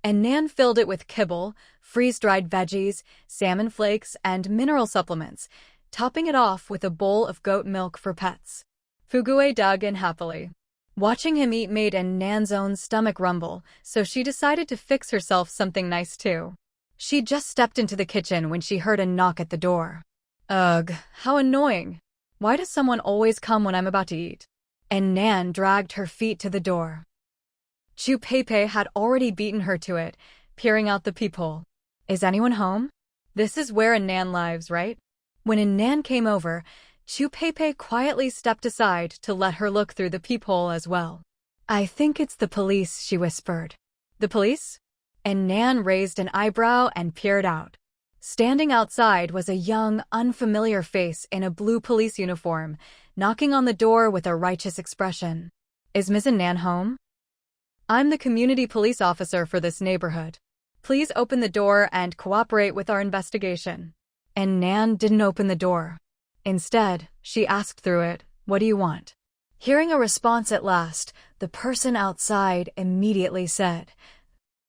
and Nan filled it with kibble, freeze-dried veggies, salmon flakes, and mineral supplements, topping it off with a bowl of goat milk for pets. Fugue dug in happily. Watching him eat made Nan's own stomach rumble, so she decided to fix herself something nice too. She just stepped into the kitchen when she heard a knock at the door. Ugh, how annoying. Why does someone always come when I'm about to eat? And Nan dragged her feet to the door. Chu Peipei had already beaten her to it, peering out the peephole. Is anyone home? This is where Nan lives, right? When Nan came over, Chu Peipei quietly stepped aside to let her look through the peephole as well. I think it's the police, she whispered. The police? And Nan raised an eyebrow and peered out. Standing outside was a young, unfamiliar face in a blue police uniform, knocking on the door with a righteous expression. Is Ms. Nan home? I'm the community police officer for this neighborhood. Please open the door and cooperate with our investigation. And Nan didn't open the door. Instead, she asked through it, what do you want? Hearing a response at last, the person outside immediately said,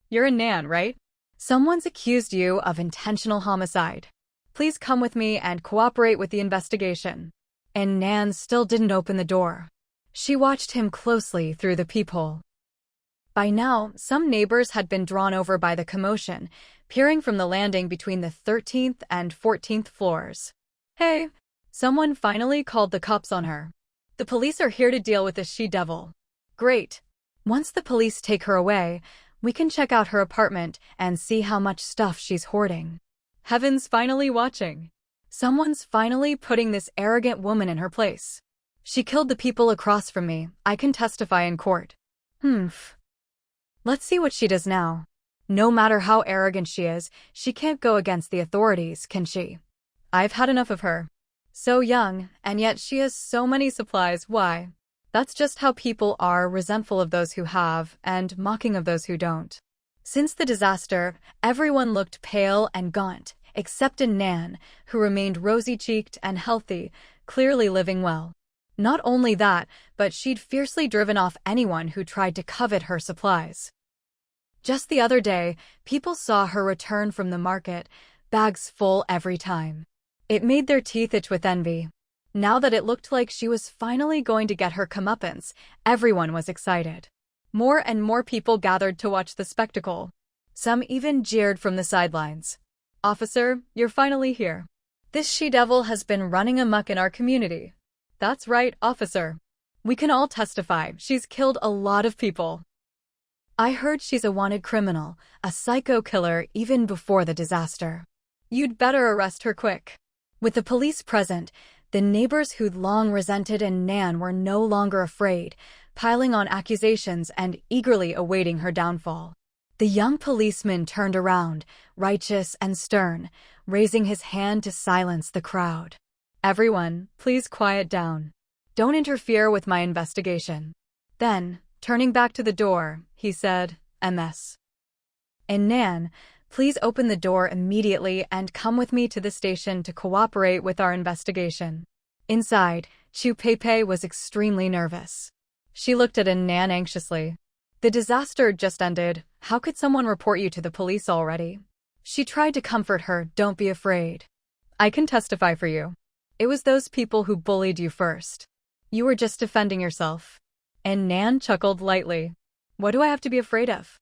You're Nan, right? Someone's accused you of intentional homicide. Please come with me and cooperate with the investigation. And Nan still didn't open the door. She watched him closely through the peephole. By now, some neighbors had been drawn over by the commotion, peering from the landing between the 13th and 14th floors. Hey, someone finally called the cops on her. The police are here to deal with this she-devil. Great. Once the police take her away, we can check out her apartment and see how much stuff she's hoarding. Heaven's finally watching. Someone's finally putting this arrogant woman in her place. She killed the people across from me. I can testify in court. Let's see what she does now. No matter how arrogant she is, she can't go against the authorities, can she? I've had enough of her. So young, and yet she has so many supplies. Why? That's just how people are, resentful of those who have, and mocking of those who don't. Since the disaster, everyone looked pale and gaunt, except Nan, who remained rosy-cheeked and healthy, clearly living well. Not only that, but she'd fiercely driven off anyone who tried to covet her supplies. Just the other day, people saw her return from the market, bags full every time. It made their teeth itch with envy. Now that it looked like she was finally going to get her comeuppance, everyone was excited. More and more people gathered to watch the spectacle. Some even jeered from the sidelines. Officer, you're finally here. This she-devil has been running amok in our community. That's right, officer. We can all testify, she's killed a lot of people. I heard she's a wanted criminal, a psycho killer even before the disaster. You'd better arrest her quick. With the police present, the neighbors who'd long resented Nan were no longer afraid, piling on accusations and eagerly awaiting her downfall. The young policeman turned around, righteous and stern, raising his hand to silence the crowd. Everyone, please quiet down. Don't interfere with my investigation. Then, turning back to the door, he said, MS. And Nan, please open the door immediately and come with me to the station to cooperate with our investigation. Inside, Chu Peipei was extremely nervous. She looked at Nan anxiously. The disaster just ended. How could someone report you to the police already? She tried to comfort her, don't be afraid. I can testify for you. It was those people who bullied you first. You were just defending yourself. And Nan chuckled lightly. What do I have to be afraid of?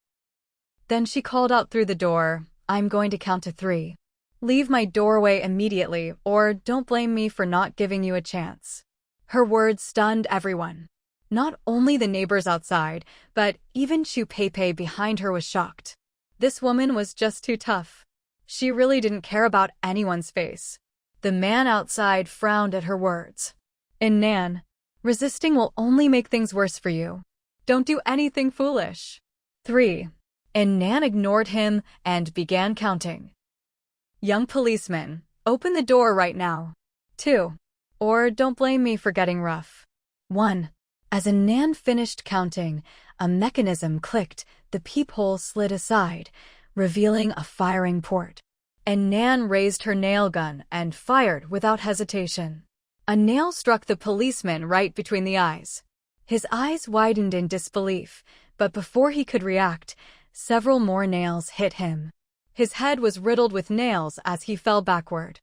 Then she called out through the door, I'm going to count to 3. Leave my doorway immediately, or don't blame me for not giving you a chance. Her words stunned everyone. Not only the neighbors outside, but even Chu Peipei behind her was shocked. This woman was just too tough. She really didn't care about anyone's face. The man outside frowned at her words. And Nan, resisting will only make things worse for you. Don't do anything foolish. 3. And Nan ignored him and began counting. Young policeman, open the door right now. 2. Or don't blame me for getting rough. 1. As Nan finished counting, a mechanism clicked, the peephole slid aside, revealing a firing port. And Nan raised her nail gun and fired without hesitation. A nail struck the policeman right between the eyes. His eyes widened in disbelief, but before he could react, several more nails hit him. His head was riddled with nails as he fell backward.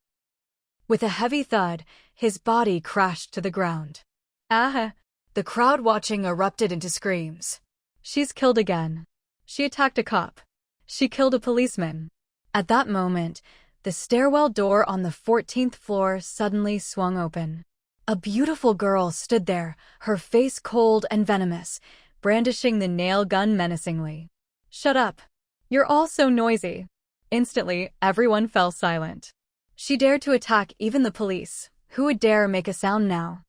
With a heavy thud, his body crashed to the ground. Ah! The crowd watching erupted into screams. She's killed again. She attacked a cop. She killed a policeman. At that moment, the stairwell door on the 14th floor suddenly swung open. A beautiful girl stood there, her face cold and venomous, brandishing the nail gun menacingly. "Shut up. You're all so noisy." Instantly, everyone fell silent. She dared to attack even the police. Who would dare make a sound now?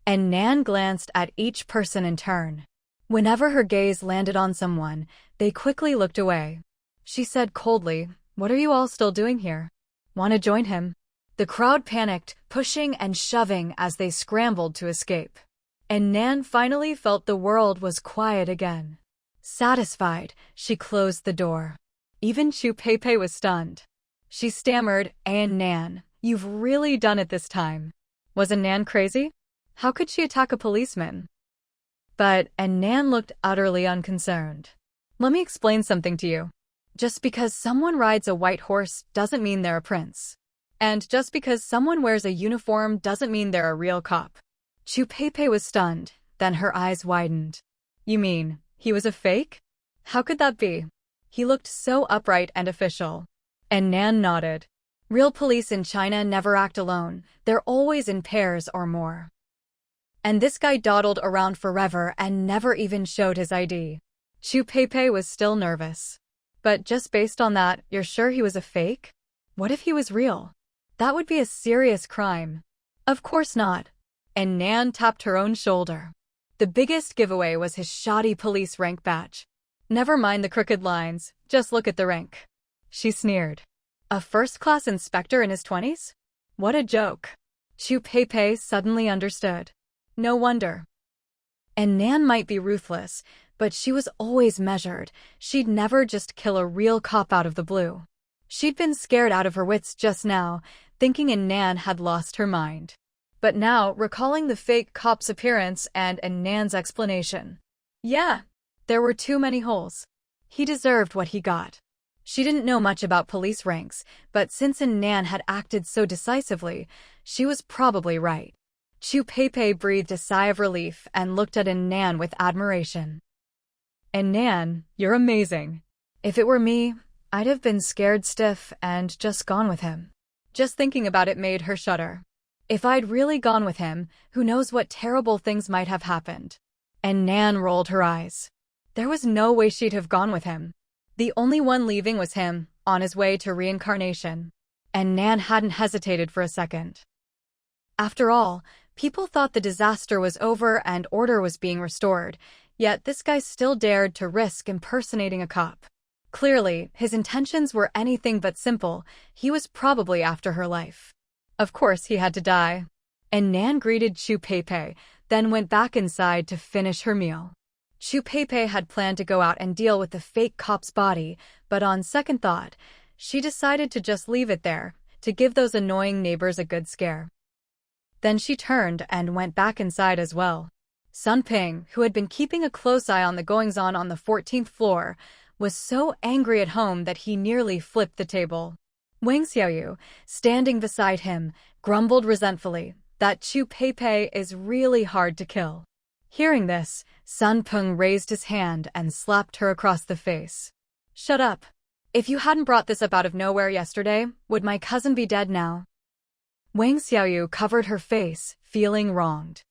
And Nan glanced at each person in turn. Whenever her gaze landed on someone, they quickly looked away. She said coldly, "What are you all still doing here? Want to join him?" The crowd panicked, pushing and shoving as they scrambled to escape. And Nan finally felt the world was quiet again. Satisfied, she closed the door. Even Chu Pei was stunned. She stammered, "And Nan, you've really done it this time." Wasn't Nan crazy? How could she attack a policeman? And Nan looked utterly unconcerned. "Let me explain something to you. Just because someone rides a white horse doesn't mean they're a prince. And just because someone wears a uniform doesn't mean they're a real cop." Chu Pei was stunned, then her eyes widened. "You mean, he was a fake? How could that be?" He looked so upright and official. And Nan nodded. "Real police in China never act alone, they're always in pairs or more. And this guy dawdled around forever and never even showed his ID." Chu Pei was still nervous. "But just based on that, you're sure he was a fake? What if he was real? That would be a serious crime." "Of course not." And Nan tapped her own shoulder. The biggest giveaway was his shoddy police rank badge. "Never mind the crooked lines, just look at the rank." She sneered. A first-class inspector in his 20s? What a joke. Chu Pei suddenly understood. No wonder. And Nan might be ruthless, but she was always measured. She'd never just kill a real cop out of the blue. She'd been scared out of her wits just now, thinking Nan had lost her mind. But now, recalling the fake cop's appearance and Nan's explanation. Yeah, there were too many holes. He deserved what he got. She didn't know much about police ranks, but since Nan had acted so decisively, she was probably right. Chu Pei breathed a sigh of relief and looked at Nan with admiration. "And Nan, you're amazing. If it were me, I'd have been scared stiff and just gone with him." Just thinking about it made her shudder. If I'd really gone with him, who knows what terrible things might have happened. And Nan rolled her eyes. There was no way she'd have gone with him. The only one leaving was him, on his way to reincarnation. And Nan hadn't hesitated for a second. After all, people thought the disaster was over and order was being restored, yet this guy still dared to risk impersonating a cop. Clearly, his intentions were anything but simple. He was probably after her life. Of course he had to die. And Nan greeted Chu Pei, then went back inside to finish her meal. Chu Pei had planned to go out and deal with the fake cop's body, but on second thought, she decided to just leave it there, to give those annoying neighbors a good scare. Then she turned and went back inside as well. Sun Ping, who had been keeping a close eye on the goings-on on the 14th floor, was so angry at home that he nearly flipped the table. Wang Xiaoyu, standing beside him, grumbled resentfully that Chu Pei is really hard to kill. Hearing this, Sun Peng raised his hand and slapped her across the face. "Shut up. If you hadn't brought this up out of nowhere yesterday, would my cousin be dead now?" Wang Xiaoyu covered her face, feeling wronged.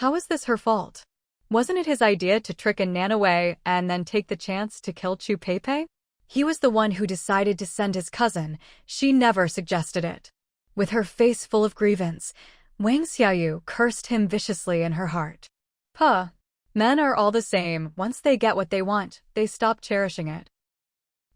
How was this her fault? Wasn't it his idea to trick Nan away and then take the chance to kill Chu Pei? He was the one who decided to send his cousin. She never suggested it. With her face full of grievance, Wang Xiaoyu cursed him viciously in her heart. Puh. Men are all the same. Once they get what they want, they stop cherishing it.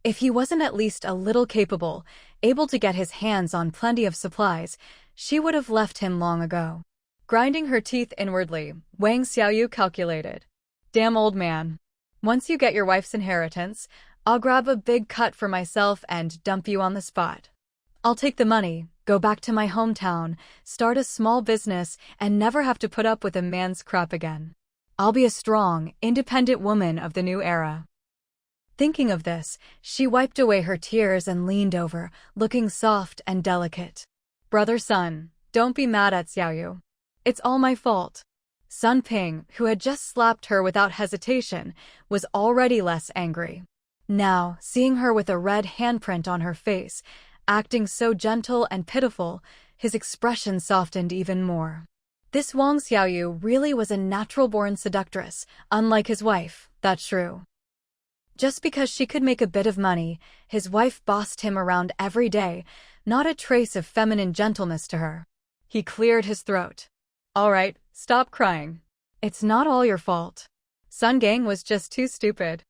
If he wasn't at least a little capable, able to get his hands on plenty of supplies, she would have left him long ago. Grinding her teeth inwardly, Wang Xiaoyu calculated. Damn old man. Once you get your wife's inheritance, I'll grab a big cut for myself and dump you on the spot. I'll take the money, go back to my hometown, start a small business, and never have to put up with a man's crap again. I'll be a strong, independent woman of the new era. Thinking of this, she wiped away her tears and leaned over, looking soft and delicate. Brother Sun, don't be mad at Xiaoyu. It's all my fault. Sun Ping, who had just slapped her without hesitation, was already less angry. Now, seeing her with a red handprint on her face, acting so gentle and pitiful, his expression softened even more. This Wang Xiaoyu really was a natural-born seductress, unlike his wife, that's true. Just because she could make a bit of money, his wife bossed him around every day, not a trace of feminine gentleness to her. He cleared his throat. All right, stop crying. It's not all your fault. Sun Gang was just too stupid.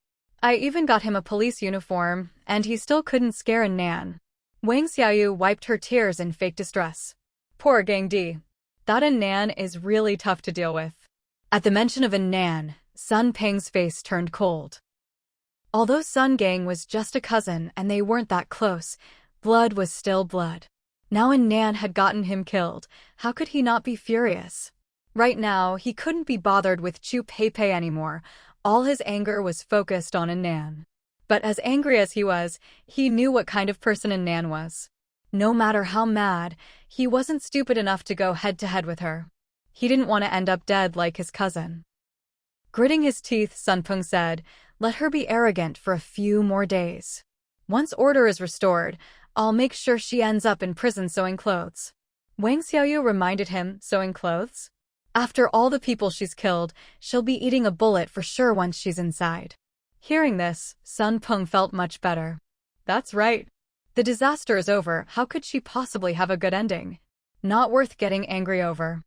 I even got him a police uniform, and he still couldn't scare a Nan. Wang Xiaoyu wiped her tears in fake distress. Poor Gang Di. That a Nan is really tough to deal with. At the mention of a Nan, Sun Ping's face turned cold. Although Sun Gang was just a cousin and they weren't that close, blood was still blood. Now a Nan had gotten him killed, how could he not be furious? Right now, he couldn't be bothered with Chu Peipei anymore. All his anger was focused on a Nan. But as angry as he was, he knew what kind of person a Nan was. No matter how mad, he wasn't stupid enough to go head-to-head with her. He didn't want to end up dead like his cousin. Gritting his teeth, Sun Peng said, "Let her be arrogant for a few more days. Once order is restored, I'll make sure she ends up in prison sewing clothes." Wang Xiaoyu reminded him, sewing clothes? After all the people she's killed, she'll be eating a bullet for sure once she's inside. Hearing this, Sun Peng felt much better. That's right. The disaster is over, how could she possibly have a good ending? Not worth getting angry over.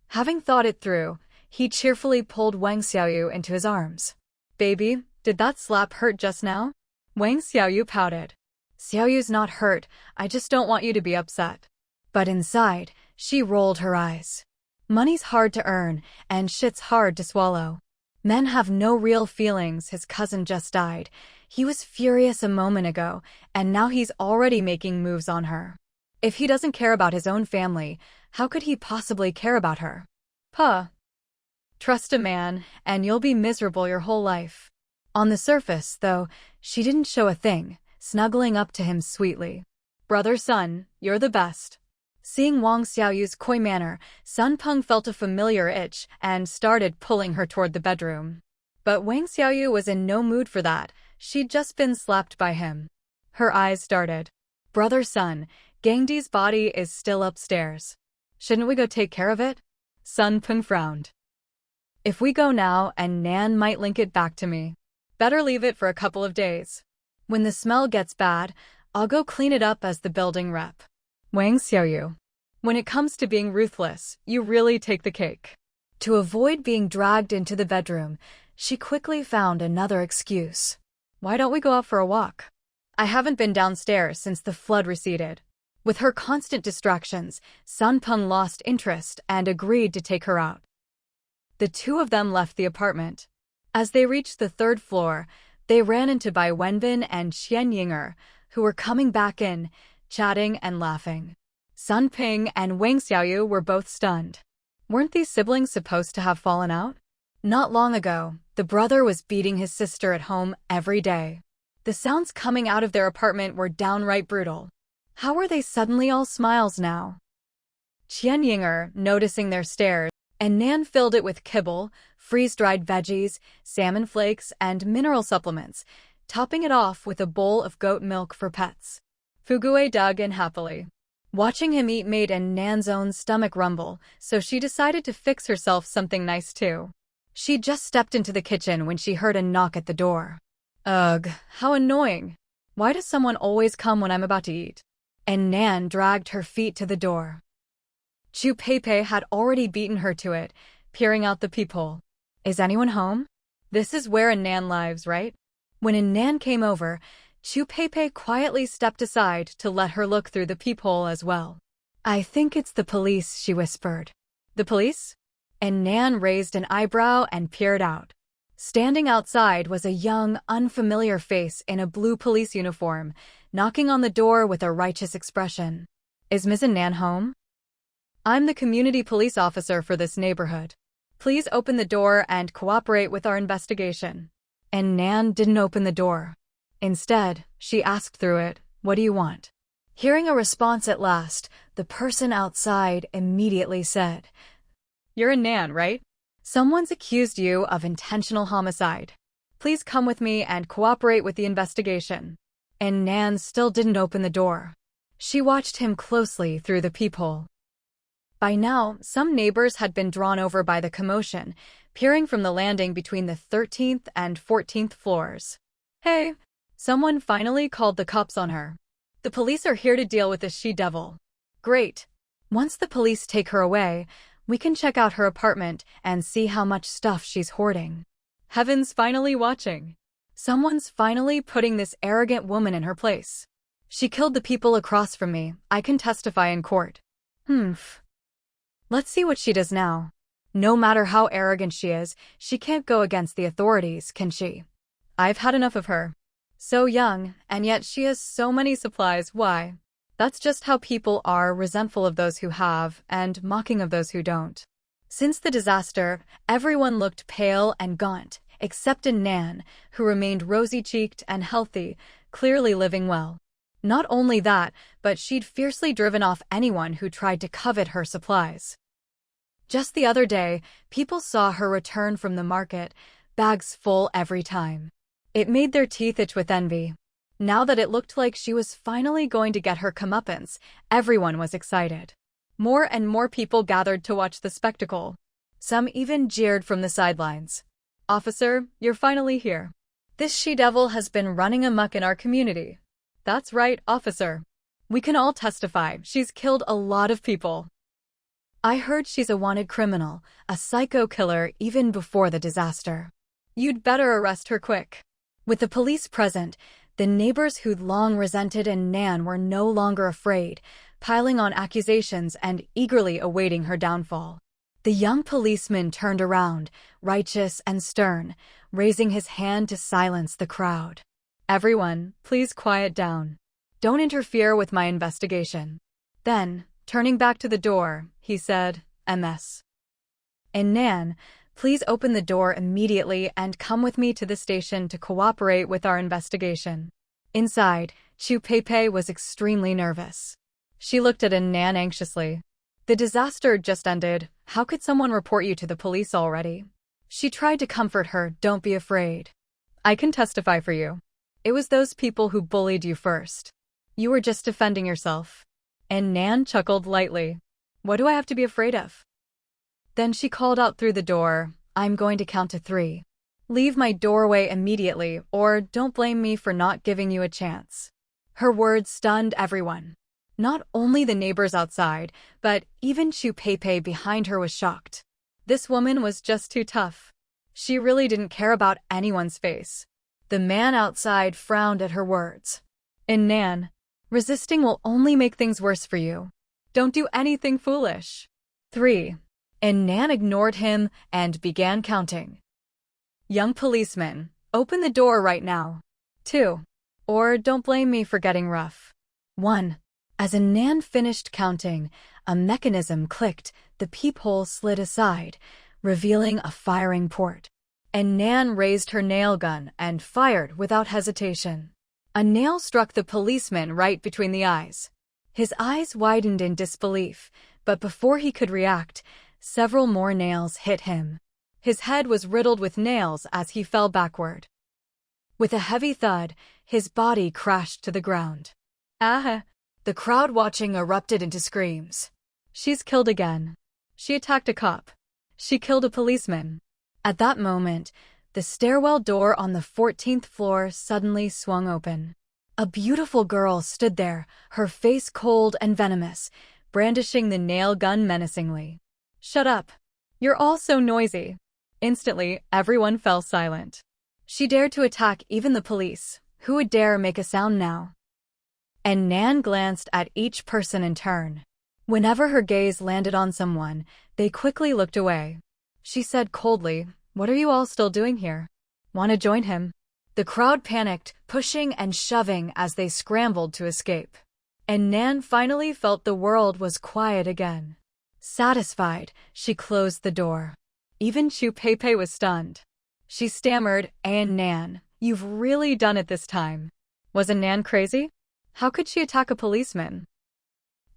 Having thought it through, he cheerfully pulled Wang Xiaoyu into his arms. Baby, did that slap hurt just now? Wang Xiaoyu pouted. Xiaoyu's not hurt, I just don't want you to be upset. But inside, she rolled her eyes. Money's hard to earn, and shit's hard to swallow. Men have no real feelings, his cousin just died. He was furious a moment ago, and now he's already making moves on her. If he doesn't care about his own family, how could he possibly care about her? Puh. Trust a man, and you'll be miserable your whole life. On the surface, though, she didn't show a thing, snuggling up to him sweetly. Brother Sun, you're the best. Seeing Wang Xiaoyu's coy manner, Sun Peng felt a familiar itch and started pulling her toward the bedroom. But Wang Xiaoyu was in no mood for that, she'd just been slapped by him. Her eyes darted. Brother Sun, Gangdi's body is still upstairs. Shouldn't we go take care of it? Sun Peng frowned. If we go now, and Nan might link it back to me. Better leave it for a couple of days. When the smell gets bad, I'll go clean it up as the building rep. Wang Xiaoyu. When it comes to being ruthless, you really take the cake. To avoid being dragged into the bedroom, she quickly found another excuse. Why don't we go out for a walk? I haven't been downstairs since the flood receded. With her constant distractions, Sun Peng lost interest and agreed to take her out. The two of them left the apartment. As they reached the third floor, they ran into Bai Wenbin and Qian Yinger, who were coming back in, chatting and laughing. Sun Ping and Wang Xiaoyu were both stunned. Weren't these siblings supposed to have fallen out? Not long ago, the brother was beating his sister at home every day. The sounds coming out of their apartment were downright brutal. How were they suddenly all smiles now? Qian Yinger, noticing their stares, and Nan filled it with kibble, freeze-dried veggies, salmon flakes, and mineral supplements, topping it off with a bowl of goat milk for pets. Fugue dug in happily. Watching him eat made Nan's own stomach rumble, so she decided to fix herself something nice too. She just stepped into the kitchen when she heard a knock at the door. Ugh, how annoying. Why does someone always come when I'm about to eat? And Nan dragged her feet to the door. Chu Peipei had already beaten her to it, peering out the peephole. Is anyone home? This is where a Nan lives, right? When a Nan came over, Chu Peipei quietly stepped aside to let her look through the peephole as well. I think it's the police, she whispered. The police? And Nan raised an eyebrow and peered out. Standing outside was a young, unfamiliar face in a blue police uniform, knocking on the door with a righteous expression. Is Ms. Nan home? I'm the community police officer for this neighborhood. Please open the door and cooperate with our investigation. and Nan didn't open the door. Instead, she asked through it, "What do you want?" Hearing a response at last, the person outside immediately said, "You're a Nan, right? Someone's accused you of intentional homicide. Please come with me and cooperate with the investigation." And Nan still didn't open the door. She watched him closely through the peephole. By now, some neighbors had been drawn over by the commotion, peering from the landing between the 13th and 14th floors. "Hey, someone finally called the cops on her. The police are here to deal with this she-devil." "Great. Once the police take her away, we can check out her apartment and see how much stuff she's hoarding." Heaven's finally watching. Someone's finally putting this arrogant woman in her place. "She killed the people across from me. I can testify in court." Let's see what she does now. No matter how arrogant she is, she can't go against the authorities, can she? I've had enough of her. So young, and yet she has so many supplies. Why? That's just how people are, resentful of those who have, and mocking of those who don't. Since the disaster, everyone looked pale and gaunt, except Nan, who remained rosy-cheeked and healthy, clearly living well. Not only that, but she'd fiercely driven off anyone who tried to covet her supplies. Just the other day, people saw her return from the market, bags full every time. It made their teeth itch with envy. Now that it looked like she was finally going to get her comeuppance, everyone was excited. More and more people gathered to watch the spectacle. Some even jeered from the sidelines. "Officer, you're finally here. This she-devil has been running amok in our community." "That's right, officer. We can all testify, she's killed a lot of people. I heard she's a wanted criminal, a psycho killer even before the disaster. You'd better arrest her quick." With the police present, the neighbors who'd long resented Nan were no longer afraid, piling on accusations and eagerly awaiting her downfall. The young policeman turned around, righteous and stern, raising his hand to silence the crowd. "Everyone, please quiet down. Don't interfere with my investigation." Then, turning back to the door, he said, "MS. And Nan, please open the door immediately and come with me to the station to cooperate with our investigation." Inside, Chu-Pei was extremely nervous. She looked at Nan anxiously. "The disaster just ended. How could someone report you to the police already?" She tried to comfort her. "Don't be afraid. I can testify for you. It was those people who bullied you first. You were just defending yourself." And Nan chuckled lightly. "What do I have to be afraid of?" Then she called out through the door, "I'm going to count to 3. Leave my doorway immediately, or don't blame me for not giving you a chance." Her words stunned everyone. Not only the neighbors outside, but even Chu-Pei behind her was shocked. This woman was just too tough. She really didn't care about anyone's face. The man outside frowned at her words. "And Nan, resisting will only make things worse for you. Don't do anything foolish." 3. And Nan ignored him and began counting. "Young policeman, open the door right now. 2. Or don't blame me for getting rough. 1. As Nan finished counting, a mechanism clicked, the peephole slid aside, revealing a firing port. And Nan raised her nail gun and fired without hesitation. A nail struck the policeman right between the eyes. His eyes widened in disbelief, but before he could react, several more nails hit him. His head was riddled with nails as he fell backward. With a heavy thud, his body crashed to the ground. "Ah!" The crowd watching erupted into screams. "She's killed again. She attacked a cop. She killed a policeman." At that moment, the stairwell door on the 14th floor suddenly swung open. A beautiful girl stood there, her face cold and venomous, brandishing the nail gun menacingly. "Shut up. You're all so noisy." Instantly, everyone fell silent. She dared to attack even the police. Who would dare make a sound now? And Nan glanced at each person in turn. Whenever her gaze landed on someone, they quickly looked away. She said coldly, "What are you all still doing here? Want to join him?" The crowd panicked, pushing and shoving as they scrambled to escape. And Nan finally felt the world was quiet again. Satisfied, she closed the door. Even Chu-Pei was stunned. She stammered, "And Nan, you've really done it this time." Wasn't Nan crazy? How could she attack a policeman?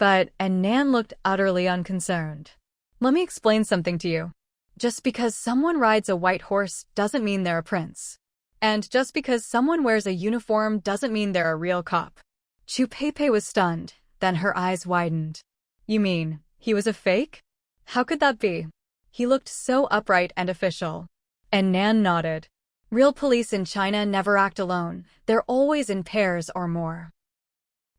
And Nan looked utterly unconcerned. "Let me explain something to you. Just because someone rides a white horse doesn't mean they're a prince. And just because someone wears a uniform doesn't mean they're a real cop." Chu Pei was stunned, then her eyes widened. "You mean, he was a fake? How could that be?" He looked so upright and official. And Nan nodded. "Real police in China never act alone, they're always in pairs or more.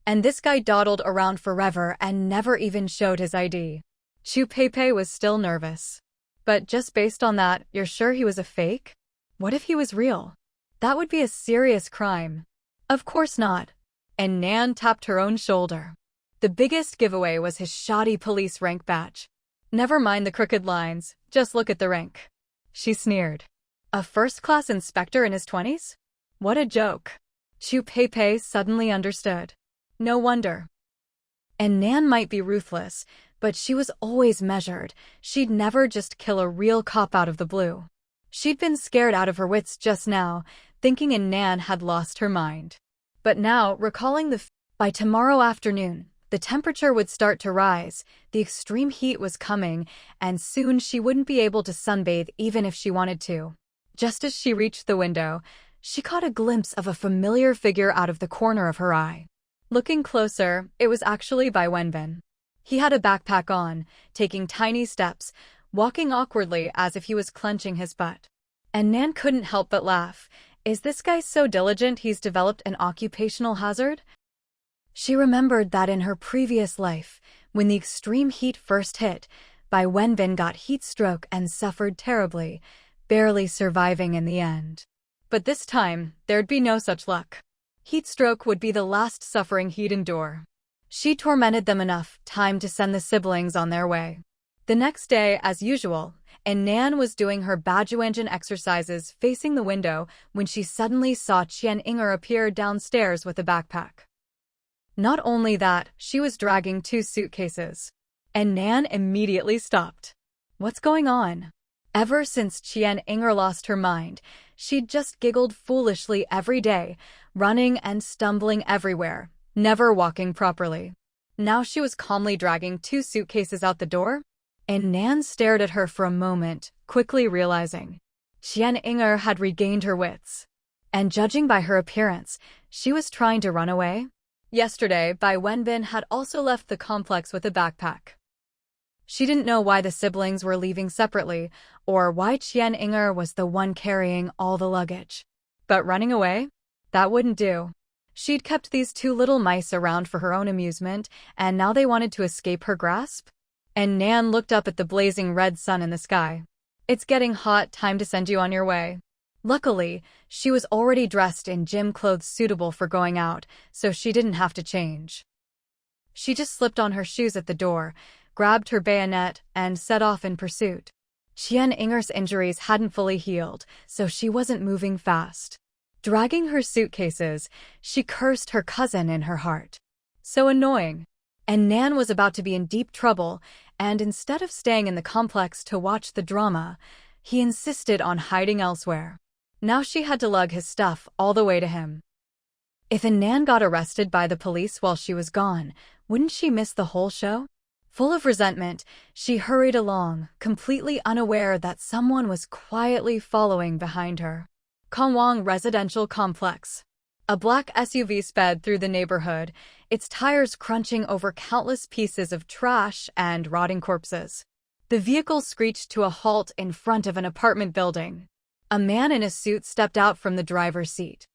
And this guy dawdled around forever and never even showed his ID." Chu Pei was still nervous. "But just based on that, you're sure he was a fake? What if he was real? That would be a serious crime." "Of course not." And Nan tapped her own shoulder. "The biggest giveaway was his shoddy police rank badge. Never mind the crooked lines, just look at the rank." She sneered. "A first-class inspector in his 20s? What a joke." Chu Pei suddenly understood. No wonder. And Nan might be ruthless, but she was always measured. She'd never just kill a real cop out of the blue. She'd been scared out of her wits just now, thinking Nan had lost her mind. But now, recalling by tomorrow afternoon, the temperature would start to rise, the extreme heat was coming, and soon she wouldn't be able to sunbathe even if she wanted to. Just as she reached the window, she caught a glimpse of a familiar figure out of the corner of her eye. Looking closer, it was actually Bai Wenbin. He had a backpack on, taking tiny steps, walking awkwardly as if he was clenching his butt. And Nan couldn't help but laugh. Is this guy so diligent he's developed an occupational hazard? She remembered that in her previous life, when the extreme heat first hit, Bai Wenbin got heat stroke and suffered terribly, barely surviving in the end. But this time, there'd be no such luck. Heat stroke would be the last suffering he'd endure. She tormented them enough time to send the siblings on their way. The next day, as usual, and Nan was doing her Bajuanjin exercises facing the window when she suddenly saw Qian Inger appear downstairs with a backpack. Not only that, she was dragging 2 suitcases. And Nan immediately stopped. What's going on? Ever since Qian Inger lost her mind, she'd just giggled foolishly every day, running and stumbling everywhere, never walking properly. Now she was calmly dragging 2 suitcases out the door, and Nan stared at her for a moment, quickly realizing Qian Inger had regained her wits. And judging by her appearance, she was trying to run away. Yesterday, Bai Wenbin had also left the complex with a backpack. She didn't know why the siblings were leaving separately, or why Qian Inger was the one carrying all the luggage. But running away? That wouldn't do. She'd kept these 2 little mice around for her own amusement, and now they wanted to escape her grasp? And Nan looked up at the blazing red sun in the sky. "It's getting hot, time to send you on your way." Luckily, she was already dressed in gym clothes suitable for going out, so she didn't have to change. She just slipped on her shoes at the door, grabbed her bayonet, and set off in pursuit. Qian Inger's injuries hadn't fully healed, so she wasn't moving fast. Dragging her suitcases, she cursed her cousin in her heart. So annoying. And Nan was about to be in deep trouble, and instead of staying in the complex to watch the drama, he insisted on hiding elsewhere. Now she had to lug his stuff all the way to him. If Nan got arrested by the police while she was gone, wouldn't she miss the whole show? Full of resentment, she hurried along, completely unaware that someone was quietly following behind her. Kangwang Residential Complex. A black SUV sped through the neighborhood, its tires crunching over countless pieces of trash and rotting corpses. The vehicle screeched to a halt in front of an apartment building. A man in a suit stepped out from the driver's seat.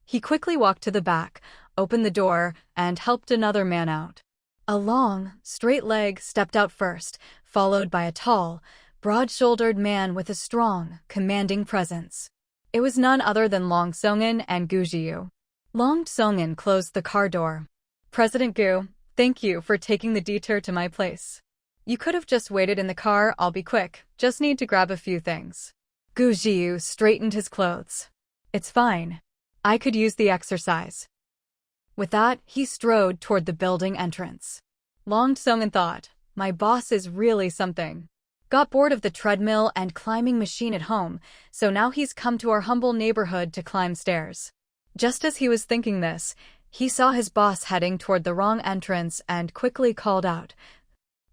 He quickly walked to the back, opened the door, and helped another man out. A long, straight leg stepped out first, followed by a tall, broad-shouldered man with a strong, commanding presence. It was none other than Long Songin and Gu Jiu. Long Songin closed the car door. "President Gu, thank you for taking the detour to my place. You could have just waited in the car, I'll be quick, just need to grab a few things." Gu Jiu straightened his clothes. "It's fine. I could use the exercise." With that, he strode toward the building entrance. Long Songin thought, my boss is really something. Got bored of the treadmill and climbing machine at home, so now he's come to our humble neighborhood to climb stairs. Just as he was thinking this, he saw his boss heading toward the wrong entrance and quickly called out,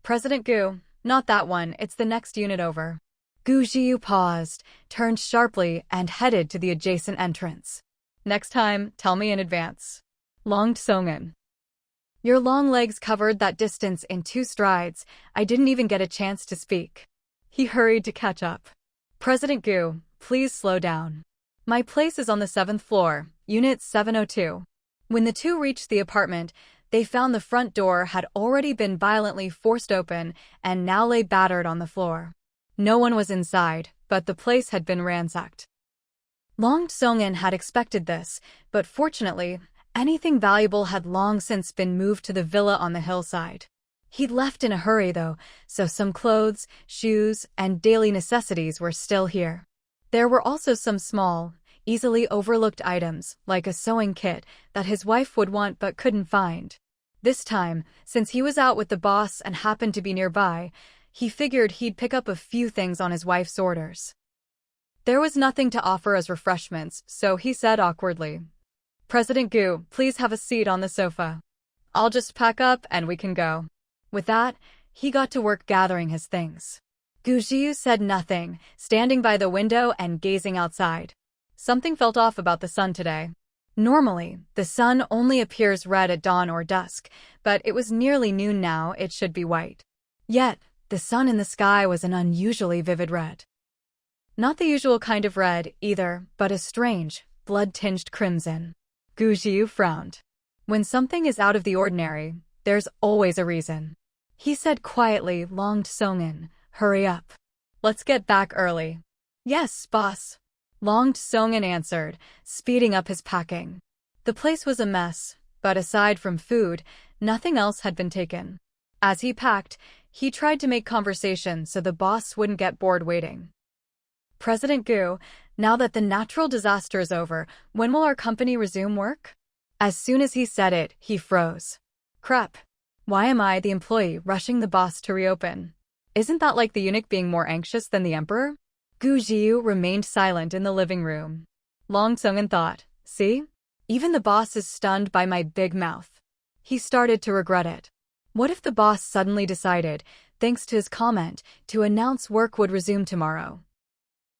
"President Gu, not that one, it's the next unit over." Gu Jiu paused, turned sharply, and headed to the adjacent entrance. "Next time, tell me in advance." Longed Songin. Your long legs covered that distance in 2 strides. I didn't even get a chance to speak. He hurried to catch up. "President Gu, please slow down. My place is on the 7th floor, Unit 702. When the two reached the apartment, they found the front door had already been violently forced open and now lay battered on the floor. No one was inside, but the place had been ransacked. Long Songin had expected this, but fortunately, anything valuable had long since been moved to the villa on the hillside. He'd left in a hurry, though, so some clothes, shoes, and daily necessities were still here. There were also some small, easily overlooked items, like a sewing kit, that his wife would want but couldn't find. This time, since he was out with the boss and happened to be nearby, he figured he'd pick up a few things on his wife's orders. There was nothing to offer as refreshments, so he said awkwardly, "President Gu, please have a seat on the sofa. I'll just pack up and we can go." With that, he got to work gathering his things. Gu Jiu said nothing, standing by the window and gazing outside. Something felt off about the sun today. Normally, the sun only appears red at dawn or dusk, but it was nearly noon now. It should be white. Yet, the sun in the sky was an unusually vivid red. Not the usual kind of red, either, but a strange, blood-tinged crimson. Gu Jiu frowned. When something is out of the ordinary, there's always a reason. He said quietly, "Longed Songin, hurry up. Let's get back early." "Yes, boss." Longed Songin answered, speeding up his packing. The place was a mess, but aside from food, nothing else had been taken. As he packed, he tried to make conversation so the boss wouldn't get bored waiting. "President Gu, now that the natural disaster is over, when will our company resume work?" As soon as he said it, he froze. Crap. Why am I, the employee, rushing the boss to reopen? Isn't that like the eunuch being more anxious than the emperor? Gu Jiu remained silent in the living room. Long Songin thought, "See? Even the boss is stunned by my big mouth." He started to regret it. What if the boss suddenly decided, thanks to his comment, to announce work would resume tomorrow?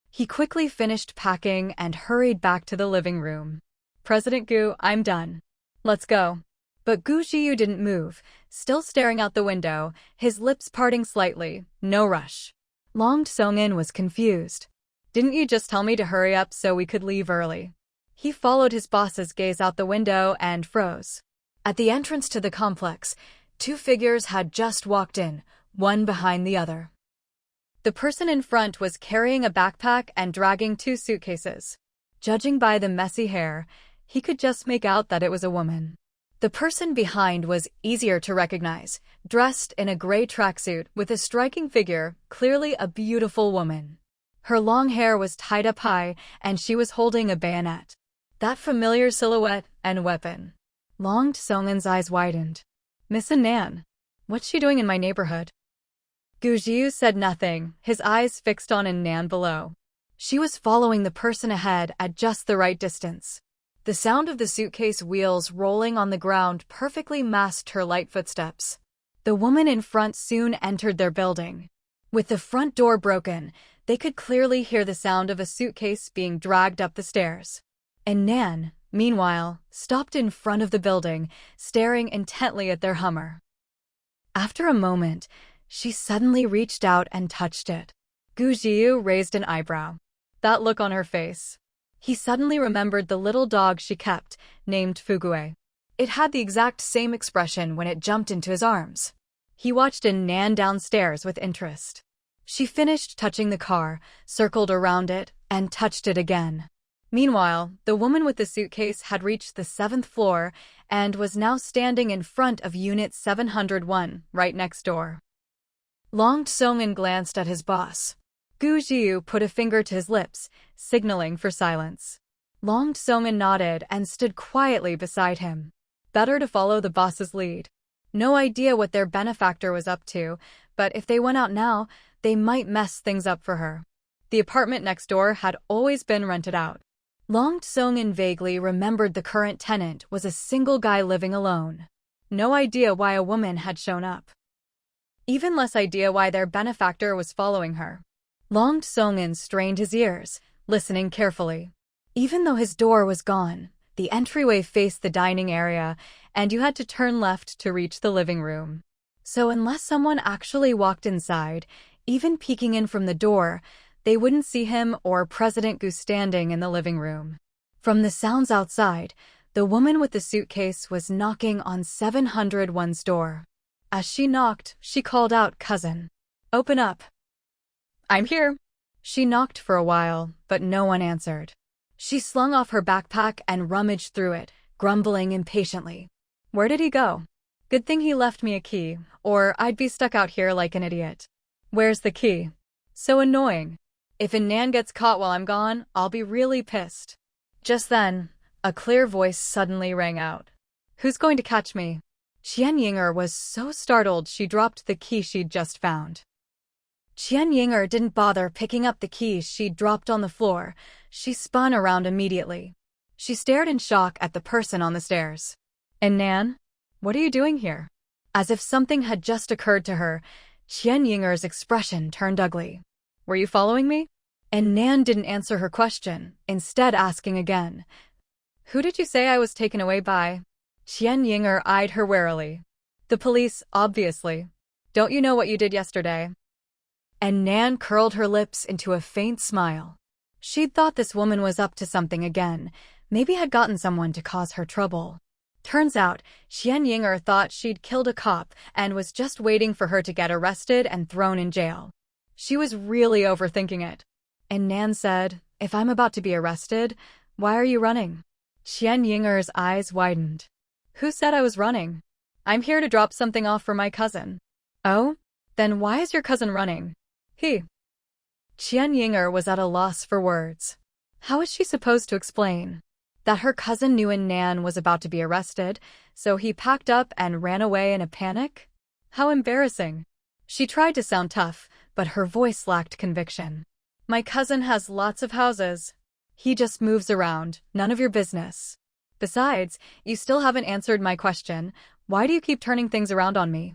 He quickly finished packing and hurried back to the living room. "President Gu, I'm done. Let's go." But Gu Jiu didn't move, still staring out the window, his lips parting slightly. No rush. Longed Songin was confused. "Didn't you just tell me to hurry up so we could leave early?" He followed his boss's gaze out the window and froze. At the entrance to the complex, 2 figures had just walked in, one behind the other. The person in front was carrying a backpack and dragging 2 suitcases. Judging by the messy hair, he could just make out that it was a woman. The person behind was easier to recognize, dressed in a gray tracksuit with a striking figure, clearly a beautiful woman. Her long hair was tied up high, and she was holding a bayonet. That familiar silhouette and weapon. Longed Songin's eyes widened. "Miss Nan, what's she doing in my neighborhood?" Gu Jiu said nothing, his eyes fixed on Nan below. She was following the person ahead at just the right distance. The sound of the suitcase wheels rolling on the ground perfectly masked her light footsteps. The woman in front soon entered their building. With the front door broken, they could clearly hear the sound of a suitcase being dragged up the stairs. And Nan, meanwhile, stopped in front of the building, staring intently at their Hummer. After a moment, she suddenly reached out and touched it. Gu Jiu raised an eyebrow. That look on her face. He suddenly remembered the little dog she kept, named Fugue. It had the exact same expression when it jumped into his arms. He watched Nan downstairs with interest. She finished touching the car, circled around it, and touched it again. Meanwhile, the woman with the suitcase had reached the 7th floor and was now standing in front of Unit 701, right next door. Longed Songin glanced at his boss. Gu Jiu put a finger to his lips, signaling for silence. Longed Songin nodded and stood quietly beside him. Better to follow the boss's lead. No idea what their benefactor was up to, but if they went out now, they might mess things up for her. The apartment next door had always been rented out. Long Sung-in vaguely remembered the current tenant was a single guy living alone. No idea why a woman had shown up. Even less idea why their benefactor was following her. Long Sung-in strained his ears, listening carefully. Even though his door was gone, the entryway faced the dining area, and you had to turn left to reach the living room. So unless someone actually walked inside, even peeking in from the door, they wouldn't see him or President Gu standing in the living room. From the sounds outside, the woman with the suitcase was knocking on 701's door. As she knocked, she called out, "Cousin, open up." "I'm here." She knocked for a while, but no one answered. She slung off her backpack and rummaged through it, grumbling impatiently. "Where did he go? Good thing he left me a key, or I'd be stuck out here like an idiot. Where's the key? So annoying. If Nan gets caught while I'm gone, I'll be really pissed." Just then, a clear voice suddenly rang out. "Who's going to catch me?" Qian Yinger was so startled she dropped the key she'd just found. Qian Yinger didn't bother picking up the keys she'd dropped on the floor. She spun around immediately. She stared in shock at the person on the stairs. "And Nan? What are you doing here?" As if something had just occurred to her, Qian Yinger's expression turned ugly. "Were you following me?" And Nan didn't answer her question, instead asking again. "Who did you say I was taken away by?" Qian Yinger eyed her warily. "The police, obviously. Don't you know what you did yesterday?" And Nan curled her lips into a faint smile. She'd thought this woman was up to something again, maybe had gotten someone to cause her trouble. Turns out, Qian Yinger thought she'd killed a cop and was just waiting for her to get arrested and thrown in jail. She was really overthinking it. And Nan said, "If I'm about to be arrested, why are you running?" Qian Yinger's eyes widened. "Who said I was running? I'm here to drop something off for my cousin." "Oh? Then why is your cousin running?" "He." Qian Yinger was at a loss for words. How was she supposed to explain? That her cousin knew Nan was about to be arrested, so he packed up and ran away in a panic? How embarrassing. She tried to sound tough, but her voice lacked conviction. "My cousin has lots of houses. He just moves around, none of your business. Besides, you still haven't answered my question. Why do you keep turning things around on me?"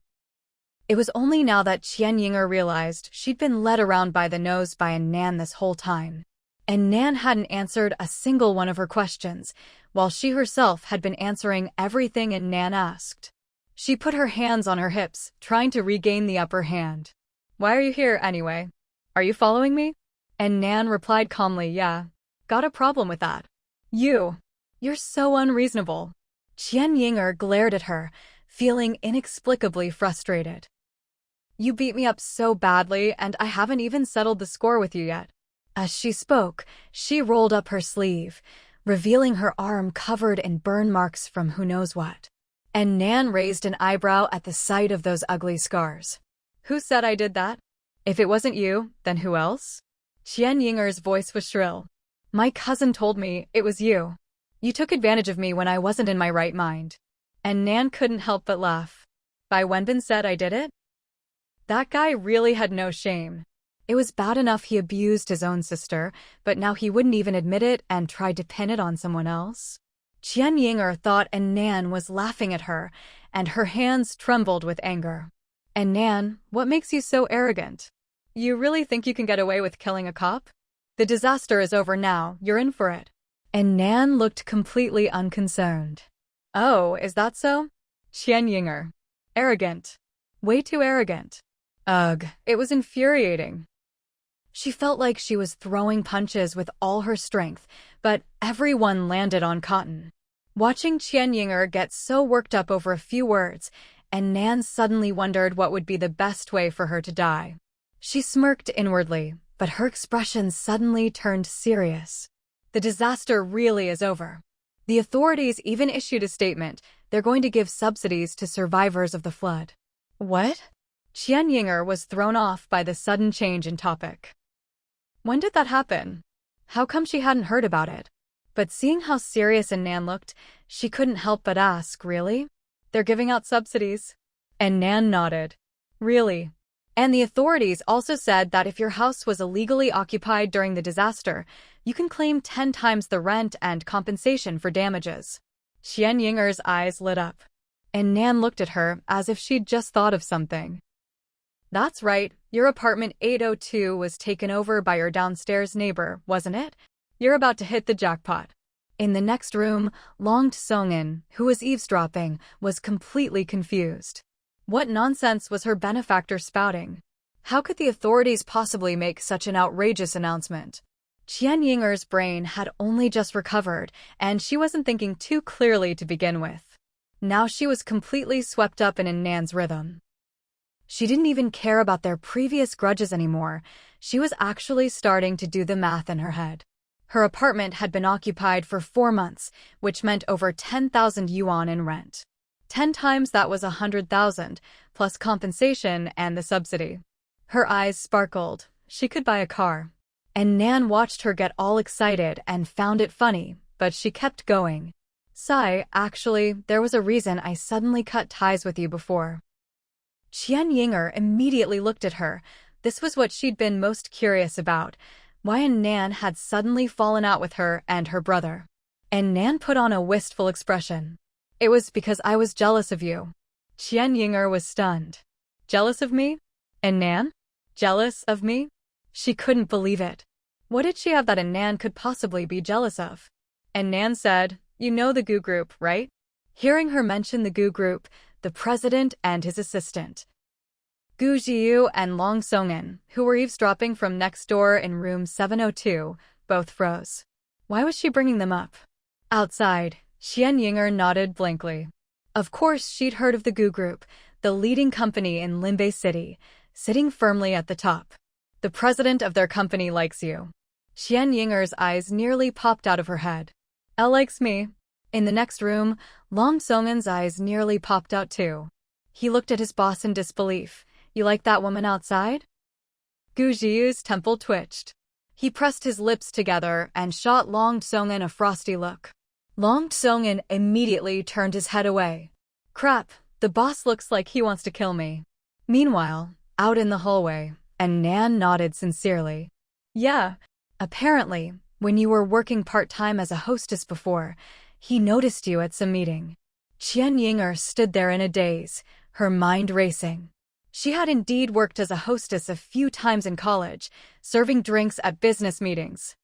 It was only now that Qian Yinger realized she'd been led around by the nose by Nan this whole time. And Nan hadn't answered a single one of her questions, while she herself had been answering everything Nan asked. She put her hands on her hips, trying to regain the upper hand. "Why are you here, anyway? Are you following me?" And Nan replied calmly, "Yeah. Got a problem with that. You're so unreasonable." Qian Yinger glared at her, feeling inexplicably frustrated. "You beat me up so badly, and I haven't even settled the score with you yet." As she spoke, she rolled up her sleeve, revealing her arm covered in burn marks from who knows what. And Nan raised an eyebrow at the sight of those ugly scars. "Who said I did that? If it wasn't you, then who else?" Qian Yinger's voice was shrill. "My cousin told me it was you. You took advantage of me when I wasn't in my right mind." And Nan couldn't help but laugh. "By Wenbin said I did it?" That guy really had no shame. It was bad enough he abused his own sister, but now he wouldn't even admit it and tried to pin it on someone else. Qian Yinger thought Nan was laughing at her, and her hands trembled with anger. "And Nan, what makes you so arrogant? You really think you can get away with killing a cop? The disaster is over now, you're in for it." And Nan looked completely unconcerned. "Oh, is that so?" Qian Yinger. Arrogant. Way too arrogant. Ugh, it was infuriating. She felt like she was throwing punches with all her strength, but every one landed on cotton. Watching Qian Yinger get so worked up over a few words, and Nan suddenly wondered what would be the best way for her to die. She smirked inwardly, but her expression suddenly turned serious. The disaster really is over. The authorities even issued a statement. They're going to give subsidies to survivors of the flood. What? Qian Yinger was thrown off by the sudden change in topic. When did that happen? How come she hadn't heard about it? But seeing how serious Nan looked, she couldn't help but ask, "Really? They're giving out subsidies?" And Nan nodded. "Really. And the authorities also said that if your house was illegally occupied during the disaster, you can claim 10 times the rent and compensation for damages. Qian Yinger's eyes lit up, and Nan looked at her as if she'd just thought of something. That's right, your apartment 802 was taken over by your downstairs neighbor, wasn't it? You're about to hit the jackpot. In the next room, Long Tsongin, who was eavesdropping, was completely confused. What nonsense was her benefactor spouting? How could the authorities possibly make such an outrageous announcement? Qian Yinger's brain had only just recovered, and she wasn't thinking too clearly to begin with. Now she was completely swept up in Nan's rhythm. She didn't even care about their previous grudges anymore. She was actually starting to do the math in her head. Her apartment had been occupied for 4 months, which meant over 10,000 yuan in rent. 10 times that was 100,000, plus compensation and the subsidy. Her eyes sparkled. She could buy a car. And Nan watched her get all excited and found it funny, but she kept going. Sigh, actually, there was a reason I suddenly cut ties with you before. Qian Yinger immediately looked at her. This was what she'd been most curious about. Why Nan had suddenly fallen out with her and her brother. And Nan put on a wistful expression. It was because I was jealous of you. Qian Yinger was stunned. Jealous of me? And Nan? Jealous of me? She couldn't believe it. What did she have that Nan could possibly be jealous of? And Nan said, you know the Gu Group, right? Hearing her mention the Gu Group, the president and his assistant, Gu Jiyu and Long Tsongin, who were eavesdropping from next door in room 702, both froze. Why was she bringing them up? Outside, Qian Yinger nodded blankly. Of course she'd heard of the Gu Group, the leading company in Limbei City, sitting firmly at the top. The president of their company likes you. Qian Yinger's eyes nearly popped out of her head. Elle likes me. In the next room, Long Tsongin's eyes nearly popped out too. He looked at his boss in disbelief. You like that woman outside? Gu Jiyu's temple twitched. He pressed his lips together and shot Long Tsongin a frosty look. Long Tsongin immediately turned his head away. Crap, the boss looks like he wants to kill me. Meanwhile, out in the hallway, and Nan nodded sincerely. Yeah, apparently, when you were working part-time as a hostess before, he noticed you at some meeting. Qian Yinger stood there in a daze, her mind racing. She had indeed worked as a hostess a few times in college, serving drinks at business meetings.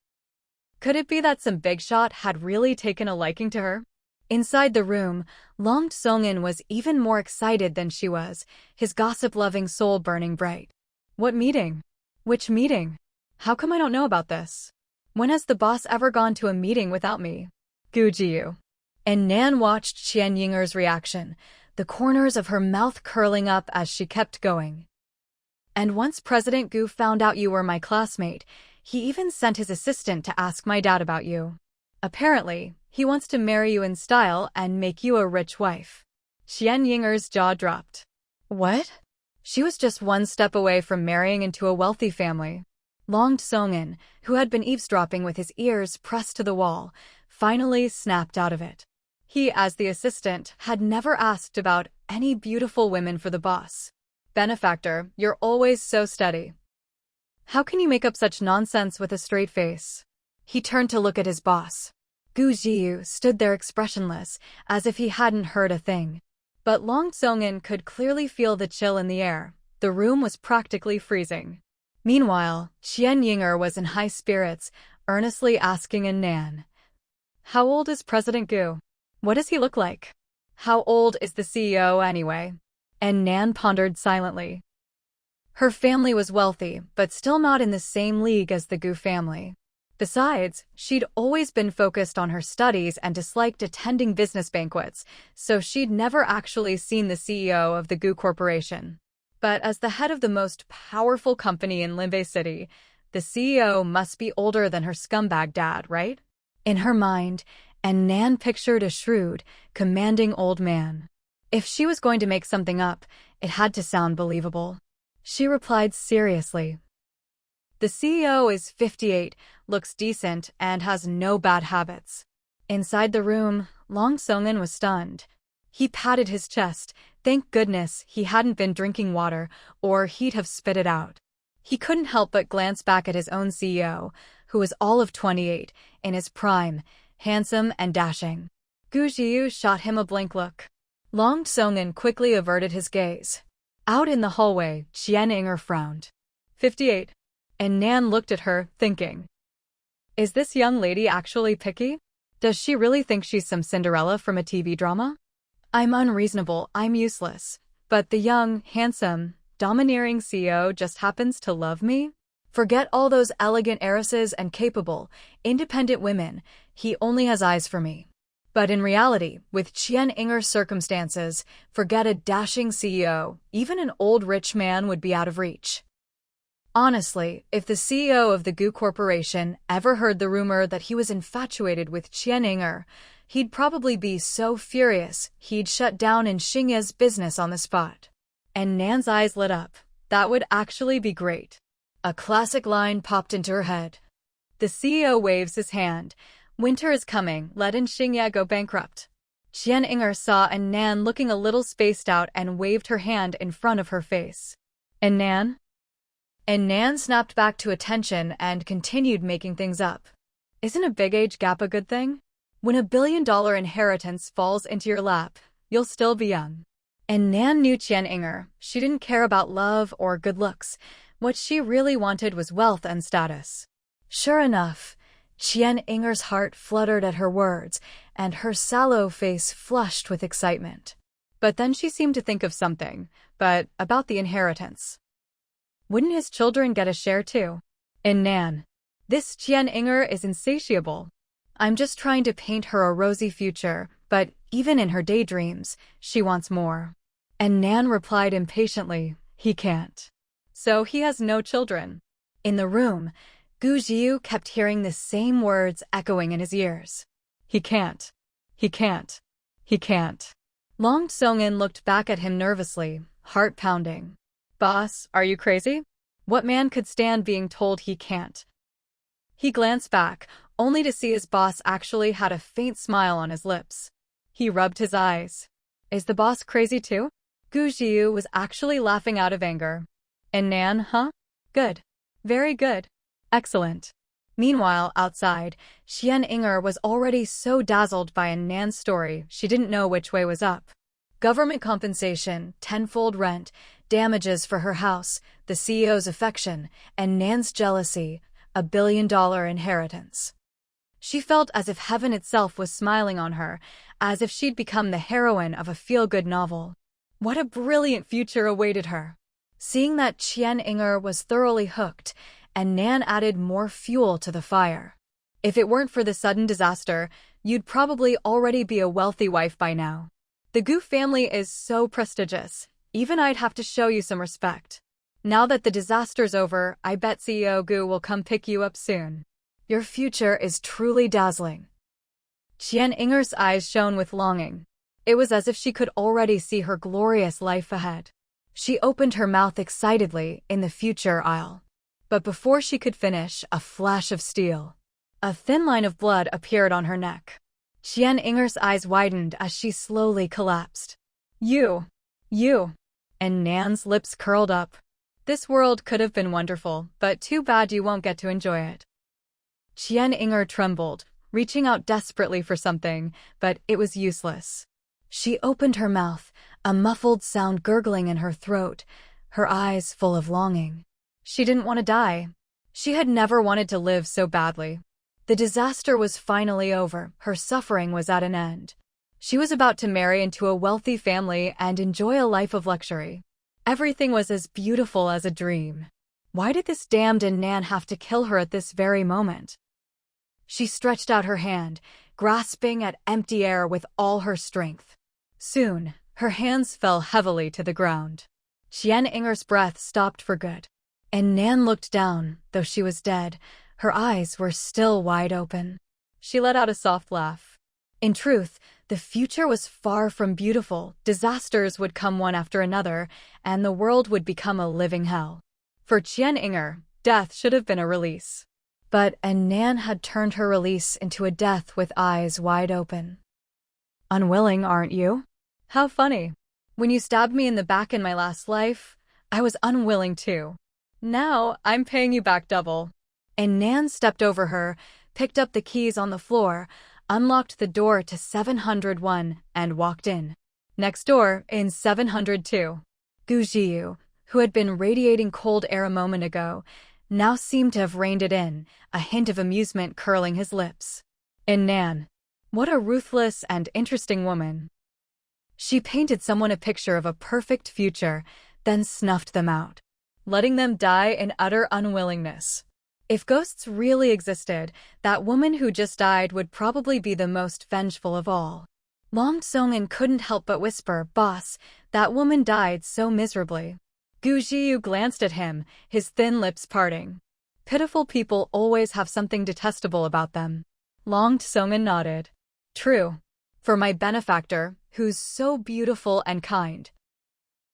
Could it be that some big shot had really taken a liking to her? Inside the room, Long Tsongin was even more excited than she was, his gossip-loving soul burning bright. What meeting? Which meeting? How come I don't know about this? When has the boss ever gone to a meeting without me? Gu Jiyu. And Nan watched Qian Yinger's reaction, the corners of her mouth curling up as she kept going. And once President Gu found out you were my classmate, he even sent his assistant to ask my dad about you. Apparently, he wants to marry you in style and make you a rich wife. Qian Yinger's jaw dropped. What? She was just one step away from marrying into a wealthy family. Long Tsongin, who had been eavesdropping with his ears pressed to the wall, finally snapped out of it. He, as the assistant, had never asked about any beautiful women for the boss. Benefactor, you're always so steady. How can you make up such nonsense with a straight face? He turned to look at his boss. Gu Jiyu stood there expressionless, as if he hadn't heard a thing. But Long Tsongin could clearly feel the chill in the air. The room was practically freezing. Meanwhile, Qian Yinger was in high spirits, earnestly asking Nan, how old is President Gu? What does he look like? How old is the CEO anyway? And Nan pondered silently. Her family was wealthy, but still not in the same league as the Gu family. Besides, she'd always been focused on her studies and disliked attending business banquets, so she'd never actually seen the CEO of the Gu Corporation. But as the head of the most powerful company in Limbei City, the CEO must be older than her scumbag dad, right? In her mind, Nan pictured a shrewd, commanding old man. If she was going to make something up, it had to sound believable. She replied seriously. The CEO is 58, looks decent, and has no bad habits. Inside the room, Long Tsongin was stunned. He patted his chest. Thank goodness he hadn't been drinking water, or he'd have spit it out. He couldn't help but glance back at his own CEO, who was all of 28, in his prime, handsome and dashing. Gu Jiu shot him a blank look. Long Tsongan quickly averted his gaze. Out in the hallway, Qian Inger frowned. 58. And Nan looked at her, thinking, is this young lady actually picky? Does she really think she's some Cinderella from a TV drama? I'm unreasonable, I'm useless. But the young, handsome, domineering CEO just happens to love me? Forget all those elegant heiresses and capable, independent women, he only has eyes for me. But in reality, with Qian Inger's circumstances, forget a dashing CEO, even an old rich man would be out of reach. Honestly, if the CEO of the Gu Corporation ever heard the rumor that he was infatuated with Qian Inger, he'd probably be so furious he'd shut down Xingye's business on the spot. And Nan's eyes lit up. That would actually be great. A classic line popped into her head. The CEO waves his hand. Winter is coming, let Xingye go bankrupt. Qian Inger saw Nan looking a little spaced out and waved her hand in front of her face. And Nan? And Nan snapped back to attention and continued making things up. Isn't a big age gap a good thing? When $1 billion inheritance falls into your lap, you'll still be young. And Nan knew Qian Inger. She didn't care about love or good looks. What she really wanted was wealth and status. Sure enough, Qian Inger's heart fluttered at her words, and her sallow face flushed with excitement. But then she seemed to think of something, about the inheritance. Wouldn't his children get a share too? And Nan, this Qian Inger is insatiable. I'm just trying to paint her a rosy future, but even in her daydreams, she wants more. And Nan replied impatiently, he can't. So he has no children. In the room, Gu Jiu kept hearing the same words echoing in his ears. He can't. He can't. He can't. Long Tsongan looked back at him nervously, heart pounding. Boss, are you crazy? What man could stand being told he can't? He glanced back, only to see his boss actually had a faint smile on his lips. He rubbed his eyes. Is the boss crazy too? Gu Jiu was actually laughing out of anger. And Nan, huh? Good. Very good. Excellent. Meanwhile, outside, Qian Inger was already so dazzled by Nan's story she didn't know which way was up. Government compensation, tenfold rent, damages for her house, the CEO's affection, and Nan's jealousy, $1 billion inheritance. She felt as if heaven itself was smiling on her, as if she'd become the heroine of a feel-good novel. What a brilliant future awaited her! Seeing that Qian Inger was thoroughly hooked, and Nan added more fuel to the fire. If it weren't for the sudden disaster, you'd probably already be a wealthy wife by now. The Gu family is so prestigious. Even I'd have to show you some respect. Now that the disaster's over, I bet CEO Gu will come pick you up soon. Your future is truly dazzling. Qian Inger's eyes shone with longing. It was as if she could already see her glorious life ahead. She opened her mouth excitedly in the future aisle. But before she could finish, a flash of steel. A thin line of blood appeared on her neck. Qian Inger's eyes widened as she slowly collapsed. You. And Nan's lips curled up. This world could have been wonderful, but too bad you won't get to enjoy it. Qian Inger trembled, reaching out desperately for something, but it was useless. She opened her mouth, a muffled sound gurgling in her throat, her eyes full of longing. She didn't want to die. She had never wanted to live so badly. The disaster was finally over, her suffering was at an end. She was about to marry into a wealthy family and enjoy a life of luxury. Everything was as beautiful as a dream. Why did this damned Nan have to kill her at this very moment? She stretched out her hand, grasping at empty air with all her strength. Soon, her hands fell heavily to the ground. Qian Inger's breath stopped for good. And Nan looked down, though she was dead. Her eyes were still wide open. She let out a soft laugh. In truth, the future was far from beautiful. Disasters would come one after another, and the world would become a living hell. For Qian Inger, death should have been a release. But Nan had turned her release into a death with eyes wide open. Unwilling, aren't you? How funny. When you stabbed me in the back in my last life, I was unwilling to. Now, I'm paying you back double. And Nan stepped over her, picked up the keys on the floor, unlocked the door to 701, and walked in. Next door, in 702. Gu Jiu, who had been radiating cold air a moment ago, now seemed to have reined it in, a hint of amusement curling his lips. And Nan. What a ruthless and interesting woman. She painted someone a picture of a perfect future, then snuffed them out, letting them die in utter unwillingness. If ghosts really existed, that woman who just died would probably be the most vengeful of all. Long Song-in couldn't help but whisper, "Boss, that woman died so miserably." Gu Jiu glanced at him, his thin lips parting. Pitiful people always have something detestable about them. Long Song-in nodded. True. For my benefactor, who's so beautiful and kind.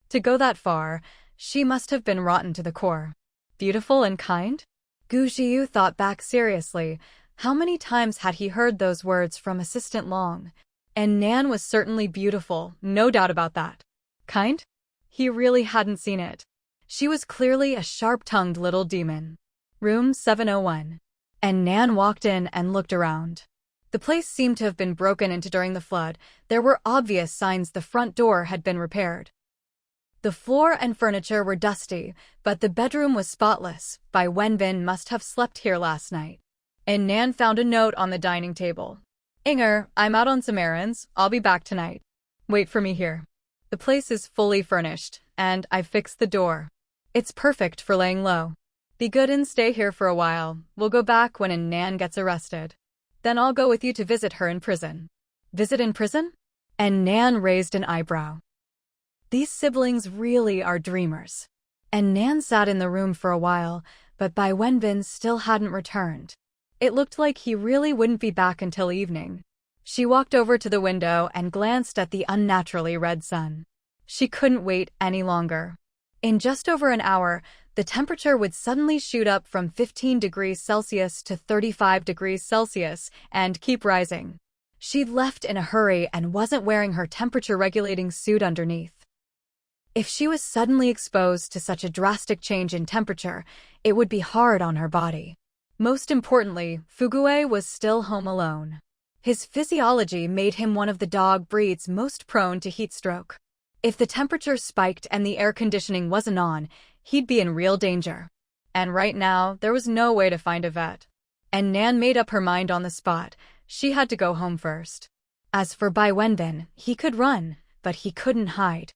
To go that far, she must have been rotten to the core. Beautiful and kind? Gu Jiu thought back seriously. How many times had he heard those words from Assistant Long? And Nan was certainly beautiful, no doubt about that. Kind? He really hadn't seen it. She was clearly a sharp-tongued little demon. Room 701. And Nan walked in and looked around. The place seemed to have been broken into during the flood. There were obvious signs the front door had been repaired. The floor and furniture were dusty, but the bedroom was spotless. Bai Wenbin must have slept here last night. And Nan found a note on the dining table. Inger, I'm out on some errands. I'll be back tonight. Wait for me here. The place is fully furnished, and I've fixed the door. It's perfect for laying low. Be good and stay here for a while. We'll go back when Nan gets arrested. Then I'll go with you to visit her in prison. Visit in prison? And Nan raised an eyebrow. These siblings really are dreamers. And Nan sat in the room for a while, but Bai Wenbin still hadn't returned. It looked like he really wouldn't be back until evening. She walked over to the window and glanced at the unnaturally red sun. She couldn't wait any longer. In just over an hour, the temperature would suddenly shoot up from 15 degrees Celsius to 35 degrees Celsius and keep rising. She'd left in a hurry and wasn't wearing her temperature-regulating suit underneath. If she was suddenly exposed to such a drastic change in temperature, it would be hard on her body. Most importantly, Fugue was still home alone. His physiology made him one of the dog breeds most prone to heat stroke. If the temperature spiked and the air conditioning wasn't on, he'd be in real danger. And right now, there was no way to find a vet. And Nan made up her mind on the spot. She had to go home first. As for Bai Wenbin, he could run, but he couldn't hide.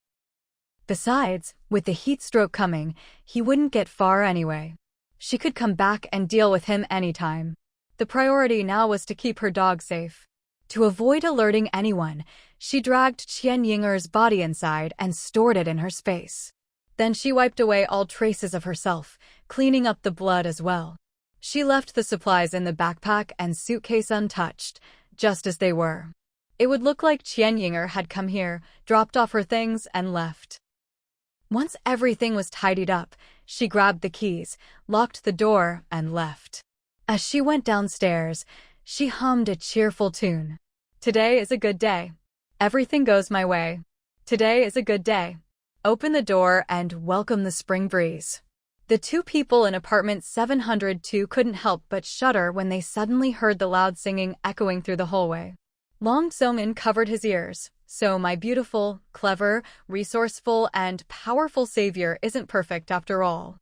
Besides, with the heat stroke coming, he wouldn't get far anyway. She could come back and deal with him anytime. The priority now was to keep her dog safe. To avoid alerting anyone, she dragged Qian Yinger's body inside and stored it in her space. Then she wiped away all traces of herself, cleaning up the blood as well. She left the supplies in the backpack and suitcase untouched, just as they were. It would look like Qian Yinger had come here, dropped off her things, and left. Once everything was tidied up, she grabbed the keys, locked the door, and left. As she went downstairs, she hummed a cheerful tune. Today is a good day. Everything goes my way. Today is a good day. Open the door and welcome the spring breeze. The two people in apartment 702 couldn't help but shudder when they suddenly heard the loud singing echoing through the hallway. Long Song-in covered his ears. So my beautiful, clever, resourceful, and powerful savior isn't perfect after all.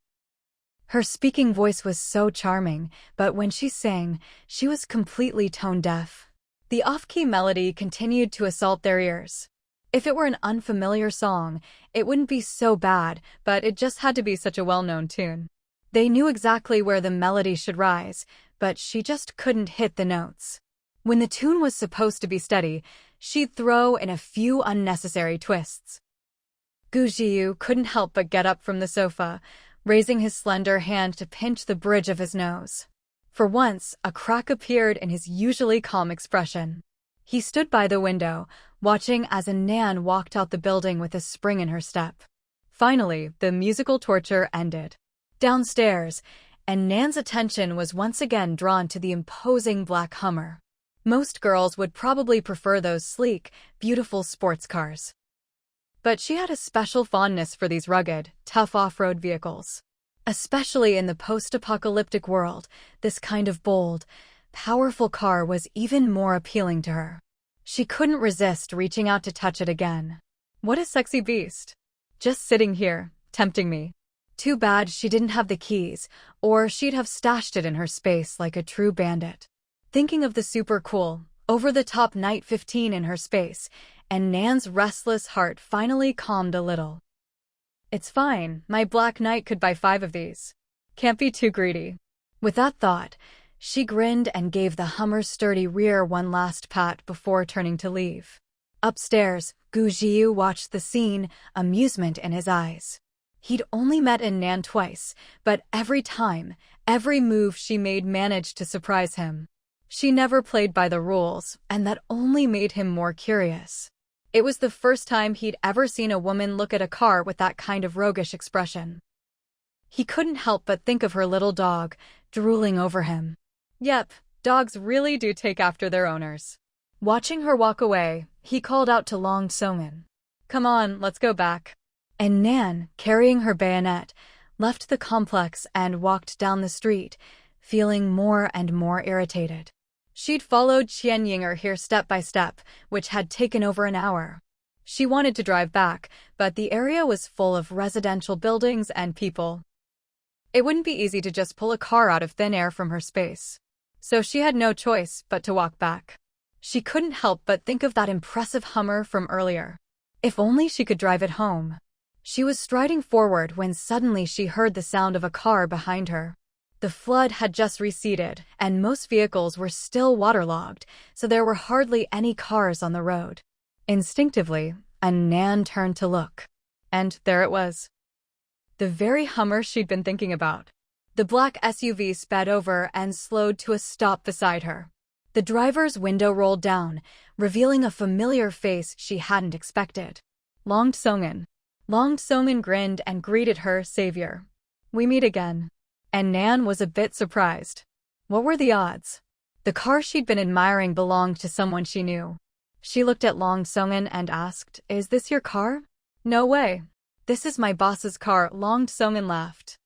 Her speaking voice was so charming, but when she sang, she was completely tone-deaf. The off-key melody continued to assault their ears. If it were an unfamiliar song, it wouldn't be so bad, but it just had to be such a well-known tune. They knew exactly where the melody should rise, but she just couldn't hit the notes. When the tune was supposed to be steady, she'd throw in a few unnecessary twists. Gu Jiu couldn't help but get up from the sofa, raising his slender hand to pinch the bridge of his nose. For once, a crack appeared in his usually calm expression. He stood by the window, watching as Nan walked out the building with a spring in her step. Finally, the musical torture ended. Downstairs, Nan's attention was once again drawn to the imposing black Hummer. Most girls would probably prefer those sleek, beautiful sports cars. But she had a special fondness for these rugged, tough off-road vehicles. Especially in the post-apocalyptic world, this kind of bold, powerful car was even more appealing to her. She couldn't resist reaching out to touch it again. What a sexy beast. Just sitting here, tempting me. Too bad she didn't have the keys, or she'd have stashed it in her space like a true bandit. Thinking of the super cool, over-the-top Night 15 in her space, and Nan's restless heart finally calmed a little. It's fine, my Black Knight could buy 5 of these. Can't be too greedy. With that thought, she grinned and gave the Hummer's sturdy rear one last pat before turning to leave. Upstairs, Gu Jiu watched the scene, amusement in his eyes. He'd only met Nan twice, but every time, every move she made managed to surprise him. She never played by the rules, and that only made him more curious. It was the first time he'd ever seen a woman look at a car with that kind of roguish expression. He couldn't help but think of her little dog, drooling over him. Yep, dogs really do take after their owners. Watching her walk away, he called out to Long Songin. Come on, let's go back. And Nan, carrying her bayonet, left the complex and walked down the street, feeling more and more irritated. She'd followed Qian Yinger here step by step, which had taken over an hour. She wanted to drive back, but the area was full of residential buildings and people. It wouldn't be easy to just pull a car out of thin air from her space. So she had no choice but to walk back. She couldn't help but think of that impressive Hummer from earlier. If only she could drive it home. She was striding forward when suddenly she heard the sound of a car behind her. The flood had just receded, and most vehicles were still waterlogged, so there were hardly any cars on the road. Instinctively, Nan turned to look. And there it was. The very Hummer she'd been thinking about. The black SUV sped over and slowed to a stop beside her. The driver's window rolled down, revealing a familiar face she hadn't expected. Long Songin. Long Songin grinned and greeted her savior. We meet again. And Nan was a bit surprised. What were the odds? The car she'd been admiring belonged to someone she knew. She looked at Long Songin and asked, Is this your car? No way. This is my boss's car, Long Songin laughed.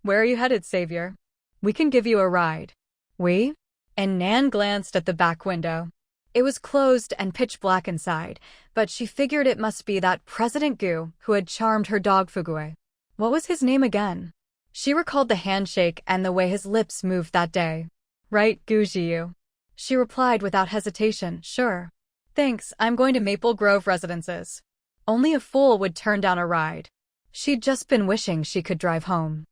Where are you headed, savior? We can give you a ride. We? And Nan glanced at the back window. It was closed and pitch black inside, but she figured it must be that President Gu who had charmed her dog Fugue. What was his name again? She recalled the handshake and the way his lips moved that day. Right, Gu Jiu. She replied without hesitation, sure. Thanks, I'm going to Maple Grove Residences. Only a fool would turn down a ride. She'd just been wishing she could drive home.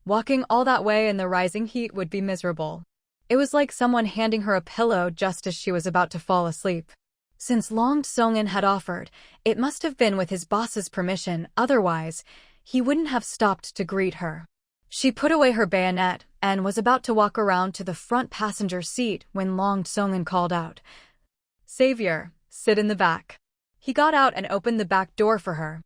Walking all that way in the rising heat would be miserable. It was like someone handing her a pillow just as she was about to fall asleep. Since Long Songin had offered, it must have been with his boss's permission, otherwise, he wouldn't have stopped to greet her. She put away her bayonet and was about to walk around to the front passenger seat when Long Songin called out, Savior, sit in the back. He got out and opened the back door for her.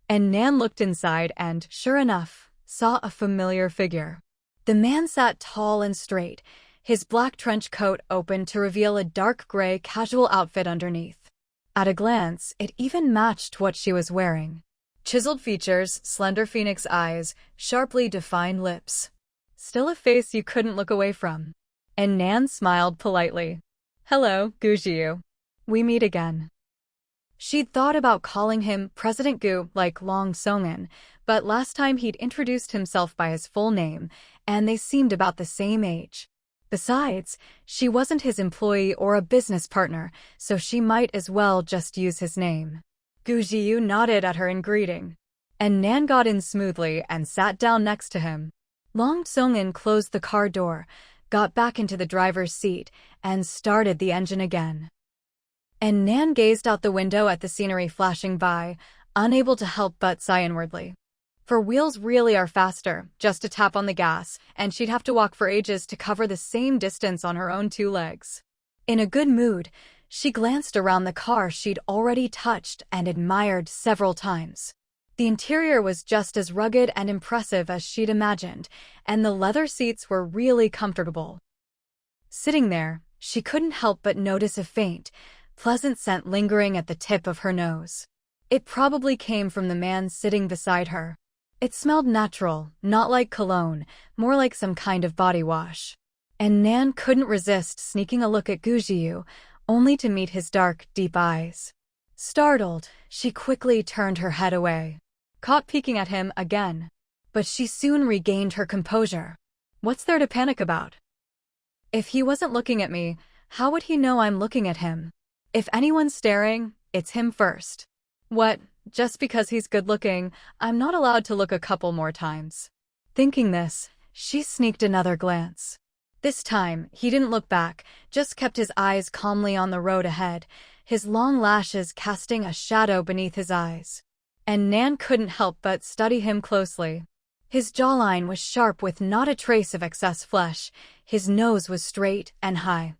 And Nan looked inside and, sure enough, saw a familiar figure. The man sat tall and straight, his black trench coat open to reveal a dark gray casual outfit underneath. At a glance, it even matched what she was wearing. Chiseled features, slender phoenix eyes, sharply defined lips. Still a face you couldn't look away from. And Nan smiled politely. Hello, Gu Jiu. We meet again. She'd thought about calling him President Gu like Long Songin, but last time he'd introduced himself by his full name, and they seemed about the same age. Besides, she wasn't his employee or a business partner, so she might as well just use his name. Gu Jiu nodded at her in greeting, and Nan got in smoothly and sat down next to him. Long Songin closed the car door, got back into the driver's seat, and started the engine again. And Nan gazed out the window at the scenery flashing by, unable to help but sigh inwardly. For wheels really are faster, just a tap on the gas, and she'd have to walk for ages to cover the same distance on her own 2 legs. In a good mood, she glanced around the car she'd already touched and admired several times. The interior was just as rugged and impressive as she'd imagined, and the leather seats were really comfortable. Sitting there, she couldn't help but notice a faint, pleasant scent lingering at the tip of her nose. It probably came from the man sitting beside her. It smelled natural, not like cologne, more like some kind of body wash. And Nan couldn't resist sneaking a look at Gujiyu, only to meet his dark, deep eyes. Startled, she quickly turned her head away, caught peeking at him again. But she soon regained her composure. What's there to panic about? If he wasn't looking at me, how would he know I'm looking at him? If anyone's staring, it's him first. What, just because he's good-looking, I'm not allowed to look a couple more times? Thinking this, she sneaked another glance. This time, he didn't look back, just kept his eyes calmly on the road ahead, his long lashes casting a shadow beneath his eyes. And Nan couldn't help but study him closely. His jawline was sharp with not a trace of excess flesh, his nose was straight and high.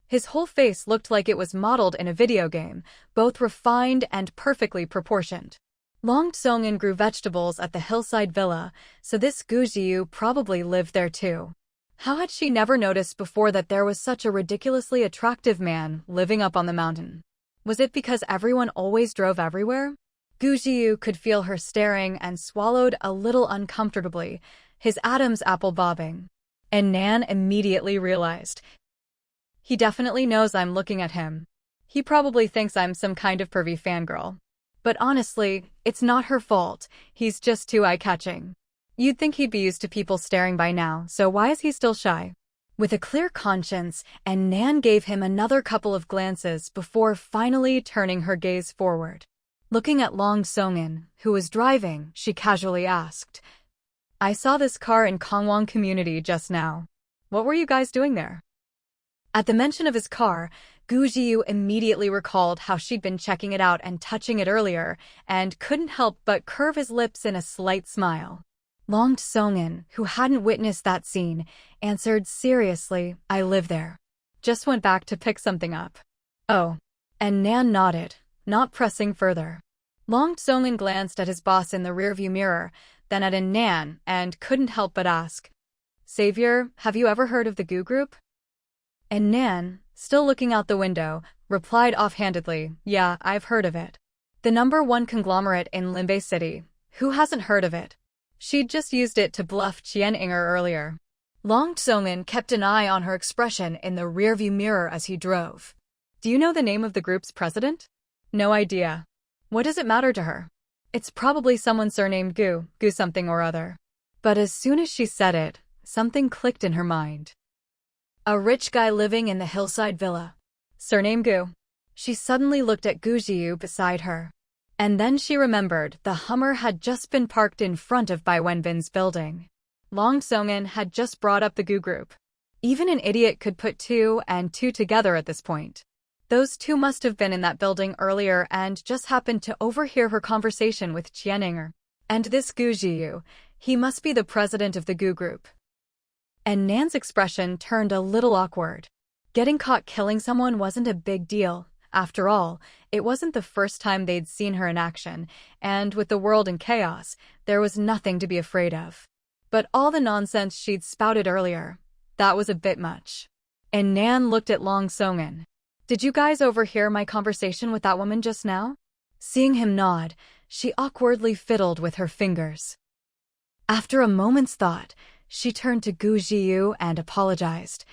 His whole face looked like it was modeled in a video game, both refined and perfectly proportioned. Long Tsongin grew vegetables at the hillside villa, so this Gujiyu probably lived there too. How had she never noticed before that there was such a ridiculously attractive man living up on the mountain? Was it because everyone always drove everywhere? Gujiyu could feel her staring and swallowed a little uncomfortably, his Adam's apple bobbing. And Nan immediately realized. He definitely knows I'm looking at him. He probably thinks I'm some kind of pervy fangirl. But honestly, it's not her fault, he's just too eye-catching. You'd think he'd be used to people staring by now, so why is he still shy? With a clear conscience, and Nan gave him another couple of glances before finally turning her gaze forward. Looking at Long Tsongin, who was driving, she casually asked, I saw this car in Kangwon community just now. What were you guys doing there? At the mention of his car, Gujiyu immediately recalled how she'd been checking it out and touching it earlier, and couldn't help but curve his lips in a slight smile. Long Tsongin, who hadn't witnessed that scene, answered seriously, I live there. Just went back to pick something up. Oh. And Nan nodded, not pressing further. Long Tsongin glanced at his boss in the rearview mirror, then at Nan, and couldn't help but ask, Savior, have you ever heard of the Gu Group? And Nan, still looking out the window, replied offhandedly, Yeah, I've heard of it. The #1 conglomerate in Limbei City. Who hasn't heard of it? She'd just used it to bluff Qian Inger earlier. Long Tsongin kept an eye on her expression in the rearview mirror as he drove. Do you know the name of the group's president? No idea. What does it matter to her? It's probably someone surnamed Gu something or other. But as soon as she said it, something clicked in her mind. A rich guy living in the hillside villa. Surname Gu. She suddenly looked at Gujiyu beside her. And then she remembered the Hummer had just been parked in front of Bai Wenbin's building. Long Tsongin had just brought up the Gu Group. Even an idiot could put two and two together at this point. Those two must have been in that building earlier and just happened to overhear her conversation with Qianinger. And this Gujiyu, he must be the president of the Gu Group. And Nan's expression turned a little awkward. Getting caught killing someone wasn't a big deal. After all, it wasn't the first time they'd seen her in action, and with the world in chaos, there was nothing to be afraid of. But all the nonsense she'd spouted earlier, that was a bit much. And Nan looked at Long Tsongin. Did you guys overhear my conversation with that woman just now? Seeing him nod, she awkwardly fiddled with her fingers. After a moment's thought, she turned to Gujiyu and apologized.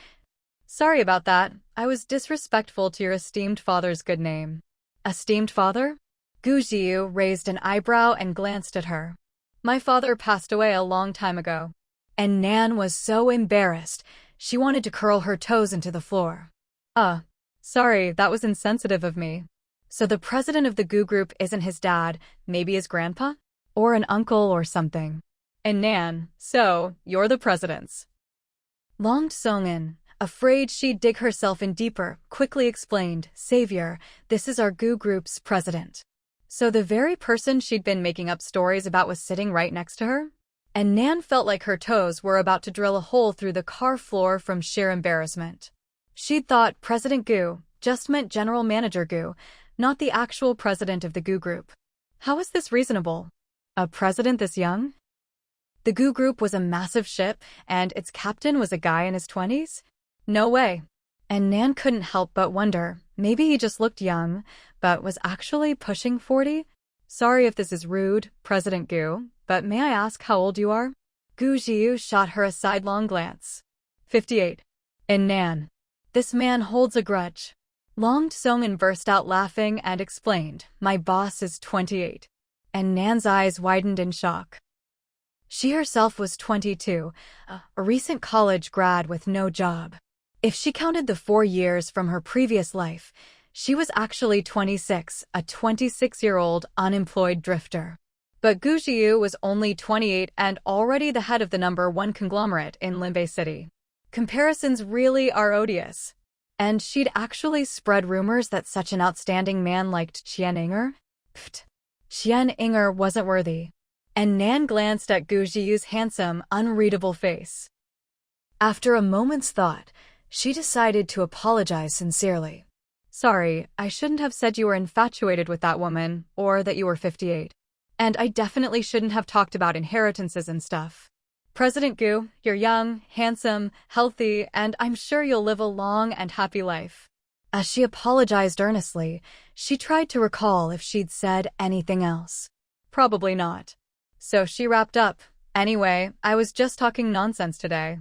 Sorry about that. I was disrespectful to your esteemed father's good name. Esteemed father? Gujiyu raised an eyebrow and glanced at her. My father passed away a long time ago. And Nan was so embarrassed, she wanted to curl her toes into the floor. Sorry, that was insensitive of me. So the president of the Gu Group isn't his dad, maybe his grandpa? Or an uncle or something. And Nan, so, you're the president's. Long Tsongin, afraid she'd dig herself in deeper, quickly explained, Savior, this is our Gu Group's president. So the very person she'd been making up stories about was sitting right next to her? And Nan felt like her toes were about to drill a hole through the car floor from sheer embarrassment. She'd thought President Gu just meant General Manager Gu, not the actual president of the Gu Group. How is this reasonable? A president this young? The Gu Group was a massive ship, and its captain was a guy in his 20s? No way. And Nan couldn't help but wonder, Maybe he just looked young, but was actually pushing 40? Sorry if this is rude, President Gu, but may I ask how old you are? Gu Jiu shot her a sidelong glance. 58. In Nan. This man holds a grudge. Long Tsongan burst out laughing and explained, my boss is 28. And Nan's eyes widened in shock. She herself was 22, a recent college grad with no job. If she counted the 4 years from her previous life, she was actually 26, a 26-year-old unemployed drifter. But Gu Jiu was only 28 and already the head of the #1 conglomerate in Limbei City. Comparisons really are odious. And she'd actually spread rumors that such an outstanding man liked Qian Inger? Pfft. Qian Inger wasn't worthy. And Nan glanced at Gu Jiu's handsome, unreadable face. After a moment's thought, she decided to apologize sincerely. Sorry, I shouldn't have said you were infatuated with that woman, or that you were 58. And I definitely shouldn't have talked about inheritances and stuff. President Gu, you're young, handsome, healthy, and I'm sure you'll live a long and happy life. As she apologized earnestly, she tried to recall if she'd said anything else. Probably not. So she wrapped up, anyway, I was just talking nonsense today.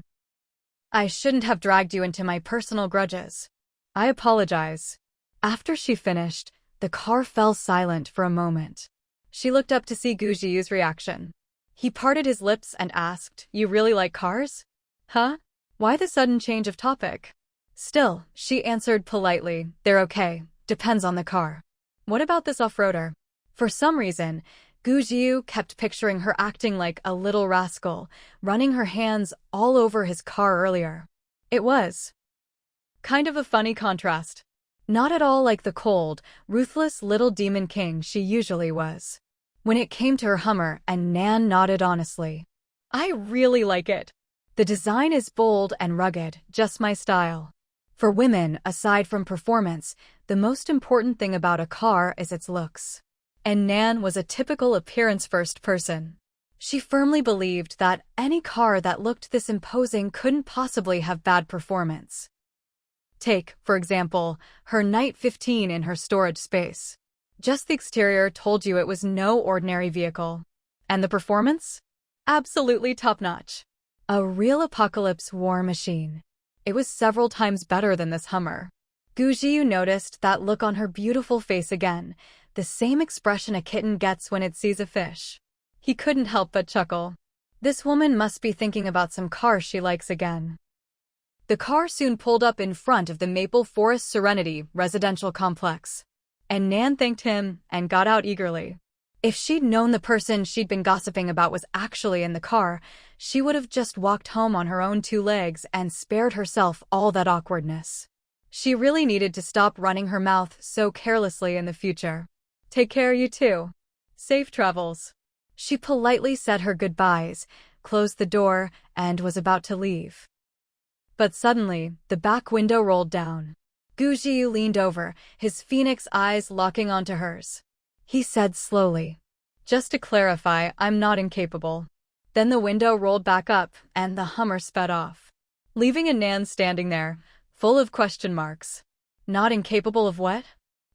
I shouldn't have dragged you into my personal grudges. I apologize. After she finished, the car fell silent for a moment. She looked up to see Gu Jiu's reaction. He parted his lips and asked, you really like cars? Huh? Why the sudden change of topic? Still, she answered politely, they're okay, depends on the car. What about this off-roader? For some reason, Gu Jiu kept picturing her acting like a little rascal, running her hands all over his car earlier. It was kind of a funny contrast. Not at all like the cold, ruthless little demon king she usually was. When it came to her Hummer, and Nan nodded honestly. I really like it. The design is bold and rugged, just my style. For women, aside from performance, the most important thing about a car is its looks. And Nan was a typical appearance-first person. She firmly believed that any car that looked this imposing couldn't possibly have bad performance. Take, for example, her Night 15 in her storage space. Just the exterior told you it was no ordinary vehicle. And the performance? Absolutely top-notch. A real apocalypse war machine. It was several times better than this Hummer. Gu Jiu noticed that look on her beautiful face again, the same expression a kitten gets when it sees a fish. He couldn't help but chuckle. This woman must be thinking about some car she likes again. The car soon pulled up in front of the Maple Forest Serenity residential complex. And Nan thanked him and got out eagerly. If she'd known the person she'd been gossiping about was actually in the car, she would have just walked home on her own 2 legs and spared herself all that awkwardness. She really needed to stop running her mouth so carelessly in the future. Take care, you too. Safe travels. She politely said her goodbyes, closed the door, and was about to leave. But suddenly, the back window rolled down. Gu Jiu leaned over, his phoenix eyes locking onto hers. He said slowly, just to clarify, I'm not incapable. Then the window rolled back up, and the Hummer sped off, leaving Nan standing there, full of question marks. Not incapable of what?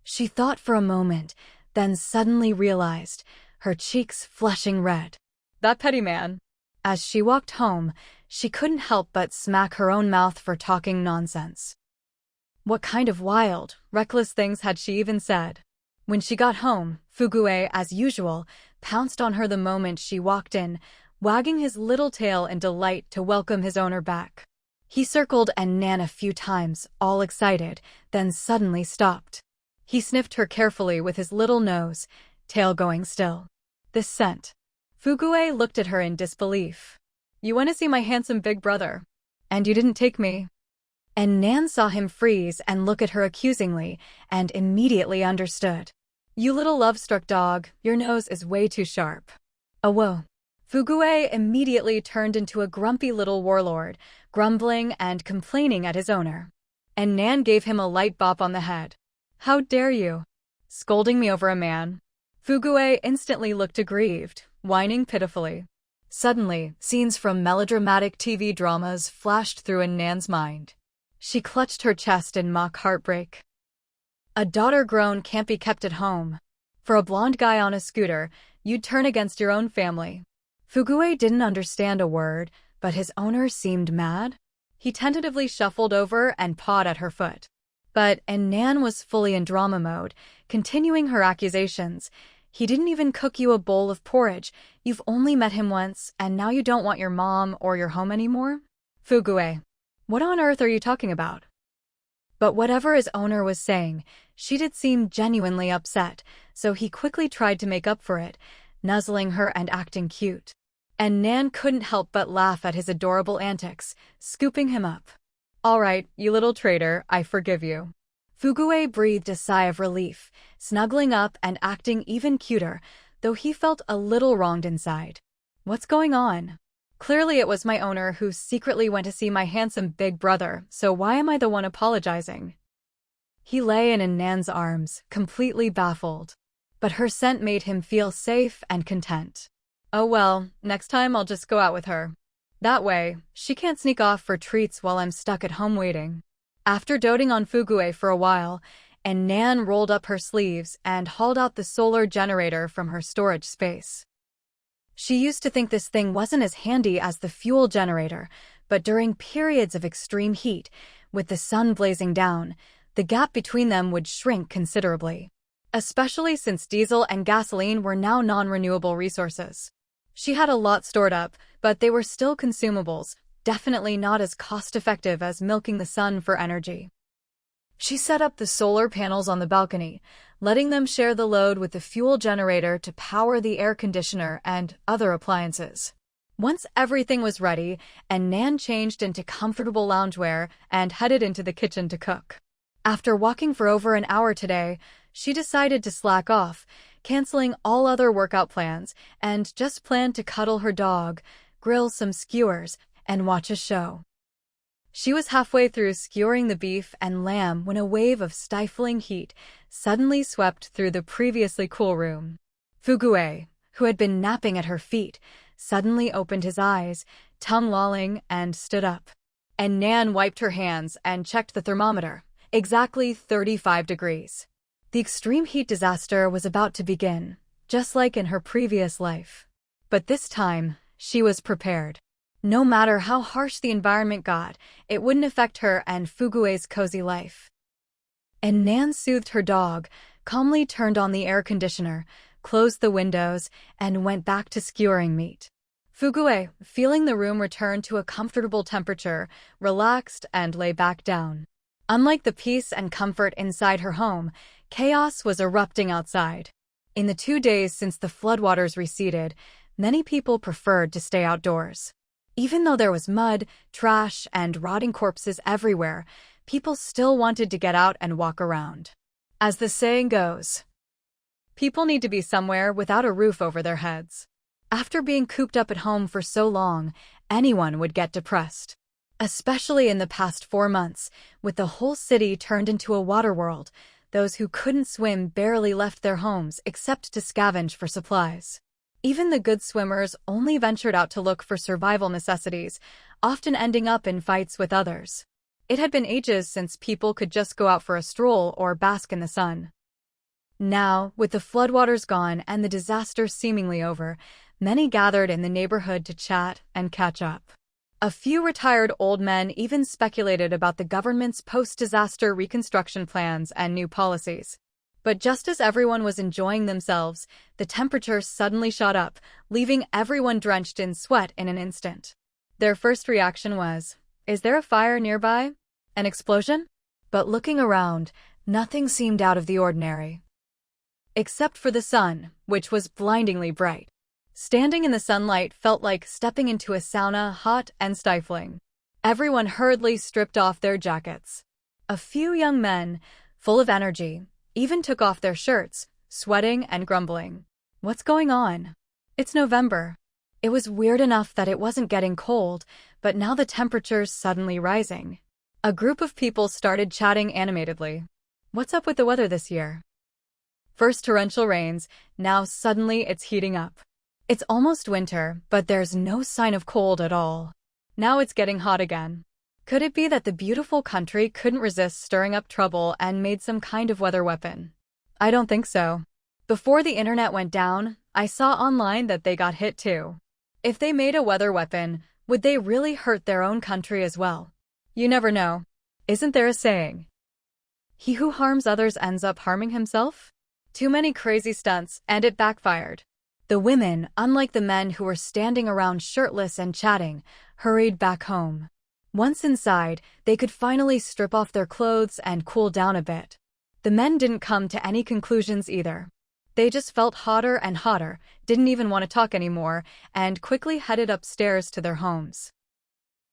She thought for a moment, then suddenly realized, her cheeks flushing red. That petty man. As she walked home, she couldn't help but smack her own mouth for talking nonsense. What kind of wild, reckless things had she even said? When she got home, Fugue, as usual, pounced on her the moment she walked in, wagging his little tail in delight to welcome his owner back. He circled and Nan a few times, all excited, then suddenly stopped. He sniffed her carefully with his little nose, tail going still. This scent. Fugue looked at her in disbelief. You want to see my handsome big brother? And you didn't take me? And Nan saw him freeze and look at her accusingly, and immediately understood. You little love-struck dog, your nose is way too sharp. Oh whoa. Fugue immediately turned into a grumpy little warlord, grumbling and complaining at his owner. And Nan gave him a light bop on the head. How dare you? Scolding me over a man? Fugue instantly looked aggrieved, whining pitifully. Suddenly, scenes from melodramatic TV dramas flashed through in Nan's mind. She clutched her chest in mock heartbreak. A daughter grown can't be kept at home. For a blonde guy on a scooter, you'd turn against your own family. Fugue didn't understand a word, but his owner seemed mad. He tentatively shuffled over and pawed at her foot. But Nan was fully in drama mode, continuing her accusations. He didn't even cook you a bowl of porridge. You've only met him once, and now you don't want your mom or your home anymore? Fugue, what on earth are you talking about? But whatever his owner was saying, she did seem genuinely upset, so he quickly tried to make up for it, nuzzling her and acting cute. And Nan couldn't help but laugh at his adorable antics, scooping him up. All right, you little traitor, I forgive you. Fugue breathed a sigh of relief, snuggling up and acting even cuter, though he felt a little wronged inside. What's going on? Clearly it was my owner who secretly went to see my handsome big brother, so why am I the one apologizing? He lay in Nan's arms, completely baffled. But her scent made him feel safe and content. Oh well, next time I'll just go out with her. That way, she can't sneak off for treats while I'm stuck at home waiting. After doting on Fugue for a while, Nan rolled up her sleeves and hauled out the solar generator from her storage space. She used to think this thing wasn't as handy as the fuel generator, but during periods of extreme heat, with the sun blazing down, the gap between them would shrink considerably. Especially since diesel and gasoline were now non-renewable resources. She had a lot stored up, but they were still consumables, definitely not as cost-effective as milking the sun for energy. She set up the solar panels on the balcony, letting them share the load with the fuel generator to power the air conditioner and other appliances. Once everything was ready, Nan changed into comfortable loungewear and headed into the kitchen to cook. After walking for over an hour today, she decided to slack off, canceling all other workout plans, and just planned to cuddle her dog, grill some skewers, and watch a show. She was halfway through skewering the beef and lamb when a wave of stifling heat suddenly swept through the previously cool room. Fugue, who had been napping at her feet, suddenly opened his eyes, tongue lolling, and stood up. And Nan wiped her hands and checked the thermometer. Exactly 35 degrees. The extreme heat disaster was about to begin, just like in her previous life. But this time, she was prepared. No matter how harsh the environment got, it wouldn't affect her and Fugue's cozy life. And Nan soothed her dog, calmly turned on the air conditioner, closed the windows, and went back to skewering meat. Fugue, feeling the room return to a comfortable temperature, relaxed and lay back down. Unlike the peace and comfort inside her home, chaos was erupting outside. In the 2 days since the floodwaters receded, many people preferred to stay outdoors. Even though there was mud, trash, and rotting corpses everywhere, people still wanted to get out and walk around. As the saying goes, people need to be somewhere without a roof over their heads. After being cooped up at home for so long, anyone would get depressed. Especially in the past 4 months, with the whole city turned into a water world, those who couldn't swim barely left their homes except to scavenge for supplies. Even the good swimmers only ventured out to look for survival necessities, often ending up in fights with others. It had been ages since people could just go out for a stroll or bask in the sun. Now, with the floodwaters gone and the disaster seemingly over, many gathered in the neighborhood to chat and catch up. A few retired old men even speculated about the government's post-disaster reconstruction plans and new policies. But just as everyone was enjoying themselves, the temperature suddenly shot up, leaving everyone drenched in sweat in an instant. Their first reaction was, "Is there a fire nearby? An explosion?" But looking around, nothing seemed out of the ordinary. Except for the sun, which was blindingly bright. Standing in the sunlight felt like stepping into a sauna, hot and stifling. Everyone hurriedly stripped off their jackets. A few young men, full of energy, even took off their shirts, sweating and grumbling. What's going on? It's November. It was weird enough that it wasn't getting cold, but now the temperature's suddenly rising. A group of people started chatting animatedly. What's up with the weather this year? First torrential rains, now suddenly it's heating up. It's almost winter, but there's no sign of cold at all. Now it's getting hot again. Could it be that the beautiful country couldn't resist stirring up trouble and made some kind of weather weapon? I don't think so. Before the internet went down, I saw online that they got hit too. If they made a weather weapon, would they really hurt their own country as well? You never know. Isn't there a saying? He who harms others ends up harming himself? Too many crazy stunts, and it backfired. The women, unlike the men who were standing around shirtless and chatting, hurried back home. Once inside, they could finally strip off their clothes and cool down a bit. The men didn't come to any conclusions either. They just felt hotter and hotter, didn't even want to talk anymore, and quickly headed upstairs to their homes.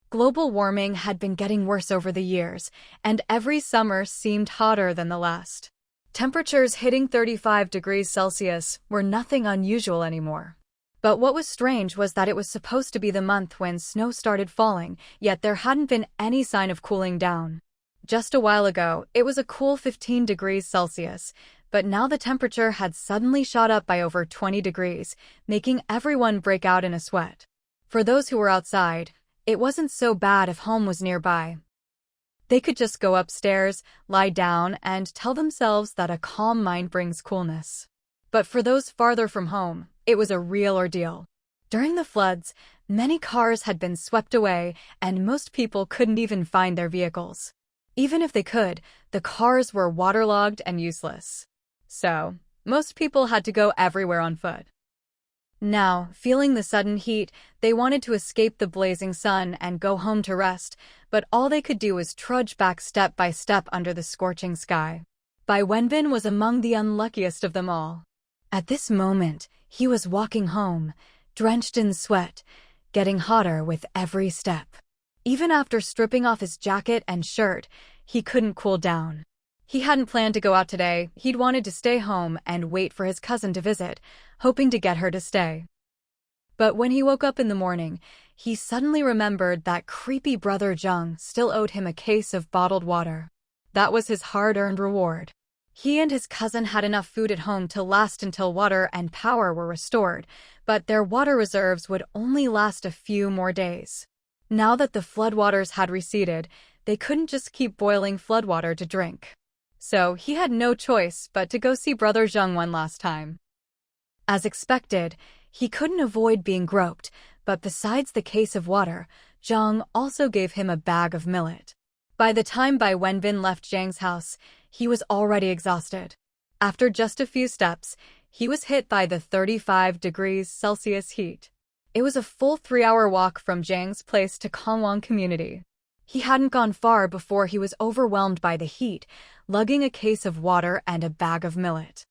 Global warming had been getting worse over the years, and every summer seemed hotter than the last. Temperatures hitting 35 degrees Celsius were nothing unusual anymore. But what was strange was that it was supposed to be the month when snow started falling, yet there hadn't been any sign of cooling down. Just a while ago, it was a cool 15 degrees Celsius, but now the temperature had suddenly shot up by over 20 degrees, making everyone break out in a sweat. For those who were outside, it wasn't so bad if home was nearby. They could just go upstairs, lie down, and tell themselves that a calm mind brings coolness. But for those farther from home, it was a real ordeal. During the floods, many cars had been swept away, and most people couldn't even find their vehicles. Even if they could, the cars were waterlogged and useless. So, most people had to go everywhere on foot. Now, feeling the sudden heat, they wanted to escape the blazing sun and go home to rest, but all they could do was trudge back step by step under the scorching sky. Bai Wenbin was among the unluckiest of them all. At this moment, he was walking home, drenched in sweat, getting hotter with every step. Even after stripping off his jacket and shirt, he couldn't cool down. He hadn't planned to go out today. He'd wanted to stay home and wait for his cousin to visit, hoping to get her to stay. But when he woke up in the morning, he suddenly remembered that creepy brother Jung still owed him a case of bottled water. That was his hard-earned reward. He and his cousin had enough food at home to last until water and power were restored, but their water reserves would only last a few more days. Now that the floodwaters had receded, they couldn't just keep boiling floodwater to drink. So he had no choice but to go see brother Zheng one last time. As expected, he couldn't avoid being groped, but besides the case of water, Zheng also gave him a bag of millet. By the time Bai Wenbin left Zhang's house, he was already exhausted. After just a few steps, he was hit by the 35 degrees Celsius heat. It was a full 3-hour walk from Zhang's place to Kangwang community. He hadn't gone far before he was overwhelmed by the heat, lugging a case of water and a bag of millet.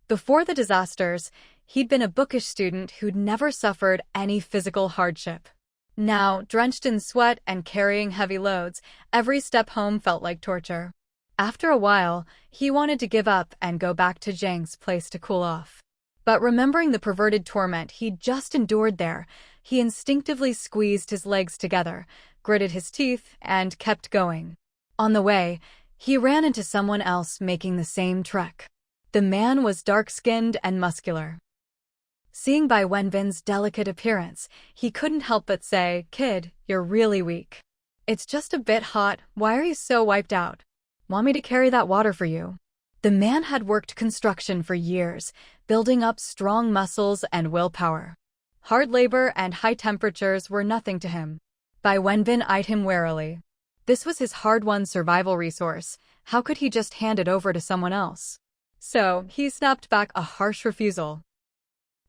Before the disasters, he'd been a bookish student who'd never suffered any physical hardship. Now, drenched in sweat and carrying heavy loads, every step home felt like torture. After a while, he wanted to give up and go back to Zhang's place to cool off. But remembering the perverted torment he'd just endured there, he instinctively squeezed his legs together, gritted his teeth, and kept going. On the way, he ran into someone else making the same trek. The man was dark-skinned and muscular. Seeing Bai Wenbin's delicate appearance, he couldn't help but say, "Kid, you're really weak. It's just a bit hot. Why are you so wiped out? Want me to carry that water for you?" The man had worked construction for years, building up strong muscles and willpower. Hard labor and high temperatures were nothing to him. Bai Wenbin eyed him warily. This was his hard-won survival resource. How could he just hand it over to someone else? So, he snapped back a harsh refusal.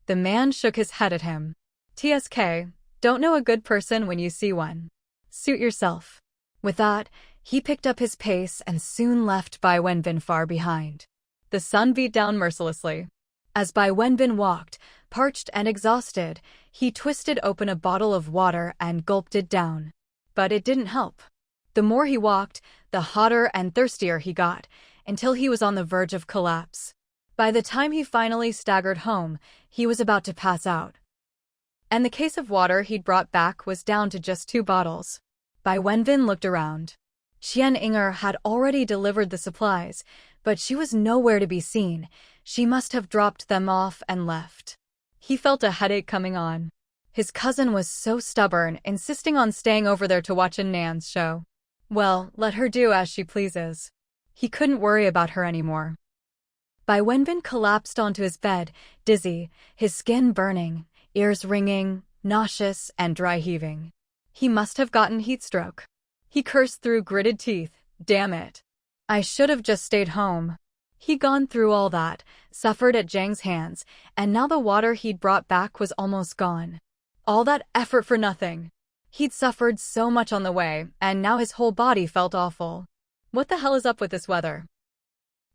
The man shook his head at him. "TSK, don't know a good person when you see one. Suit yourself." With that, he picked up his pace and soon left Bai Wenbin far behind. The sun beat down mercilessly. As Bai Wenbin walked, parched and exhausted, he twisted open a bottle of water and gulped it down. But it didn't help. The more he walked, the hotter and thirstier he got, until he was on the verge of collapse. By the time he finally staggered home, he was about to pass out. And the case of water he'd brought back was down to just 2 bottles. Bai Wenbin looked around. Qian Inger had already delivered the supplies, but she was nowhere to be seen. She must have dropped them off and left. He felt a headache coming on. His cousin was so stubborn, insisting on staying over there to watch a Nan's show. Well, let her do as she pleases. He couldn't worry about her anymore. Bai Wenbin collapsed onto his bed, dizzy, his skin burning, ears ringing, nauseous and dry heaving. He must have gotten heat stroke. He cursed through gritted teeth. Damn it. I should have just stayed home. He'd gone through all that, suffered at Zhang's hands, and now the water he'd brought back was almost gone. All that effort for nothing. He'd suffered so much on the way, and now his whole body felt awful. What the hell is up with this weather?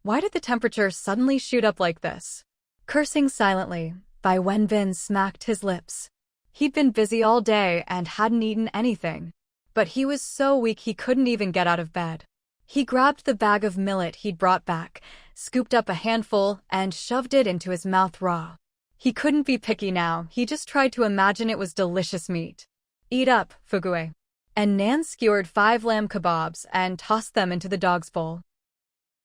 Why did the temperature suddenly shoot up like this? Cursing silently, Bai Wenbin smacked his lips. He'd been busy all day and hadn't eaten anything. But he was so weak he couldn't even get out of bed. He grabbed the bag of millet he'd brought back, scooped up a handful, and shoved it into his mouth raw. He couldn't be picky now, he just tried to imagine it was delicious meat. Eat up, Fugue. And Nan skewered 5 lamb kebabs and tossed them into the dog's bowl.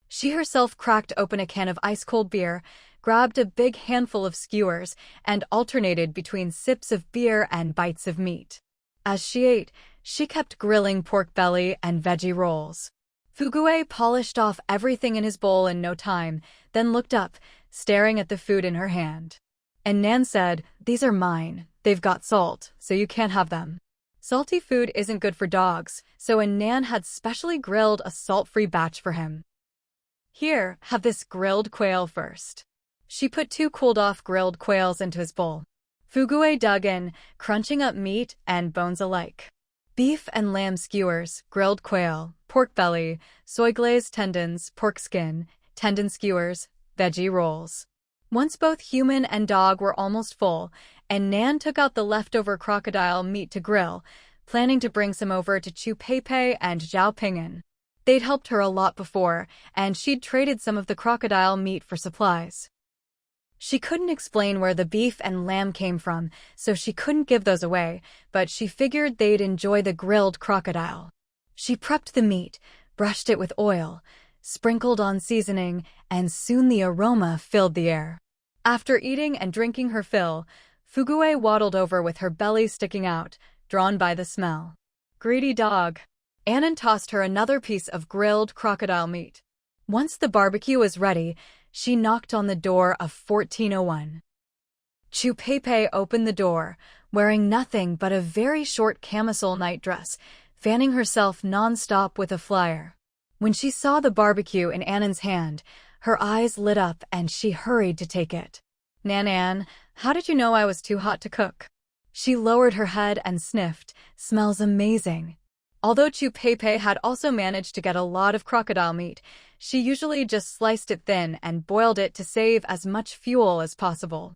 She herself cracked open a can of ice-cold beer, grabbed a big handful of skewers, and alternated between sips of beer and bites of meat. As she ate, she kept grilling pork belly and veggie rolls. Fugue polished off everything in his bowl in no time, then looked up, staring at the food in her hand. And Nan said, "These are mine. They've got salt, so you can't have them." Salty food isn't good for dogs, so Nan had specially grilled a salt-free batch for him. Here, have this grilled quail first. She put 2 cooled-off grilled quails into his bowl. Fugue dug in, crunching up meat and bones alike. Beef and lamb skewers, grilled quail, pork belly, soy-glazed tendons, pork skin, tendon skewers, veggie rolls. Once both human and dog were almost full, and Nan took out the leftover crocodile meat to grill, planning to bring some over to Chu Peipei and Zhao Ping'an. They'd helped her a lot before, and she'd traded some of the crocodile meat for supplies. She couldn't explain where the beef and lamb came from, so she couldn't give those away, but she figured they'd enjoy the grilled crocodile. She prepped the meat, brushed it with oil, sprinkled on seasoning, and soon the aroma filled the air. After eating and drinking her fill, Fugue waddled over with her belly sticking out, drawn by the smell. Greedy dog. Annan tossed her another piece of grilled crocodile meat. Once the barbecue was ready, she knocked on the door of 1401. Chu Peipei opened the door, wearing nothing but a very short camisole nightdress, fanning herself non-stop with a flyer. When she saw the barbecue in Annan's hand, her eyes lit up and she hurried to take it. "Nan, how did you know I was too hot to cook?" She lowered her head and sniffed. "Smells amazing." Although Chu Peipei had also managed to get a lot of crocodile meat, she usually just sliced it thin and boiled it to save as much fuel as possible.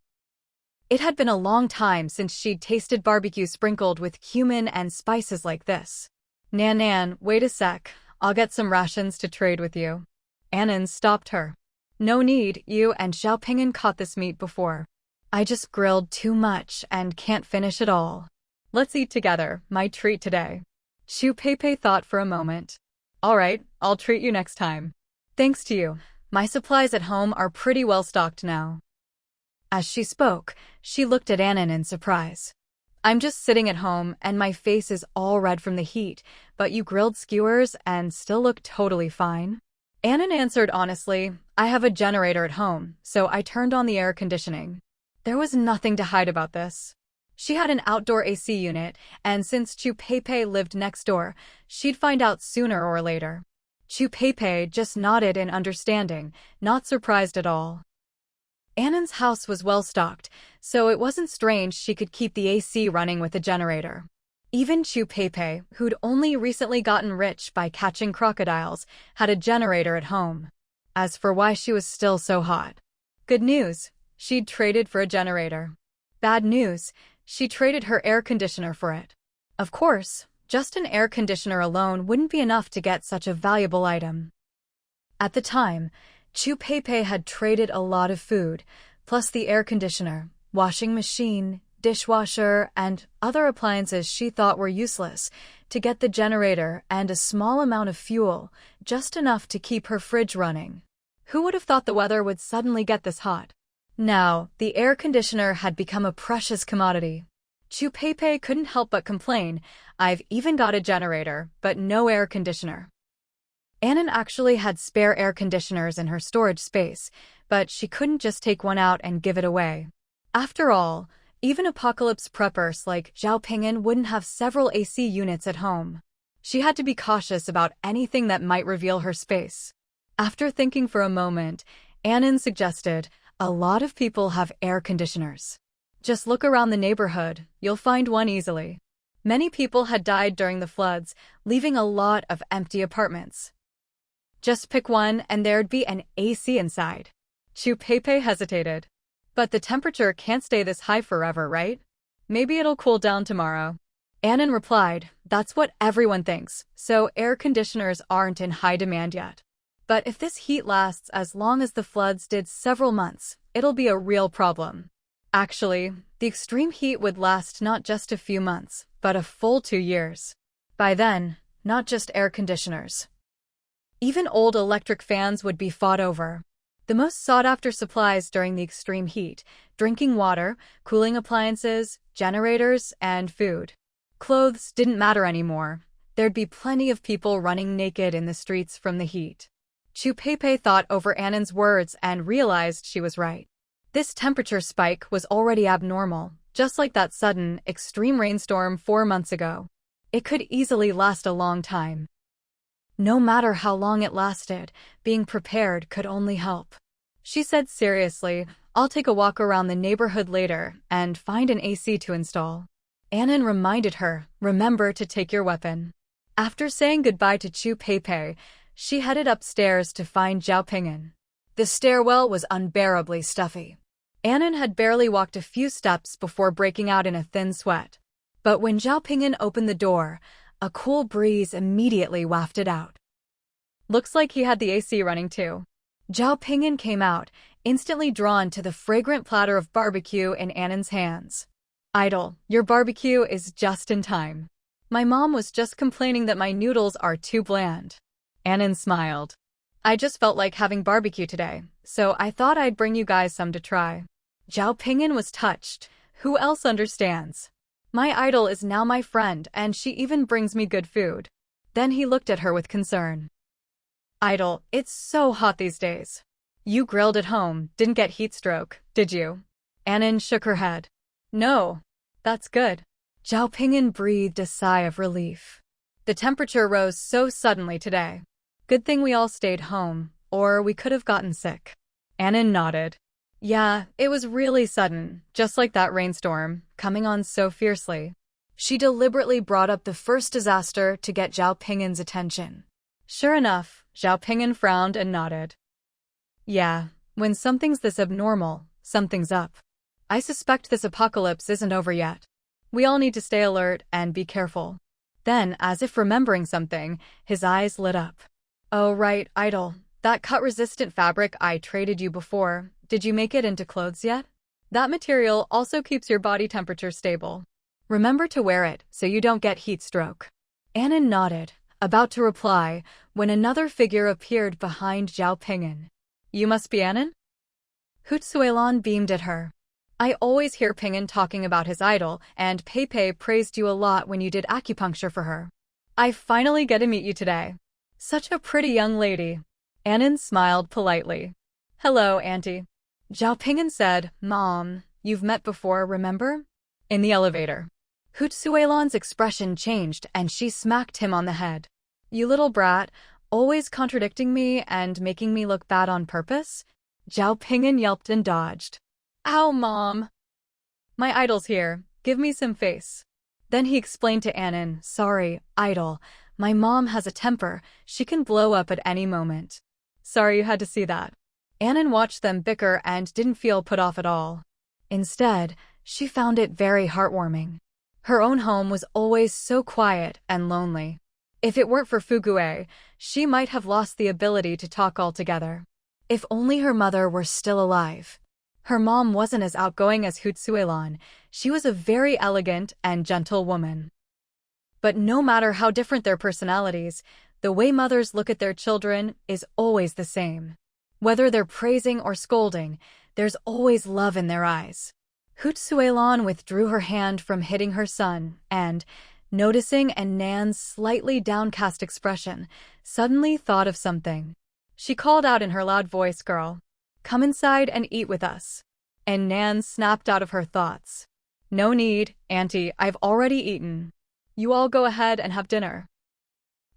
It had been a long time since she'd tasted barbecue sprinkled with cumin and spices like this. Nan, wait a sec, I'll get some rations to trade with you." Annan stopped her. "No need, you and Zhao Ping'an caught this meat before. I just grilled too much and can't finish it all. Let's eat together, my treat today." Chu Peipei thought for a moment. "All right, I'll treat you next time. Thanks to you, my supplies at home are pretty well stocked now." As she spoke, she looked at Annan in surprise. "I'm just sitting at home and my face is all red from the heat, but you grilled skewers and still look totally fine." Annan answered honestly, "I have a generator at home, so I turned on the air conditioning." There was nothing to hide about this. She had an outdoor AC unit, and since Chu Peipei lived next door, she'd find out sooner or later. Chu Peipei just nodded in understanding, not surprised at all. Annan's house was well stocked, so it wasn't strange she could keep the AC running with a generator. Even Chu Peipei, who'd only recently gotten rich by catching crocodiles, had a generator at home. As for why she was still so hot. Good news, she'd traded for a generator. Bad news, she traded her air conditioner for it. Of course, just an air conditioner alone wouldn't be enough to get such a valuable item. At the time, Chu Peipei had traded a lot of food, plus the air conditioner, washing machine, dishwasher, and other appliances she thought were useless, to get the generator and a small amount of fuel, just enough to keep her fridge running. Who would have thought the weather would suddenly get this hot? Now, the air conditioner had become a precious commodity. Chupepe couldn't help but complain, "I've even got a generator, but no air conditioner." Annan actually had spare air conditioners in her storage space, but she couldn't just take one out and give it away. After all, even apocalypse preppers like Zhao Ping'an wouldn't have several AC units at home. She had to be cautious about anything that might reveal her space. After thinking for a moment, Annan suggested, "A lot of people have air conditioners. Just look around the neighborhood, you'll find one easily." Many people had died during the floods, leaving a lot of empty apartments. Just pick one and there'd be an AC inside. Chupepe hesitated. "But the temperature can't stay this high forever, right? Maybe it'll cool down tomorrow." Annan replied, "That's what everyone thinks, so air conditioners aren't in high demand yet. But if this heat lasts as long as the floods did several months, it'll be a real problem." Actually, the extreme heat would last not just a few months, but a full 2 years. By then, not just air conditioners. Even old electric fans would be fought over. The most sought-after supplies during the extreme heat: drinking water, cooling appliances, generators, and food. Clothes didn't matter anymore. There'd be plenty of people running naked in the streets from the heat. Chupepe thought over Annan's words and realized she was right. This temperature spike was already abnormal, just like that sudden, extreme rainstorm 4 months ago. It could easily last a long time. No matter how long it lasted, being prepared could only help. She said seriously, "I'll take a walk around the neighborhood later and find an AC to install." Annan reminded her, "Remember to take your weapon." After saying goodbye to Chupepe, she headed upstairs to find Zhao Ping'an. The stairwell was unbearably stuffy. Annan had barely walked a few steps before breaking out in a thin sweat. But when Zhao Ping'an opened the door, a cool breeze immediately wafted out. Looks like he had the AC running too. Zhao Ping'an came out, instantly drawn to the fragrant platter of barbecue in Annan's hands. "Idol, your barbecue is just in time. My mom was just complaining that my noodles are too bland." Annan smiled. "I just felt like having barbecue today, so I thought I'd bring you guys some to try." Zhao Ping'an was touched. Who else understands? My idol is now my friend, and she even brings me good food. Then he looked at her with concern. "Idol, it's so hot these days. You grilled at home, didn't get heat stroke, did you?" Annan shook her head. "No. That's good." Zhao Ping'an breathed a sigh of relief. The temperature rose so suddenly today. Good thing we all stayed home, or we could have gotten sick. Annan nodded. "Yeah, it was really sudden, just like that rainstorm, coming on so fiercely." She deliberately brought up the first disaster to get Zhao Ping'an's attention. Sure enough, Zhao Ping'an frowned and nodded. "Yeah, when something's this abnormal, something's up. I suspect this apocalypse isn't over yet. We all need to stay alert and be careful." Then, as if remembering something, his eyes lit up. "Oh right, Idol, that cut-resistant fabric I traded you before, did you make it into clothes yet? That material also keeps your body temperature stable. Remember to wear it so you don't get heat stroke." Annan nodded, about to reply, when another figure appeared behind Zhao Ping'an. "You must be Annan?" Hutsuelon beamed at her. "I always hear Ping'an talking about his idol, and Pepe praised you a lot when you did acupuncture for her. I finally get to meet you today. Such a pretty young lady." Annan smiled politely. "Hello, Auntie." Zhao Ping'an said, "Mom, you've met before, remember? In the elevator." Hutsuelon's expression changed and she smacked him on the head. "You little brat, always contradicting me and making me look bad on purpose?" Zhao Ping'an yelped and dodged. "Ow, Mom! My idol's here, give me some face." Then he explained to Annan, "Sorry, idol, my mom has a temper, she can blow up at any moment." "Sorry you had to see that." Annan watched them bicker and didn't feel put off at all. Instead, she found it very heartwarming. Her own home was always so quiet and lonely. If it weren't for Fugue, she might have lost the ability to talk altogether. If only her mother were still alive. Her mom wasn't as outgoing as Hutsuelon. She was a very elegant and gentle woman. But no matter how different their personalities, the way mothers look at their children is always the same. Whether they're praising or scolding, there's always love in their eyes. Hootsuelon withdrew her hand from hitting her son and, noticing Nan's slightly downcast expression, suddenly thought of something. She called out in her loud voice, "Girl, come inside and eat with us." And Nan snapped out of her thoughts. "No need, Auntie, I've already eaten. You all go ahead and have dinner."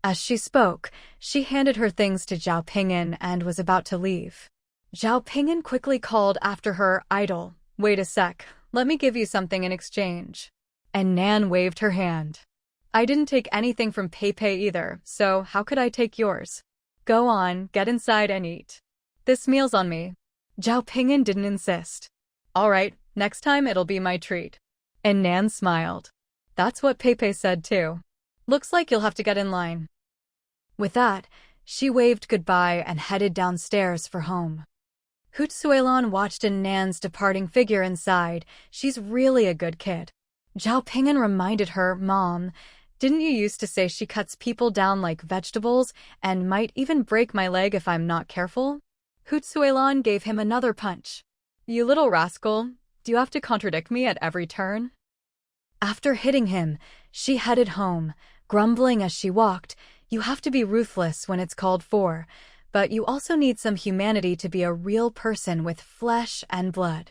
As she spoke, she handed her things to Zhao Ping'an and was about to leave. Zhao Ping'an quickly called after her, "Idol, wait a sec, let me give you something in exchange." And Nan waved her hand. "I didn't take anything from Peipei either, so how could I take yours? Go on, get inside and eat. This meal's on me." Zhao Ping'an didn't insist. "All right, next time it'll be my treat." And Nan smiled. "That's what Peipei said too. Looks like you'll have to get in line." With that, she waved goodbye and headed downstairs for home. Hootsuelon watched Nan's departing figure inside. She's really a good kid. Zhao Ping'an reminded her, "Mom, didn't you used to say she cuts people down like vegetables and might even break my leg if I'm not careful?" Hootsuelon gave him another punch. "You little rascal, do you have to contradict me at every turn?" After hitting him, she headed home, grumbling as she walked, "You have to be ruthless when it's called for, but you also need some humanity to be a real person with flesh and blood.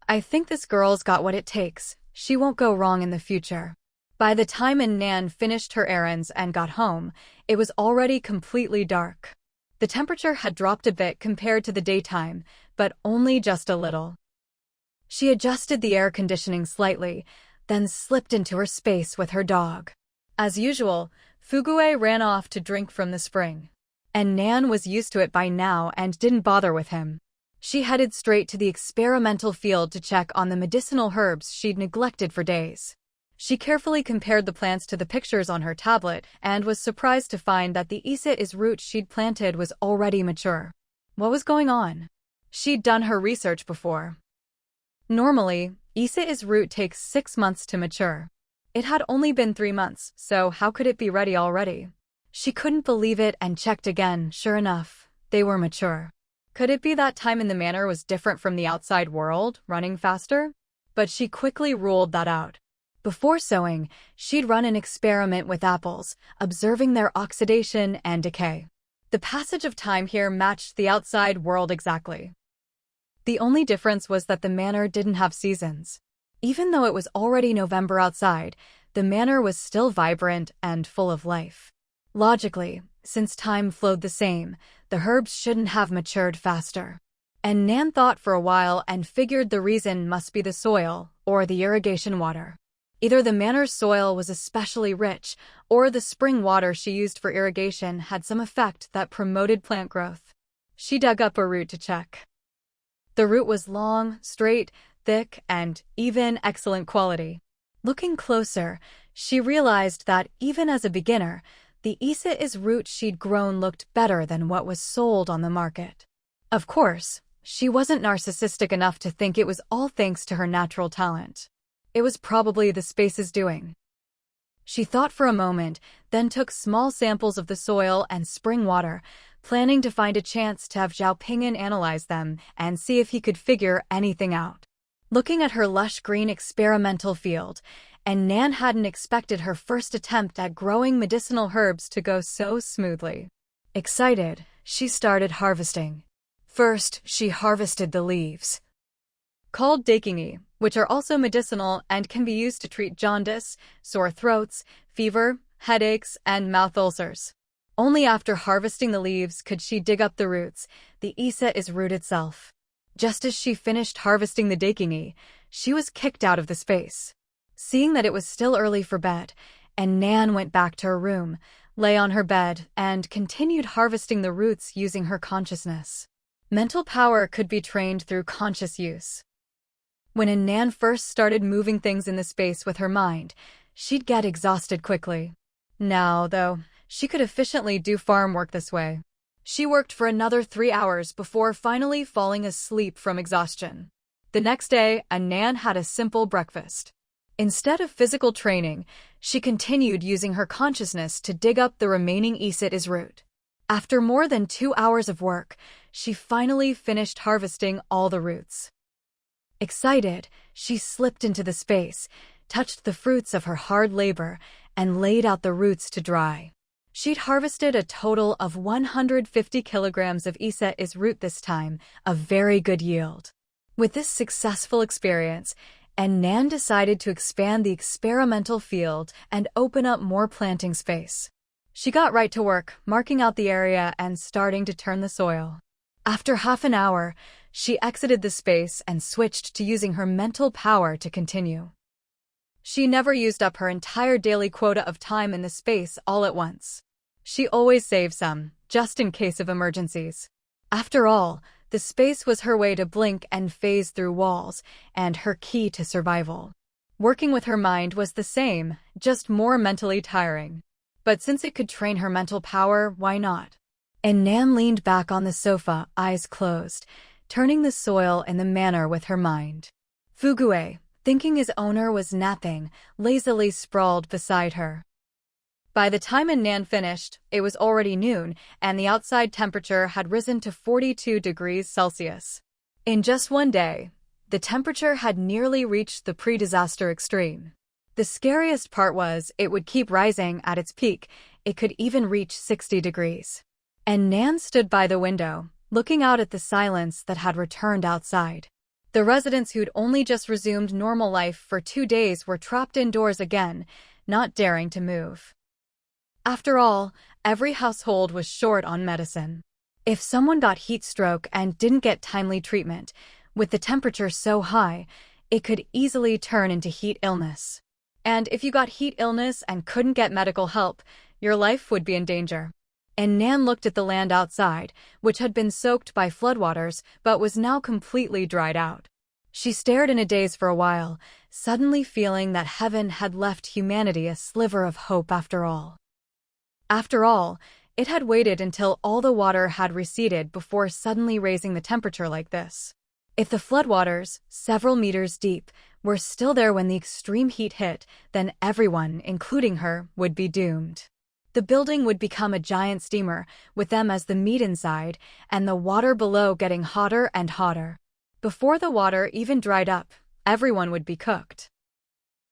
I think this girl's got what it takes. She won't go wrong in the future." By the time Nan finished her errands and got home, it was already completely dark. The temperature had dropped a bit compared to the daytime, but only just a little. She adjusted the air conditioning slightly, then slipped into her space with her dog. As usual, Fugue ran off to drink from the spring. And Nan was used to it by now and didn't bother with him. She headed straight to the experimental field to check on the medicinal herbs she'd neglected for days. She carefully compared the plants to the pictures on her tablet and was surprised to find that the Isis root she'd planted was already mature. What was going on? She'd done her research before. Normally, Isis root takes 6 months to mature. It had only been 3 months, so how could it be ready already? She couldn't believe it and checked again. Sure enough, they were mature. Could it be that time in the manor was different from the outside world, running faster? But she quickly ruled that out. Before sowing, she'd run an experiment with apples, observing their oxidation and decay. The passage of time here matched the outside world exactly. The only difference was that the manor didn't have seasons. Even though it was already November outside, the manor was still vibrant and full of life. Logically, since time flowed the same, the herbs shouldn't have matured faster. And Nan thought for a while and figured the reason must be the soil or the irrigation water. Either the manor's soil was especially rich, or the spring water she used for irrigation had some effect that promoted plant growth. She dug up a root to check. The root was long, straight, thick, and even excellent quality. Looking closer, she realized that even as a beginner, the Isis root she'd grown looked better than what was sold on the market. Of course, she wasn't narcissistic enough to think it was all thanks to her natural talent. It was probably the space's doing. She thought for a moment, then took small samples of the soil and spring water, planning to find a chance to have Zhao Ping'an analyze them and see if he could figure anything out. Looking at her lush green experimental field, and Nan hadn't expected her first attempt at growing medicinal herbs to go so smoothly. Excited, she started harvesting. First, she harvested the leaves, called dakingi, which are also medicinal and can be used to treat jaundice, sore throats, fever, headaches, and mouth ulcers. Only after harvesting the leaves could she dig up the roots, the Isis root itself. Just as she finished harvesting the dakingi, she was kicked out of the space. Seeing that it was still early for bed, and Nan went back to her room, lay on her bed, and continued harvesting the roots using her consciousness. Mental power could be trained through conscious use. When Nan first started moving things in the space with her mind, she'd get exhausted quickly. Now, though, she could efficiently do farm work this way. She worked for another 3 hours before finally falling asleep from exhaustion. The next day, Nan had a simple breakfast. Instead of physical training, she continued using her consciousness to dig up the remaining Isis root. After more than 2 hours of work, she finally finished harvesting all the roots. Excited, she slipped into the space, touched the fruits of her hard labor, and laid out the roots to dry. She'd harvested a total of 150 kilograms of Isa's root this time, a very good yield. With this successful experience, Nan decided to expand the experimental field and open up more planting space. She got right to work, marking out the area and starting to turn the soil. After half an hour, she exited the space and switched to using her mental power to continue. She never used up her entire daily quota of time in the space all at once. She always saved some, just in case of emergencies. After all, the space was her way to blink and phase through walls, and her key to survival. Working with her mind was the same, just more mentally tiring. But since it could train her mental power, why not? And Nan leaned back on the sofa, eyes closed, turning the soil in the manner with her mind. Fugue, thinking his owner was napping, lazily sprawled beside her. By the time Nan finished, it was already noon, and the outside temperature had risen to 42 degrees Celsius. In just one day, the temperature had nearly reached the pre-disaster extreme. The scariest part was it would keep rising at its peak. It could even reach 60 degrees. And Nan stood by the window, looking out at the silence that had returned outside. The residents who'd only just resumed normal life for 2 days were trapped indoors again, not daring to move. After all, every household was short on medicine. If someone got heat stroke and didn't get timely treatment, with the temperature so high, it could easily turn into heat illness. And if you got heat illness and couldn't get medical help, your life would be in danger. And Nan looked at the land outside, which had been soaked by floodwaters but was now completely dried out. She stared in a daze for a while, suddenly feeling that heaven had left humanity a sliver of hope after all. After all, it had waited until all the water had receded before suddenly raising the temperature like this. If the floodwaters, several meters deep, were still there when the extreme heat hit, then everyone, including her, would be doomed. The building would become a giant steamer, with them as the meat inside, and the water below getting hotter and hotter. Before the water even dried up, everyone would be cooked.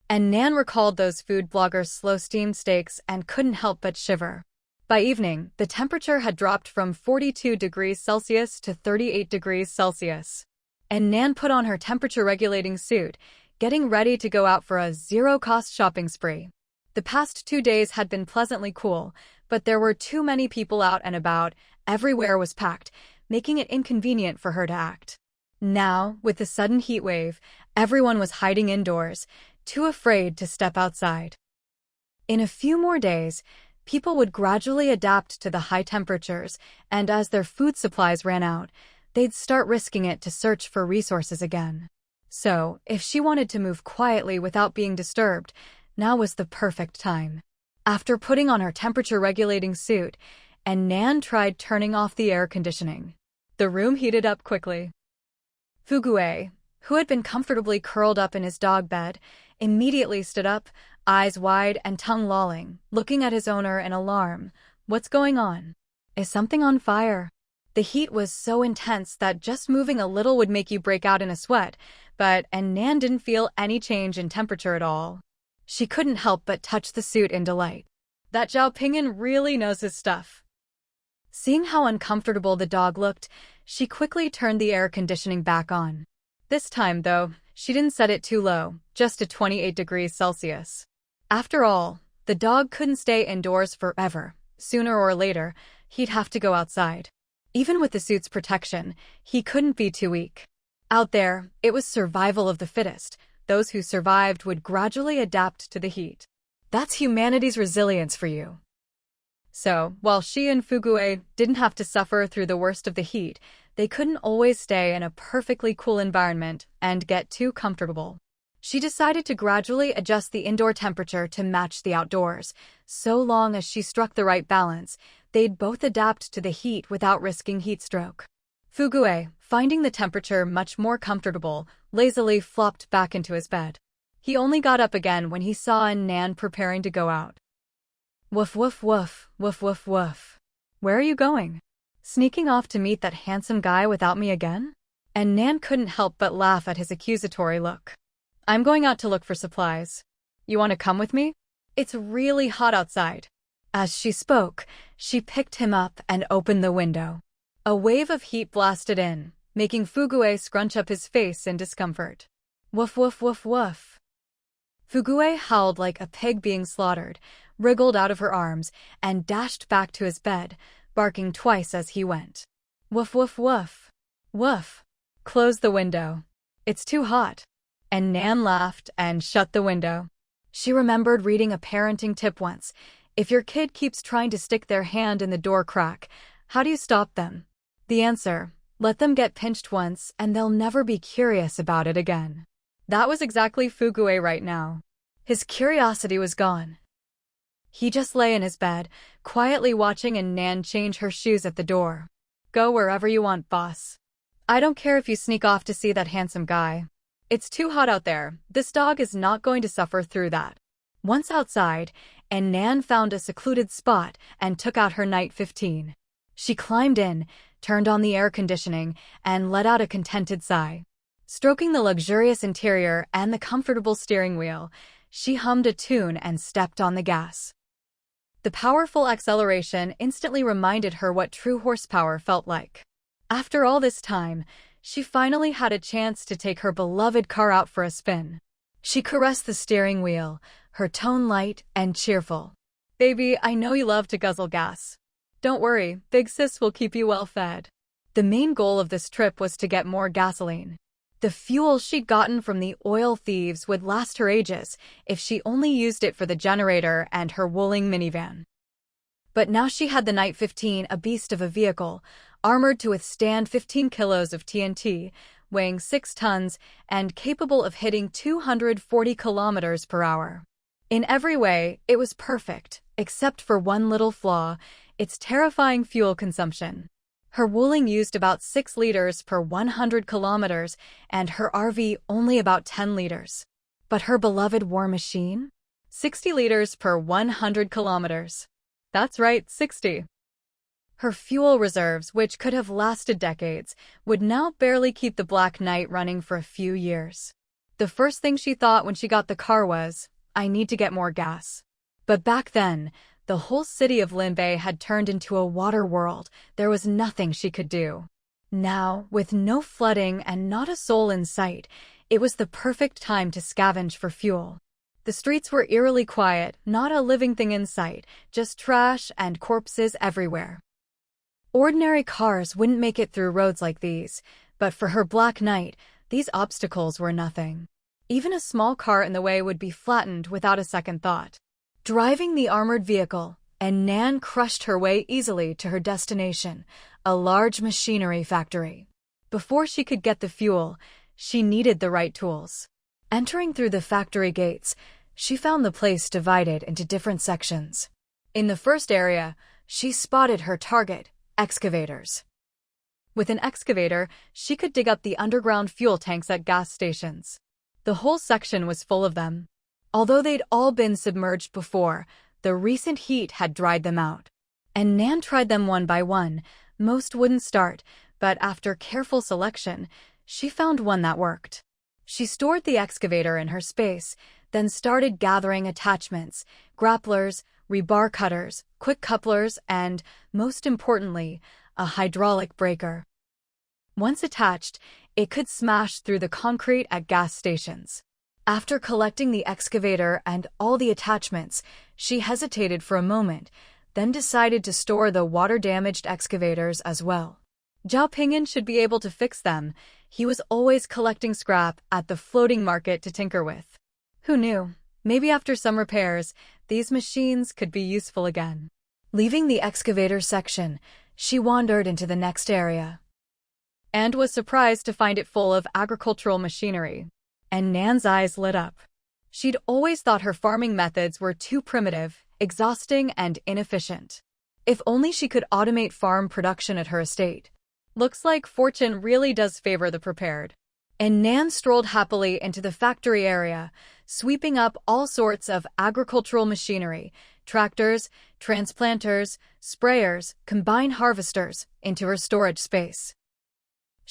And Nan recalled those food bloggers' slow-steamed steaks and couldn't help but shiver. By evening, the temperature had dropped from 42 degrees Celsius to 38 degrees Celsius. And Nan put on her temperature-regulating suit, getting ready to go out for a zero-cost shopping spree. The past 2 days had been pleasantly cool, but there were too many people out and about, everywhere was packed, making it inconvenient for her to act. Now, with the sudden heat wave, everyone was hiding indoors, too afraid to step outside. In a few more days, people would gradually adapt to the high temperatures, and as their food supplies ran out, they'd start risking it to search for resources again. So, if she wanted to move quietly without being disturbed, now was the perfect time. After putting on her temperature-regulating suit, Nan tried turning off the air conditioning. The room heated up quickly. Fugue, who had been comfortably curled up in his dog bed, immediately stood up, eyes wide and tongue lolling, looking at his owner in alarm. What's going on? Is something on fire? The heat was so intense that just moving a little would make you break out in a sweat, but Nan didn't feel any change in temperature at all. She couldn't help but touch the suit in delight. That Zhao Pingyan really knows his stuff. Seeing how uncomfortable the dog looked, she quickly turned the air conditioning back on. This time, though, she didn't set it too low, just to 28 degrees Celsius. After all, the dog couldn't stay indoors forever. Sooner or later, he'd have to go outside. Even with the suit's protection, he couldn't be too weak. Out there, it was survival of the fittest. Those who survived would gradually adapt to the heat. That's humanity's resilience for you. So, while she and Fugue didn't have to suffer through the worst of the heat, they couldn't always stay in a perfectly cool environment and get too comfortable. She decided to gradually adjust the indoor temperature to match the outdoors. So long as she struck the right balance, they'd both adapt to the heat without risking heat stroke. Fugue, finding the temperature much more comfortable, lazily flopped back into his bed. He only got up again when he saw Nan preparing to go out. Woof woof woof, woof woof woof. Where are you going? Sneaking off to meet that handsome guy without me again? and Nan couldn't help but laugh at his accusatory look. I'm going out to look for supplies. You want to come with me? It's really hot outside. As she spoke, she picked him up and opened the window. A wave of heat blasted in, making Fugue scrunch up his face in discomfort. Woof woof woof woof. Fugue howled like a pig being slaughtered, wriggled out of her arms, and dashed back to his bed, barking twice as he went. Woof woof woof. Woof. Close the window. It's too hot. And Nan laughed and shut the window. She remembered reading a parenting tip once. If your kid keeps trying to stick their hand in the door crack, how do you stop them? The answer: let them get pinched once and they'll never be curious about it again. That was exactly Fugue right now. His curiosity was gone. He just lay in his bed, quietly watching Nan change her shoes at the door. Go wherever you want, boss. I don't care if you sneak off to see that handsome guy. It's too hot out there. This dog is not going to suffer through that. Once outside, Nan found a secluded spot and took out her night 15. She climbed in, turned on the air conditioning, and let out a contented sigh. Stroking the luxurious interior and the comfortable steering wheel, she hummed a tune and stepped on the gas. The powerful acceleration instantly reminded her what true horsepower felt like. After all this time, she finally had a chance to take her beloved car out for a spin. She caressed the steering wheel, her tone light and cheerful. Baby, I know you love to guzzle gas. Don't worry, Big Sis will keep you well fed. The main goal of this trip was to get more gasoline. The fuel she'd gotten from the oil thieves would last her ages if she only used it for the generator and her Wuling minivan. But now she had the Night 15, a beast of a vehicle, armored to withstand 15 kilos of TNT, weighing 6 tons, and capable of hitting 240 kilometers per hour. In every way, it was perfect, except for one little flaw: its terrifying fuel consumption. Her Wuling used about 6 liters per 100 kilometers, and her RV only about 10 liters. But her beloved war machine? 60 liters per 100 kilometers. That's right, 60. Her fuel reserves, which could have lasted decades, would now barely keep the Black Knight running for a few years. The first thing she thought when she got the car was, I need to get more gas. But back then, the whole city of Linbei had turned into a water world. There was nothing she could do. Now, with no flooding and not a soul in sight, it was the perfect time to scavenge for fuel. The streets were eerily quiet, not a living thing in sight, just trash and corpses everywhere. Ordinary cars wouldn't make it through roads like these, but for her Black Knight, these obstacles were nothing. Even a small car in the way would be flattened without a second thought. Driving the armored vehicle, Nan crushed her way easily to her destination, a large machinery factory. Before she could get the fuel, she needed the right tools. Entering through the factory gates, she found the place divided into different sections. In the first area, she spotted her target: excavators. With an excavator, she could dig up the underground fuel tanks at gas stations. The whole section was full of them. Although they'd all been submerged before, the recent heat had dried them out. And Nan tried them one by one. Most wouldn't start, but after careful selection, she found one that worked. She stored the excavator in her space, then started gathering attachments: grapplers, rebar cutters, quick couplers, and, most importantly, a hydraulic breaker. Once attached, it could smash through the concrete at gas stations. After collecting the excavator and all the attachments, she hesitated for a moment, then decided to store the water-damaged excavators as well. Zhao Pingyan should be able to fix them. He was always collecting scrap at the floating market to tinker with. Who knew? Maybe after some repairs, these machines could be useful again. Leaving the excavator section, she wandered into the next area, and was surprised to find it full of agricultural machinery. And Nan's eyes lit up. She'd always thought her farming methods were too primitive, exhausting, and inefficient. If only she could automate farm production at her estate. Looks like fortune really does favor the prepared. And Nan strolled happily into the factory area, sweeping up all sorts of agricultural machinery: tractors, transplanters, sprayers, combine harvesters, into her storage space.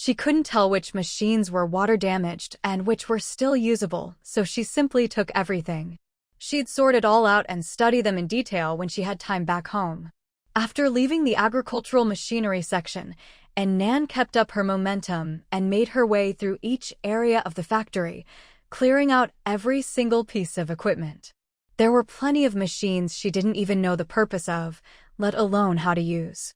She couldn't tell which machines were water-damaged and which were still usable, so she simply took everything. She'd sort it all out and study them in detail when she had time back home. After leaving the agricultural machinery section, Nan kept up her momentum and made her way through each area of the factory, clearing out every single piece of equipment. There were plenty of machines she didn't even know the purpose of, let alone how to use.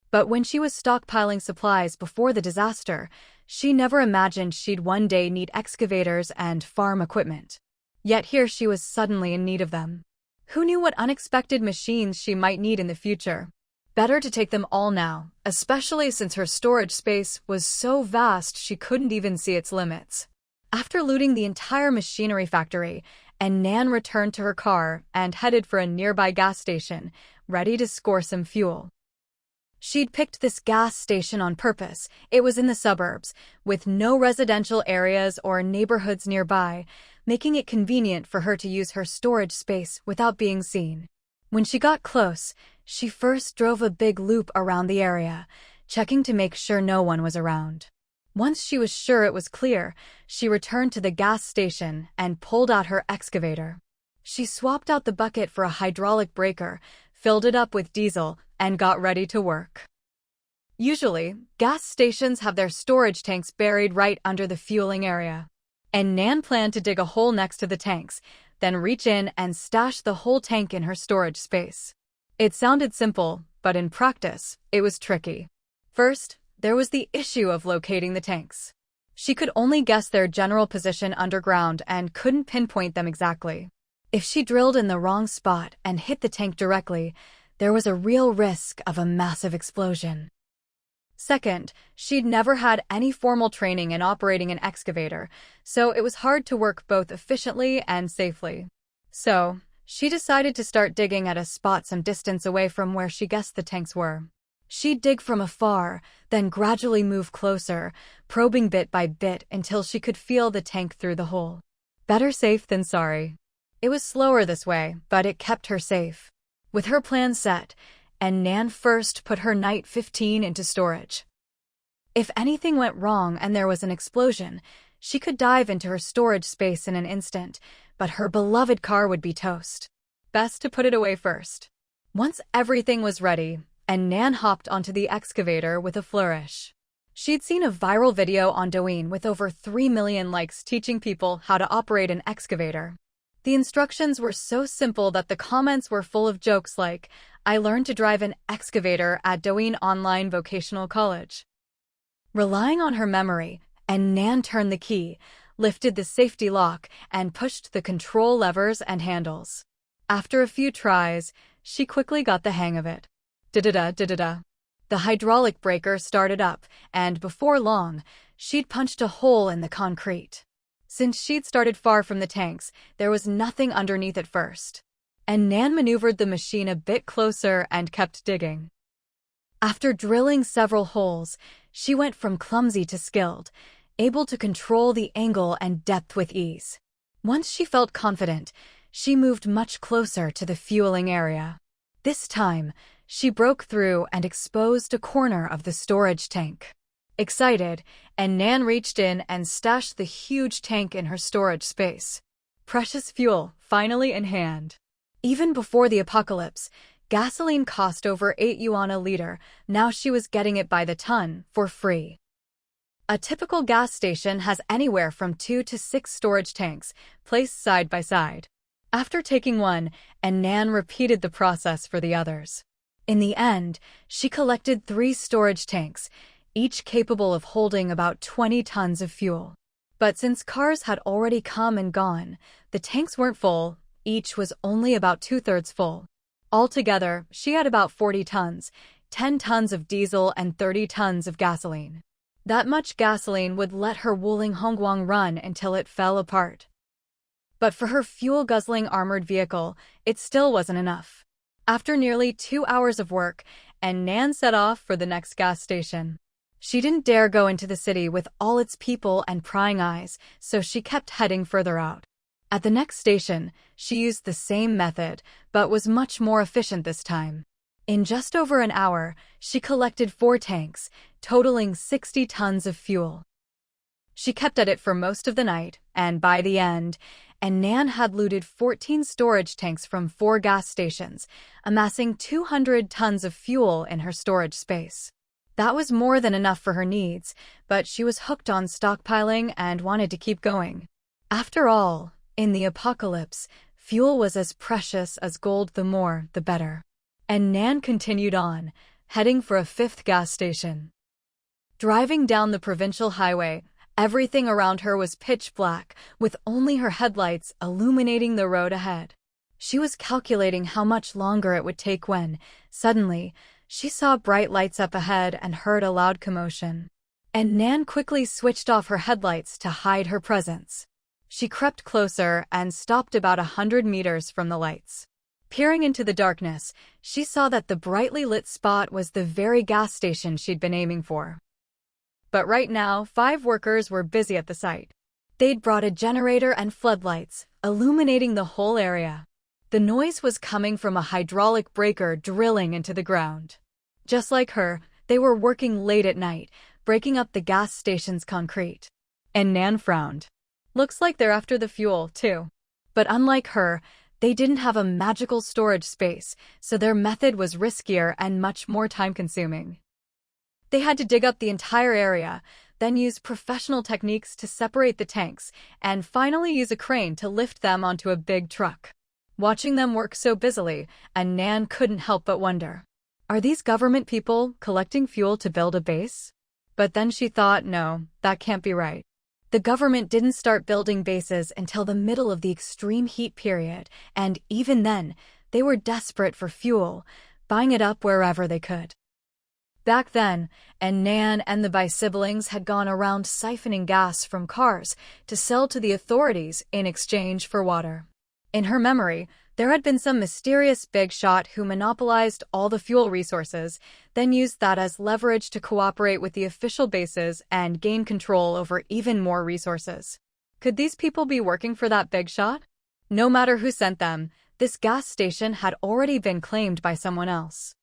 But when she was stockpiling supplies before the disaster, she never imagined she'd one day need excavators and farm equipment. Yet here she was suddenly in need of them. Who knew what unexpected machines she might need in the future? Better to take them all now, especially since her storage space was so vast she couldn't even see its limits. After looting the entire machinery factory, Nan returned to her car and headed for a nearby gas station, ready to score some fuel. She'd picked this gas station on purpose. It was in the suburbs, with no residential areas or neighborhoods nearby, making it convenient for her to use her storage space without being seen. When she got close, she first drove a big loop around the area, checking to make sure no one was around. Once she was sure it was clear, she returned to the gas station and pulled out her excavator. She swapped out the bucket for a hydraulic breaker, filled it up with diesel, and got ready to work. Usually, gas stations have their storage tanks buried right under the fueling area. And Nan planned to dig a hole next to the tanks, then reach in and stash the whole tank in her storage space. It sounded simple, but in practice, it was tricky. First, there was the issue of locating the tanks. She could only guess their general position underground and couldn't pinpoint them exactly. If she drilled in the wrong spot and hit the tank directly, there was a real risk of a massive explosion. Second, she'd never had any formal training in operating an excavator, so it was hard to work both efficiently and safely. So, she decided to start digging at a spot some distance away from where she guessed the tanks were. She'd dig from afar, then gradually move closer, probing bit by bit until she could feel the tank through the hole. Better safe than sorry. It was slower this way, but it kept her safe. With her plan set, Nan first put her Night 15 into storage. If anything went wrong and there was an explosion, she could dive into her storage space in an instant, but her beloved car would be toast. Best to put it away first. Once everything was ready, Nan hopped onto the excavator with a flourish. She'd seen a viral video on Douyin with over 3 million likes teaching people how to operate an excavator. The instructions were so simple that the comments were full of jokes like, "I learned to drive an excavator at Douyin Online Vocational College." Relying on her memory, Nan turned the key, lifted the safety lock, and pushed the control levers and handles. After a few tries, she quickly got the hang of it. Da-da-da-da-da-da. The hydraulic breaker started up, and before long, she'd punched a hole in the concrete. Since she'd started far from the tanks, there was nothing underneath at first. Nan maneuvered the machine a bit closer and kept digging. After drilling several holes, she went from clumsy to skilled, able to control the angle and depth with ease. Once she felt confident, she moved much closer to the fueling area. This time, she broke through and exposed a corner of the storage tank. Excited, Nan reached in and stashed the huge tank in her storage space. Precious fuel, finally in hand. Even before the apocalypse, gasoline cost over 8 yuan a liter. Now she was getting it by the ton, for free. A typical gas station has anywhere from 2 to 6 storage tanks, placed side by side. After taking one, Nan repeated the process for the others. In the end, she collected 3 storage tanks, each capable of holding about 20 tons of fuel. But since cars had already come and gone, the tanks weren't full, each was only about 2/3 full. Altogether, she had about 40 tons, 10 tons of diesel and 30 tons of gasoline. That much gasoline would let her Wuling Hongguang run until it fell apart. But for her fuel-guzzling armored vehicle, it still wasn't enough. After nearly 2 hours of work, Nan set off for the next gas station. She didn't dare go into the city with all its people and prying eyes, so she kept heading further out. At the next station, she used the same method, but was much more efficient this time. In just over an hour, she collected 4 tanks, totaling 60 tons of fuel. She kept at it for most of the night, and by the end, Nan had looted 14 storage tanks from 4 gas stations, amassing 200 tons of fuel in her storage space. That was more than enough for her needs, but she was hooked on stockpiling and wanted to keep going. After all, in the apocalypse, fuel was as precious as gold, the more, the better. And Nan continued on, heading for a 5th gas station. Driving down the provincial highway, everything around her was pitch black, with only her headlights illuminating the road ahead. She was calculating how much longer it would take when, suddenly, she saw bright lights up ahead and heard a loud commotion. And Nan quickly switched off her headlights to hide her presence. She crept closer and stopped about 100 meters from the lights. Peering into the darkness, she saw that the brightly lit spot was the very gas station she'd been aiming for. But right now, 5 workers were busy at the site. They'd brought a generator and floodlights, illuminating the whole area. The noise was coming from a hydraulic breaker drilling into the ground. Just like her, they were working late at night, breaking up the gas station's concrete. And Nan frowned. Looks like they're after the fuel, too. But unlike her, they didn't have a magical storage space, so their method was riskier and much more time-consuming. They had to dig up the entire area, then use professional techniques to separate the tanks, and finally use a crane to lift them onto a big truck. Watching them work so busily, Nan couldn't help but wonder, are these government people collecting fuel to build a base? But then she thought, no, that can't be right. The government didn't start building bases until the middle of the extreme heat period, and even then, they were desperate for fuel, buying it up wherever they could. Back then, Nan and the bi-siblings had gone around siphoning gas from cars to sell to the authorities in exchange for water. In her memory, there had been some mysterious big shot who monopolized all the fuel resources, then used that as leverage to cooperate with the official bases and gain control over even more resources. Could these people be working for that big shot? No matter who sent them, this gas station had already been claimed by someone else.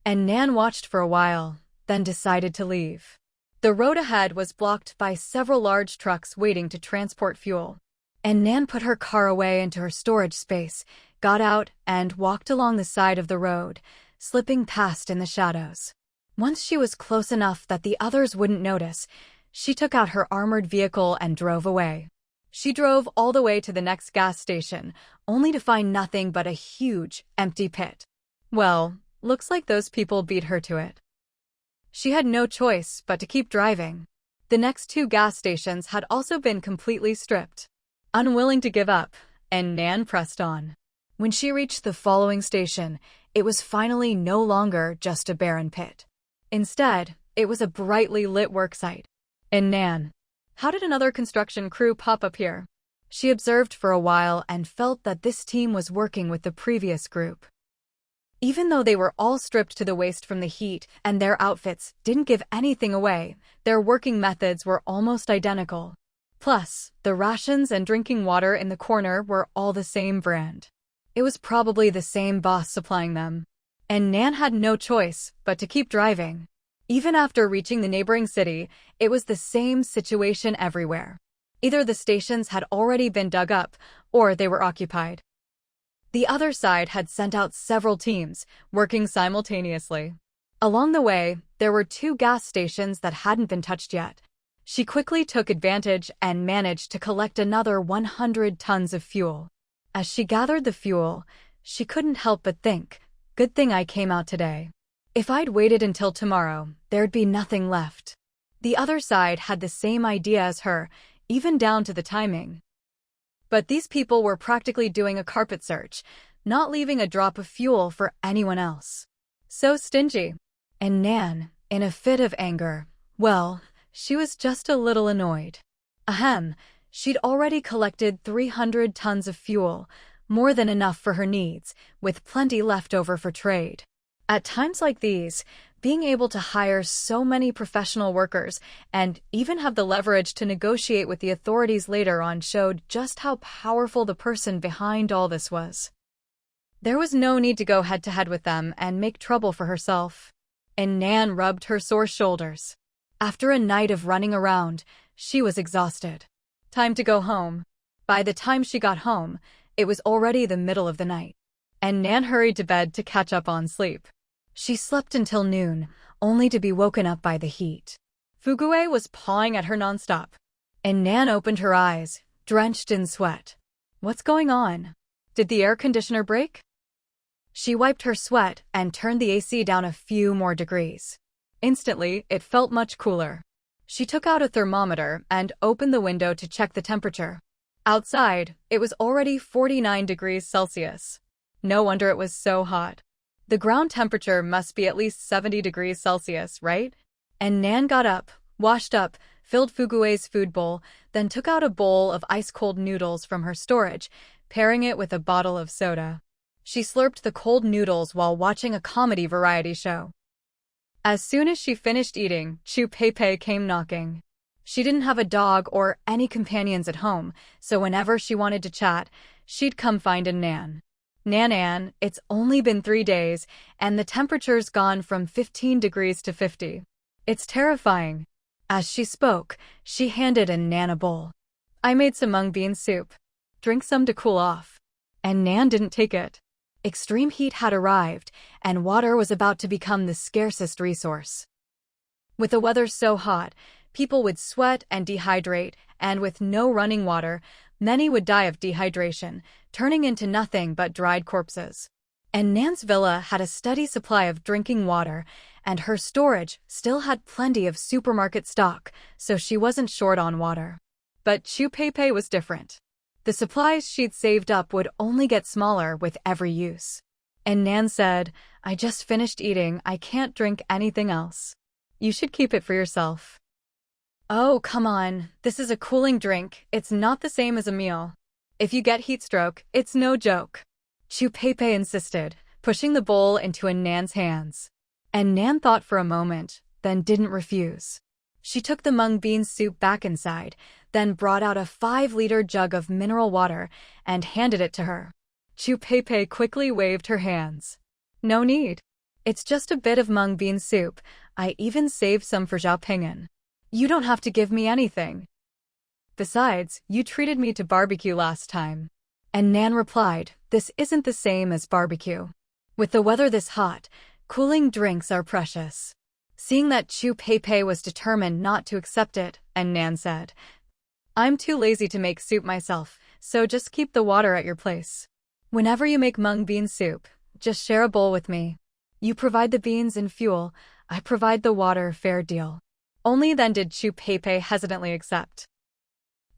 And Nan watched for a while, then decided to leave. The road ahead was blocked by several large trucks waiting to transport fuel. And Nan put her car away into her storage space, got out, and walked along the side of the road, slipping past in the shadows. Once she was close enough that the others wouldn't notice, she took out her armored vehicle and drove away. She drove all the way to the next gas station, only to find nothing but a huge, empty pit. Well, looks like those people beat her to it. She had no choice but to keep driving. The next 2 gas stations had also been completely stripped. Unwilling to give up, Nan pressed on. When she reached the following station, it was finally no longer just a barren pit. Instead, it was a brightly lit worksite. Nan, how did another construction crew pop up here? She observed for a while and felt that this team was working with the previous group. Even though they were all stripped to the waist from the heat and their outfits didn't give anything away, their working methods were almost identical. Plus, the rations and drinking water in the corner were all the same brand. It was probably the same boss supplying them. And Nan had no choice but to keep driving. Even after reaching the neighboring city, it was the same situation everywhere. Either the stations had already been dug up, or they were occupied. The other side had sent out several teams, working simultaneously. Along the way, there were 2 gas stations that hadn't been touched yet. She quickly took advantage and managed to collect another 100 tons of fuel. As she gathered the fuel, she couldn't help but think, good thing I came out today. If I'd waited until tomorrow, there'd be nothing left. The other side had the same idea as her, even down to the timing. But these people were practically doing a carpet search, not leaving a drop of fuel for anyone else. So stingy. And Nan, in a fit of anger, well, she was just a little annoyed. Ahem, she'd already collected 300 tons of fuel, more than enough for her needs, with plenty left over for trade. At times like these, being able to hire so many professional workers and even have the leverage to negotiate with the authorities later on showed just how powerful the person behind all this was. There was no need to go head-to-head with them and make trouble for herself. And Nan rubbed her sore shoulders. After a night of running around, she was exhausted. Time to go home. By the time she got home, it was already the middle of the night. And Nan hurried to bed to catch up on sleep. She slept until noon, only to be woken up by the heat. Fugue was pawing at her nonstop. And Nan opened her eyes, drenched in sweat. What's going on? Did the air conditioner break? She wiped her sweat and turned the AC down a few more degrees. Instantly, it felt much cooler. She took out a thermometer and opened the window to check the temperature. Outside, it was already 49 degrees Celsius. No wonder it was so hot. The ground temperature must be at least 70 degrees Celsius, right? And Nan got up, washed up, filled Fugue's food bowl, then took out a bowl of ice-cold noodles from her storage, pairing it with a bottle of soda. She slurped the cold noodles while watching a comedy variety show. As soon as she finished eating, Chu Pei came knocking. She didn't have a dog or any companions at home, so whenever she wanted to chat, she'd come find a Nan. Nan, it's only been 3 days, and the temperature's gone from 15 degrees to 50. It's terrifying. As she spoke, she handed Nan a bowl. I made some mung bean soup. Drink some to cool off. And Nan didn't take it. Extreme heat had arrived, and water was about to become the scarcest resource. With the weather so hot, people would sweat and dehydrate, and with no running water, many would die of dehydration, turning into nothing but dried corpses. And Nan's villa had a steady supply of drinking water, and her storage still had plenty of supermarket stock, so she wasn't short on water. But Chu Pei was different. The supplies she'd saved up would only get smaller with every use. And Nan said, I just finished eating, I can't drink anything else. You should keep it for yourself. Oh, come on, this is a cooling drink, it's not the same as a meal. If you get heat stroke, it's no joke. Chu Pei insisted, pushing the bowl into Nan's hands. And Nan thought for a moment, then didn't refuse. She took the mung bean soup back inside, then brought out a 5-liter jug of mineral water and handed it to her. Chu Pei quickly waved her hands. No need. It's just a bit of mung bean soup. I even saved some for Zhao Ping'an. You don't have to give me anything. Besides, you treated me to barbecue last time. And Nan replied, this isn't the same as barbecue. With the weather this hot, cooling drinks are precious. Seeing that Chu Pei was determined not to accept it, and Nan said, I'm too lazy to make soup myself, so just keep the water at your place. Whenever you make mung bean soup, just share a bowl with me. You provide the beans and fuel, I provide the water, fair deal. Only then did Chu Pei hesitantly accept.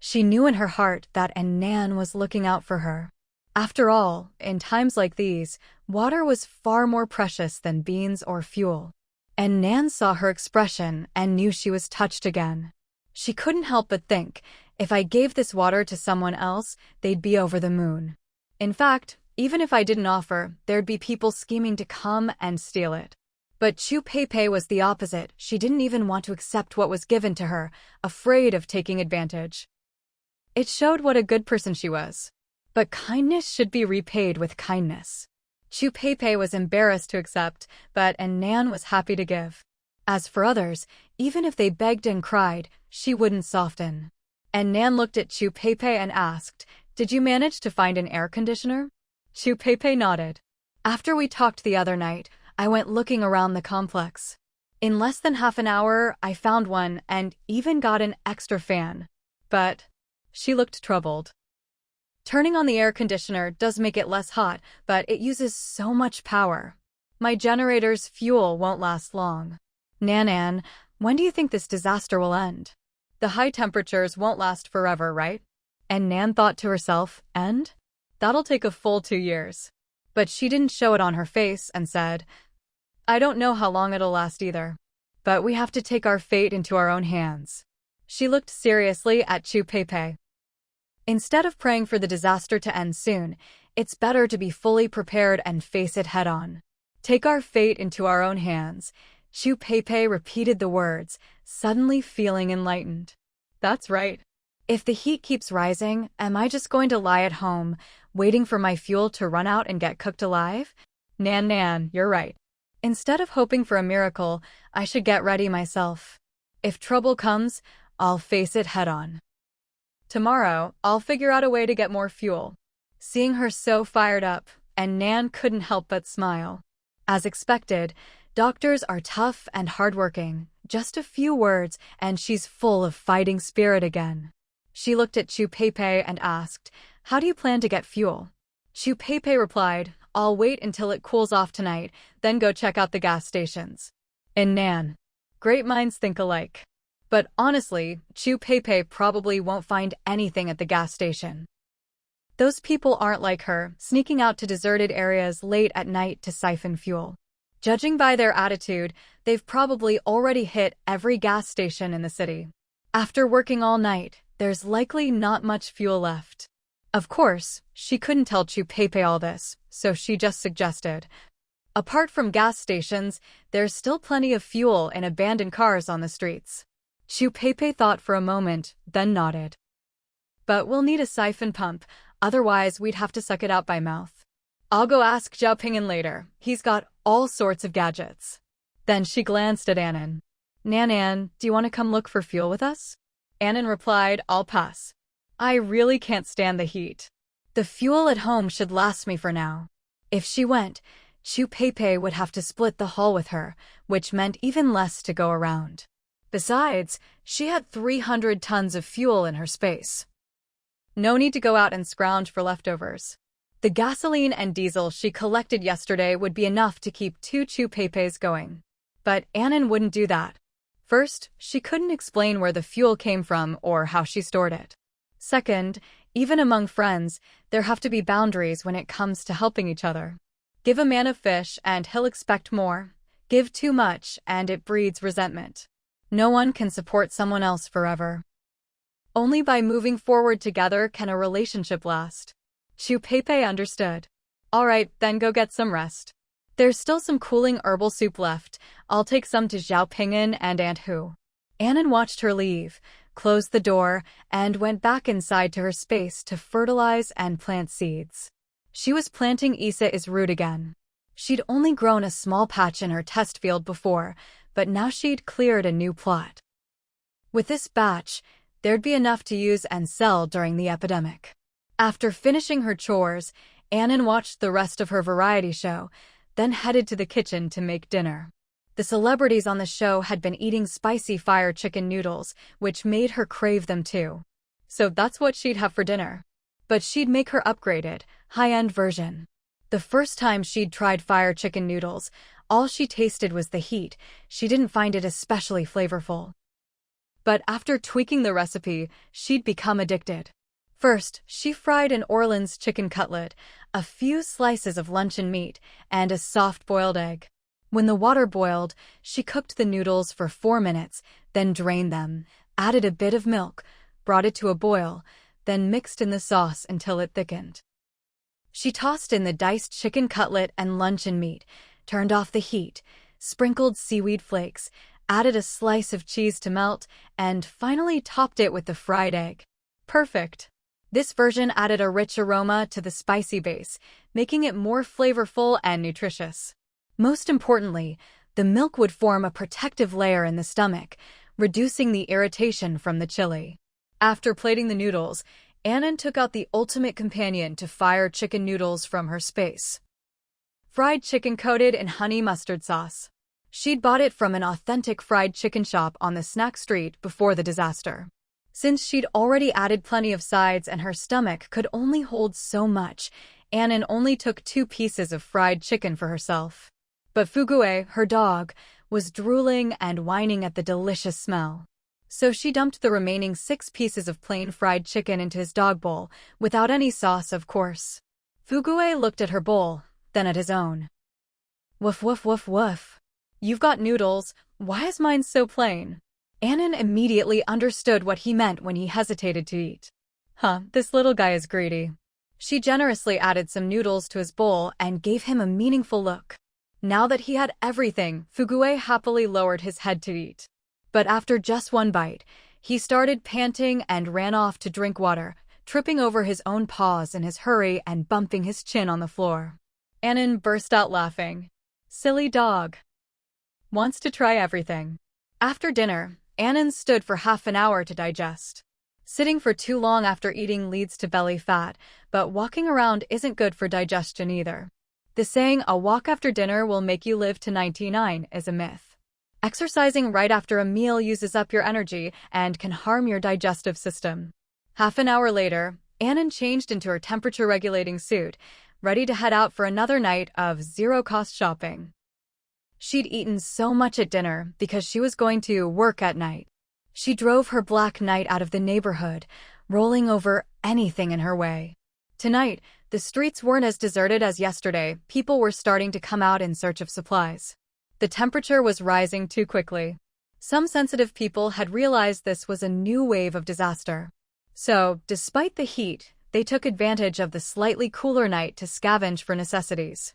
She knew in her heart that Nan was looking out for her. After all, in times like these, water was far more precious than beans or fuel. And Nan saw her expression and knew she was touched again. She couldn't help but think, if I gave this water to someone else, they'd be over the moon. In fact, even if I didn't offer, there'd be people scheming to come and steal it. But Chu Pei was the opposite. She didn't even want to accept what was given to her, afraid of taking advantage. It showed what a good person she was. But kindness should be repaid with kindness. Chu Pei was embarrassed to accept, but Nan was happy to give. As for others, even if they begged and cried, she wouldn't soften. And Nan looked at Chu Pei and asked, did you manage to find an air conditioner? Chu Pei nodded. After we talked the other night, I went looking around the complex. In less than half an hour, I found one and even got an extra fan. But she looked troubled. Turning on the air conditioner does make it less hot, but it uses so much power. My generator's fuel won't last long. Nan, when do you think this disaster will end? The high temperatures won't last forever, right? And Nan thought to herself, end? That'll take a full 2 years. But she didn't show it on her face and said, I don't know how long it'll last either. But we have to take our fate into our own hands. She looked seriously at Chu Pei. Instead of praying for the disaster to end soon, it's better to be fully prepared and face it head-on. Take our fate into our own hands. Chu Pei repeated the words, suddenly feeling enlightened. That's right. If the heat keeps rising, am I just going to lie at home, waiting for my fuel to run out and get cooked alive? Nan, you're right. Instead of hoping for a miracle, I should get ready myself. If trouble comes, I'll face it head on. Tomorrow, I'll figure out a way to get more fuel. Seeing her so fired up, and Nan couldn't help but smile. As expected, doctors are tough and hardworking. Just a few words, and she's full of fighting spirit again. She looked at Chu Peipei and asked, "How do you plan to get fuel?" Chu Peipei replied, "I'll wait until it cools off tonight, then go check out the gas stations." In Nan. Great minds think alike. But honestly, Chu Peipei probably won't find anything at the gas station. Those people aren't like her, sneaking out to deserted areas late at night to siphon fuel. Judging by their attitude, they've probably already hit every gas station in the city. After working all night, there's likely not much fuel left. Of course, she couldn't tell Chu Peipei all this, so she just suggested. Apart from gas stations, there's still plenty of fuel in abandoned cars on the streets. Chu Peipei thought for a moment, then nodded. But we'll need a siphon pump, otherwise we'd have to suck it out by mouth. I'll go ask Zhao Ping'an later, he's got all sorts of gadgets. Then she glanced at Annan. Nan, do you want to come look for fuel with us? Annan replied, I'll pass. I really can't stand the heat. The fuel at home should last me for now. If she went, Chu Peipei would have to split the haul with her, which meant even less to go around. Besides, she had 300 tons of fuel in her space. No need to go out and scrounge for leftovers. The gasoline and diesel she collected yesterday would be enough to keep 2 Chu Peipeis going. But Annan wouldn't do that. First, she couldn't explain where the fuel came from or how she stored it. Second, even among friends, there have to be boundaries when it comes to helping each other. Give a man a fish and he'll expect more. Give too much and it breeds resentment. No one can support someone else forever. Only by moving forward together can a relationship last. Chu Peipei understood. All right, then go get some rest. There's still some cooling herbal soup left. I'll take some to Zhao Ping'an and Aunt Hu. Annan watched her leave, closed the door, and went back inside to her space to fertilize and plant seeds. She was planting Isa's root again. She'd only grown a small patch in her test field before, but now she'd cleared a new plot. With this batch, there'd be enough to use and sell during the epidemic. After finishing her chores, Annan watched the rest of her variety show, then headed to the kitchen to make dinner. The celebrities on the show had been eating spicy fire chicken noodles, which made her crave them too. So that's what she'd have for dinner. But she'd make her upgraded, high-end version. The first time she'd tried fire chicken noodles, all she tasted was the heat. She didn't find it especially flavorful. But after tweaking the recipe, she'd become addicted. First, she fried an Orleans chicken cutlet, a few slices of luncheon meat, and a soft-boiled egg. When the water boiled, she cooked the noodles for 4 minutes, then drained them, added a bit of milk, brought it to a boil, then mixed in the sauce until it thickened. She tossed in the diced chicken cutlet and luncheon meat, turned off the heat, sprinkled seaweed flakes, added a slice of cheese to melt, and finally topped it with the fried egg. Perfect! This version added a rich aroma to the spicy base, making it more flavorful and nutritious. Most importantly, the milk would form a protective layer in the stomach, reducing the irritation from the chili. After plating the noodles, Annan took out the ultimate companion to fire chicken noodles from her space. Fried chicken coated in honey mustard sauce. She'd bought it from an authentic fried chicken shop on the snack street before the disaster. Since she'd already added plenty of sides and her stomach could only hold so much, Annan only took 2 pieces of fried chicken for herself. But Fugue, her dog, was drooling and whining at the delicious smell. So she dumped the remaining 6 pieces of plain fried chicken into his dog bowl, without any sauce, of course. Fugue looked at her bowl, then at his own. Woof woof woof woof. You've got noodles, why is mine so plain? Annan immediately understood what he meant when he hesitated to eat. This little guy is greedy. She generously added some noodles to his bowl and gave him a meaningful look. Now that he had everything, Fugue happily lowered his head to eat. But after just 1 bite, He started panting and ran off to drink water, tripping over his own paws in his hurry and bumping his chin on the floor. Annan burst out laughing. Silly dog. Wants to try everything. After dinner, Annan stood for half an hour to digest. Sitting for too long after eating leads to belly fat, but walking around isn't good for digestion either. The saying, "a walk after dinner will make you live to 99, is a myth. Exercising right after a meal uses up your energy and can harm your digestive system. Half an hour later, Annan changed into her temperature-regulating suit, ready to head out for another night of zero-cost shopping. She'd eaten so much at dinner because she was going to work at night. She drove her black knight out of the neighborhood, rolling over anything in her way. Tonight, the streets weren't as deserted as yesterday. People were starting to come out in search of supplies. The temperature was rising too quickly. Some sensitive people had realized this was a new wave of disaster. So, despite the heat, they took advantage of the slightly cooler night to scavenge for necessities.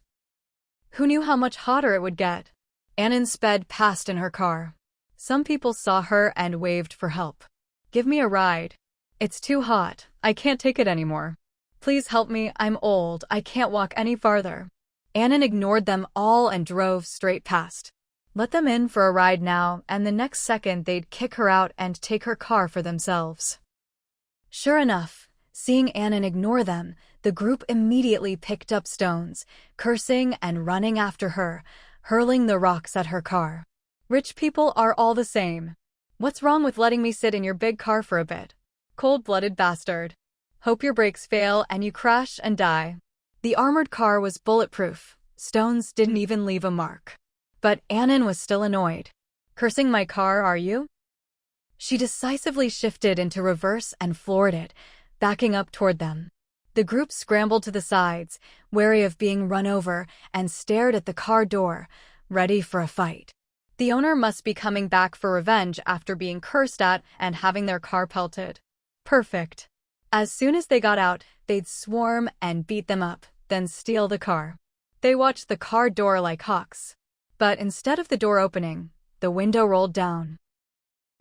Who knew how much hotter it would get? Annan sped past in her car. Some people saw her and waved for help. "Give me a ride. It's too hot. I can't take it anymore. Please help me. I'm old. I can't walk any farther." Annan ignored them all and drove straight past. Let them in for a ride now, and the next second they'd kick her out and take her car for themselves. Sure enough, seeing Annan ignore them, the group immediately picked up stones, cursing and running after her, hurling the rocks at her car. "Rich people are all the same. What's wrong with letting me sit in your big car for a bit? Cold-blooded bastard. Hope your brakes fail and you crash and die." The armored car was bulletproof. Stones didn't even leave a mark. But Annan was still annoyed. "Cursing my car, are you?" She decisively shifted into reverse and floored it, backing up toward them. The group scrambled to the sides, wary of being run over, and stared at the car door, ready for a fight. The owner must be coming back for revenge after being cursed at and having their car pelted. Perfect. As soon as they got out, they'd swarm and beat them up, then steal the car. They watched the car door like hawks. But instead of the door opening, the window rolled down.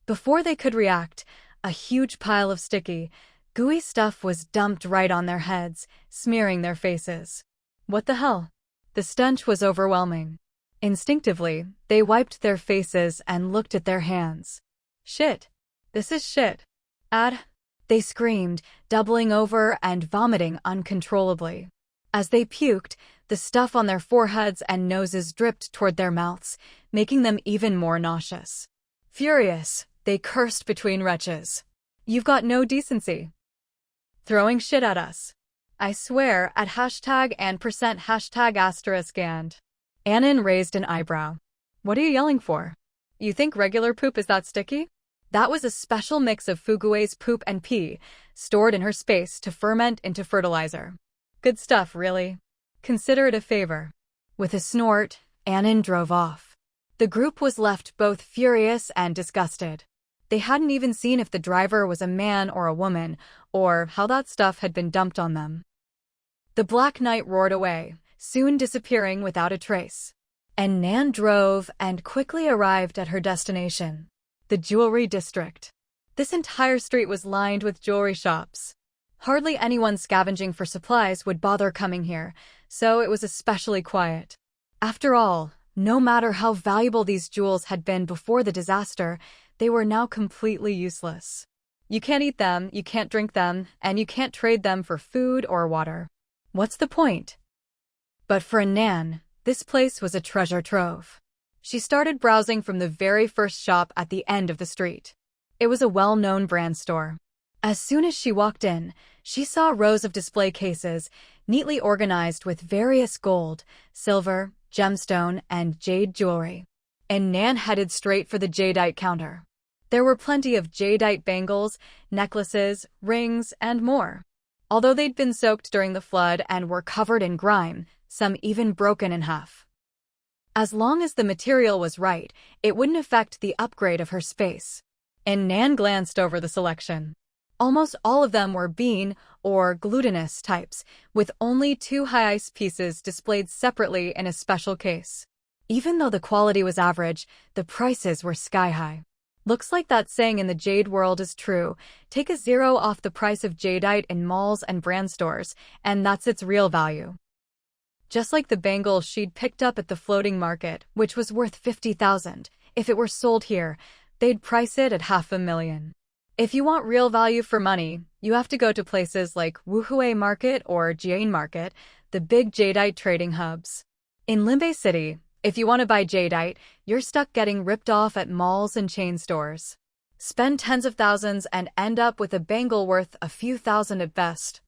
Before they could react, a huge pile of sticky, gooey stuff was dumped right on their heads, smearing their faces. What the hell? The stench was overwhelming. Instinctively, they wiped their faces and looked at their hands. "Shit. This is shit. They screamed, doubling over and vomiting uncontrollably. As they puked, the stuff on their foreheads and noses dripped toward their mouths, making them even more nauseous. Furious, they cursed between retches. "You've got no decency. Throwing shit at us. I swear at hashtag and percent hashtag asterisk and." Annan raised an eyebrow. "What are you yelling for? You think regular poop is that sticky?" That was a special mix of Fugue's poop and pee, stored in her space to ferment into fertilizer. Good stuff, really. Consider it a favor. With a snort, Annan drove off. The group was left both furious and disgusted. They hadn't even seen if the driver was a man or a woman, or how that stuff had been dumped on them. The Black Knight roared away, soon disappearing without a trace. And Nan drove and quickly arrived at her destination, the jewelry district. This entire street was lined with jewelry shops. Hardly anyone scavenging for supplies would bother coming here, so it was especially quiet. After all, no matter how valuable these jewels had been before the disaster, they were now completely useless. You can't eat them, you can't drink them, and you can't trade them for food or water. What's the point? But for Nan, this place was a treasure trove. She started browsing from the very first shop at the end of the street. It was a well-known brand store. As soon as she walked in, she saw rows of display cases, neatly organized with various gold, silver, gemstone, and jade jewelry. And Nan headed straight for the jadeite counter. There were plenty of jadeite bangles, necklaces, rings, and more. Although they'd been soaked during the flood and were covered in grime, some even broken in half. As long as the material was right, it wouldn't affect the upgrade of her space. And Nan glanced over the selection. Almost all of them were bean or glutinous types, with only 2 high ice pieces displayed separately in a special case. Even though the quality was average, the prices were sky-high. Looks like that saying in the jade world is true. Take a zero off the price of jadeite in malls and brand stores, and that's its real value. Just like the bangle she'd picked up at the floating market, which was worth $50,000. If it were sold here, they'd price it at $500,000. If you want real value for money, you have to go to places like Wuhui Market or Jian Market, the big jadeite trading hubs. In Limbei City, if you want to buy jadeite, you're stuck getting ripped off at malls and chain stores. Spend tens of thousands and end up with a bangle worth a few thousand at best.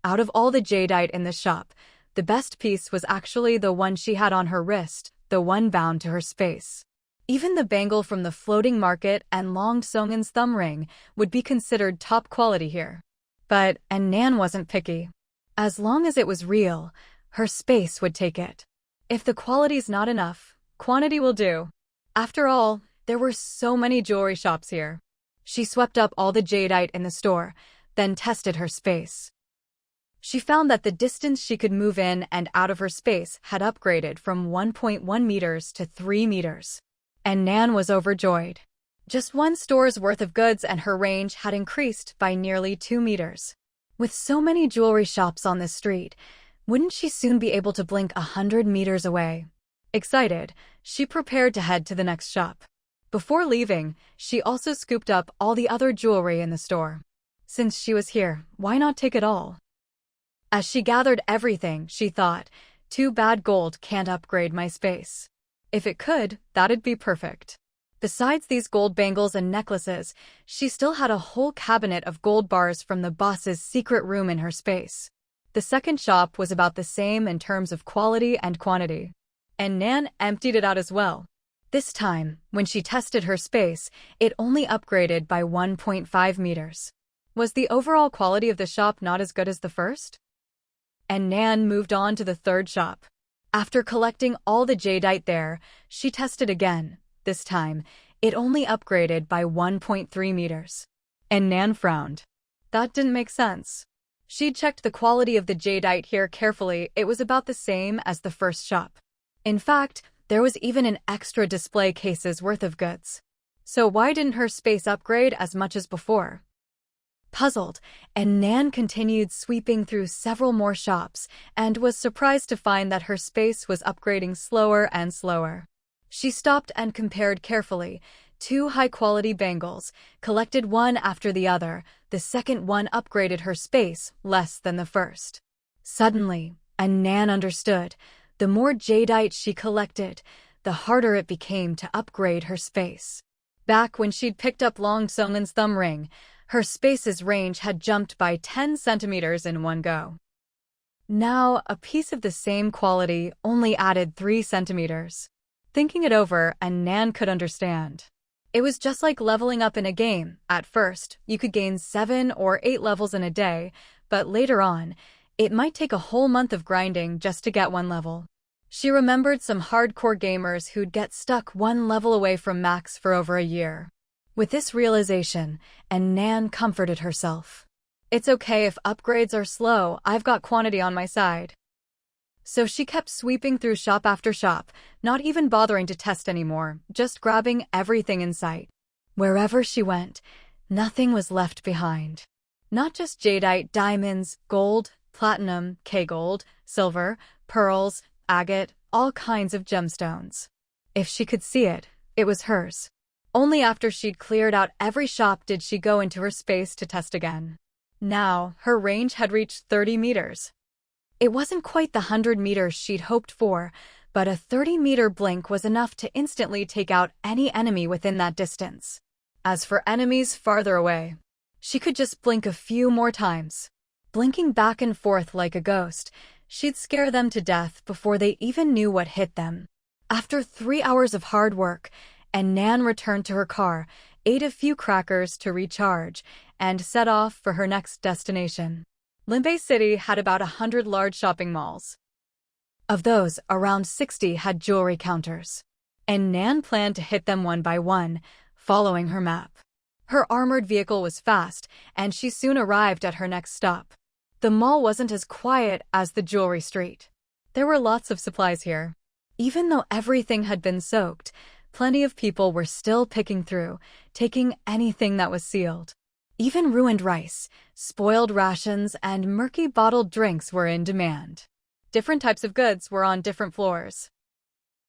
Out of all the jadeite in the shop, the best piece was actually the one she had on her wrist, the one bound to her space. Even the bangle from the floating market and Long Song'an's thumb ring would be considered top quality here. But Nan wasn't picky. As long as it was real, her space would take it. If the quality's not enough, quantity will do. After all, there were so many jewelry shops here. She swept up all the jadeite in the store, then tested her space. She found that the distance she could move in and out of her space had upgraded from 1.1 meters to 3 meters. And Nan was overjoyed. Just one store's worth of goods and her range had increased by nearly 2 meters. With so many jewelry shops on this street, wouldn't she soon be able to blink 100 meters away? Excited, she prepared to head to the next shop. Before leaving, she also scooped up all the other jewelry in the store. Since she was here, why not take it all? As she gathered everything, she thought, too bad gold can't upgrade my space. If it could, that'd be perfect. Besides these gold bangles and necklaces, she still had a whole cabinet of gold bars from the boss's secret room in her space. The second shop was about the same in terms of quality and quantity. And Nan emptied it out as well. This time, when she tested her space, it only upgraded by 1.5 meters. Was the overall quality of the shop not as good as the first? And Nan moved on to the third shop. After collecting all the jadeite there, she tested again. This time, it only upgraded by 1.3 meters. And Nan frowned. That didn't make sense. She'd checked the quality of the jadeite here carefully. It was about the same as the first shop. In fact, there was even an extra display case's worth of goods. So why didn't her space upgrade as much as before? Puzzled, and Nan continued sweeping through several more shops and was surprised to find that her space was upgrading slower and slower. She stopped and compared carefully. 2 high-quality bangles, collected one after the other. The second one upgraded her space less than the first. Suddenly, Nan understood. The more jadeite she collected, the harder it became to upgrade her space. Back when she'd picked up Long Song'an's thumb ring, her space's range had jumped by 10 centimeters in one go. Now, a piece of the same quality only added 3 centimeters. Thinking it over, Nan could understand. It was just like leveling up in a game. At first, you could gain 7 or 8 levels in a day, but later on, it might take a whole month of grinding just to get one level. She remembered some hardcore gamers who'd get stuck one level away from max for over a year. With this realization, Nan comforted herself. It's okay if upgrades are slow, I've got quantity on my side. So she kept sweeping through shop after shop, not even bothering to test anymore, just grabbing everything in sight. Wherever she went, nothing was left behind. Not just jadeite, diamonds, gold, platinum, K-gold, silver, pearls, agate, all kinds of gemstones. If she could see it, it was hers. Only after she'd cleared out every shop did she go into her space to test again. Now, her range had reached 30 meters. It wasn't quite the 100 meters she'd hoped for, but a 30-meter blink was enough to instantly take out any enemy within that distance. As for enemies farther away, she could just blink a few more times. Blinking back and forth like a ghost, she'd scare them to death before they even knew what hit them. After 3 hours of hard work, Nan returned to her car, ate a few crackers to recharge, and set off for her next destination. Limbei City had about 100 large shopping malls. Of those, around 60 had jewelry counters. And Nan planned to hit them one by one, following her map. Her armored vehicle was fast, and she soon arrived at her next stop. The mall wasn't as quiet as the jewelry street. There were lots of supplies here. Even though everything had been soaked, plenty of people were still picking through, taking anything that was sealed. Even ruined rice, spoiled rations, and murky bottled drinks were in demand. Different types of goods were on different floors.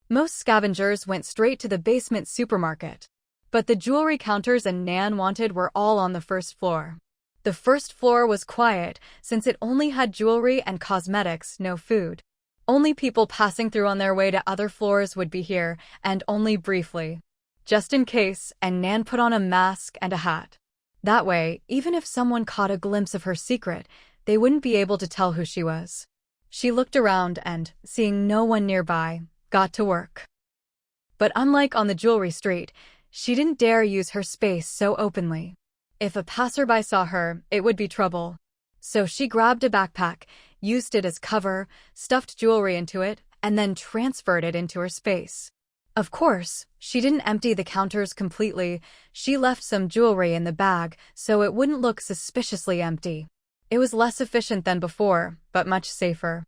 Most scavengers went straight to the basement supermarket. But the jewelry counters Nan wanted were all on the first floor. The first floor was quiet, since it only had jewelry and cosmetics, no food. Only people passing through on their way to other floors would be here, and only briefly. Just in case, Nan put on a mask and a hat. That way, even if someone caught a glimpse of her secret, they wouldn't be able to tell who she was. She looked around and, seeing no one nearby, got to work. But unlike on the jewelry street, she didn't dare use her space so openly. If a passerby saw her, it would be trouble. So she grabbed a backpack, used it as cover, stuffed jewelry into it, and then transferred it into her space. Of course, she didn't empty the counters completely. She left some jewelry in the bag so it wouldn't look suspiciously empty. It was less efficient than before, but much safer.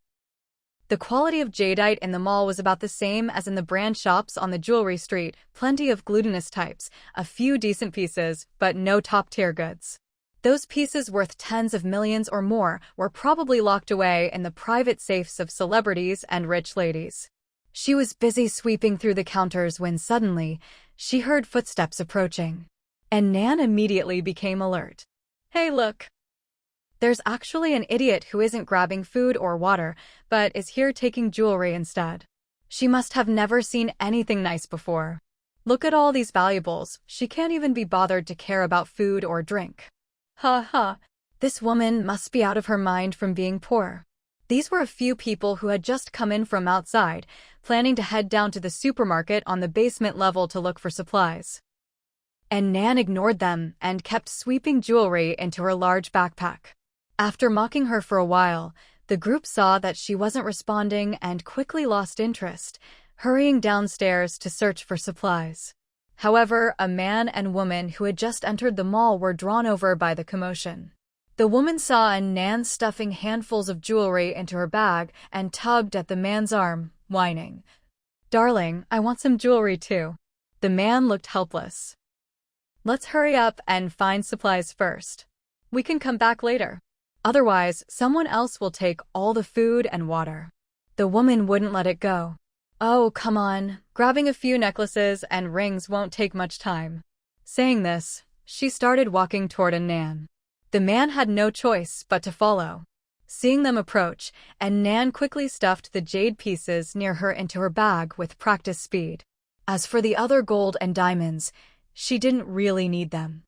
The quality of jadeite in the mall was about the same as in the brand shops on the jewelry street, plenty of glutinous types, a few decent pieces, but no top-tier goods. Those pieces worth tens of millions or more were probably locked away in the private safes of celebrities and rich ladies. She was busy sweeping through the counters when suddenly, she heard footsteps approaching. And Nan immediately became alert. Hey, look! There's actually an idiot who isn't grabbing food or water, but is here taking jewelry instead. She must have never seen anything nice before. Look at all these valuables, she can't even be bothered to care about food or drink. Ha ha, this woman must be out of her mind from being poor. These were a few people who had just come in from outside, planning to head down to the supermarket on the basement level to look for supplies. And Nan ignored them and kept sweeping jewelry into her large backpack. After mocking her for a while, the group saw that she wasn't responding and quickly lost interest, hurrying downstairs to search for supplies. However, a man and woman who had just entered the mall were drawn over by the commotion. The woman saw Nan stuffing handfuls of jewelry into her bag and tugged at the man's arm, whining. "Darling, I want some jewelry too." The man looked helpless. "Let's hurry up and find supplies first. We can come back later. Otherwise, someone else will take all the food and water." The woman wouldn't let it go. "Oh, come on, grabbing a few necklaces and rings won't take much time." Saying this, she started walking toward Nan. The man had no choice but to follow. Seeing them approach, Nan quickly stuffed the jade pieces near her into her bag with practice speed. As for the other gold and diamonds, she didn't really need them.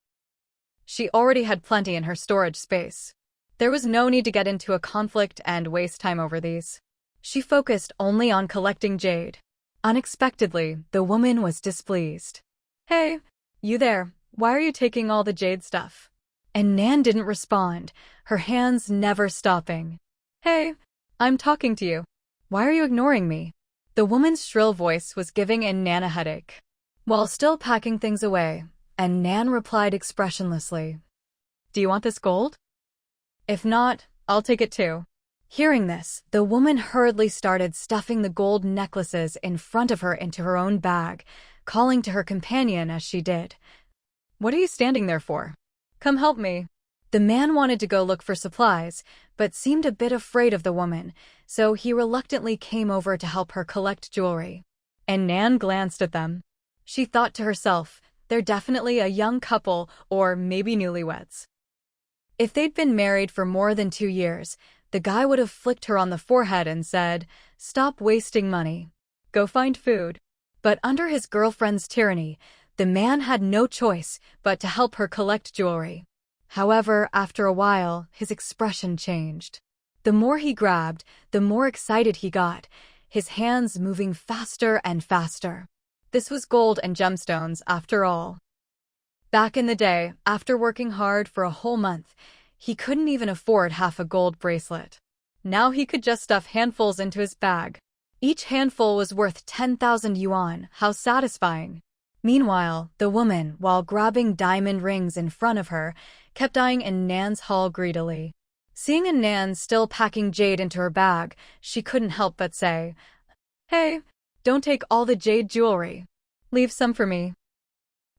She already had plenty in her storage space. There was no need to get into a conflict and waste time over these. She focused only on collecting jade. Unexpectedly, the woman was displeased. "Hey, you there, why are you taking all the jade stuff?" And Nan didn't respond, her hands never stopping. "Hey, I'm talking to you. Why are you ignoring me?" The woman's shrill voice was giving Nan a headache. While still packing things away, Nan replied expressionlessly, "Do you want this gold? If not, I'll take it too." Hearing this, the woman hurriedly started stuffing the gold necklaces in front of her into her own bag, calling to her companion as she did. "What are you standing there for? Come help me." The man wanted to go look for supplies, but seemed a bit afraid of the woman, so he reluctantly came over to help her collect jewelry. And Nan glanced at them. She thought to herself, they're definitely a young couple or maybe newlyweds. If they'd been married for more than 2 years, the guy would have flicked her on the forehead and said, "Stop wasting money. Go find food." But under his girlfriend's tyranny, the man had no choice but to help her collect jewelry. However, after a while, his expression changed. The more he grabbed, the more excited he got, his hands moving faster and faster. This was gold and gemstones, after all. Back in the day, after working hard for a whole month, he couldn't even afford half a gold bracelet. Now he could just stuff handfuls into his bag. Each handful was worth 10,000 yuan. How satisfying. Meanwhile, the woman, while grabbing diamond rings in front of her, kept eyeing Nan's haul greedily. Seeing Nan still packing jade into her bag, she couldn't help but say, "Hey, don't take all the jade jewelry." Leave some for me.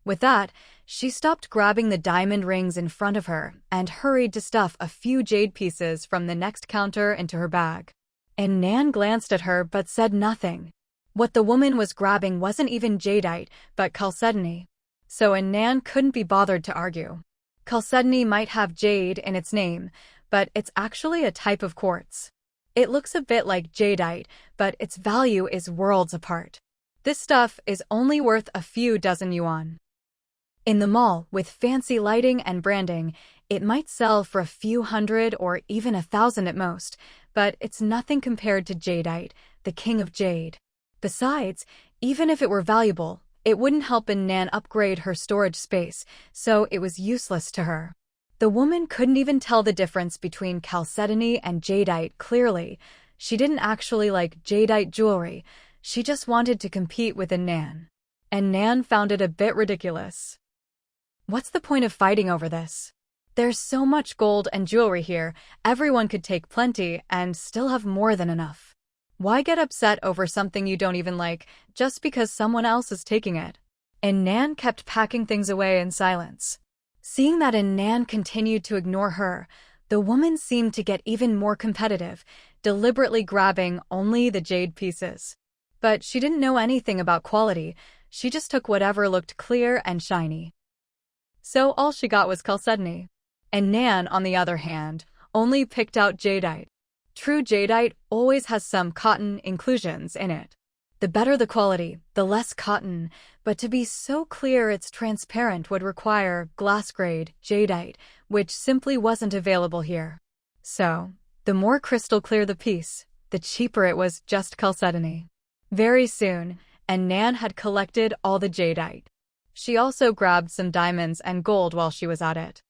With that, she stopped grabbing the diamond rings in front of her and hurried to stuff a few jade pieces from the next counter into her bag. And Nan glanced at her but said nothing. What the woman was grabbing wasn't even jadeite, but chalcedony. So Nan couldn't be bothered to argue. Chalcedony might have jade in its name, but it's actually a type of quartz. It looks a bit like jadeite, but its value is worlds apart. This stuff is only worth a few dozen yuan. In the mall, with fancy lighting and branding, it might sell for a few hundred or even 1,000 at most, but it's nothing compared to jadeite, the king of jade. Besides, even if it were valuable, it wouldn't help Nan upgrade her storage space, so it was useless to her. The woman couldn't even tell the difference between chalcedony and jadeite clearly. She didn't actually like jadeite jewelry, she just wanted to compete with Nan. And Nan found it a bit ridiculous. What's the point of fighting over this? There's so much gold and jewelry here, everyone could take plenty and still have more than enough. Why get upset over something you don't even like, just because someone else is taking it? And Nan kept packing things away in silence. Seeing that Nan continued to ignore her, the woman seemed to get even more competitive, deliberately grabbing only the jade pieces. But she didn't know anything about quality, she just took whatever looked clear and shiny. So all she got was chalcedony. And Nan, on the other hand, only picked out jadeite. True jadeite always has some cotton inclusions in it. The better the quality, the less cotton, but to be so clear it's transparent would require glass-grade jadeite, which simply wasn't available here. So, the more crystal clear the piece, the cheaper it was just chalcedony. Very soon, Nan had collected all the jadeite. She also grabbed some diamonds and gold while she was at it.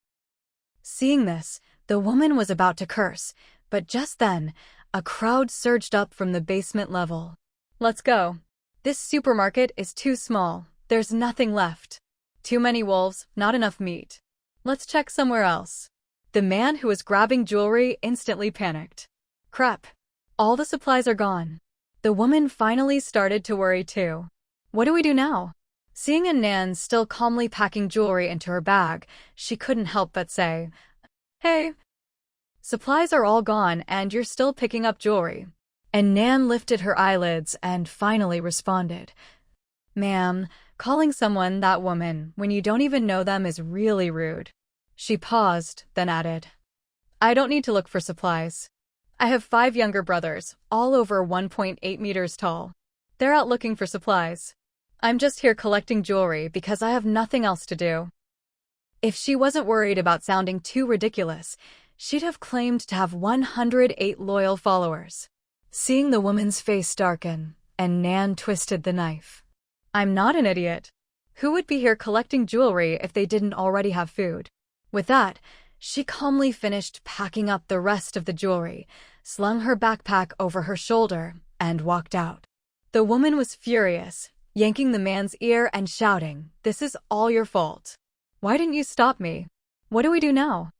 Seeing this, the woman was about to curse, but just then, a crowd surged up from the basement level. Let's go. This supermarket is too small, there's nothing left. Too many wolves, not enough meat. Let's check somewhere else. The man who was grabbing jewelry instantly panicked. Crap. All the supplies are gone. The woman finally started to worry too. What do we do now? Seeing Nan still calmly packing jewelry into her bag, she couldn't help but say, "Hey, supplies are all gone and you're still picking up jewelry." And Nan lifted her eyelids and finally responded, "Ma'am, calling someone that woman when you don't even know them is really rude." She paused, then added, "I don't need to look for supplies. I have 5 younger brothers, all over 1.8 meters tall. They're out looking for supplies. I'm just here collecting jewelry because I have nothing else to do." If she wasn't worried about sounding too ridiculous, she'd have claimed to have 108 loyal followers. Seeing the woman's face darken, Nan twisted the knife. "I'm not an idiot. Who would be here collecting jewelry if they didn't already have food?" With that, she calmly finished packing up the rest of the jewelry, slung her backpack over her shoulder, and walked out. The woman was furious, yanking the man's ear and shouting, "This is all your fault. Why didn't you stop me? What do we do now?"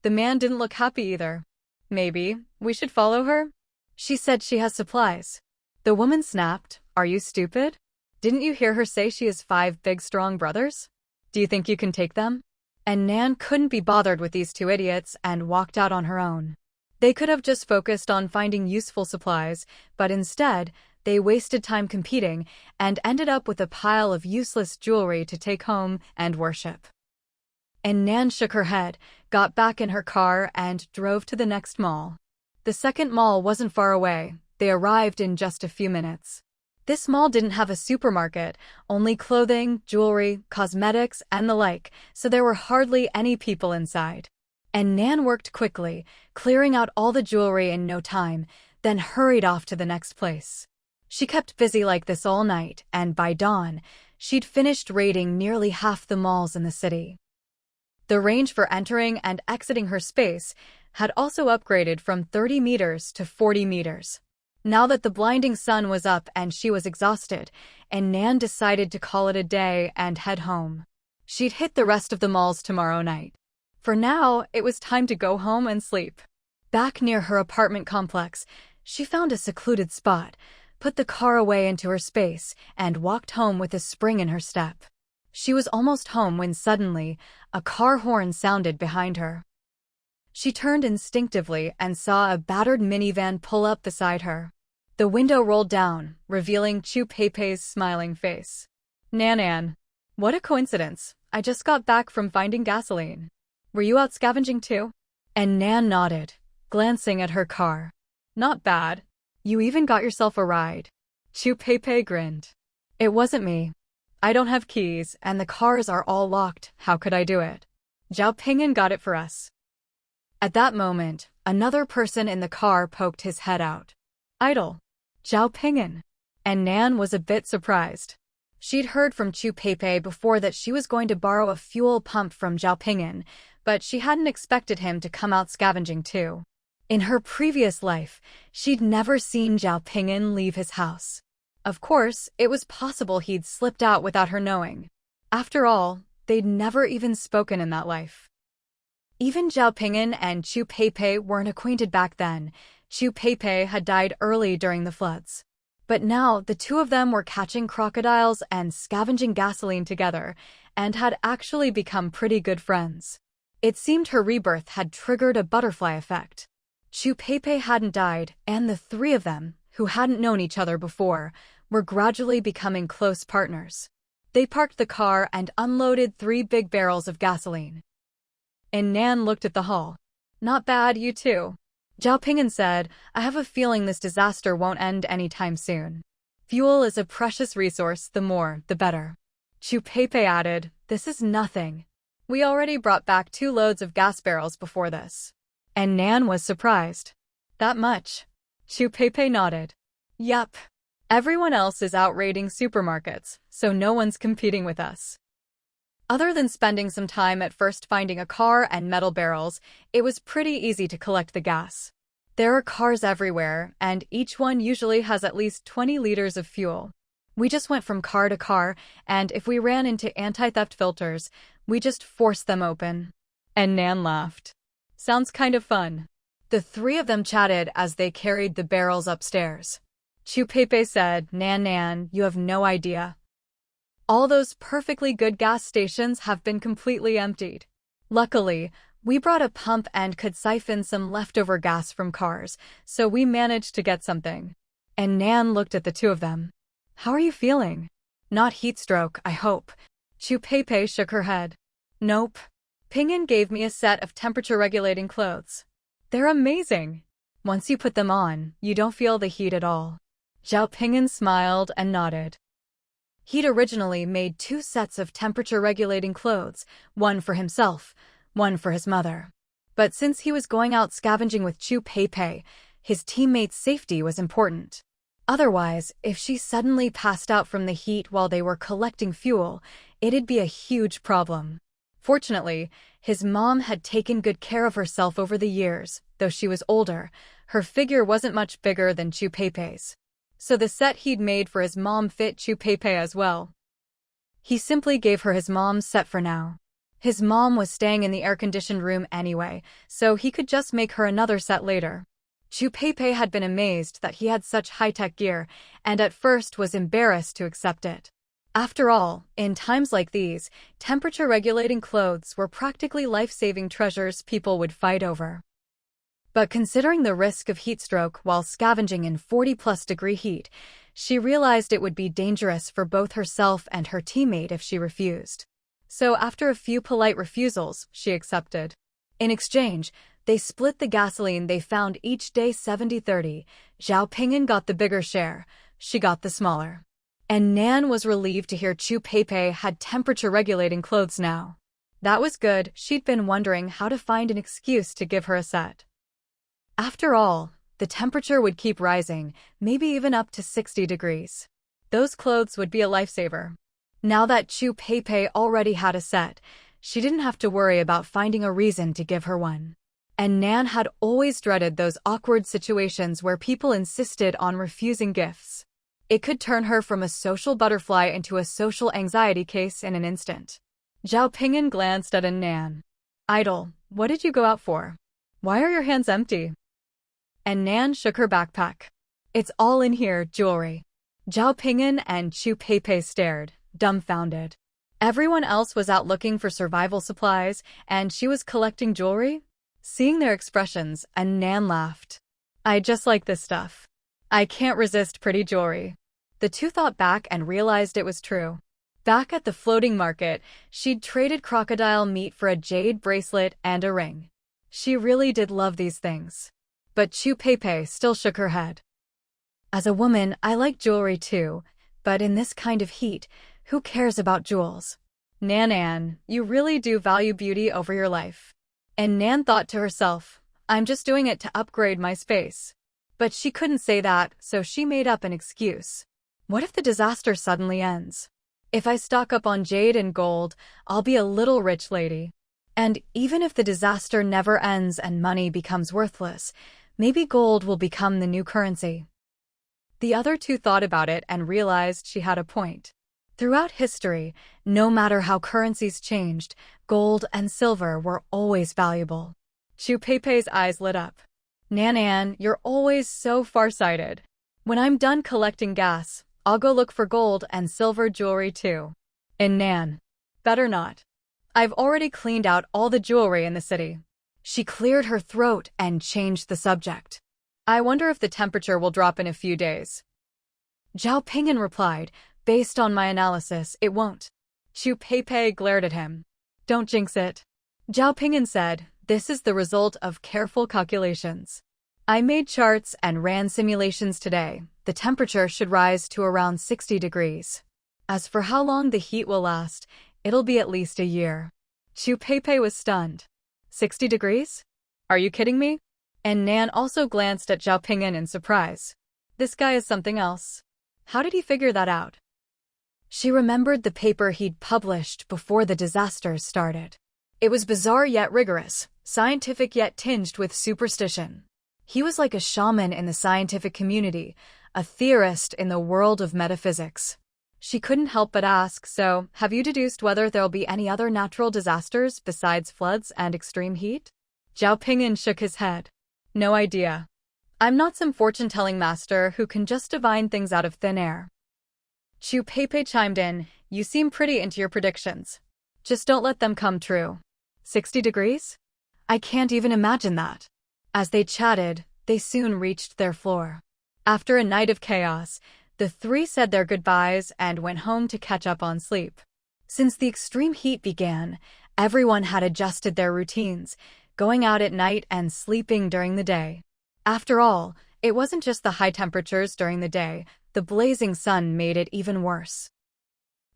The man didn't look happy either. "Maybe we should follow her? She said she has supplies." The woman snapped, "Are you stupid? Didn't you hear her say she has 5 big strong brothers? Do you think you can take them?" And Nan couldn't be bothered with these 2 idiots and walked out on her own. They could have just focused on finding useful supplies, but instead, they wasted time competing and ended up with a pile of useless jewelry to take home and worship. And Nan shook her head, got back in her car, and drove to the next mall. The second mall wasn't far away. They arrived in just a few minutes. This mall didn't have a supermarket, only clothing, jewelry, cosmetics, and the like, so there were hardly any people inside. And Nan worked quickly, clearing out all the jewelry in no time, then hurried off to the next place. She kept busy like this all night, and by dawn, she'd finished raiding nearly half the malls in the city. The range for entering and exiting her space had also upgraded from 30 meters to 40 meters. Now that the blinding sun was up and she was exhausted, Nan decided to call it a day and head home. She'd hit the rest of the malls tomorrow night. For now, it was time to go home and sleep. Back near her apartment complex, she found a secluded spot, put the car away into her space, and walked home with a spring in her step. She was almost home when suddenly, a car horn sounded behind her. She turned instinctively and saw a battered minivan pull up beside her. The window rolled down, revealing Chu Pei's smiling face. Nan. What a coincidence. I just got back from finding gasoline. Were you out scavenging too? And Nan nodded, glancing at her car. Not bad. You even got yourself a ride. Chu Pei grinned. It wasn't me. I don't have keys, and the cars are all locked. How could I do it? Zhao Ping'an got it for us. At that moment, another person in the car poked his head out. Idle. Zhao Ping'an. And Nan was a bit surprised. She'd heard from Chu Pei before that she was going to borrow a fuel pump from Zhao Ping'an, but she hadn't expected him to come out scavenging too. In her previous life, she'd never seen Zhao Ping'an leave his house. Of course, it was possible he'd slipped out without her knowing. After all, they'd never even spoken in that life. Even Zhao Ping'an and Chu Pei weren't acquainted back then. Chu Pei had died early during the floods. But now, the two of them were catching crocodiles and scavenging gasoline together, and had actually become pretty good friends. It seemed her rebirth had triggered a butterfly effect. Chu Pei hadn't died, and the three of them, who hadn't known each other before, were gradually becoming close partners. They parked the car and unloaded 3 big barrels of gasoline. And Nan looked at the haul. Not bad, you two. Zhao Ping'an said, I have a feeling this disaster won't end anytime soon. Fuel is a precious resource, the more, the better. Chu Pei added, this is nothing. We already brought back 2 loads of gas barrels before this. And Nan was surprised. That much? Chu Pei nodded. Yup. Everyone else is out raiding supermarkets, so no one's competing with us. Other than spending some time at first finding a car and metal barrels, it was pretty easy to collect the gas. There are cars everywhere, and each one usually has at least 20 liters of fuel. We just went from car to car, and if we ran into anti-theft filters, we just forced them open. And Nan laughed. Sounds kind of fun. The 3 of them chatted as they carried the barrels upstairs. Chu Pei said, Nan, you have no idea. All those perfectly good gas stations have been completely emptied. Luckily, we brought a pump and could siphon some leftover gas from cars, so we managed to get something. And Nan looked at the 2 of them. How are you feeling? Not heat stroke, I hope. Chu Pei shook her head. Nope. Ping'an gave me a set of temperature-regulating clothes. They're amazing. Once you put them on, you don't feel the heat at all. Zhao Ping'an smiled and nodded. He'd originally made 2 sets of temperature-regulating clothes, one for himself, one for his mother. But since he was going out scavenging with Chu Pei, his teammate's safety was important. Otherwise, if she suddenly passed out from the heat while they were collecting fuel, it'd be a huge problem. Fortunately, his mom had taken good care of herself over the years. Though she was older, her figure wasn't much bigger than Chu Pei's. So the set he'd made for his mom fit Chu Pei as well. He simply gave her his mom's set for now. His mom was staying in the air-conditioned room anyway, so he could just make her another set later. Chu Pei had been amazed that he had such high-tech gear, and at first was embarrassed to accept it. After all, in times like these, temperature-regulating clothes were practically life-saving treasures people would fight over. But considering the risk of heat stroke while scavenging in 40-plus degree heat, she realized it would be dangerous for both herself and her teammate if she refused. So after a few polite refusals, she accepted. In exchange, they split the gasoline they found each day 70-30. Zhao Ping'an got the bigger share, she got the smaller. And Nan was relieved to hear Chu Pei had temperature-regulating clothes now. That was good, she'd been wondering how to find an excuse to give her a set. After all, the temperature would keep rising, maybe even up to 60 degrees. Those clothes would be a lifesaver. Now that Chu Pei already had a set, she didn't have to worry about finding a reason to give her one. And Nan had always dreaded those awkward situations where people insisted on refusing gifts. It could turn her from a social butterfly into a social anxiety case in an instant. Zhao Ping'an glanced at Nan. Idle, what did you go out for? Why are your hands empty? And Nan shook her backpack. It's all in here, jewelry. Zhao Ping'an and Chu Peipei stared, dumbfounded. Everyone else was out looking for survival supplies, and she was collecting jewelry? Seeing their expressions, Nan laughed. I just like this stuff. I can't resist pretty jewelry. The two thought back and realized it was true. Back at the floating market, she'd traded crocodile meat for a jade bracelet and a ring. She really did love these things. But Chu Peipei still shook her head. As a woman, I like jewelry too, but in this kind of heat, who cares about jewels? Nan, you really do value beauty over your life. And Nan thought to herself, I'm just doing it to upgrade my space. But she couldn't say that, so she made up an excuse. What if the disaster suddenly ends? If I stock up on jade and gold, I'll be a little rich lady. And even if the disaster never ends and money becomes worthless, maybe gold will become the new currency. The other two thought about it and realized she had a point. Throughout history, no matter how currencies changed, gold and silver were always valuable. Chu Peipei's eyes lit up. Nan, you're always so farsighted. When I'm done collecting gas, I'll go look for gold and silver jewelry too. And Nan, better not. I've already cleaned out all the jewelry in the city. She cleared her throat and changed the subject. I wonder if the temperature will drop in a few days. Zhao Ping'an replied, based on my analysis, it won't. Chu Peipei glared at him. Don't jinx it. Zhao Ping'an said, this is the result of careful calculations. I made charts and ran simulations today. The temperature should rise to around 60 degrees. As for how long the heat will last, it'll be at least a year. Chu Peipei was stunned. 60 degrees? Are you kidding me? And Nan also glanced at Zhao Ping'an in surprise. This guy is something else. How did he figure that out? She remembered the paper he'd published before the disaster started. It was bizarre yet rigorous, scientific yet tinged with superstition. He was like a shaman in the scientific community, a theorist in the world of metaphysics. She couldn't help but ask, so, have you deduced whether there'll be any other natural disasters besides floods and extreme heat? Zhao Ping'an shook his head. No idea. I'm not some fortune-telling master who can just divine things out of thin air. Chu Peipei chimed in, you seem pretty into your predictions. Just don't let them come true. 60 degrees? I can't even imagine that. As they chatted, they soon reached their floor. After a night of chaos, the three said their goodbyes and went home to catch up on sleep. Since the extreme heat began, everyone had adjusted their routines, going out at night and sleeping during the day. After all, it wasn't just the high temperatures during the day, the blazing sun made it even worse.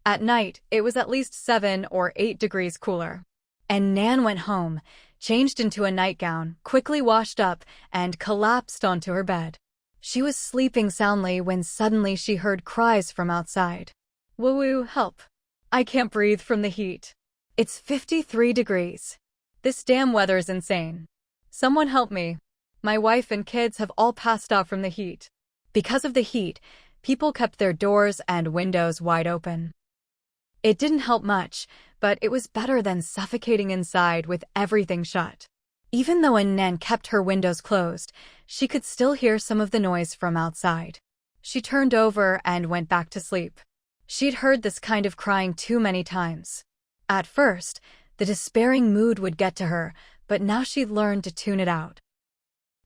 At night, it was at least 7 or 8 degrees cooler. And Nan went home, changed into a nightgown, quickly washed up, and collapsed onto her bed. She was sleeping soundly when suddenly she heard cries from outside. Woo-woo, help. I can't breathe from the heat. It's 53 degrees. This damn weather's insane. Someone help me. My wife and kids have all passed out from the heat. Because of the heat, people kept their doors and windows wide open. It didn't help much, but it was better than suffocating inside with everything shut. Even though Nan kept her windows closed, she could still hear some of the noise from outside. She turned over and went back to sleep. She'd heard this kind of crying too many times. At first, the despairing mood would get to her, but now she'd learned to tune it out.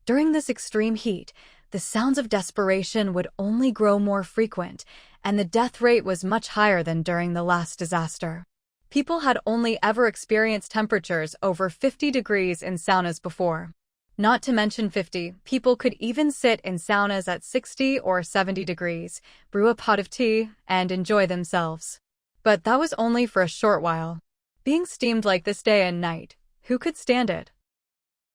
During this extreme heat, the sounds of desperation would only grow more frequent, and the death rate was much higher than during the last disaster. People had only ever experienced temperatures over 50 degrees in saunas before. Not to mention 50, people could even sit in saunas at 60 or 70 degrees, brew a pot of tea, and enjoy themselves. But that was only for a short while. Being steamed like this day and night, who could stand it?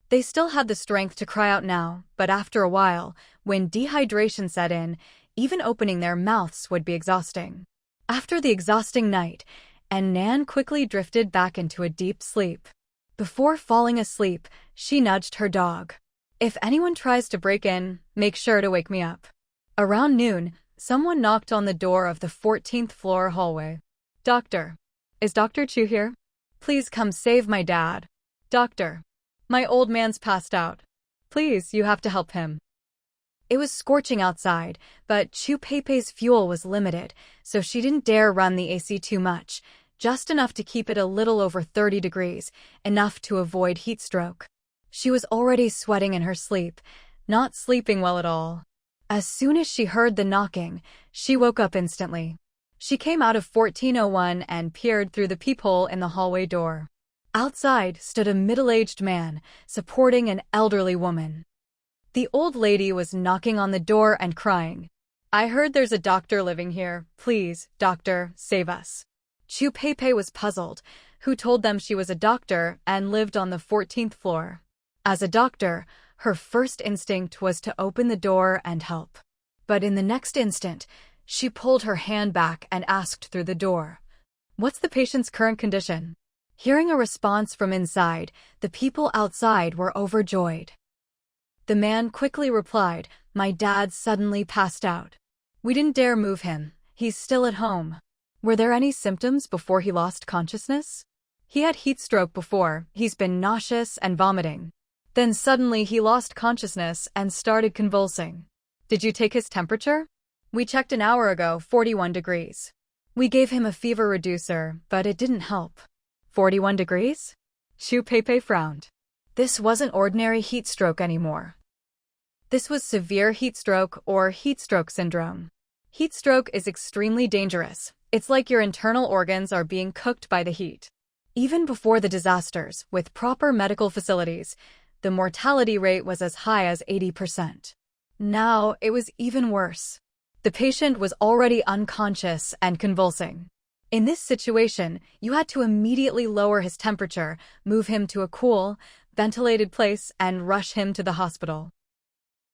They still had the strength to cry out now, but after a while, when dehydration set in, even opening their mouths would be exhausting. After the exhausting night, Nan quickly drifted back into a deep sleep. Before falling asleep, she nudged her dog. If anyone tries to break in, make sure to wake me up. Around noon, someone knocked on the door of the 14th floor hallway. Doctor. Is Dr. Chu here? Please come save my dad. Doctor. My old man's passed out. Please, you have to help him. It was scorching outside, but Chu Pei's fuel was limited, so she didn't dare run the AC too much, just enough to keep it a little over 30 degrees, enough to avoid heat stroke. She was already sweating in her sleep, not sleeping well at all. As soon as she heard the knocking, she woke up instantly. She came out of 1401 and peered through the peephole in the hallway door. Outside stood a middle-aged man, supporting an elderly woman. The old lady was knocking on the door and crying, "I heard there's a doctor living here. Please, doctor, save us." Chu Pei was puzzled, who told them she was a doctor and lived on the 14th floor. As a doctor, her first instinct was to open the door and help. But in the next instant, she pulled her hand back and asked through the door, "What's the patient's current condition?" Hearing a response from inside, the people outside were overjoyed. The man quickly replied, "My dad suddenly passed out. We didn't dare move him. He's still at home." Were there any symptoms before he lost consciousness? He had heat stroke before. He's been nauseous and vomiting. Then suddenly he lost consciousness and started convulsing. Did you take his temperature? We checked an hour ago, 41 degrees. We gave him a fever reducer, but it didn't help. 41 degrees? Chu Pei frowned. This wasn't ordinary heat stroke anymore. This was severe heat stroke or heat stroke syndrome. Heat stroke is extremely dangerous. It's like your internal organs are being cooked by the heat. Even before the disasters, with proper medical facilities, the mortality rate was as high as 80%. Now, it was even worse. The patient was already unconscious and convulsing. In this situation, you had to immediately lower his temperature, move him to a cool, ventilated place, and rush him to the hospital.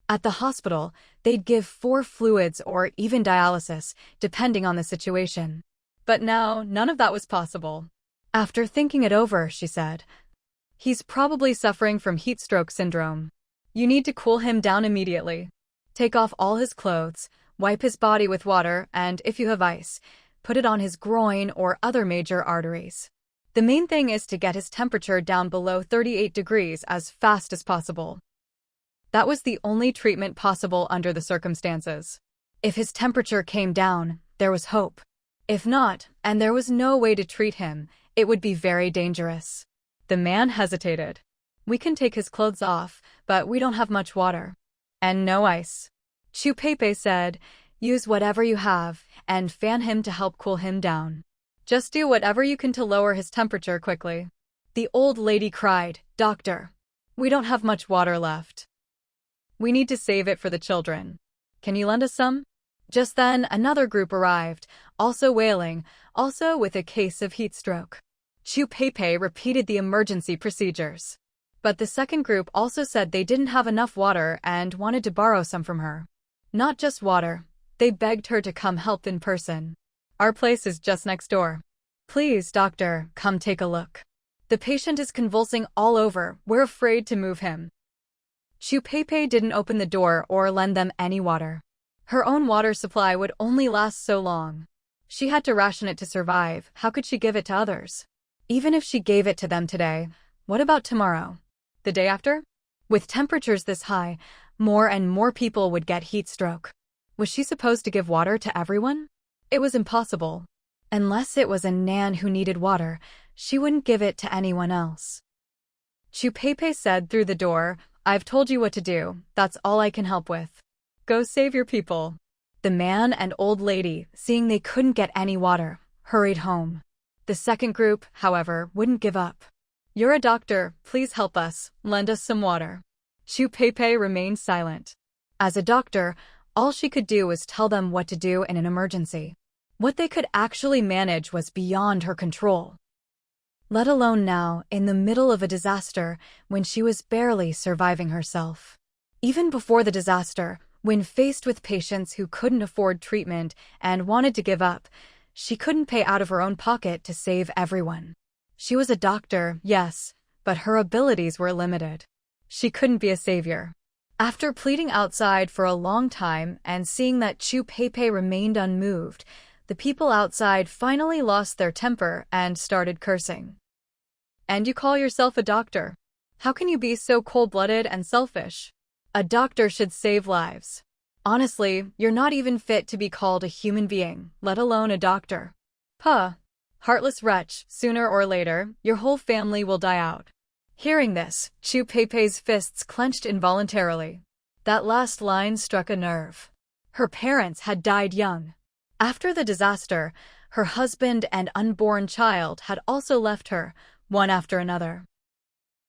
At the hospital, they'd give 4 fluids or even dialysis, depending on the situation. But now, none of that was possible. After thinking it over, she said, "He's probably suffering from heat stroke syndrome. You need to cool him down immediately. Take off all his clothes, wipe his body with water, and if you have ice, put it on his groin or other major arteries. The main thing is to get his temperature down below 38 degrees as fast as possible." That was the only treatment possible under the circumstances. If his temperature came down, there was hope. If not, and there was no way to treat him, it would be very dangerous. The man hesitated. "We can take his clothes off, but we don't have much water. And no ice." Chu Pei said, "Use whatever you have, and fan him to help cool him down. Just do whatever you can to lower his temperature quickly." The old lady cried, "Doctor, we don't have much water left. We need to save it for the children. Can you lend us some?" Just then, another group arrived, also wailing, also with a case of heat stroke. Chu Pei repeated the emergency procedures. But the second group also said they didn't have enough water and wanted to borrow some from her. Not just water, they begged her to come help in person. "Our place is just next door. Please, doctor, come take a look. The patient is convulsing all over. We're afraid to move him." Chu Pei didn't open the door or lend them any water. Her own water supply would only last so long. She had to ration it to survive. How could she give it to others? Even if she gave it to them today, what about tomorrow? The day after? With temperatures this high, more and more people would get heat stroke. Was she supposed to give water to everyone? It was impossible. Unless it was a Nan who needed water, she wouldn't give it to anyone else. Chu Pei said through the door, "I've told you what to do. That's all I can help with. Go save your people." The man and old lady, seeing they couldn't get any water, hurried home. The second group, however, wouldn't give up. "You're a doctor. Please help us. Lend us some water." Chu Pei remained silent. As a doctor, all she could do was tell them what to do in an emergency. What they could actually manage was beyond her control. Let alone now, in the middle of a disaster, when she was barely surviving herself. Even before the disaster, when faced with patients who couldn't afford treatment and wanted to give up, she couldn't pay out of her own pocket to save everyone. She was a doctor, yes, but her abilities were limited. She couldn't be a savior. After pleading outside for a long time and seeing that Chu Pei remained unmoved, the people outside finally lost their temper and started cursing. "And you call yourself a doctor? How can you be so cold-blooded and selfish? A doctor should save lives. Honestly, you're not even fit to be called a human being, let alone a doctor. Puh. Heartless wretch, sooner or later, your whole family will die out. Hearing this, Chu Pei's fists clenched involuntarily. That last line struck a nerve. Her parents had died young. After the disaster, her husband and unborn child had also left her, one after another.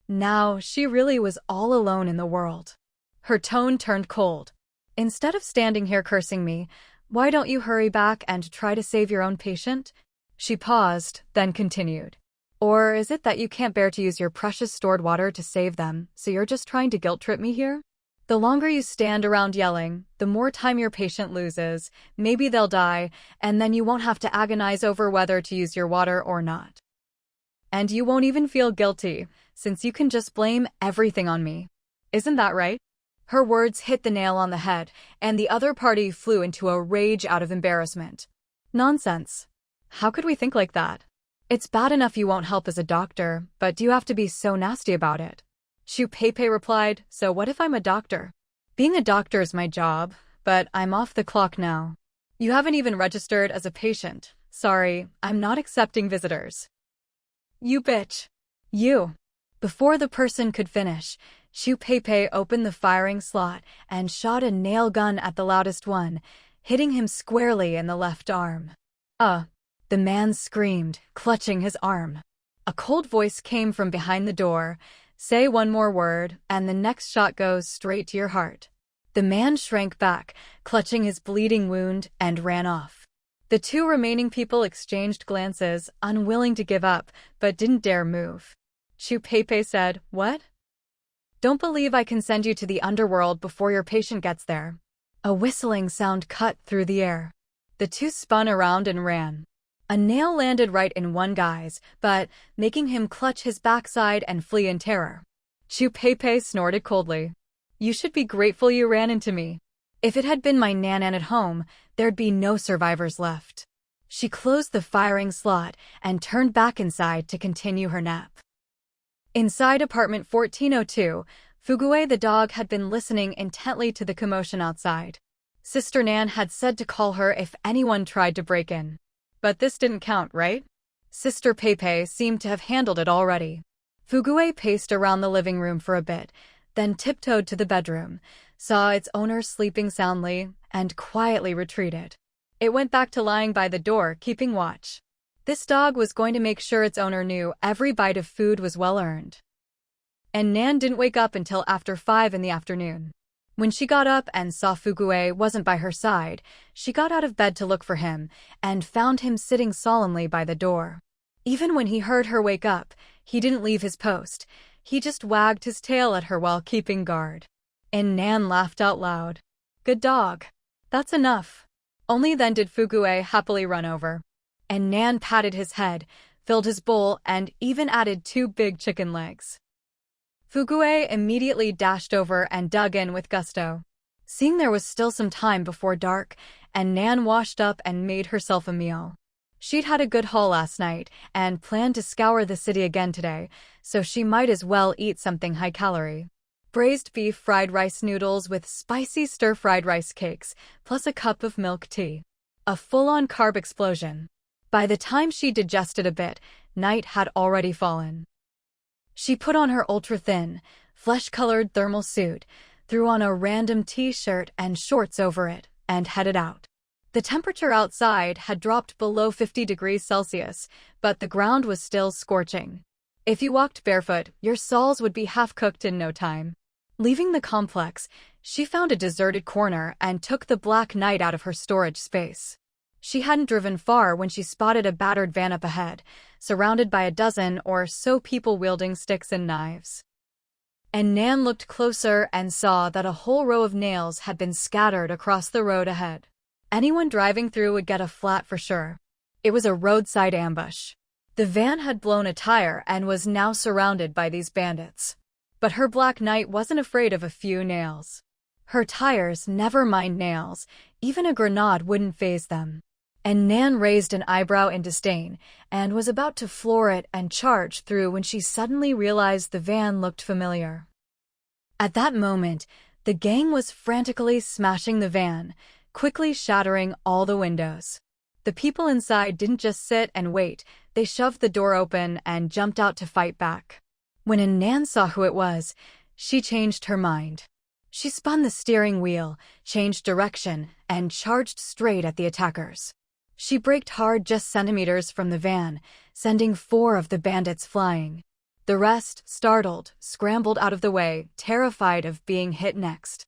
Now, she really was all alone in the world. Her tone turned cold. Instead of standing here cursing me, why don't you hurry back and try to save your own patient? She paused, then continued. Or is it that you can't bear to use your precious stored water to save them, so you're just trying to guilt-trip me here? The longer you stand around yelling, the more time your patient loses, maybe they'll die, and then you won't have to agonize over whether to use your water or not. And you won't even feel guilty, since you can just blame everything on me. Isn't that right? Her words hit the nail on the head, and the other party flew into a rage out of embarrassment. Nonsense. How could we think like that? It's bad enough you won't help as a doctor, but do you have to be so nasty about it? Chu Pei replied, so what if I'm a doctor? Being a doctor is my job, but I'm off the clock now. You haven't even registered as a patient. Sorry, I'm not accepting visitors. You bitch. You. Before the person could finish, Chu Pei opened the firing slot and shot a nail gun at the loudest one, hitting him squarely in the left arm. The man screamed, clutching his arm. A cold voice came from behind the door. Say one more word, and the next shot goes straight to your heart. The man shrank back, clutching his bleeding wound, and ran off. The two remaining people exchanged glances, unwilling to give up, but didn't dare move. Chu Pei said, what? Don't believe I can send you to the underworld before your patient gets there. A whistling sound cut through the air. The two spun around and ran. A nail landed right in one guy's, but making him clutch his backside and flee in terror. Chu Pei snorted coldly. You should be grateful you ran into me. If it had been my nan-an at home, there'd be no survivors left. She closed the firing slot and turned back inside to continue her nap. Inside apartment 1402, Fugue the dog had been listening intently to the commotion outside. Sister Nan had said to call her if anyone tried to break in. But this didn't count, right? Sister Pei seemed to have handled it already. Fugue paced around the living room for a bit, then tiptoed to the bedroom, saw its owner sleeping soundly, and quietly retreated. It went back to lying by the door, keeping watch. This dog was going to make sure its owner knew every bite of food was well earned. And Nan didn't wake up until after 5 in the afternoon. When she got up and saw Fugue wasn't by her side, she got out of bed to look for him, and found him sitting solemnly by the door. Even when he heard her wake up, he didn't leave his post. He just wagged his tail at her while keeping guard. And Nan laughed out loud. Good dog. That's enough. Only then did Fugue happily run over. And Nan patted his head, filled his bowl, and even added 2 big chicken legs. Fugue immediately dashed over and dug in with gusto. Seeing there was still some time before dark, and Nan washed up and made herself a meal. She'd had a good haul last night, and planned to scour the city again today, so she might as well eat something high-calorie. Braised beef fried rice noodles with spicy stir-fried rice cakes, plus a cup of milk tea. A full-on carb explosion. By the time she digested a bit, night had already fallen. She put on her ultra-thin, flesh-colored thermal suit, threw on a random t-shirt and shorts over it, and headed out. The temperature outside had dropped below 50 degrees Celsius, but the ground was still scorching. If you walked barefoot, your soles would be half-cooked in no time. Leaving the complex, she found a deserted corner and took the Black Knight out of her storage space. She hadn't driven far when she spotted a battered van up ahead, surrounded by a dozen or so people wielding sticks and knives. And Nan looked closer and saw that a whole row of nails had been scattered across the road ahead. Anyone driving through would get a flat for sure. It was a roadside ambush. The van had blown a tire and was now surrounded by these bandits. But her Black Knight wasn't afraid of a few nails. Her tires, never mind nails, even a grenade wouldn't faze them. And Nan raised an eyebrow in disdain, and was about to floor it and charge through when she suddenly realized the van looked familiar. At that moment, The gang was frantically smashing the van, quickly shattering all the windows. The people inside didn't just sit and wait, they shoved the door open and jumped out to fight back. When Nan saw who it was, she changed her mind. She spun the steering wheel, changed direction, and charged straight at the attackers. She braked hard just centimeters from the van, sending 4 of the bandits flying. The rest, startled, scrambled out of the way, terrified of being hit next.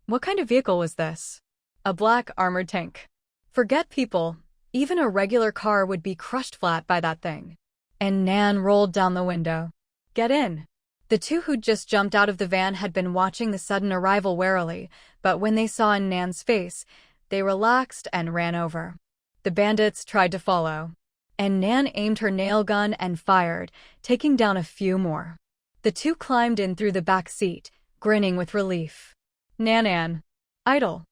What kind of vehicle was this? A black armored tank. Forget people, even a regular car would be crushed flat by that thing. And Nan rolled down the window. Get in. The 2 who'd just jumped out of the van had been watching the sudden arrival warily, but when they saw Nan's face, they relaxed and ran over. The bandits tried to follow, and Nan aimed her nail gun and fired, taking down a few more. The 2 climbed in through the back seat, grinning with relief. Nan, idle.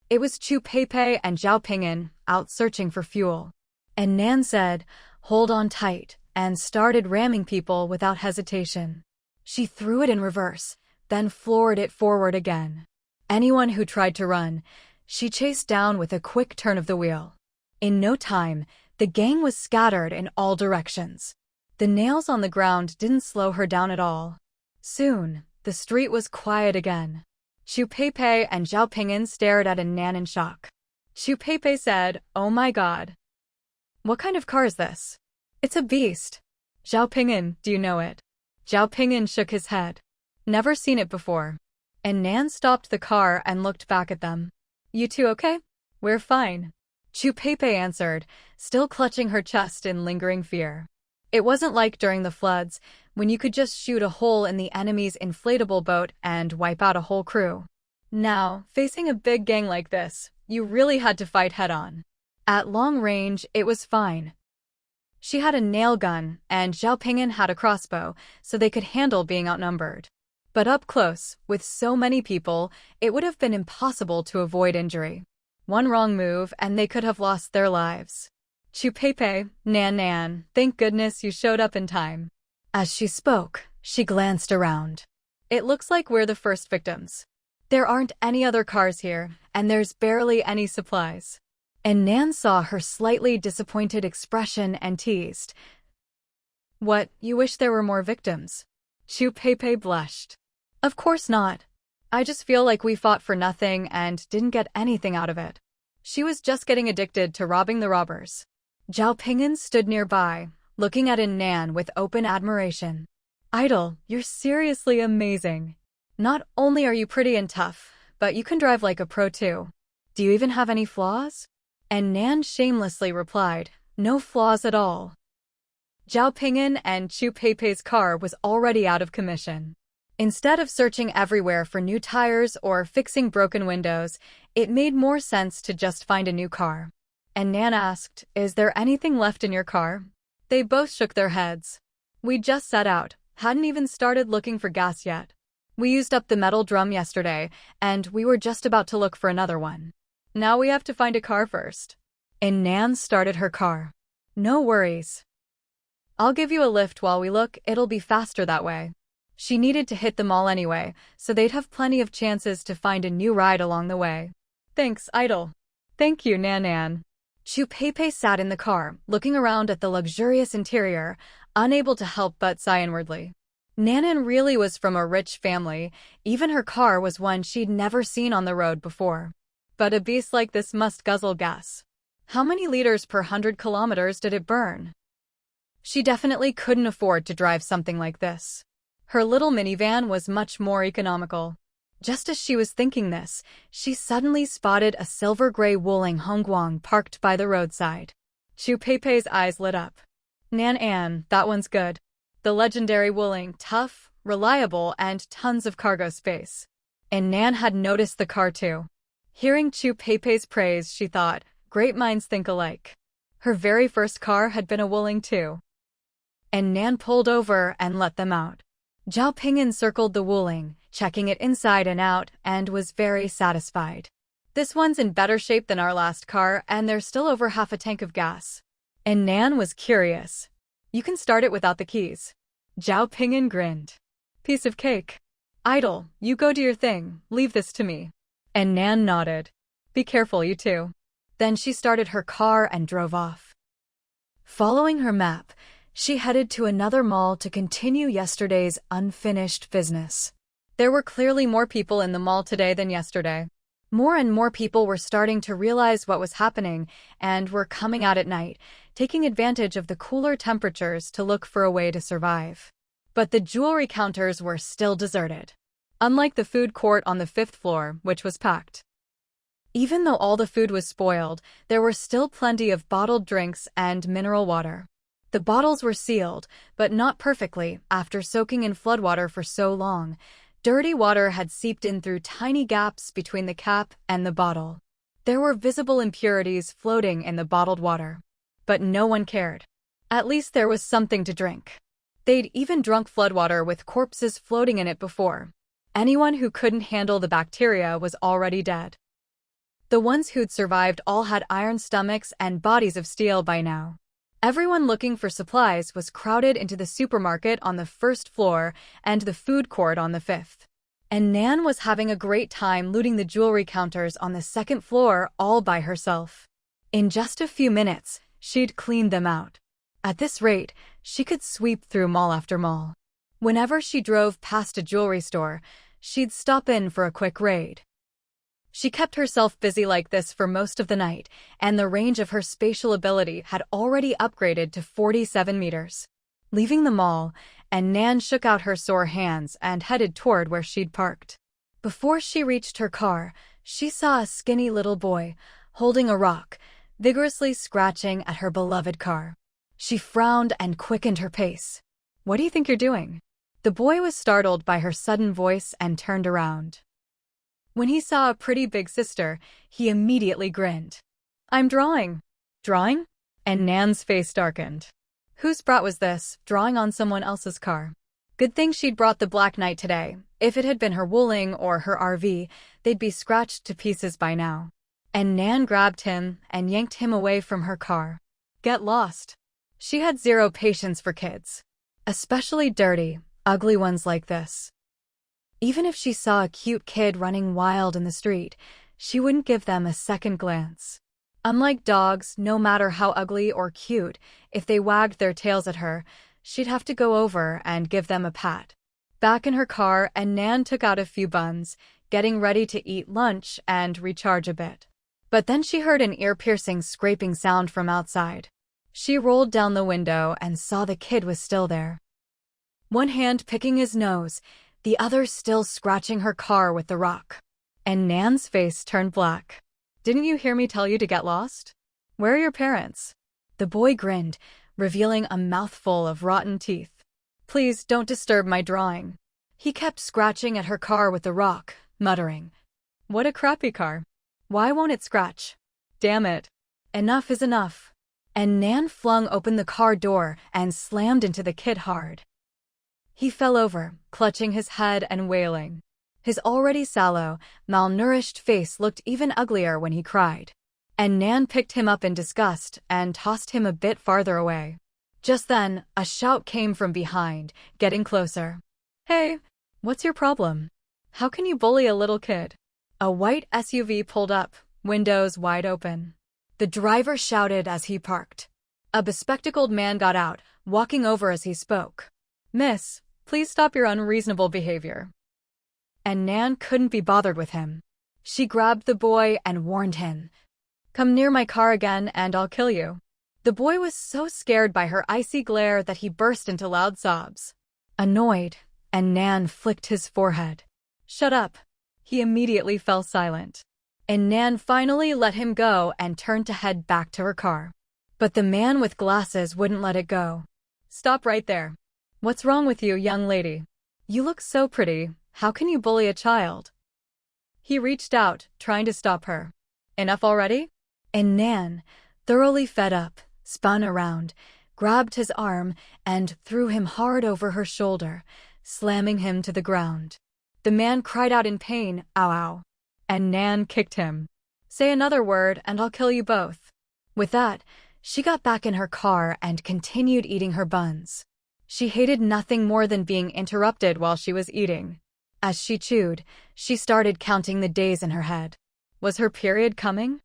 It was Chu Peipei and Zhao Ping'an, out searching for fuel. And Nan said, hold on tight, and started ramming people without hesitation. She threw it in reverse, then floored it forward again. Anyone who tried to run, she chased down with a quick turn of the wheel. In no time, the gang was scattered in all directions. The nails on the ground didn't slow her down at all. Soon, the street was quiet again. Chu Peipei and Zhao Ping'an stared at Nan in shock. Chu Peipei said, oh my god. What kind of car is this? It's a beast. Zhao Ping'an, do you know it? Zhao Ping'an shook his head. Never seen it before. And Nan stopped the car and looked back at them. You two okay? We're fine. Chu Peipei answered, still clutching her chest in lingering fear. It wasn't like during the floods, when you could just shoot a hole in the enemy's inflatable boat and wipe out a whole crew. Now, facing a big gang like this, you really had to fight head-on. At long range, it was fine. She had a nail gun, and Zhao Ping'an had a crossbow, so they could handle being outnumbered. But up close, with so many people, it would have been impossible to avoid injury. One wrong move, and they could have lost their lives. Chu Peipei, Nan, thank goodness you showed up in time. As she spoke, she glanced around. It looks like we're the first victims. There aren't any other cars here, and there's barely any supplies. And Nan saw her slightly disappointed expression and teased. What, you wish there were more victims? Chu Peipei blushed. Of course not. I just feel like we fought for nothing and didn't get anything out of it. She was just getting addicted to robbing the robbers. Zhao Ping'an stood nearby, looking at Nan with open admiration. Idol, you're seriously amazing. Not only are you pretty and tough, but you can drive like a pro too. Do you even have any flaws? And Nan shamelessly replied, no flaws at all. Zhao Ping'an and Chu Peipei's car was already out of commission. Instead of searching everywhere for new tires or fixing broken windows, it made more sense to just find a new car. And Nan asked, is there anything left in your car? They both shook their heads. We just set out, hadn't even started looking for gas yet. We used up the metal drum yesterday, and we were just about to look for another one. Now we have to find a car first. And Nan started her car. No worries. I'll give you a lift while we look, it'll be faster that way. She needed to hit them all anyway, so they'd have plenty of chances to find a new ride along the way. Thanks, Idol. Thank you, Nan. Chu Peipei sat in the car, looking around at the luxurious interior, unable to help but sigh inwardly. Nan really was from a rich family, even her car was one she'd never seen on the road before. But a beast like this must guzzle gas. How many liters per 100 kilometers did it burn? She definitely couldn't afford to drive something like this. Her little minivan was much more economical. Just as she was thinking this, she suddenly spotted a silver-gray Wuling Hongguang parked by the roadside. Chu Peipei's eyes lit up. Nan, that one's good. The legendary Wuling, tough, reliable, and tons of cargo space. And Nan had noticed the car too. Hearing Chu Peipei's praise, she thought, great minds think alike. Her very first car had been a Wuling too. And Nan pulled over and let them out. Zhao Ping'an circled the Wuling, checking it inside and out, and was very satisfied. This one's in better shape than our last car, and there's still over half a tank of gas. And Nan was curious. You can start it without the keys. Zhao Ping'an grinned. Piece of cake. Idle, you go do your thing, leave this to me. And Nan nodded. Be careful, you two. Then she started her car and drove off. Following her map, she headed to another mall to continue yesterday's unfinished business. There were clearly more people in the mall today than yesterday. More and more people were starting to realize what was happening and were coming out at night, taking advantage of the cooler temperatures to look for a way to survive. But the jewelry counters were still deserted. Unlike the food court on the 5th floor, which was packed. Even though all the food was spoiled, there were still plenty of bottled drinks and mineral water. The bottles were sealed, but not perfectly after soaking in floodwater for so long. Dirty water had seeped in through tiny gaps between the cap and the bottle. There were visible impurities floating in the bottled water. But no one cared. At least there was something to drink. They'd even drunk floodwater with corpses floating in it before. Anyone who couldn't handle the bacteria was already dead. The ones who'd survived all had iron stomachs and bodies of steel by now. Everyone looking for supplies was crowded into the supermarket on the 1st floor and the food court on the 5th. And Nan was having a great time looting the jewelry counters on the 2nd floor all by herself. In just a few minutes, she'd cleaned them out. At this rate, she could sweep through mall after mall. Whenever she drove past a jewelry store, she'd stop in for a quick raid. She kept herself busy like this for most of the night, and the range of her spatial ability had already upgraded to 47 meters. Leaving the mall, and Nan shook out her sore hands and headed toward where she'd parked. Before she reached her car, she saw a skinny little boy, holding a rock, vigorously scratching at her beloved car. She frowned and quickened her pace. What do you think you're doing? The boy was startled by her sudden voice and turned around. When he saw a pretty big sister, he immediately grinned. I'm drawing. Drawing? And Nan's face darkened. Whose brat was this, drawing on someone else's car? Good thing she'd brought the Black Knight today. If it had been her Wuling or her RV, they'd be scratched to pieces by now. And Nan grabbed him and yanked him away from her car. Get lost. She had zero patience for kids. Especially dirty, ugly ones like this. Even if she saw a cute kid running wild in the street, she wouldn't give them a second glance. Unlike dogs, no matter how ugly or cute, if they wagged their tails at her, she'd have to go over and give them a pat. Back in her car, and Nan took out a few buns, getting ready to eat lunch and recharge a bit. But then she heard an ear-piercing scraping sound from outside. She rolled down the window and saw the kid was still there. One hand picking his nose, the other still scratching her car with the rock. And Nan's face turned black. Didn't you hear me tell you to get lost? Where are your parents? The boy grinned, revealing a mouthful of rotten teeth. Please don't disturb my drawing. He kept scratching at her car with the rock, muttering. What a crappy car. Why won't it scratch? Damn it. Enough is enough. And Nan flung open the car door and slammed into the kid hard. He fell over, clutching his head and wailing. His already sallow, malnourished face looked even uglier when he cried. And Nan picked him up in disgust and tossed him a bit farther away. Just then, a shout came from behind, getting closer. Hey, what's your problem? How can you bully a little kid? A white SUV pulled up, windows wide open. The driver shouted as he parked. A bespectacled man got out, walking over as he spoke. Miss, please stop your unreasonable behavior. And Nan couldn't be bothered with him. She grabbed the boy and warned him. Come near my car again and I'll kill you. The boy was so scared by her icy glare that he burst into loud sobs. Annoyed, and Nan flicked his forehead. Shut up. He immediately fell silent. And Nan finally let him go and turned to head back to her car. But the man with glasses wouldn't let it go. Stop right there. What's wrong with you, young lady? You look so pretty. How can you bully a child? He reached out, trying to stop her. Enough already? And Nan, thoroughly fed up, spun around, grabbed his arm, and threw him hard over her shoulder, slamming him to the ground. The man cried out in pain, ow ow. And Nan kicked him. Say another word and I'll kill you both. With that, she got back in her car and continued eating her buns. She hated nothing more than being interrupted while she was eating. As she chewed, she started counting the days in her head. Was her period coming?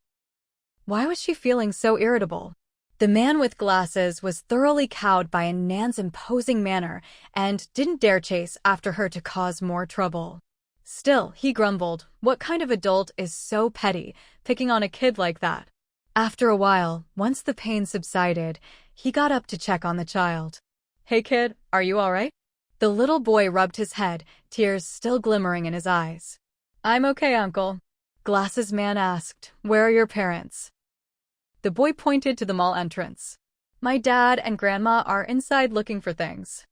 Why was she feeling so irritable? The man with glasses was thoroughly cowed by Nan's imposing manner and didn't dare chase after her to cause more trouble. Still, he grumbled, what kind of adult is so petty, picking on a kid like that? After a while, once the pain subsided, he got up to check on the child. Hey kid, are you alright? The little boy rubbed his head, tears still glimmering in his eyes. I'm okay, uncle. Glasses man asked, where are your parents? The boy pointed to the mall entrance. My dad and grandma are inside looking for things.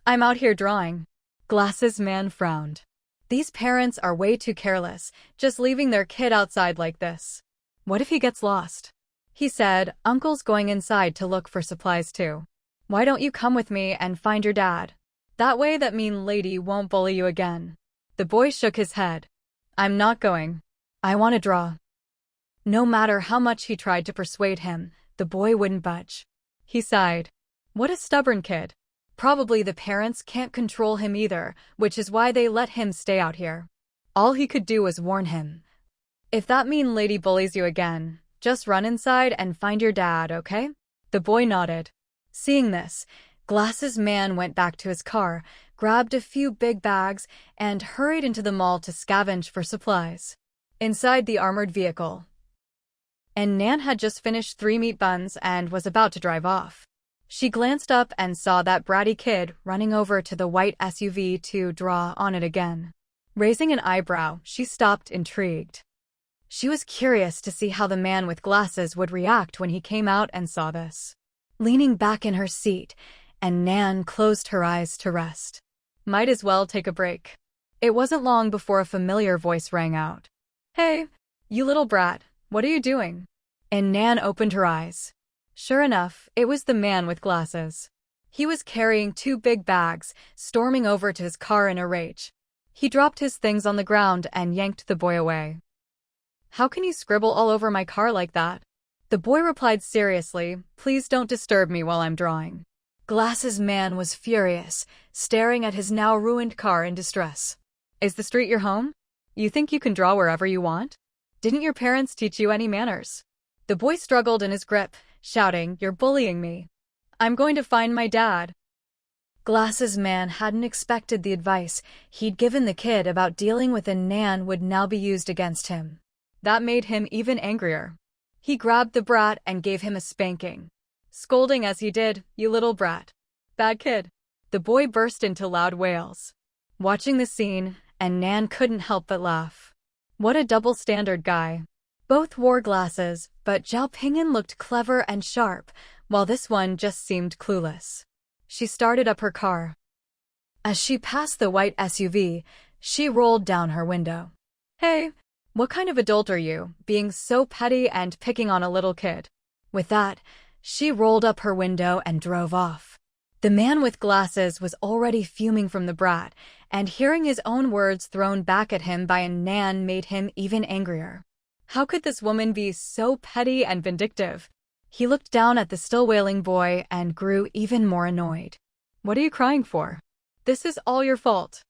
I'm out here drawing. Glasses man frowned. These parents are way too careless, just leaving their kid outside like this. What if he gets lost? He said, Uncle's going inside to look for supplies too. Why don't you come with me and find your dad? That way that mean lady won't bully you again. The boy shook his head. I'm not going. I want to draw. No matter how much he tried to persuade him, the boy wouldn't budge. He sighed. What a stubborn kid. Probably the parents can't control him either, which is why they let him stay out here. All he could do was warn him. If that mean lady bullies you again, just run inside and find your dad, okay? The boy nodded. Seeing this, Glasses man went back to his car, grabbed a few big bags, and hurried into the mall to scavenge for supplies. Inside the armored vehicle, and Nan had just finished 3 meat buns and was about to drive off. She glanced up and saw that bratty kid running over to the white SUV to draw on it again. Raising an eyebrow, she stopped, intrigued. She was curious to see how the man with glasses would react when he came out and saw this. Leaning back in her seat, and Nan closed her eyes to rest. Might as well take a break. It wasn't long before a familiar voice rang out. Hey, you little brat, what are you doing? And Nan opened her eyes. Sure enough, it was the man with glasses. He was carrying 2 big bags, storming over to his car in a rage. He dropped his things on the ground and yanked the boy away. How can you scribble all over my car like that? The boy replied seriously, please don't disturb me while I'm drawing. Glasses man was furious, staring at his now ruined car in distress. Is the street your home? You think you can draw wherever you want? Didn't your parents teach you any manners? The boy struggled in his grip, shouting, you're bullying me. I'm going to find my dad. Glasses man hadn't expected the advice he'd given the kid about dealing with a Nan would now be used against him. That made him even angrier. He grabbed the brat and gave him a spanking, scolding as he did, you little brat. Bad kid. The boy burst into loud wails. Watching the scene, and Nan couldn't help but laugh. What a double-standard guy. Both wore glasses, but Zhao Pingyan looked clever and sharp, while this one just seemed clueless. She started up her car. As she passed the white SUV, she rolled down her window. Hey, what kind of adult are you, being so petty and picking on a little kid? With that, she rolled up her window and drove off. The man with glasses was already fuming from the brat, and hearing his own words thrown back at him by a Nan made him even angrier. How could this woman be so petty and vindictive? He looked down at the still wailing boy and grew even more annoyed. What are you crying for? This is all your fault.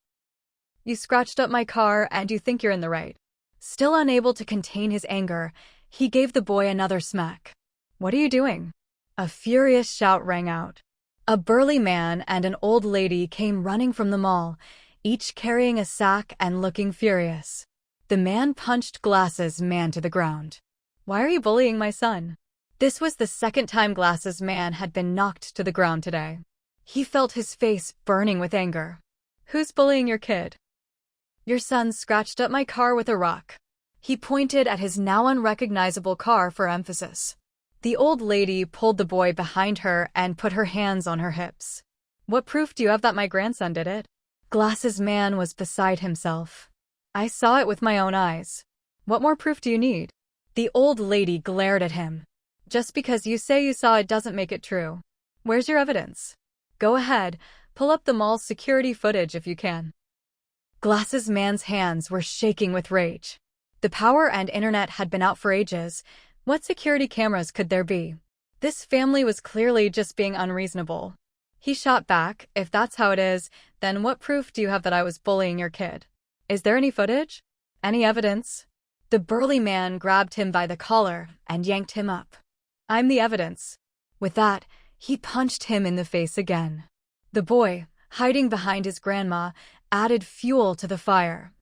You scratched up my car and you think you're in the right. Still unable to contain his anger, he gave the boy another smack. What are you doing? A furious shout rang out. A burly man and an old lady came running from the mall, each carrying a sack and looking furious. The man punched Glasses man to the ground. Why are you bullying my son? This was the second time Glasses man had been knocked to the ground today. He felt his face burning with anger. Who's bullying your kid? Your son scratched up my car with a rock. He pointed at his now unrecognizable car for emphasis. The old lady pulled the boy behind her and put her hands on her hips. What proof do you have that my grandson did it? Glasses man was beside himself. I saw it with my own eyes. What more proof do you need? The old lady glared at him. Just because you say you saw it doesn't make it true. Where's your evidence? Go ahead, pull up the mall's security footage if you can. Glasses man's hands were shaking with rage. The power and internet had been out for ages. What security cameras could there be? This family was clearly just being unreasonable. He shot back, if that's how it is, then what proof do you have that I was bullying your kid? Is there any footage? Any evidence? The burly man grabbed him by the collar and yanked him up. I'm the evidence. With that, he punched him in the face again. The boy, hiding behind his grandma, added fuel to the fire.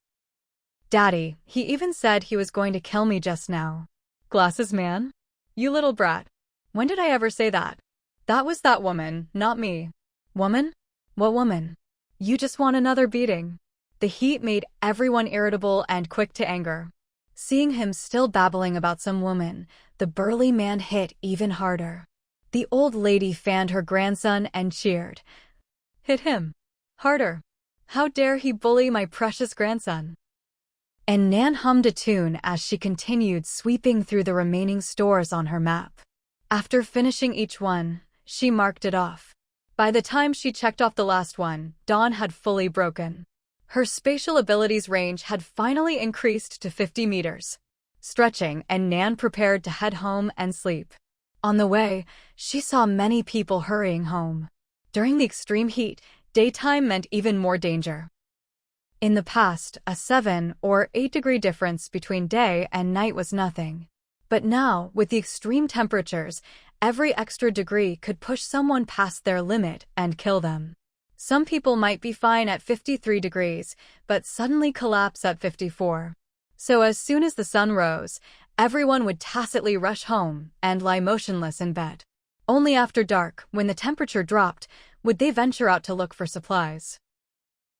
Daddy, he even said he was going to kill me just now. Glasses man? You little brat. When did I ever say that? That was that woman, not me. Woman? What woman? You just want another beating. The heat made everyone irritable and quick to anger. Seeing him still babbling about some woman, the burly man hit even harder. The old lady fanned her grandson and cheered. Hit him. Harder. How dare he bully my precious grandson? And Nan hummed a tune as she continued sweeping through the remaining stores on her map. After finishing each one, she marked it off. By the time she checked off the last one, dawn had fully broken. Her spatial abilities range had finally increased to 50 meters. Stretching, and Nan prepared to head home and sleep. On the way, she saw many people hurrying home. During the extreme heat, daytime meant even more danger. In the past, a 7 or 8 degree difference between day and night was nothing. But now, with the extreme temperatures, every extra degree could push someone past their limit and kill them. Some people might be fine at 53 degrees, but suddenly collapse at 54. So as soon as the sun rose, everyone would tacitly rush home and lie motionless in bed. Only after dark, when the temperature dropped, would they venture out to look for supplies.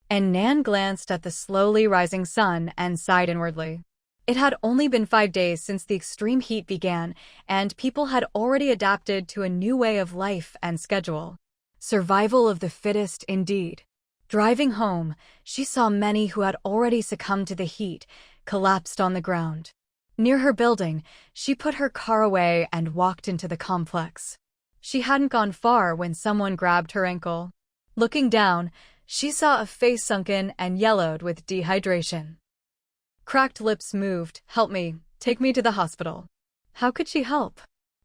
And Nan glanced at the slowly rising sun and sighed inwardly. It had only been 5 days since the extreme heat began, and people had already adapted to a new way of life and schedule. Survival of the fittest indeed. Driving home, she saw many who had already succumbed to the heat, collapsed on the ground. Near her building, she put her car away and walked into the complex. She hadn't gone far when someone grabbed her ankle. Looking down, she saw a face sunken and yellowed with dehydration. Cracked lips moved. Help me, take me to the hospital. How could she help?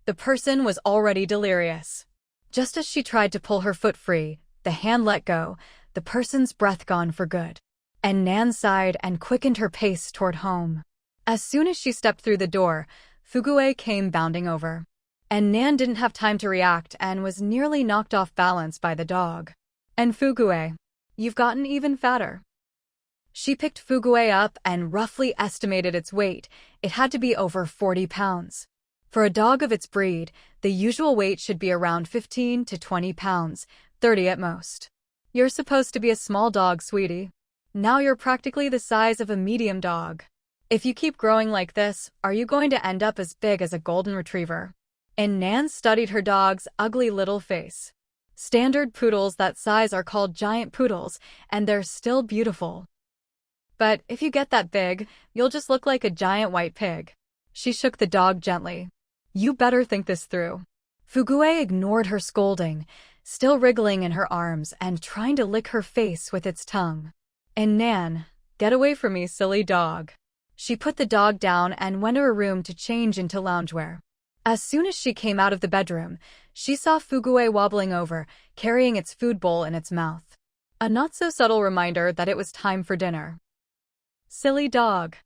The person was already delirious. Just as she tried to pull her foot free, the hand let go, the person's breath gone for good. And Nan sighed and quickened her pace toward home. As soon as she stepped through the door, Fugue came bounding over. And Nan didn't have time to react and was nearly knocked off balance by the dog. And Fugue, you've gotten even fatter. She picked Fugue up and roughly estimated its weight. It had to be over 40 pounds. For a dog of its breed, the usual weight should be around 15 to 20 pounds, 30 at most. You're supposed to be a small dog, sweetie. Now you're practically the size of a medium dog. If you keep growing like this, are you going to end up as big as a golden retriever? And Nan studied her dog's ugly little face. Standard poodles that size are called giant poodles, and they're still beautiful. But if you get that big, you'll just look like a giant white pig. She shook the dog gently. You better think this through. Fugue ignored her scolding, still wriggling in her arms and trying to lick her face with its tongue. And Nan, get away from me, silly dog. She put the dog down and went to her room to change into loungewear. As soon as she came out of the bedroom, she saw Fugue wobbling over, carrying its food bowl in its mouth. A not-so-subtle reminder that it was time for dinner. Silly dog.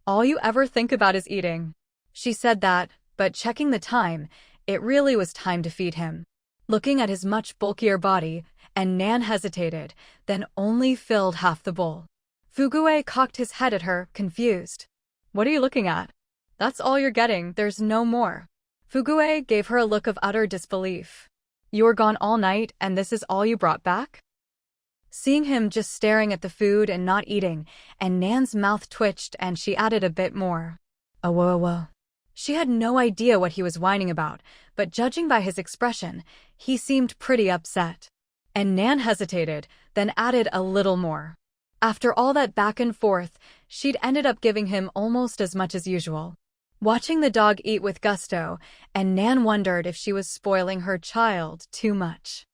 All you ever think about is eating. She said that, but checking the time, it really was time to feed him. Looking at his much bulkier body, and Nan hesitated, then only filled half the bowl. Fugue cocked his head at her, confused. What are you looking at? That's all you're getting, there's no more. Fugue gave her a look of utter disbelief. You were gone all night and this is all you brought back? Seeing him just staring at the food and not eating, and Nan's mouth twitched and she added a bit more. Whoa. She had no idea what he was whining about, but judging by his expression, he seemed pretty upset. And Nan hesitated, then added a little more. After all that back and forth, she'd ended up giving him almost as much as usual. Watching the dog eat with gusto, and Nan wondered if she was spoiling her child too much.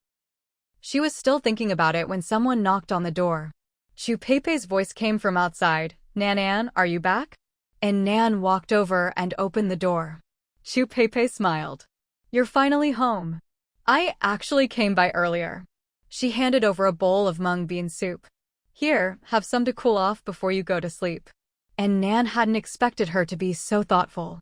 She was still thinking about it when someone knocked on the door. Chu-Pei's voice came from outside. Nan, are you back? And Nan walked over and opened the door. Chu-Pei smiled. You're finally home. I actually came by earlier. She handed over a bowl of mung bean soup. Here, have some to cool off before you go to sleep. And Nan hadn't expected her to be so thoughtful.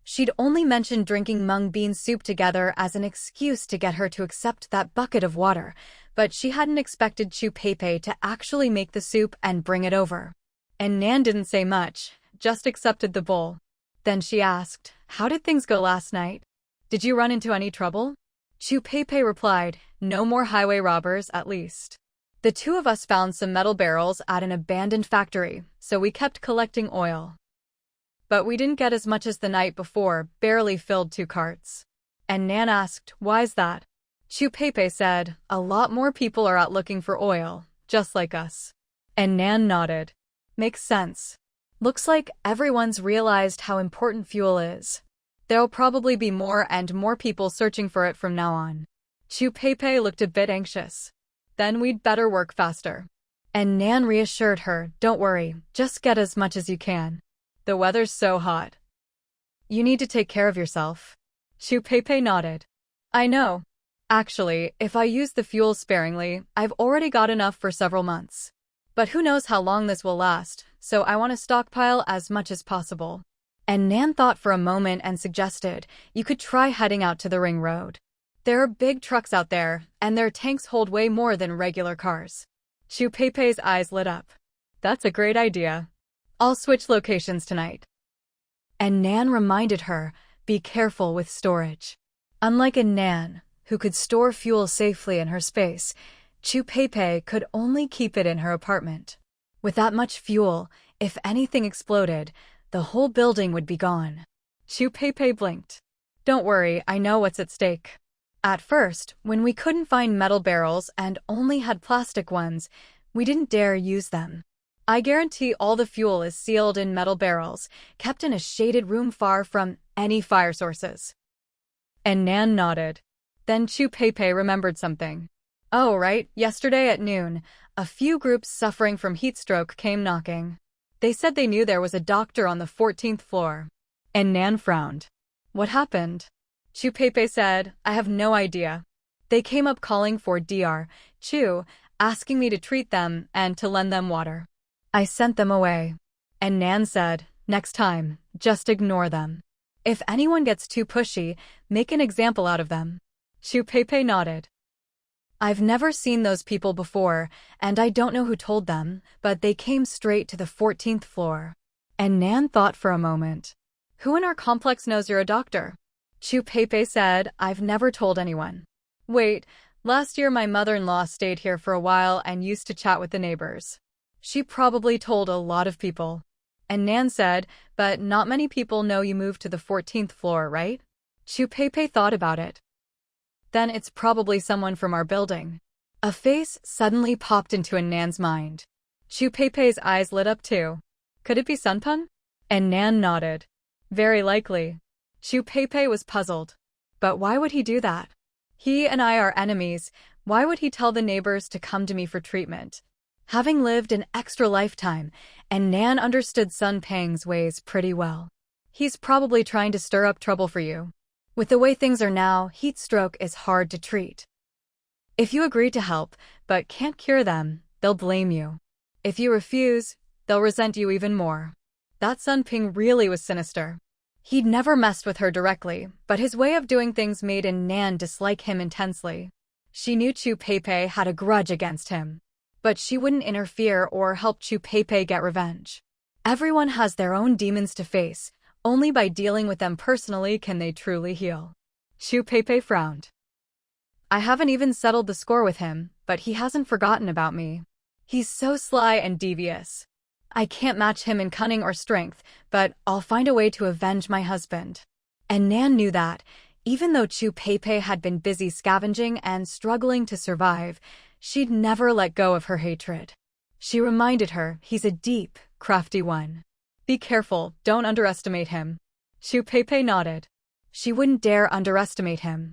She'd only mentioned drinking mung bean soup together as an excuse to get her to accept that bucket of water, but she hadn't expected Chu Pei to actually make the soup and bring it over. And Nan didn't say much, just accepted the bowl. Then she asked, "How did things go last night? Did you run into any trouble?" Chu Pei replied, "No more highway robbers, at least. The two of us found some metal barrels at an abandoned factory, so we kept collecting oil. But we didn't get as much as the night before, barely filled 2 carts." And Nan asked, "Why's that?" Chu Pei said, "A lot more people are out looking for oil, just like us." And Nan nodded. "Makes sense. Looks like everyone's realized how important fuel is. There'll probably be more and more people searching for it from now on." Chu Pei looked a bit anxious. "Then we'd better work faster." And Nan reassured her, "Don't worry, just get as much as you can. The weather's so hot. You need to take care of yourself." Chu Pei nodded. "I know. Actually, if I use the fuel sparingly, I've already got enough for several months. But who knows how long this will last, so I want to stockpile as much as possible." And Nan thought for a moment and suggested, "You could try heading out to the ring road. There are big trucks out there, and their tanks hold way more than regular cars." Chu Pei's eyes lit up. "That's a great idea. I'll switch locations tonight." And Nan reminded her, "Be careful with storage." Unlike a Nan, who could store fuel safely in her space, Chu Pei could only keep it in her apartment. With that much fuel, if anything exploded, the whole building would be gone. Chu Pei blinked. "Don't worry, I know what's at stake." At first, when we couldn't find metal barrels and only had plastic ones, we didn't dare use them. I guarantee all the fuel is sealed in metal barrels, kept in a shaded room far from any fire sources. And Nan nodded. Then Chu Pei remembered something. "Oh, right, yesterday at noon, a few groups suffering from heat stroke came knocking. They said they knew there was a doctor on the 14th floor. And Nan frowned. "What happened?" Chu Pei said, "I have no idea. They came up calling for Dr. Chu, asking me to treat them and to lend them water. I sent them away." And Nan said, "Next time, just ignore them. If anyone gets too pushy, make an example out of them." Chu Pei nodded. "I've never seen those people before, and I don't know who told them, but they came straight to the 14th floor." And Nan thought for a moment. "Who in our complex knows you're a doctor?" Chu Pei said, "I've never told anyone. Wait, last year my mother-in-law stayed here for a while and used to chat with the neighbors. She probably told a lot of people." And Nan said, "But not many people know you moved to the 14th floor, right?" Chu Pei thought about it. "Then it's probably someone from our building." A face suddenly popped into Nan's mind. Chu Pei's eyes lit up too. "Could it be Sunpeng?" And Nan nodded. "Very likely." Chu Pei was puzzled. "But why would he do that? He and I are enemies. Why would he tell the neighbors to come to me for treatment?" Having lived an extra lifetime, and Nan understood Sunpeng's ways pretty well. "He's probably trying to stir up trouble for you. With the way things are now, heat stroke is hard to treat. If you agree to help, but can't cure them, they'll blame you. If you refuse, they'll resent you even more." That Sunpeng really was sinister. He'd never messed with her directly, but his way of doing things made Nan dislike him intensely. She knew Chu Pei had a grudge against him, but she wouldn't interfere or help Chu Pei get revenge. Everyone has their own demons to face. Only by dealing with them personally can they truly heal. Chu Pei frowned. "I haven't even settled the score with him, but he hasn't forgotten about me. He's so sly and devious. I can't match him in cunning or strength, but I'll find a way to avenge my husband." And Nan knew that, even though Chu Pei had been busy scavenging and struggling to survive, she'd never let go of her hatred. She reminded her, "He's a deep, crafty one. Be careful, don't underestimate him." Chu Pei nodded. She wouldn't dare underestimate him.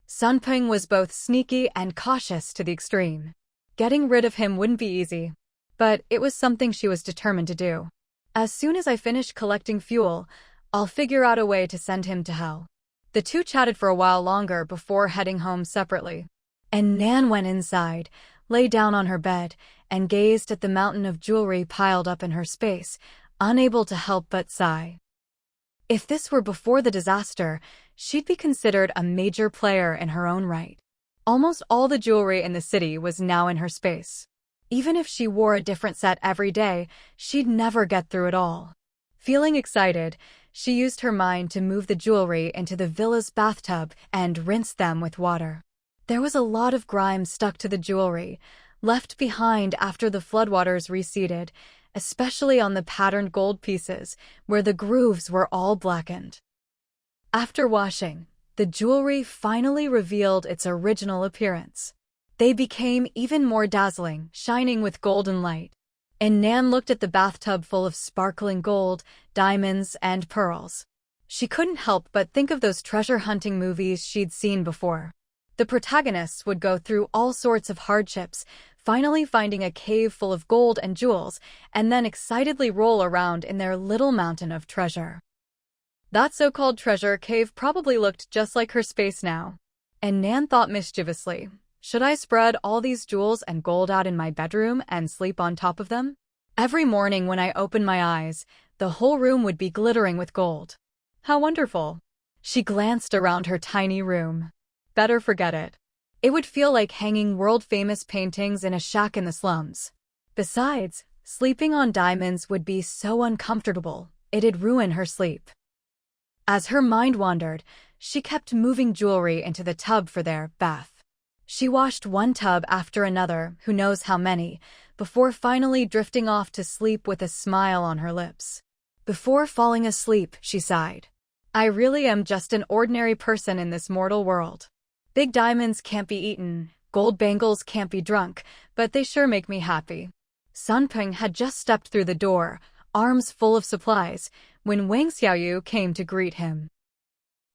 Sunpeng was both sneaky and cautious to the extreme. Getting rid of him wouldn't be easy, but it was something she was determined to do. "As soon as I finish collecting fuel, I'll figure out a way to send him to hell." The two chatted for a while longer before heading home separately. And Nan went inside, lay down on her bed, and gazed at the mountain of jewelry piled up in her space, unable to help but sigh. If this were before the disaster, she'd be considered a major player in her own right. Almost all the jewelry in the city was now in her space. Even if she wore a different set every day, she'd never get through it all. Feeling excited, she used her mind to move the jewelry into the villa's bathtub and rinse them with water. There was a lot of grime stuck to the jewelry, left behind after the floodwaters receded, especially on the patterned gold pieces, where the grooves were all blackened. After washing, the jewelry finally revealed its original appearance. They became even more dazzling, shining with golden light. And Nan looked at the bathtub full of sparkling gold, diamonds, and pearls. She couldn't help but think of those treasure-hunting movies she'd seen before. The protagonists would go through all sorts of hardships, finally finding a cave full of gold and jewels, and then excitedly roll around in their little mountain of treasure. That so-called treasure cave probably looked just like her space now. And Nan thought mischievously, should I spread all these jewels and gold out in my bedroom and sleep on top of them? Every morning when I opened my eyes, the whole room would be glittering with gold. How wonderful! She glanced around her tiny room. Better forget it. It would feel like hanging world-famous paintings in a shack in the slums. Besides, sleeping on diamonds would be so uncomfortable, it'd ruin her sleep. As her mind wandered, she kept moving jewelry into the tub for their bath. She washed one tub after another, who knows how many, before finally drifting off to sleep with a smile on her lips. Before falling asleep, she sighed. I really am just an ordinary person in this mortal world. Big diamonds can't be eaten, gold bangles can't be drunk, but they sure make me happy. Sun Peng had just stepped through the door, arms full of supplies, when Wang Xiaoyu came to greet him.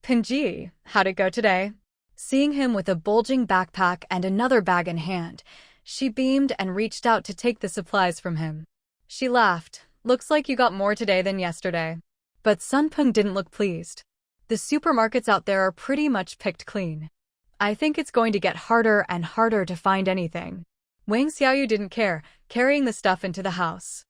Pengji, how'd it go today? Seeing him with a bulging backpack and another bag in hand, she beamed and reached out to take the supplies from him. She laughed. Looks like you got more today than yesterday. But Sun Peng didn't look pleased. The supermarkets out there are pretty much picked clean. I think it's going to get harder and harder to find anything. Wang Xiaoyu didn't care, carrying the stuff into the house.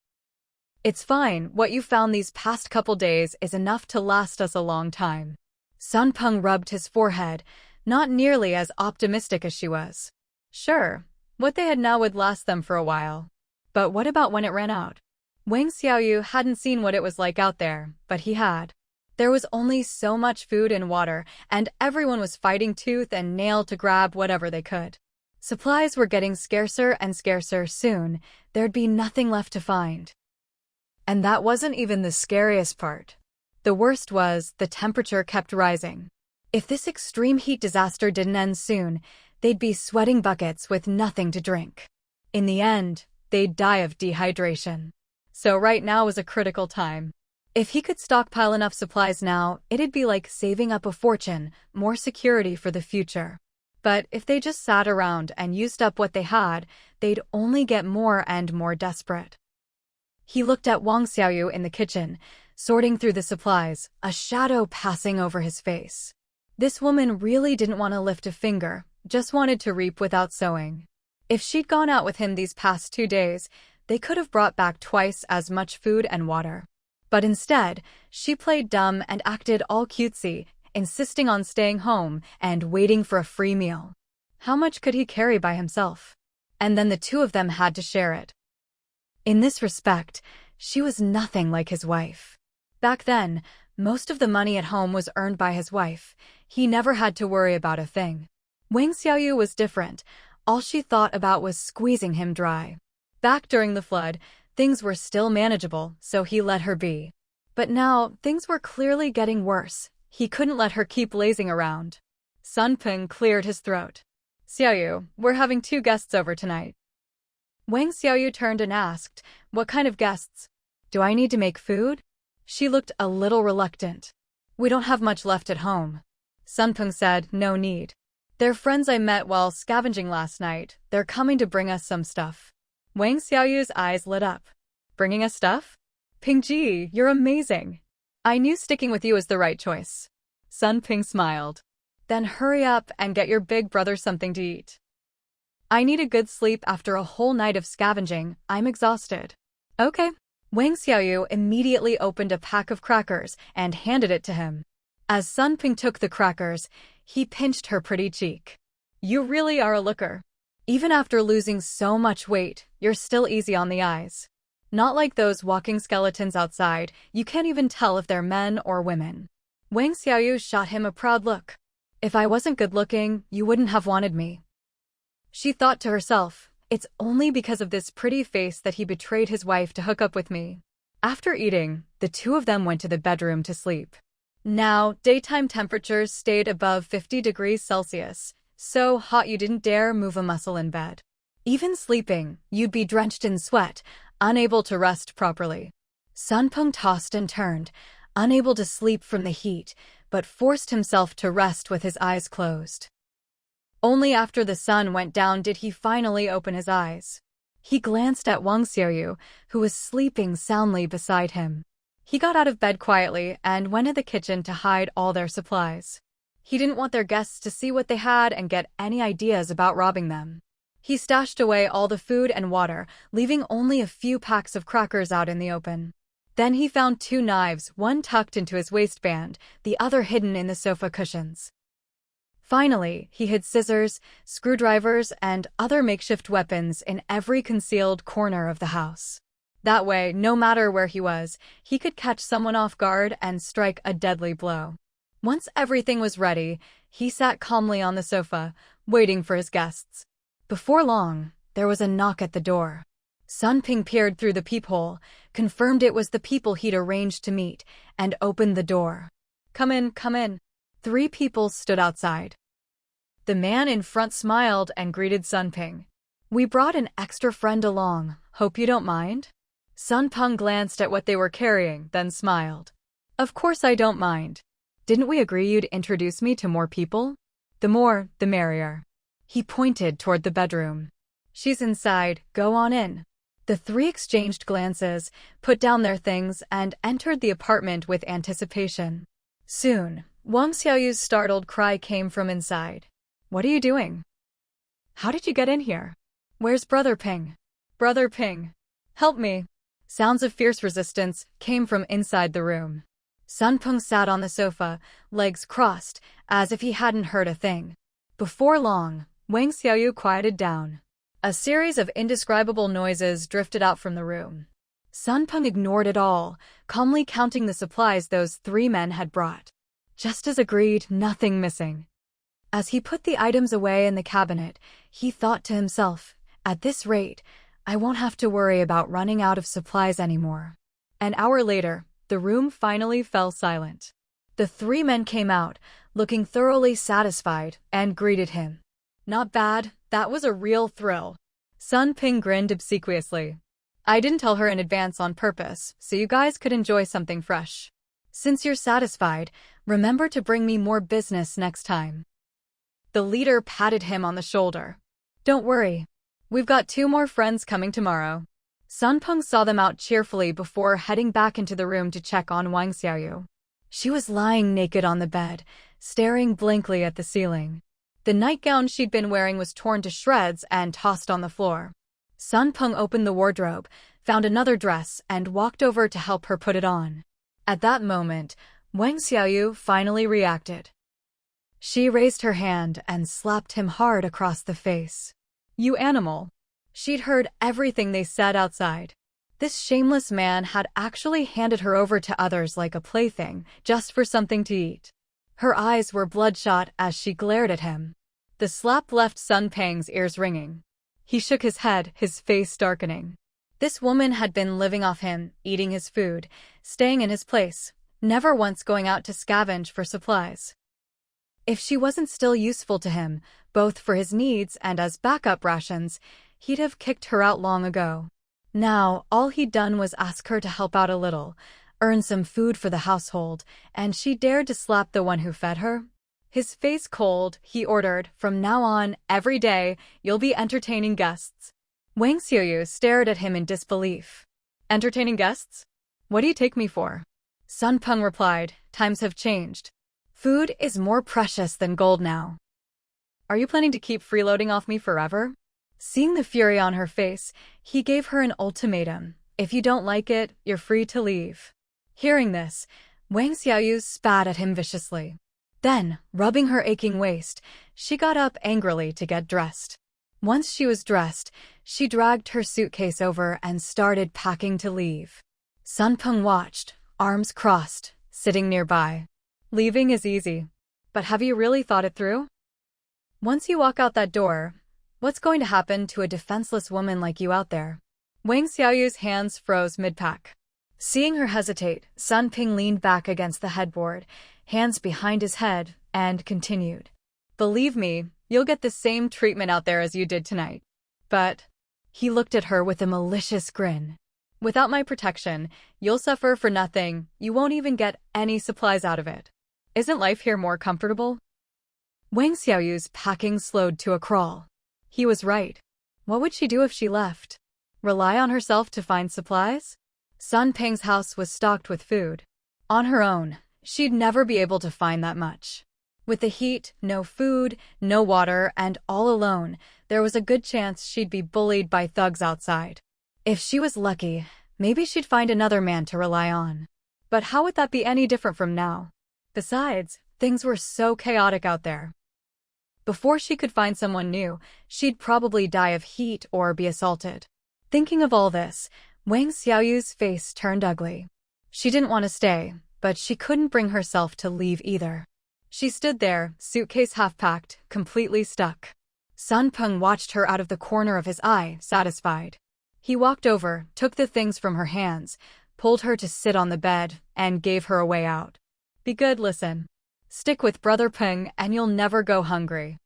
It's fine, what you found these past couple days is enough to last us a long time. Sun Peng rubbed his forehead, not nearly as optimistic as she was. Sure, what they had now would last them for a while. But what about when it ran out? Wang Xiaoyu hadn't seen what it was like out there, but he had. There was only so much food and water, and everyone was fighting tooth and nail to grab whatever they could. Supplies were getting scarcer and scarcer soon, there'd be nothing left to find. And that wasn't even the scariest part. The worst was, the temperature kept rising. If this extreme heat disaster didn't end soon, they'd be sweating buckets with nothing to drink. In the end, they'd die of dehydration. So right now was a critical time. If he could stockpile enough supplies now, it'd be like saving up a fortune, more security for the future. But if they just sat around and used up what they had, they'd only get more and more desperate. He looked at Wang Xiaoyu in the kitchen, sorting through the supplies, a shadow passing over his face. This woman really didn't want to lift a finger, just wanted to reap without sowing. If she'd gone out with him these past 2 days, they could have brought back twice as much food and water. But instead, she played dumb and acted all cutesy, insisting on staying home and waiting for a free meal. How much could he carry by himself? And then the two of them had to share it. In this respect, she was nothing like his wife. Back then, most of the money at home was earned by his wife. He never had to worry about a thing. Wang Xiaoyu was different. All she thought about was squeezing him dry. Back during the flood, things were still manageable, so he let her be. But now, things were clearly getting worse. He couldn't let her keep lazing around. Sun Peng cleared his throat. Xiaoyu, we're having 2 guests over tonight. Wang Xiaoyu turned and asked, what kind of guests? Do I need to make food? She looked a little reluctant. We don't have much left at home. Sun Peng said, no need. They're friends I met while scavenging last night. They're coming to bring us some stuff. Wang Xiaoyu's eyes lit up. Bringing us stuff? Pengji, you're amazing. I knew sticking with you was the right choice. Sun Peng smiled. Then hurry up and get your big brother something to eat. I need a good sleep after a whole night of scavenging. I'm exhausted. Okay. Wang Xiaoyu immediately opened a pack of crackers and handed it to him. As Sun Ping took the crackers, he pinched her pretty cheek. You really are a looker. Even after losing so much weight, you're still easy on the eyes. Not like those walking skeletons outside, you can't even tell if they're men or women. Wang Xiaoyu shot him a proud look. If I wasn't good-looking, you wouldn't have wanted me. She thought to herself, it's only because of this pretty face that he betrayed his wife to hook up with me. After eating, the two of them went to the bedroom to sleep. Now, daytime temperatures stayed above 50 degrees Celsius, so hot you didn't dare move a muscle in bed. Even sleeping, you'd be drenched in sweat, unable to rest properly. Sun Peng tossed and turned, unable to sleep from the heat, but forced himself to rest with his eyes closed. Only after the sun went down did he finally open his eyes. He glanced at Wang Xiaoyu, who was sleeping soundly beside him. He got out of bed quietly and went to the kitchen to hide all their supplies. He didn't want their guests to see what they had and get any ideas about robbing them. He stashed away all the food and water, leaving only a few packs of crackers out in the open. Then he found 2 knives, one tucked into his waistband, the other hidden in the sofa cushions. Finally, he hid scissors, screwdrivers, and other makeshift weapons in every concealed corner of the house. That way, no matter where he was, he could catch someone off guard and strike a deadly blow. Once everything was ready, he sat calmly on the sofa, waiting for his guests. Before long, there was a knock at the door. Sun Ping peered through the peephole, confirmed it was the people he'd arranged to meet, and opened the door. Come in, come in. 3 people stood outside. The man in front smiled and greeted Sun Ping. We brought an extra friend along, hope you don't mind? Sun Peng glanced at what they were carrying, then smiled. Of course I don't mind. Didn't we agree you'd introduce me to more people? The more, the merrier. He pointed toward the bedroom. She's inside, go on in. The 3 exchanged glances, put down their things, and entered the apartment with anticipation. Soon, Wang Xiaoyu's startled cry came from inside. What are you doing? How did you get in here? Where's Brother Ping? Brother Ping. Help me. Sounds of fierce resistance came from inside the room. Sun Peng sat on the sofa, legs crossed, as if he hadn't heard a thing. Before long, Wang Xiaoyu quieted down. A series of indescribable noises drifted out from the room. Sun Peng ignored it all, calmly counting the supplies those 3 men had brought. Just as agreed, nothing missing. As he put the items away in the cabinet, he thought to himself, at this rate, I won't have to worry about running out of supplies anymore. An hour later, the room finally fell silent. The 3 men came out, looking thoroughly satisfied, and greeted him. Not bad, that was a real thrill. Sun Ping grinned obsequiously. I didn't tell her in advance on purpose, so you guys could enjoy something fresh. Since you're satisfied, remember to bring me more business next time. The leader patted him on the shoulder. Don't worry. We've got 2 more friends coming tomorrow. Sun Peng saw them out cheerfully before heading back into the room to check on Wang Xiaoyu. She was lying naked on the bed, staring blankly at the ceiling. The nightgown she'd been wearing was torn to shreds and tossed on the floor. Sun Peng opened the wardrobe, found another dress, and walked over to help her put it on. At that moment, Wang Xiaoyu finally reacted. She raised her hand and slapped him hard across the face. You animal! She'd heard everything they said outside. This shameless man had actually handed her over to others like a plaything, just for something to eat. Her eyes were bloodshot as she glared at him. The slap left Sun Peng's ears ringing. He shook his head, his face darkening. This woman had been living off him, eating his food, staying in his place, never once going out to scavenge for supplies. If she wasn't still useful to him, both for his needs and as backup rations, he'd have kicked her out long ago. Now, all he'd done was ask her to help out a little, earn some food for the household, and she dared to slap the one who fed her? His face cold, he ordered, from now on, every day, you'll be entertaining guests. Wang Xiaoyu stared at him in disbelief. Entertaining guests? What do you take me for? Sun Peng replied, times have changed. Food is more precious than gold now. Are you planning to keep freeloading off me forever? Seeing the fury on her face, he gave her an ultimatum. If you don't like it, you're free to leave. Hearing this, Wang Xiaoyu spat at him viciously. Then, rubbing her aching waist, she got up angrily to get dressed. Once she was dressed, she dragged her suitcase over and started packing to leave. Sun Peng watched, arms crossed, sitting nearby. Leaving is easy. But have you really thought it through? Once you walk out that door, what's going to happen to a defenseless woman like you out there? Wang Xiaoyu's hands froze mid-pack. Seeing her hesitate, Sun Peng leaned back against the headboard, hands behind his head, and continued. Believe me, you'll get the same treatment out there as you did tonight. But, he looked at her with a malicious grin. Without my protection, you'll suffer for nothing, you won't even get any supplies out of it. Isn't life here more comfortable? Wang Xiaoyu's packing slowed to a crawl. He was right. What would she do if she left? Rely on herself to find supplies? Sun Peng's house was stocked with food. On her own, she'd never be able to find that much. With the heat, no food, no water, and all alone, there was a good chance she'd be bullied by thugs outside. If she was lucky, maybe she'd find another man to rely on. But how would that be any different from now? Besides, things were so chaotic out there. Before she could find someone new, she'd probably die of heat or be assaulted. Thinking of all this, Wang Xiaoyu's face turned ugly. She didn't want to stay, but she couldn't bring herself to leave either. She stood there, suitcase half-packed, completely stuck. Sun Peng watched her out of the corner of his eye, satisfied. He walked over, took the things from her hands, pulled her to sit on the bed, and gave her a way out. Be good, listen. Stick with Brother Peng and you'll never go hungry.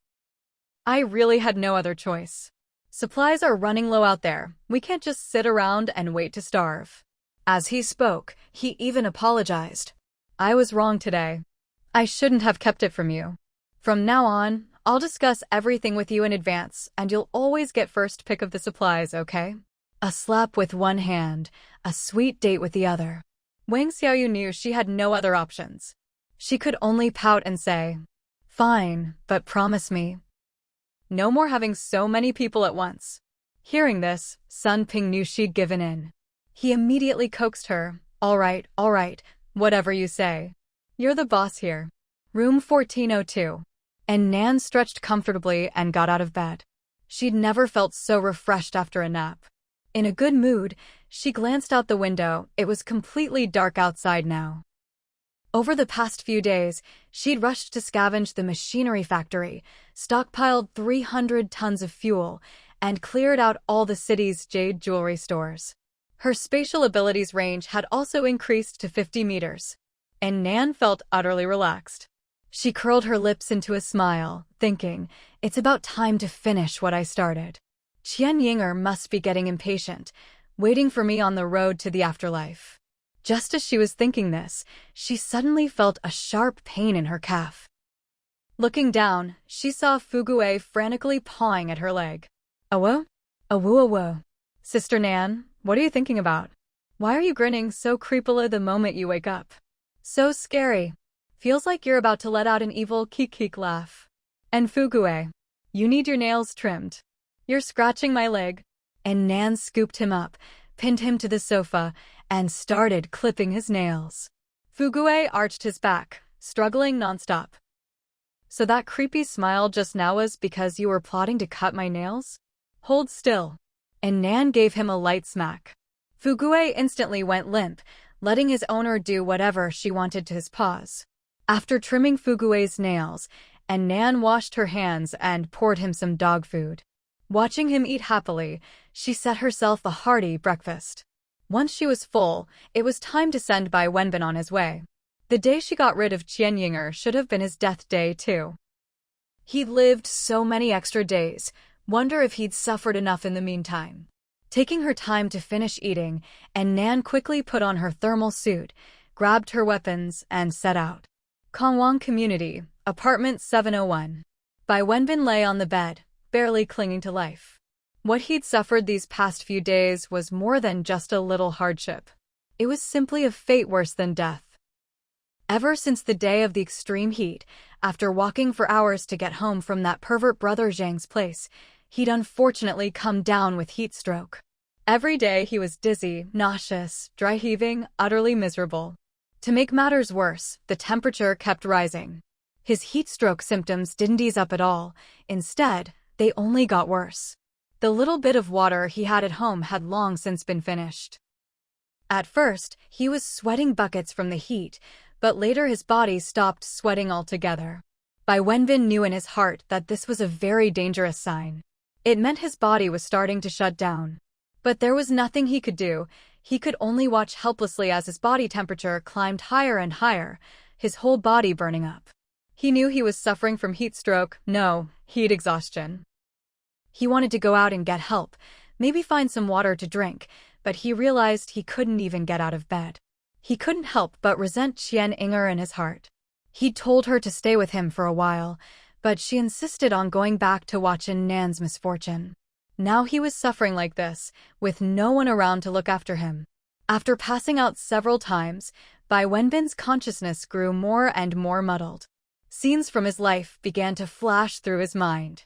I really had no other choice. Supplies are running low out there, we can't just sit around and wait to starve. As he spoke, he even apologized. I was wrong today. I shouldn't have kept it from you. From now on, I'll discuss everything with you in advance, and you'll always get first pick of the supplies, okay? A slap with one hand, a sweet date with the other. Wang Xiaoyu knew she had no other options. She could only pout and say, Fine, but promise me. No more having so many people at once. Hearing this, Sun Peng knew she'd given in. He immediately coaxed her. All right, whatever you say. You're the boss here. Room 1402. And Nan stretched comfortably and got out of bed. She'd never felt so refreshed after a nap. In a good mood, she glanced out the window. It was completely dark outside now. Over the past few days, she'd rushed to scavenge the machinery factory, stockpiled 300 tons of fuel, and cleared out all the city's jade jewelry stores. Her spatial abilities range had also increased to 50 meters. And Nan felt utterly relaxed. She curled her lips into a smile, thinking, it's about time to finish what I started. Qian Yinger must be getting impatient, waiting for me on the road to the afterlife. Just as she was thinking this, she suddenly felt a sharp pain in her calf. Looking down, she saw Fugue frantically pawing at her leg. Awo? Awo. Sister Nan, what are you thinking about? Why are you grinning so creepily the moment you wake up? So scary. Feels like you're about to let out an evil kik laugh. And Fugue, you need your nails trimmed. You're scratching my leg. And Nan scooped him up, pinned him to the sofa, and started clipping his nails. Fugue arched his back, struggling nonstop. So that creepy smile just now was because you were plotting to cut my nails? Hold still. And Nan gave him a light smack. Fugue instantly went limp, letting his owner do whatever she wanted to his paws. After trimming Fugue's nails, and Nan washed her hands and poured him some dog food. Watching him eat happily, she set herself a hearty breakfast. Once she was full, it was time to send Bai Wenbin on his way. The day she got rid of Qian Yinger should have been his death day too. He'd lived so many extra days, wonder if he'd suffered enough in the meantime. Taking her time to finish eating, and Nan quickly put on her thermal suit, grabbed her weapons, and set out. Kangwang Community, Apartment 701. Bai Wenbin lay on the bed, barely clinging to life. What he'd suffered these past few days was more than just a little hardship. It was simply a fate worse than death. Ever since the day of the extreme heat, after walking for hours to get home from that pervert brother Zhang's place, he'd unfortunately come down with heat stroke. Every day he was dizzy, nauseous, dry heaving, utterly miserable. To make matters worse, the temperature kept rising. His heat stroke symptoms didn't ease up at all. Instead, they only got worse. The little bit of water he had at home had long since been finished. At first, he was sweating buckets from the heat, but later his body stopped sweating altogether. Bai Wenbin knew in his heart that this was a very dangerous sign. It meant his body was starting to shut down. But there was nothing he could do. He could only watch helplessly as his body temperature climbed higher and higher, his whole body burning up. He knew he was suffering from heat stroke, no, heat exhaustion. He wanted to go out and get help, maybe find some water to drink, but he realized he couldn't even get out of bed. He couldn't help but resent Qian Inger in his heart. He'd told her to stay with him for a while, but she insisted on going back to watch Nan's misfortune. Now he was suffering like this, with no one around to look after him. After passing out several times, Bai Wenbin's consciousness grew more and more muddled. Scenes from his life began to flash through his mind.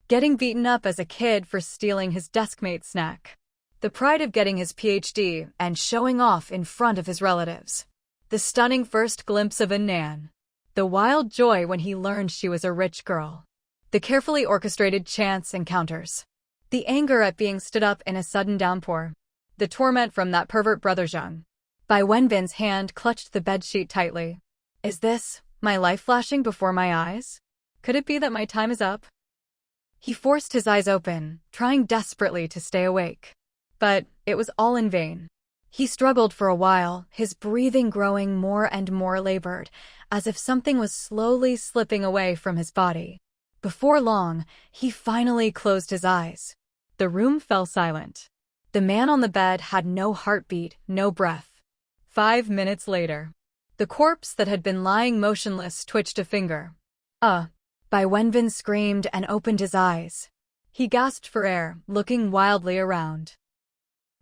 Getting beaten up as a kid for stealing his deskmate's snack. The pride of getting his PhD and showing off in front of his relatives. The stunning first glimpse of Nan. The wild joy when he learned she was a rich girl. The carefully orchestrated chance encounters. The anger at being stood up in a sudden downpour. The torment from that pervert brother Zheng. Bai Wenbin's hand clutched the bedsheet tightly. Is this my life flashing before my eyes? Could it be that my time is up? He forced his eyes open, trying desperately to stay awake. But it was all in vain. He struggled for a while, his breathing growing more and more labored, as if something was slowly slipping away from his body. Before long, he finally closed his eyes. The room fell silent. The man on the bed had no heartbeat, no breath. 5 minutes later, the corpse that had been lying motionless twitched a finger. Bai Wenbin screamed and opened his eyes. He gasped for air, looking wildly around.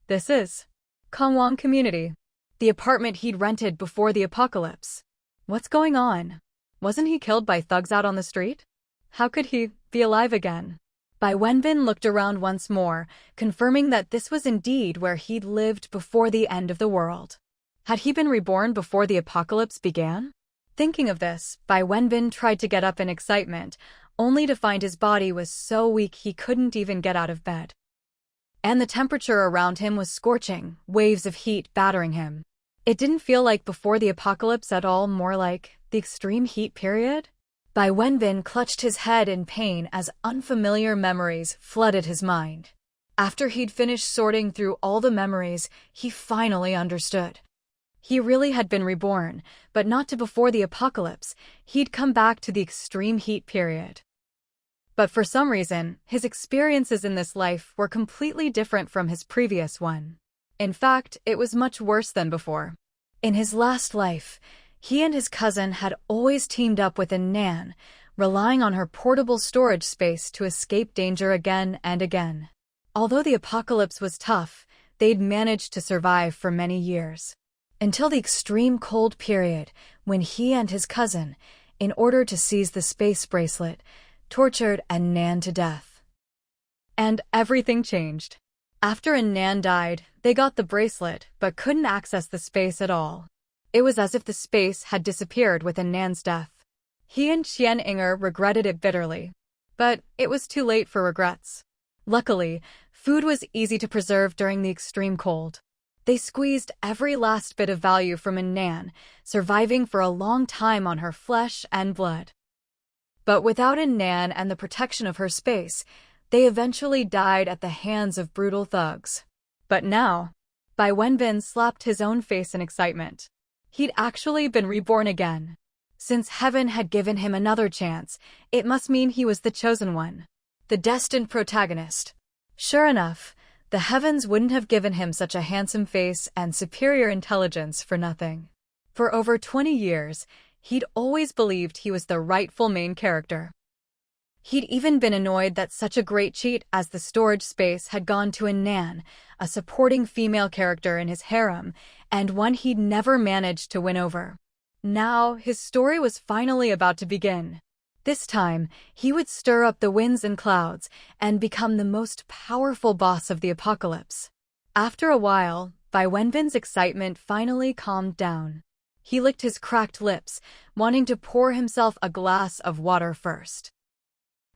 This is Kongwang Community, the apartment he'd rented before the apocalypse. What's going on? Wasn't he killed by thugs out on the street? How could he be alive again? Bai Wenbin looked around once more, confirming that this was indeed where he'd lived before the end of the world. Had he been reborn before the apocalypse began? Thinking of this, Bai Wenbin tried to get up in excitement, only to find his body was so weak he couldn't even get out of bed. And the temperature around him was scorching, waves of heat battering him. It didn't feel like before the apocalypse at all, more like the extreme heat period. Bai Wenbin clutched his head in pain as unfamiliar memories flooded his mind. After he'd finished sorting through all the memories, he finally understood. He really had been reborn, but not to before the apocalypse. He'd come back to the extreme heat period. But for some reason, his experiences in this life were completely different from his previous one. In fact, it was much worse than before. In his last life, he and his cousin had always teamed up with Nan, relying on her portable storage space to escape danger again and again. Although the apocalypse was tough, they'd managed to survive for many years. Until the extreme cold period, when he and his cousin, in order to seize the space bracelet, tortured Nan to death. And everything changed. After Nan died, they got the bracelet, but couldn't access the space at all. It was as if the space had disappeared with Nan's death. He and Qian Inger regretted it bitterly. But it was too late for regrets. Luckily, food was easy to preserve during the extreme cold. They squeezed every last bit of value from Nan, surviving for a long time on her flesh and blood. But without Nan and the protection of her space, they eventually died at the hands of brutal thugs. But now, Bai Wenbin slapped his own face in excitement. He'd actually been reborn again. Since heaven had given him another chance, it must mean he was the chosen one, the destined protagonist. Sure enough, the heavens wouldn't have given him such a handsome face and superior intelligence for nothing. For over 20 years, he'd always believed he was the rightful main character. He'd even been annoyed that such a great cheat as the storage space had gone to Nan, a supporting female character in his harem, and one he'd never managed to win over. Now, his story was finally about to begin. This time, he would stir up the winds and clouds and become the most powerful boss of the apocalypse. After a while, Bai Wenbin's excitement finally calmed down. He licked his cracked lips, wanting to pour himself a glass of water first.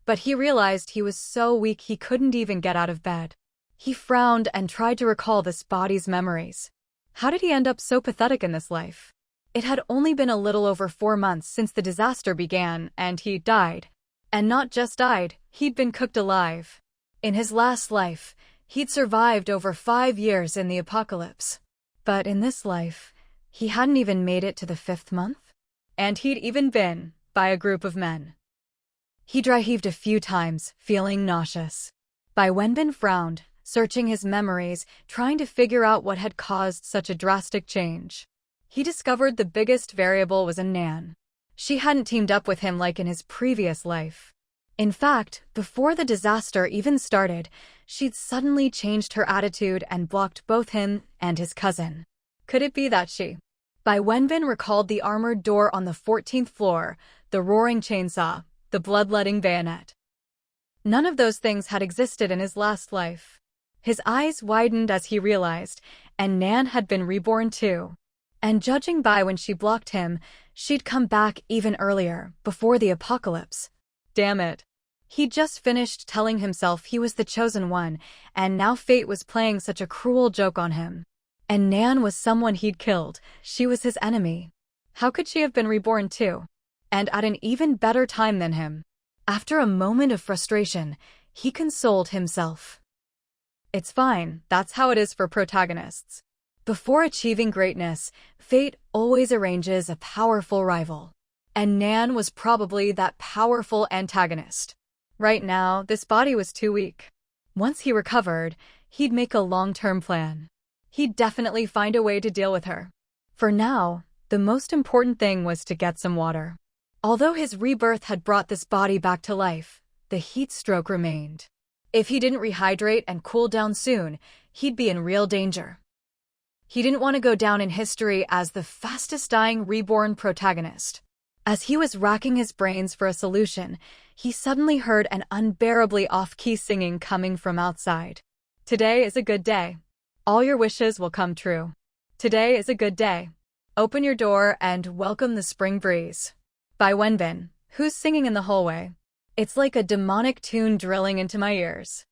But he realized he was so weak he couldn't even get out of bed. He frowned and tried to recall this body's memories. How did he end up so pathetic in this life? It had only been a little over 4 months since the disaster began, and he died. And not just died, he'd been cooked alive. In his last life, he'd survived over 5 years in the apocalypse. But in this life, he hadn't even made it to the 5th month. And he'd even been by a group of men. He dry-heaved a few times, feeling nauseous. Bai Wenbin frowned, searching his memories, trying to figure out what had caused such a drastic change. He discovered the biggest variable was Nan. She hadn't teamed up with him like in his previous life. In fact, before the disaster even started, she'd suddenly changed her attitude and blocked both him and his cousin. Could it be that she? Bai Wenbin recalled the armored door on the 14th floor, the roaring chainsaw, the bloodletting bayonet. None of those things had existed in his last life. His eyes widened as he realized, and Nan had been reborn too. And judging by when she blocked him, she'd come back even earlier, before the apocalypse. Damn it. He'd just finished telling himself he was the chosen one, and now fate was playing such a cruel joke on him. And Nan was someone he'd killed, she was his enemy. How could she have been reborn too? And at an even better time than him? After a moment of frustration, he consoled himself. It's fine, that's how it is for protagonists. Before achieving greatness, fate always arranges a powerful rival. And Nan was probably that powerful antagonist. Right now, this body was too weak. Once he recovered, he'd make a long-term plan. He'd definitely find a way to deal with her. For now, the most important thing was to get some water. Although his rebirth had brought this body back to life, the heat stroke remained. If he didn't rehydrate and cool down soon, he'd be in real danger. He didn't want to go down in history as the fastest-dying reborn protagonist. As he was racking his brains for a solution, he suddenly heard an unbearably off-key singing coming from outside. Today is a good day. All your wishes will come true. Today is a good day. Open your door and welcome the spring breeze. Bai Wenbin, who's singing in the hallway? It's like a demonic tune drilling into my ears.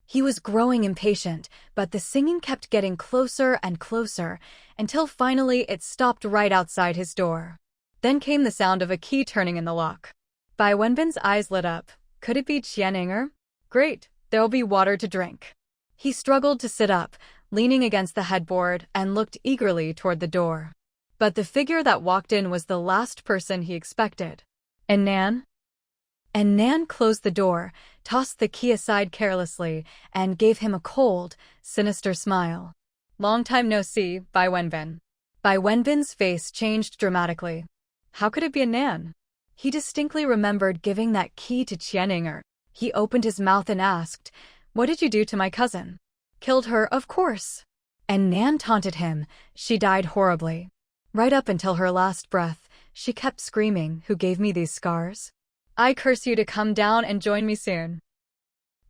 He was growing impatient, but the singing kept getting closer and closer, until finally it stopped right outside his door. Then came the sound of a key turning in the lock. Bai Wenbin's eyes lit up. Could it be Qianinger? Great, there'll be water to drink. He struggled to sit up, leaning against the headboard, and looked eagerly toward the door. But the figure that walked in was the last person he expected. And Nan? And Nan closed the door, tossed the key aside carelessly, and gave him a cold, sinister smile. Long time no see, Bai Wenbin. Bai Wenbin's face changed dramatically. How could it be a Nan? He distinctly remembered giving that key to Qianinger. He opened his mouth and asked, "What did you do to my cousin?" "Killed her, of course." And Nan taunted him. She died horribly. Right up until her last breath, she kept screaming, "Who gave me these scars? I curse you to come down and join me soon."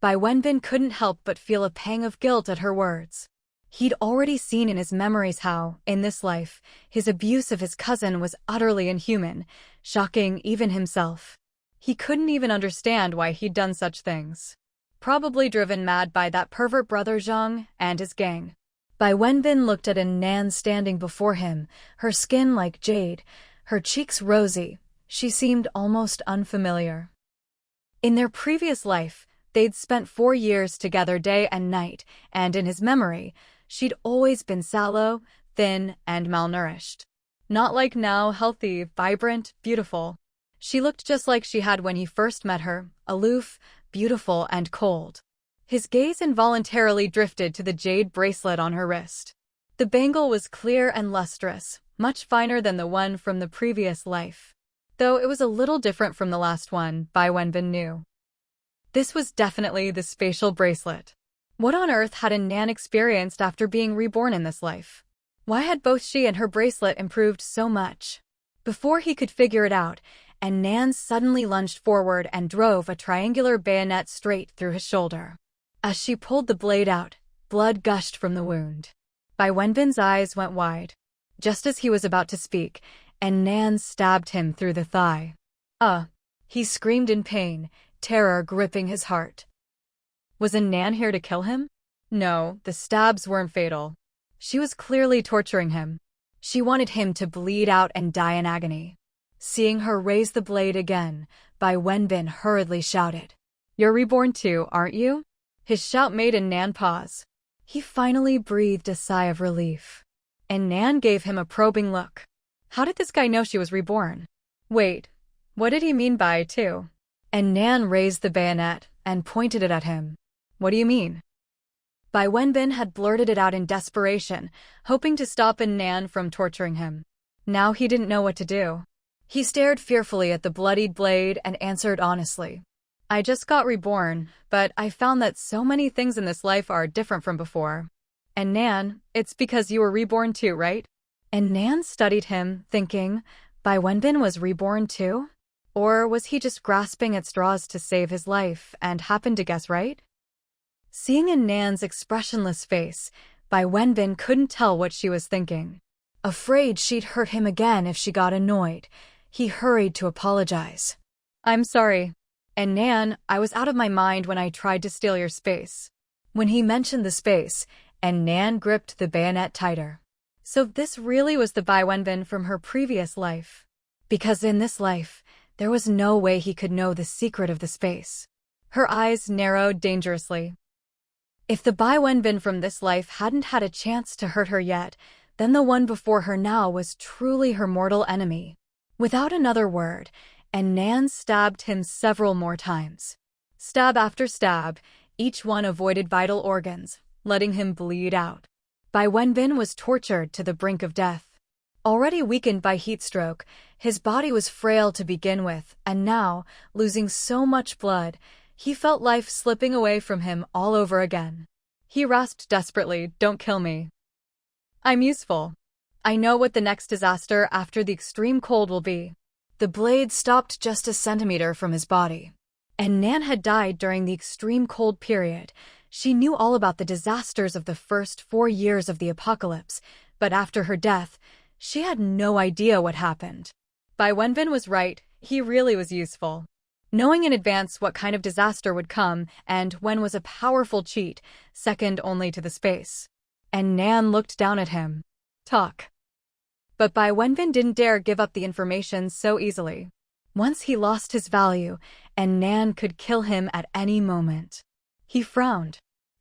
Bai Wenbin couldn't help but feel a pang of guilt at her words. He'd already seen in his memories how, in this life, his abuse of his cousin was utterly inhuman, shocking even himself. He couldn't even understand why he'd done such things. Probably driven mad by that pervert brother Zhang and his gang. Bai Wenbin looked at Nan standing before him, her skin like jade, her cheeks rosy. She seemed almost unfamiliar. In their previous life, they'd spent 4 years together day and night, and in his memory, she'd always been sallow, thin, and malnourished. Not like now, healthy, vibrant, beautiful. She looked just like she had when he first met her, aloof, beautiful, and cold. His gaze involuntarily drifted to the jade bracelet on her wrist. The bangle was clear and lustrous, much finer than the one from the previous life. Though it was a little different from the last one, Bai Wenbin knew. This was definitely the spatial bracelet. What on earth had Nan experienced after being reborn in this life? Why had both she and her bracelet improved so much? Before he could figure it out, and Nan suddenly lunged forward and drove a triangular bayonet straight through his shoulder. As she pulled the blade out, blood gushed from the wound. Bai Wenbin's eyes went wide, just as he was about to speak, and Nan stabbed him through the thigh. He screamed in pain, terror gripping his heart. Wasn't Nan here to kill him? No, the stabs weren't fatal. She was clearly torturing him. She wanted him to bleed out and die in agony. Seeing her raise the blade again, Bai Wenbin hurriedly shouted, "You're reborn too, aren't you?" His shout made Nan pause. He finally breathed a sigh of relief. And Nan gave him a probing look. How did this guy know she was reborn? Wait, what did he mean by too? And Nan raised the bayonet and pointed it at him. What do you mean? Bai Wenbin had blurted it out in desperation, hoping to stop Nan from torturing him. Now he didn't know what to do. He stared fearfully at the bloodied blade and answered honestly. I just got reborn, but I found that so many things in this life are different from before. And Nan, it's because you were reborn too, right? And Nan studied him, thinking, Bai Wenbin was reborn too? Or was he just grasping at straws to save his life and happened to guess right? Seeing in Nan's expressionless face, Bai Wenbin couldn't tell what she was thinking. Afraid she'd hurt him again if she got annoyed, he hurried to apologize. I'm sorry. And Nan, I was out of my mind when I tried to steal your space. When he mentioned the space, and Nan gripped the bayonet tighter. So this really was the Bai Wenbin from her previous life. Because in this life, there was no way he could know the secret of the space. Her eyes narrowed dangerously. If the Bai Wenbin from this life hadn't had a chance to hurt her yet, then the one before her now was truly her mortal enemy. Without another word, and Nan stabbed him several more times. Stab after stab, each one avoided vital organs, letting him bleed out. Bai Wenbin was tortured to the brink of death. Already weakened by heat stroke, his body was frail to begin with, and now, losing so much blood, he felt life slipping away from him all over again. He rasped desperately, "Don't kill me. I'm useful. I know what the next disaster after the extreme cold will be." The blade stopped just a centimeter from his body. And Nan had died during the extreme cold period. She knew all about the disasters of the first 4 years of the apocalypse, but after her death, she had no idea what happened. Bai Wenbin was right, he really was useful. Knowing in advance what kind of disaster would come and when was a powerful cheat, second only to the space. And Nan looked down at him. Talk. But Bai Wenbin didn't dare give up the information so easily. Once he lost his value, and Nan could kill him at any moment. He frowned.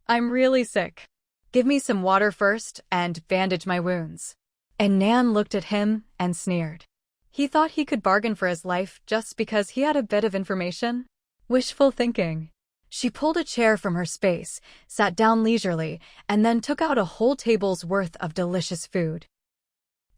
I'm really sick. Give me some water first and bandage my wounds. And Nan looked at him and sneered. He thought he could bargain for his life just because he had a bit of information? Wishful thinking. She pulled a chair from her space, sat down leisurely, and then took out a whole table's worth of delicious food.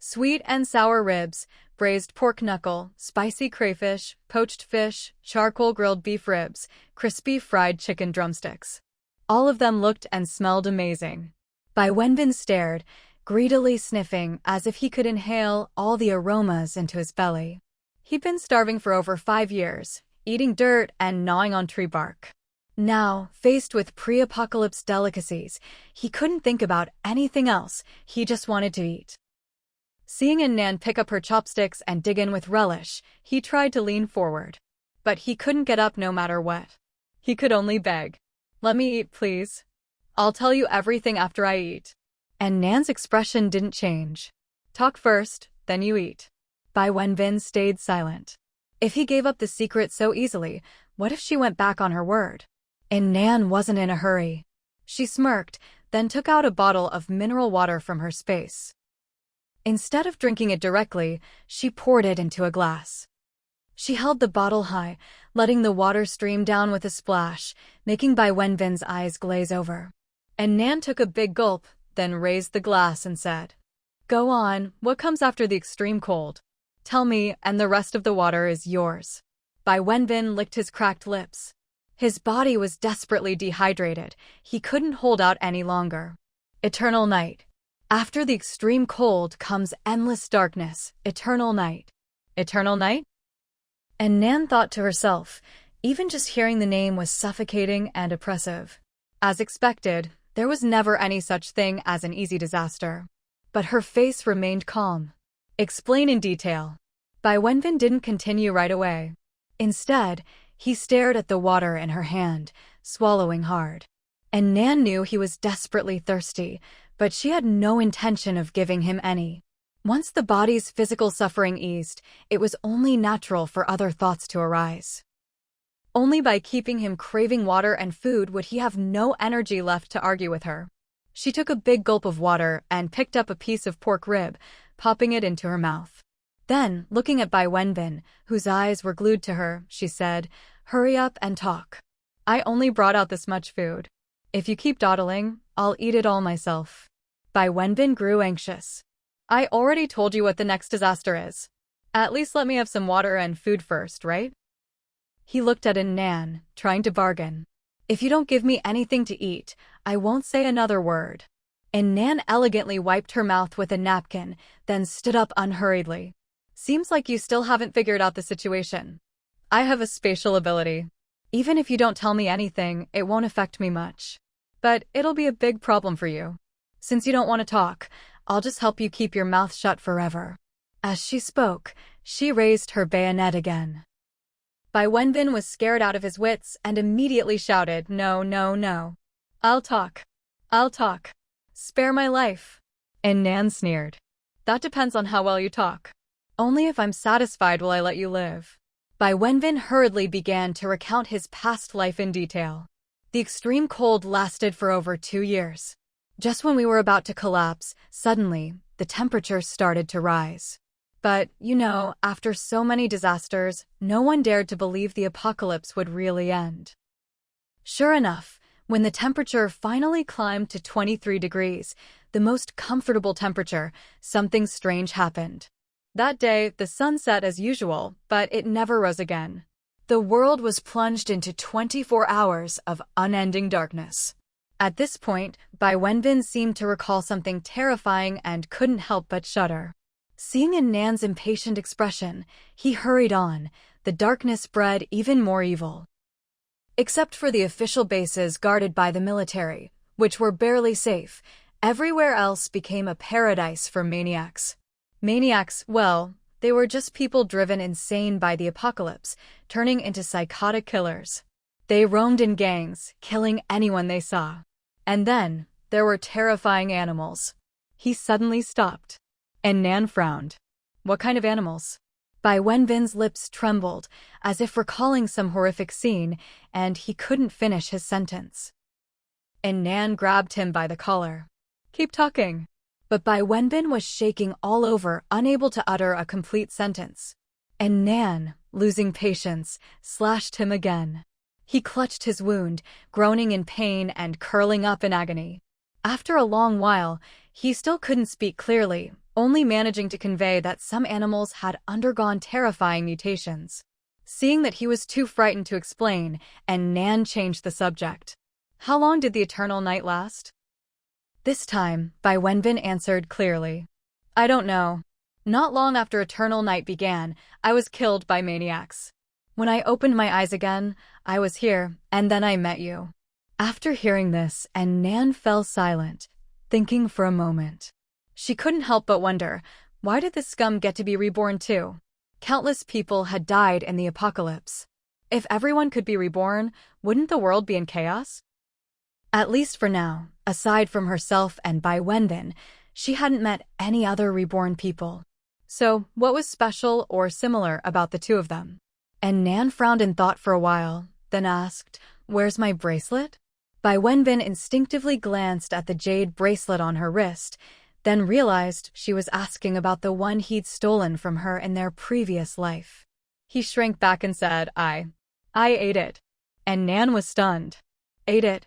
Sweet and sour ribs, braised pork knuckle, spicy crayfish, poached fish, charcoal grilled beef ribs, crispy fried chicken drumsticks. All of them looked and smelled amazing. Bai Wenbin stared, greedily sniffing as if he could inhale all the aromas into his belly. He'd been starving for over 5 years, eating dirt and gnawing on tree bark. Now, faced with pre-apocalypse delicacies, he couldn't think about anything else, he just wanted to eat. Seeing Nan pick up her chopsticks and dig in with relish, he tried to lean forward. But he couldn't get up no matter what. He could only beg. Let me eat, please. I'll tell you everything after I eat. And Nan's expression didn't change. Talk first, then you eat. Bai Wenbin stayed silent. If he gave up the secret so easily, what if she went back on her word? And Nan wasn't in a hurry. She smirked, then took out a bottle of mineral water from her space. Instead of drinking it directly, she poured it into a glass. She held the bottle high, letting the water stream down with a splash, making Bai Wenbin's eyes glaze over. And Nan took a big gulp, then raised the glass and said, Go on, what comes after the extreme cold? Tell me, and the rest of the water is yours. Bai Wenbin licked his cracked lips. His body was desperately dehydrated. He couldn't hold out any longer. Eternal night. After the extreme cold comes endless darkness, eternal night. Eternal night? And Nan thought to herself, even just hearing the name was suffocating and oppressive. As expected, there was never any such thing as an easy disaster. But her face remained calm. Explain in detail. Bai Wenbin didn't continue right away. Instead, he stared at the water in her hand, swallowing hard. And Nan knew he was desperately thirsty, but she had no intention of giving him any. Once the body's physical suffering eased, it was only natural for other thoughts to arise. Only by keeping him craving water and food would he have no energy left to argue with her. She took a big gulp of water and picked up a piece of pork rib, popping it into her mouth. Then, looking at Bai Wenbin, whose eyes were glued to her, she said, "Hurry up and talk. I only brought out this much food. If you keep dawdling, I'll eat it all myself." Bai Wenbin grew anxious. "I already told you what the next disaster is. At least let me have some water and food first, right?" He looked at Nan, trying to bargain. "If you don't give me anything to eat, I won't say another word." And Nan elegantly wiped her mouth with a napkin, then stood up unhurriedly. "Seems like you still haven't figured out the situation. I have a spatial ability. Even if you don't tell me anything, it won't affect me much. But it'll be a big problem for you. Since you don't want to talk, I'll just help you keep your mouth shut forever." As she spoke, she raised her bayonet again. Bai Wenbin was scared out of his wits and immediately shouted, "No, no, no. I'll talk. I'll talk. Spare my life." And Nan sneered. "That depends on how well you talk. Only if I'm satisfied will I let you live." Bai Wenbin hurriedly began to recount his past life in detail. The extreme cold lasted for over 2 years. Just when we were about to collapse, suddenly, the temperature started to rise. But, after so many disasters, no one dared to believe the apocalypse would really end. Sure enough, when the temperature finally climbed to 23 degrees, the most comfortable temperature, something strange happened. That day, the sun set as usual, but it never rose again. The world was plunged into 24 hours of unending darkness. At this point, Bai Wenbin seemed to recall something terrifying and couldn't help but shudder. Seeing in Nan's impatient expression, he hurried on. The darkness bred even more evil. Except for the official bases guarded by the military, which were barely safe, everywhere else became a paradise for maniacs. Maniacs, well, they were just people driven insane by the apocalypse, turning into psychotic killers. They roamed in gangs, killing anyone they saw. And then, there were terrifying animals. He suddenly stopped. And Nan frowned. "What kind of animals?" Bai Wenbin's lips trembled, as if recalling some horrific scene, and he couldn't finish his sentence. And Nan grabbed him by the collar. "Keep talking." But Bai Wenbin was shaking all over, unable to utter a complete sentence. And Nan, losing patience, slashed him again. He clutched his wound, groaning in pain and curling up in agony. After a long while, he still couldn't speak clearly, only managing to convey that some animals had undergone terrifying mutations. Seeing that he was too frightened to explain, and Nan changed the subject. "How long did the eternal night last?" This time, Bai Wenbin answered clearly. "I don't know. Not long after eternal night began, I was killed by maniacs. When I opened my eyes again, I was here, and then I met you." After hearing this, and Nan fell silent, thinking for a moment. She couldn't help but wonder, why did this scum get to be reborn too? Countless people had died in the apocalypse. If everyone could be reborn, wouldn't the world be in chaos? At least for now, aside from herself and Bai Wenbin, she hadn't met any other reborn people. So, what was special or similar about the two of them? And Nan frowned in thought for a while, then asked, "Where's my bracelet?" Bai Wenbin instinctively glanced at the jade bracelet on her wrist, then realized she was asking about the one he'd stolen from her in their previous life. He shrank back and said, I ate it." And Nan was stunned. "Ate it?"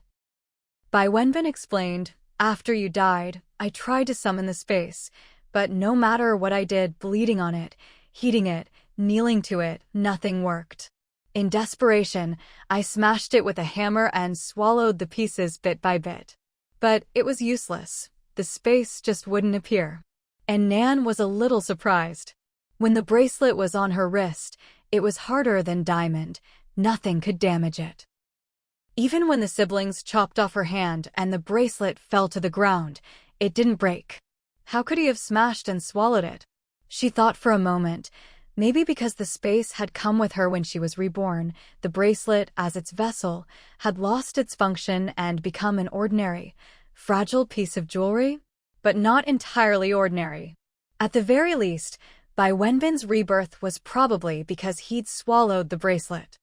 Bai Wenbin explained, "After you died, I tried to summon the space, but no matter what I did, bleeding on it, heating it, kneeling to it, nothing worked. In desperation, I smashed it with a hammer and swallowed the pieces bit by bit. But it was useless. The space just wouldn't appear." And Nan was a little surprised. When the bracelet was on her wrist, It was harder than diamond. Nothing could damage it. Even when the siblings chopped off her hand and the bracelet fell to the ground, it didn't break. How could he have smashed and swallowed it? She thought for a moment. Maybe because the space had come with her when she was reborn, the bracelet, as its vessel, had lost its function and become an ordinary, fragile piece of jewelry, but not entirely ordinary. At the very least, Bai Wenbin's rebirth was probably because he'd swallowed the bracelet.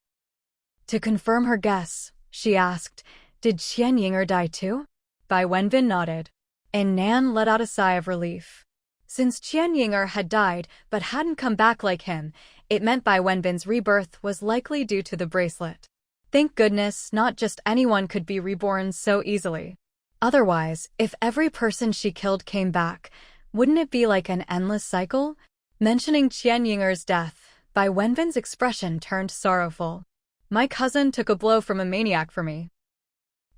To confirm her guess, she asked, "Did Qian Yinger die too?" Bai Wenbin nodded, and Nan let out a sigh of relief. Since Qian Yinger had died but hadn't come back like him, it meant Bai Wenbin's rebirth was likely due to the bracelet. Thank goodness not just anyone could be reborn so easily. Otherwise, if every person she killed came back, wouldn't it be like an endless cycle? Mentioning Qian Yinger's death, Bai Wenbin's expression turned sorrowful. My cousin took a blow from a maniac for me.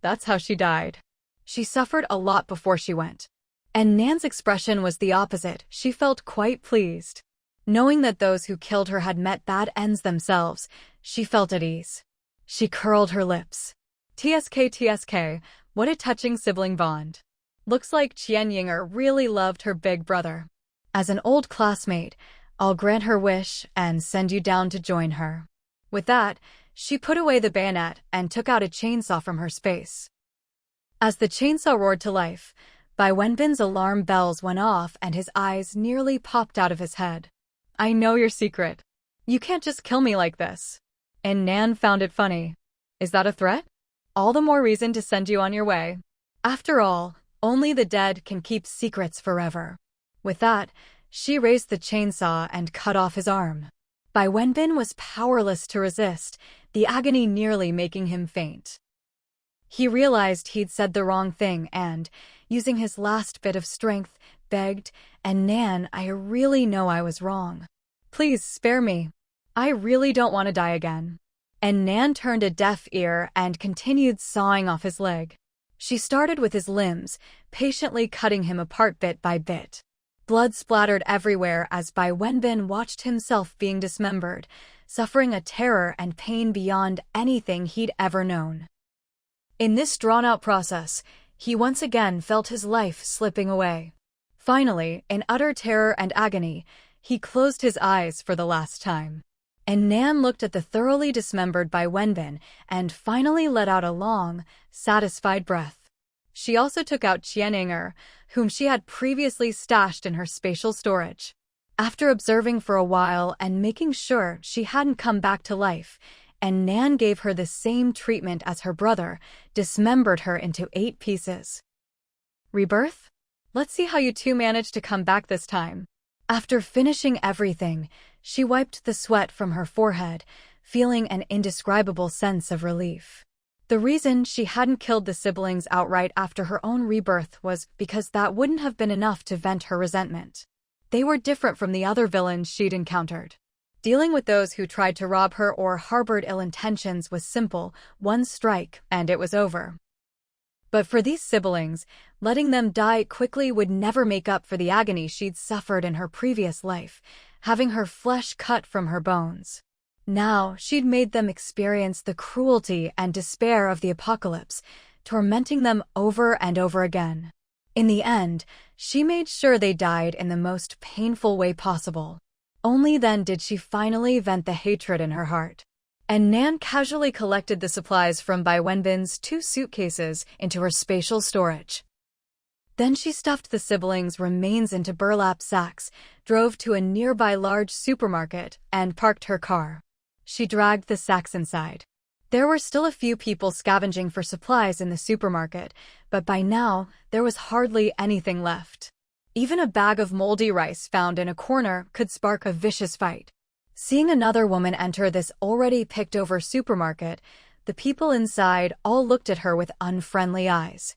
That's how she died. She suffered a lot before she went. And Nan's expression was the opposite. She felt quite pleased. Knowing that those who killed her had met bad ends themselves, she felt at ease. She curled her lips. TSK, what a touching sibling bond. Looks like Qian Yinger really loved her big brother. As an old classmate, I'll grant her wish and send you down to join her. With that, she put away the bayonet and took out a chainsaw from her space. As the chainsaw roared to life, Bai Wenbin's alarm bells went off and his eyes nearly popped out of his head. I know your secret. You can't just kill me like this. And Nan found it funny. Is that a threat? All the more reason to send you on your way. After all, only the dead can keep secrets forever. With that, she raised the chainsaw and cut off his arm. Bai Wenbin was powerless to resist, the agony nearly making him faint. He realized he'd said the wrong thing and, using his last bit of strength, begged, "And Nan, I really know I was wrong. Please spare me. I really don't want to die again." And Nan turned a deaf ear and continued sawing off his leg. She started with his limbs, patiently cutting him apart bit by bit. Blood splattered everywhere as Bai Wenbin watched himself being dismembered, suffering a terror and pain beyond anything he'd ever known. In this drawn-out process, he once again felt his life slipping away. Finally, in utter terror and agony, he closed his eyes for the last time. And Nan looked at the thoroughly dismembered Bai Wenbin and finally let out a long, satisfied breath. She also took out Qian Yinger, whom she had previously stashed in her spatial storage. After observing for a while and making sure she hadn't come back to life, and Nan gave her the same treatment as her brother, dismembered her into 8 pieces. Rebirth? Let's see how you two managed to come back this time. After finishing everything, she wiped the sweat from her forehead, feeling an indescribable sense of relief. The reason she hadn't killed the siblings outright after her own rebirth was because that wouldn't have been enough to vent her resentment. They were different from the other villains she'd encountered. Dealing with those who tried to rob her or harbored ill intentions was simple, one strike, and it was over. But for these siblings, letting them die quickly would never make up for the agony she'd suffered in her previous life, having her flesh cut from her bones. Now, she'd made them experience the cruelty and despair of the apocalypse, tormenting them over and over again. In the end, she made sure they died in the most painful way possible. Only then did she finally vent the hatred in her heart. And Nan casually collected the supplies from Bai Wenbin's 2 suitcases into her spatial storage. Then she stuffed the siblings' remains into burlap sacks, drove to a nearby large supermarket, and parked her car. She dragged the sacks inside. There were still a few people scavenging for supplies in the supermarket, but by now, there was hardly anything left. Even a bag of moldy rice found in a corner could spark a vicious fight. Seeing another woman enter this already picked-over supermarket, the people inside all looked at her with unfriendly eyes.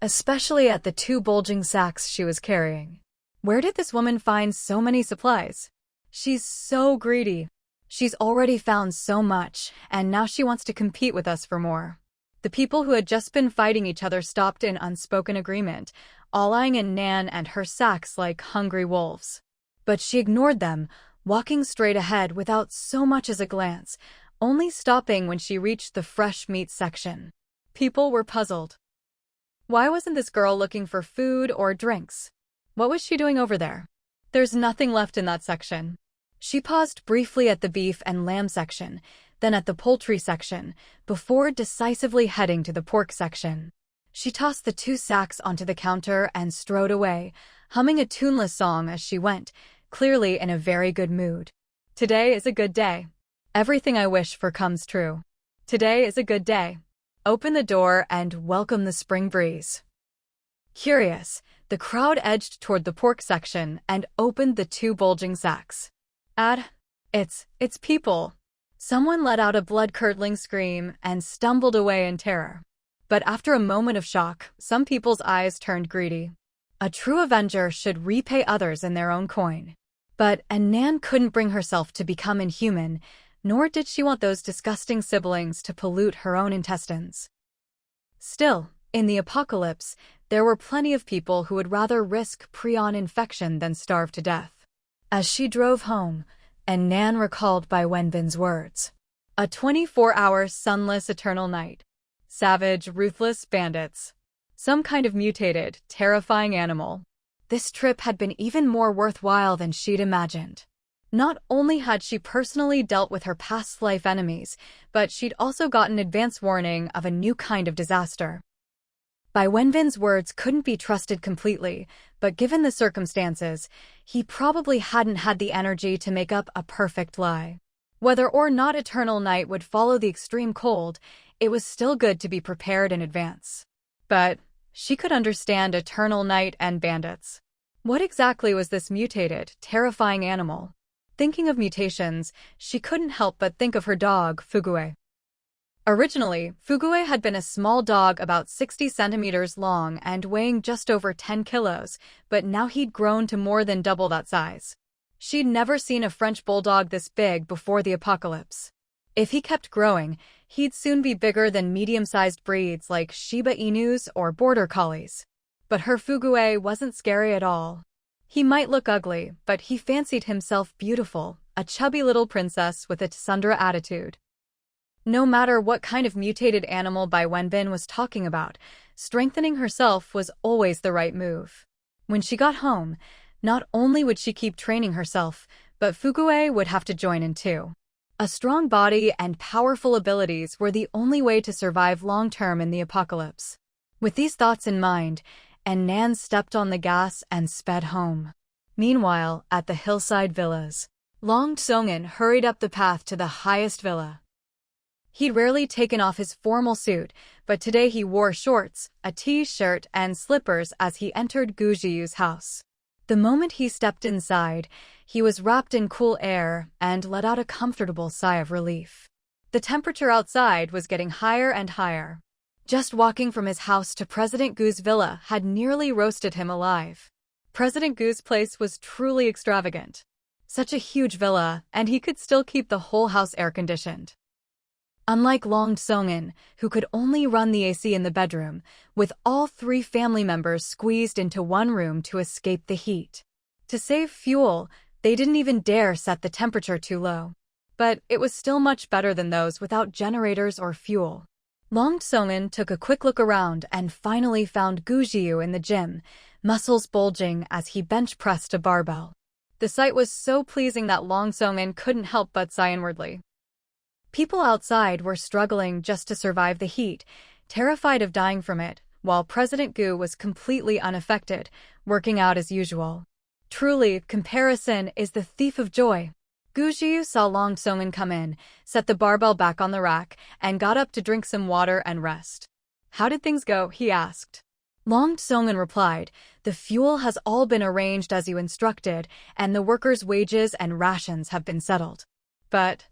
Especially at the 2 bulging sacks she was carrying. Where did this woman find so many supplies? She's so greedy. She's already found so much, and now she wants to compete with us for more. The people who had just been fighting each other stopped in unspoken agreement, all eyeing Nan and her sacks like hungry wolves. But she ignored them, walking straight ahead without so much as a glance, only stopping when she reached the fresh meat section. People were puzzled. Why wasn't this girl looking for food or drinks? What was she doing over there? There's nothing left in that section. She paused briefly at the beef and lamb section, then at the poultry section, before decisively heading to the pork section. She tossed the 2 sacks onto the counter and strode away, humming a tuneless song as she went, clearly in a very good mood. Today is a good day. Everything I wish for comes true. Today is a good day. Open the door and welcome the spring breeze. Curious, the crowd edged toward the pork section and opened the 2 bulging sacks. It's people. Someone let out a blood-curdling scream and stumbled away in terror. But after a moment of shock, some people's eyes turned greedy. A true avenger should repay others in their own coin. But Nan couldn't bring herself to become inhuman, nor did she want those disgusting siblings to pollute her own intestines. Still, in the apocalypse, there were plenty of people who would rather risk prion infection than starve to death. As she drove home, Nan recalled Bai Wenbin's words. A 24-hour sunless eternal night. Savage, ruthless bandits. Some kind of mutated, terrifying animal. This trip had been even more worthwhile than she'd imagined. Not only had she personally dealt with her past life enemies, but she'd also gotten advance warning of a new kind of disaster. Bai Wenbin's words couldn't be trusted completely, but given the circumstances, he probably hadn't had the energy to make up a perfect lie. Whether or not eternal night would follow the extreme cold, it was still good to be prepared in advance. But she could understand eternal night and bandits. What exactly was this mutated, terrifying animal? Thinking of mutations, she couldn't help but think of her dog, Fugue. Originally, Fugue had been a small dog about 60 centimeters long and weighing just over 10 kilos, but now he'd grown to more than double that size. She'd never seen a French bulldog this big before the apocalypse. If he kept growing, he'd soon be bigger than medium-sized breeds like Shiba Inus or Border Collies. But her Fugue wasn't scary at all. He might look ugly, but he fancied himself beautiful, a chubby little princess with a tsundere attitude. No matter what kind of mutated animal Bai Wenbin was talking about, strengthening herself was always the right move. When she got home, not only would she keep training herself, but Fugue would have to join in too. A strong body and powerful abilities were the only way to survive long-term in the apocalypse. With these thoughts in mind, Nan stepped on the gas and sped home. Meanwhile, at the hillside villas, Long Tsongin hurried up the path to the highest villa. He'd rarely taken off his formal suit, but today he wore shorts, a t-shirt, and slippers as he entered Gu Zhiyu's house. The moment he stepped inside, he was wrapped in cool air and let out a comfortable sigh of relief. The temperature outside was getting higher and higher. Just walking from his house to President Gu's villa had nearly roasted him alive. President Gu's place was truly extravagant. Such a huge villa, and he could still keep the whole house air-conditioned. Unlike Long Tsongin, who could only run the AC in the bedroom, with all 3 family members squeezed into one room to escape the heat. To save fuel, they didn't even dare set the temperature too low. But it was still much better than those without generators or fuel. Long Tsongin took a quick look around and finally found Gu Zhiyu in the gym, muscles bulging as he bench-pressed a barbell. The sight was so pleasing that Long Tsongin couldn't help but sigh inwardly. People outside were struggling just to survive the heat, terrified of dying from it, while President Gu was completely unaffected, working out as usual. Truly, comparison is the thief of joy. Gu Zhiyu saw Long Tsongin come in, set the barbell back on the rack, and got up to drink some water and rest. "How did things go?" he asked. Long Tsongin replied, "The fuel has all been arranged as you instructed, and the workers' wages and rations have been settled." But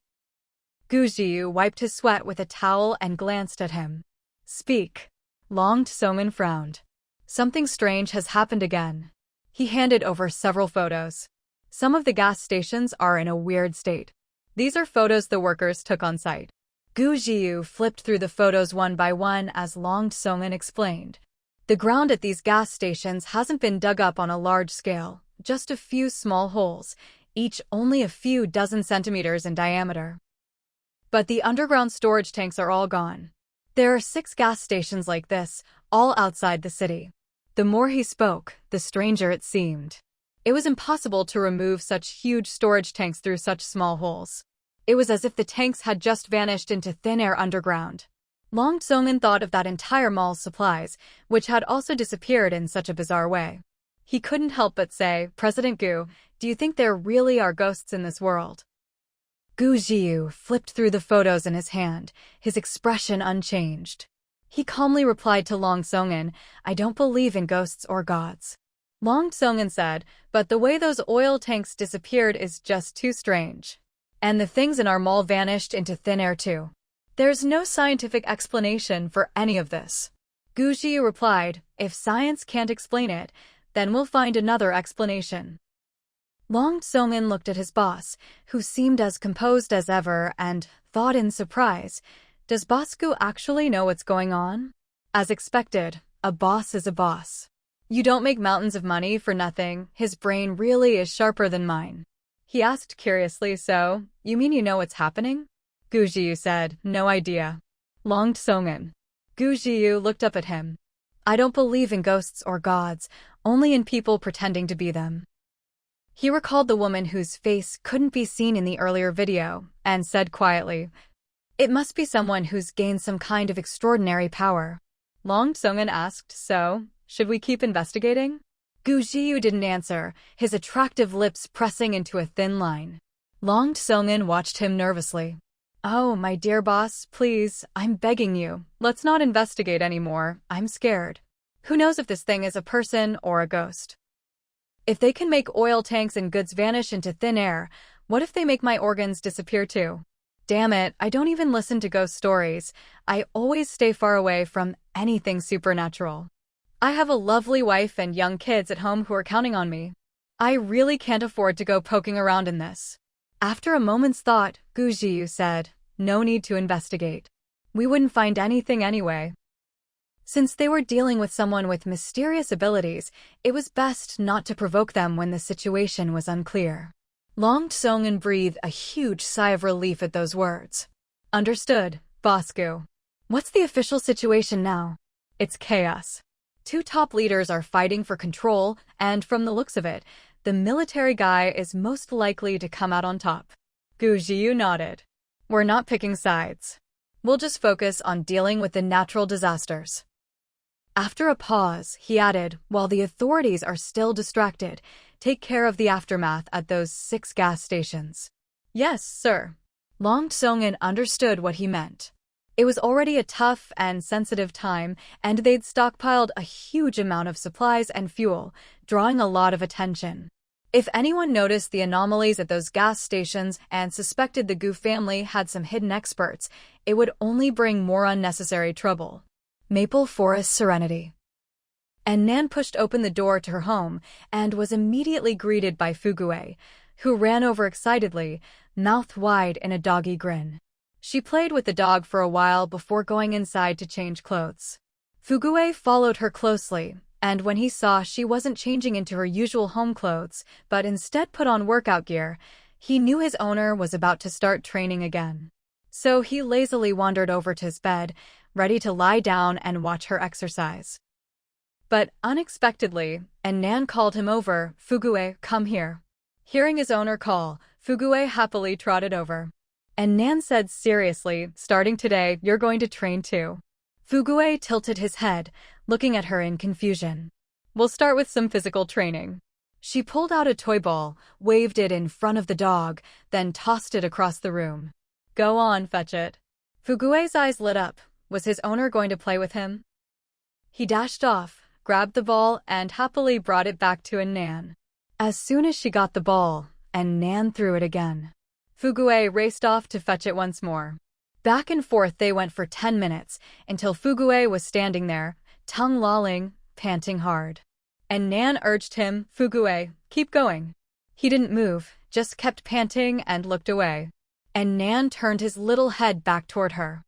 Gu Zhiyu wiped his sweat with a towel and glanced at him. "Speak." Long Tsongin frowned. "Something strange has happened again." He handed over several photos. "Some of the gas stations are in a weird state. These are photos the workers took on site." Gu Zhiyu flipped through the photos one by one as Long Tsongin explained. "The ground at these gas stations hasn't been dug up on a large scale, just a few small holes. each only a few dozen centimeters in diameter. But the underground storage tanks are all gone. There are 6 gas stations like this, all outside the city. The more he spoke, the stranger it seemed. It was impossible to remove such huge storage tanks through such small holes. It was as if the tanks had just vanished into thin air underground. Long Tsongan thought of that entire mall's supplies, which had also disappeared in such a bizarre way. He couldn't help but say, "President Gu, do you think there really are ghosts in this world?" Gu Jiu flipped through the photos in his hand, his expression unchanged. He calmly replied to Long Tsongan, "I don't believe in ghosts or gods." Long Tsongan said, "But the way those oil tanks disappeared is just too strange. And the things in our mall vanished into thin air too. There's no scientific explanation for any of this." Gu Jiu replied, "If science can't explain it, then we'll find another explanation." Long Tsongan looked at his boss, who seemed as composed as ever, and thought in surprise, "Does Boss Gu actually know what's going on?" As expected, a boss is a boss. "You don't make mountains of money for nothing. His brain really is sharper than mine." He asked curiously, "So, you mean you know what's happening?" Gu Jiu said, "No idea." Long Tsongan. Gu Jiu looked up at him. "I don't believe in ghosts or gods, only in people pretending to be them." He recalled the woman whose face couldn't be seen in the earlier video, and said quietly, "It must be someone who's gained some kind of extraordinary power." Long Tsongan asked, "So, should we keep investigating?" Gu Jiu didn't answer, his attractive lips pressing into a thin line. Long Tsongan watched him nervously. "Oh, my dear boss, please, I'm begging you, let's not investigate anymore, I'm scared. Who knows if this thing is a person or a ghost? If they can make oil tanks and goods vanish into thin air, what if they make my organs disappear too? Damn it, I don't even listen to ghost stories. I always stay far away from anything supernatural. I have a lovely wife and young kids at home who are counting on me. I really can't afford to go poking around in this." After a moment's thought, Gu Jiu said, "No need to investigate. We wouldn't find anything anyway." Since they were dealing with someone with mysterious abilities, it was best not to provoke them when the situation was unclear. Long Tsongan breathed a huge sigh of relief at those words. "Understood, Boss Gu. What's the official situation now?" "It's chaos. 2 top leaders are fighting for control, and from the looks of it, the military guy is most likely to come out on top." Gu Jiu nodded. "We're not picking sides. We'll just focus on dealing with the natural disasters." After a pause, he added, "While the authorities are still distracted, take care of the aftermath at those 6 gas stations." "Yes, sir." Long Tsongan understood what he meant. It was already a tough and sensitive time, and they'd stockpiled a huge amount of supplies and fuel, drawing a lot of attention. If anyone noticed the anomalies at those gas stations and suspected the Gu family had some hidden experts, it would only bring more unnecessary trouble. Maple Forest Serenity. And Nan pushed open the door to her home and was immediately greeted by Fugue, who ran over excitedly, mouth wide in a doggy grin. She played with the dog for a while before going inside to change clothes. Fugue followed her closely, and when he saw she wasn't changing into her usual home clothes, but instead put on workout gear, he knew his owner was about to start training again. So he lazily wandered over to his bed, ready to lie down and watch her exercise. But unexpectedly, Nan called him over, "Fugue, come here." Hearing his owner call, Fugue happily trotted over. And Nan said seriously, "Starting today, you're going to train too." Fugue tilted his head, looking at her in confusion. "We'll start with some physical training." She pulled out a toy ball, waved it in front of the dog, then tossed it across the room. "Go on, fetch it." Fugue's eyes lit up. Was his owner going to play with him? He dashed off, grabbed the ball, and happily brought it back to Nan. As soon as she got the ball, Nan threw it again. Fugue raced off to fetch it once more. Back and forth they went for 10 minutes, until Fugue was standing there, tongue lolling, panting hard. And Nan urged him, "Fugue, keep going." He didn't move, just kept panting and looked away. And Nan turned his little head back toward her.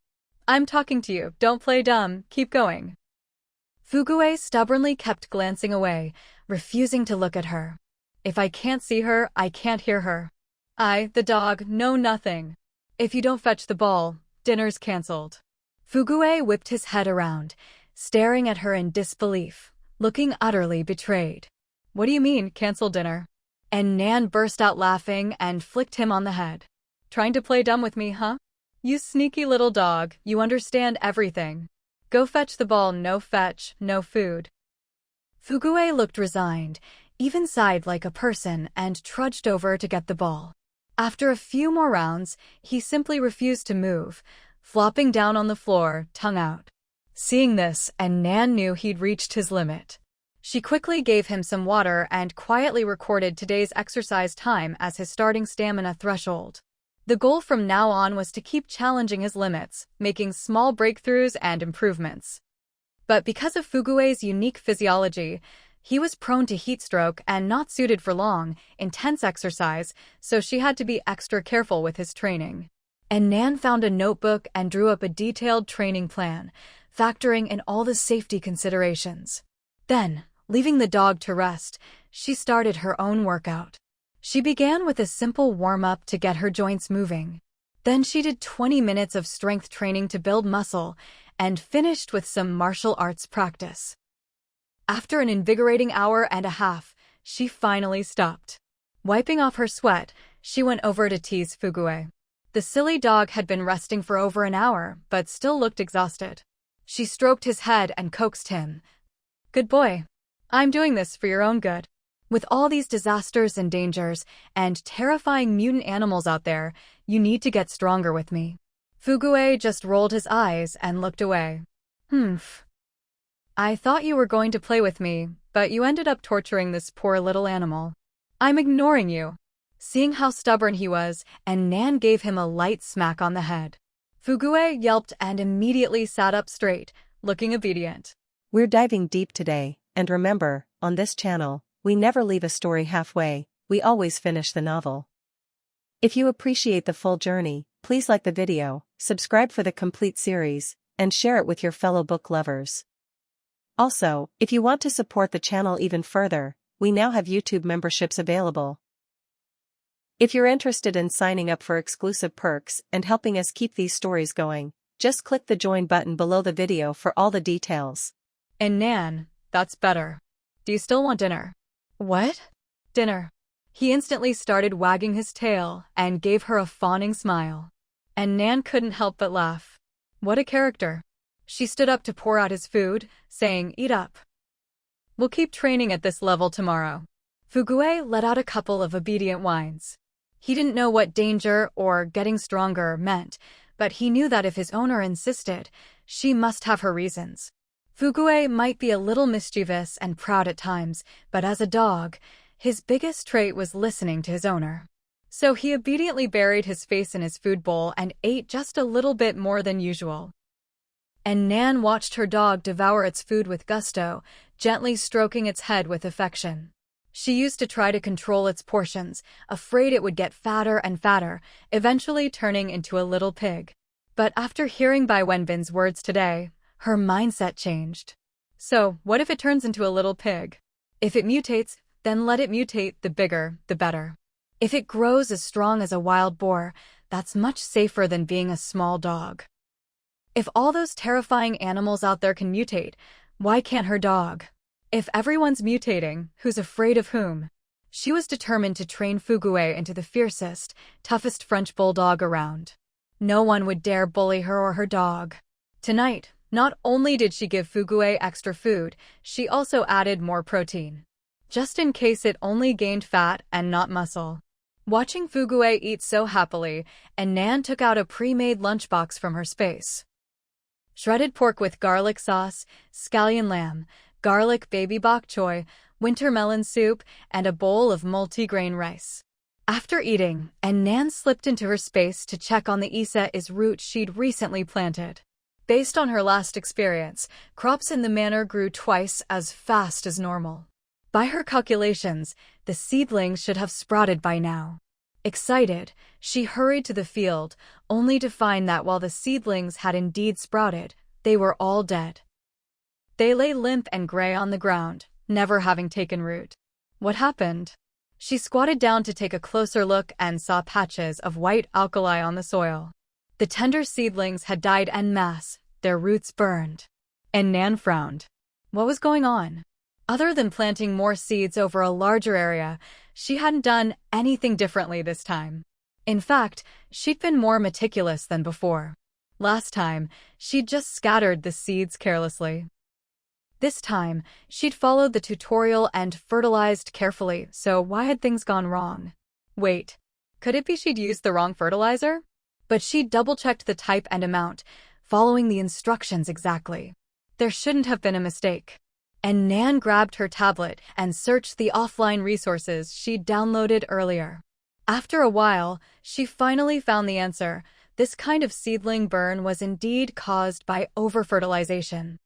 "I'm talking to you, don't play dumb, keep going." Fugue stubbornly kept glancing away, refusing to look at her. If I can't see her, I can't hear her. I, the dog, know nothing. If you don't fetch the ball, dinner's cancelled. Fugue whipped his head around, staring at her in disbelief, looking utterly betrayed. What do you mean, cancel dinner? And Nan burst out laughing and flicked him on the head. Trying to play dumb with me, huh? You sneaky little dog, you understand everything. Go fetch the ball, no fetch, no food. Fugue looked resigned, even sighed like a person, and trudged over to get the ball. After a few more rounds, he simply refused to move, flopping down on the floor, tongue out. Seeing this, and Nan knew he'd reached his limit. She quickly gave him some water and quietly recorded today's exercise time as his starting stamina threshold. The goal from now on was to keep challenging his limits, making small breakthroughs and improvements. But because of Fugue's unique physiology, he was prone to heat stroke and not suited for long, intense exercise, so she had to be extra careful with his training. And Nan found a notebook and drew up a detailed training plan, factoring in all the safety considerations. Then, leaving the dog to rest, she started her own workout. She began with a simple warm-up to get her joints moving. Then she did 20 minutes of strength training to build muscle, and finished with some martial arts practice. After an invigorating hour and a half, she finally stopped. Wiping off her sweat, she went over to tease Fugue. The silly dog had been resting for over an hour, but still looked exhausted. She stroked his head and coaxed him. Good boy. I'm doing this for your own good. With all these disasters and dangers, and terrifying mutant animals out there, you need to get stronger with me. Fugue just rolled his eyes and looked away. I thought you were going to play with me, but you ended up torturing this poor little animal. I'm ignoring you. Seeing how stubborn he was, and Nan gave him a light smack on the head. Fugue yelped and immediately sat up straight, looking obedient. We're diving deep today, and remember, on this channel, we never leave a story halfway, we always finish the novel. If you appreciate the full journey, please like the video, subscribe for the complete series, and share it with your fellow book lovers. Also, if you want to support the channel even further, we now have YouTube memberships available. If you're interested in signing up for exclusive perks and helping us keep these stories going, just click the join button below the video for all the details. And Nan, that's better. Do you still want dinner? What? Dinner. He instantly started wagging his tail and gave her a fawning smile. And Nan couldn't help but laugh. What a character. She stood up to pour out his food, saying, "Eat up. We'll keep training at this level tomorrow." Fugue let out a couple of obedient whines. He didn't know what danger or getting stronger meant, but he knew that if his owner insisted, she must have her reasons. Fugue might be a little mischievous and proud at times, but as a dog, his biggest trait was listening to his owner. So he obediently buried his face in his food bowl and ate just a little bit more than usual. And Nan watched her dog devour its food with gusto, gently stroking its head with affection. She used to try to control its portions, afraid it would get fatter and fatter, eventually turning into a little pig. But after hearing Bai Wenbin's words today, her mindset changed. So, what if it turns into a little pig? If it mutates, then let it mutate, the bigger, the better. If it grows as strong as a wild boar, that's much safer than being a small dog. If all those terrifying animals out there can mutate, why can't her dog? If everyone's mutating, who's afraid of whom? She was determined to train Fugue into the fiercest, toughest French bulldog around. No one would dare bully her or her dog. Tonight, not only did she give Fugue extra food, she also added more protein. Just in case it only gained fat and not muscle. Watching Fugue eat so happily, and Nan took out a pre-made lunchbox from her space. Shredded pork with garlic sauce, scallion lamb, garlic baby bok choy, winter melon soup, and a bowl of multi-grain rice. After eating, and Nan slipped into her space to check on the Isa root she'd recently planted. Based on her last experience, crops in the manor grew twice as fast as normal. By her calculations, the seedlings should have sprouted by now. Excited, she hurried to the field, only to find that while the seedlings had indeed sprouted, they were all dead. They lay limp and gray on the ground, never having taken root. What happened? She squatted down to take a closer look and saw patches of white alkali on the soil. The tender seedlings had died en masse, their roots burned. And Nan frowned. What was going on? Other than planting more seeds over a larger area, she hadn't done anything differently this time. In fact, she'd been more meticulous than before. Last time, she'd just scattered the seeds carelessly. This time, she'd followed the tutorial and fertilized carefully, so why had things gone wrong? Wait, could it be she'd used the wrong fertilizer? But she'd double-checked the type and amount, following the instructions exactly. There shouldn't have been a mistake. And Nan grabbed her tablet and searched the offline resources she'd downloaded earlier. After a while, she finally found the answer. This kind of seedling burn was indeed caused by over-fertilization.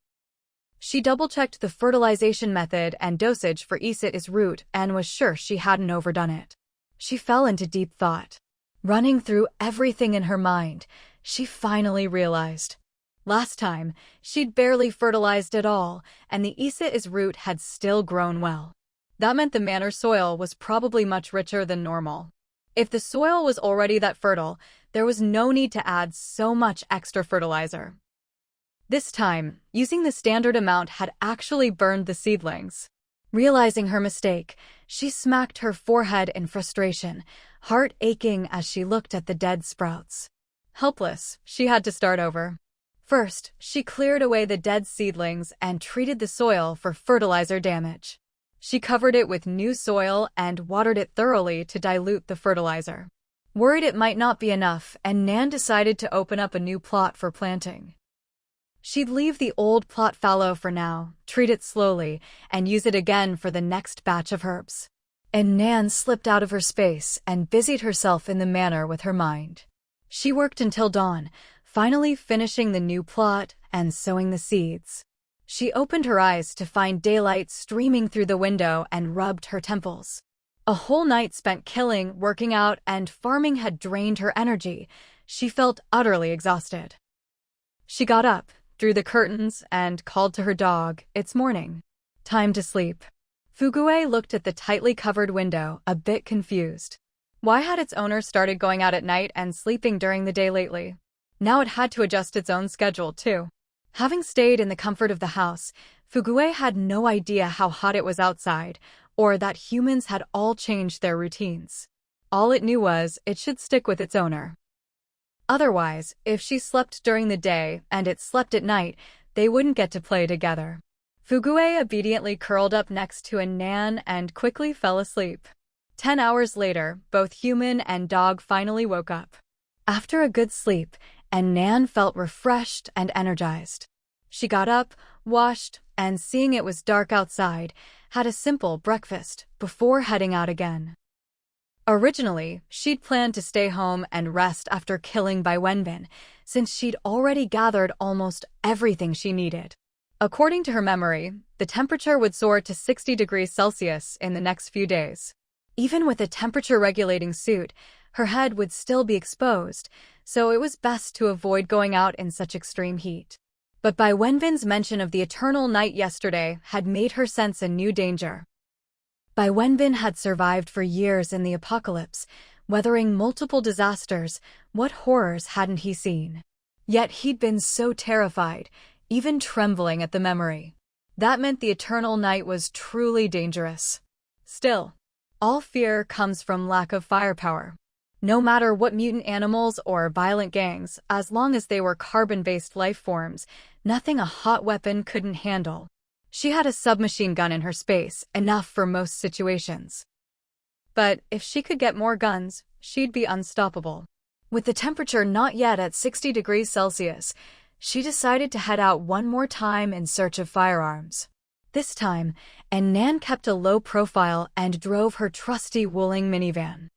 She double-checked the fertilization method and dosage for Isa's root and was sure she hadn't overdone it. She fell into deep thought. Running through everything in her mind, she finally realized. Last time, she'd barely fertilized at all, and the Isa's root had still grown well. That meant the manor soil was probably much richer than normal. If the soil was already that fertile, there was no need to add so much extra fertilizer. This time, using the standard amount had actually burned the seedlings. Realizing her mistake, she smacked her forehead in frustration, heart aching as she looked at the dead sprouts. Helpless, she had to start over. First, she cleared away the dead seedlings and treated the soil for fertilizer damage. She covered it with new soil and watered it thoroughly to dilute the fertilizer. Worried it might not be enough, and Nan decided to open up a new plot for planting. She'd leave the old plot fallow for now, treat it slowly, and use it again for the next batch of herbs. And Nan slipped out of her space and busied herself in the manor with her mind. She worked until dawn, finally finishing the new plot and sowing the seeds. She opened her eyes to find daylight streaming through the window and rubbed her temples. A whole night spent killing, working out, and farming had drained her energy. She felt utterly exhausted. She got up, drew the curtains, and called to her dog, "It's morning. Time to sleep." Fugue looked at the tightly covered window, a bit confused. Why had its owner started going out at night and sleeping during the day lately? Now it had to adjust its own schedule, too. Having stayed in the comfort of the house, Fugue had no idea how hot it was outside, or that humans had all changed their routines. All it knew was it should stick with its owner. Otherwise, if she slept during the day and it slept at night, they wouldn't get to play together. Fugue obediently curled up next to a Nan and quickly fell asleep. 10 hours later, both human and dog finally woke up. After a good sleep, and Nan felt refreshed and energized. She got up, washed, and seeing it was dark outside, had a simple breakfast before heading out again. Originally, she'd planned to stay home and rest after killing by Wenbin, since she'd already gathered almost everything she needed. According to her memory, the temperature would soar to 60 degrees Celsius in the next few days. Even with a temperature-regulating suit, her head would still be exposed, so it was best to avoid going out in such extreme heat. But by Wenbin's mention of the eternal night yesterday had made her sense a new danger. Bai Wenbin had survived for years in the apocalypse, weathering multiple disasters. What horrors hadn't he seen? Yet he'd been so terrified, even trembling at the memory. That meant the eternal night was truly dangerous. Still, all fear comes from lack of firepower. No matter what mutant animals or violent gangs, as long as they were carbon-based life forms, nothing a hot weapon couldn't handle. She had a submachine gun in her space, enough for most situations. But if she could get more guns, she'd be unstoppable. With the temperature not yet at 60 degrees Celsius, she decided to head out one more time in search of firearms. This time, Nan kept a low profile and drove her trusty Wuling minivan.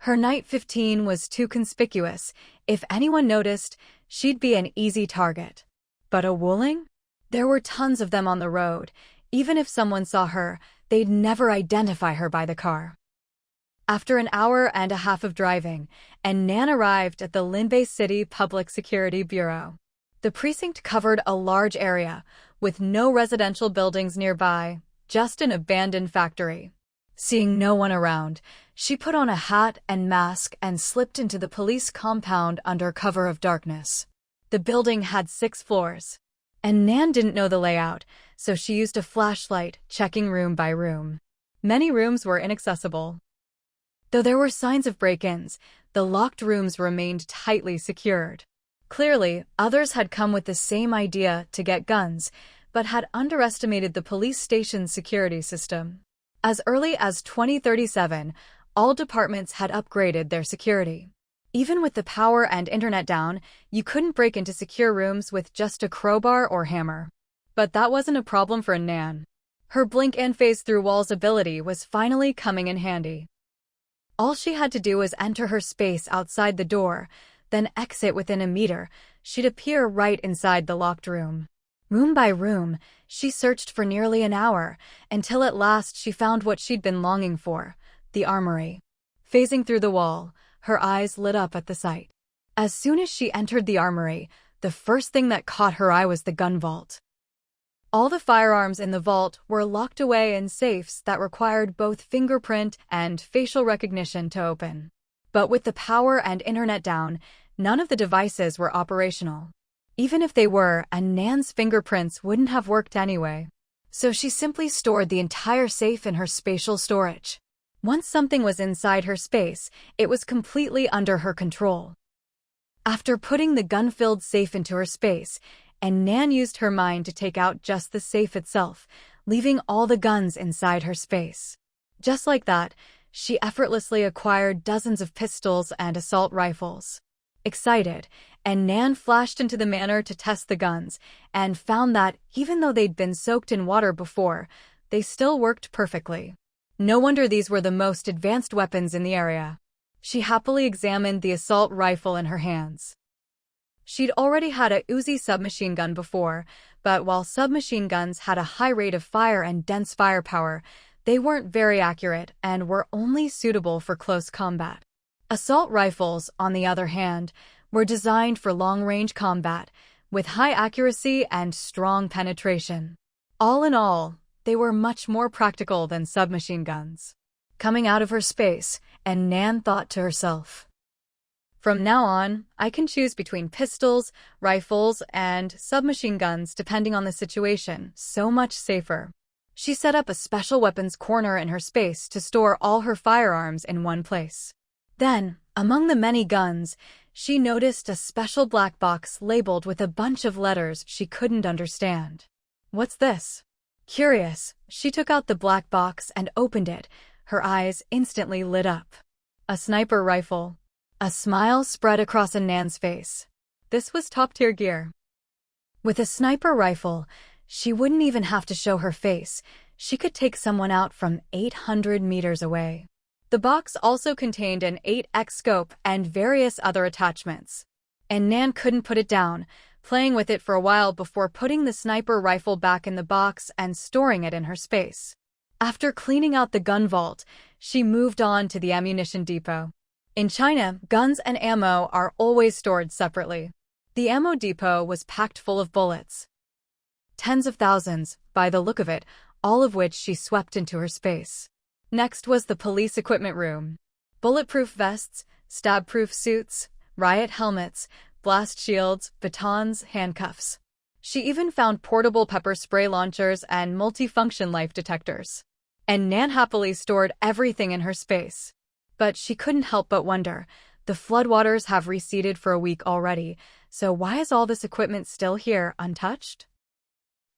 Her Night 15 was too conspicuous. If anyone noticed, she'd be an easy target. But a Wuling? There were tons of them on the road. Even if someone saw her, they'd never identify her by the car. After an hour and a half of driving, Nan arrived at the Linbei City Public Security Bureau. The precinct covered a large area, with no residential buildings nearby, just an abandoned factory. Seeing no one around, she put on a hat and mask and slipped into the police compound under cover of darkness. The building had 6 floors, and Nan didn't know the layout, so she used a flashlight, checking room by room. Many rooms were inaccessible. Though there were signs of break-ins, the locked rooms remained tightly secured. Clearly, others had come with the same idea to get guns, but had underestimated the police station's security system. As early as 2037, all departments had upgraded their security. Even with the power and internet down, you couldn't break into secure rooms with just a crowbar or hammer. But that wasn't a problem for Nan. Her blink and phase through walls ability was finally coming in handy. All she had to do was enter her space outside the door, then exit within a meter. She'd appear right inside the locked room. Room by room, she searched for nearly an hour, until at last she found what she'd been longing for, the armory. Phasing through the wall, her eyes lit up at the sight. As soon as she entered the armory, the first thing that caught her eye was the gun vault. All the firearms in the vault were locked away in safes that required both fingerprint and facial recognition to open. But with the power and internet down, none of the devices were operational. Even if they were, Nan's fingerprints wouldn't have worked anyway. So she simply stored the entire safe in her spatial storage. Once something was inside her space, it was completely under her control. After putting the gun-filled safe into her space, Nan used her mind to take out just the safe itself, leaving all the guns inside her space. Just like that, she effortlessly acquired dozens of pistols and assault rifles. Excited, Nan flashed into the manor to test the guns, and found that, even though they'd been soaked in water before, they still worked perfectly. No wonder these were the most advanced weapons in the area. She happily examined the assault rifle in her hands. She'd already had a Uzi submachine gun before, but while submachine guns had a high rate of fire and dense firepower, they weren't very accurate and were only suitable for close combat. Assault rifles, on the other hand, were designed for long-range combat, with high accuracy and strong penetration. All in all, they were much more practical than submachine guns. Coming out of her space, Nan thought to herself, "From now on, I can choose between pistols, rifles, and submachine guns depending on the situation, so much safer." She set up a special weapons corner in her space to store all her firearms in one place. Then, among the many guns, she noticed a special black box labeled with a bunch of letters she couldn't understand. "What's this?" Curious, she took out the black box and opened it. Her eyes instantly lit up. A sniper rifle. A smile spread across Nan's face. This was top-tier gear. With a sniper rifle, she wouldn't even have to show her face. She could take someone out from 800 meters away. The box also contained an 8x scope and various other attachments. Nan couldn't put it down, playing with it for a while before putting the sniper rifle back in the box and storing it in her space. After cleaning out the gun vault, she moved on to the ammunition depot. In China, guns and ammo are always stored separately. The ammo depot was packed full of bullets. Tens of thousands, by the look of it, all of which she swept into her space. Next was the police equipment room. Bulletproof vests, stab-proof suits, riot helmets, blast shields, batons, handcuffs. She even found portable pepper spray launchers and multifunction life detectors. Nan happily stored everything in her space. But she couldn't help but wonder, the floodwaters have receded for a week already, so why is all this equipment still here, untouched?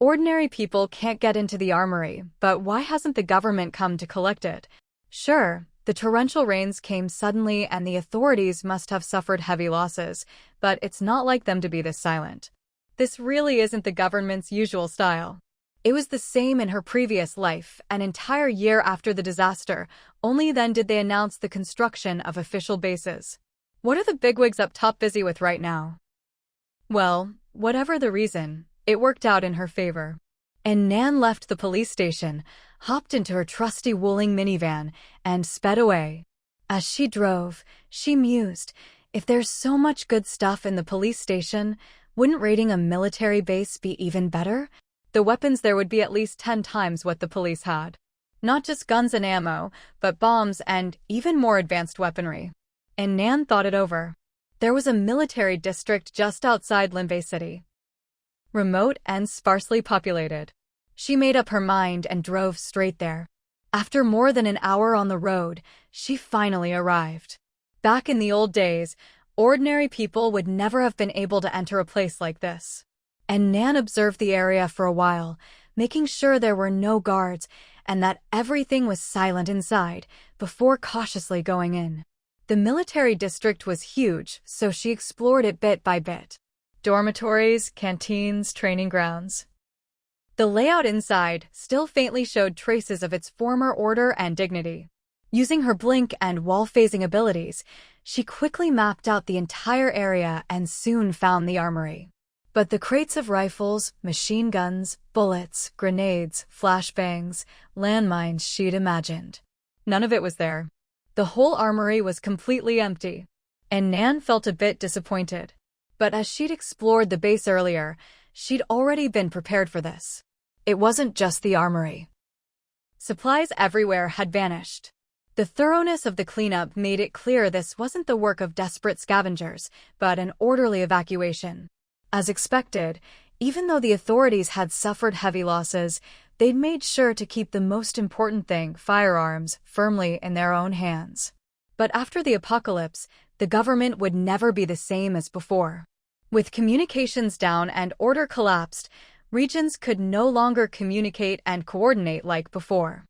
Ordinary people can't get into the armory, but why hasn't the government come to collect it? Sure, the torrential rains came suddenly and the authorities must have suffered heavy losses, but it's not like them to be this silent. This really isn't the government's usual style. It was the same in her previous life, an entire year after the disaster. Only then did they announce the construction of official bases. What are the bigwigs up top busy with right now? Well, whatever the reason, it worked out in her favor. Nan left the police station, hopped into her trusty Wuling minivan, and sped away. As she drove, she mused, if there's so much good stuff in the police station, wouldn't raiding a military base be even better? The weapons there would be at least 10 times what the police had. Not just guns and ammo, but bombs and even more advanced weaponry. And Nan thought it over. There was a military district just outside Limbay City. Remote and sparsely populated. She made up her mind and drove straight there. After more than an hour on the road, she finally arrived. Back in the old days, ordinary people would never have been able to enter a place like this. And Nan observed the area for a while, making sure there were no guards and that everything was silent inside before cautiously going in. The military district was huge, so she explored it bit by bit. Dormitories, canteens, training grounds. The layout inside still faintly showed traces of its former order and dignity. Using her blink and wall-phasing abilities, she quickly mapped out the entire area and soon found the armory. But the crates of rifles, machine guns, bullets, grenades, flashbangs, landmines she'd imagined. None of it was there. The whole armory was completely empty, and Nan felt a bit disappointed. But as she'd explored the base earlier, she'd already been prepared for this. It wasn't just the armory. Supplies everywhere had vanished. The thoroughness of the cleanup made it clear this wasn't the work of desperate scavengers, but an orderly evacuation. As expected, even though the authorities had suffered heavy losses, they'd made sure to keep the most important thing, firearms, firmly in their own hands. But after the apocalypse, the government would never be the same as before. With communications down and order collapsed, regions could no longer communicate and coordinate like before.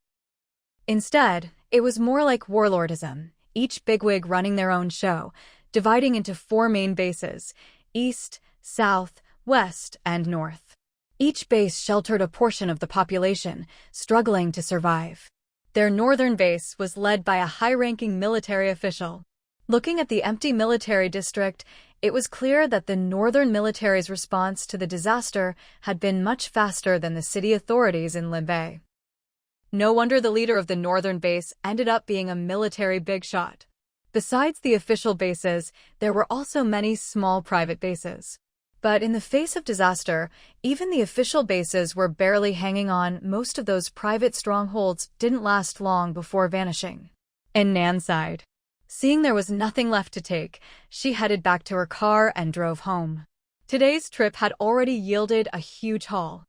Instead, it was more like warlordism, each bigwig running their own show, dividing into 4 main bases: east, south, west, and north. Each base sheltered a portion of the population, struggling to survive. Their northern base was led by a high-ranking military official. Looking at the empty military district, it was clear that the northern military's response to the disaster had been much faster than the city authorities in Limbay. No wonder the leader of the northern base ended up being a military big shot. Besides the official bases, there were also many small private bases. But in the face of disaster, even the official bases were barely hanging on. Most of those private strongholds didn't last long before vanishing. And Nan sighed. Seeing there was nothing left to take, she headed back to her car and drove home. Today's trip had already yielded a huge haul.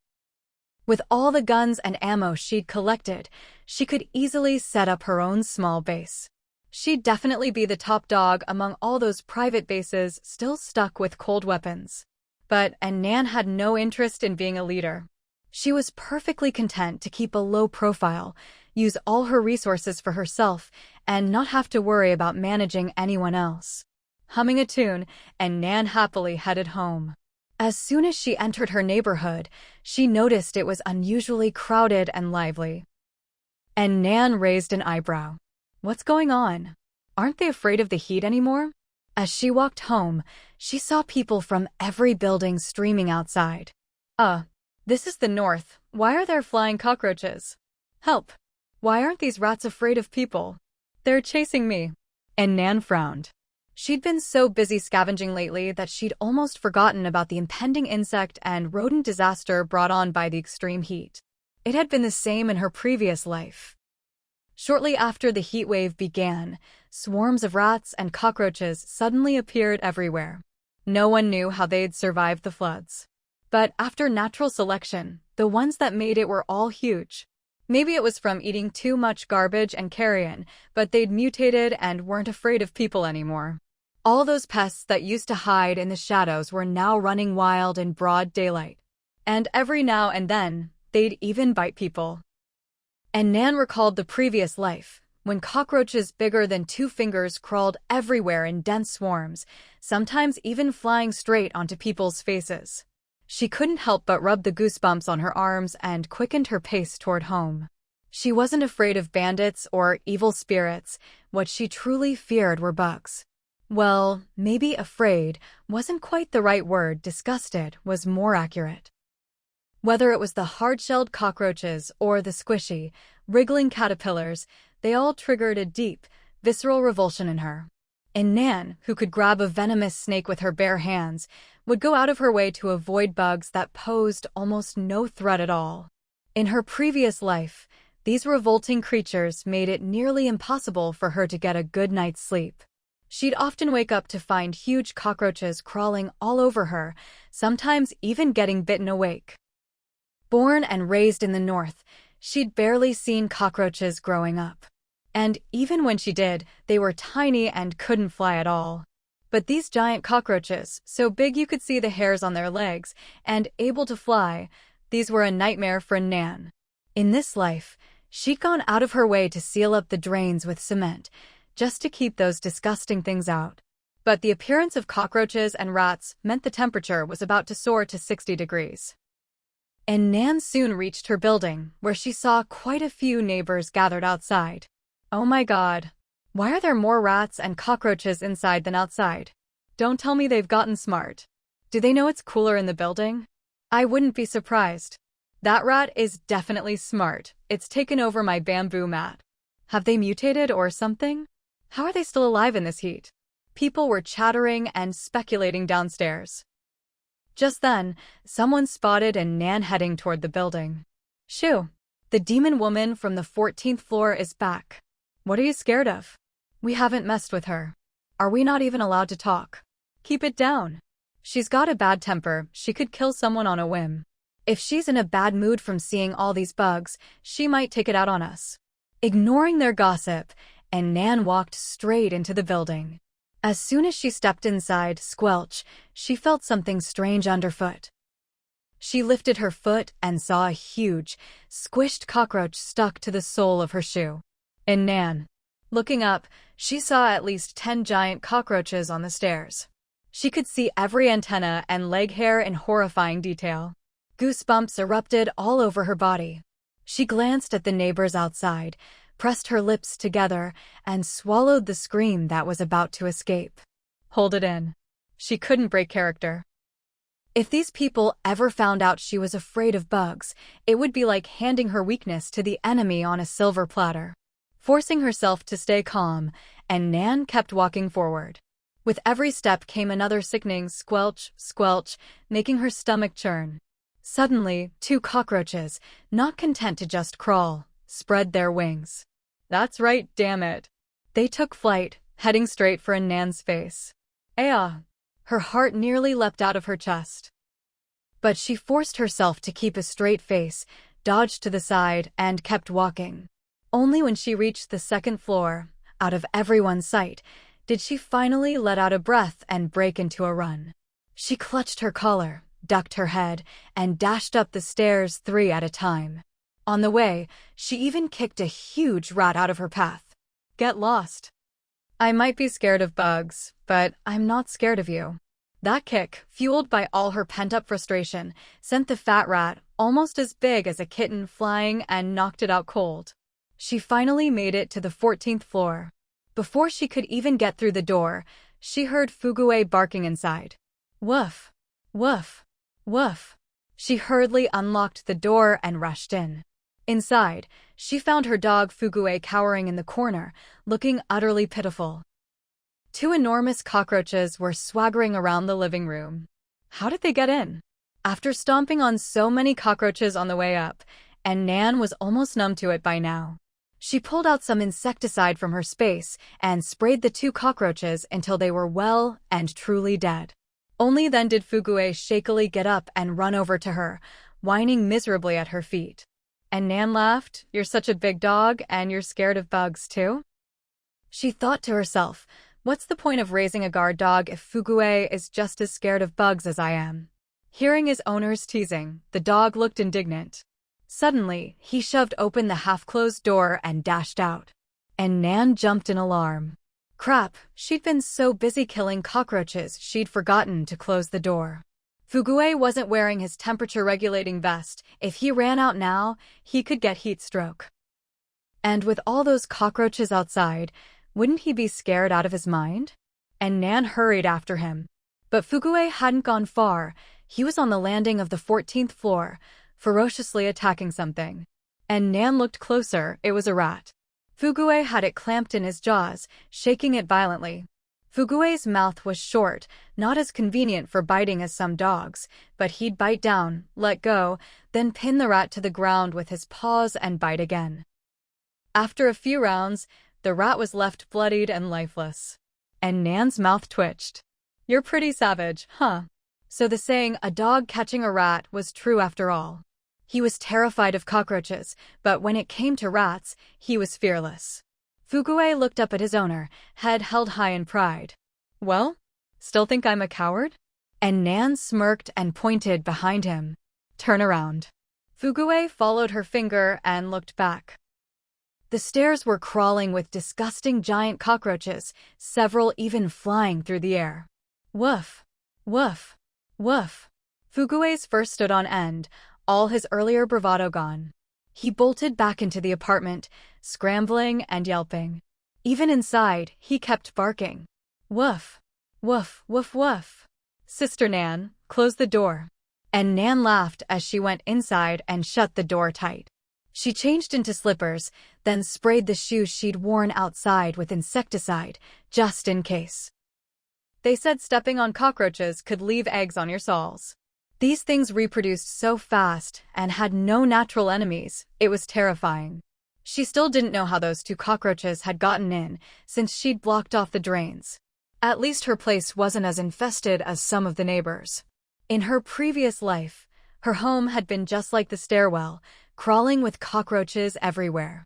With all the guns and ammo she'd collected, she could easily set up her own small base. She'd definitely be the top dog among all those private bases still stuck with cold weapons. But Nan had no interest in being a leader. She was perfectly content to keep a low profile, use all her resources for herself, and not have to worry about managing anyone else. Humming a tune, Nan happily headed home. As soon as she entered her neighborhood, she noticed it was unusually crowded and lively. Nan raised an eyebrow. What's going on? Aren't they afraid of the heat anymore? As she walked home, she saw people from every building streaming outside. This is the north. Why are there flying cockroaches? Help! Why aren't these rats afraid of people? They're chasing me. And Nan frowned. She'd been so busy scavenging lately that she'd almost forgotten about the impending insect and rodent disaster brought on by the extreme heat. It had been the same in her previous life. Shortly after the heat wave began, swarms of rats and cockroaches suddenly appeared everywhere. No one knew how they'd survived the floods. But after natural selection, the ones that made it were all huge. Maybe it was from eating too much garbage and carrion, but they'd mutated and weren't afraid of people anymore. All those pests that used to hide in the shadows were now running wild in broad daylight. And every now and then, they'd even bite people. And Nan recalled the previous life, when cockroaches bigger than 2 fingers crawled everywhere in dense swarms, sometimes even flying straight onto people's faces. She couldn't help but rub the goosebumps on her arms and quickened her pace toward home. She wasn't afraid of bandits or evil spirits. What she truly feared were bugs. Well, maybe afraid wasn't quite the right word. Disgusted was more accurate. Whether it was the hard-shelled cockroaches or the squishy, wriggling caterpillars, they all triggered a deep, visceral revulsion in her. And Nan, who could grab a venomous snake with her bare hands, would go out of her way to avoid bugs that posed almost no threat at all. In her previous life, These revolting creatures made it nearly impossible for her to get a good night's sleep. She'd often wake up to find huge cockroaches crawling all over her, sometimes even getting bitten awake. Born and raised in the north, she'd barely seen cockroaches growing up. And even when she did, they were tiny and couldn't fly at all. But these giant cockroaches, so big you could see the hairs on their legs, and able to fly, these were a nightmare for Nan. In this life, she'd gone out of her way to seal up the drains with cement, just to keep those disgusting things out. But the appearance of cockroaches and rats meant the temperature was about to soar to 60 degrees. And Nan soon reached her building, where she saw quite a few neighbors gathered outside. Oh my God. Why are there more rats and cockroaches inside than outside? Don't tell me they've gotten smart. Do they know it's cooler in the building? I wouldn't be surprised. That rat is definitely smart. It's taken over my bamboo mat. Have they mutated or something? How are they still alive in this heat? People were chattering and speculating downstairs. Just then, someone spotted Nan heading toward the building. Shoo! The demon woman from the 14th floor is back. What are you scared of? We haven't messed with her. Are we not even allowed to talk? Keep it down. She's got a bad temper, she could kill someone on a whim. If she's in a bad mood from seeing all these bugs, she might take it out on us. Ignoring their gossip, Nan walked straight into the building. As soon as she stepped inside, squelch, she felt something strange underfoot. She lifted her foot and saw a huge, squished cockroach stuck to the sole of her shoe. And Nan, looking up, she saw at least 10 giant cockroaches on the stairs. She could see every antenna and leg hair in horrifying detail. Goosebumps erupted all over her body. She glanced at the neighbors outside, pressed her lips together, and swallowed the scream that was about to escape. Hold it in. She couldn't break character. If these people ever found out she was afraid of bugs, it would be like handing her weakness to the enemy on a silver platter. Forcing herself to stay calm, Nan kept walking forward. With every step came another sickening squelch, squelch, making her stomach churn. Suddenly, 2 cockroaches, not content to just crawl, spread their wings. That's right, damn it. They took flight, heading straight for Nan's face. Aya! Her heart nearly leapt out of her chest. But she forced herself to keep a straight face, dodged to the side, and kept walking. Only when she reached the 2nd floor, out of everyone's sight, did she finally let out a breath and break into a run. She clutched her collar, ducked her head, and dashed up the stairs 3 at a time. On the way, she even kicked a huge rat out of her path. Get lost. I might be scared of bugs, but I'm not scared of you. That kick, fueled by all her pent-up frustration, sent the fat rat, almost as big as a kitten, flying and knocked it out cold. She finally made it to the 14th floor. Before she could even get through the door, she heard Fugue barking inside. Woof! Woof! Woof! She hurriedly unlocked the door and rushed in. Inside, she found her dog Fugue cowering in the corner, looking utterly pitiful. 2 enormous cockroaches were swaggering around the living room. How did they get in? After stomping on so many cockroaches on the way up, Nan was almost numb to it by now. She pulled out some insecticide from her space and sprayed the 2 cockroaches until they were well and truly dead. Only then did Fugue shakily get up and run over to her, whining miserably at her feet. And Nan laughed, "You're such a big dog, and you're scared of bugs, too?" She thought to herself, what's the point of raising a guard dog if Fugue is just as scared of bugs as I am? Hearing his owner's teasing, the dog looked indignant. Suddenly, he shoved open the half-closed door and dashed out. And Nan jumped in alarm. Crap, she'd been so busy killing cockroaches she'd forgotten to close the door. Fugue wasn't wearing his temperature-regulating vest. If he ran out now, he could get heat stroke. And with all those cockroaches outside, wouldn't he be scared out of his mind? And Nan hurried after him. But Fugue hadn't gone far. He was on the landing of the 14th floor, ferociously attacking something. And Nan looked closer, it was a rat. Fugue had it clamped in his jaws, shaking it violently. Fugue's mouth was short, not as convenient for biting as some dogs, but he'd bite down, let go, then pin the rat to the ground with his paws and bite again. After a few rounds, the rat was left bloodied and lifeless. And Nan's mouth twitched. You're pretty savage, huh? So the saying, a dog catching a rat, was true after all. He was terrified of cockroaches, but when it came to rats, he was fearless. Fugue looked up at his owner, head held high in pride. Well? Still think I'm a coward? And Nan smirked and pointed behind him. Turn around. Fugue followed her finger and looked back. The stairs were crawling with disgusting giant cockroaches, several even flying through the air. Woof! Woof! Woof! Fugue's fur stood on end, all his earlier bravado gone. He bolted back into the apartment, scrambling and yelping. Even inside, he kept barking. Woof! Woof! Woof! Woof! Sister Nan, close the door. And Nan laughed as she went inside and shut the door tight. She changed into slippers, then sprayed the shoes she'd worn outside with insecticide, just in case. They said stepping on cockroaches could leave eggs on your soles. These things reproduced so fast and had no natural enemies, it was terrifying. She still didn't know how those 2 cockroaches had gotten in, since she'd blocked off the drains. At least her place wasn't as infested as some of the neighbors. In her previous life, her home had been just like the stairwell, crawling with cockroaches everywhere.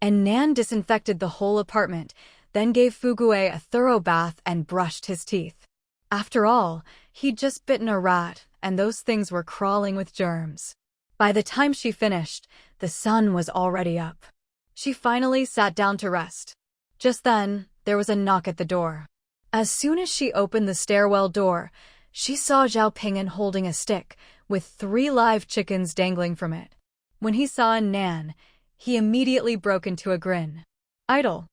And Nan disinfected the whole apartment, then gave Fugue a thorough bath and brushed his teeth. After all, he'd just bitten a rat, and those things were crawling with germs. By the time she finished, the sun was already up. She finally sat down to rest. Just then, there was a knock at the door. As soon as she opened the stairwell door, she saw Zhao Ping'an holding a stick, with 3 live chickens dangling from it. When he saw Nan, he immediately broke into a grin. Idle.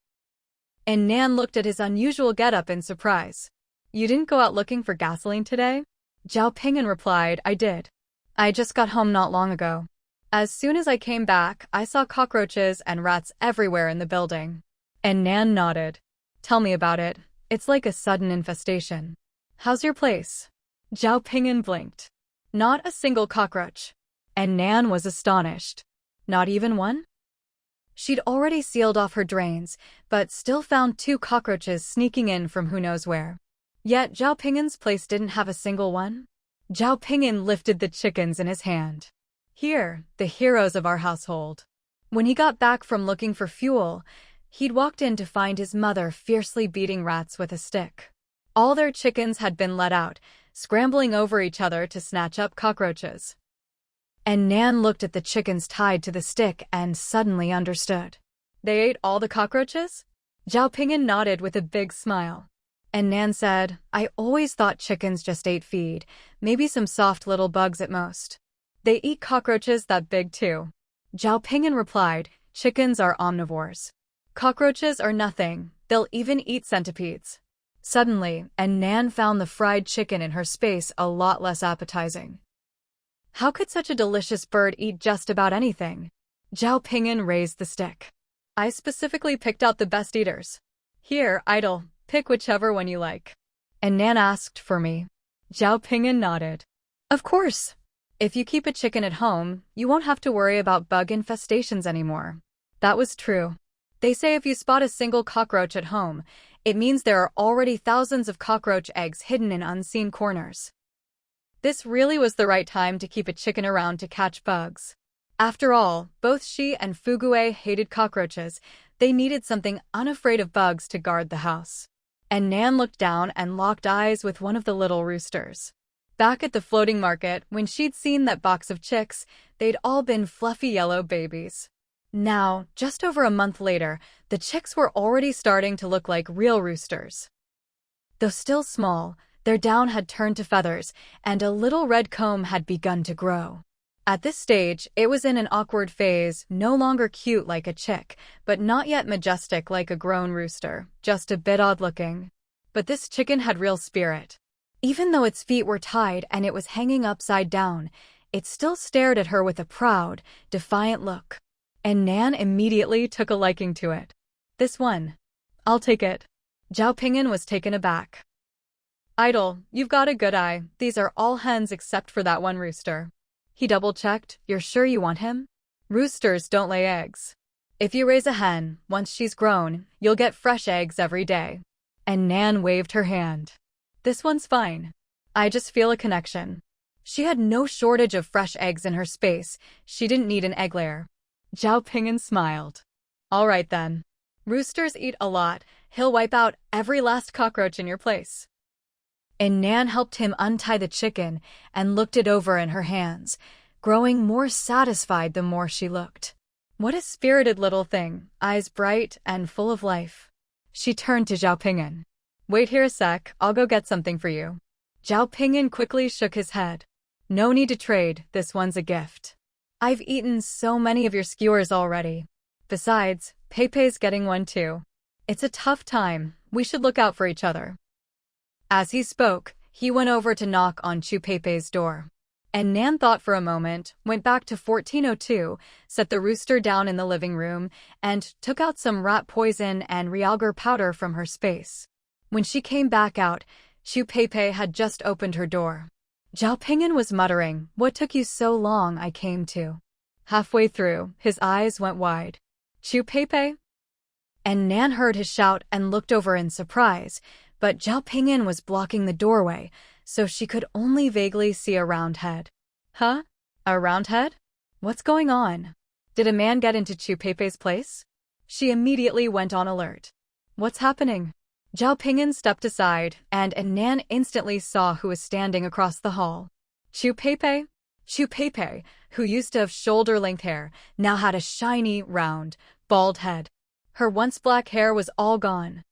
And Nan looked at his unusual getup in surprise. You didn't go out looking for gasoline today? Zhao Ping'an replied, I did. I just got home not long ago. As soon as I came back, I saw cockroaches and rats everywhere in the building. And Nan nodded. Tell me about it. It's like a sudden infestation. How's your place? Zhao Ping'an blinked. Not a single cockroach. And Nan was astonished. Not even one? She'd already sealed off her drains, but still found 2 cockroaches sneaking in from who knows where. Yet Zhao Ping'an's place didn't have a single one. Zhao Ping'an lifted the chickens in his hand. Here, the heroes of our household. When he got back from looking for fuel, he'd walked in to find his mother fiercely beating rats with a stick. All their chickens had been let out, scrambling over each other to snatch up cockroaches. And Nan looked at the chickens tied to the stick and suddenly understood. They ate all the cockroaches? Zhao Ping'an nodded with a big smile. And Nan said, I always thought chickens just ate feed, maybe some soft little bugs at most. They eat cockroaches that big too. Zhao Ping'an replied, chickens are omnivores. Cockroaches are nothing, they'll even eat centipedes. Suddenly, and Nan found the fried chicken in her space a lot less appetizing. How could such a delicious bird eat just about anything? Zhao Ping'an raised the stick. I specifically picked out the best eaters. Here, Idle, pick whichever one you like. And Nan asked for me. Zhao Ping'an nodded. Of course. If you keep a chicken at home, you won't have to worry about bug infestations anymore. That was true. They say if you spot a single cockroach at home, it means there are already thousands of cockroach eggs hidden in unseen corners. This really was the right time to keep a chicken around to catch bugs. After all, both she and Fugue hated cockroaches. They needed something unafraid of bugs to guard the house. And Nan looked down and locked eyes with one of the little roosters. Back at the floating market, when she'd seen that box of chicks, they'd all been fluffy yellow babies. Now, just over a month later, the chicks were already starting to look like real roosters. Though still small, their down had turned to feathers, and a little red comb had begun to grow. At this stage, it was in an awkward phase, no longer cute like a chick, but not yet majestic like a grown rooster, just a bit odd-looking. But this chicken had real spirit. Even though its feet were tied and it was hanging upside down, it still stared at her with a proud, defiant look. And Nan immediately took a liking to it. This one. I'll take it. Zhao Ping'an was taken aback. Idle, you've got a good eye. These are all hens except for that one rooster. He double-checked. You're sure you want him? Roosters don't lay eggs. If you raise a hen, once she's grown, you'll get fresh eggs every day. And Nan waved her hand. This one's fine. I just feel a connection. She had no shortage of fresh eggs in her space. She didn't need an egg layer. Zhao Ping'an smiled. All right then. Roosters eat a lot. He'll wipe out every last cockroach in your place. And Nan helped him untie the chicken and looked it over in her hands, growing more satisfied the more she looked. What a spirited little thing, eyes bright and full of life. She turned to Zhao Ping'an. Wait here a sec, I'll go get something for you. Zhao Ping'an quickly shook his head. No need to trade, this one's a gift. I've eaten so many of your skewers already. Besides, Pei's getting one too. It's a tough time, we should look out for each other. As he spoke, he went over to knock on Chu Pei's door. And Nan thought for a moment, went back to 1402, set the rooster down in the living room, and took out some rat poison and realgar powder from her space. When she came back out, Chu Pei had just opened her door. Zhao Ping'an was muttering, "What took you so long? I came to." Halfway through, his eyes went wide. Chu Pei? And Nan heard his shout and looked over in surprise, but Zhao Ping'an was blocking the doorway, so she could only vaguely see a round head. Huh? A round head? What's going on? Did a man get into Chu Pei's place? She immediately went on alert. What's happening? Zhao Ping'an stepped aside, and Nan instantly saw who was standing across the hall. Chu Pei? Chu Pei, who used to have shoulder-length hair, now had a shiny, round, bald head. Her once black hair was all gone.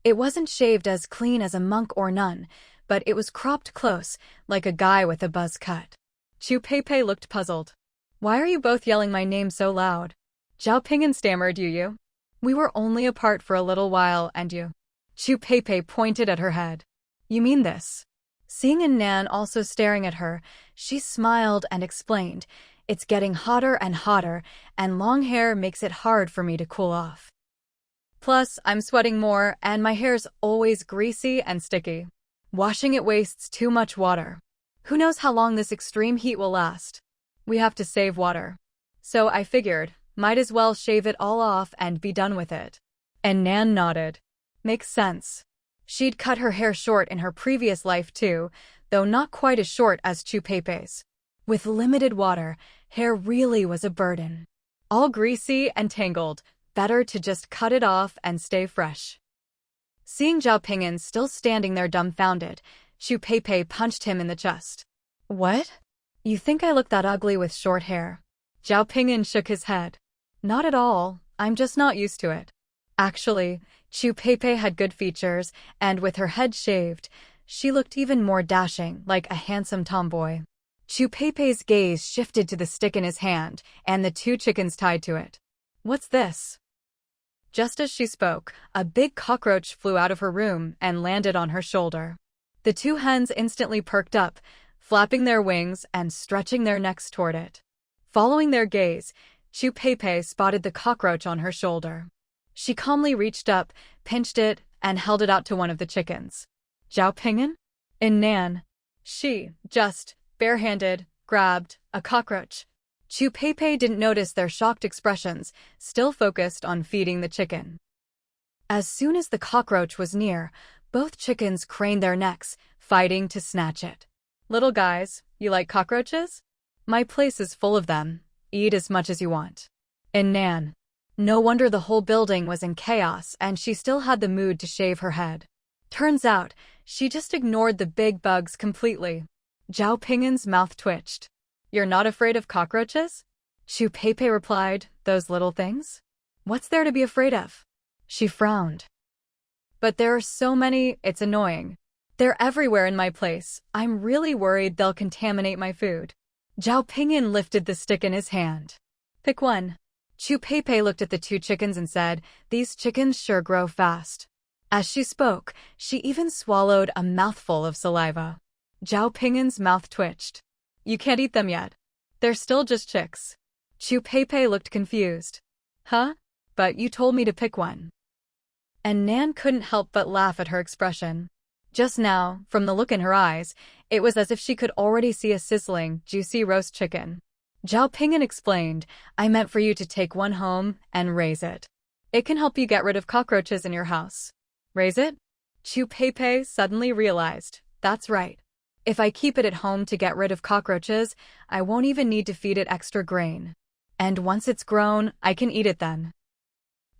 It wasn't shaved as clean as a monk or nun, but it was cropped close, like a guy with a buzz cut. Chu Pei looked puzzled. Why are you both yelling my name so loud? Zhao Ping'an stammered, you? We were only apart for a little while, and you? Chu Pei pointed at her head. You mean this? Seeing Nan also staring at her, she smiled and explained, it's getting hotter and hotter, and long hair makes it hard for me to cool off. Plus, I'm sweating more, and my hair's always greasy and sticky. Washing it wastes too much water. Who knows how long this extreme heat will last? We have to save water. So I figured, might as well shave it all off and be done with it. And Nan nodded. Makes sense. She'd cut her hair short in her previous life too, though not quite as short as Chu Pei's. With limited water, hair really was a burden. All greasy and tangled, better to just cut it off and stay fresh. Seeing Zhao Ping'an still standing there dumbfounded, Chu Pei punched him in the chest. What? You think I look that ugly with short hair? Zhao Ping'an shook his head. Not at all, I'm just not used to it. Actually, Chu Pei had good features, and with her head shaved, she looked even more dashing, like a handsome tomboy. Chu Pei's gaze shifted to the stick in his hand, and the two chickens tied to it. What's this? Just as she spoke, a big cockroach flew out of her room and landed on her shoulder. The two hens instantly perked up, flapping their wings and stretching their necks toward it. Following their gaze, Chu Pei spotted the cockroach on her shoulder. She calmly reached up, pinched it, and held it out to one of the chickens. Zhao Ping'an? And Nan. She, just, barehanded, grabbed a cockroach. Chu Pei didn't notice their shocked expressions, still focused on feeding the chicken. As soon as the cockroach was near, both chickens craned their necks, fighting to snatch it. Little guys, you like cockroaches? My place is full of them. Eat as much as you want. And Nan. No wonder the whole building was in chaos and she still had the mood to shave her head. Turns out, she just ignored the big bugs completely. Zhao Ping'an's mouth twitched. You're not afraid of cockroaches? Chu Pei replied, those little things? What's there to be afraid of? She frowned. But there are so many, it's annoying. They're everywhere in my place. I'm really worried they'll contaminate my food. Zhao Ping'an lifted the stick in his hand. Pick one. Chu Pei looked at the two chickens and said, these chickens sure grow fast. As she spoke, she even swallowed a mouthful of saliva. Zhao Ping'an's mouth twitched. You can't eat them yet. They're still just chicks. Chu Pei looked confused. Huh? But you told me to pick one. And Nan couldn't help but laugh at her expression. Just now, from the look in her eyes, it was as if she could already see a sizzling, juicy roast chicken. Zhao Ping'an explained, I meant for you to take one home and raise it. It can help you get rid of cockroaches in your house. Raise it? Chu Peipei suddenly realized, that's right. If I keep it at home to get rid of cockroaches, I won't even need to feed it extra grain. And once it's grown, I can eat it then.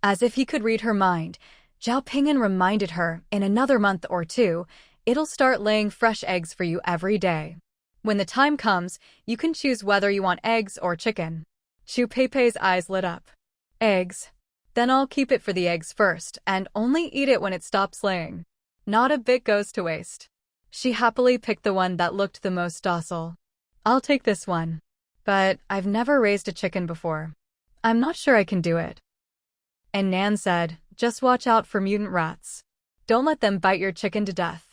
As if he could read her mind, Zhao Ping'an reminded her, in another month or two, it'll start laying fresh eggs for you every day. When the time comes, you can choose whether you want eggs or chicken. Chu Peipei's eyes lit up. Eggs. Then I'll keep it for the eggs first and only eat it when it stops laying. Not a bit goes to waste. She happily picked the one that looked the most docile. I'll take this one. But I've never raised a chicken before. I'm not sure I can do it. And Nan said, just watch out for mutant rats. Don't let them bite your chicken to death.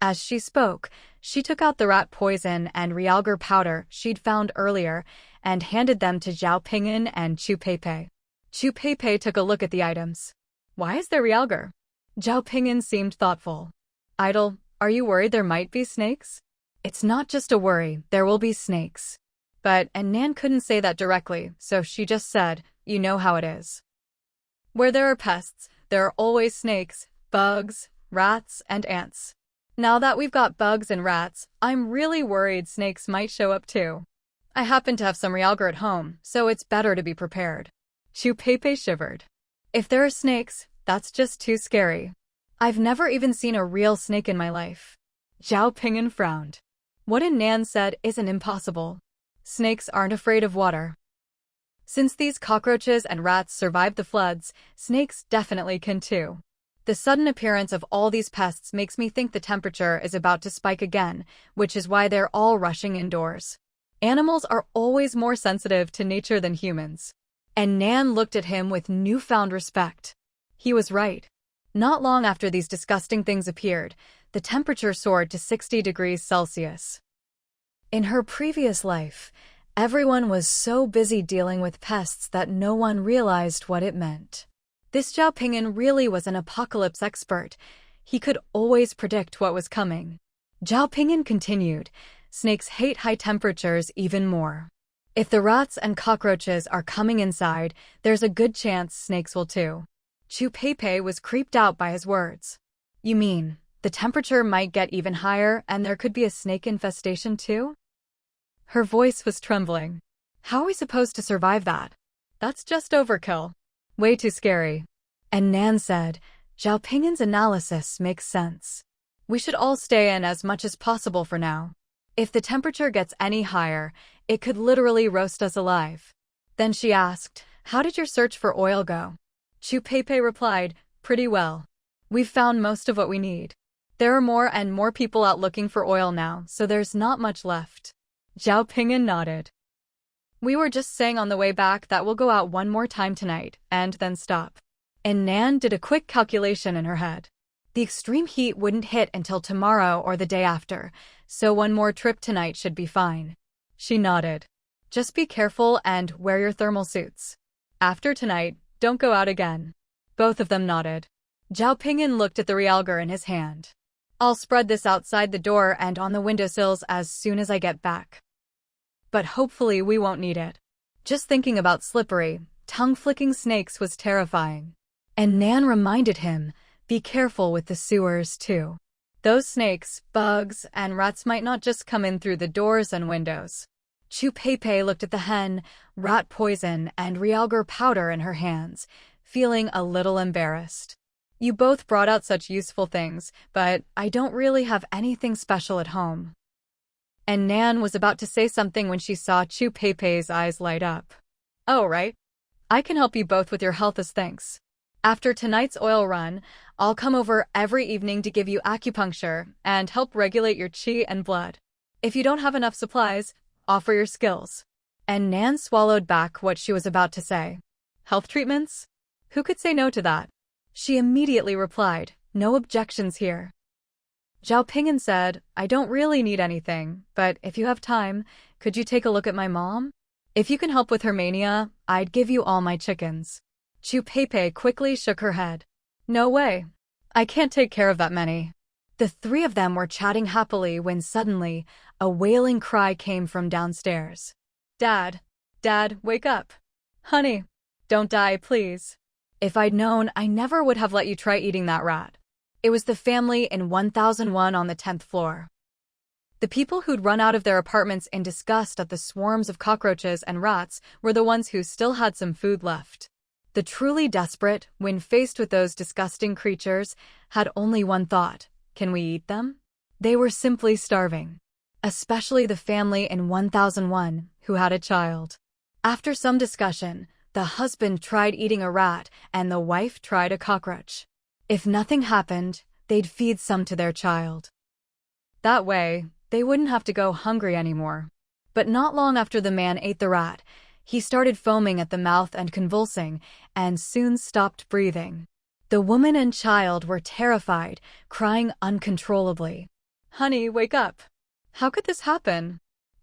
As she spoke, she took out the rat poison and realgar powder she'd found earlier and handed them to Zhao Ping'an and Chu Peipei. Chu Peipei took a look at the items. Why is there realgar? Zhao Ping'an seemed thoughtful. Idle, are you worried there might be snakes? It's not just a worry, there will be snakes. But Nan couldn't say that directly, so she just said, you know how it is. Where there are pests, there are always snakes, bugs, rats, and ants. Now that we've got bugs and rats, I'm really worried snakes might show up too. I happen to have some realgar at home, so it's better to be prepared. Chu Peipei shivered. If there are snakes, that's just too scary. I've never even seen a real snake in my life. Zhao Ping'an frowned. What Nan said isn't impossible. Snakes aren't afraid of water. Since these cockroaches and rats survived the floods, snakes definitely can too. The sudden appearance of all these pests makes me think the temperature is about to spike again, which is why they're all rushing indoors. Animals are always more sensitive to nature than humans. And Nan looked at him with newfound respect. He was right. Not long after these disgusting things appeared, the temperature soared to 60 degrees Celsius. In her previous life, everyone was so busy dealing with pests that no one realized what it meant. This Zhao Ping'an really was an apocalypse expert. He could always predict what was coming. Zhao Ping'an continued, snakes hate high temperatures even more. If the rats and cockroaches are coming inside, there's a good chance snakes will too. Chu Peipei was creeped out by his words. You mean, the temperature might get even higher and there could be a snake infestation too? Her voice was trembling. How are we supposed to survive that? That's just overkill. Way too scary. And Nan said, Zhao Ping'an's analysis makes sense. We should all stay in as much as possible for now. If the temperature gets any higher, it could literally roast us alive. Then she asked, how did your search for oil go? Chu Peipei replied, pretty well. We've found most of what we need. There are more and more people out looking for oil now, so there's not much left. Zhao Ping'an nodded. We were just saying on the way back that we'll go out one more time tonight, and then stop. And Nan did a quick calculation in her head. The extreme heat wouldn't hit until tomorrow or the day after, so one more trip tonight should be fine. She nodded. Just be careful and wear your thermal suits. After tonight, don't go out again. Both of them nodded. Zhao Ping'an looked at the realgar in his hand. I'll spread this outside the door and on the windowsills as soon as I get back. But hopefully we won't need it. Just thinking about slippery, tongue-flicking snakes was terrifying. And Nan reminded him, be careful with the sewers too. Those snakes, bugs, and rats might not just come in through the doors and windows. Chu Peipei looked at the hen, rat poison, and realgar powder in her hands, feeling a little embarrassed. You both brought out such useful things, but I don't really have anything special at home. And Nan was about to say something when she saw Chu Peipei's eyes light up. Oh, right. I can help you both with your health as thanks. After tonight's oil run, I'll come over every evening to give you acupuncture and help regulate your qi and blood. If you don't have enough supplies, offer your skills. And Nan swallowed back what she was about to say. Health treatments? Who could say no to that? She immediately replied, no objections here. Zhao Ping'an said, I don't really need anything, but if you have time, could you take a look at my mom? If you can help with her mania, I'd give you all my chickens. Chu Peipei quickly shook her head. No way. I can't take care of that many. The three of them were chatting happily when suddenly, a wailing cry came from downstairs. Dad, Dad, wake up. Honey, don't die, please. If I'd known, I never would have let you try eating that rat. It was the family in 1001 on the 10th floor. The people who'd run out of their apartments in disgust at the swarms of cockroaches and rats were the ones who still had some food left. The truly desperate, when faced with those disgusting creatures, had only one thought: can we eat them? They were simply starving. Especially the family in 1001, who had a child. After some discussion, the husband tried eating a rat and the wife tried a cockroach. If nothing happened, they'd feed some to their child. That way, they wouldn't have to go hungry anymore. But not long after the man ate the rat, he started foaming at the mouth and convulsing, and soon stopped breathing. The woman and child were terrified, crying uncontrollably. Honey, wake up. How could this happen?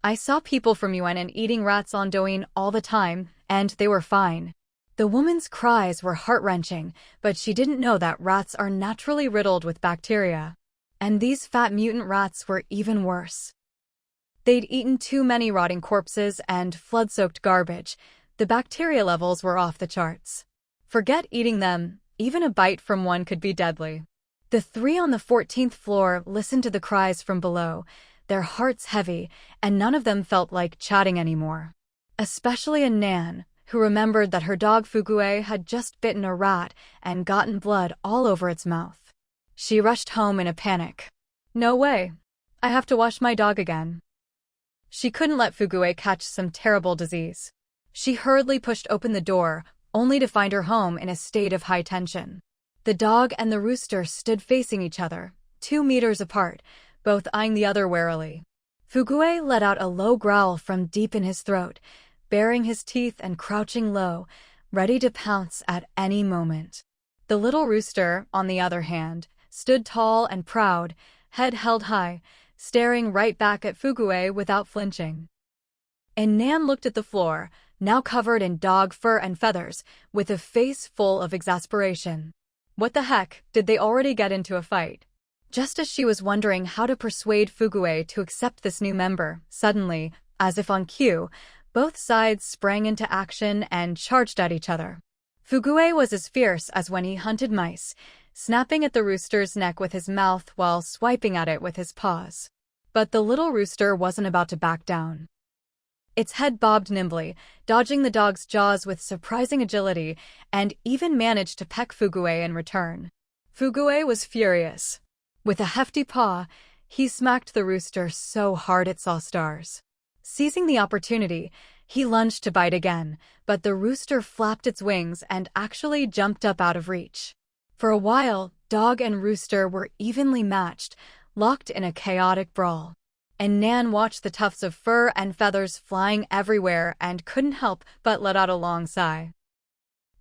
I saw people from UN eating rats on Douyin all the time, and they were fine. The woman's cries were heart-wrenching, but she didn't know that rats are naturally riddled with bacteria. And these fat mutant rats were even worse. They'd eaten too many rotting corpses and flood-soaked garbage. The bacteria levels were off the charts. Forget eating them, even a bite from one could be deadly. The three on the 14th floor listened to the cries from below, their hearts heavy, and none of them felt like chatting anymore. Especially Nan, who remembered that her dog Fugue had just bitten a rat and gotten blood all over its mouth. She rushed home in a panic. No way. I have to wash my dog again. She couldn't let Fugue catch some terrible disease. She hurriedly pushed open the door, only to find her home in a state of high tension. The dog and the rooster stood facing each other, 2 meters apart, both eyeing the other warily. Fugue let out a low growl from deep in his throat, baring his teeth and crouching low, ready to pounce at any moment. The little rooster, on the other hand, stood tall and proud, head held high, staring right back at Fugue without flinching. And Nan looked at the floor, now covered in dog fur and feathers, with a face full of exasperation. What the heck, did they already get into a fight? Just as she was wondering how to persuade Fugue to accept this new member, suddenly, as if on cue, both sides sprang into action and charged at each other. Fugue was as fierce as when he hunted mice, snapping at the rooster's neck with his mouth while swiping at it with his paws. But the little rooster wasn't about to back down. Its head bobbed nimbly, dodging the dog's jaws with surprising agility, and even managed to peck Fugue in return. Fugue was furious. With a hefty paw, he smacked the rooster so hard it saw stars. Seizing the opportunity, he lunged to bite again, but the rooster flapped its wings and actually jumped up out of reach. For a while, dog and rooster were evenly matched, locked in a chaotic brawl. And Nan watched the tufts of fur and feathers flying everywhere and couldn't help but let out a long sigh.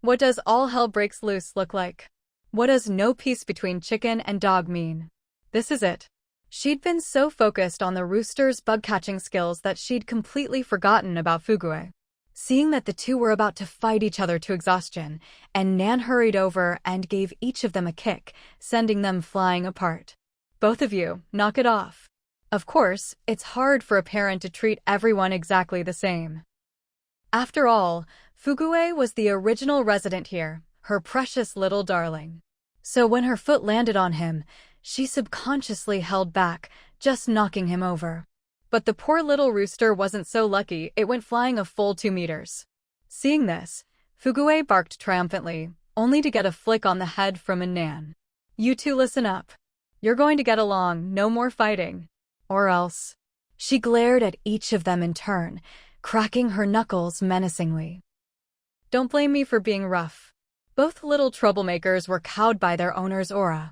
What does all hell breaks loose look like? What does no peace between chicken and dog mean? This is it. She'd been so focused on the rooster's bug-catching skills that she'd completely forgotten about Fugue. Seeing that the two were about to fight each other to exhaustion, and Nan hurried over and gave each of them a kick, sending them flying apart. Both of you, knock it off. Of course, it's hard for a parent to treat everyone exactly the same. After all, Fugue was the original resident here, her precious little darling. So when her foot landed on him, she subconsciously held back, just knocking him over. But the poor little rooster wasn't so lucky, it went flying a full 2 meters. Seeing this, Fugue barked triumphantly, only to get a flick on the head from Nan. You two listen up. You're going to get along, no more fighting. Or else. She glared at each of them in turn, cracking her knuckles menacingly. Don't blame me for being rough. Both little troublemakers were cowed by their owner's aura.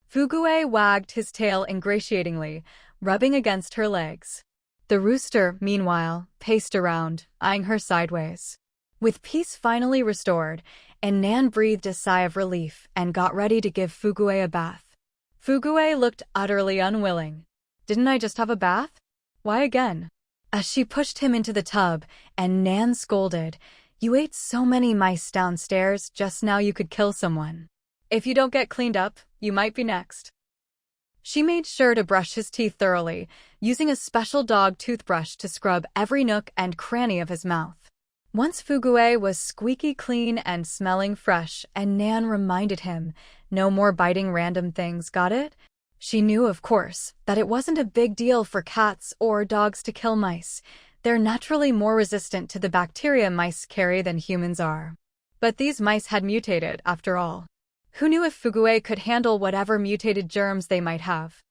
Fugue wagged his tail ingratiatingly, rubbing against her legs. The rooster, meanwhile, paced around, eyeing her sideways. With peace finally restored, Nan breathed a sigh of relief and got ready to give Fugue a bath. Fugue looked utterly unwilling. Didn't I just have a bath? Why again? As she pushed him into the tub, and Nan scolded, You ate so many mice downstairs just now you could kill someone. If you don't get cleaned up, you might be next. She made sure to brush his teeth thoroughly, using a special dog toothbrush to scrub every nook and cranny of his mouth. Once Fugue was squeaky clean and smelling fresh, and Nan reminded him, no more biting random things, got it? She knew, of course, that it wasn't a big deal for cats or dogs to kill mice. They're naturally more resistant to the bacteria mice carry than humans are. But these mice had mutated, after all. Who knew if Fugue could handle whatever mutated germs they might have?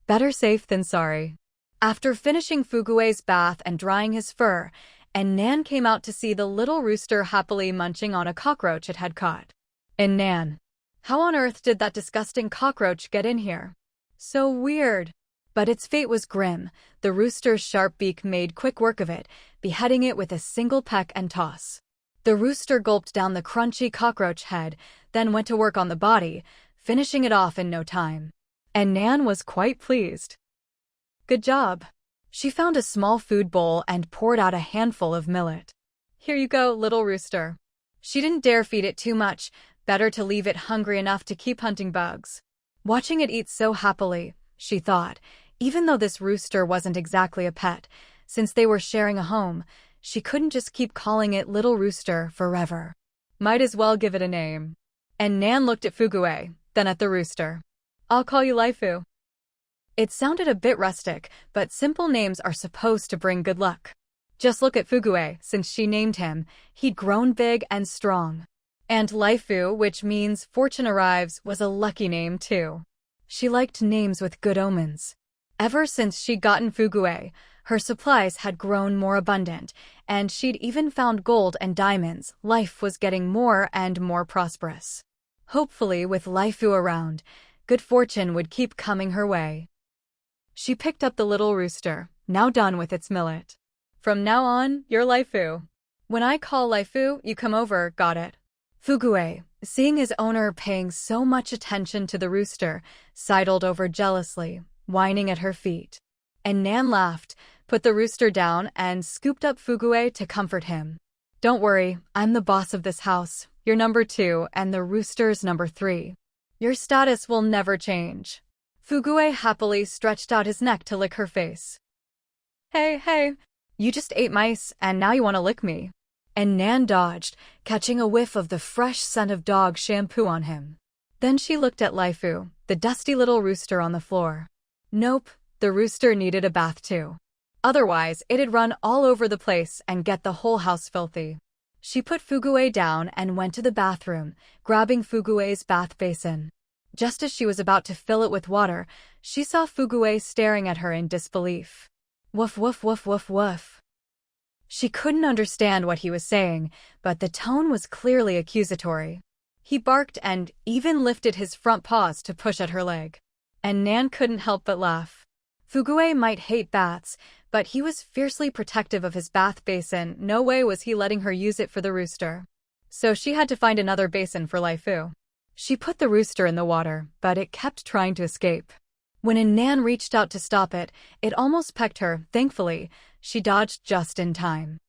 Better safe than sorry. After finishing Fugue's bath and drying his fur, and Nan came out to see the little rooster happily munching on a cockroach it had caught. And Nan, how on earth did that disgusting cockroach get in here? So weird. But its fate was grim. The rooster's sharp beak made quick work of it, beheading it with a single peck and toss. The rooster gulped down the crunchy cockroach head, then went to work on the body, finishing it off in no time. And Nan was quite pleased. Good job. She found a small food bowl and poured out a handful of millet. Here you go, little rooster. She didn't dare feed it too much, better to leave it hungry enough to keep hunting bugs. Watching it eat so happily, she thought, even though this rooster wasn't exactly a pet, since they were sharing a home, she couldn't just keep calling it Little Rooster forever. Might as well give it a name. And Nan looked at Fugue, then at the rooster. I'll call you Laifu. It sounded a bit rustic, but simple names are supposed to bring good luck. Just look at Fugue, since she named him, he'd grown big and strong. And Laifu, which means fortune arrives, was a lucky name too. She liked names with good omens. Ever since she'd gotten Fugue, her supplies had grown more abundant, and she'd even found gold and diamonds. Life was getting more and more prosperous. Hopefully, with Laifu around, good fortune would keep coming her way. She picked up the little rooster, now done with its millet. From now on, you're Laifu. When I call Laifu, you come over, got it? Fugue, seeing his owner paying so much attention to the rooster, sidled over jealously, whining at her feet. And Nan laughed, put the rooster down, and scooped up Fugue to comfort him. Don't worry, I'm the boss of this house. You're number 2, and the rooster's number 3. Your status will never change. Fugue happily stretched out his neck to lick her face. Hey, you just ate mice, and now you want to lick me. And Nan dodged, catching a whiff of the fresh scent of dog shampoo on him. Then she looked at Laifu, the dusty little rooster on the floor. Nope, the rooster needed a bath too. Otherwise, it'd run all over the place and get the whole house filthy. She put Fugue down and went to the bathroom, grabbing Fugue's bath basin. Just as she was about to fill it with water, she saw Fugue staring at her in disbelief. Woof, woof, woof, woof, woof. She couldn't understand what he was saying, but the tone was clearly accusatory. He barked and even lifted his front paws to push at her leg. And Nan couldn't help but laugh. Fugue might hate baths, but he was fiercely protective of his bath basin. No way was he letting her use it for the rooster. So she had to find another basin for Laifu. She put the rooster in the water, but it kept trying to escape. When Nan reached out to stop it, it almost pecked her. Thankfully, she dodged just in time.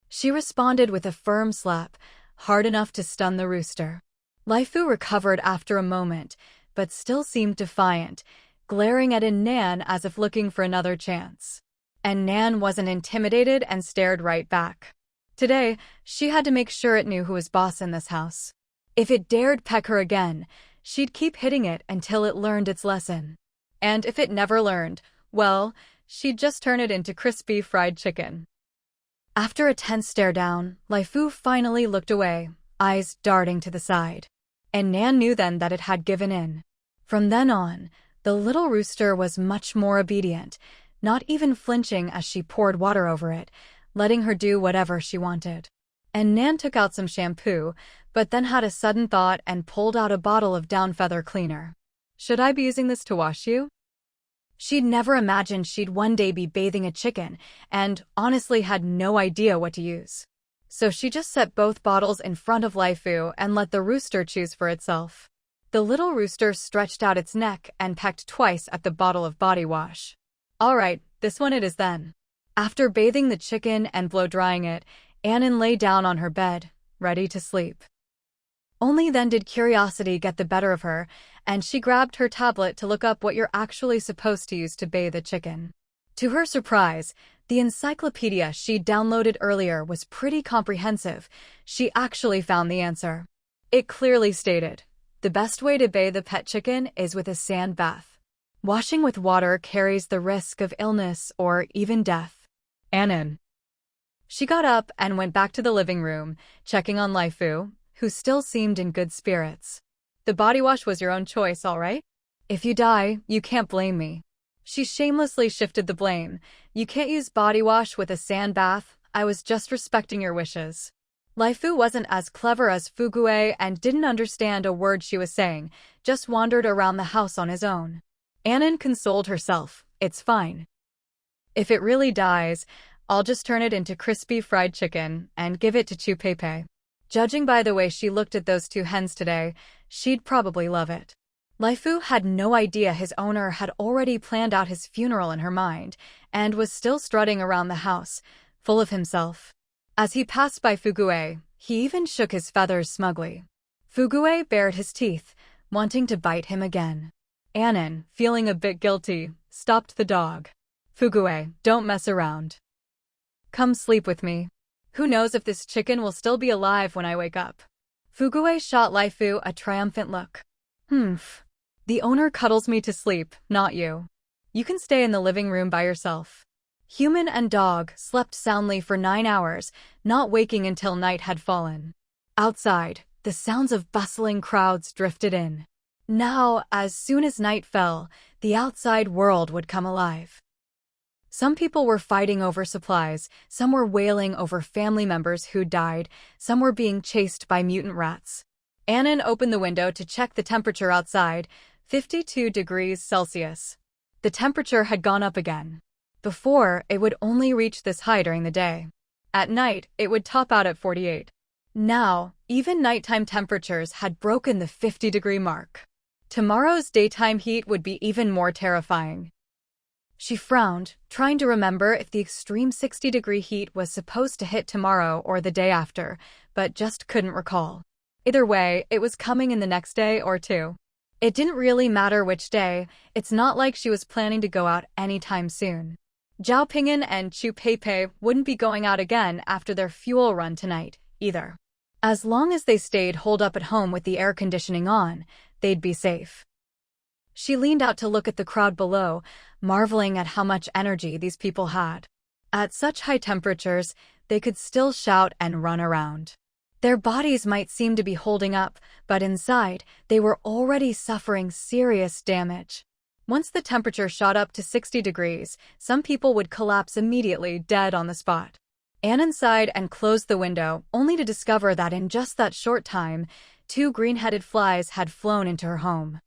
She responded with a firm slap, hard enough to stun the rooster. Laifu recovered after a moment, but still seemed defiant, glaring at Nan as if looking for another chance. And Nan wasn't intimidated and stared right back. Today, she had to make sure it knew who was boss in this house. If it dared peck her again, she'd keep hitting it until it learned its lesson. And if it never learned, well, she'd just turn it into crispy fried chicken. After a tense stare down, Laifu finally looked away, eyes darting to the side. And Nan knew then that it had given in. From then on, the little rooster was much more obedient, not even flinching as she poured water over it, letting her do whatever she wanted. And Nan took out some shampoo, but then had a sudden thought and pulled out a bottle of down feather cleaner. Should I be using this to wash you? She'd never imagined she'd one day be bathing a chicken, and honestly had no idea what to use. So she just set both bottles in front of Laifu and let the rooster choose for itself. The little rooster stretched out its neck and pecked twice at the bottle of body wash. All right, this one it is then. After bathing the chicken and blow-drying it, Annan lay down on her bed, ready to sleep. Only then did curiosity get the better of her, and she grabbed her tablet to look up what you're actually supposed to use to bathe a chicken. To her surprise, The encyclopedia she downloaded earlier was pretty comprehensive. She actually found the answer. It clearly stated, the best way to bathe a pet chicken is with a sand bath. Washing with water carries the risk of illness or even death. Anon. She got up and went back to the living room, checking on Laifu, who still seemed in good spirits. The body wash was your own choice, all right? If you die, you can't blame me. She shamelessly shifted the blame. You can't use body wash with a sand bath. I was just respecting your wishes. Laifu wasn't as clever as Fugue and didn't understand a word she was saying, just wandered around the house on his own. Anon consoled herself. It's fine. If it really dies, I'll just turn it into crispy fried chicken and give it to 2.Killed. Judging by the way she looked at those two hens today, she'd probably love it. Laifu had no idea his owner had already planned out his funeral in her mind and was still strutting around the house, full of himself. As he passed by Fugue, he even shook his feathers smugly. Fugue bared his teeth, wanting to bite him again. Anon, feeling a bit guilty, stopped the dog. Fugue, don't mess around. Come sleep with me. Who knows if this chicken will still be alive when I wake up. Fugue shot Laifu a triumphant look. The owner cuddles me to sleep, not you. You can stay in the living room by yourself. Human and dog slept soundly for 9 hours, not waking until night had fallen. Outside, the sounds of bustling crowds drifted in. Now, as soon as night fell, the outside world would come alive. Some people were fighting over supplies, some were wailing over family members who died, some were being chased by mutant rats. Anon opened the window to check the temperature outside, 52 degrees Celsius. The temperature had gone up again. Before, it would only reach this high during the day. At night, it would top out at 48. Now, even nighttime temperatures had broken the 50-degree mark. Tomorrow's daytime heat would be even more terrifying. She frowned, trying to remember if the extreme 60-degree heat was supposed to hit tomorrow or the day after, but just couldn't recall. Either way, it was coming in the next day or two. It didn't really matter which day. It's not like she was planning to go out anytime soon. Zhao Ping'an and 2.Killed wouldn't be going out again after their fuel run tonight, either. As long as they stayed holed up at home with the air conditioning on, they'd be safe. She leaned out to look at the crowd below, marveling at how much energy these people had. At such high temperatures, they could still shout and run around. Their bodies might seem to be holding up, but inside, they were already suffering serious damage. Once the temperature shot up to 60 degrees, some people would collapse immediately, dead on the spot. Anon sighed and closed the window, only to discover that in just that short time, 2 green-headed flies had flown into her home.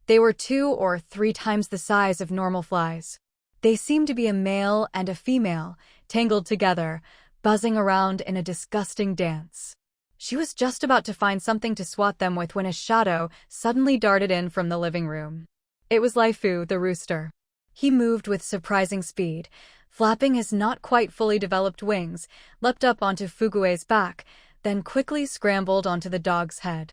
They were 2 or 3 times the size of normal flies. They seemed to be a male and a female, tangled together, buzzing around in a disgusting dance. She was just about to find something to swat them with when a shadow suddenly darted in from the living room. It was Laifu, the rooster. He moved with surprising speed, flapping his not quite fully developed wings, leapt up onto Fugue's back, then quickly scrambled onto the dog's head.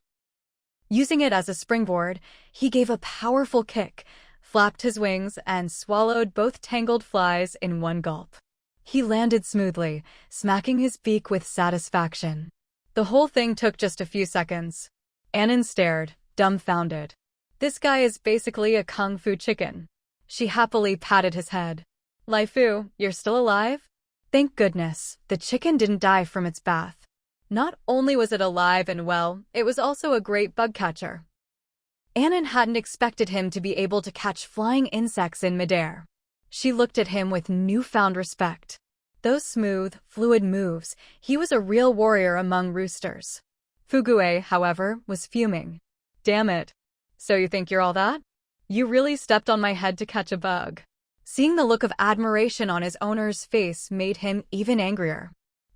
Using it as a springboard, he gave a powerful kick, flapped his wings, and swallowed both tangled flies in one gulp. He landed smoothly, smacking his beak with satisfaction. The whole thing took just a few seconds. Anon stared, dumbfounded. This guy is basically a kung fu chicken. She happily patted his head. Laifu, you're still alive? Thank goodness, the chicken didn't die from its bath. Not only was it alive and well, it was also a great bug catcher. Anon hadn't expected him to be able to catch flying insects in midair. She looked at him with newfound respect. Those smooth, fluid moves, he was a real warrior among roosters. Fugue, however, was fuming. Damn it. So you think you're all that? You really stepped on my head to catch a bug. Seeing the look of admiration on his owner's face made him even angrier.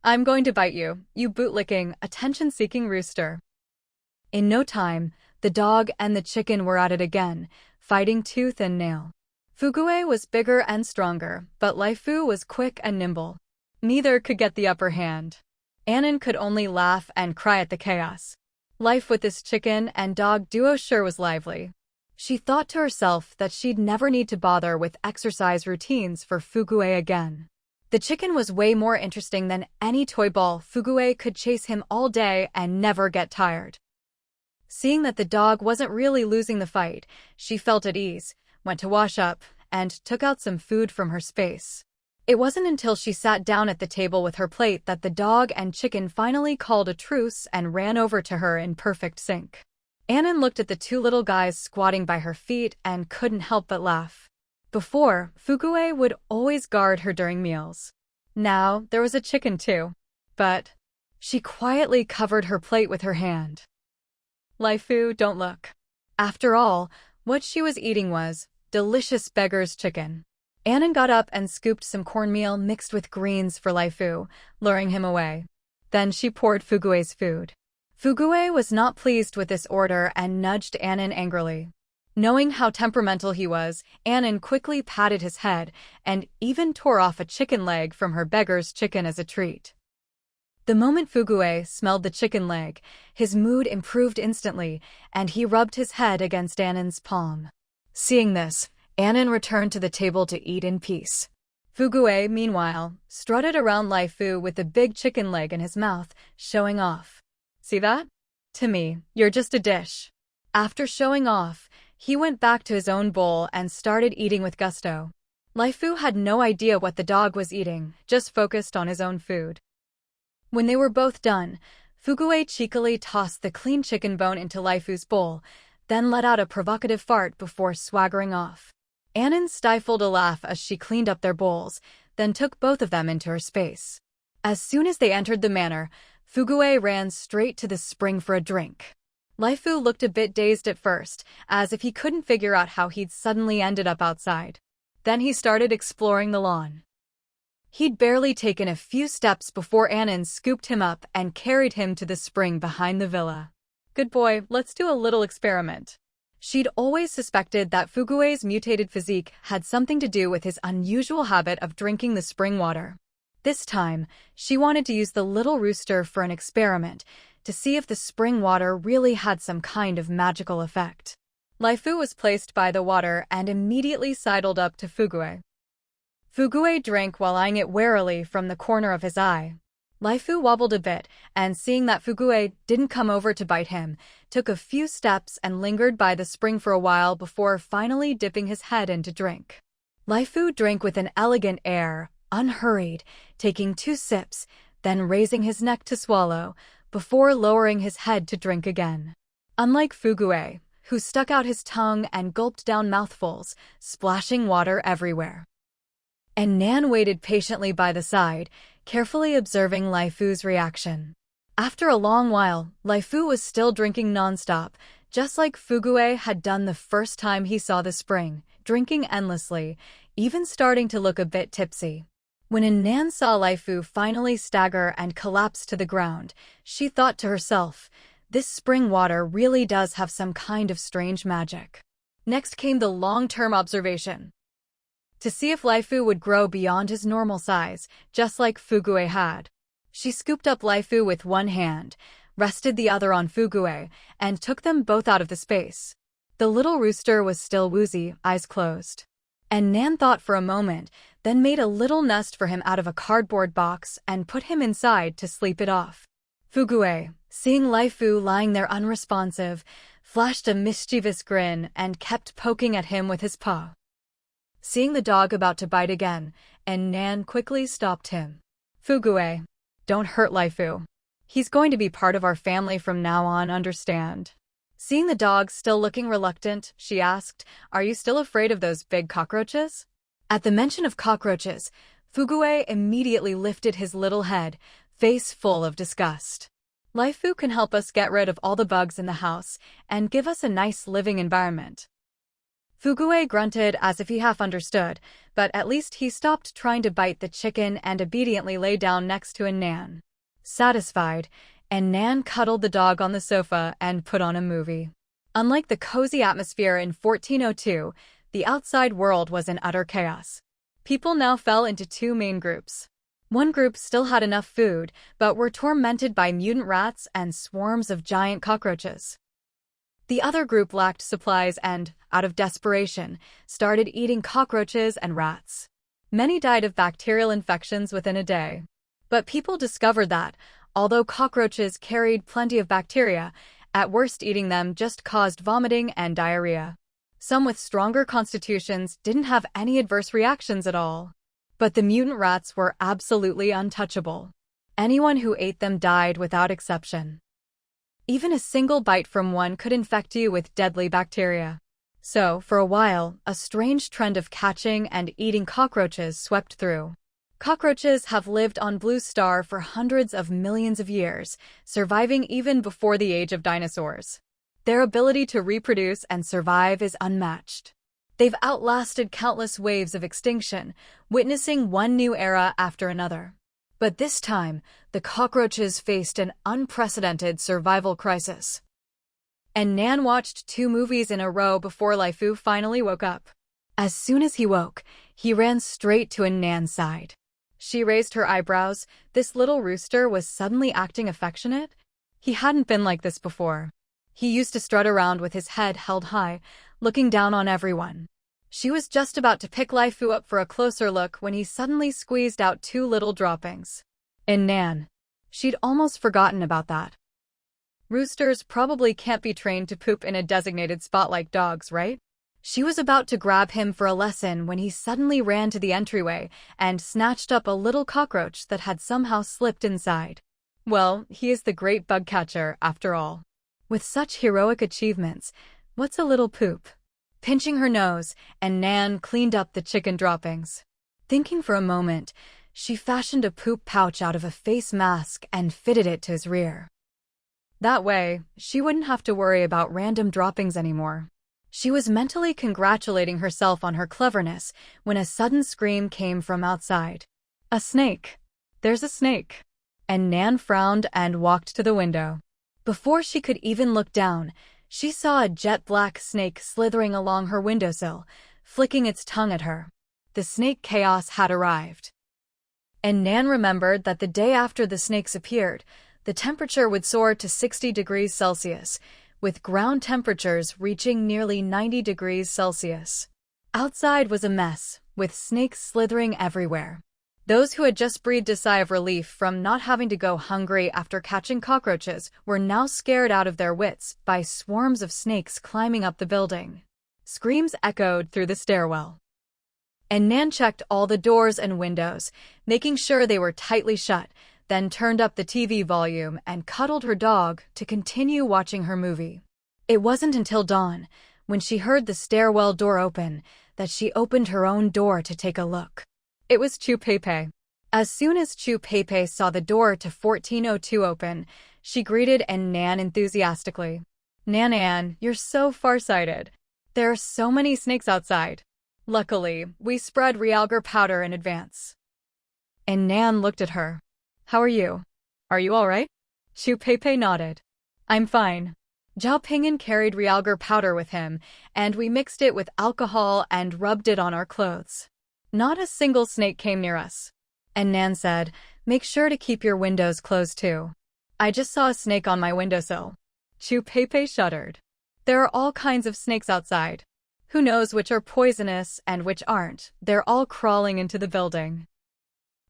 I'm going to bite you, you bootlicking, attention-seeking rooster. In no time, the dog and the chicken were at it again, fighting tooth and nail. Fugue was bigger and stronger, but Laifu was quick and nimble. Neither could get the upper hand. Anon could only laugh and cry at the chaos. Life with this chicken and dog duo sure was lively. She thought to herself that she'd never need to bother with exercise routines for Fugue again. The chicken was way more interesting than any toy ball. Fugue could chase him all day and never get tired. Seeing that the dog wasn't really losing the fight, she felt at ease, went to wash up, and took out some food from her space. It wasn't until she sat down at the table with her plate that the dog and chicken finally called a truce and ran over to her in perfect sync. Annan looked at the two little guys squatting by her feet and couldn't help but laugh. Before, Fugue would always guard her during meals. Now, there was a chicken too. But she quietly covered her plate with her hand. Laifu, don't look. After all, what she was eating was delicious beggar's chicken. Annan got up and scooped some cornmeal mixed with greens for Laifu, luring him away. Then she poured Fugue's food. Fugue was not pleased with this order and nudged Annan angrily. Knowing how temperamental he was, Annan quickly patted his head and even tore off a chicken leg from her beggar's chicken as a treat. The moment Fugue smelled the chicken leg, his mood improved instantly, and he rubbed his head against Annan's palm. Seeing this, Annan returned to the table to eat in peace. Fugue, meanwhile, strutted around Laifu with the big chicken leg in his mouth, showing off. See that? To me, you're just a dish. After showing off, he went back to his own bowl and started eating with gusto. Laifu had no idea what the dog was eating, just focused on his own food. When they were both done, Fugue cheekily tossed the clean chicken bone into Laifu's bowl, then let out a provocative fart before swaggering off. Annan stifled a laugh as she cleaned up their bowls, then took both of them into her space. As soon as they entered the manor, Fugue ran straight to the spring for a drink. Laifu looked a bit dazed at first, as if he couldn't figure out how he'd suddenly ended up outside. Then he started exploring the lawn. He'd barely taken a few steps before Annan scooped him up and carried him to the spring behind the villa. Good boy, let's do a little experiment. She'd always suspected that Fugue's mutated physique had something to do with his unusual habit of drinking the spring water. This time, she wanted to use the little rooster for an experiment to see if the spring water really had some kind of magical effect. Laifu was placed by the water and immediately sidled up to Fugue. Fugue drank while eyeing it warily from the corner of his eye. Laifu wobbled a bit, and seeing that Fugue didn't come over to bite him, took a few steps and lingered by the spring for a while before finally dipping his head in to drink. Laifu drank with an elegant air, unhurried, taking 2 sips, then raising his neck to swallow, before lowering his head to drink again. Unlike Fugue, who stuck out his tongue and gulped down mouthfuls, splashing water everywhere. And Nan waited patiently by the side, carefully observing Laifu's reaction. After a long while, Laifu was still drinking nonstop, just like Fugue had done the first time he saw the spring, drinking endlessly, even starting to look a bit tipsy. When Nan saw Laifu finally stagger and collapse to the ground, she thought to herself, this spring water really does have some kind of strange magic. Next came the long-term observation. To see if Laifu would grow beyond his normal size, just like Fugue had. She scooped up Laifu with one hand, rested the other on Fugue, and took them both out of the space. The little rooster was still woozy, eyes closed. And Nan thought for a moment, then made a little nest for him out of a cardboard box and put him inside to sleep it off. Fugue, seeing Laifu lying there unresponsive, flashed a mischievous grin and kept poking at him with his paw. Seeing the dog about to bite again, and Nan quickly stopped him. Fugue, don't hurt Laifu. He's going to be part of our family from now on, understand? Seeing the dog still looking reluctant, she asked, are you still afraid of those big cockroaches? At the mention of cockroaches, Fugue immediately lifted his little head, face full of disgust. Laifu can help us get rid of all the bugs in the house and give us a nice living environment. Fugue grunted as if he half understood, but at least he stopped trying to bite the chicken and obediently lay down next to Nan. Satisfied, Nan cuddled the dog on the sofa and put on a movie. Unlike the cozy atmosphere in 1402, the outside world was in utter chaos. People now fell into 2 main groups. One group still had enough food, but were tormented by mutant rats and swarms of giant cockroaches. The other group lacked supplies and, out of desperation, started eating cockroaches and rats. Many died of bacterial infections within a day. But people discovered that, although cockroaches carried plenty of bacteria, at worst eating them just caused vomiting and diarrhea. Some with stronger constitutions didn't have any adverse reactions at all. But the mutant rats were absolutely untouchable. Anyone who ate them died without exception. Even a single bite from one could infect you with deadly bacteria. So, for a while, a strange trend of catching and eating cockroaches swept through. Cockroaches have lived on Blue Star for hundreds of millions of years, surviving even before the age of dinosaurs. Their ability to reproduce and survive is unmatched. They've outlasted countless waves of extinction, witnessing one new era after another. But this time, the cockroaches faced an unprecedented survival crisis. And Nan watched 2 movies in a row before Laifu finally woke up. As soon as he woke, he ran straight to Nan's side. She raised her eyebrows. This little rooster was suddenly acting affectionate. He hadn't been like this before. He used to strut around with his head held high, looking down on everyone. She was just about to pick Laifu up for a closer look when he suddenly squeezed out 2 little droppings. In Nan. She'd almost forgotten about that. Roosters probably can't be trained to poop in a designated spot like dogs, right? She was about to grab him for a lesson when he suddenly ran to the entryway and snatched up a little cockroach that had somehow slipped inside. Well, he is the great bug catcher, after all. With such heroic achievements, what's a little poop? Pinching her nose, and Nan cleaned up the chicken droppings. Thinking for a moment, she fashioned a poop pouch out of a face mask and fitted it to his rear. That way, she wouldn't have to worry about random droppings anymore. She was mentally congratulating herself on her cleverness when a sudden scream came from outside. A snake! There's a snake! And Nan frowned and walked to the window. Before she could even look down, she saw a jet-black snake slithering along her windowsill, flicking its tongue at her. The snake chaos had arrived. And Nan remembered that the day after the snakes appeared, the temperature would soar to 60 degrees Celsius, with ground temperatures reaching nearly 90 degrees Celsius. Outside was a mess, with snakes slithering everywhere. Those who had just breathed a sigh of relief from not having to go hungry after catching cockroaches were now scared out of their wits by swarms of snakes climbing up the building. Screams echoed through the stairwell. And Nan checked all the doors and windows, making sure they were tightly shut, then turned up the TV volume and cuddled her dog to continue watching her movie. It wasn't until dawn, when she heard the stairwell door open, that she opened her own door to take a look. It was Chu Peipei. As soon as Chu Peipei saw the door to 1402 open, she greeted Nan enthusiastically. Nan, you're so farsighted. There are so many snakes outside. Luckily, we spread realgar powder in advance. And Nan looked at her. How are you? Are you all right? Chu Peipei nodded. I'm fine. Zhao Ping'an carried realgar powder with him, and we mixed it with alcohol and rubbed it on our clothes. Not a single snake came near us. And Nan said, make sure to keep your windows closed too. I just saw a snake on my windowsill. Chu Peipei shuddered. There are all kinds of snakes outside. Who knows which are poisonous and which aren't? They're all crawling into the building.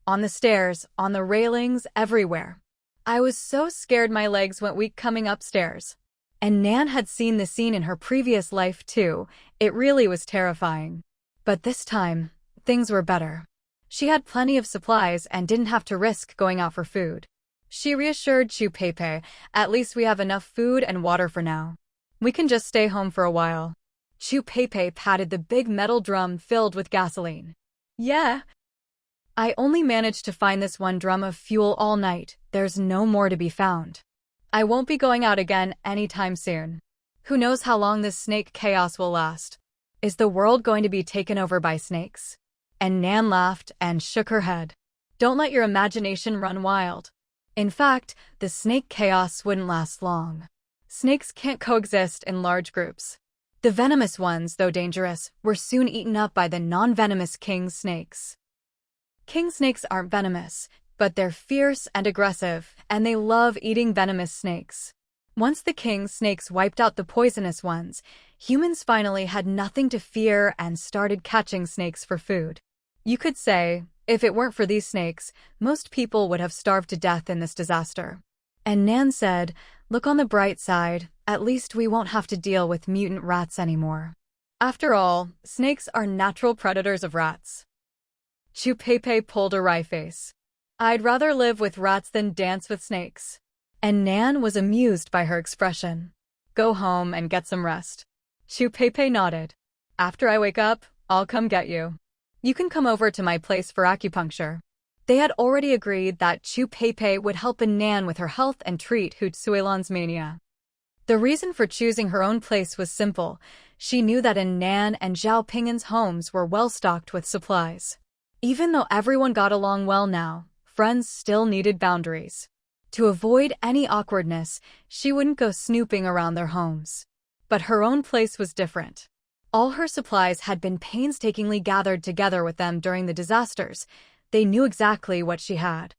On the stairs, on the railings, everywhere. I was so scared my legs went weak coming upstairs. And Nan had seen the scene in her previous life too. It really was terrifying. But this time, things were better. She had plenty of supplies and didn't have to risk going out for food. She reassured Chu Peipei, at least we have enough food and water for now. We can just stay home for a while. Chu Peipei patted the big metal drum filled with gasoline. Yeah. I only managed to find this one drum of fuel all night. There's no more to be found. I won't be going out again anytime soon. Who knows how long this snake chaos will last? Is the world going to be taken over by snakes? And Nan laughed and shook her head. Don't let your imagination run wild. In fact, the snake chaos wouldn't last long. Snakes can't coexist in large groups. The venomous ones, though dangerous, were soon eaten up by the non-venomous king snakes. King snakes aren't venomous, but they're fierce and aggressive, and they love eating venomous snakes. Once the king snakes wiped out the poisonous ones, humans finally had nothing to fear and started catching snakes for food. You could say, if it weren't for these snakes, most people would have starved to death in this disaster. And Nan said, look on the bright side, at least we won't have to deal with mutant rats anymore. After all, snakes are natural predators of rats. Chupepe pulled a wry face. I'd rather live with rats than dance with snakes. And Nan was amused by her expression. Go home and get some rest. Chupepe nodded. After I wake up, I'll come get you. You can come over to my place for acupuncture. They had already agreed that Chupepe would help Nan with her health and treat Hutsuelan's mania. The reason for choosing her own place was simple. She knew that Nan and Zhao Pingan's homes were well stocked with supplies. Even though everyone got along well now, friends still needed boundaries. To avoid any awkwardness, she wouldn't go snooping around their homes. But her own place was different. All her supplies had been painstakingly gathered together with them during the disasters. They knew exactly what she had.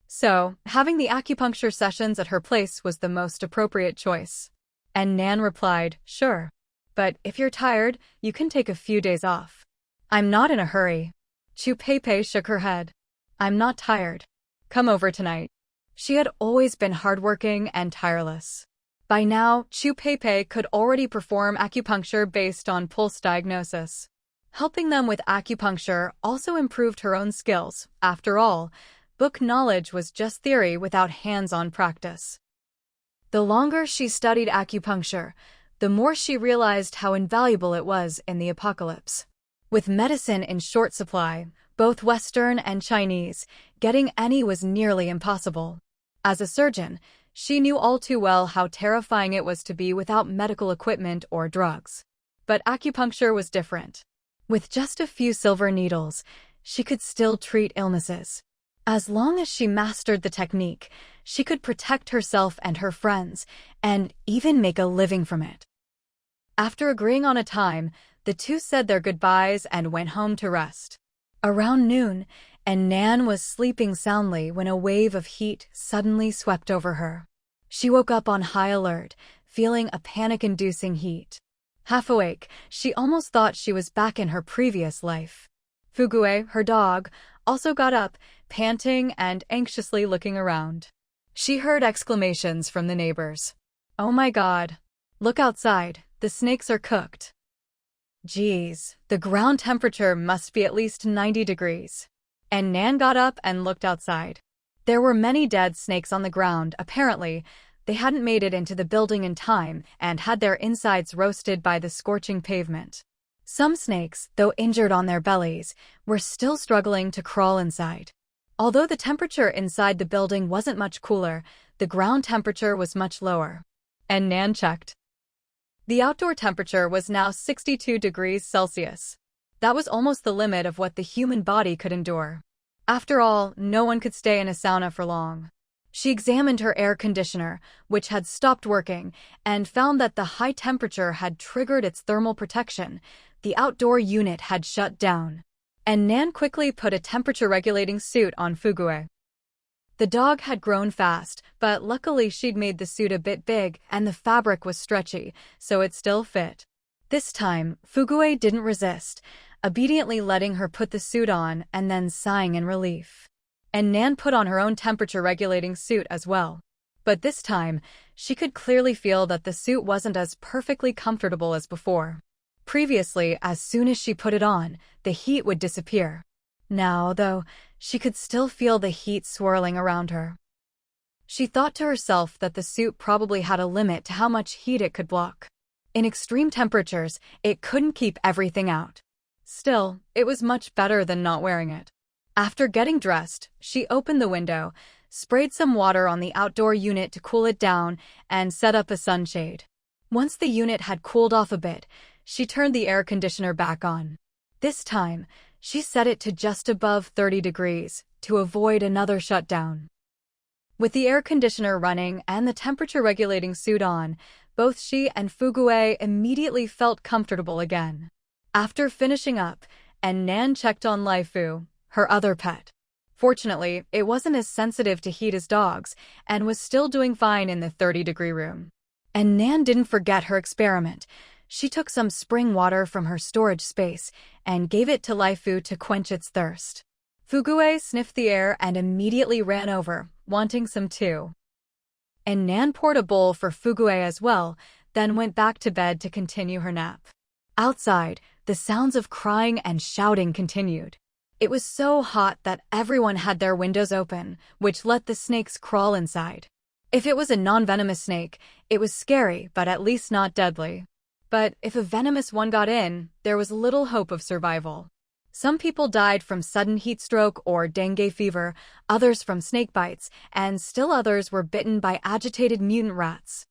So, having the acupuncture sessions at her place was the most appropriate choice. And Nan replied, sure. But if you're tired, you can take a few days off. I'm not in a hurry. Chupepe shook her head. I'm not tired. Come over tonight. She had always been hardworking and tireless. By now, Chupepe could already perform acupuncture based on pulse diagnosis. Helping them with acupuncture also improved her own skills. After all, book knowledge was just theory without hands-on practice. The longer she studied acupuncture, the more she realized how invaluable it was in the apocalypse. With medicine in short supply, both Western and Chinese, getting any was nearly impossible. As a surgeon, she knew all too well how terrifying it was to be without medical equipment or drugs. But acupuncture was different. With just a few silver needles, she could still treat illnesses. As long as she mastered the technique, she could protect herself and her friends, and even make a living from it. After agreeing on a time, the two said their goodbyes and went home to rest. Around noon, and Nan was sleeping soundly when a wave of heat suddenly swept over her. She woke up on high alert, feeling a panic-inducing heat. Half awake, she almost thought she was back in her previous life. Fugue, her dog, also got up, panting and anxiously looking around. She heard exclamations from the neighbors. Oh my God! Look outside, the snakes are cooked. Geez, the ground temperature must be at least 90 degrees. And Nan got up and looked outside. There were many dead snakes on the ground. Apparently, they hadn't made it into the building in time and had their insides roasted by the scorching pavement. Some snakes, though injured on their bellies, were still struggling to crawl inside. Although the temperature inside the building wasn't much cooler, the ground temperature was much lower. And Nan checked. The outdoor temperature was now 62 degrees Celsius. That was almost the limit of what the human body could endure. After all, no one could stay in a sauna for long. She examined her air conditioner, which had stopped working, and found that the high temperature had triggered its thermal protection. The outdoor unit had shut down. And Nan quickly put a temperature-regulating suit on Fugue. The dog had grown fast, but luckily she'd made the suit a bit big and the fabric was stretchy, so it still fit. This time, Fugue didn't resist, obediently letting her put the suit on and then sighing in relief. And Nan put on her own temperature-regulating suit as well. But this time, she could clearly feel that the suit wasn't as perfectly comfortable as before. Previously, as soon as she put it on, the heat would disappear. Now, though, she could still feel the heat swirling around her. She thought to herself that the suit probably had a limit to how much heat it could block. In extreme temperatures, it couldn't keep everything out. Still, it was much better than not wearing it. After getting dressed, she opened the window, sprayed some water on the outdoor unit to cool it down, and set up a sunshade. Once the unit had cooled off a bit, she turned the air conditioner back on. This time, she set it to just above 30 degrees, to avoid another shutdown. With the air conditioner running and the temperature-regulating suit on, both she and Fugue immediately felt comfortable again. After finishing up, and Nan checked on Laifu, her other pet. Fortunately, it wasn't as sensitive to heat as dogs, and was still doing fine in the 30-degree room. And Nan didn't forget her experiment. She took some spring water from her storage space and gave it to Laifu to quench its thirst. Fugue sniffed the air and immediately ran over, wanting some too. And Nan poured a bowl for Fugue as well, then went back to bed to continue her nap. Outside, the sounds of crying and shouting continued. It was so hot that everyone had their windows open, which let the snakes crawl inside. If it was a non-venomous snake, it was scary but at least not deadly. But if a venomous one got in, there was little hope of survival. Some people died from sudden heat stroke or dengue fever, others from snake bites, and still others were bitten by agitated mutant rats.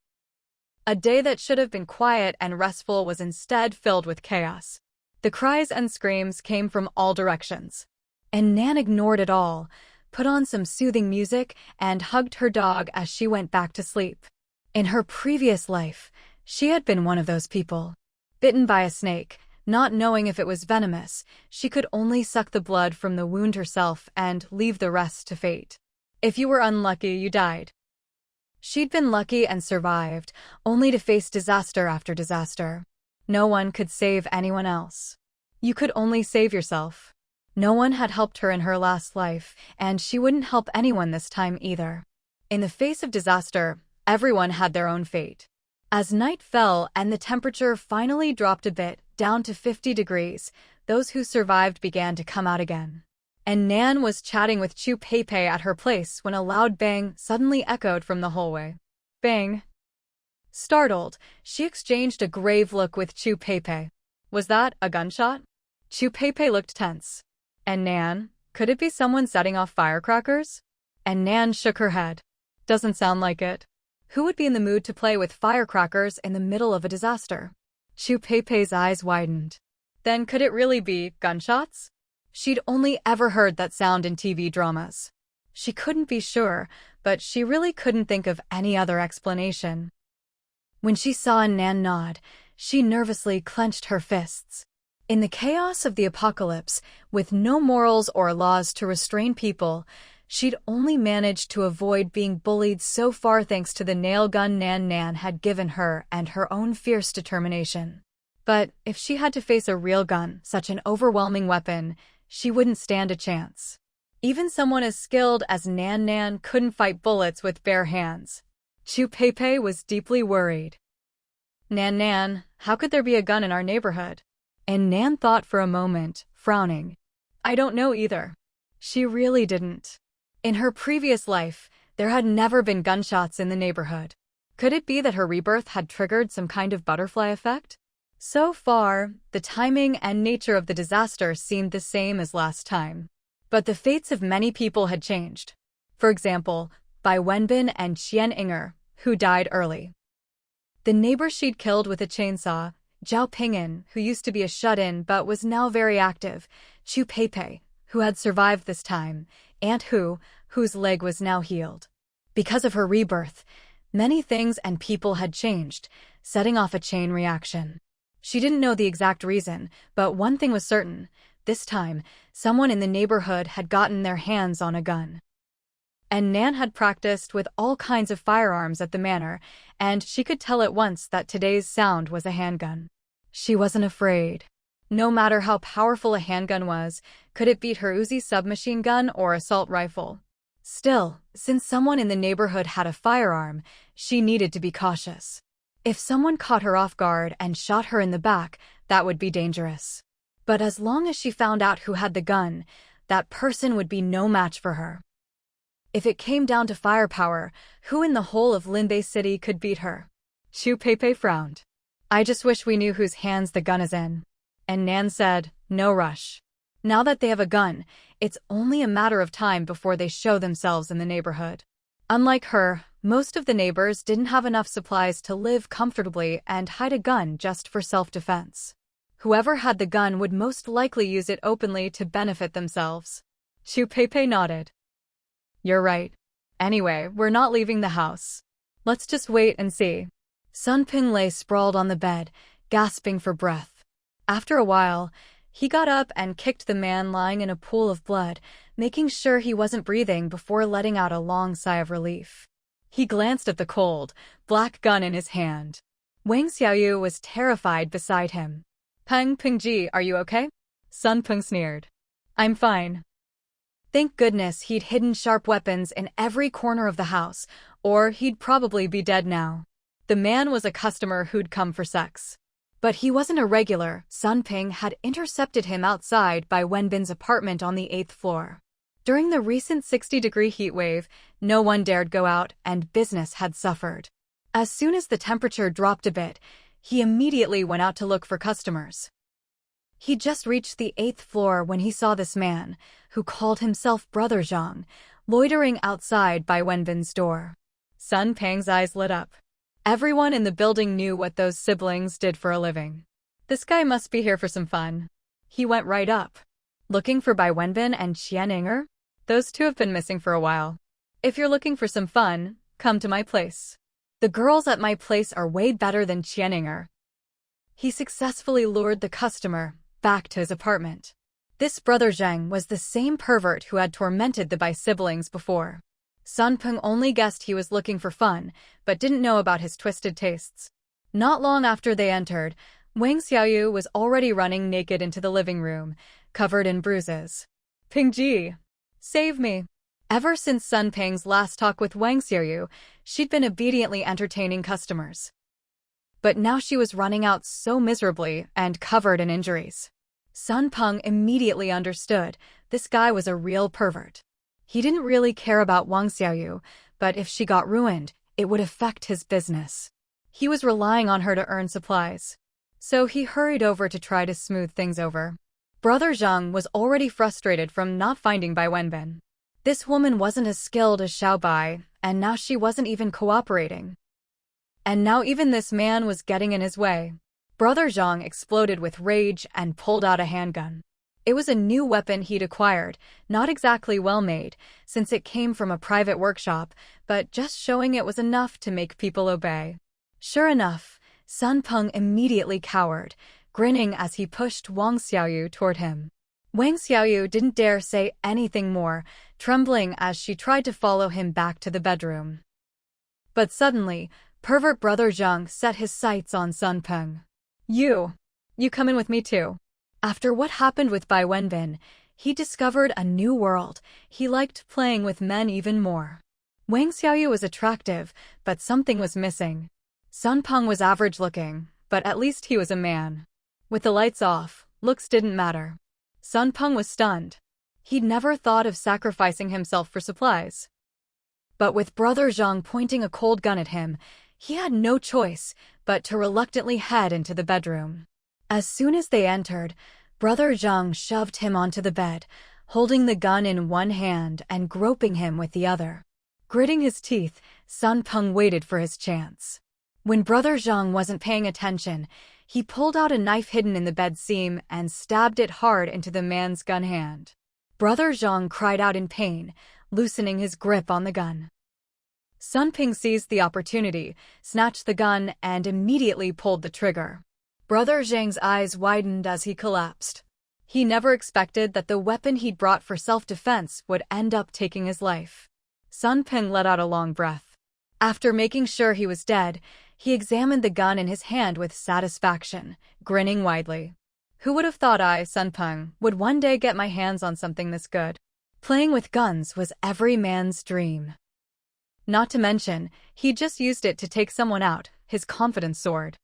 A day that should have been quiet and restful was instead filled with chaos. The cries and screams came from all directions. And Nan ignored it all, put on some soothing music, and hugged her dog as she went back to sleep. In her previous life, she had been one of those people. Bitten by a snake, not knowing if it was venomous, she could only suck the blood from the wound herself and leave the rest to fate. If you were unlucky, you died. She'd been lucky and survived, only to face disaster after disaster. No one could save anyone else. You could only save yourself. No one had helped her in her last life, and she wouldn't help anyone this time either. In the face of disaster, everyone had their own fate. As night fell and the temperature finally dropped a bit, down to 50 degrees, those who survived began to come out again. And Nan was chatting with Chu Pei at her place when a loud bang suddenly echoed from the hallway. Bang! Startled, she exchanged a grave look with Chu Pei. Was that a gunshot? Chu Pei looked tense. And Nan, could it be someone setting off firecrackers? And Nan shook her head. Doesn't sound like it. Who would be in the mood to play with firecrackers in the middle of a disaster? Chu Pei's eyes widened. Then could it really be gunshots? She'd only ever heard that sound in TV dramas. She couldn't be sure, but she really couldn't think of any other explanation. When she saw Nan nod, she nervously clenched her fists. In the chaos of the apocalypse, with no morals or laws to restrain people, she'd only managed to avoid being bullied so far thanks to the nail gun Nan had given her and her own fierce determination. But if she had to face a real gun, such an overwhelming weapon, she wouldn't stand a chance. Even someone as skilled as Nan couldn't fight bullets with bare hands. Chu Pei was deeply worried. Nan, how could there be a gun in our neighborhood? And Nan thought for a moment, frowning. I don't know either. She really didn't. In her previous life, there had never been gunshots in the neighborhood. Could it be that her rebirth had triggered some kind of butterfly effect? So far, the timing and nature of the disaster seemed the same as last time. But the fates of many people had changed. For example, Bai Wenbin and Qian Inger, who died early. The neighbor she'd killed with a chainsaw, Zhao Ping'an, who used to be a shut-in but was now very active, Chu Pei, who had survived this time, Aunt Hu, whose leg was now healed. Because of her rebirth, many things and people had changed, setting off a chain reaction. She didn't know the exact reason, but one thing was certain. This time, someone in the neighborhood had gotten their hands on a gun. And Nan had practiced with all kinds of firearms at the manor, and she could tell at once that today's sound was a handgun. She wasn't afraid. No matter how powerful a handgun was, could it beat her Uzi submachine gun or assault rifle? Still, since someone in the neighborhood had a firearm, she needed to be cautious. If someone caught her off guard and shot her in the back, that would be dangerous. But as long as she found out who had the gun, that person would be no match for her. If it came down to firepower, who in the whole of Linbei City could beat her? Chu Pei frowned. I just wish we knew whose hands the gun is in. And Nan said, no rush. Now that they have a gun, it's only a matter of time before they show themselves in the neighborhood. Unlike her, most of the neighbors didn't have enough supplies to live comfortably and hide a gun just for self-defense. Whoever had the gun would most likely use it openly to benefit themselves. Chu Pei nodded. You're right. Anyway, we're not leaving the house. Let's just wait and see. Sun Ping lay sprawled on the bed, gasping for breath. After a while, he got up and kicked the man lying in a pool of blood, making sure he wasn't breathing before letting out a long sigh of relief. He glanced at the cold, black gun in his hand. Wang Xiaoyu was terrified beside him. Peng Pengji, are you okay? Sun Peng sneered. I'm fine. Thank goodness he'd hidden sharp weapons in every corner of the house, or he'd probably be dead now. The man was a customer who'd come for sex. But he wasn't a regular. Sun Peng had intercepted him outside by Wenbin's apartment on the 8th floor. During the recent 60-degree heat wave, no one dared go out and business had suffered. As soon as the temperature dropped a bit, he immediately went out to look for customers. He just reached the 8th floor when he saw this man, who called himself Brother Zhang, loitering outside by Wenbin's door. Sun Peng's eyes lit up. Everyone in the building knew what those siblings did for a living. This guy must be here for some fun. He went right up. Looking for Bai Wenbin and Qian Inger? Those two have been missing for a while. If you're looking for some fun, come to my place. The girls at my place are way better than Qian Inger. He successfully lured the customer back to his apartment. This Brother Zhang was the same pervert who had tormented the Bai siblings before. Sun Peng only guessed he was looking for fun, but didn't know about his twisted tastes. Not long after they entered, Wang Xiaoyu was already running naked into the living room, covered in bruises. Pengji, save me. Ever since Sun Peng's last talk with Wang Xiaoyu, she'd been obediently entertaining customers. But now she was running out so miserably and covered in injuries. Sun Peng immediately understood this guy was a real pervert. He didn't really care about Wang Xiaoyu, but if she got ruined, it would affect his business. He was relying on her to earn supplies. So he hurried over to try to smooth things over. Brother Zhang was already frustrated from not finding Bai Wenbin. This woman wasn't as skilled as Xiao Bai, and now she wasn't even cooperating. And now even this man was getting in his way. Brother Zhang exploded with rage and pulled out a handgun. It was a new weapon he'd acquired, not exactly well made, since it came from a private workshop, but just showing it was enough to make people obey. Sure enough, Sun Peng immediately cowered, grinning as he pushed Wang Xiaoyu toward him. Wang Xiaoyu didn't dare say anything more, trembling as she tried to follow him back to the bedroom. But suddenly, pervert Brother Zhang set his sights on Sun Peng. You come in with me too. After what happened with Bai Wenbin, he discovered a new world. He liked playing with men even more. Wang Xiaoyu was attractive, but something was missing. Sun Peng was average looking, but at least he was a man. With the lights off, looks didn't matter. Sun Peng was stunned. He'd never thought of sacrificing himself for supplies. But with Brother Zhang pointing a cold gun at him, he had no choice but to reluctantly head into the bedroom. As soon as they entered, Brother Zhang shoved him onto the bed, holding the gun in one hand and groping him with the other. Gritting his teeth, Sun Peng waited for his chance. When Brother Zhang wasn't paying attention, he pulled out a knife hidden in the bed seam and stabbed it hard into the man's gun hand. Brother Zhang cried out in pain, loosening his grip on the gun. Sun Peng seized the opportunity, snatched the gun, and immediately pulled the trigger. Brother Zhang's eyes widened as he collapsed. He never expected that the weapon he'd brought for self-defense would end up taking his life. Sun Peng let out a long breath. After making sure he was dead, he examined the gun in his hand with satisfaction, grinning widely. Who would have thought I, Sun Peng, would one day get my hands on something this good? Playing with guns was every man's dream. Not to mention, he'd just used it to take someone out, his confidence soared.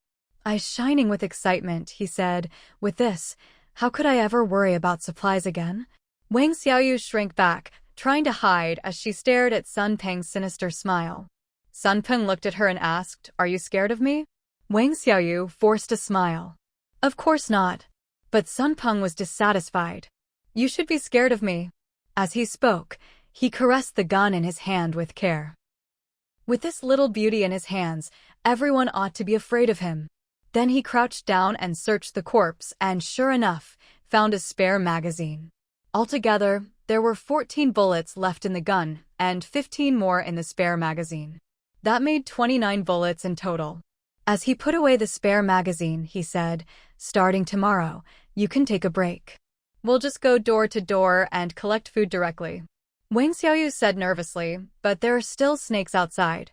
Eyes shining with excitement, he said, with this, how could I ever worry about supplies again? Wang Xiaoyu shrank back, trying to hide as she stared at Sun Peng's sinister smile. Sun Peng looked at her and asked, "Are you scared of me?" Wang Xiaoyu forced a smile. Of course not. But Sun Peng was dissatisfied. You should be scared of me. As he spoke, he caressed the gun in his hand with care. With this little beauty in his hands, everyone ought to be afraid of him. Then he crouched down and searched the corpse and, sure enough, found a spare magazine. Altogether, there were 14 bullets left in the gun and 15 more in the spare magazine. That made 29 bullets in total. As he put away the spare magazine, he said, "Starting tomorrow, you can take a break. We'll just go door to door and collect food directly." Wang Xiaoyu said nervously, "But there are still snakes outside."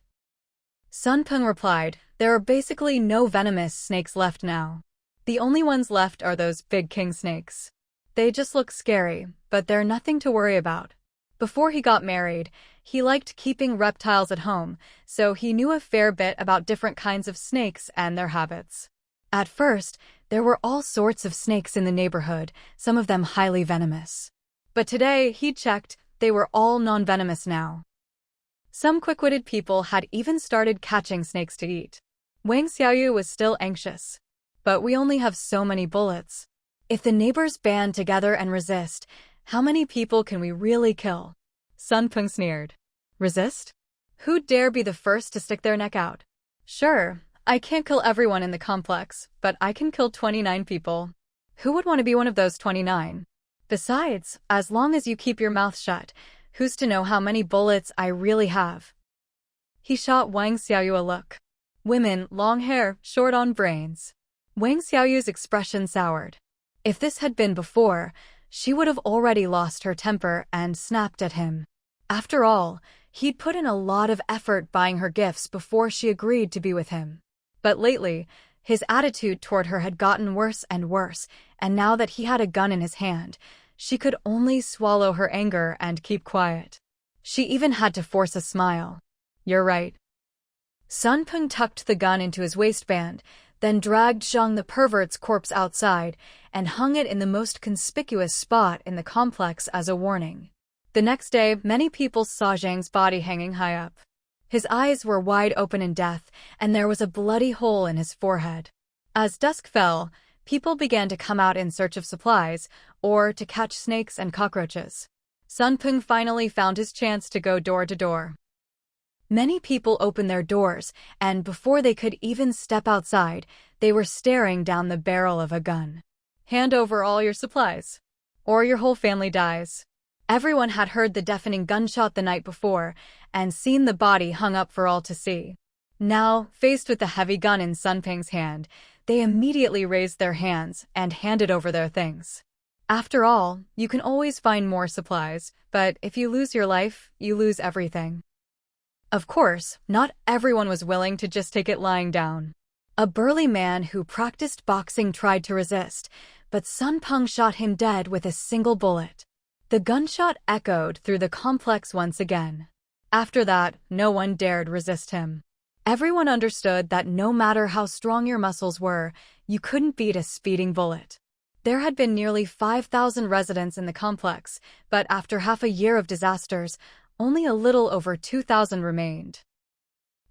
Sun Peng replied, There are basically no venomous snakes left now. The only ones left are those big king snakes. They just look scary, but they're nothing to worry about. Before he got married, he liked keeping reptiles at home, so he knew a fair bit about different kinds of snakes and their habits. At first, there were all sorts of snakes in the neighborhood, some of them highly venomous. But today, he checked, they were all non-venomous now. Some quick-witted people had even started catching snakes to eat. Wang Xiaoyu was still anxious. But we only have so many bullets. If the neighbors band together and resist, how many people can we really kill? Sun Peng sneered. Resist? Who'd dare be the first to stick their neck out? Sure, I can't kill everyone in the complex, but I can kill 29 people. Who would want to be one of those 29? Besides, as long as you keep your mouth shut, who's to know how many bullets I really have? He shot Wang Xiaoyu a look. Women, long hair, short on brains. Wang Xiaoyu's expression soured. If this had been before, she would have already lost her temper and snapped at him. After all, he'd put in a lot of effort buying her gifts before she agreed to be with him. But lately, his attitude toward her had gotten worse and worse, and now that he had a gun in his hand, she could only swallow her anger and keep quiet. She even had to force a smile. You're right. Sun Peng tucked the gun into his waistband, then dragged Zhang the pervert's corpse outside and hung it in the most conspicuous spot in the complex as a warning. The next day, many people saw Zhang's body hanging high up. His eyes were wide open in death, and there was a bloody hole in his forehead. As dusk fell, people began to come out in search of supplies, or to catch snakes and cockroaches. Sun Peng finally found his chance to go door to door. Many people opened their doors, and before they could even step outside, they were staring down the barrel of a gun. Hand over all your supplies, or your whole family dies. Everyone had heard the deafening gunshot the night before, and seen the body hung up for all to see. Now, faced with the heavy gun in Sun Peng's hand, they immediately raised their hands and handed over their things. After all, you can always find more supplies, but if you lose your life, you lose everything. Of course, not everyone was willing to just take it lying down. A burly man who practiced boxing tried to resist, but Sun Peng shot him dead with a single bullet. The gunshot echoed through the complex once again. After that, no one dared resist him. Everyone understood that no matter how strong your muscles were, you couldn't beat a speeding bullet. There had been nearly 5,000 residents in the complex, but after half a year of disasters, only a little over 2,000 remained.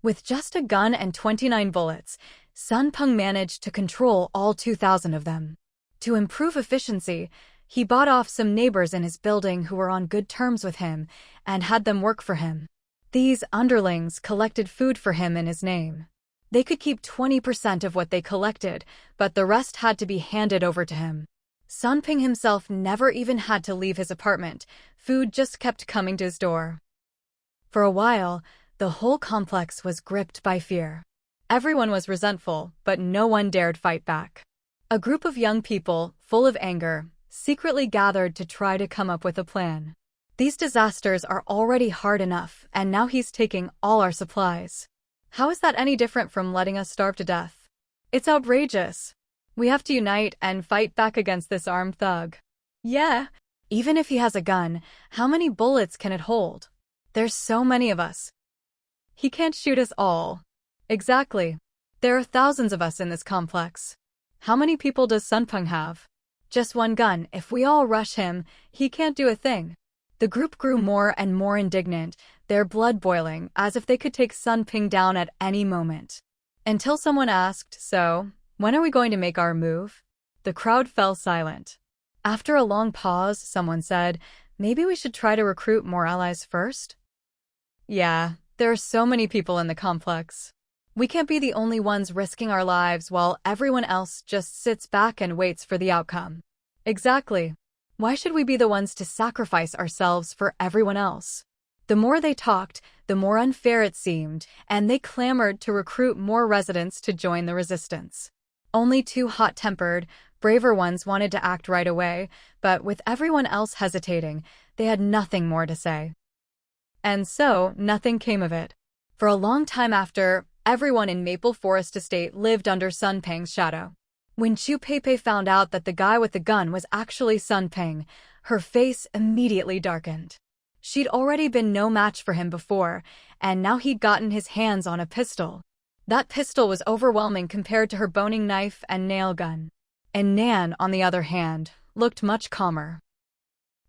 With just a gun and 29 bullets, Sun Peng managed to control all 2,000 of them. To improve efficiency, he bought off some neighbors in his building who were on good terms with him and had them work for him. These underlings collected food for him in his name. They could keep 20% of what they collected, but the rest had to be handed over to him. Sun Peng himself never even had to leave his apartment. Food just kept coming to his door. For a while, the whole complex was gripped by fear. Everyone was resentful, but no one dared fight back. A group of young people, full of anger, secretly gathered to try to come up with a plan. These disasters are already hard enough, and now he's taking all our supplies. How is that any different from letting us starve to death? It's outrageous. We have to unite and fight back against this armed thug. Yeah, even if he has a gun, how many bullets can it hold? There's so many of us. He can't shoot us all. Exactly. There are thousands of us in this complex. How many people does Sun Peng have? Just one gun. If we all rush him, he can't do a thing. The group grew more and more indignant, their blood boiling, as if they could take Sun Peng down at any moment. Until someone asked, so, when are we going to make our move? The crowd fell silent. After a long pause, someone said, maybe we should try to recruit more allies first? Yeah, there are so many people in the complex. We can't be the only ones risking our lives while everyone else just sits back and waits for the outcome. Exactly. Why should we be the ones to sacrifice ourselves for everyone else? The more they talked, the more unfair it seemed, and they clamored to recruit more residents to join the resistance. Only two hot-tempered, braver ones wanted to act right away, but with everyone else hesitating, they had nothing more to say. And so, nothing came of it. For a long time after, Everyone in Maple Forest Estate lived under Sun Peng's shadow. When Chu Pei found out that the guy with the gun was actually Sun Peng, her face immediately darkened. She'd already been no match for him before, and now he'd gotten his hands on a pistol. That pistol was overwhelming compared to her boning knife and nail gun. And Nan, on the other hand, looked much calmer.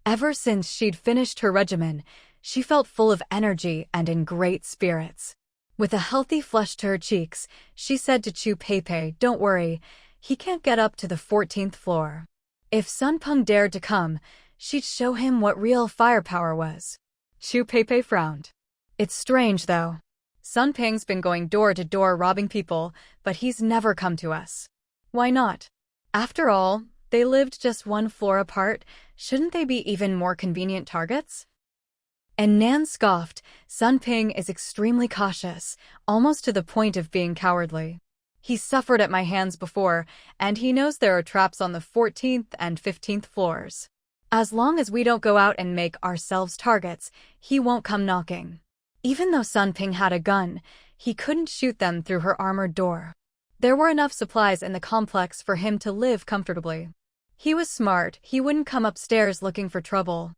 Ever since she'd finished her regimen, she felt full of energy and in great spirits. With a healthy flush to her cheeks, she said to Chu Pei, "Don't worry, he can't get up to the 14th floor. If Sun Peng dared to come, she'd show him what real firepower was." Chu Pei frowned. "It's strange, though. Sun Peng's been going door to door robbing people, but he's never come to us. Why not? After all, they lived just one floor apart. Shouldn't they be even more convenient targets?" And Nan scoffed. "Sun Peng is extremely cautious, almost to the point of being cowardly. He's suffered at my hands before, and he knows there are traps on the 14th and 15th floors. As long as we don't go out and make ourselves targets, he won't come knocking." Even though Sun Peng had a gun, he couldn't shoot them through her armored door. There were enough supplies in the complex for him to live comfortably. He was smart. He wouldn't come upstairs looking for trouble.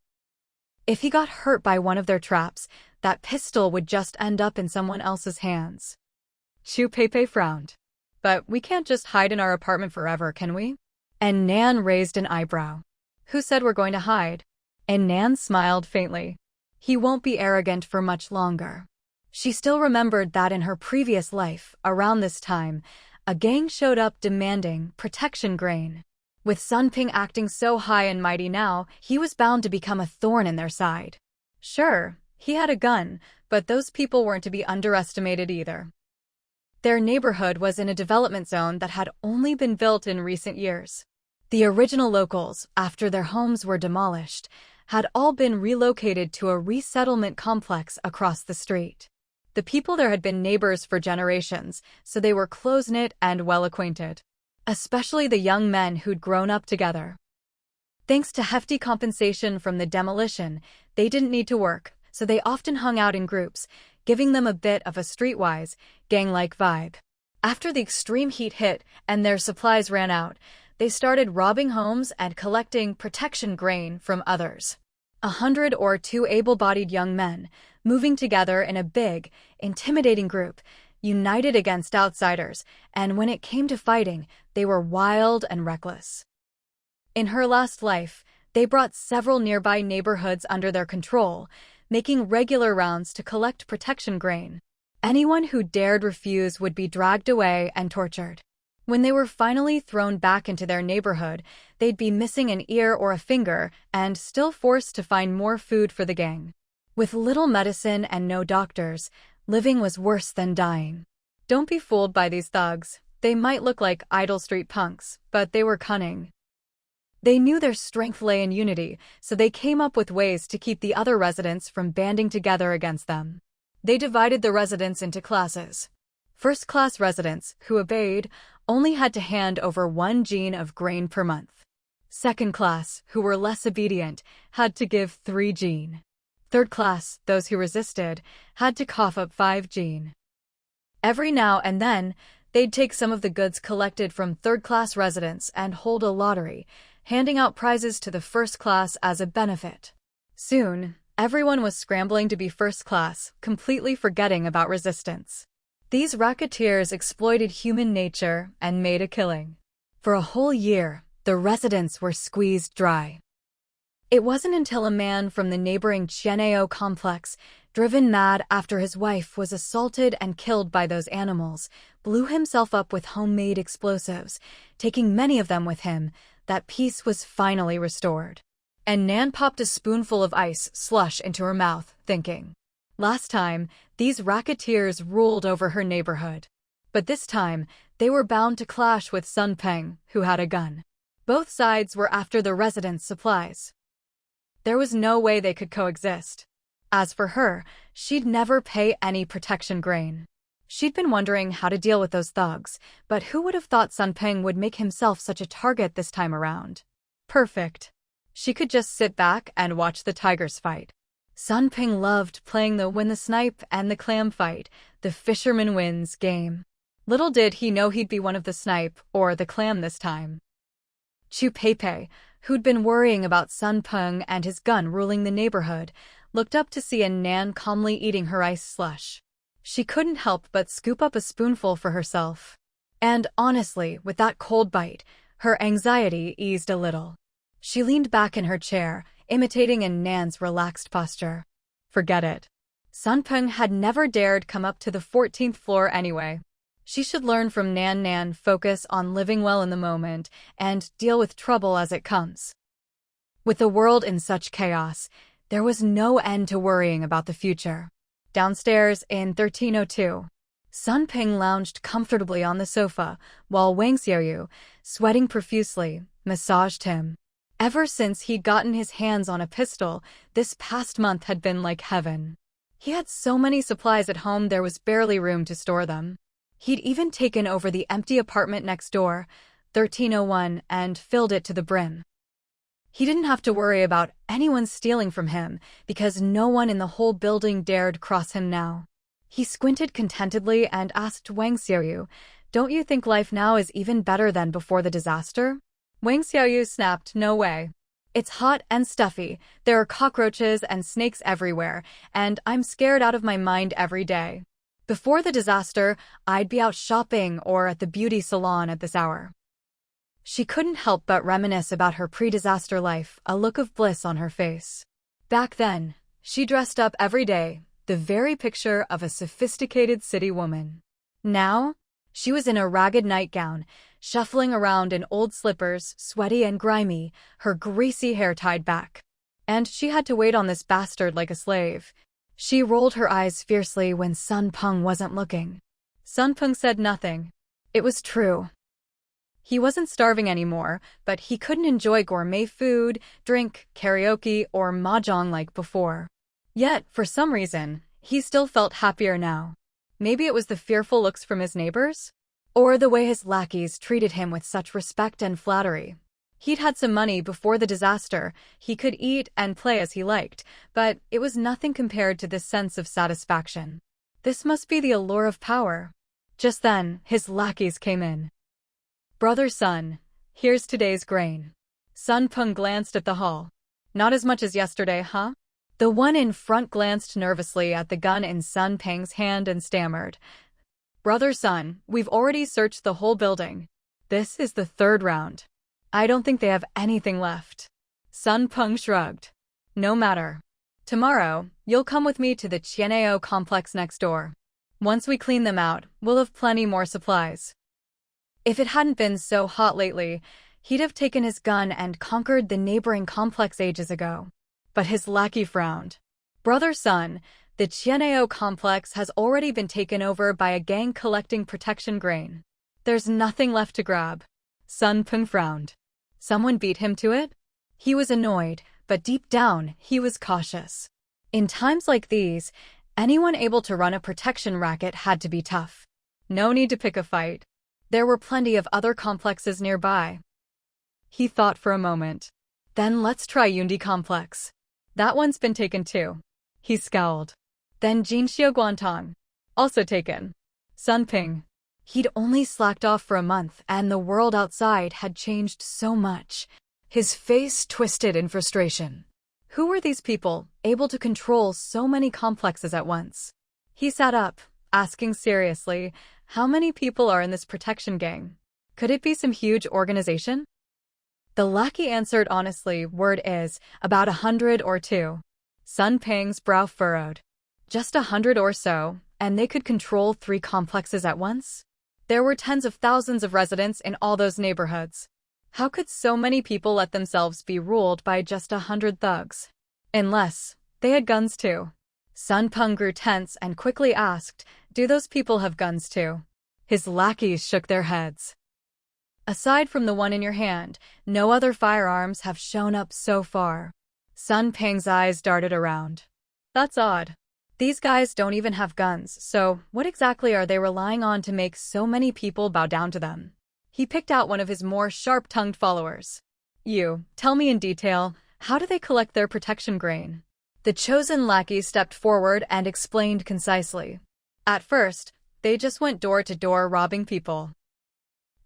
If he got hurt by one of their traps, that pistol would just end up in someone else's hands. Chu Pei frowned. "But we can't just hide in our apartment forever, can we?" And Nan raised an eyebrow. "Who said we're going to hide?" And Nan smiled faintly. "He won't be arrogant for much longer." She still remembered that in her previous life, around this time, a gang showed up demanding protection grain. With Sun Peng acting so high and mighty now, he was bound to become a thorn in their side. Sure, he had a gun, but those people weren't to be underestimated either. Their neighborhood was in a development zone that had only been built in recent years. The original locals, after their homes were demolished, had all been relocated to a resettlement complex across the street. The people there had been neighbors for generations, so they were close-knit and well-acquainted. Especially the young men who'd grown up together. Thanks to hefty compensation from the demolition, they didn't need to work, so they often hung out in groups, giving them a bit of a streetwise, gang-like vibe. After the extreme heat hit and their supplies ran out, they started robbing homes and collecting protection grain from others. 100 or 2 able-bodied young men, moving together in a big, intimidating group, united against outsiders, and when it came to fighting, they were wild and reckless. In her last life, they brought several nearby neighborhoods under their control, making regular rounds to collect protection grain. Anyone who dared refuse would be dragged away and tortured. When they were finally thrown back into their neighborhood, they'd be missing an ear or a finger and still forced to find more food for the gang. With little medicine and no doctors, living was worse than dying. Don't be fooled by these thugs. They might look like idle street punks, but they were cunning. They knew their strength lay in unity, so they came up with ways to keep the other residents from banding together against them. They divided the residents into classes. First-class residents, who obeyed, only had to hand over 1 gene of grain per month. Second class, who were less obedient, had to give 3 gene. Third class, those who resisted, had to cough up 5 gene. Every now and then, they'd take some of the goods collected from third-class residents and hold a lottery, handing out prizes to the first class as a benefit. Soon, everyone was scrambling to be first class, completely forgetting about resistance. These racketeers exploited human nature and made a killing. For a whole year, the residents were squeezed dry. It wasn't until a man from the neighboring Qian'eo complex, driven mad after his wife was assaulted and killed by those animals, blew himself up with homemade explosives, taking many of them with him, that peace was finally restored. And Nan popped a spoonful of ice slush into her mouth, thinking, last time, these racketeers ruled over her neighborhood. But this time, they were bound to clash with Sun Peng, who had a gun. Both sides were after the residents' supplies. There was no way they could coexist. As for her, she'd never pay any protection grain. She'd been wondering how to deal with those thugs, but who would have thought Sun Peng would make himself such a target this time around? Perfect. She could just sit back and watch the tigers fight. Sun Ping loved playing the win the snipe and the clam fight, the fisherman wins game. Little did he know he'd be one of the snipe or the clam this time. Chu Peipei, who'd been worrying about Sun Peng and his gun ruling the neighborhood, looked up to see Nan calmly eating her ice slush. She couldn't help but scoop up a spoonful for herself. And honestly, with that cold bite, her anxiety eased a little. She leaned back in her chair, imitating Nan's relaxed posture. Forget it. Sun Peng had never dared come up to the 14th floor anyway. She should learn from Nan focus on living well in the moment and deal with trouble as it comes. With the world in such chaos, there was no end to worrying about the future. Downstairs in 1302, Sun Ping lounged comfortably on the sofa while Wang Xiaoyu, sweating profusely, massaged him. Ever since he'd gotten his hands on a pistol, this past month had been like heaven. He had so many supplies at home there was barely room to store them. He'd even taken over the empty apartment next door, 1301, and filled it to the brim. He didn't have to worry about anyone stealing from him because no one in the whole building dared cross him now. He squinted contentedly and asked Wang Xiaoyu, "Don't you think life now is even better than before the disaster?" Wang Xiaoyu snapped, "No way. It's hot and stuffy, there are cockroaches and snakes everywhere, and I'm scared out of my mind every day. Before the disaster, I'd be out shopping or at the beauty salon at this hour." She couldn't help but reminisce about her pre-disaster life, a look of bliss on her face. Back then, she dressed up every day, the very picture of a sophisticated city woman. Now, she was in a ragged nightgown, shuffling around in old slippers, sweaty and grimy, her greasy hair tied back. And she had to wait on this bastard like a slave. She rolled her eyes fiercely when Sun Peng wasn't looking. Sun Peng said nothing. It was true. He wasn't starving anymore, but he couldn't enjoy gourmet food, drink, karaoke, or mahjong like before. Yet, for some reason, he still felt happier now. Maybe it was the fearful looks from his neighbors? Or the way his lackeys treated him with such respect and flattery. He'd had some money before the disaster, he could eat and play as he liked, but it was nothing compared to this sense of satisfaction. This must be the allure of power. Just then, his lackeys came in. "Brother Sun, here's today's grain." Sun Peng glanced at the haul. "Not as much as yesterday, huh?" The one in front glanced nervously at the gun in Sun Peng's hand and stammered, "Brother Sun, we've already searched the whole building. This is the third round. I don't think they have anything left." Sun Peng shrugged. "No matter. Tomorrow, you'll come with me to the Qian'eo complex next door. Once we clean them out, we'll have plenty more supplies." If it hadn't been so hot lately, he'd have taken his gun and conquered the neighboring complex ages ago. But his lackey frowned. "Brother Sun, the Qian'eo complex has already been taken over by a gang collecting protection grain. There's nothing left to grab." Sun Peng frowned. Someone beat him to it? He was annoyed, but deep down, he was cautious. In times like these, anyone able to run a protection racket had to be tough. No need to pick a fight. There were plenty of other complexes nearby. He thought for a moment. "Then let's try Yundi complex. That one's been taken too." He scowled. "Then Jinxiu Guantong. Also taken." Sun Ping. He'd only slacked off for a month and the world outside had changed so much. His face twisted in frustration. Who were these people, able to control so many complexes at once? He sat up, asking seriously, how many people are in this protection gang? Could it be some huge organization? The lackey answered honestly, "Word is, about 100 or 2. Sun Peng's brow furrowed. Just 100 or so, and they could control 3 complexes at once? There were tens of thousands of residents in all those neighborhoods. How could so many people let themselves be ruled by just 100 thugs? Unless they had guns too." Sun Peng grew tense and quickly asked, "Do those people have guns too?" His lackeys shook their heads. "Aside from the one in your hand, no other firearms have shown up so far." Sun Peng's eyes darted around. "That's odd. These guys don't even have guns, so what exactly are they relying on to make so many people bow down to them?" He picked out one of his more sharp-tongued followers. "You, tell me in detail, how do they collect their protection grain?" The chosen lackey stepped forward and explained concisely. At first, they just went door to door robbing people.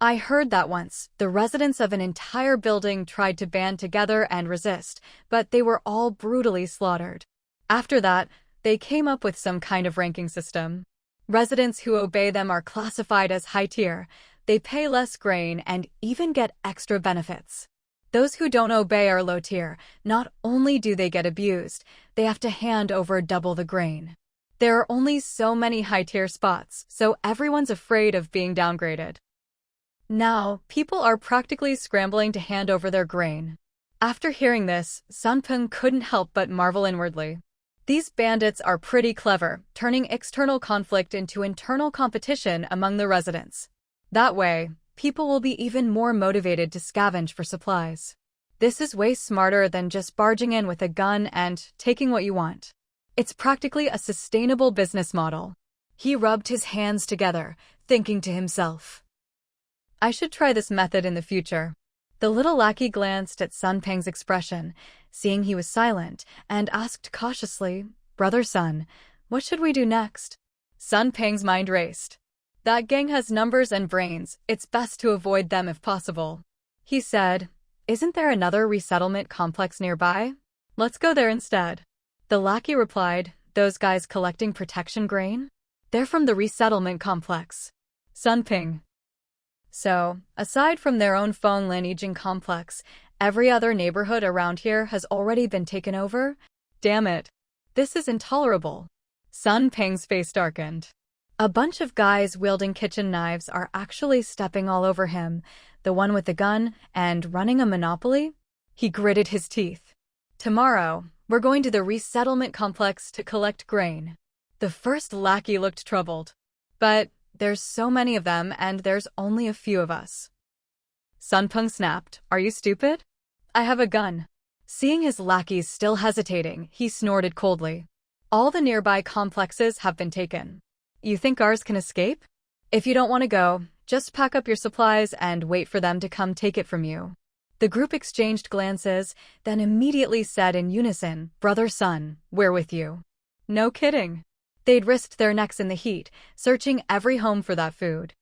I heard that once, the residents of an entire building tried to band together and resist, but they were all brutally slaughtered. After that, they came up with some kind of ranking system. Residents who obey them are classified as high tier, they pay less grain and even get extra benefits. Those who don't obey are low tier. Not only do they get abused, they have to hand over double the grain. There are only so many high-tier spots, so everyone's afraid of being downgraded. Now, people are practically scrambling to hand over their grain. After hearing this, Sunpeng couldn't help but marvel inwardly. These bandits are pretty clever, turning external conflict into internal competition among the residents. That way, people will be even more motivated to scavenge for supplies. This is way smarter than just barging in with a gun and taking what you want. It's practically a sustainable business model. He rubbed his hands together, thinking to himself, I should try this method in the future. The little lackey glanced at Sunpeng's expression, seeing he was silent, and asked cautiously, Brother Sun, what should we do next? Sunpeng's mind raced. That gang has numbers and brains, it's best to avoid them if possible. He said, Isn't there another resettlement complex nearby? Let's go there instead. The lackey replied, Those guys collecting protection grain? They're from the resettlement complex. Sunpeng. So, aside from their own Feng Lineaging complex, every other neighborhood around here has already been taken over? Damn it. This is intolerable. Sunpeng's face darkened. A bunch of guys wielding kitchen knives are actually stepping all over him, the one with the gun, and running a monopoly? He gritted his teeth. Tomorrow, we're going to the resettlement complex to collect grain. The first lackey looked troubled. But there's so many of them and there's only a few of us. Sunpeng snapped, Are you stupid? I have a gun. Seeing his lackeys still hesitating, he snorted coldly. All the nearby complexes have been taken. You think ours can escape? If you don't want to go, just pack up your supplies and wait for them to come take it from you. The group exchanged glances, then immediately said in unison, Brother Sun, we're with you. No kidding. They'd risked their necks in the heat, searching every home for that food.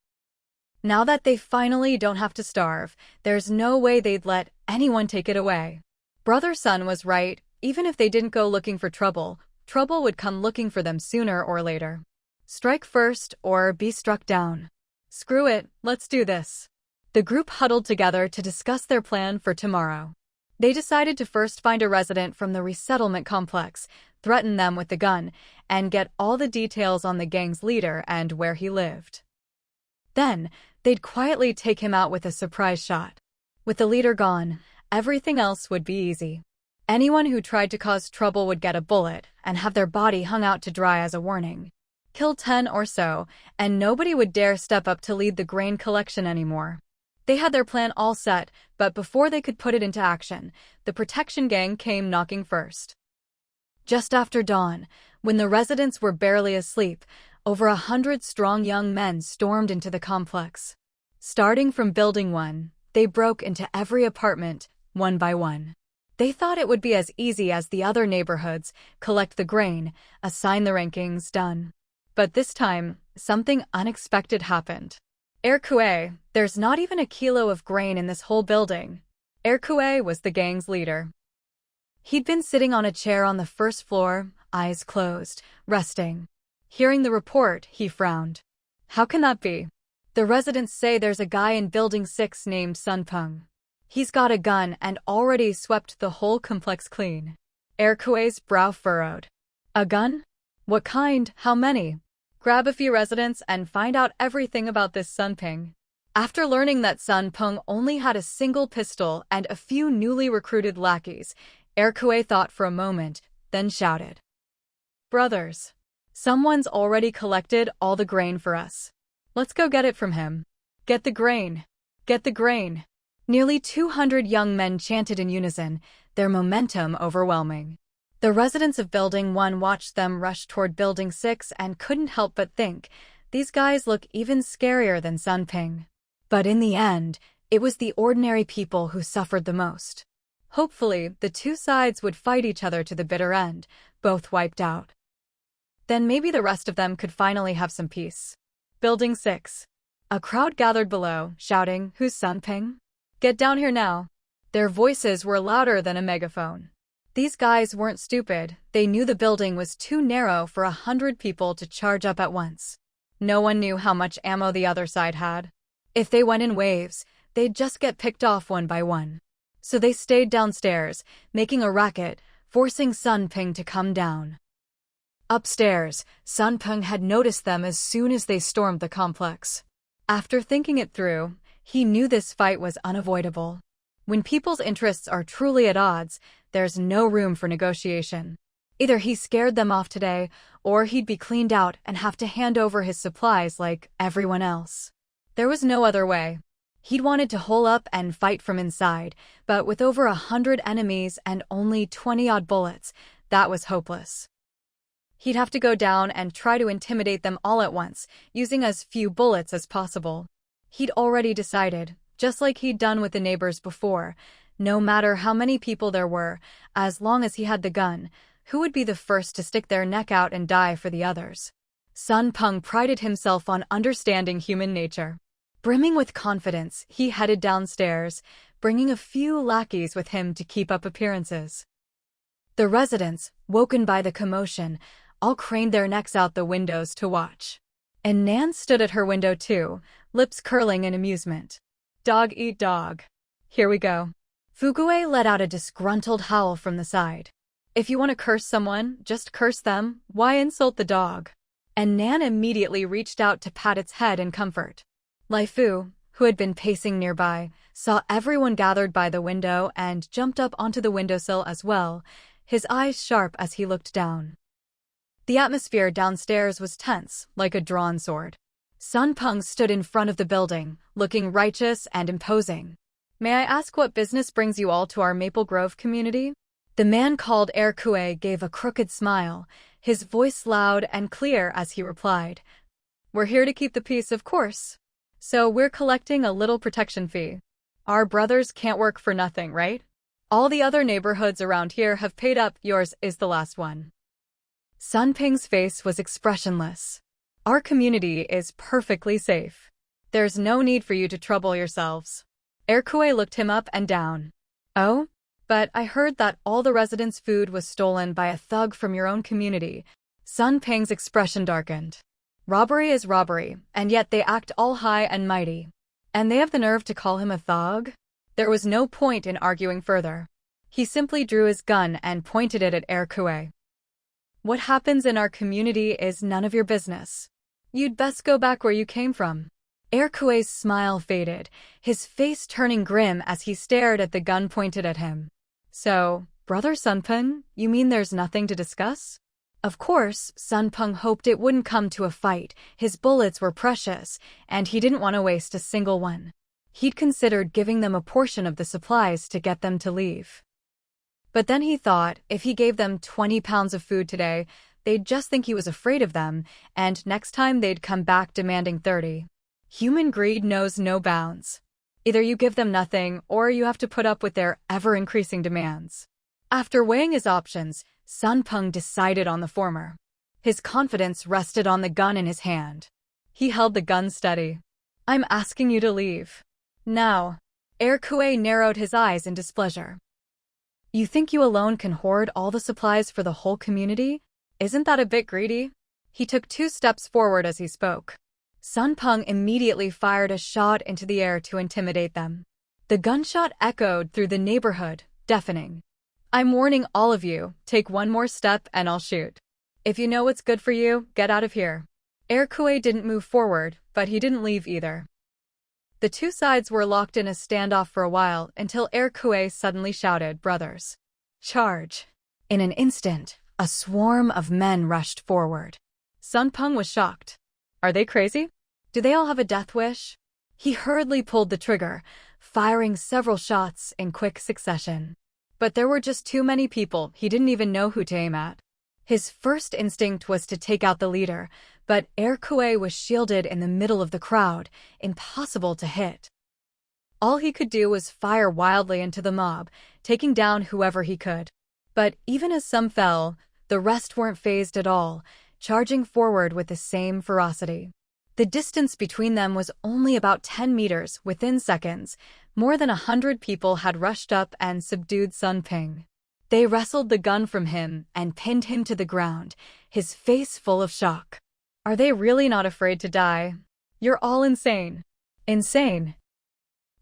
Now that they finally don't have to starve, there's no way they'd let anyone take it away. Brother Sun was right, even if they didn't go looking for trouble, trouble would come looking for them sooner or later. Strike first or be struck down. Screw it, let's do this. The group huddled together to discuss their plan for tomorrow. They decided to first find a resident from the resettlement complex, threaten them with the gun, and get all the details on the gang's leader and where he lived. Then, they'd quietly take him out with a surprise shot. With the leader gone, everything else would be easy. Anyone who tried to cause trouble would get a bullet and have their body hung out to dry as a warning. Kill 10 or so, and nobody would dare step up to lead the grain collection anymore. They had their plan all set, but before they could put it into action, the protection gang came knocking first. Just after dawn, when the residents were barely asleep, over 100 strong young men stormed into the complex. Starting from Building 1, they broke into every apartment, one by one. They thought it would be as easy as the other neighborhoods, collect the grain, assign the rankings, done. But this time, something unexpected happened. Erkue, there's not even a kilo of grain in this whole building. Erkue was the gang's leader. He'd been sitting on a chair on the first floor, eyes closed, resting. Hearing the report, he frowned. How can that be? The residents say there's a guy in Building 6 named Sunpeng. He's got a gun and already swept the whole complex clean. Erkue's brow furrowed. A gun? What kind? How many? Grab a few residents and find out everything about this Sunpeng. After learning that Sunpeng only had a single pistol and a few newly recruited lackeys, Erkue thought for a moment, then shouted. Brothers, someone's already collected all the grain for us. Let's go get it from him. Get the grain. Get the grain. Nearly 200 young men chanted in unison, their momentum overwhelming. The residents of Building 1 watched them rush toward Building 6 and couldn't help but think, these guys look even scarier than Sunpeng. But in the end, it was the ordinary people who suffered the most. Hopefully, the two sides would fight each other to the bitter end, both wiped out. Then maybe the rest of them could finally have some peace. Building 6. A crowd gathered below, shouting, "Who's Sun Ping? Get down here now." Their voices were louder than a megaphone. These guys weren't stupid. They knew the building was too narrow for 100 people to charge up at once. No one knew how much ammo the other side had. If they went in waves, they'd just get picked off one by one. So they stayed downstairs, making a racket, forcing Sun Ping to come down. Upstairs, Sun Ping had noticed them as soon as they stormed the complex. After thinking it through, he knew this fight was unavoidable. When people's interests are truly at odds, there's no room for negotiation. Either he scared them off today, or he'd be cleaned out and have to hand over his supplies like everyone else. There was no other way. He'd wanted to hole up and fight from inside, but with over 100 enemies and only 20-odd bullets, that was hopeless. He'd have to go down and try to intimidate them all at once, using as few bullets as possible. He'd already decided, just like he'd done with the neighbors before, no matter how many people there were, as long as he had the gun, who would be the first to stick their neck out and die for the others? Sun Ping prided himself on understanding human nature. Brimming with confidence, he headed downstairs, bringing a few lackeys with him to keep up appearances. The residents, woken by the commotion, all craned their necks out the windows to watch. And Nan stood at her window too, lips curling in amusement. Dog eat dog. Here we go. Fugue let out a disgruntled howl from the side. If you want to curse someone, just curse them. Why insult the dog? And Nan immediately reached out to pat its head in comfort. Lai Fu, who had been pacing nearby, saw everyone gathered by the window and jumped up onto the windowsill as well, his eyes sharp as he looked down. The atmosphere downstairs was tense, like a drawn sword. Sun Ping stood in front of the building, looking righteous and imposing. "May I ask what business brings you all to our Maple Grove community?" The man called Kue gave a crooked smile, his voice loud and clear as he replied, "We're here to keep the peace, of course. So we're collecting a little protection fee. Our brothers can't work for nothing, right? All the other neighborhoods around here have paid up, yours is the last one." Sun Ping's face was expressionless. "Our community is perfectly safe. There's no need for you to trouble yourselves." Kue looked him up and down. "Oh? But I heard that all the residents' food was stolen by a thug from your own community." Sun Ping's expression darkened. Robbery is robbery, and yet they act all high and mighty. And they have the nerve to call him a thug? There was no point in arguing further. He simply drew his gun and pointed it at Kue. "What happens in our community is none of your business. You'd best go back where you came from." Kue's smile faded, his face turning grim as he stared at the gun pointed at him. "So, Brother Sun Ping, you mean there's nothing to discuss?" Of course, Sun Ping hoped it wouldn't come to a fight. His bullets were precious, and he didn't want to waste a single one. He'd considered giving them a portion of the supplies to get them to leave. But then he thought, if he gave them 20 pounds of food today, they'd just think he was afraid of them, and next time they'd come back demanding 30. Human greed knows no bounds. Either you give them nothing, or you have to put up with their ever-increasing demands. After weighing his options, Sun Ping decided on the former. His confidence rested on the gun in his hand. He held the gun steady. "I'm asking you to leave. Now." Kue narrowed his eyes in displeasure. "You think you alone can hoard all the supplies for the whole community? Isn't that a bit greedy?" He took 2 steps forward as he spoke. Sun Ping immediately fired a shot into the air to intimidate them. The gunshot echoed through the neighborhood, deafening. "I'm warning all of you, take one more step and I'll shoot. If you know what's good for you, get out of here." Kue didn't move forward, but he didn't leave either. The two sides were locked in a standoff for a while until Kue suddenly shouted, "Brothers, charge!" In an instant, a swarm of men rushed forward. Sun Ping was shocked. Are they crazy? Do they all have a death wish? He hurriedly pulled the trigger, firing several shots in quick succession. But there were just too many people, he didn't even know who to aim at. His first instinct was to take out the leader, but Kue was shielded in the middle of the crowd, impossible to hit. All he could do was fire wildly into the mob, taking down whoever he could. But even as some fell, the rest weren't fazed at all, charging forward with the same ferocity. The distance between them was only about 10 meters. Within seconds, more than 100 people had rushed up and subdued Sun Ping. They wrestled the gun from him and pinned him to the ground, his face full of shock. Are they really not afraid to die? You're all insane. Insane.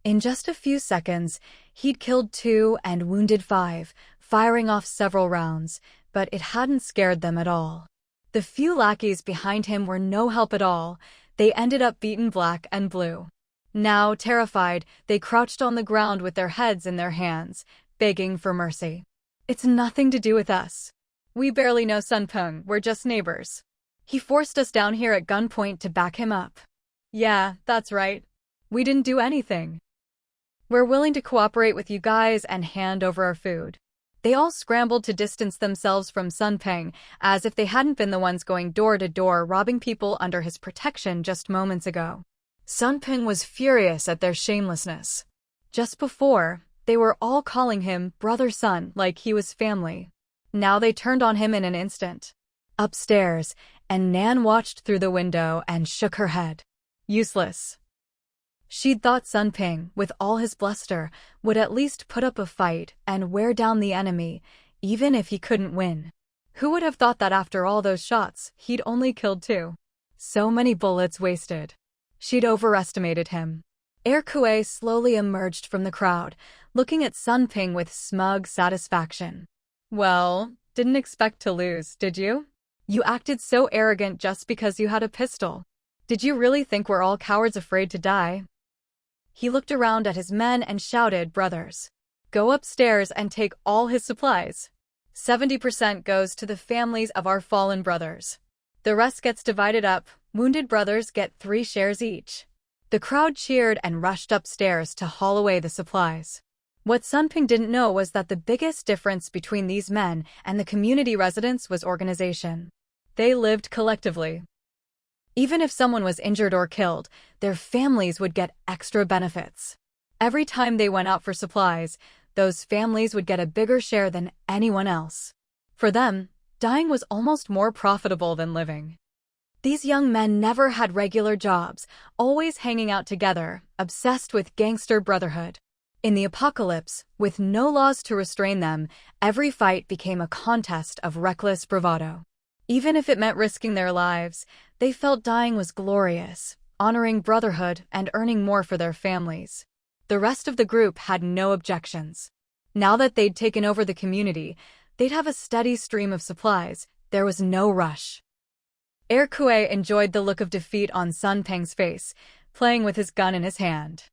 In just a few seconds, he'd killed 2 and wounded 5, firing off several rounds, but it hadn't scared them at all. The few lackeys behind him were no help at all. They ended up beaten black and blue. Now, terrified, they crouched on the ground with their heads in their hands, begging for mercy. It's nothing to do with us. We barely know Sun Ping, we're just neighbors. He forced us down here at gunpoint to back him up. Yeah, that's right. We didn't do anything. We're willing to cooperate with you guys and hand over our food. They all scrambled to distance themselves from Sun Ping, as if they hadn't been the ones going door to door robbing people under his protection just moments ago. Sun Ping was furious at their shamelessness. Just before, they were all calling him brother Sun like he was family. Now they turned on him in an instant. Upstairs, and Nan watched through the window and shook her head. Useless. She'd thought Sun Ping, with all his bluster, would at least put up a fight and wear down the enemy, even if he couldn't win. Who would have thought that after all those shots, he'd only killed 2? So many bullets wasted. She'd overestimated him. Kue slowly emerged from the crowd, looking at Sun Ping with smug satisfaction. Well, didn't expect to lose, did you? You acted so arrogant just because you had a pistol. Did you really think we're all cowards afraid to die? He looked around at his men and shouted, brothers, go upstairs and take all his supplies. 70% goes to the families of our fallen brothers. The rest gets divided up. Wounded brothers get 3 shares each. The crowd cheered and rushed upstairs to haul away the supplies. What Sun Ping didn't know was that the biggest difference between these men and the community residents was organization. They lived collectively. Even if someone was injured or killed, their families would get extra benefits. Every time they went out for supplies, those families would get a bigger share than anyone else. For them, dying was almost more profitable than living. These young men never had regular jobs, always hanging out together, obsessed with gangster brotherhood. In the apocalypse, with no laws to restrain them, every fight became a contest of reckless bravado. Even if it meant risking their lives, they felt dying was glorious, honoring brotherhood and earning more for their families. The rest of the group had no objections. Now that they'd taken over the community, they'd have a steady stream of supplies. There was no rush. Kue enjoyed the look of defeat on Sun Ping's face, playing with his gun in his hand.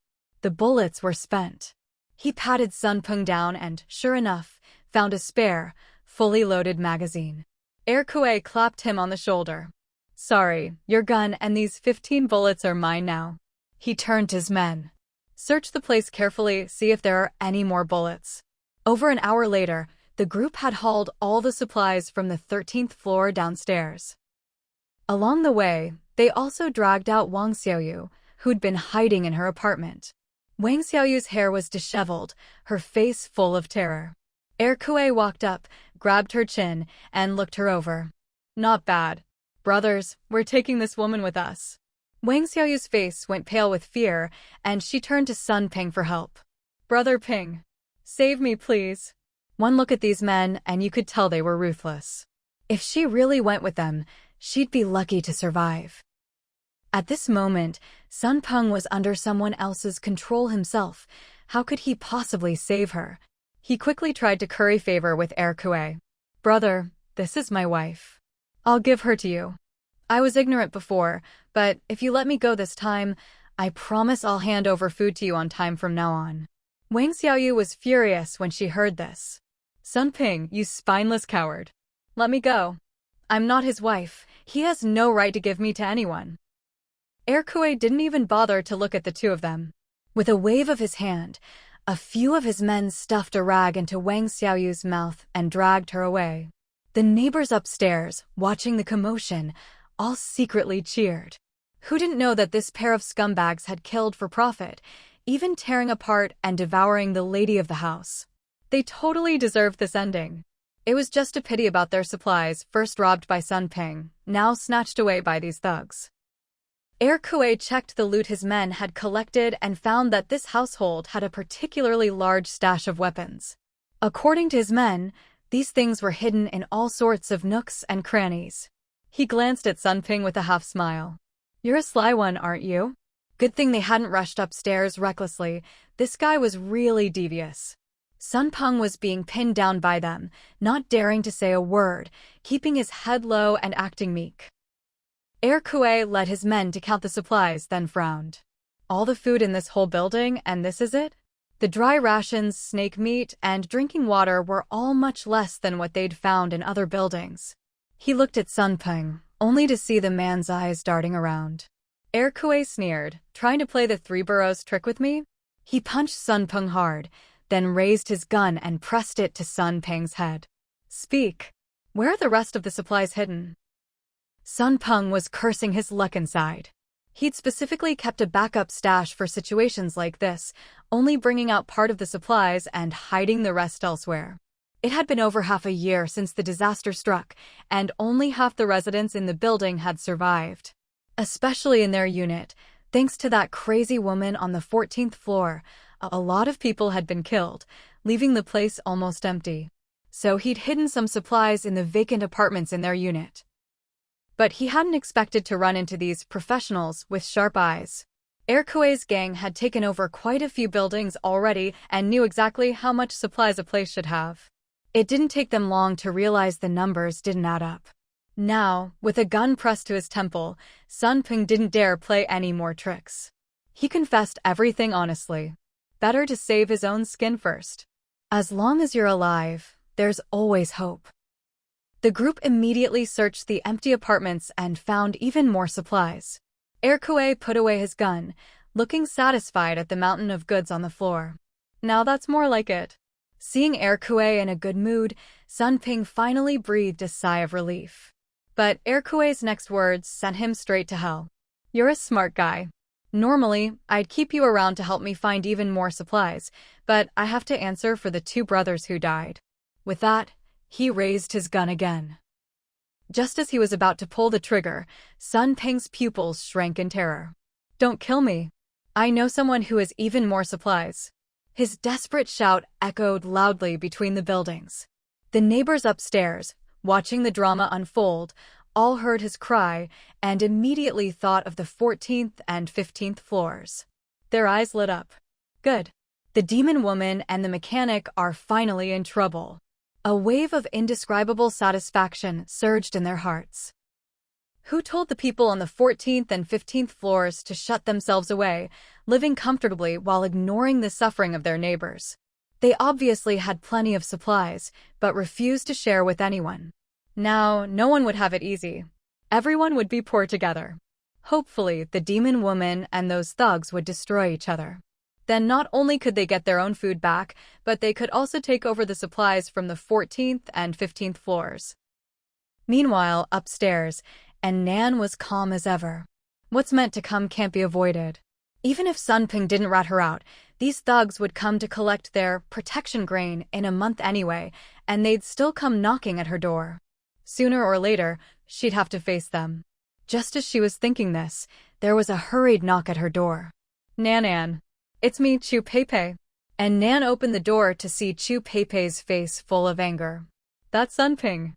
The bullets were spent. He patted Sun Ping down and, sure enough, found a spare, fully loaded magazine. Kue clapped him on the shoulder. Sorry, your gun and these 15 bullets are mine now. He turned to his men. Search the place carefully, see if there are any more bullets. Over an hour later, the group had hauled all the supplies from the 13th floor downstairs. Along the way, they also dragged out Wang Xiaoyu, who'd been hiding in her apartment. Wang Xiaoyu's hair was disheveled, her face full of terror. Kue walked up, grabbed her chin, and looked her over. Not bad. Brothers, we're taking this woman with us. Wang Xiaoyu's face went pale with fear, and she turned to Sun Ping for help. Brother Ping, save me, please. One look at these men, and you could tell they were ruthless. If she really went with them, she'd be lucky to survive. At this moment, Sun Ping was under someone else's control himself. How could he possibly save her? He quickly tried to curry favor with Kue. Brother, this is my wife. I'll give her to you. I was ignorant before, but if you let me go this time, I promise I'll hand over food to you on time from now on. Wang Xiaoyu was furious when she heard this. Sun Ping, you spineless coward. Let me go. I'm not his wife. He has no right to give me to anyone. Kue didn't even bother to look at the two of them. With a wave of his hand, a few of his men stuffed a rag into Wang Xiaoyu's mouth and dragged her away. The neighbors upstairs, watching the commotion, all secretly cheered. Who didn't know that this pair of scumbags had killed for profit, even tearing apart and devouring the lady of the house. They totally deserved this ending. It was just a pity about their supplies, first robbed by Sun Ping, now snatched away by these thugs. Kuei checked the loot his men had collected and found that this household had a particularly large stash of weapons. According to his men, these things were hidden in all sorts of nooks and crannies. He glanced at Sun Ping with a half-smile. "You're a sly one, aren't you?" Good thing they hadn't rushed upstairs recklessly. This guy was really devious. Sun Ping was being pinned down by them, not daring to say a word, keeping his head low and acting meek. Kuei led his men to count the supplies, then frowned. "All the food in this whole building, and this is it?" The dry rations, snake meat, and drinking water were all much less than what they'd found in other buildings. He looked at Sun Ping, only to see the man's eyes darting around. Kuei sneered, "Trying to play the Three Boroughs trick with me?" He punched Sun Ping hard, then raised his gun and pressed it to Sun Ping's head. "Speak. Where are the rest of the supplies hidden?" Sun Ping was cursing his luck inside. He'd specifically kept a backup stash for situations like this, only bringing out part of the supplies and hiding the rest elsewhere. It had been over half a year since the disaster struck, and only half the residents in the building had survived. Especially in their unit, thanks to that crazy woman on the 14th floor, a lot of people had been killed, leaving the place almost empty. So he'd hidden some supplies in the vacant apartments in their unit. But he hadn't expected to run into these professionals with sharp eyes. Kuei's gang had taken over quite a few buildings already and knew exactly how much supplies a place should have. It didn't take them long to realize the numbers didn't add up. Now, with a gun pressed to his temple, Sun Ping didn't dare play any more tricks. He confessed everything honestly. Better to save his own skin first. As long as you're alive, there's always hope. The group immediately searched the empty apartments and found even more supplies. Kuei put away his gun, looking satisfied at the mountain of goods on the floor. "Now that's more like it." Seeing Kuei in a good mood, Sun Ping finally breathed a sigh of relief. But Kuei's next words sent him straight to hell. "You're a smart guy. Normally, I'd keep you around to help me find even more supplies, but I have to answer for the two brothers who died." With that, he raised his gun again. Just as he was about to pull the trigger, Sun Ping's pupils shrank in terror. "Don't kill me. I know someone who has even more supplies." His desperate shout echoed loudly between the buildings. The neighbors upstairs, watching the drama unfold, all heard his cry and immediately thought of the 14th and 15th floors. Their eyes lit up. Good. The demon woman and the mechanic are finally in trouble. A wave of indescribable satisfaction surged in their hearts. Who told the people on the 14th and 15th floors to shut themselves away, living comfortably while ignoring the suffering of their neighbors? They obviously had plenty of supplies, but refused to share with anyone. Now, no one would have it easy. Everyone would be poor together. Hopefully, the demon woman and those thugs would destroy each other. Then not only could they get their own food back, but they could also take over the supplies from the 14th and 15th floors. Meanwhile, upstairs, and Nan was calm as ever. What's meant to come can't be avoided. Even if Sun Ping didn't rat her out, these thugs would come to collect their protection grain in a month anyway, and they'd still come knocking at her door. Sooner or later, she'd have to face them. Just as she was thinking this, there was a hurried knock at her door. "Nan. It's me, Chu Peipei." And Nan opened the door to see Chu Peipei's face full of anger. "That's Sun Ping.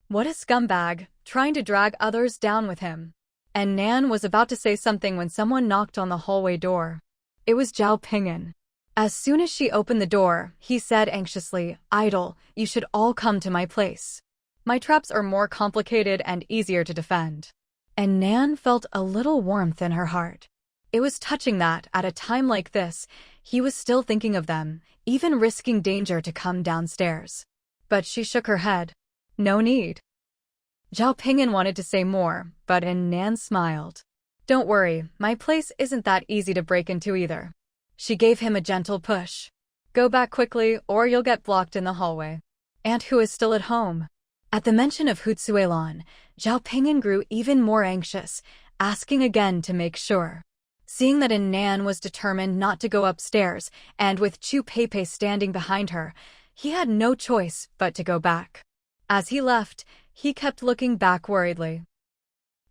What a scumbag, trying to drag others down with him." And Nan was about to say something when someone knocked on the hallway door. It was Zhao Ping'an. As soon as she opened the door, he said anxiously, "Idol, you should all come to my place. My traps are more complicated and easier to defend." And Nan felt a little warmth in her heart. It was touching that, at a time like this, he was still thinking of them, even risking danger to come downstairs. But she shook her head. No need. Zhao Ping'an wanted to say more, but Nan smiled. "Don't worry, my place isn't that easy to break into either." She gave him a gentle push. "Go back quickly, or you'll get blocked in the hallway." "Aunt Hu is still at home." At the mention of Hutsuelan, Zhao Ping'an grew even more anxious, asking again to make sure. Seeing that Nan was determined not to go upstairs, and with Chu Pei standing behind her, he had no choice but to go back. As he left, he kept looking back worriedly.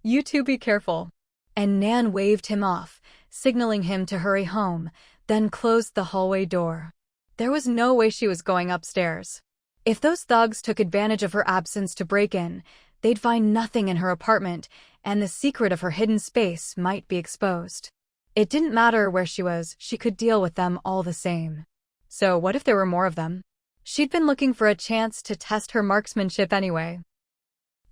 "You two be careful." And Nan waved him off, signaling him to hurry home, then closed the hallway door. There was no way she was going upstairs. If those thugs took advantage of her absence to break in, they'd find nothing in her apartment, and the secret of her hidden space might be exposed. It didn't matter where she was, she could deal with them all the same. So what if there were more of them? She'd been looking for a chance to test her marksmanship anyway.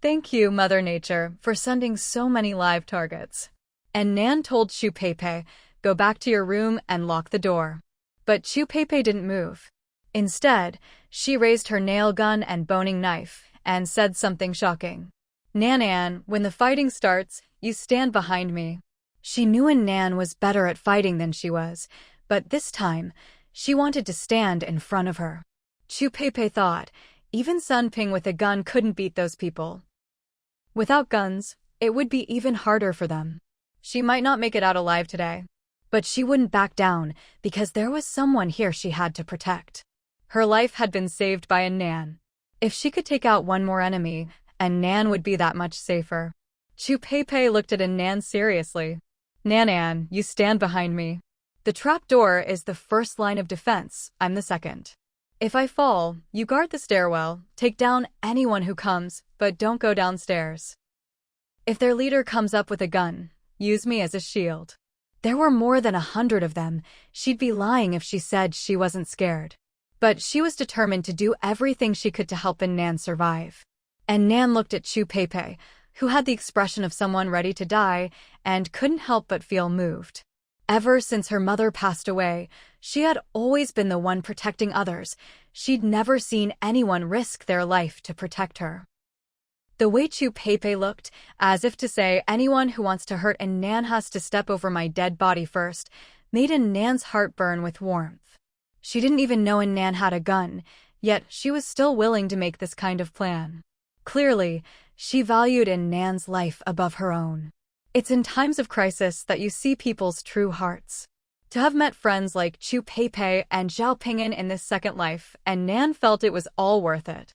"Thank you, Mother Nature, for sending so many live targets." And Nan told Chu Pei, "Go back to your room and lock the door." But Chu Pei didn't move. Instead, she raised her nail gun and boning knife, and said something shocking. "Nan, when the fighting starts, you stand behind me." She knew Nan was better at fighting than she was, but this time, she wanted to stand in front of her. Chu Pei thought, even Sun Ping with a gun couldn't beat those people. Without guns, it would be even harder for them. She might not make it out alive today. But she wouldn't back down, because there was someone here she had to protect. Her life had been saved by Nan. If she could take out one more enemy, Nan would be that much safer. Chu Pei looked at Nan seriously. "Nan, you stand behind me. The trap door is the first line of defense, I'm the second. If I fall, you guard the stairwell, take down anyone who comes, but don't go downstairs. If their leader comes up with a gun, use me as a shield." There were more than 100 of them. She'd be lying if she said she wasn't scared. But she was determined to do everything she could to help Nan survive. And Nan looked at Chu Pei, who had the expression of someone ready to die, and couldn't help but feel moved. Ever since her mother passed away, she had always been the one protecting others. She'd never seen anyone risk their life to protect her. The way Chu Pei looked, as if to say anyone who wants to hurt Nan has to step over my dead body first, made Nan's heart burn with warmth. She didn't even know Nan had a gun, yet she was still willing to make this kind of plan. Clearly, she valued Nan's life above her own. It's in times of crisis that you see people's true hearts. To have met friends like Chu Pei and Zhao Ping'an in this second life, Nan felt it was all worth it.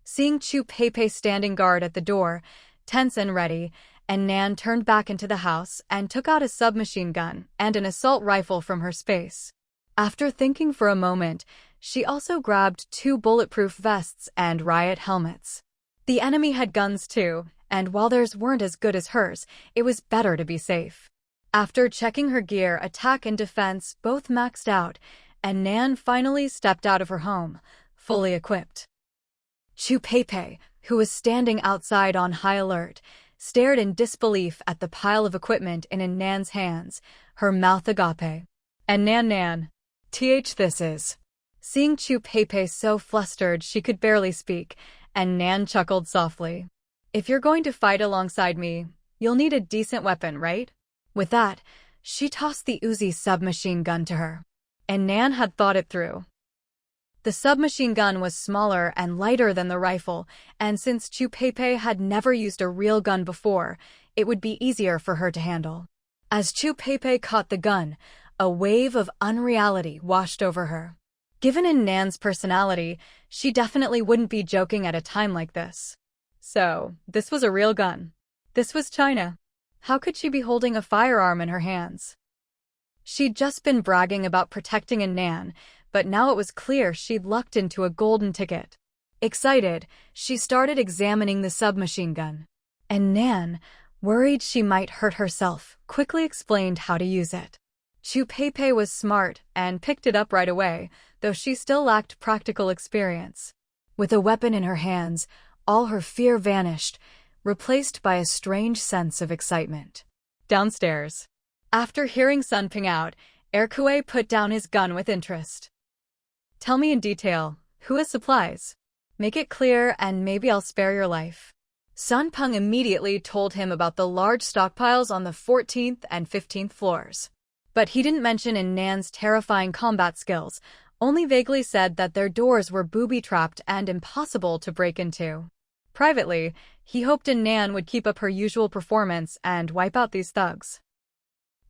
Seeing Chu Pei standing guard at the door, tense and ready, Nan turned back into the house and took out a submachine gun and an assault rifle from her space. After thinking for a moment, she also grabbed 2 bulletproof vests and riot helmets. The enemy had guns too, and while theirs weren't as good as hers, it was better to be safe. After checking her gear, attack and defense both maxed out, Nan finally stepped out of her home, fully equipped. Chu Pei, who was standing outside on high alert, stared in disbelief at the pile of equipment in Nan's hands, her mouth agape. "And Nan, this is." Seeing Chu Pei so flustered she could barely speak, Nan chuckled softly. "If you're going to fight alongside me, you'll need a decent weapon, right?" With that, she tossed the Uzi submachine gun to her. Nan had thought it through. The submachine gun was smaller and lighter than the rifle, and since Chu Pei had never used a real gun before, it would be easier for her to handle. As Chu Pei caught the gun, a wave of unreality washed over her. Given Nan's personality, she definitely wouldn't be joking at a time like this. So, this was a real gun. This was China. How could she be holding a firearm in her hands? She'd just been bragging about protecting Nan, but now it was clear she'd lucked into a golden ticket. Excited, she started examining the submachine gun. Nan, worried she might hurt herself, quickly explained how to use it. Chu Pei was smart and picked it up right away, though she still lacked practical experience. With a weapon in her hands, all her fear vanished, replaced by a strange sense of excitement. Downstairs. After hearing Sun Ping out, Erkue put down his gun with interest. "Tell me in detail, who has supplies? Make it clear and maybe I'll spare your life." Sun Ping immediately told him about the large stockpiles on the 14th and 15th floors. But he didn't mention Nan's terrifying combat skills, only vaguely said that their doors were booby-trapped and impossible to break into. Privately, he hoped Nan would keep up her usual performance and wipe out these thugs.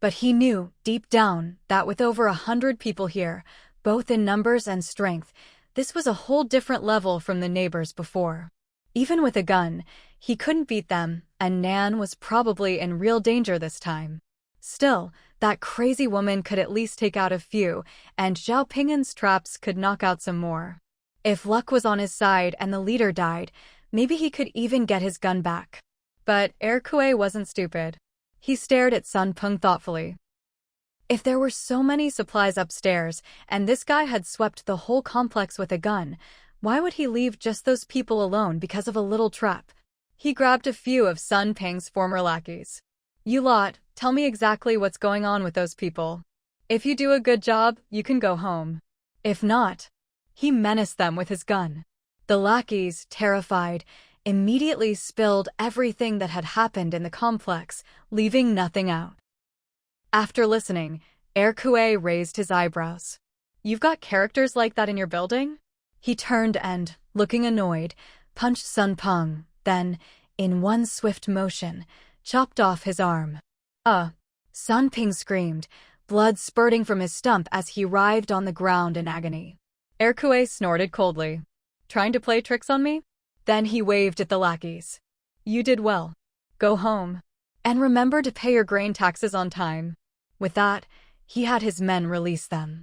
But he knew, deep down, that with over 100 people here, both in numbers and strength, this was a whole different level from the neighbors before. Even with a gun, he couldn't beat them, and Nan was probably in real danger this time. Still, that crazy woman could at least take out a few, and Zhao Ping'an's traps could knock out some more. If luck was on his side and the leader died, maybe he could even get his gun back. But Erkue wasn't stupid. He stared at Sun Peng thoughtfully. If there were so many supplies upstairs, and this guy had swept the whole complex with a gun, why would he leave just those people alone because of a little trap? He grabbed a few of Sun Peng's former lackeys. You lot, tell me exactly what's going on with those people. If you do a good job, you can go home. If not, he menaced them with his gun. The lackeys, terrified, immediately spilled everything that had happened in the complex, leaving nothing out. After listening, Erkue raised his eyebrows. You've got characters like that in your building? He turned and, looking annoyed, punched Sun Peng, then, in one swift motion, chopped off his arm. Sun Peng screamed, blood spurting from his stump as he writhed on the ground in agony. Erkue snorted coldly. Trying to play tricks on me? Then he waved at the lackeys. You did well. Go home. And remember to pay your grain taxes on time. With that, he had his men release them.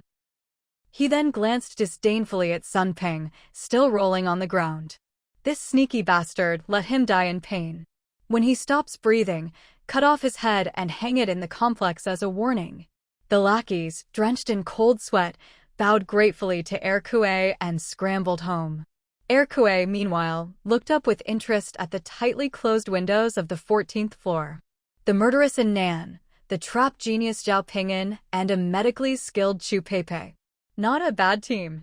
He then glanced disdainfully at Sun Peng, still rolling on the ground. This sneaky bastard, let him die in pain. When he stops breathing, cut off his head and hang it in the complex as a warning. The lackeys, drenched in cold sweat, bowed gratefully to Erkue and scrambled home. Erkue, meanwhile, looked up with interest at the tightly closed windows of the 14th floor. The murderess in Nan, the trap genius Zhao Ping'an, and a medically skilled Chu Peipei. Not a bad team.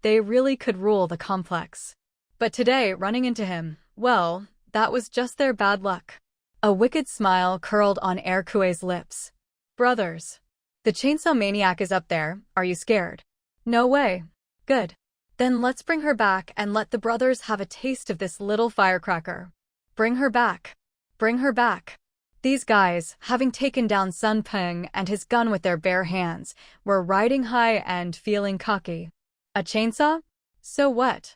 They really could rule the complex. But today, running into him, well, that was just their bad luck. A wicked smile curled on Erkue's lips. Brothers. The chainsaw maniac is up there, are you scared? No way. Good. Then let's bring her back and let the brothers have a taste of this little firecracker. Bring her back. Bring her back. These guys, having taken down Sun Peng and his gun with their bare hands, were riding high and feeling cocky. A chainsaw? So what?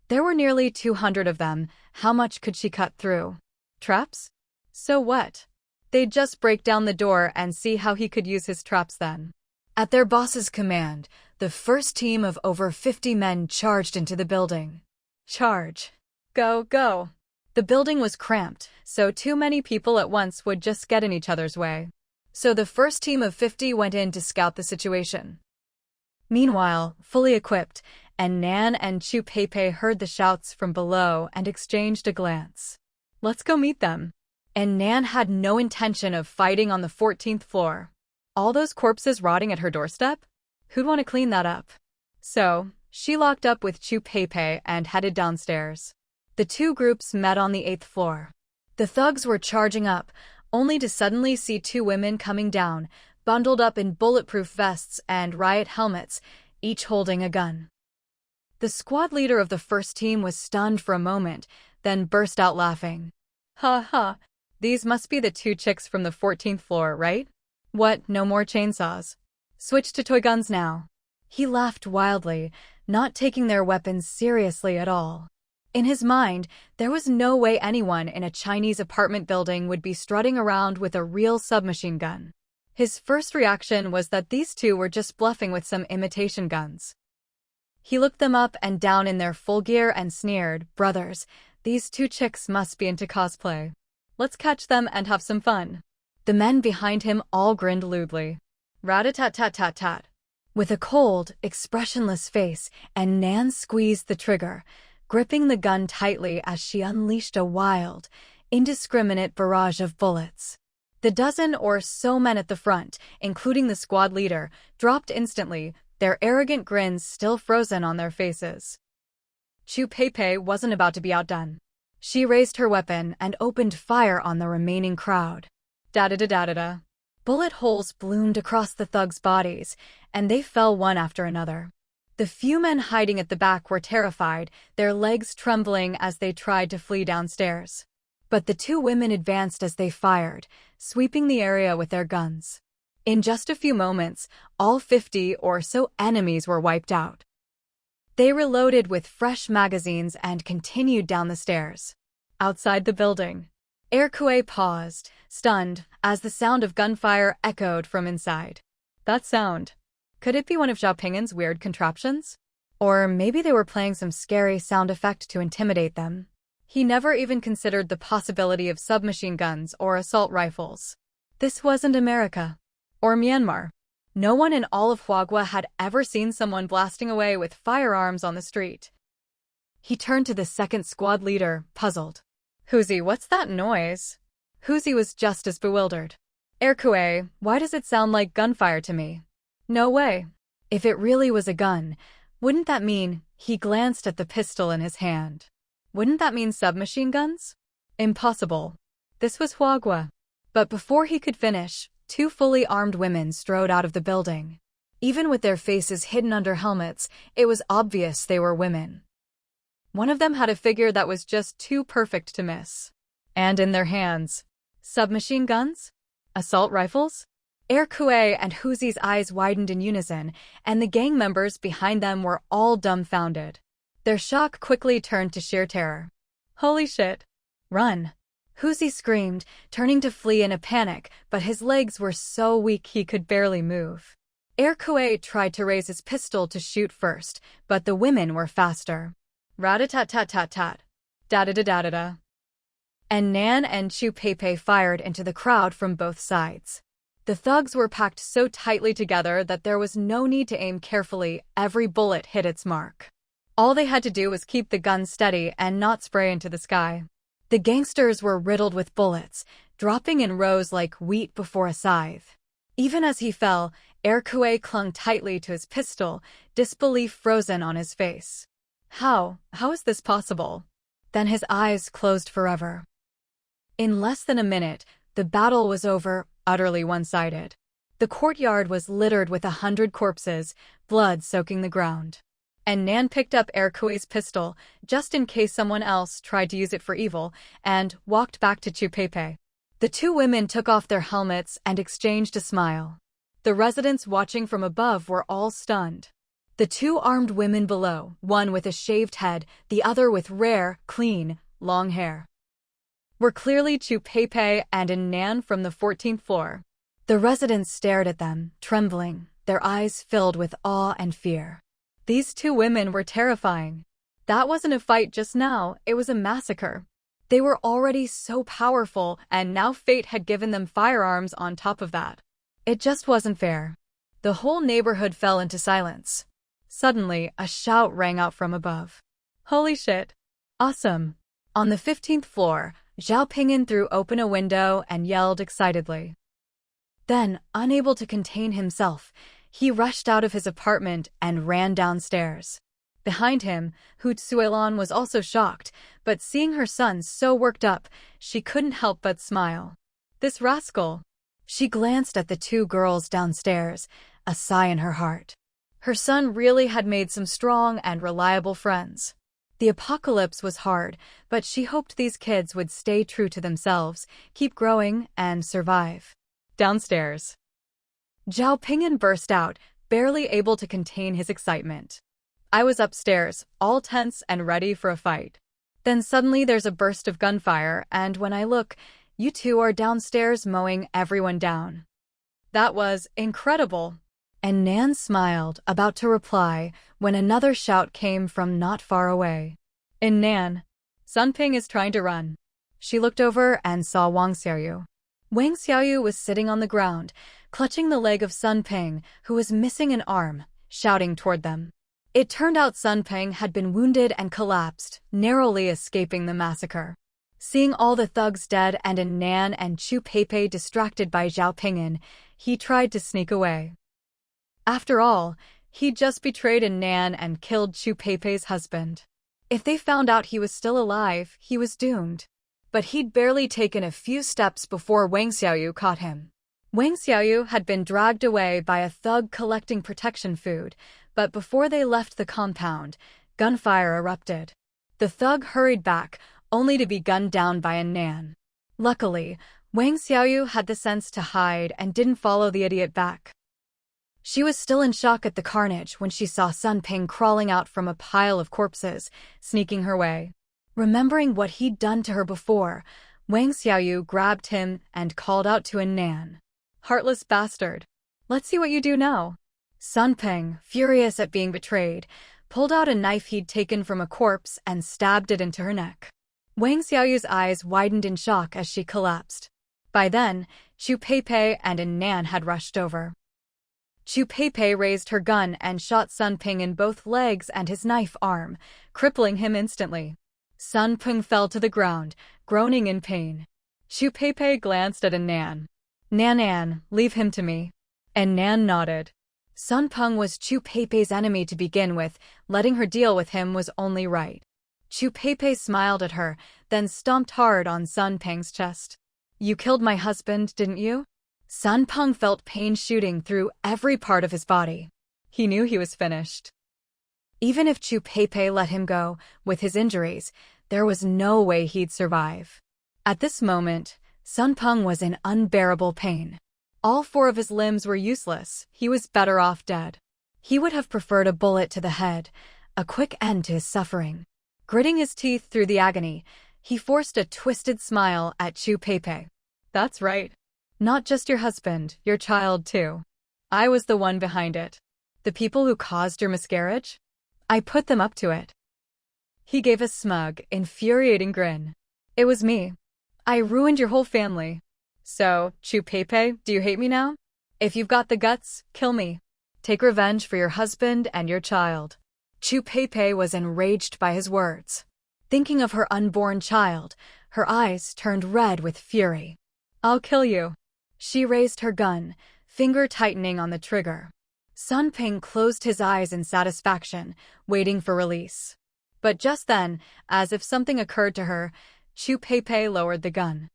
There were nearly 200 of them. How much could she cut through? Traps? So what? They'd just break down the door and see how he could use his traps then. At their boss's command, the first team of over 50 men charged into the building. Charge. Go, go. The building was cramped, so too many people at once would just get in each other's way. So the first team of 50 went in to scout the situation. Meanwhile, fully equipped, and Nan and Chu Peipei heard the shouts from below and exchanged a glance. Let's go meet them. And Nan had no intention of fighting on the 14th floor. All those corpses rotting at her doorstep? Who'd want to clean that up? So, she locked up with Chu Peipei and headed downstairs. The two groups met on the 8th floor. The thugs were charging up, only to suddenly see two women coming down, bundled up in bulletproof vests and riot helmets, each holding a gun. The squad leader of the first team was stunned for a moment, then burst out laughing. Ha ha, these must be the two chicks from the 14th floor, right? What, no more chainsaws? Switch to toy guns now. He laughed wildly, not taking their weapons seriously at all. In his mind, there was no way anyone in a Chinese apartment building would be strutting around with a real submachine gun. His first reaction was that these two were just bluffing with some imitation guns. He looked them up and down in their full gear and sneered, brothers, these two chicks must be into cosplay. Let's catch them and have some fun. The men behind him all grinned lewdly. Rat-a-tat-tat-tat-tat. With a cold, expressionless face, and Nan squeezed the trigger, gripping the gun tightly as she unleashed a wild, indiscriminate barrage of bullets. The dozen or so men at the front, including the squad leader, dropped instantly, their arrogant grins still frozen on their faces. Chu Peipei wasn't about to be outdone. She raised her weapon and opened fire on the remaining crowd. Da-da-da-da-da-da. Bullet holes bloomed across the thugs' bodies, and they fell one after another. The few men hiding at the back were terrified, their legs trembling as they tried to flee downstairs. But the two women advanced as they fired, sweeping the area with their guns. In just a few moments, all 50 or so enemies were wiped out. They reloaded with fresh magazines and continued down the stairs. Outside the building, Erkue paused, stunned, as the sound of gunfire echoed from inside. That sound. Could it be one of Zhao Ping'an's weird contraptions? Or maybe they were playing some scary sound effect to intimidate them. He never even considered the possibility of submachine guns or assault rifles. This wasn't America. Or Myanmar. No one in all of Huagua had ever seen someone blasting away with firearms on the street. He turned to the second squad leader, puzzled. Huzi, what's that noise? Huzi was just as bewildered. Erkue, why does it sound like gunfire to me? No way. If it really was a gun, wouldn't that mean— he glanced at the pistol in his hand. Wouldn't that mean submachine guns? Impossible. This was Huagua. But before he could finish, two fully armed women strode out of the building. Even with their faces hidden under helmets, it was obvious they were women. One of them had a figure that was just too perfect to miss. And in their hands, submachine guns? Assault rifles? Erkue and Huzi's eyes widened in unison, and the gang members behind them were all dumbfounded. Their shock quickly turned to sheer terror. Holy shit! Run! Huzi screamed, turning to flee in a panic, but his legs were so weak he could barely move. Erkue tried to raise his pistol to shoot first, but the women were faster. Rat-a-tat-tat-tat-tat. Da-da-da-da-da-da. And Nan and Chu Pei fired into the crowd from both sides. The thugs were packed so tightly together that there was no need to aim carefully. Every bullet hit its mark. All they had to do was keep the gun steady and not spray into the sky. The gangsters were riddled with bullets, dropping in rows like wheat before a scythe. Even as he fell, Erkue clung tightly to his pistol, disbelief frozen on his face. How is this possible? Then his eyes closed forever. In less than a minute, the battle was over, utterly one-sided. The courtyard was littered with 100 corpses, blood soaking the ground. And Nan picked up Erkue's pistol, just in case someone else tried to use it for evil, and walked back to Chu Pei. The two women took off their helmets and exchanged a smile. The residents watching from above were all stunned. The two armed women below, one with a shaved head, the other with rare, clean, long hair, were clearly Chu Pei and Nan from the 14th floor. The residents stared at them, trembling, their eyes filled with awe and fear. These two women were terrifying. That wasn't a fight just now, it was a massacre. They were already so powerful, and now fate had given them firearms on top of that. It just wasn't fair. The whole neighborhood fell into silence. Suddenly, a shout rang out from above. Holy shit! Awesome! On the 15th floor, Zhao Ping'an threw open a window and yelled excitedly. Then, unable to contain himself, he rushed out of his apartment and ran downstairs. Behind him, Hu Tsuelon was also shocked, but seeing her son so worked up, she couldn't help but smile. This rascal! She glanced at the two girls downstairs, a sigh in her heart. Her son really had made some strong and reliable friends. The apocalypse was hard, but she hoped these kids would stay true to themselves, keep growing, and survive. Downstairs, Zhao Ping'an burst out, barely able to contain his excitement. I was upstairs, all tense and ready for a fight. Then suddenly there's a burst of gunfire, and when I look, you two are downstairs mowing everyone down. That was incredible. And Nan smiled, about to reply, when another shout came from not far away. In Nan, Sun Ping is trying to run. She looked over and saw Wang Xiaoyu. Wang Xiaoyu was sitting on the ground, clutching the leg of Sun Ping, who was missing an arm, shouting toward them. It turned out Sun Ping had been wounded and collapsed, narrowly escaping the massacre. Seeing all the thugs dead and Nan and Chu Pei distracted by Zhao Ping'an, he tried to sneak away. After all, he'd just betrayed Nan and killed Chu Pei's husband. If they found out he was still alive, he was doomed. But he'd barely taken a few steps before Wang Xiaoyu caught him. Wang Xiaoyu had been dragged away by a thug collecting protection food, but before they left the compound, gunfire erupted. The thug hurried back, only to be gunned down by a Nan. Luckily, Wang Xiaoyu had the sense to hide and didn't follow the idiot back. She was still in shock at the carnage when she saw Sun Ping crawling out from a pile of corpses, sneaking her way. Remembering what he'd done to her before, Wang Xiaoyu grabbed him and called out to a Nan. "Heartless bastard. Let's see what you do now." Sun Ping, furious at being betrayed, pulled out a knife he'd taken from a corpse and stabbed it into her neck. Wang Xiaoyu's eyes widened in shock as she collapsed. By then, Chu Peipei and a Nan had rushed over. Chu Peipei raised her gun and shot Sun Ping in both legs and his knife arm, crippling him instantly. Sun Ping fell to the ground, groaning in pain. Chu Peipei glanced at a Nan. "Nan, leave him to me." And Nan nodded. Sun Ping was Chu Peipei's enemy to begin with, letting her deal with him was only right. Chu Peipei smiled at her, then stomped hard on Sun Ping's chest. "You killed my husband, didn't you?" Sun Ping felt pain shooting through every part of his body. He knew he was finished. Even if Chu Peipei let him go, with his injuries, there was no way he'd survive. At this moment, Sun Ping was in unbearable pain. All 4 of his limbs were useless, he was better off dead. He would have preferred a bullet to the head, a quick end to his suffering. Gritting his teeth through the agony, he forced a twisted smile at Chu Peipei. "That's right. Not just your husband, your child too. I was the one behind it. The people who caused your miscarriage? I put them up to it." He gave a smug, infuriating grin. "It was me. I ruined your whole family. So, Chu Peipei, do you hate me now? If you've got the guts, kill me. Take revenge for your husband and your child." Chu Peipei was enraged by his words. Thinking of her unborn child, her eyes turned red with fury. "I'll kill you." She raised her gun, finger tightening on the trigger. Sun Ping closed his eyes in satisfaction, waiting for release. But just then, as if something occurred to her, Chu Peipei lowered the gun.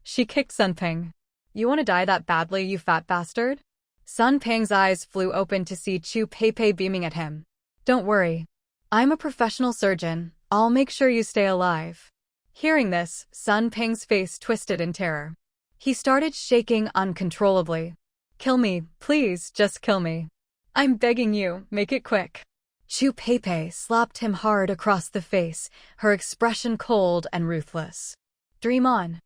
She kicked Sun Ping. "You want to die that badly, you fat bastard?" Sun Ping's eyes flew open to see Chu Peipei beaming at him. "Don't worry. I'm a professional surgeon. I'll make sure you stay alive." Hearing this, Sun Ping's face twisted in terror. He started shaking uncontrollably. "Kill me, please, just kill me. I'm begging you, make it quick." Chu Peipei slapped him hard across the face, her expression cold and ruthless. "Dream on."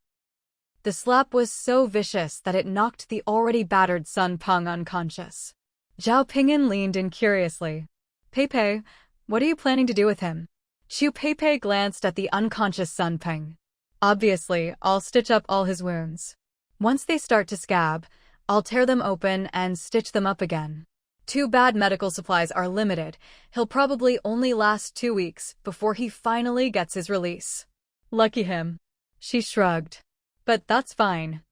The slap was so vicious that it knocked the already battered Sun Ping unconscious. Zhao Pingyan leaned in curiously. "Peipei, what are you planning to do with him?" Chu Peipei glanced at the unconscious Sun Ping. "Obviously, I'll stitch up all his wounds. Once they start to scab, I'll tear them open and stitch them up again. Too bad medical supplies are limited. He'll probably only last 2 weeks before he finally gets his release." "Lucky him." She shrugged. "But that's fine.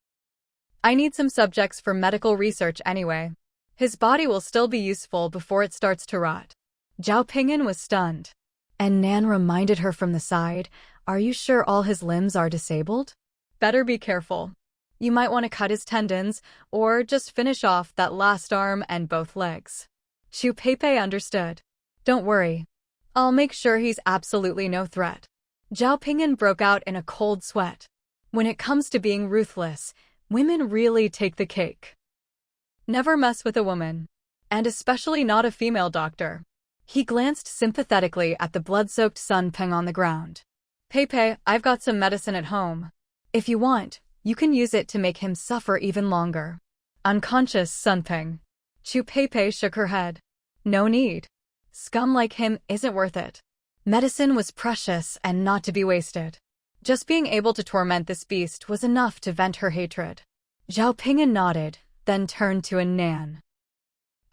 I need some subjects for medical research anyway. His body will still be useful before it starts to rot." Zhao Pingyan was stunned. And Nan reminded her from the side, "Are you sure all his limbs are disabled? Better be careful. You might want to cut his tendons, or just finish off that last arm and both legs." Chu Peipei understood. "Don't worry. I'll make sure he's absolutely no threat." Zhao Pingyan broke out in a cold sweat. When it comes to being ruthless, women really take the cake. Never mess with a woman. And especially not a female doctor. He glanced sympathetically at the blood-soaked Sun Ping on the ground. "Peipei, I've got some medicine at home. If you want, you can use it to make him suffer even longer." Unconscious Sun Ping. Chu Peipei shook her head. "No need. Scum like him isn't worth it." Medicine was precious and not to be wasted. Just being able to torment this beast was enough to vent her hatred. Zhao Pingyan nodded, then turned to a Nan.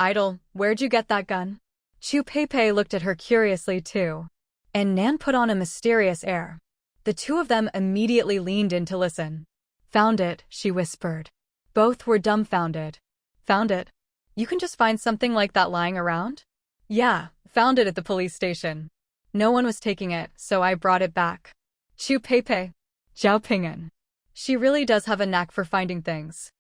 "Idol, where'd you get that gun?" Chu Peipei looked at her curiously too. And Nan put on a mysterious air. The two of them immediately leaned in to listen. "Found it," she whispered. Both were dumbfounded. "Found it? You can just find something like that lying around?" "Yeah, found it at the police station. No one was taking it, so I brought it back." Chu Peipei. Zhao Pingyan. She really does have a knack for finding things.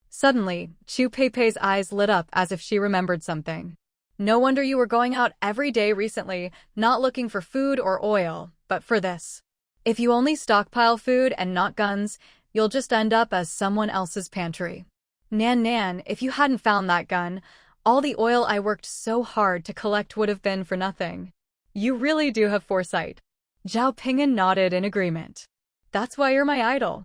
Suddenly, Chu Peipei's eyes lit up as if she remembered something. "No wonder you were going out every day recently, not looking for food or oil, but for this." If you only stockpile food and not guns, you'll just end up as someone else's pantry. Nan, if you hadn't found that gun, all the oil I worked so hard to collect would have been for nothing. You really do have foresight. Zhao Ping'an nodded in agreement. That's why you're my idol.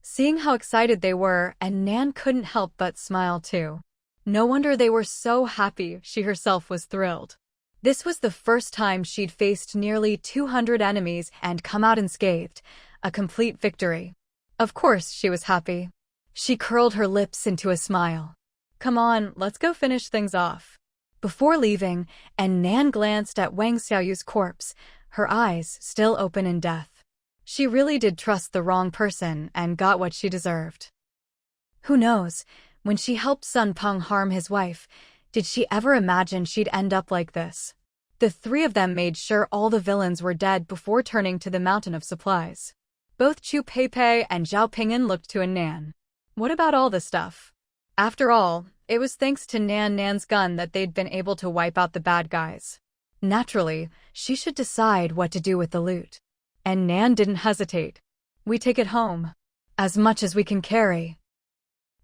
Seeing how excited they were, and Nan couldn't help but smile too. No wonder they were so happy. She herself was thrilled. This was the first time she'd faced nearly 200 enemies and come out unscathed, a complete victory. Of course she was happy. She curled her lips into a smile. Come on, let's go finish things off. Before leaving, and Nan glanced at Wang Xiaoyu's corpse, her eyes still open in death. She really did trust the wrong person and got what she deserved. Who knows, when she helped Sun Peng harm his wife, did she ever imagine she'd end up like this? The three of them made sure all the villains were dead before turning to the mountain of supplies. Both Chu Peipei and Zhao Ping'an looked to Nan. What about all the stuff? After all, it was thanks to Nan's gun that they'd been able to wipe out the bad guys. Naturally, she should decide what to do with the loot. And Nan didn't hesitate. We take it home. As much as we can carry.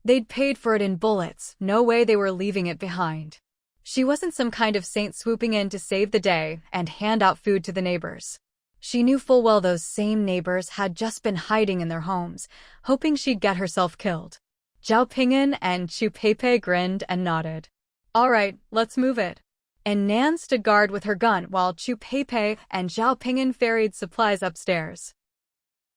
They'd paid for it in bullets, no way they were leaving it behind. She wasn't some kind of saint swooping in to save the day and hand out food to the neighbors. She knew full well those same neighbors had just been hiding in their homes, hoping she'd get herself killed. Zhao Ping'an and Chu Peipei grinned and nodded. All right, let's move it. And Nan stood guard with her gun while Chu Peipei and Zhao Ping'an ferried supplies upstairs.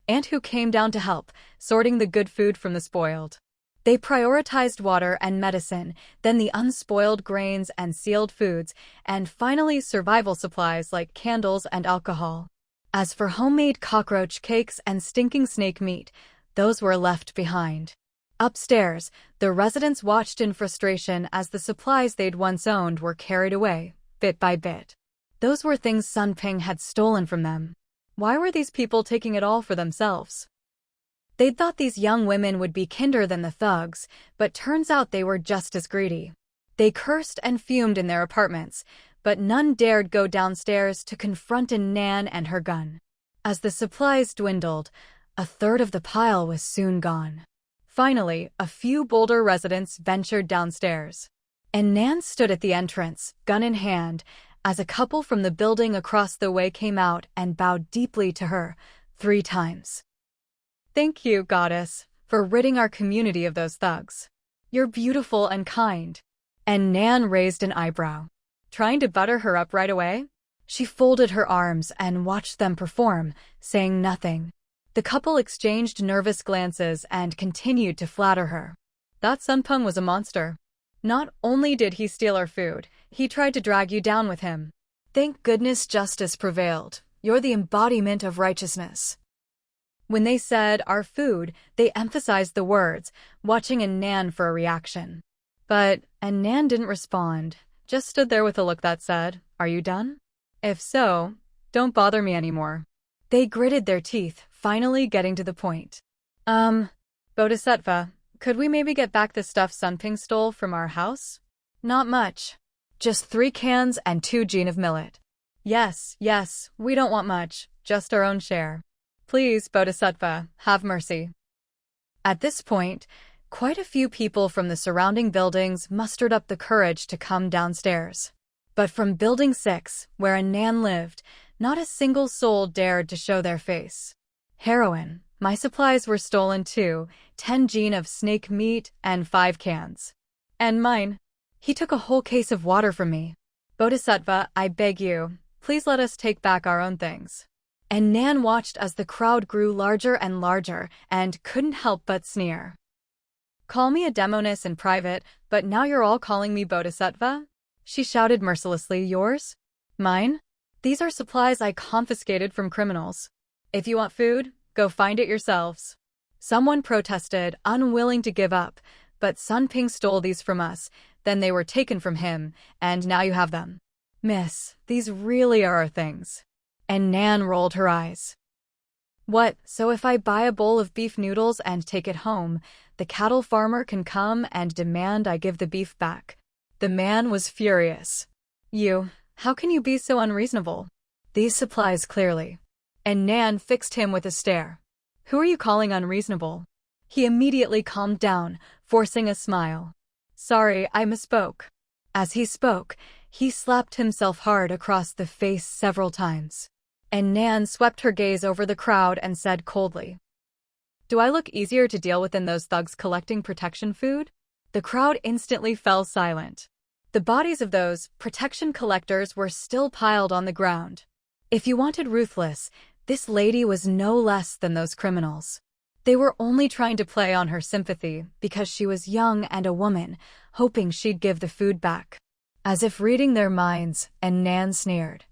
Aunt Hu came down to help, sorting the good food from the spoiled. They prioritized water and medicine, then the unspoiled grains and sealed foods, and finally survival supplies like candles and alcohol. As for homemade cockroach cakes and stinking snake meat, those were left behind. Upstairs, the residents watched in frustration as the supplies they'd once owned were carried away, bit by bit. Those were things Sun Ping had stolen from them. Why were these people taking it all for themselves? They'd thought these young women would be kinder than the thugs, but turns out they were just as greedy. They cursed and fumed in their apartments, but none dared go downstairs to confront Nan and her gun. As the supplies dwindled, a third of the pile was soon gone. Finally, a few bolder residents ventured downstairs. And Nan stood at the entrance, gun in hand, as a couple from the building across the way came out and bowed deeply to her, 3 times. Thank you, goddess, for ridding our community of those thugs. You're beautiful and kind. And Nan raised an eyebrow. Trying to butter her up right away? She folded her arms and watched them perform, saying nothing. The couple exchanged nervous glances and continued to flatter her. That Sun Peng was a monster. Not only did he steal our food, he tried to drag you down with him. Thank goodness justice prevailed. You're the embodiment of righteousness. When they said our food, they emphasized the words, watching Nan for a reaction. But Nan didn't respond, just stood there with a look that said, "Are you done? If so, don't bother me anymore." They gritted their teeth, finally getting to the point. Bodhisattva, could we maybe get back the stuff Sun Ping stole from our house? Not much. Just 3 cans and 2 jean of millet. Yes, we don't want much, just our own share. Please, Bodhisattva, have mercy. At this point, quite a few people from the surrounding buildings mustered up the courage to come downstairs. But from Building 6, where Nan lived, not a single soul dared to show their face. Heroine, my supplies were stolen too, 10 jean of snake meat and 5 cans. And mine. He took a whole case of water from me. Bodhisattva, I beg you, please let us take back our own things. And Nan watched as the crowd grew larger and larger and couldn't help but sneer. Call me a demoness in private, but now you're all calling me Bodhisattva? She shouted mercilessly. Yours? Mine? These are supplies I confiscated from criminals. If you want food, go find it yourselves. Someone protested, unwilling to give up, but Sun Ping stole these from us, then they were taken from him, and now you have them. Miss, these really are our things. And Nan rolled her eyes. What, so if I buy a bowl of beef noodles and take it home, the cattle farmer can come and demand I give the beef back? The man was furious. How can you be so unreasonable? These supplies clearly. and Nan fixed him with a stare. "Who are you calling unreasonable?" He immediately calmed down, forcing a smile. "Sorry, I misspoke." As he spoke, he slapped himself hard across the face several times. And Nan swept her gaze over the crowd and said coldly, "Do I look easier to deal with than those thugs collecting protection food?" The crowd instantly fell silent. The bodies of those protection collectors were still piled on the ground. If you wanted ruthless, this lady was no less than those criminals. They were only trying to play on her sympathy because she was young and a woman, hoping she'd give the food back. As if reading their minds, and Nan sneered.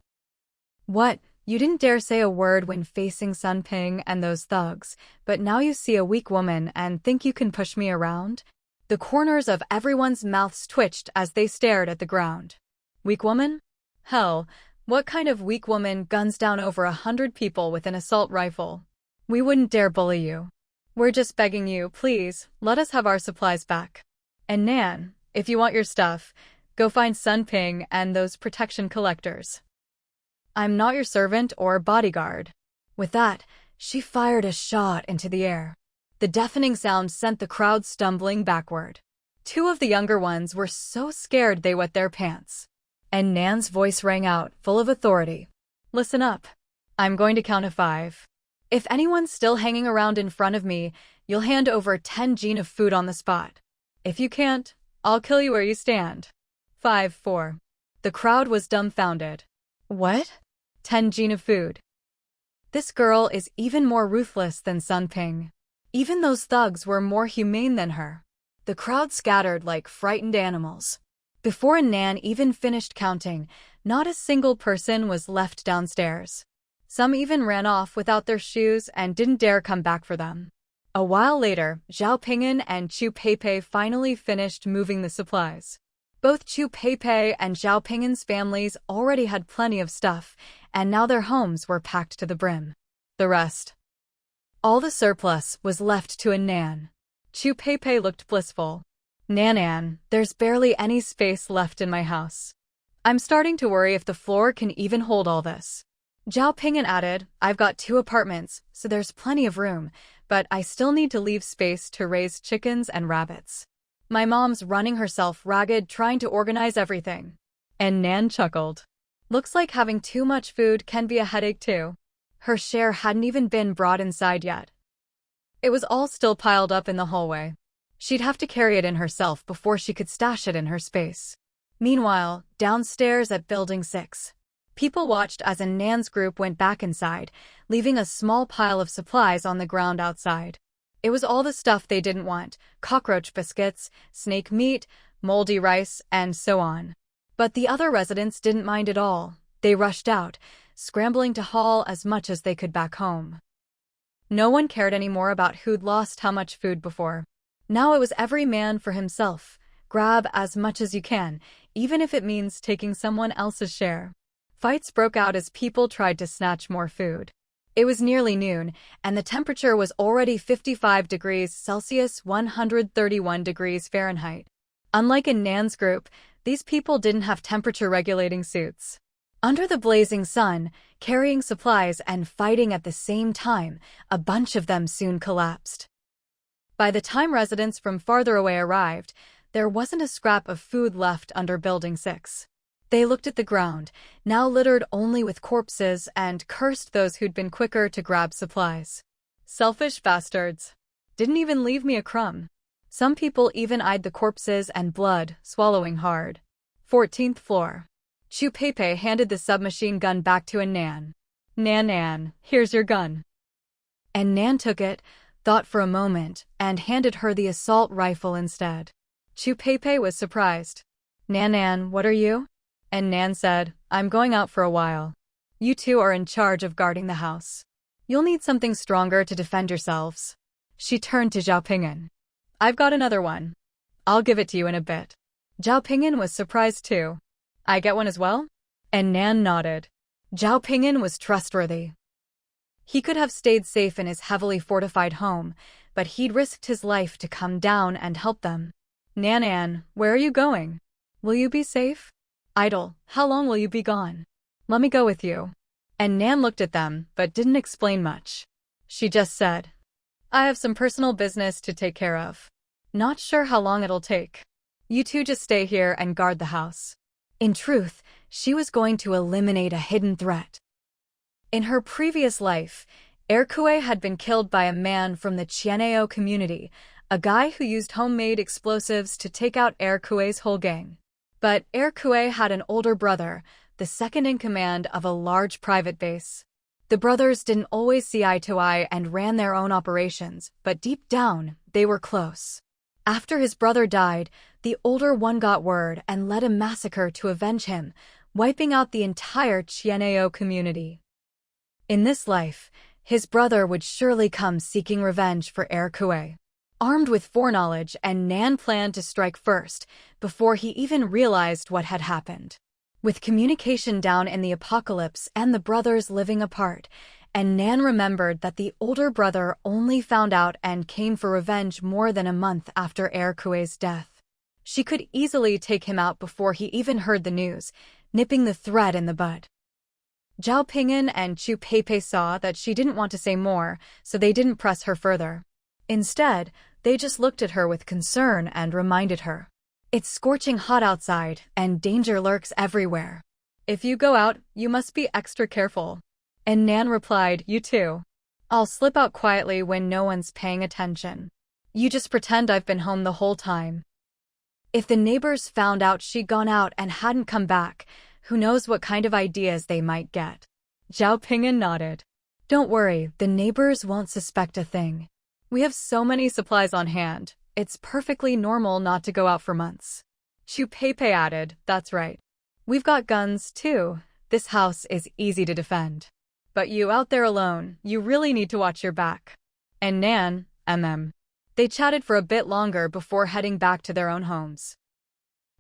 "What? You didn't dare say a word when facing Sun Ping and those thugs, but now you see a weak woman and think you can push me around?" The corners of everyone's mouths twitched as they stared at the ground. Weak woman? Hell, what kind of weak woman guns down over 100 people with an assault rifle? We wouldn't dare bully you. We're just begging you, please, let us have our supplies back. And Nan, if you want your stuff, go find Sun Ping and those protection collectors. I'm not your servant or bodyguard. With that, she fired a shot into the air. The deafening sound sent the crowd stumbling backward. Two of the younger ones were so scared they wet their pants. And Nan's voice rang out, full of authority. "Listen up. I'm going to count to 5. If anyone's still hanging around in front of me, you'll hand over 10 jade of food on the spot. If you can't, I'll kill you where you stand. 5, 4. The crowd was dumbfounded. What? 10 jade of food? This girl is even more ruthless than Sun Ping. Even those thugs were more humane than her. The crowd scattered like frightened animals. Before Nan even finished counting, not a single person was left downstairs. Some even ran off without their shoes and didn't dare come back for them. A while later, Zhao Ping'an and Chu Peipei finally finished moving the supplies. Both Chu Peipei and Zhao Ping'an's families already had plenty of stuff, and now their homes were packed to the brim. The rest. All the surplus was left to Nan. Chu Peipei looked blissful. "Nan, there's barely any space left in my house. I'm starting to worry if the floor can even hold all this." Zhao Ping'an added, "I've got 2 apartments, so there's plenty of room, but I still need to leave space to raise chickens and rabbits. My mom's running herself ragged trying to organize everything." And Nan chuckled. Looks like having too much food can be a headache too. Her share hadn't even been brought inside yet. It was all still piled up in the hallway. She'd have to carry it in herself before she could stash it in her space. Meanwhile, downstairs at Building 6, people watched as Nan's group went back inside, leaving a small pile of supplies on the ground outside. It was all the stuff they didn't want: cockroach biscuits, snake meat, moldy rice, and so on. But the other residents didn't mind at all. They rushed out, scrambling to haul as much as they could back home. No one cared anymore about who'd lost how much food before. Now it was every man for himself. Grab as much as you can, even if it means taking someone else's share. Fights broke out as people tried to snatch more food. It was nearly noon, and the temperature was already 55 degrees Celsius, 131 degrees Fahrenheit. Unlike in Nan's group, these people didn't have temperature-regulating suits. Under the blazing sun, carrying supplies and fighting at the same time, a bunch of them soon collapsed. By the time residents from farther away arrived, there wasn't a scrap of food left under Building 6. They looked at the ground, now littered only with corpses, and cursed those who'd been quicker to grab supplies. Selfish bastards. Didn't even leave me a crumb. Some people even eyed the corpses and blood, swallowing hard. 14th floor. Chu Peipei handed the submachine gun back to Nan. "Nan, here's your gun." And Nan took it, thought for a moment, and handed her the assault rifle instead. Chu Peipei was surprised. Nan, what are you?" And Nan said, "I'm going out for a while. You two are in charge of guarding the house. You'll need something stronger to defend yourselves." She turned to Zhao Ping'an. "I've got another one. I'll give it to you in a bit." Zhao Ping'an was surprised too. "I get one as well?" And Nan nodded. Zhao Ping'an was trustworthy. He could have stayed safe in his heavily fortified home, but he'd risked his life to come down and help them. "Nan, where are you going? Will you be safe? Idle, how long will you be gone? Let me go with you." And Nan looked at them, but didn't explain much. She just said, I have some personal business to take care of. Not sure how long it'll take. You two just stay here and guard the house. In truth, she was going to eliminate a hidden threat. In her previous life, Erkue had been killed by a man from the Chieneo community, a guy who used homemade explosives to take out Erkue's whole gang. But Erkue had an older brother, the second in command of a large private base. The brothers didn't always see eye to eye and ran their own operations, but deep down, they were close. After his brother died, the older one got word and led a massacre to avenge him, wiping out the entire Chieneo community. In this life, his brother would surely come seeking revenge for Erkue. Armed with foreknowledge, and Nan planned to strike first, before he even realized what had happened. With communication down in the apocalypse and the brothers living apart, and Nan remembered that the older brother only found out and came for revenge more than a month after Erkue's death. She could easily take him out before he even heard the news, nipping the thread in the bud. Zhao Ping'an and Chu Peipei saw that she didn't want to say more, so they didn't press her further. Instead, they just looked at her with concern and reminded her. It's scorching hot outside, and danger lurks everywhere. If you go out, you must be extra careful. And Nan replied, You too. I'll slip out quietly when no one's paying attention. You just pretend I've been home the whole time. If the neighbors found out she'd gone out and hadn't come back, who knows what kind of ideas they might get. Zhao Ping'an nodded. Don't worry, the neighbors won't suspect a thing. We have so many supplies on hand, it's perfectly normal not to go out for months. Chu Peipei added, That's right. We've got guns, too. This house is easy to defend. But you out there alone, you really need to watch your back. And Nan, They chatted for a bit longer before heading back to their own homes.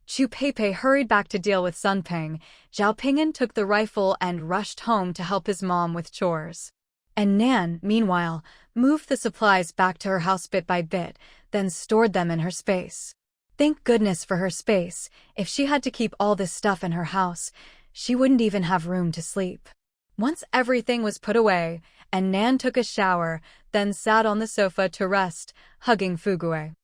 Chu Peipei hurried back to deal with Sun Ping. Zhao Ping'an took the rifle and rushed home to help his mom with chores. And Nan, meanwhile, moved the supplies back to her house bit by bit, then stored them in her space. Thank goodness for her space. If she had to keep all this stuff in her house, she wouldn't even have room to sleep. Once everything was put away, and Nan took a shower, then sat on the sofa to rest, hugging Fugue.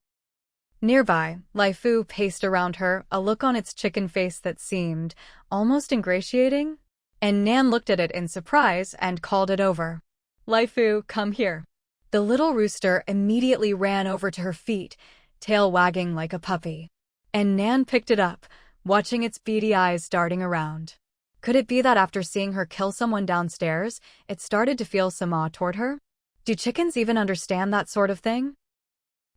Nearby, Lai Fu paced around her, a look on its chicken face that seemed almost ingratiating. And Nan looked at it in surprise and called it over. Lai Fu, come here. The little rooster immediately ran over to her feet, tail wagging like a puppy. And Nan picked it up, watching its beady eyes darting around. Could it be that after seeing her kill someone downstairs, it started to feel some awe toward her? Do chickens even understand that sort of thing?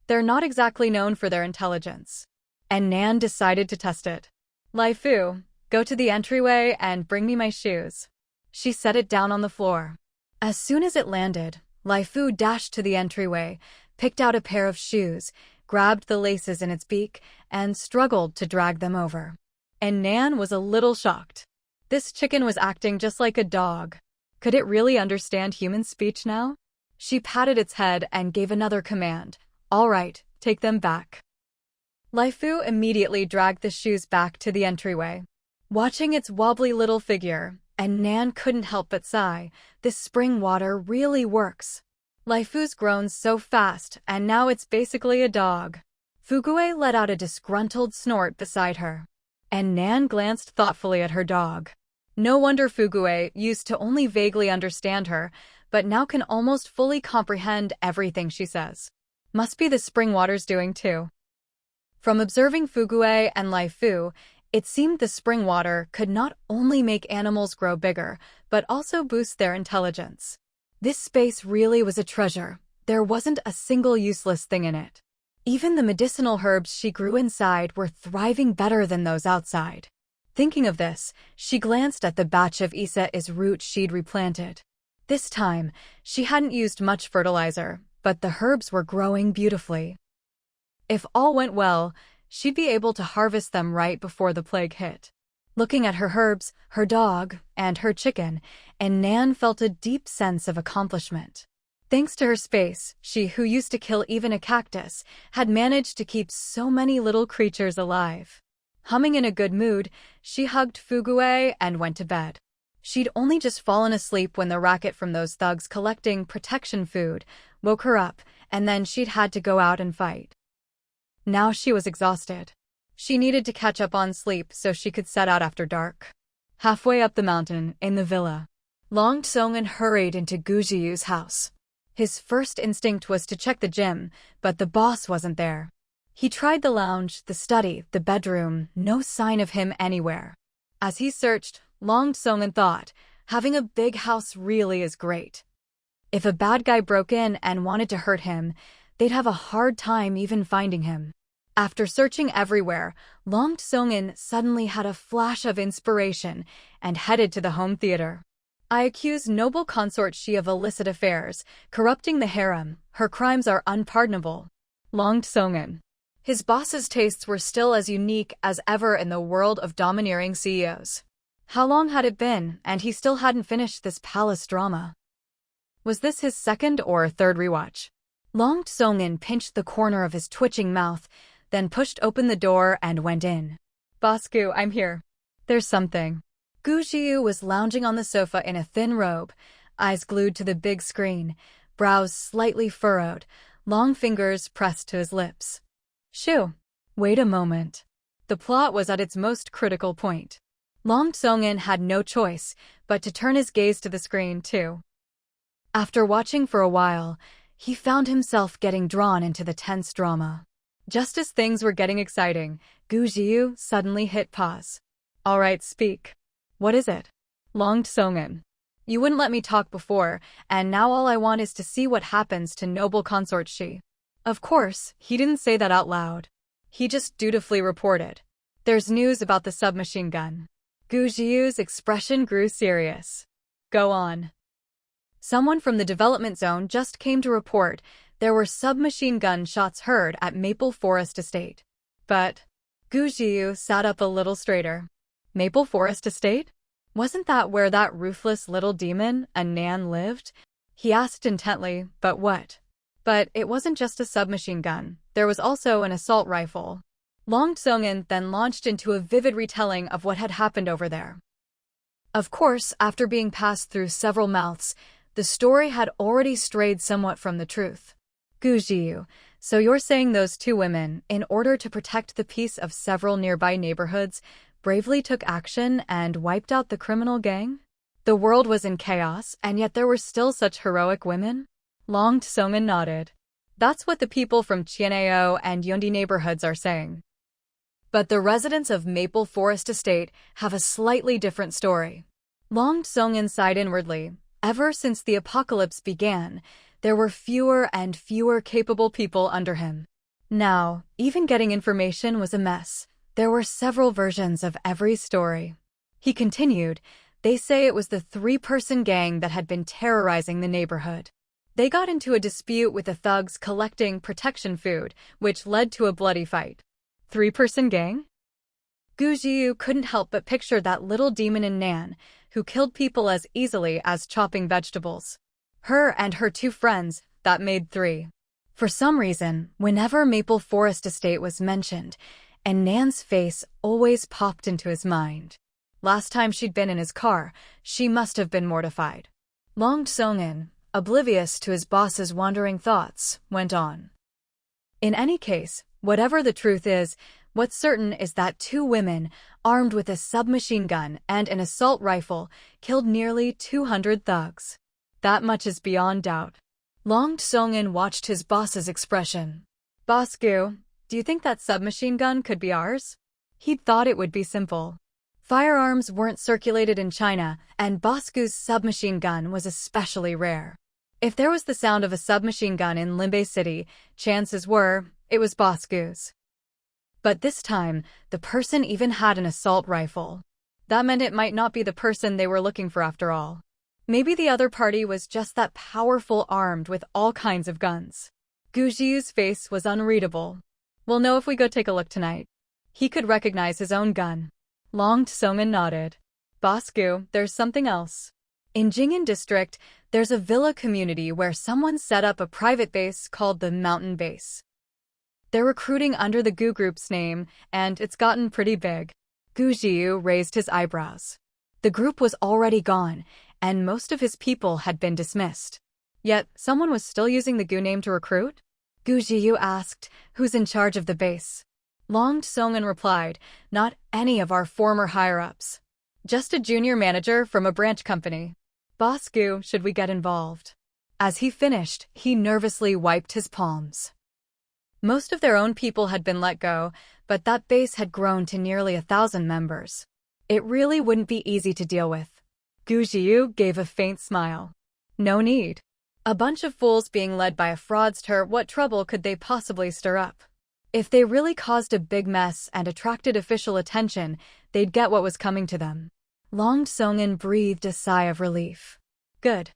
They're not exactly known for their intelligence. And Nan decided to test it. Lai Fu, go to the entryway and bring me my shoes. She set it down on the floor. As soon as it landed, Lai Fu dashed to the entryway, picked out a pair of shoes, grabbed the laces in its beak, and struggled to drag them over. And Nan was a little shocked. This chicken was acting just like a dog. Could it really understand human speech now? She patted its head and gave another command. All right, take them back. Lai Fu immediately dragged the shoes back to the entryway. Watching its wobbly little figure, and Nan couldn't help but sigh, this spring water really works. Lai Fu's grown so fast, and now it's basically a dog. Fugue let out a disgruntled snort beside her. And Nan glanced thoughtfully at her dog. No wonder Fugue used to only vaguely understand her, but now can almost fully comprehend everything she says. Must be the spring water's doing too. From observing Fugue and Lai Fu, it seemed the spring water could not only make animals grow bigger, but also boost their intelligence. This space really was a treasure. There wasn't a single useless thing in it. Even the medicinal herbs she grew inside were thriving better than those outside. Thinking of this, she glanced at the batch of Isa's root she'd replanted. This time, she hadn't used much fertilizer, but the herbs were growing beautifully. If all went well, she'd be able to harvest them right before the plague hit. Looking at her herbs, her dog, and her chicken, and Nan felt a deep sense of accomplishment. Thanks to her space, she, who used to kill even a cactus, had managed to keep so many little creatures alive. Humming in a good mood, she hugged Fugue and went to bed. She'd only just fallen asleep when the racket from those thugs collecting protection food woke her up, and then she'd had to go out and fight. Now she was exhausted. She needed to catch up on sleep so she could set out after dark. Halfway up the mountain, in the villa, Long Tsongan hurried into Gu Zhiyu's house. His first instinct was to check the gym, but the boss wasn't there. He tried the lounge, the study, the bedroom, no sign of him anywhere. As he searched, Long Tsongan thought, having a big house really is great. If a bad guy broke in and wanted to hurt him, they'd have a hard time even finding him. After searching everywhere, Long Tsongan suddenly had a flash of inspiration and headed to the home theater. I accuse noble consort Shi of illicit affairs, corrupting the harem. Her crimes are unpardonable. Long Tsongan. His boss's tastes were still as unique as ever in the world of domineering CEOs. How long had it been, and he still hadn't finished this palace drama? Was this his second or third rewatch? Long Tsongan pinched the corner of his twitching mouth, then pushed open the door and went in. Boss Gu, I'm here. There's something. Gu Zhiyu was lounging on the sofa in a thin robe, eyes glued to the big screen, brows slightly furrowed, long fingers pressed to his lips. Shoo. Wait a moment. The plot was at its most critical point. Long Tsongan had no choice but to turn his gaze to the screen, too. After watching for a while, he found himself getting drawn into the tense drama. Just as things were getting exciting, Gu Zhiyu suddenly hit pause. All right, speak. What is it? Long Tsongan. You wouldn't let me talk before, and now all I want is to see what happens to noble consort Shi. Of course, he didn't say that out loud. He just dutifully reported. There's news about the submachine gun. Gu Zhiyu's expression grew serious. Go on. Someone from the development zone just came to report there were submachine gun shots heard at Maple Forest Estate. But Gu Zhiyu sat up a little straighter. Maple Forest Estate? Wasn't that where that ruthless little demon, a Nan, lived? He asked intently, but what? But it wasn't just a submachine gun. There was also an assault rifle. Long Tsongan then launched into a vivid retelling of what had happened over there. Of course, after being passed through several mouths, the story had already strayed somewhat from the truth. Gu Zhiyu, so you're saying those two women, in order to protect the peace of several nearby neighborhoods, bravely took action and wiped out the criminal gang? The world was in chaos, and yet there were still such heroic women? Long Tsongan nodded. That's what the people from Qian'ao and Yundi neighborhoods are saying. But the residents of Maple Forest Estate have a slightly different story. Long Tsongan sighed inwardly. Ever since the apocalypse began, there were fewer and fewer capable people under him. Now, even getting information was a mess. There were several versions of every story. He continued, they say it was the three-person gang that had been terrorizing the neighborhood. They got into a dispute with the thugs collecting protection food, which led to a bloody fight. Three-person gang? Gu Zhiyu couldn't help but picture that little demon in Nan, who killed people as easily as chopping vegetables. Her and her two friends, that made three. For some reason, whenever Maple Forest Estate was mentioned, and Nan's face always popped into his mind. Last time she'd been in his car, she must have been mortified. Long Tsongan, oblivious to his boss's wandering thoughts, went on. In any case, whatever the truth is, what's certain is that two women, armed with a submachine gun and an assault rifle, killed nearly 200 thugs. That much is beyond doubt. Long Tsongan watched his boss's expression. Boss Gu, do you think that submachine gun could be ours? He'd thought it would be simple. Firearms weren't circulated in China, and Boss Gu's submachine gun was especially rare. If there was the sound of a submachine gun in Limbei City, chances were it was Boss Gu's. But this time, the person even had an assault rifle. That meant it might not be the person they were looking for after all. Maybe the other party was just that powerful, armed with all kinds of guns. Gu Zhiyu's face was unreadable. We'll know if we go take a look tonight. He could recognize his own gun. Long Tsongan nodded. Boss Gu, there's something else. In Jing'an District, there's a villa community where someone set up a private base called the Mountain Base. They're recruiting under the Gu Group's name, and it's gotten pretty big. Gu Zhiyu raised his eyebrows. The group was already gone, and most of his people had been dismissed. Yet, someone was still using the Gu name to recruit? Gu Jiyu asked, "Who's in charge of the base?" Long Tsongan replied, "Not any of our former higher-ups. Just a junior manager from a branch company. Boss Gu, should we get involved?" As he finished, he nervously wiped his palms. Most of their own people had been let go, but that base had grown to nearly 1,000 members. It really wouldn't be easy to deal with. Gu Jiyu gave a faint smile. No need. A bunch of fools being led by a fraudster, what trouble could they possibly stir up? If they really caused a big mess and attracted official attention, they'd get what was coming to them. Long Tsongan breathed a sigh of relief. Good.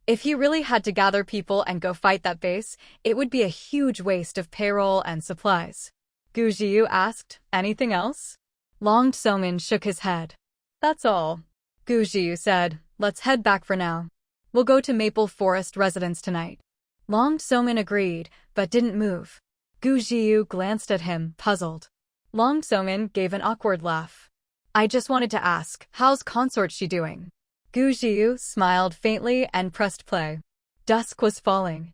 If he really had to gather people and go fight that base, it would be a huge waste of payroll and supplies. Gu Jiyu asked, "Anything else?" Long Tsongan shook his head. "That's all." Gu Jiyu said, "Let's head back for now. We'll go to Maple Forest residence tonight." Long Tsongan agreed, but didn't move. Gu Jiyu glanced at him, puzzled. Long Tsongan gave an awkward laugh. "I just wanted to ask, how's consort she doing?" Gu Jiyu smiled faintly and pressed play. Dusk was falling.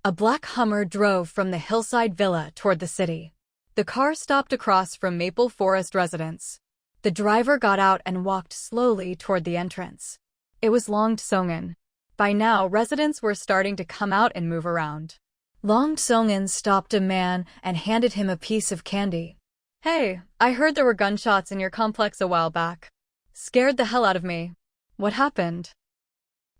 A black Hummer drove from the hillside villa toward the city. The car stopped across from Maple Forest residence. The driver got out and walked slowly toward the entrance. It was Long Tsongan. By now, residents were starting to come out and move around. Long Tsongan stopped a man and handed him a piece of candy. "Hey, I heard there were gunshots in your complex a while back. Scared the hell out of me. What happened?"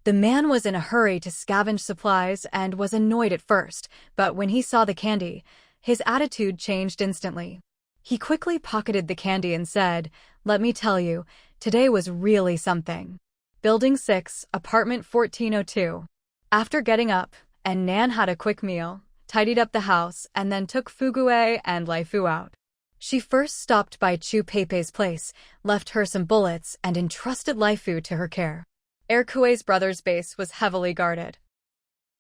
The man was in a hurry to scavenge supplies and was annoyed at first, but when he saw the candy, his attitude changed instantly. He quickly pocketed the candy and said, "Let me tell you, today was really something. Building 6, apartment 1402. After getting up, and Nan had a quick meal, tidied up the house, and then took Fugue and Laifu out. She first stopped by Chu Pei's place, left her some bullets, and entrusted Laifu to her care. Erkue's brother's base was heavily guarded.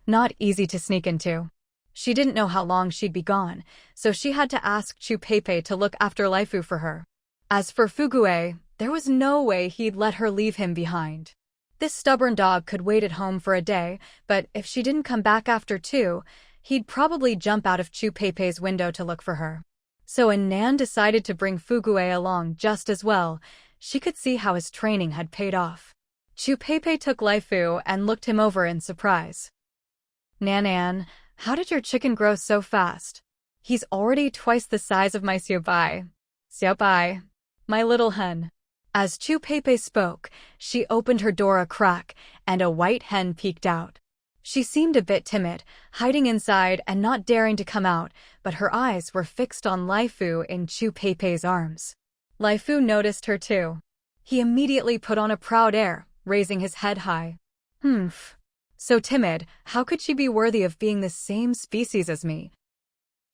Not easy to sneak into. She didn't know how long she'd be gone, so she had to ask Chu Pei to look after Laifu for her. As for Fugue, there was no way he'd let her leave him behind. This stubborn dog could wait at home for a day, but if she didn't come back after 2, he'd probably jump out of Chu Pei's window to look for her. So Nan decided to bring Fugue along just as well. She could see how his training had paid off. Chu Pei took Laifu and looked him over in surprise. "Nan, how did your chicken grow so fast? He's already twice the size of my Xiaobai. Xiaobai, my little hen." As Chu Pei spoke, she opened her door a crack, and a white hen peeked out. She seemed a bit timid, hiding inside and not daring to come out, but her eyes were fixed on Laifu in Chu Pei's arms. Laifu noticed her too. He immediately put on a proud air, raising his head high. "Humph. So timid, how could she be worthy of being the same species as me?"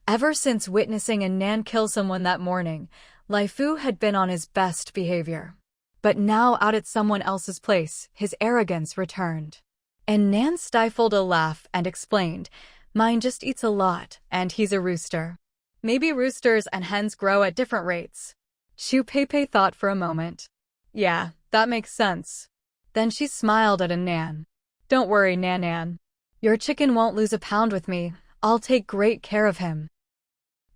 Ever since witnessing a Nan kill someone that morning, Laifu had been on his best behavior. But now out at someone else's place, his arrogance returned. And Nan stifled a laugh and explained, "Mine just eats a lot, and he's a rooster. Maybe roosters and hens grow at different rates." Chu Pei thought for a moment. "Yeah, that makes sense." Then she smiled at Nan. "Don't worry, Nan. Your chicken won't lose a pound with me. I'll take great care of him."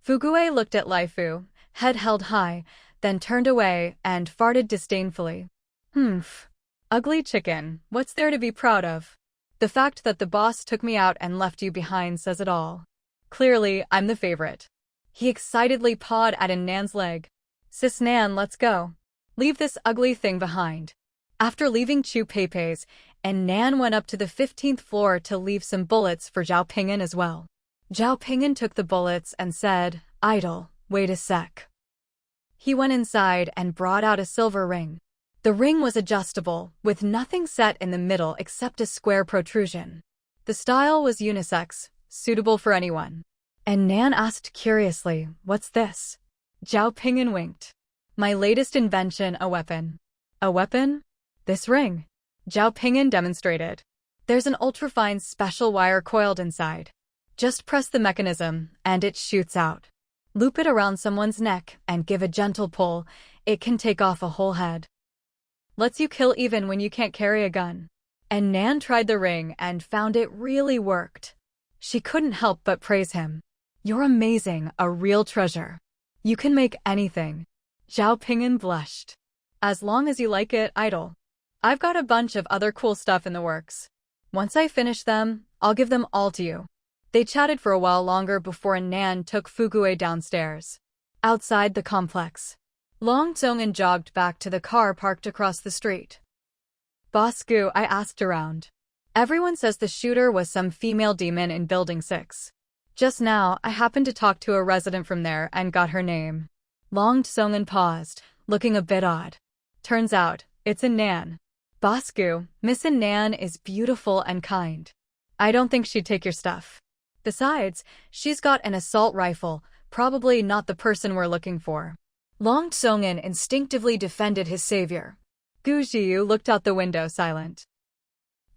Fugue looked at Laifu, head held high, then turned away and farted disdainfully. "Humph. Ugly chicken, what's there to be proud of? The fact that the boss took me out and left you behind says it all. Clearly, I'm the favorite." He excitedly pawed at Nan's leg. "Sis Nan, let's go. Leave this ugly thing behind." After leaving Chu Pei's, Nan went up to the 15th floor to leave some bullets for Zhao Ping'an as well. Zhao Ping'an took the bullets and said, "Idle, wait a sec." He went inside and brought out a silver ring. The ring was adjustable, with nothing set in the middle except a square protrusion. The style was unisex, suitable for anyone. And Nan asked curiously, "What's this?" Zhao Ping'an winked. "My latest invention, a weapon." "A weapon?" "This ring." Zhao Ping'an demonstrated. "There's an ultrafine special wire coiled inside. Just press the mechanism, and it shoots out. Loop it around someone's neck and give a gentle pull. It can take off a whole head." Lets you kill even when you can't carry a gun. And Nan tried the ring and found it really worked. She couldn't help but praise him. You're amazing, a real treasure. You can make anything. Zhao Ping'an blushed. As long as you like it, idol. I've got a bunch of other cool stuff in the works. Once I finish them, I'll give them all to you. They chatted for a while longer before Nan took Fugue downstairs. Outside the complex, Long Tsongan jogged back to the car parked across the street. Boss Gu, I asked around. Everyone says the shooter was some female demon in Building 6. Just now, I happened to talk to a resident from there and got her name. Long Tsongan paused, looking a bit odd. Turns out, it's Nan. Boss Gu, Miss Nan is beautiful and kind. I don't think she'd take your stuff. Besides, she's got an assault rifle, probably not the person we're looking for. Long Tsongan instinctively defended his savior. Gu Jiu looked out the window silent.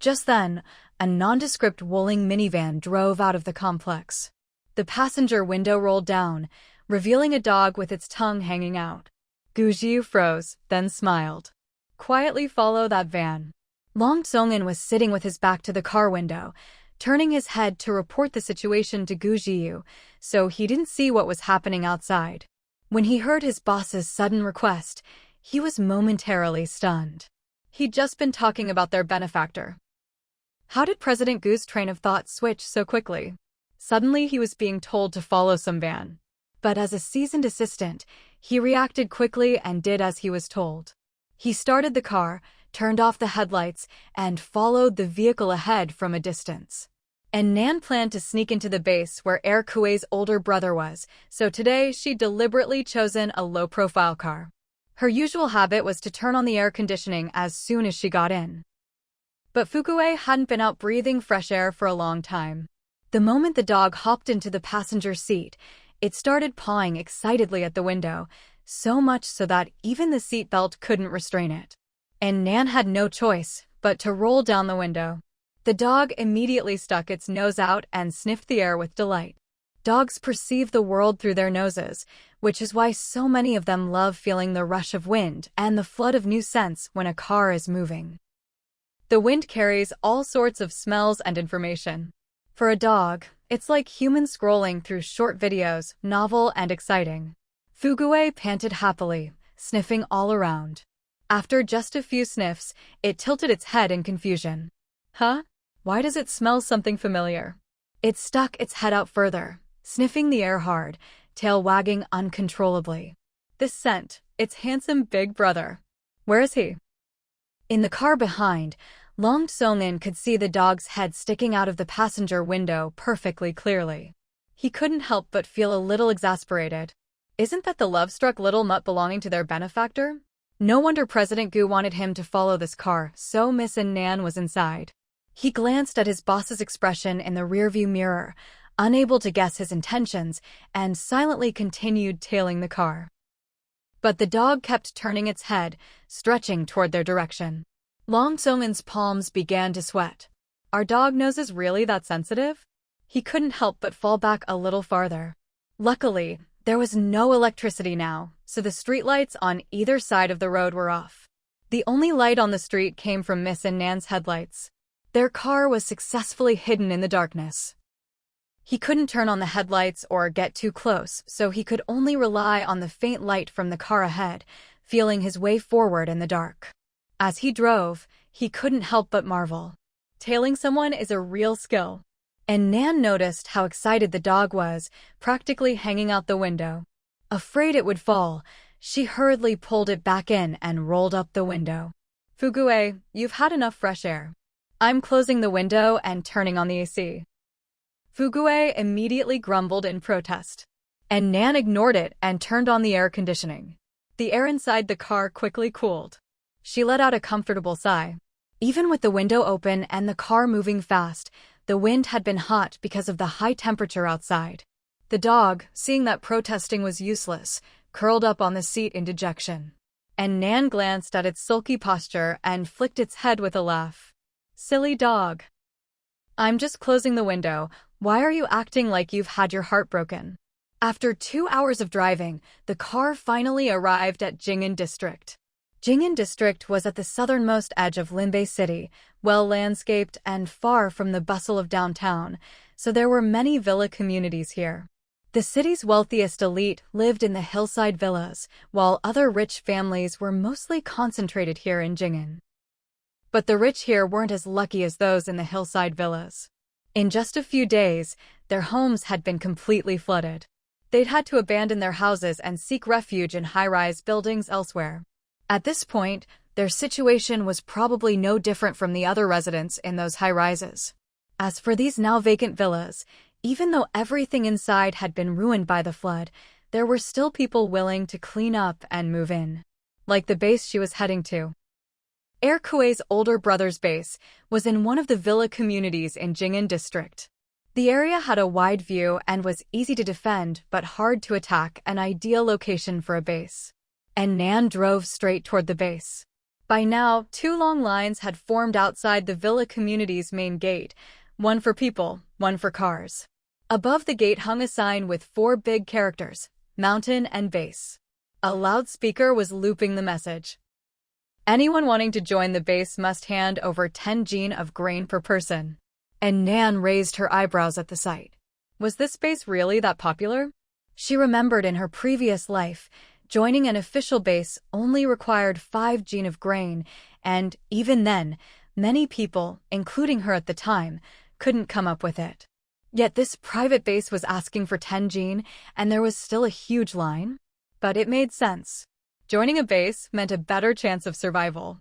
Just then, a nondescript Wuling minivan drove out of the complex. The passenger window rolled down, revealing a dog with its tongue hanging out. Gu Jiu froze, then smiled. Quietly follow that van. Long Tsongan was sitting with his back to the car window, turning his head to report the situation to Gu Jiu, so he didn't see what was happening outside. When he heard his boss's sudden request, he was momentarily stunned. He'd just been talking about their benefactor. How did President Gu's train of thought switch so quickly? Suddenly he was being told to follow some van. But as a seasoned assistant, he reacted quickly and did as he was told. He started the car, turned off the headlights, and followed the vehicle ahead from a distance. And Nan planned to sneak into the base where Er Kuei's older brother was, so today she'd deliberately chosen a low-profile car. Her usual habit was to turn on the air conditioning as soon as she got in. But Fugue hadn't been out breathing fresh air for a long time. The moment the dog hopped into the passenger seat, it started pawing excitedly at the window, so much so that even the seatbelt couldn't restrain it. And Nan had no choice but to roll down the window. The dog immediately stuck its nose out and sniffed the air with delight. Dogs perceive the world through their noses, which is why so many of them love feeling the rush of wind and the flood of new scents when a car is moving. The wind carries all sorts of smells and information. For a dog, it's like humans scrolling through short videos, novel and exciting. Fugue panted happily, sniffing all around. After just a few sniffs, it tilted its head in confusion. Huh? Why does it smell something familiar? It stuck its head out further, sniffing the air hard, tail wagging uncontrollably. This scent, its handsome big brother. Where is he? In the car behind, Long Tsongan could see the dog's head sticking out of the passenger window perfectly clearly. He couldn't help but feel a little exasperated. Isn't that the love-struck little mutt belonging to their benefactor? No wonder President Gu wanted him to follow this car, so Miss Nan was inside. He glanced at his boss's expression in the rearview mirror, unable to guess his intentions, and silently continued tailing the car. But the dog kept turning its head, stretching toward their direction. Long Tsongan's palms began to sweat. Are dog noses really that sensitive? He couldn't help but fall back a little farther. Luckily, there was no electricity now, so the streetlights on either side of the road were off. The only light on the street came from Miss Nan's headlights. Their car was successfully hidden in the darkness. He couldn't turn on the headlights or get too close, so he could only rely on the faint light from the car ahead, feeling his way forward in the dark. As he drove, he couldn't help but marvel. Tailing someone is a real skill. And Nan noticed how excited the dog was, practically hanging out the window. Afraid it would fall, she hurriedly pulled it back in and rolled up the window. Fugue, you've had enough fresh air. I'm closing the window and turning on the AC. Fugue immediately grumbled in protest. And Nan ignored it and turned on the air conditioning. The air inside the car quickly cooled. She let out a comfortable sigh. Even with the window open and the car moving fast, the wind had been hot because of the high temperature outside. The dog, seeing that protesting was useless, curled up on the seat in dejection. And Nan glanced at its sulky posture and flicked its head with a laugh. Silly dog. I'm just closing the window. Why are you acting like you've had your heart broken? After 2 hours of driving, the car finally arrived at Jing'an District. Jing'an district was at the southernmost edge of Linbei City, well-landscaped and far from the bustle of downtown, so there were many villa communities here. The city's wealthiest elite lived in the hillside villas, while other rich families were mostly concentrated here in Jing'an. But the rich here weren't as lucky as those in the hillside villas. In just a few days, their homes had been completely flooded. They'd had to abandon their houses and seek refuge in high-rise buildings elsewhere. At this point, their situation was probably no different from the other residents in those high-rises. As for these now vacant villas, even though everything inside had been ruined by the flood, there were still people willing to clean up and move in. Like the base she was heading to. Kuei's older brother's base was in one of the villa communities in Jing'an district. The area had a wide view and was easy to defend but hard to attack, an ideal location for a base. And Nan drove straight toward the base. By now, 2 long lines had formed outside the villa community's main gate, one for people, one for cars. Above the gate hung a sign with 4 big characters, mountain and base. A loudspeaker was looping the message. Anyone wanting to join the base must hand over 10 jin of grain per person. And Nan raised her eyebrows at the sight. Was this base really that popular? She remembered in her previous life, joining an official base only required 5 jin of grain, and even then, many people, including her at the time, couldn't come up with it. Yet this private base was asking for 10 jin, and there was still a huge line. But it made sense. Joining a base meant a better chance of survival.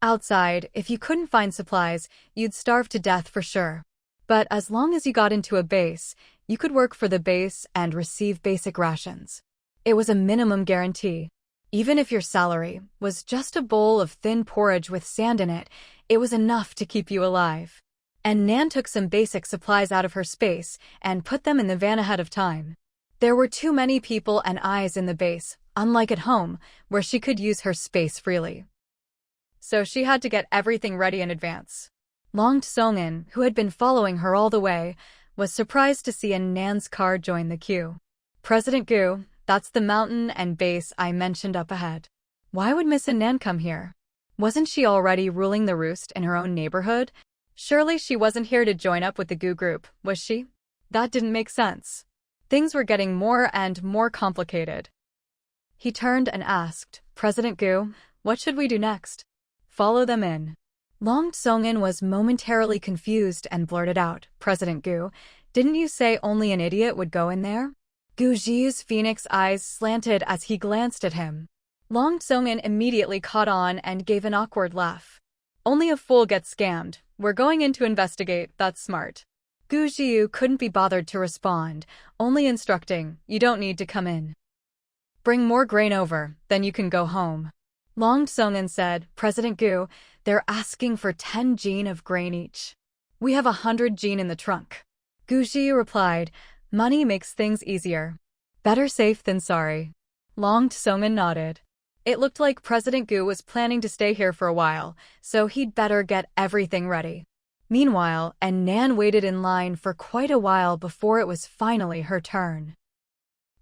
Outside, if you couldn't find supplies, you'd starve to death for sure. But as long as you got into a base, you could work for the base and receive basic rations. It was a minimum guarantee. Even if your salary was just a bowl of thin porridge with sand in it, it was enough to keep you alive. And Nan took some basic supplies out of her space and put them in the van ahead of time. There were too many people and eyes in the base, unlike at home, where she could use her space freely. So she had to get everything ready in advance. Long Tsongin, who had been following her all the way, was surprised to see Nan's car join the queue. President Gu, that's the mountain and base I mentioned up ahead. Why would Miss Nan come here? Wasn't she already ruling the roost in her own neighborhood? Surely she wasn't here to join up with the Gu group, was she? That didn't make sense. Things were getting more and more complicated. He turned and asked, President Gu, what should we do next? Follow them in. Long Tsongin was momentarily confused and blurted out, President Gu, didn't you say only an idiot would go in there? Gu Jiu's phoenix eyes slanted as he glanced at him. Long Tsongin immediately caught on and gave an awkward laugh. Only a fool gets scammed. We're going in to investigate, that's smart. Gu Jiu couldn't be bothered to respond, only instructing, you don't need to come in. Bring more grain over, then you can go home. Long Tsongin said, President Gu, they're asking for 10 jin of grain each. We have 100 jin in the trunk. Gu Jiu replied, money makes things easier. Better safe than sorry. Long Tsongin nodded. It looked like President Gu was planning to stay here for a while, so he'd better get everything ready. Meanwhile, Nan waited in line for quite a while before it was finally her turn.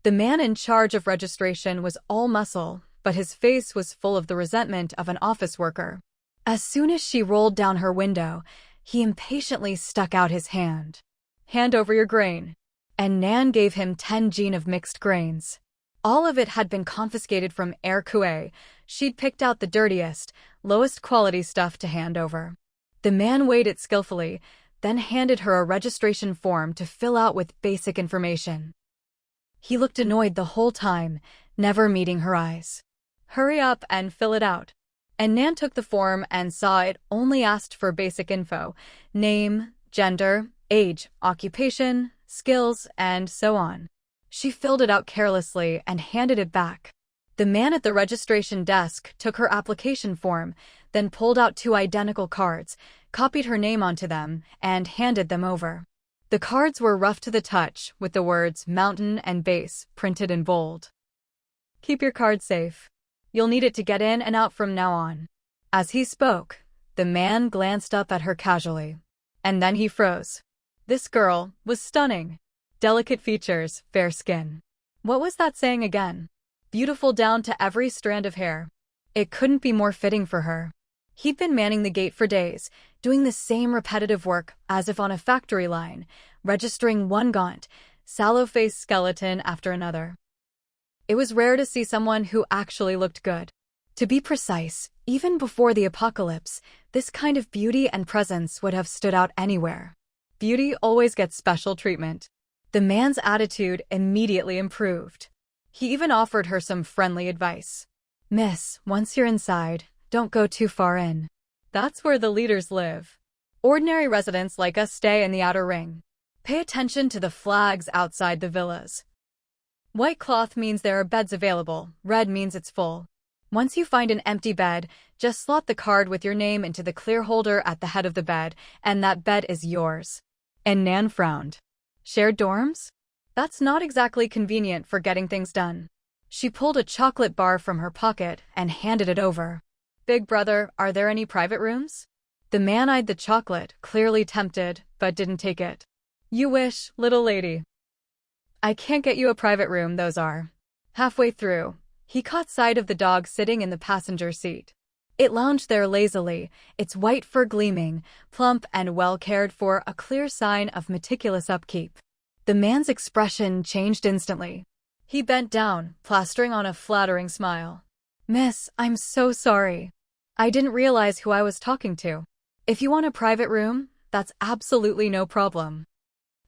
The man in charge of registration was all muscle, but his face was full of the resentment of an office worker. As soon as she rolled down her window, he impatiently stuck out his hand. Hand over your grain. And Nan gave him 10 jin of mixed grains. All of it had been confiscated from Kuei. She'd picked out the dirtiest, lowest quality stuff to hand over. The man weighed it skillfully, then handed her a registration form to fill out with basic information. He looked annoyed the whole time, never meeting her eyes. Hurry up and fill it out. And Nan took the form and saw it only asked for basic info, name, gender, age, occupation, skills, and so on. She filled it out carelessly and handed it back. The man at the registration desk took her application form, then pulled out 2 identical cards, copied her name onto them, and handed them over. The cards were rough to the touch, with the words mountain and base printed in bold. Keep your card safe. You'll need it to get in and out from now on. As he spoke, the man glanced up at her casually. And then he froze. This girl was stunning. Delicate features, fair skin. What was that saying again? Beautiful down to every strand of hair. It couldn't be more fitting for her. He'd been manning the gate for days, doing the same repetitive work as if on a factory line, registering one gaunt, sallow-faced skeleton after another. It was rare to see someone who actually looked good. To be precise, even before the apocalypse, this kind of beauty and presence would have stood out anywhere. Beauty always gets special treatment. The man's attitude immediately improved. He even offered her some friendly advice. "Miss, once you're inside, don't go too far in. That's where the leaders live. Ordinary residents like us stay in the outer ring. Pay attention to the flags outside the villas. White cloth means there are beds available, red means it's full. Once you find an empty bed, just slot the card with your name into the clear holder at the head of the bed, and that bed is yours." And Nan frowned. Shared dorms? That's not exactly convenient for getting things done. She pulled a chocolate bar from her pocket and handed it over. "Big brother, are there any private rooms?" The man eyed the chocolate, clearly tempted, but didn't take it. "You wish, little lady." "I can't get you a private room, those are." Halfway through, he caught sight of the dog sitting in the passenger seat. It lounged there lazily, its white fur gleaming, plump and well cared for, a clear sign of meticulous upkeep. The man's expression changed instantly. He bent down, plastering on a flattering smile. "Miss, I'm so sorry. I didn't realize who I was talking to. If you want a private room, that's absolutely no problem.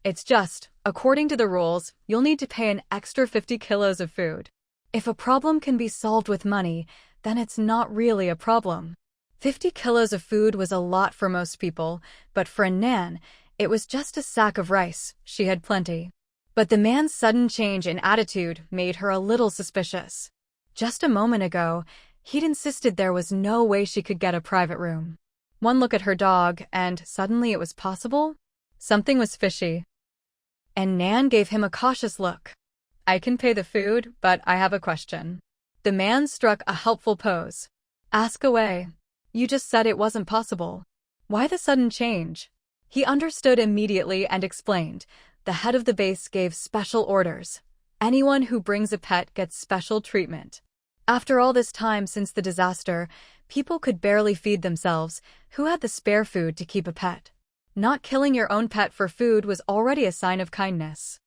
It's just, according to the rules, you'll need to pay an extra 50 kilos of food. If a problem can be solved with money, then it's not really a problem." 50 kilos of food was a lot for most people, but for Nan, it was just a sack of rice. She had plenty. But the man's sudden change in attitude made her a little suspicious. Just a moment ago, he'd insisted there was no way she could get a private room. One look at her dog, and suddenly it was possible? Something was fishy. And Nan gave him a cautious look. "I can pay the food, but I have a question." The man struck a helpful pose. "Ask away. You just said it wasn't possible. Why the sudden change?" He understood immediately and explained. The head of the base gave special orders. Anyone who brings a pet gets special treatment. After all this time since the disaster, people could barely feed themselves. Who had the spare food to keep a pet? Not killing your own pet for food was already a sign of kindness.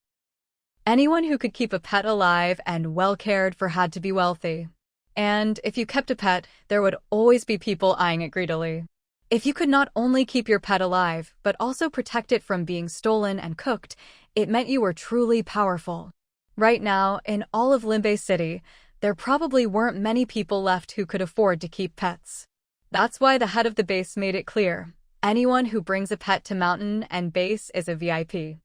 Anyone who could keep a pet alive and well cared for had to be wealthy. And if you kept a pet, there would always be people eyeing it greedily. If you could not only keep your pet alive, but also protect it from being stolen and cooked, it meant you were truly powerful. Right now, in all of Limbe City, there probably weren't many people left who could afford to keep pets. That's why the head of the base made it clear. Anyone who brings a pet to Mountain and Base is a VIP.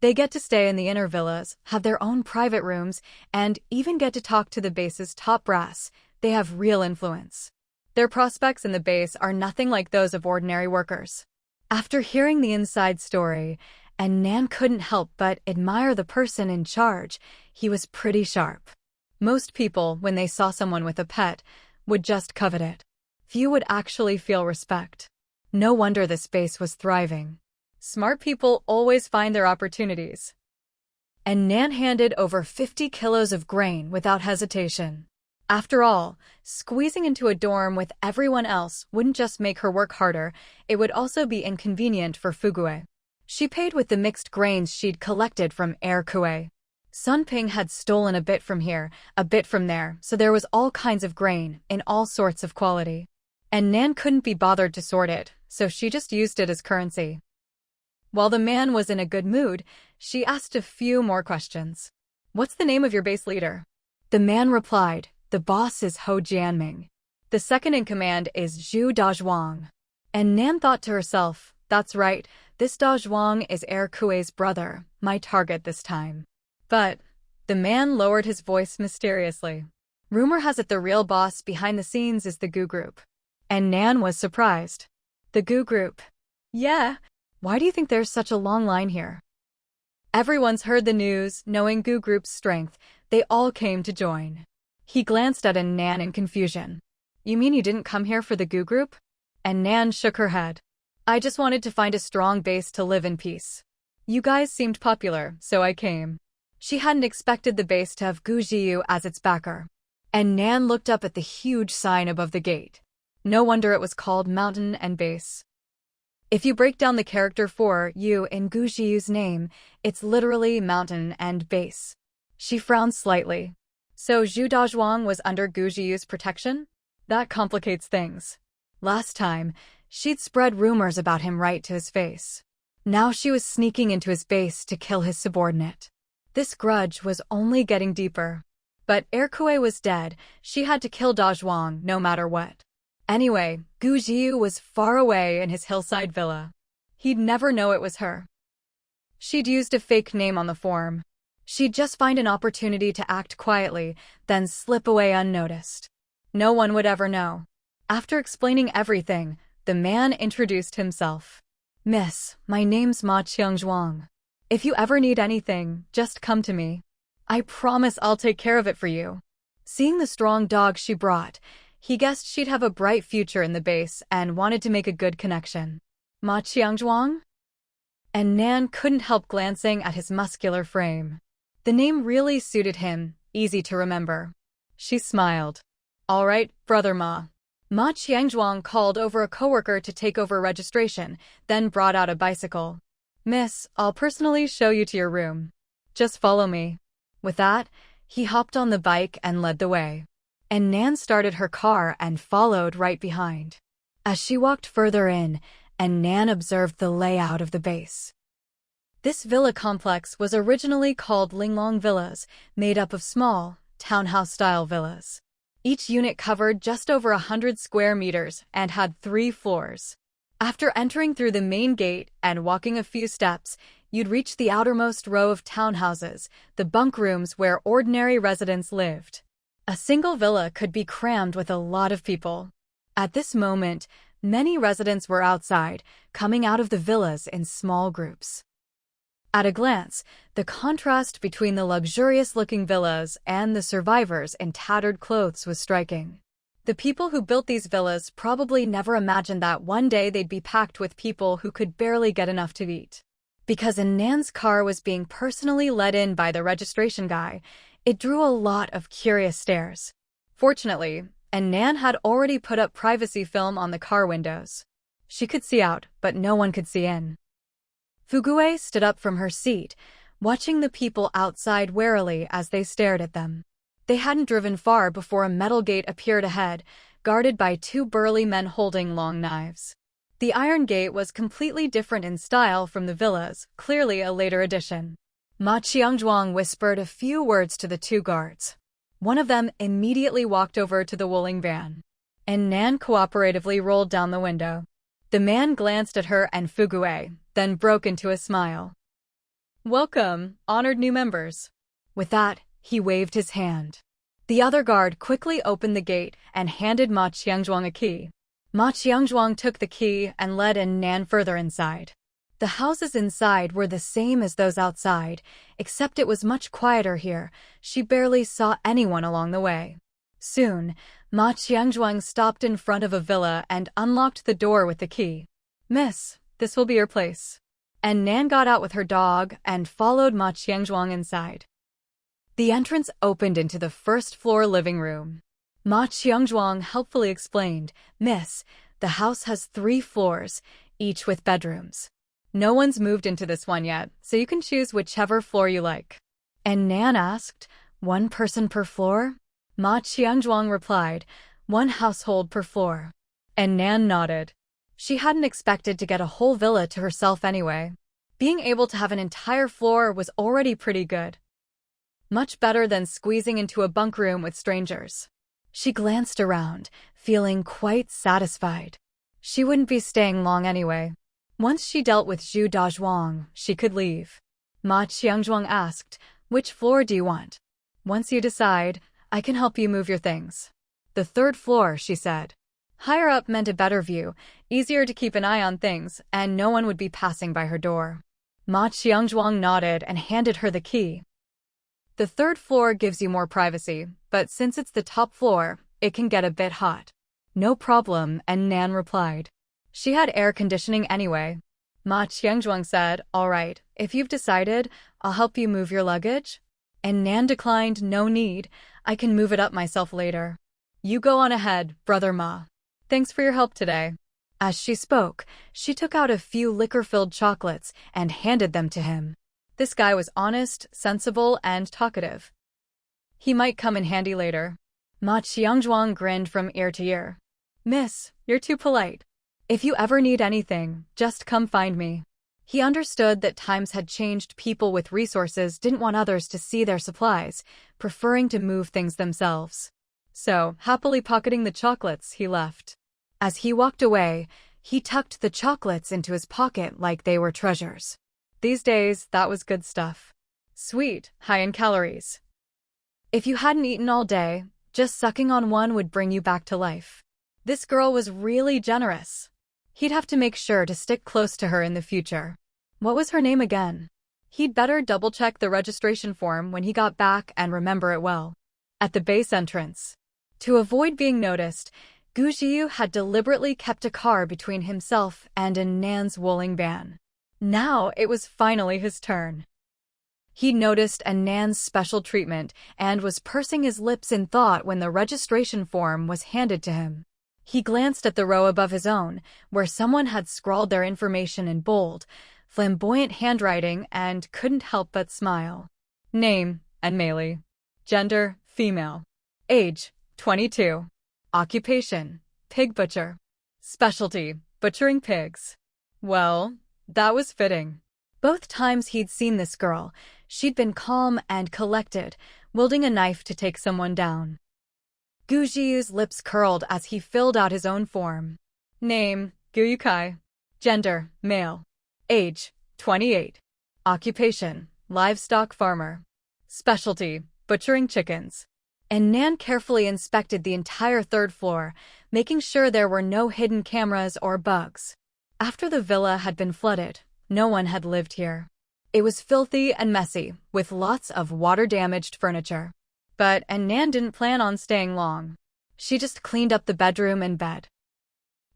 They get to stay in the inner villas, have their own private rooms, and even get to talk to the base's top brass. They have real influence. Their prospects in the base are nothing like those of ordinary workers. After hearing the inside story, and Nan couldn't help but admire the person in charge, he was pretty sharp. Most people, when they saw someone with a pet, would just covet it. Few would actually feel respect. No wonder this base was thriving. Smart people always find their opportunities. And Nan handed over 50 kilos of grain without hesitation. After all, squeezing into a dorm with everyone else wouldn't just make her work harder, it would also be inconvenient for Fugue. She paid with the mixed grains she'd collected from Air Kue. Sunping had stolen a bit from here, a bit from there, so there was all kinds of grain, in all sorts of quality. And Nan couldn't be bothered to sort it, so she just used it as currency. While the man was in a good mood, she asked a few more questions. "What's the name of your base leader?" The man replied, "The boss is Ho Jianming. The second in command is Zhu Dazhuang." And Nan thought to herself, that's right, this Dazhuang is Air Kue's brother, my target this time. But the man lowered his voice mysteriously. "Rumor has it the real boss behind the scenes is the Gu Group." And Nan was surprised. "The Gu Group?" "Yeah. Why do you think there's such a long line here?" Everyone's heard the news, knowing Gu Group's strength. They all came to join. He glanced at Nan in confusion. "You mean you didn't come here for the Gu Group?" And Nan shook her head. "I just wanted to find a strong base to live in peace. You guys seemed popular, so I came." She hadn't expected the base to have Gu Jiu as its backer. And Nan looked up at the huge sign above the gate. No wonder it was called Mountain and Base. If you break down the character for you in Gu Zhiyu's name, it's literally mountain and base. She frowned slightly. So Zhu Dazhuang was under Gu Zhiyu's protection? That complicates things. Last time, she'd spread rumors about him right to his face. Now she was sneaking into his base to kill his subordinate. This grudge was only getting deeper. But ere Kuei was dead, she had to kill Dazhuang no matter what. Anyway, Gu Zhiyu was far away in his hillside villa. He'd never know it was her. She'd used a fake name on the form. She'd just find an opportunity to act quietly, then slip away unnoticed. No one would ever know. After explaining everything, the man introduced himself. "Miss, my name's Ma Qiangzhuang. If you ever need anything, just come to me. I promise I'll take care of it for you." Seeing the strong dog she brought, he guessed she'd have a bright future in the base and wanted to make a good connection. Ma Qiangzhuang? And Nan couldn't help glancing at his muscular frame. The name really suited him, easy to remember. She smiled. "All right, brother Ma." Ma Qiangzhuang called over a coworker to take over registration, then brought out a bicycle. "Miss, I'll personally show you to your room. Just follow me." With that, he hopped on the bike and led the way. And Nan started her car and followed right behind. As she walked further in, and Nan observed the layout of the base. This villa complex was originally called Linglong Villas, made up of small, townhouse-style villas. Each unit covered just over 100 square meters and had 3 floors. After entering through the main gate and walking a few steps, you'd reach the outermost row of townhouses, the bunk rooms where ordinary residents lived. A single villa could be crammed with a lot of people. At this moment, many residents were outside, coming out of the villas in small groups. At a glance, the contrast between the luxurious-looking villas and the survivors in tattered clothes was striking. The people who built these villas probably never imagined that one day they'd be packed with people who could barely get enough to eat. Because Nan's car was being personally let in by the registration guy, it drew a lot of curious stares. Fortunately, Nan had already put up privacy film on the car windows. She could see out, but no one could see in. Fugue stood up from her seat, watching the people outside warily as they stared at them. They hadn't driven far before a metal gate appeared ahead, guarded by 2 burly men holding long knives. The iron gate was completely different in style from the villas, clearly a later addition. Ma Qiangzhuang whispered a few words to the 2 guards. One of them immediately walked over to the Wuling van. And Nan cooperatively rolled down the window. The man glanced at her and Fugue, then broke into a smile. "Welcome, honored new members." With that, he waved his hand. The other guard quickly opened the gate and handed Ma Qiangzhuang a key. Ma Qiangzhuang took the key and led Nan further inside. The houses inside were the same as those outside, except it was much quieter here. She barely saw anyone along the way. Soon, Ma Qiangzhuang stopped in front of a villa and unlocked the door with the key. "Miss, this will be your place." And Nan got out with her dog and followed Ma Qiangzhuang inside. The entrance opened into the first-floor living room. Ma Qiangzhuang helpfully explained, "Miss, the house has 3 floors, each with bedrooms. No one's moved into this one yet, so you can choose whichever floor you like." And Nan asked, "1 person per floor?" Ma Qiangzhuang replied, "1 household per floor." And Nan nodded. She hadn't expected to get a whole villa to herself anyway. Being able to have an entire floor was already pretty good. Much better than squeezing into a bunk room with strangers. She glanced around, feeling quite satisfied. She wouldn't be staying long anyway. Once she dealt with Zhu Dazhuang, she could leave. Ma Qiangzhuang asked, "Which floor do you want?" "Once you decide, I can help you move your things." "The 3rd floor," she said. Higher up meant a better view, easier to keep an eye on things, and no one would be passing by her door. Ma Qiangzhuang nodded and handed her the key. "The 3rd floor gives you more privacy, but since it's the top floor, it can get a bit hot." "No problem," and Nan replied. She had air conditioning anyway. Ma Qiangzhuang said, "All right, if you've decided, I'll help you move your luggage." And Nan declined, "No need. I can move it up myself later. You go on ahead, Brother Ma. Thanks for your help today." As she spoke, she took out a few liquor-filled chocolates and handed them to him. This guy was honest, sensible, and talkative. He might come in handy later. Ma Qiangzhuang grinned from ear to ear. "Miss, you're too polite. If you ever need anything, just come find me." He understood that times had changed. People with resources didn't want others to see their supplies, preferring to move things themselves. So, happily pocketing the chocolates, he left. As he walked away, he tucked the chocolates into his pocket like they were treasures. These days, that was good stuff. Sweet, high in calories. If you hadn't eaten all day, just sucking on one would bring you back to life. This girl was really generous. He'd have to make sure to stick close to her in the future. What was her name again? He'd better double-check the registration form when he got back and remember it well. At the base entrance. To avoid being noticed, Gu Jiu had deliberately kept a car between himself and Nan's Wuling Ban. Now it was finally his turn. He noticed Nan's special treatment and was pursing his lips in thought when the registration form was handed to him. He glanced at the row above his own, where someone had scrawled their information in bold, flamboyant handwriting and couldn't help but smile. Name, Meili. Gender, female. Age, 22. Occupation, pig butcher. Specialty, butchering pigs. Well, that was fitting. Both times he'd seen this girl, she'd been calm and collected, wielding a knife to take someone down. Gu Jiu's lips curled as he filled out his own form. Name, Gu Yukai. Gender, male. Age, 28. Occupation, livestock farmer. Specialty, butchering chickens. Nan carefully inspected the entire third floor, making sure there were no hidden cameras or bugs. After the villa had been flooded, no one had lived here. It was filthy and messy, with lots of water-damaged furniture. But Nan didn't plan on staying long. She just cleaned up the bedroom and bed.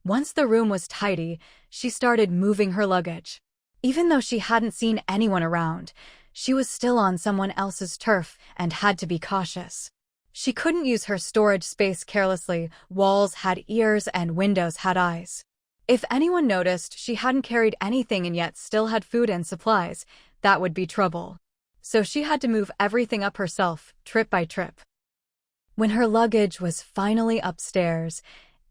Once the room was tidy, she started moving her luggage. Even though she hadn't seen anyone around, she was still on someone else's turf and had to be cautious. She couldn't use her storage space carelessly. Walls had ears and windows had eyes. If anyone noticed she hadn't carried anything and yet still had food and supplies, that would be trouble. So she had to move everything up herself, trip by trip. When her luggage was finally upstairs,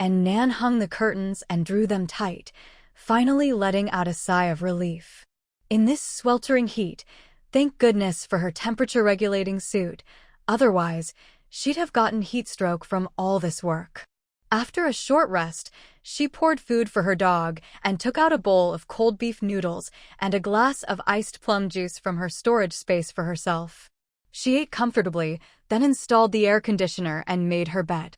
Nan hung the curtains and drew them tight, finally letting out a sigh of relief. In this sweltering heat, thank goodness for her temperature-regulating suit, otherwise, she'd have gotten heat stroke from all this work. After a short rest, she poured food for her dog and took out a bowl of cold beef noodles and a glass of iced plum juice from her storage space for herself. She ate comfortably, then installed the air conditioner and made her bed.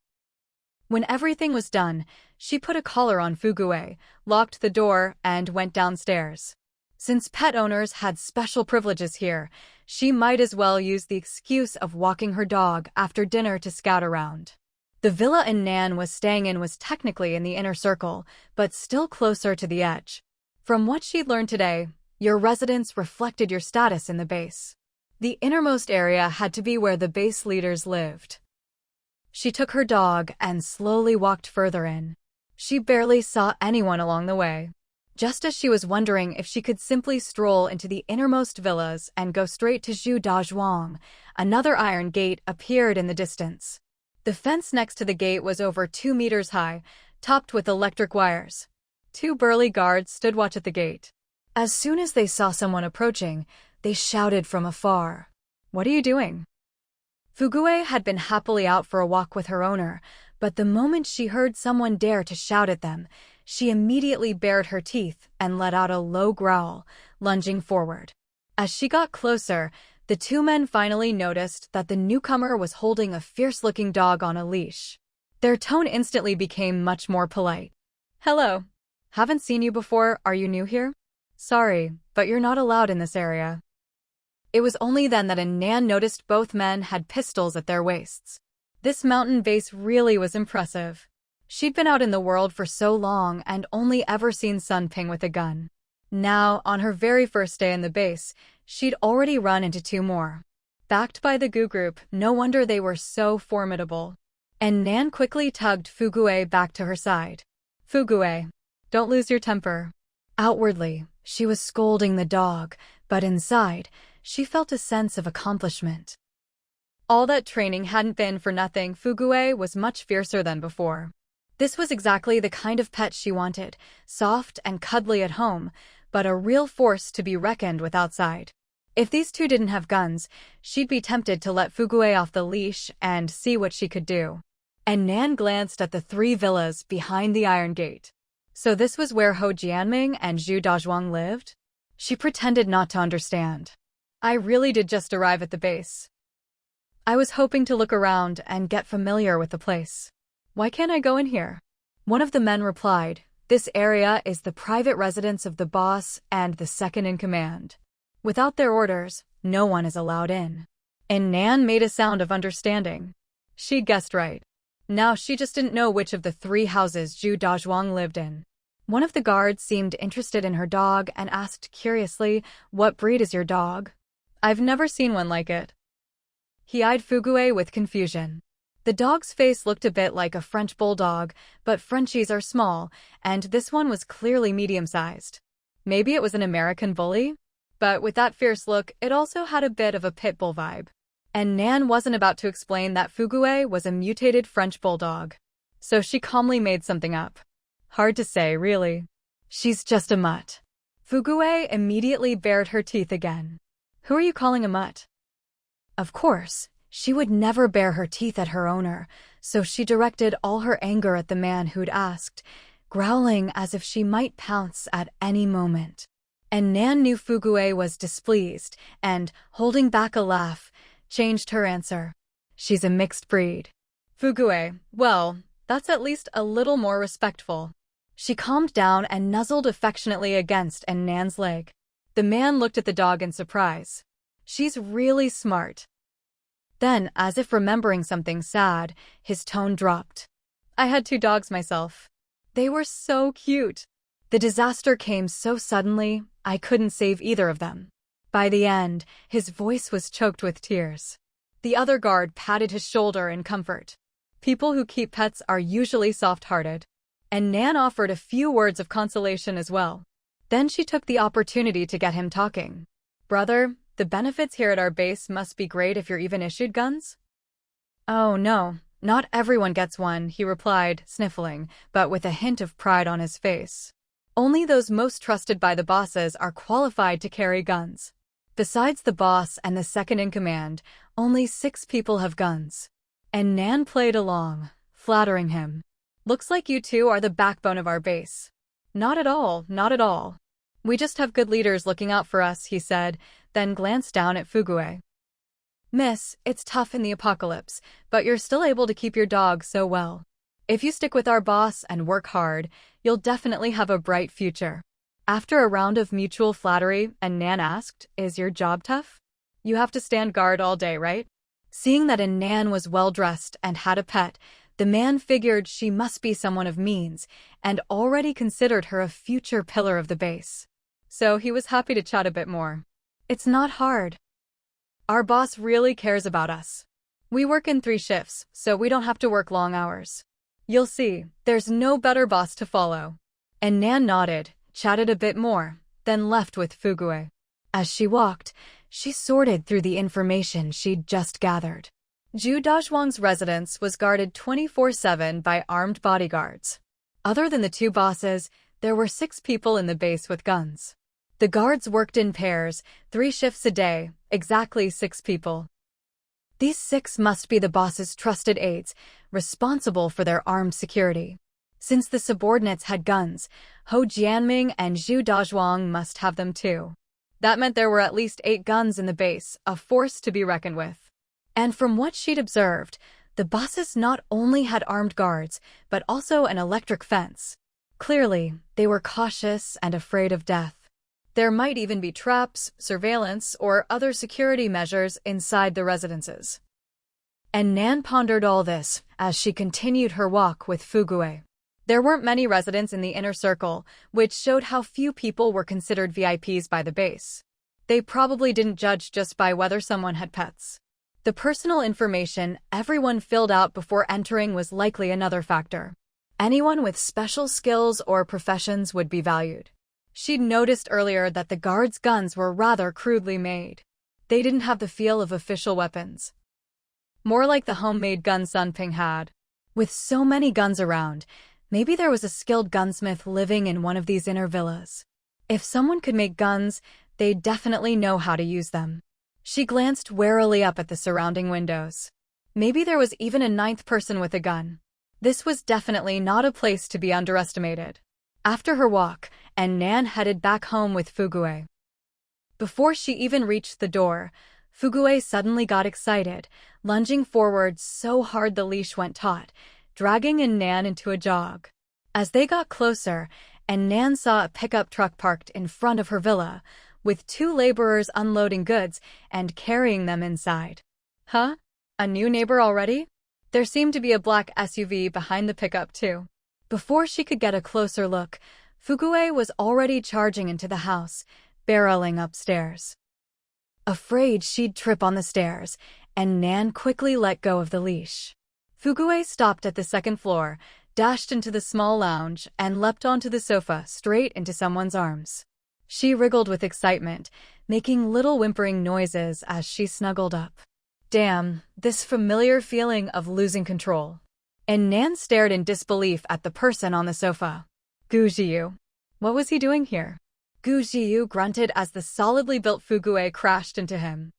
When everything was done, she put a collar on Fugue, locked the door, and went downstairs. Since pet owners had special privileges here, she might as well use the excuse of walking her dog after dinner to scout around. The villa Nan was staying in was technically in the inner circle, but still closer to the edge. From what she'd learned today, your residence reflected your status in the base. The innermost area had to be where the base leaders lived. She took her dog and slowly walked further in. She barely saw anyone along the way. Just as she was wondering if she could simply stroll into the innermost villas and go straight to Zhu Dazhuang, another iron gate appeared in the distance. The fence next to the gate was over 2 meters high, topped with electric wires. 2 burly guards stood watch at the gate. As soon as they saw someone approaching, they shouted from afar, "What are you doing?" Fugue had been happily out for a walk with her owner, but the moment she heard someone dare to shout at them, she immediately bared her teeth and let out a low growl, lunging forward. As she got closer, the 2 men finally noticed that the newcomer was holding a fierce-looking dog on a leash. Their tone instantly became much more polite. "Hello. Haven't seen you before. Are you new here? Sorry, but you're not allowed in this area." It was only then that Nan noticed both men had pistols at their waists. This mountain base really was impressive. She'd been out in the world for so long and only ever seen Sun Ping with a gun. Now, on her very first day in the base, she'd already run into 2 more. Backed by the Gu group, no wonder they were so formidable. And Nan quickly tugged Fugue back to her side. Fugue, don't lose your temper. Outwardly, she was scolding the dog, but inside, she felt a sense of accomplishment. All that training hadn't been for nothing. Fugue was much fiercer than before. This was exactly the kind of pet she wanted, soft and cuddly at home, but a real force to be reckoned with outside. If these two didn't have guns, she'd be tempted to let Fugue off the leash and see what she could do. And Nan glanced at the 3 villas behind the iron gate. So this was where Ho Jianming and Zhu Dazhuang lived? She pretended not to understand. I really did just arrive at the base. I was hoping to look around and get familiar with the place. Why can't I go in here? One of the men replied, this area is the private residence of the boss and the second-in-command. Without their orders, no one is allowed in. And Nan made a sound of understanding. She guessed right. Now she just didn't know which of the 3 houses Zhu Dazhuang lived in. One of the guards seemed interested in her dog and asked curiously, what breed is your dog? I've never seen one like it. He eyed Fugue with confusion. The dog's face looked a bit like a French bulldog, but Frenchies are small, and this one was clearly medium-sized. Maybe it was an American bully? But with that fierce look, it also had a bit of a pit bull vibe. And Nan wasn't about to explain that Fugue was a mutated French bulldog. So she calmly made something up. Hard to say, really. She's just a mutt. Fugue immediately bared her teeth again. Who are you calling a mutt? Of course, she would never bare her teeth at her owner, so she directed all her anger at the man who'd asked, growling as if she might pounce at any moment. And Nan knew Fugue was displeased, and, holding back a laugh, changed her answer. She's a mixed breed. Fugue, well, that's at least a little more respectful. She calmed down and nuzzled affectionately against Nan's leg. The man looked at the dog in surprise. She's really smart. Then, as if remembering something sad, his tone dropped. I had 2 dogs myself. They were so cute. The disaster came so suddenly, I couldn't save either of them. By the end, his voice was choked with tears. The other guard patted his shoulder in comfort. People who keep pets are usually soft-hearted. And Nan offered a few words of consolation as well. Then she took the opportunity to get him talking. Brother, the benefits here at our base must be great if you're even issued guns? Oh no, not everyone gets one, he replied, sniffling, but with a hint of pride on his face. Only those most trusted by the bosses are qualified to carry guns. Besides the boss and the second-in-command, only 6 people have guns. And Nan played along, flattering him. Looks like you 2 are the backbone of our base. Not at all, not at all. We just have good leaders looking out for us, he said, then glanced down at Fugue. Miss, it's tough in the apocalypse, but you're still able to keep your dog so well. If you stick with our boss and work hard, you'll definitely have a bright future. After a round of mutual flattery, Nan asked, is your job tough? You have to stand guard all day, right? Seeing that Nan was well-dressed and had a pet, the man figured she must be someone of means and already considered her a future pillar of the base. So he was happy to chat a bit more. It's not hard. Our boss really cares about us. We work in 3 shifts, so we don't have to work long hours. You'll see, there's no better boss to follow. And Nan nodded, chatted a bit more, then left with Fugue. As she walked, she sorted through the information she'd just gathered. Zhu Dazhuang's residence was guarded 24/7 by armed bodyguards. Other than the 2 bosses, there were 6 people in the base with guns. The guards worked in pairs, 3 shifts a day, exactly 6 people. These 6 must be the boss's trusted aides, responsible for their armed security. Since the subordinates had guns, Ho Jianming and Zhu Dazhuang must have them too. That meant there were at least 8 guns in the base, a force to be reckoned with. And from what she'd observed, the bosses not only had armed guards, but also an electric fence. Clearly, they were cautious and afraid of death. There might even be traps, surveillance, or other security measures inside the residences. And Nan pondered all this as she continued her walk with Fugue. There weren't many residents in the inner circle, which showed how few people were considered VIPs by the base. They probably didn't judge just by whether someone had pets. The personal information everyone filled out before entering was likely another factor. Anyone with special skills or professions would be valued. She'd noticed earlier that the guards' guns were rather crudely made. They didn't have the feel of official weapons. More like the homemade guns Sun Ping had. With so many guns around, maybe there was a skilled gunsmith living in one of these inner villas. If someone could make guns, they'd definitely know how to use them. She glanced warily up at the surrounding windows. Maybe there was even a ninth person with a gun. This was definitely not a place to be underestimated. After her walk, Nan headed back home with Fugue. Before she even reached the door, Fugue suddenly got excited, lunging forward so hard the leash went taut, dragging Nan into a jog. As they got closer, Nan saw a pickup truck parked in front of her villa, with 2 laborers unloading goods and carrying them inside. Huh? A new neighbor already? There seemed to be a black SUV behind the pickup too. Before she could get a closer look, Fugue was already charging into the house, barreling upstairs. Afraid she'd trip on the stairs, Nan quickly let go of the leash. Fugue stopped at the 2nd floor, dashed into the small lounge, and leapt onto the sofa straight into someone's arms. She wriggled with excitement, making little whimpering noises as she snuggled up. Damn, this familiar feeling of losing control. Nan stared in disbelief at the person on the sofa. Gu Jiyu. What was he doing here? Gu Jiyu grunted as the solidly built Fugue crashed into him.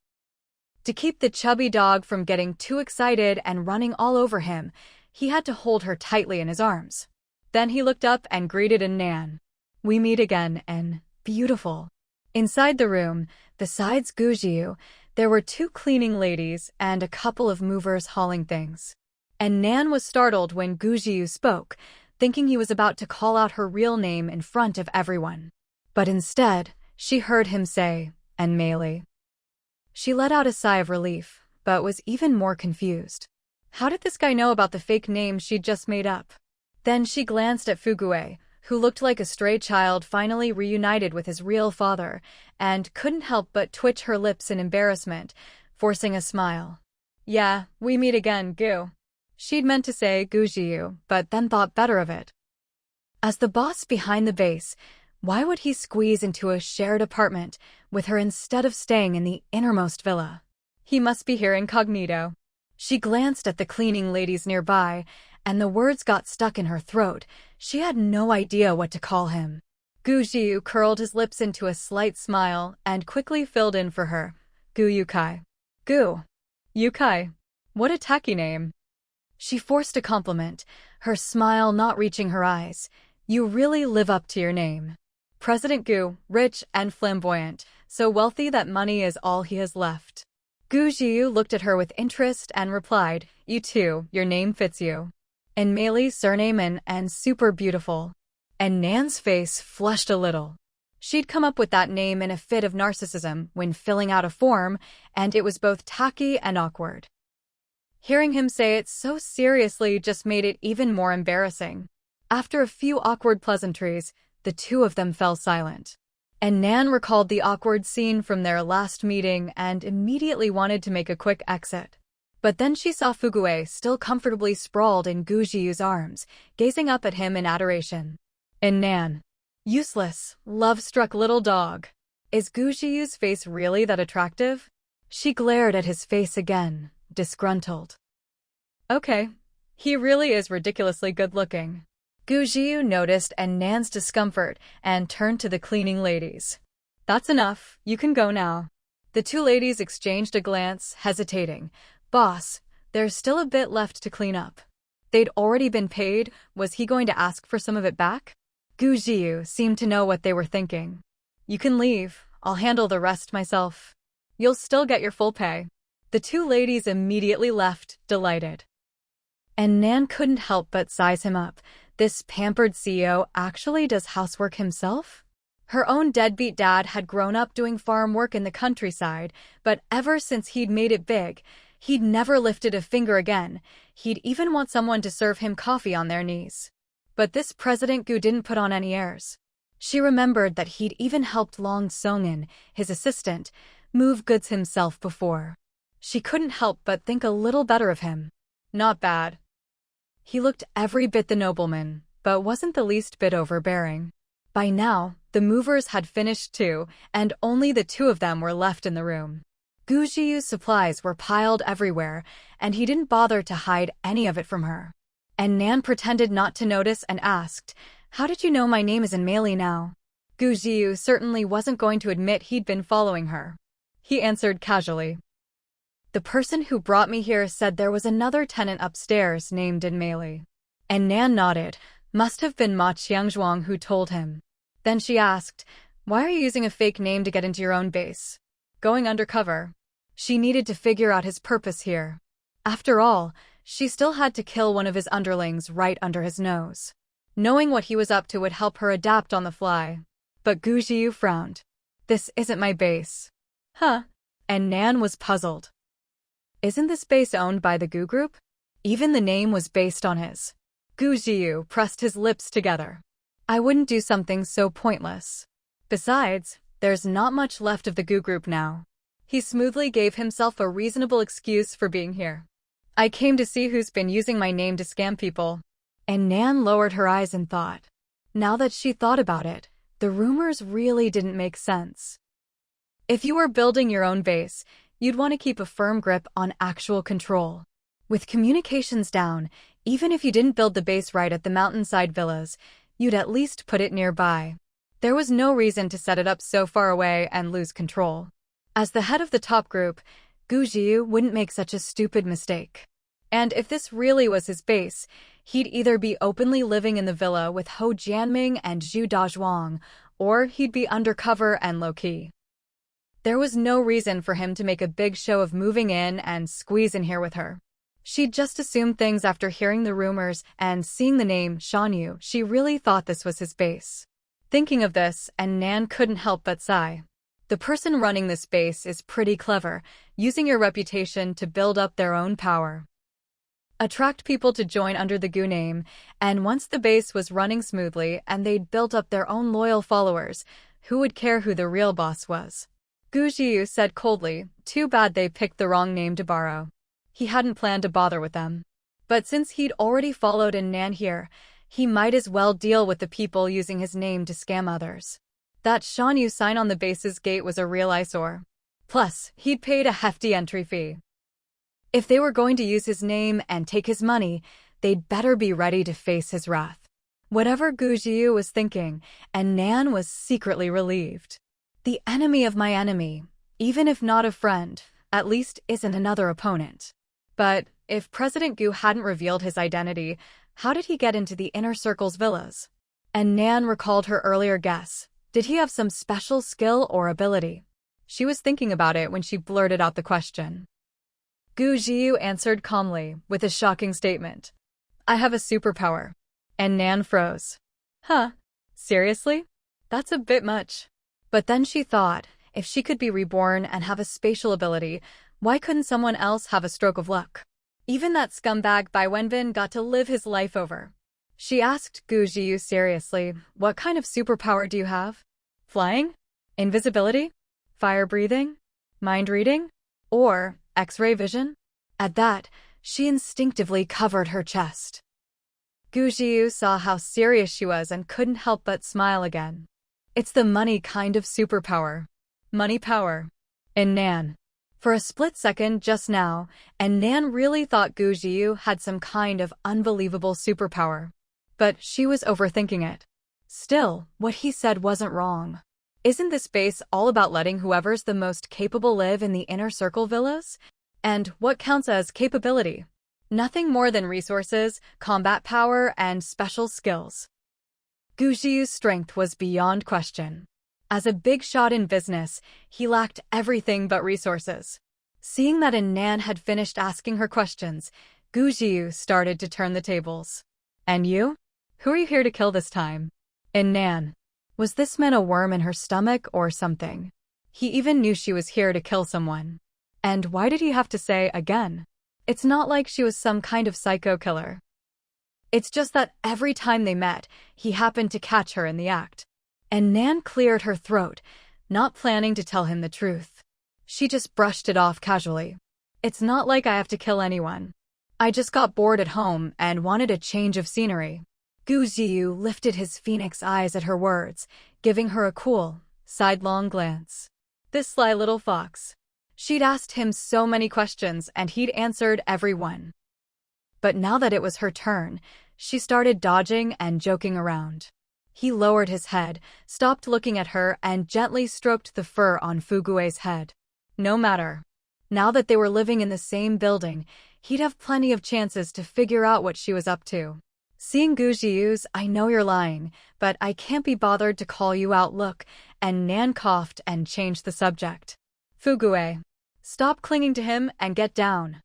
To keep the chubby dog from getting too excited and running all over him, he had to hold her tightly in his arms. Then he looked up and greeted Nan. We meet again, N. Beautiful. Inside the room, besides Gu Jiyu, there were 2 cleaning ladies and a couple of movers hauling things. Nan was startled when Gu Jiyu spoke, thinking he was about to call out her real name in front of everyone. But instead, she heard him say, "And Meili." She let out a sigh of relief, but was even more confused. How did this guy know about the fake name she'd just made up? Then she glanced at Fugue, who looked like a stray child finally reunited with his real father, and couldn't help but twitch her lips in embarrassment, forcing a smile. Yeah, we meet again, Gu. She'd meant to say Gu Jiyu, but then thought better of it. As the boss behind the base, why would he squeeze into a shared apartment with her instead of staying in the innermost villa? He must be here incognito. She glanced at the cleaning ladies nearby, and the words got stuck in her throat. She had no idea what to call him. Gu Jiyu curled his lips into a slight smile and quickly filled in for her. Gu Yukai. Gu Yukai. What a tacky name. She forced a compliment, her smile not reaching her eyes. You really live up to your name. President Gu, rich and flamboyant, so wealthy that money is all he has left. Gu Jiyu looked at her with interest and replied, You too, your name fits you. And Meili's surname and super beautiful. And Nan's face flushed a little. She'd come up with that name in a fit of narcissism when filling out a form, and it was both tacky and awkward. Hearing him say it so seriously just made it even more embarrassing. After a few awkward pleasantries, the 2 of them fell silent. And Nan recalled the awkward scene from their last meeting and immediately wanted to make a quick exit. But then she saw Fugue still comfortably sprawled in Gu Jiyu's arms, gazing up at him in adoration. And Nan. Useless, love-struck little dog. Is Gu Jiyu's face really that attractive? She glared at his face again, disgruntled. Okay, he really is ridiculously good-looking. Gu Jiyu noticed Nan's discomfort and turned to the cleaning ladies. That's enough, you can go now. The 2 ladies exchanged a glance, hesitating. Boss, there's still a bit left to clean up. They'd already been paid, was he going to ask for some of it back? Gu Jiyu seemed to know what they were thinking. You can leave, I'll handle the rest myself. You'll still get your full pay. The 2 ladies immediately left, delighted. And Nan couldn't help but size him up. This pampered CEO actually does housework himself? Her own deadbeat dad had grown up doing farm work in the countryside, but ever since he'd made it big, he'd never lifted a finger again. He'd even want someone to serve him coffee on their knees. But this President Gu didn't put on any airs. She remembered that he'd even helped Long Songin, his assistant, move goods himself before. She couldn't help but think a little better of him. Not bad. He looked every bit the nobleman, but wasn't the least bit overbearing. By now, the movers had finished too, and only the two of them were left in the room. Gu Zhiyu's supplies were piled everywhere, and he didn't bother to hide any of it from her. And Nan pretended not to notice and asked, "How did you know my name is in Meili now?" Gu Zhiyu certainly wasn't going to admit he'd been following her. He answered casually, "The person who brought me here said there was another tenant upstairs named in Meili." And Nan nodded. Must have been Ma Qiangzhuang who told him. Then she asked, "Why are you using a fake name to get into your own base? Going undercover?" She needed to figure out his purpose here. After all, she still had to kill one of his underlings right under his nose. Knowing what he was up to would help her adapt on the fly. But Gu Zhiyu frowned. "This isn't my base." "Huh?" And Nan was puzzled. "Isn't this base owned by the Gu Group?" Even the name was based on his. Gu Zhiyu pressed his lips together. "I wouldn't do something so pointless. Besides, there's not much left of the Gu Group now." He smoothly gave himself a reasonable excuse for being here. "I came to see who's been using my name to scam people." And Nan lowered her eyes in thought. Now that she thought about it, the rumors really didn't make sense. If you were building your own base, you'd want to keep a firm grip on actual control. With communications down, even if you didn't build the base right at the mountainside villas, you'd at least put it nearby. There was no reason to set it up so far away and lose control. As the head of the top group, Gu Zhiyu wouldn't make such a stupid mistake. And if this really was his base, he'd either be openly living in the villa with Ho Jianming and Zhu Dazhuang, or he'd be undercover and low-key. There was no reason for him to make a big show of moving in and squeeze in here with her. She'd just assumed things after hearing the rumors and seeing the name Shanyu. She really thought this was his base. Thinking of this, and Nan couldn't help but sigh. The person running this base is pretty clever, using your reputation to build up their own power. Attract people to join under the Gu name, and once the base was running smoothly and they'd built up their own loyal followers, who would care who the real boss was? Gu Zhiyu said coldly, "Too bad they picked the wrong name to borrow." He hadn't planned to bother with them. But since he'd already followed in Nan here, he might as well deal with the people using his name to scam others. That Shanyu sign on the base's gate was a real eyesore. Plus, he'd paid a hefty entry fee. If they were going to use his name and take his money, they'd better be ready to face his wrath. Whatever Gu Zhiyu was thinking, and Nan was secretly relieved. The enemy of my enemy, even if not a friend, at least isn't another opponent. But if President Gu hadn't revealed his identity, how did he get into the Inner Circle's villas? And Nan recalled her earlier guess. Did he have some special skill or ability? She was thinking about it when she blurted out the question. Gu Zhiyu answered calmly, with a shocking statement. "I have a superpower." And Nan froze. Huh? Seriously? That's a bit much. But then she thought, if she could be reborn and have a spatial ability, why couldn't someone else have a stroke of luck? Even that scumbag Bai Wenbin got to live his life over. She asked Gu Zhiyu seriously, "What kind of superpower do you have? Flying? Invisibility? Fire breathing? Mind reading? Or X-ray vision?" At that, she instinctively covered her chest. Gu Zhiyu saw how serious she was and couldn't help but smile again. It's the money kind of superpower. Money power. And Nan. For a split second just now, and Nan really thought Gu Zhiyu had some kind of unbelievable superpower. But she was overthinking it. Still, what he said wasn't wrong. Isn't this base all about letting whoever's the most capable live in the Inner Circle villas? And what counts as capability? Nothing more than resources, combat power, and special skills. Gu Zhiyu's strength was beyond question. As a big shot in business, he lacked everything but resources. Seeing that Nan had finished asking her questions, Gu Zhiyu started to turn the tables. "And you? Who are you here to kill this time?" Nan. Was this man a worm in her stomach or something? He even knew she was here to kill someone. And why did he have to say again? It's not like she was some kind of psycho killer. It's just that every time they met, he happened to catch her in the act. And Nan cleared her throat, not planning to tell him the truth. She just brushed it off casually. It's not like I have to kill anyone. I just got bored at home and wanted a change of scenery. Gu Ziyu lifted his phoenix eyes at her words, giving her a cool, sidelong glance. This sly little fox. She'd asked him so many questions and he'd answered every one. But now that it was her turn, she started dodging and joking around. He lowered his head, stopped looking at her, and gently stroked the fur on Fugue's head. No matter. Now that they were living in the same building, he'd have plenty of chances to figure out what she was up to. Seeing Gu Ziyu's "I know you're lying, but I can't be bothered to call you out" look, and Nan coughed and changed the subject. Fugue, stop clinging to him and get down.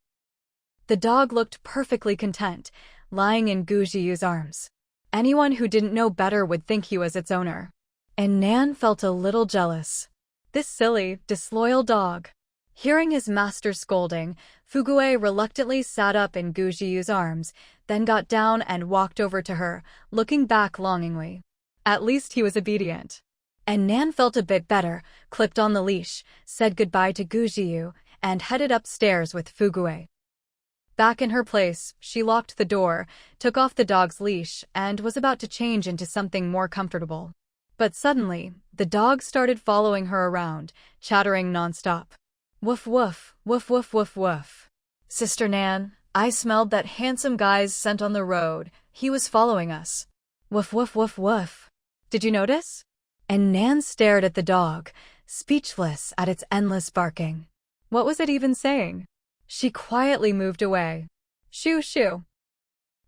The dog looked perfectly content, lying in Gu Ziyu's arms. Anyone who didn't know better would think he was its owner. And Nan felt a little jealous. This silly, disloyal dog. Hearing his master scolding, Fugue reluctantly sat up in Gu Ziyu's arms, then got down and walked over to her, looking back longingly. At least he was obedient. And Nan felt a bit better, clipped on the leash, said goodbye to Gu Ziyu, and headed upstairs with Fugue. Back in her place, she locked the door, took off the dog's leash, and was about to change into something more comfortable. But suddenly, the dog started following her around, chattering nonstop. Woof woof, woof woof woof woof. Sister Nan, I smelled that handsome guy's scent on the road. He was following us. Woof woof woof woof. Did you notice? And Nan stared at the dog, speechless at its endless barking. What was it even saying? She quietly moved away. Shoo shoo.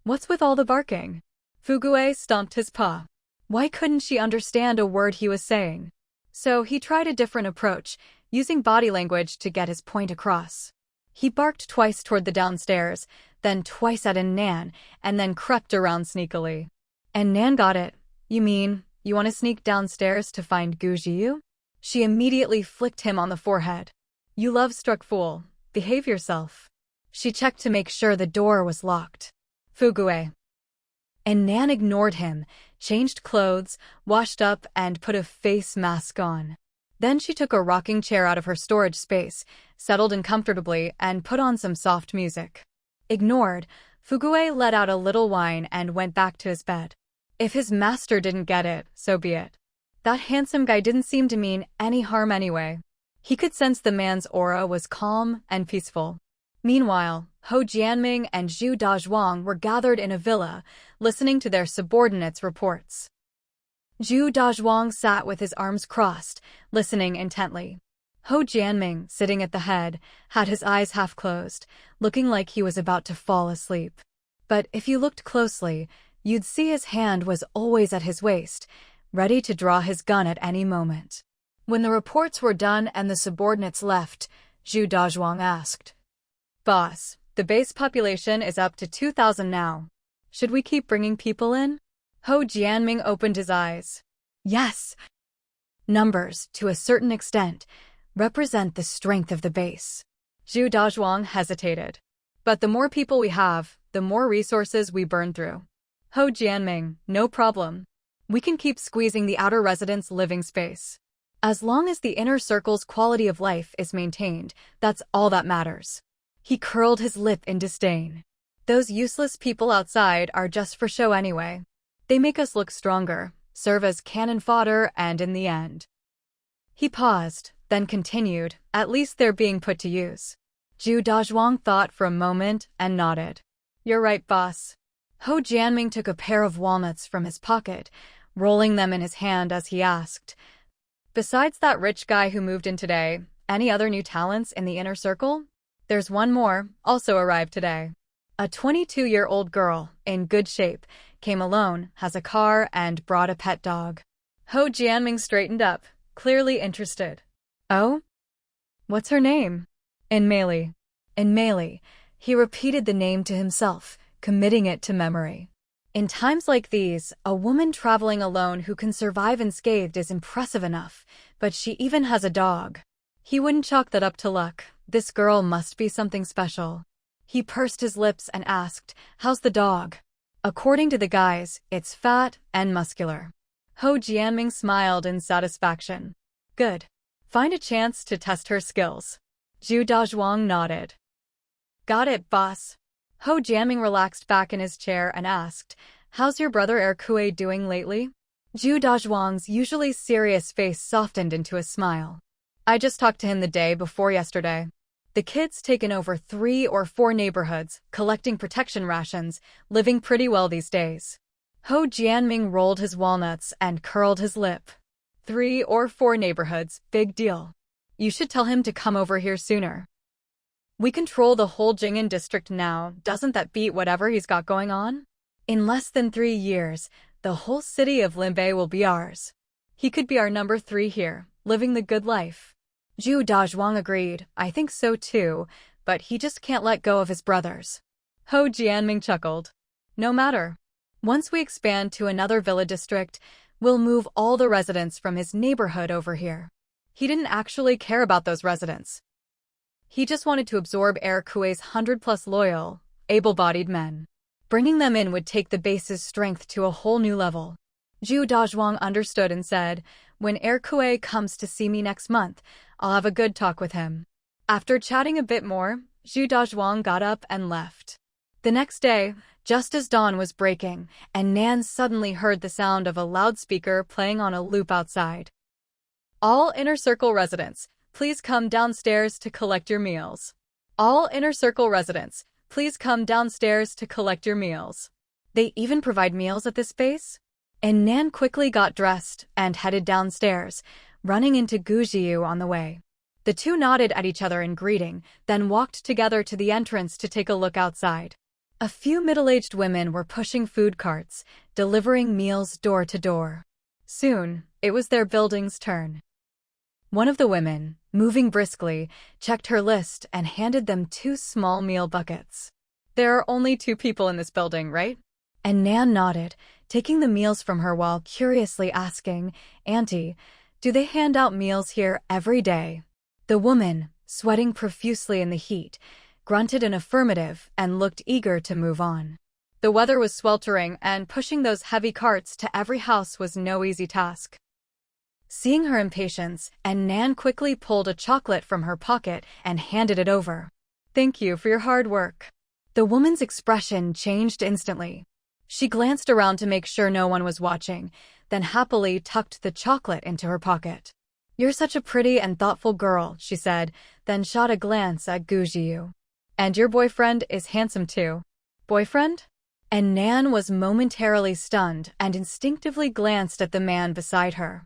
What's with all the barking? Fugue stomped his paw. Why couldn't she understand a word he was saying? So he tried a different approach, using body language to get his point across. He barked twice toward the downstairs, then twice at Nan, and then crept around sneakily. And Nan got it. You mean, you want to sneak downstairs to find Gu Ziyu? She immediately flicked him on the forehead. You love-struck fool. Behave yourself. She checked to make sure the door was locked. Fugue. And Nan ignored him, changed clothes, washed up, and put a face mask on. Then she took a rocking chair out of her storage space, settled in comfortably, and put on some soft music. Ignored, Fugue let out a little whine and went back to his bed. If his master didn't get it, so be it. That handsome guy didn't seem to mean any harm anyway. He could sense the man's aura was calm and peaceful. Meanwhile, Ho Jianming and Zhu Dazhuang were gathered in a villa, listening to their subordinates' reports. Zhu Dazhuang sat with his arms crossed, listening intently. Ho Jianming, sitting at the head, had his eyes half closed, looking like he was about to fall asleep. But if you looked closely, you'd see his hand was always at his waist, ready to draw his gun at any moment. When the reports were done and the subordinates left, Zhu Dazhuang asked, Boss, the base population is up to 2,000 now. Should we keep bringing people in? Ho Jianming opened his eyes. Yes. Numbers, to a certain extent, represent the strength of the base. Zhu Dazhuang hesitated. But the more people we have, the more resources we burn through. Ho Jianming, no problem. We can keep squeezing the outer residents' living space. As long as the inner circle's quality of life is maintained, that's all that matters. He curled his lip in disdain. Those useless people outside are just for show anyway. They make us look stronger, serve as cannon fodder, and in the end. He paused, then continued, at least they're being put to use. Zhu Dazhuang thought for a moment and nodded. You're right, boss. Ho Jianming took a pair of walnuts from his pocket, rolling them in his hand as he asked, Besides that rich guy who moved in today, any other new talents in the inner circle? There's one more, also arrived today. A 22-year-old girl, in good shape, came alone, has a car, and brought a pet dog. Ho Jianming straightened up, clearly interested. Oh? What's her name? Inmeli. Inmeli. He repeated the name to himself, committing it to memory. In times like these, a woman traveling alone who can survive unscathed is impressive enough, but she even has a dog. He wouldn't chalk that up to luck. This girl must be something special. He pursed his lips and asked, How's the dog? According to the guys, it's fat and muscular. Ho Jianming smiled in satisfaction. Good. Find a chance to test her skills. Zhu Dazhuang nodded. Got it, boss. Ho Jianming relaxed back in his chair and asked, how's your brother Erkue doing lately? Zhu Dazhuang's usually serious face softened into a smile. I just talked to him the day before yesterday. The kid's taken over 3 or 4 neighborhoods, collecting protection rations, living pretty well these days. Ho Jianming rolled his walnuts and curled his lip. 3 or 4 neighborhoods, big deal. You should tell him to come over here sooner. We control the whole Jing'an district now, doesn't that beat whatever he's got going on? In less than 3 years, the whole city of Limbei will be ours. He could be our number 3 here, living the good life. Zhu Dazhuang agreed, I think so too, but he just can't let go of his brothers. Ho Jianming chuckled. No matter. Once we expand to another villa district, we'll move all the residents from his neighborhood over here. He didn't actually care about those residents. He just wanted to absorb Erkue's 100+ loyal, able-bodied men. Bringing them in would take the base's strength to a whole new level. Zhu Dazhuang understood and said, when Erkue comes to see me next month, I'll have a good talk with him. After chatting a bit more, Zhu Dazhuang got up and left. The next day, just as dawn was breaking, and Nan suddenly heard the sound of a loudspeaker playing on a loop outside. All Inner Circle residents, please come downstairs to collect your meals. All Inner Circle residents, please come downstairs to collect your meals. They even provide meals at this base? And Nan quickly got dressed and headed downstairs, running into Gu Jiu on the way. The two nodded at each other in greeting, then walked together to the entrance to take a look outside. A few middle-aged women were pushing food carts, delivering meals door to door. Soon, it was their building's turn. One of the women, moving briskly, checked her list and handed them 2 small meal buckets. There are only 2 people in this building, right? And Nan nodded, taking the meals from her while curiously asking, Auntie, do they hand out meals here every day? The woman, sweating profusely in the heat, grunted an affirmative and looked eager to move on. The weather was sweltering, and pushing those heavy carts to every house was no easy task. Seeing her impatience, and Nan quickly pulled a chocolate from her pocket and handed it over. Thank you for your hard work. The woman's expression changed instantly. She glanced around to make sure no one was watching, then happily tucked the chocolate into her pocket. You're such a pretty and thoughtful girl, she said, then shot a glance at Gu Jiu. And your boyfriend is handsome too. Boyfriend? And Nan was momentarily stunned and instinctively glanced at the man beside her.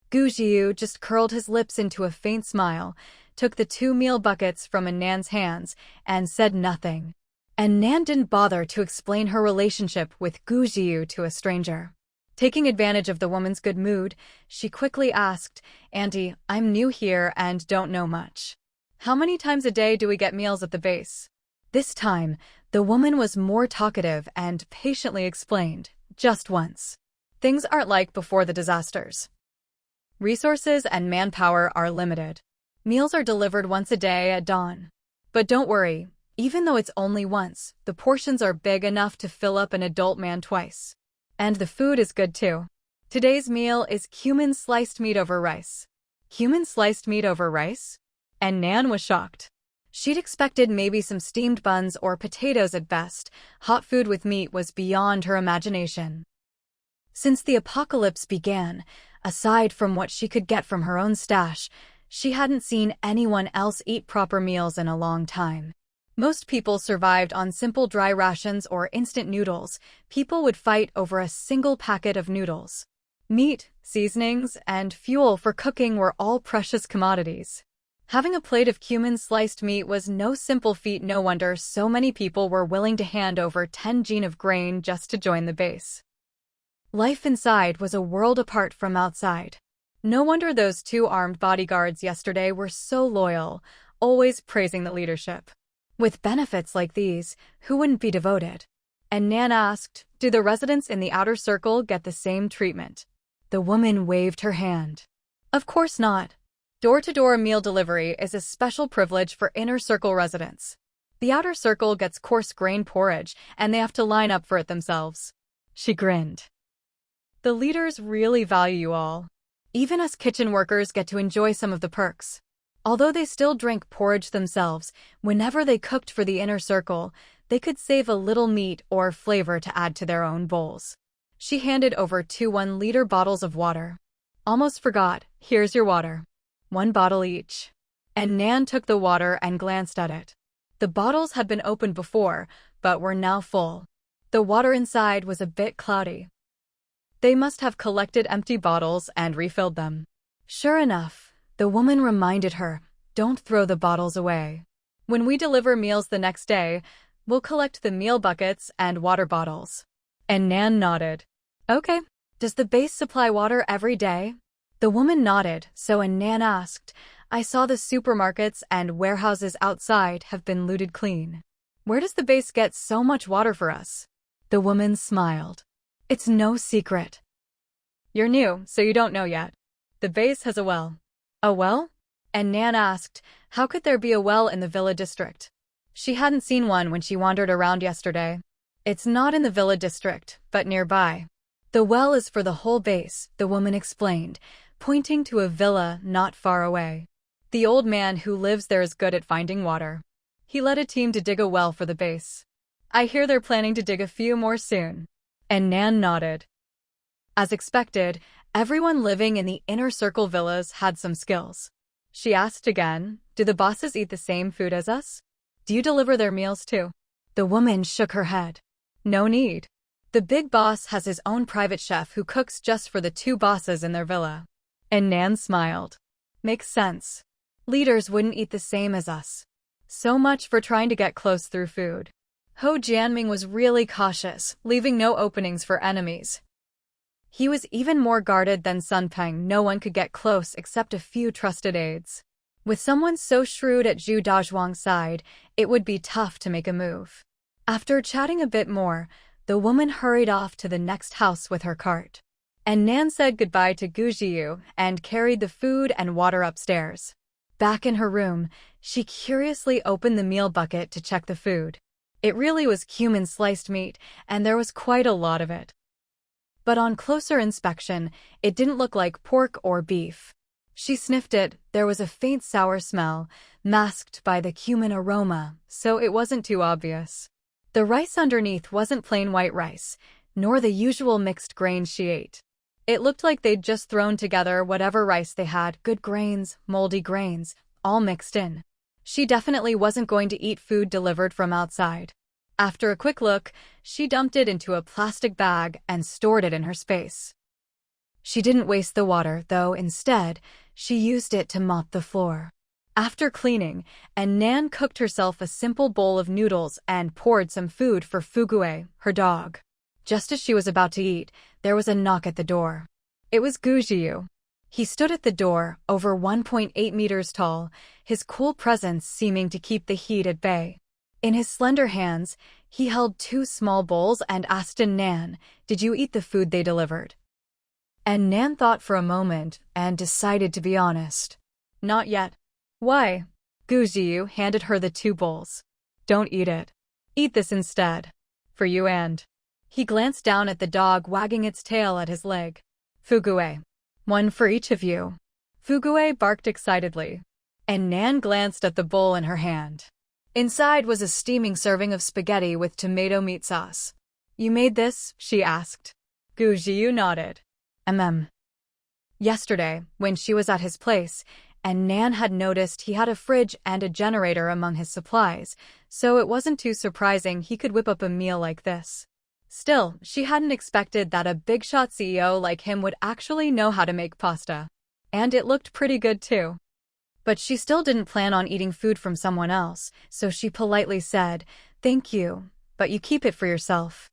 Gu Jiu just curled his lips into a faint smile, took the 2 meal buckets from Nan's hands, and said nothing. And Nan didn't bother to explain her relationship with Gu Jiu to a stranger. Taking advantage of the woman's good mood, she quickly asked, Auntie, I'm new here and don't know much. How many times a day do we get meals at the base? This time, the woman was more talkative and patiently explained, just once. Things aren't like before the disasters. Resources and manpower are limited. Meals are delivered once a day at dawn. But don't worry, even though it's only once, the portions are big enough to fill up an adult man twice. And the food is good too. Today's meal is cumin sliced meat over rice. Cumin sliced meat over rice? And Nan was shocked. She'd expected maybe some steamed buns or potatoes at best. Hot food with meat was beyond her imagination. Since the apocalypse began, aside from what she could get from her own stash, she hadn't seen anyone else eat proper meals in a long time. Most people survived on simple dry rations or instant noodles. People would fight over a single packet of noodles. Meat, seasonings, and fuel for cooking were all precious commodities. Having a plate of cumin-sliced meat was no simple feat. No wonder so many people were willing to hand over 10 jean of grain just to join the base. Life inside was a world apart from outside. No wonder those 2 armed bodyguards yesterday were so loyal, always praising the leadership. With benefits like these, who wouldn't be devoted? And Nan asked, do the residents in the outer circle get the same treatment? The woman waved her hand. Of course not. Door-to-door meal delivery is a special privilege for inner circle residents. The outer circle gets coarse grain porridge, and they have to line up for it themselves. She grinned. The leaders really value you all. Even us kitchen workers get to enjoy some of the perks. Although they still drank porridge themselves, whenever they cooked for the inner circle, they could save a little meat or flavor to add to their own bowls. She handed over 2 1-liter bottles of water. Almost forgot, here's your water. 1 bottle each. And Nan took the water and glanced at it. The bottles had been opened before, but were now full. The water inside was a bit cloudy. They must have collected empty bottles and refilled them. Sure enough, the woman reminded her, don't throw the bottles away. When we deliver meals the next day, we'll collect the meal buckets and water bottles. And Nan nodded. Okay. Does the base supply water every day? The woman nodded, so Nan asked, I saw the supermarkets and warehouses outside have been looted clean. Where does the base get so much water for us? The woman smiled. It's no secret. You're new, so you don't know yet. The base has a well. A well? And Nan asked, how could there be a well in the Villa District? She hadn't seen one when she wandered around yesterday. It's not in the Villa District, but nearby. The well is for the whole base, the woman explained, pointing to a villa not far away. The old man who lives there is good at finding water. He led a team to dig a well for the base. I hear they're planning to dig a few more soon. And Nan nodded. As expected, everyone living in the inner circle villas had some skills. She asked again, do the bosses eat the same food as us? Do you deliver their meals too? The woman shook her head. No need. The big boss has his own private chef who cooks just for the 2 bosses in their villa. And Nan smiled. Makes sense. Leaders wouldn't eat the same as us. So much for trying to get close through food. Ho Jianming was really cautious, leaving no openings for enemies. He was even more guarded than Sun Peng. No one could get close except a few trusted aides. With someone so shrewd at Zhu Dazhuang's side, it would be tough to make a move. After chatting a bit more, the woman hurried off to the next house with her cart. And Nan said goodbye to Gu Jiu and carried the food and water upstairs. Back in her room, she curiously opened the meal bucket to check the food. It really was cumin sliced meat, and there was quite a lot of it. But on closer inspection, it didn't look like pork or beef. She sniffed it, there was a faint sour smell, masked by the cumin aroma, so it wasn't too obvious. The rice underneath wasn't plain white rice, nor the usual mixed grains she ate. It looked like they'd just thrown together whatever rice they had, good grains, moldy grains, all mixed in. She definitely wasn't going to eat food delivered from outside. After a quick look, she dumped it into a plastic bag and stored it in her space. She didn't waste the water, though instead, she used it to mop the floor. After cleaning, Nan cooked herself a simple bowl of noodles and poured some food for Fugue, her dog. Just as she was about to eat, there was a knock at the door. It was Gu Jiu. He stood at the door, over 1.8 meters tall, his cool presence seeming to keep the heat at bay. In his slender hands, he held 2 small bowls and asked Nan, did you eat the food they delivered? And Nan thought for a moment and decided to be honest. Not yet. Why? Gu Jiu handed her the 2 bowls. Don't eat it. Eat this instead. For you and... He glanced down at the dog wagging its tail at his leg. Fugue. 1 for each of you. Fugue barked excitedly. And Nan glanced at the bowl in her hand. Inside was a steaming serving of spaghetti with tomato meat sauce. You made this? She asked. Gu Jiu nodded. Yesterday, when she was at his place, and Nan had noticed he had a fridge and a generator among his supplies, so it wasn't too surprising he could whip up a meal like this. Still, she hadn't expected that a big-shot CEO like him would actually know how to make pasta. And it looked pretty good too. But she still didn't plan on eating food from someone else, so she politely said, thank you, but you keep it for yourself.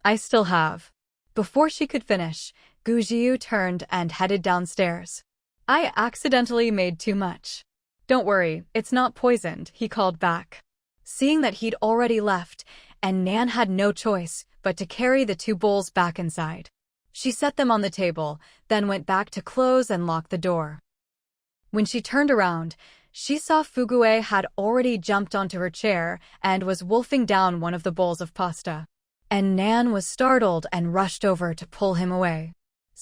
I still have. Before she could finish, Gu Jiu turned and headed downstairs. I accidentally made too much. Don't worry, it's not poisoned, he called back. Seeing that he'd already left, and Nan had no choice but to carry the 2 bowls back inside. She set them on the table, then went back to close and lock the door. When she turned around, she saw Fugue had already jumped onto her chair and was wolfing down one of the bowls of pasta. And Nan was startled and rushed over to pull him away.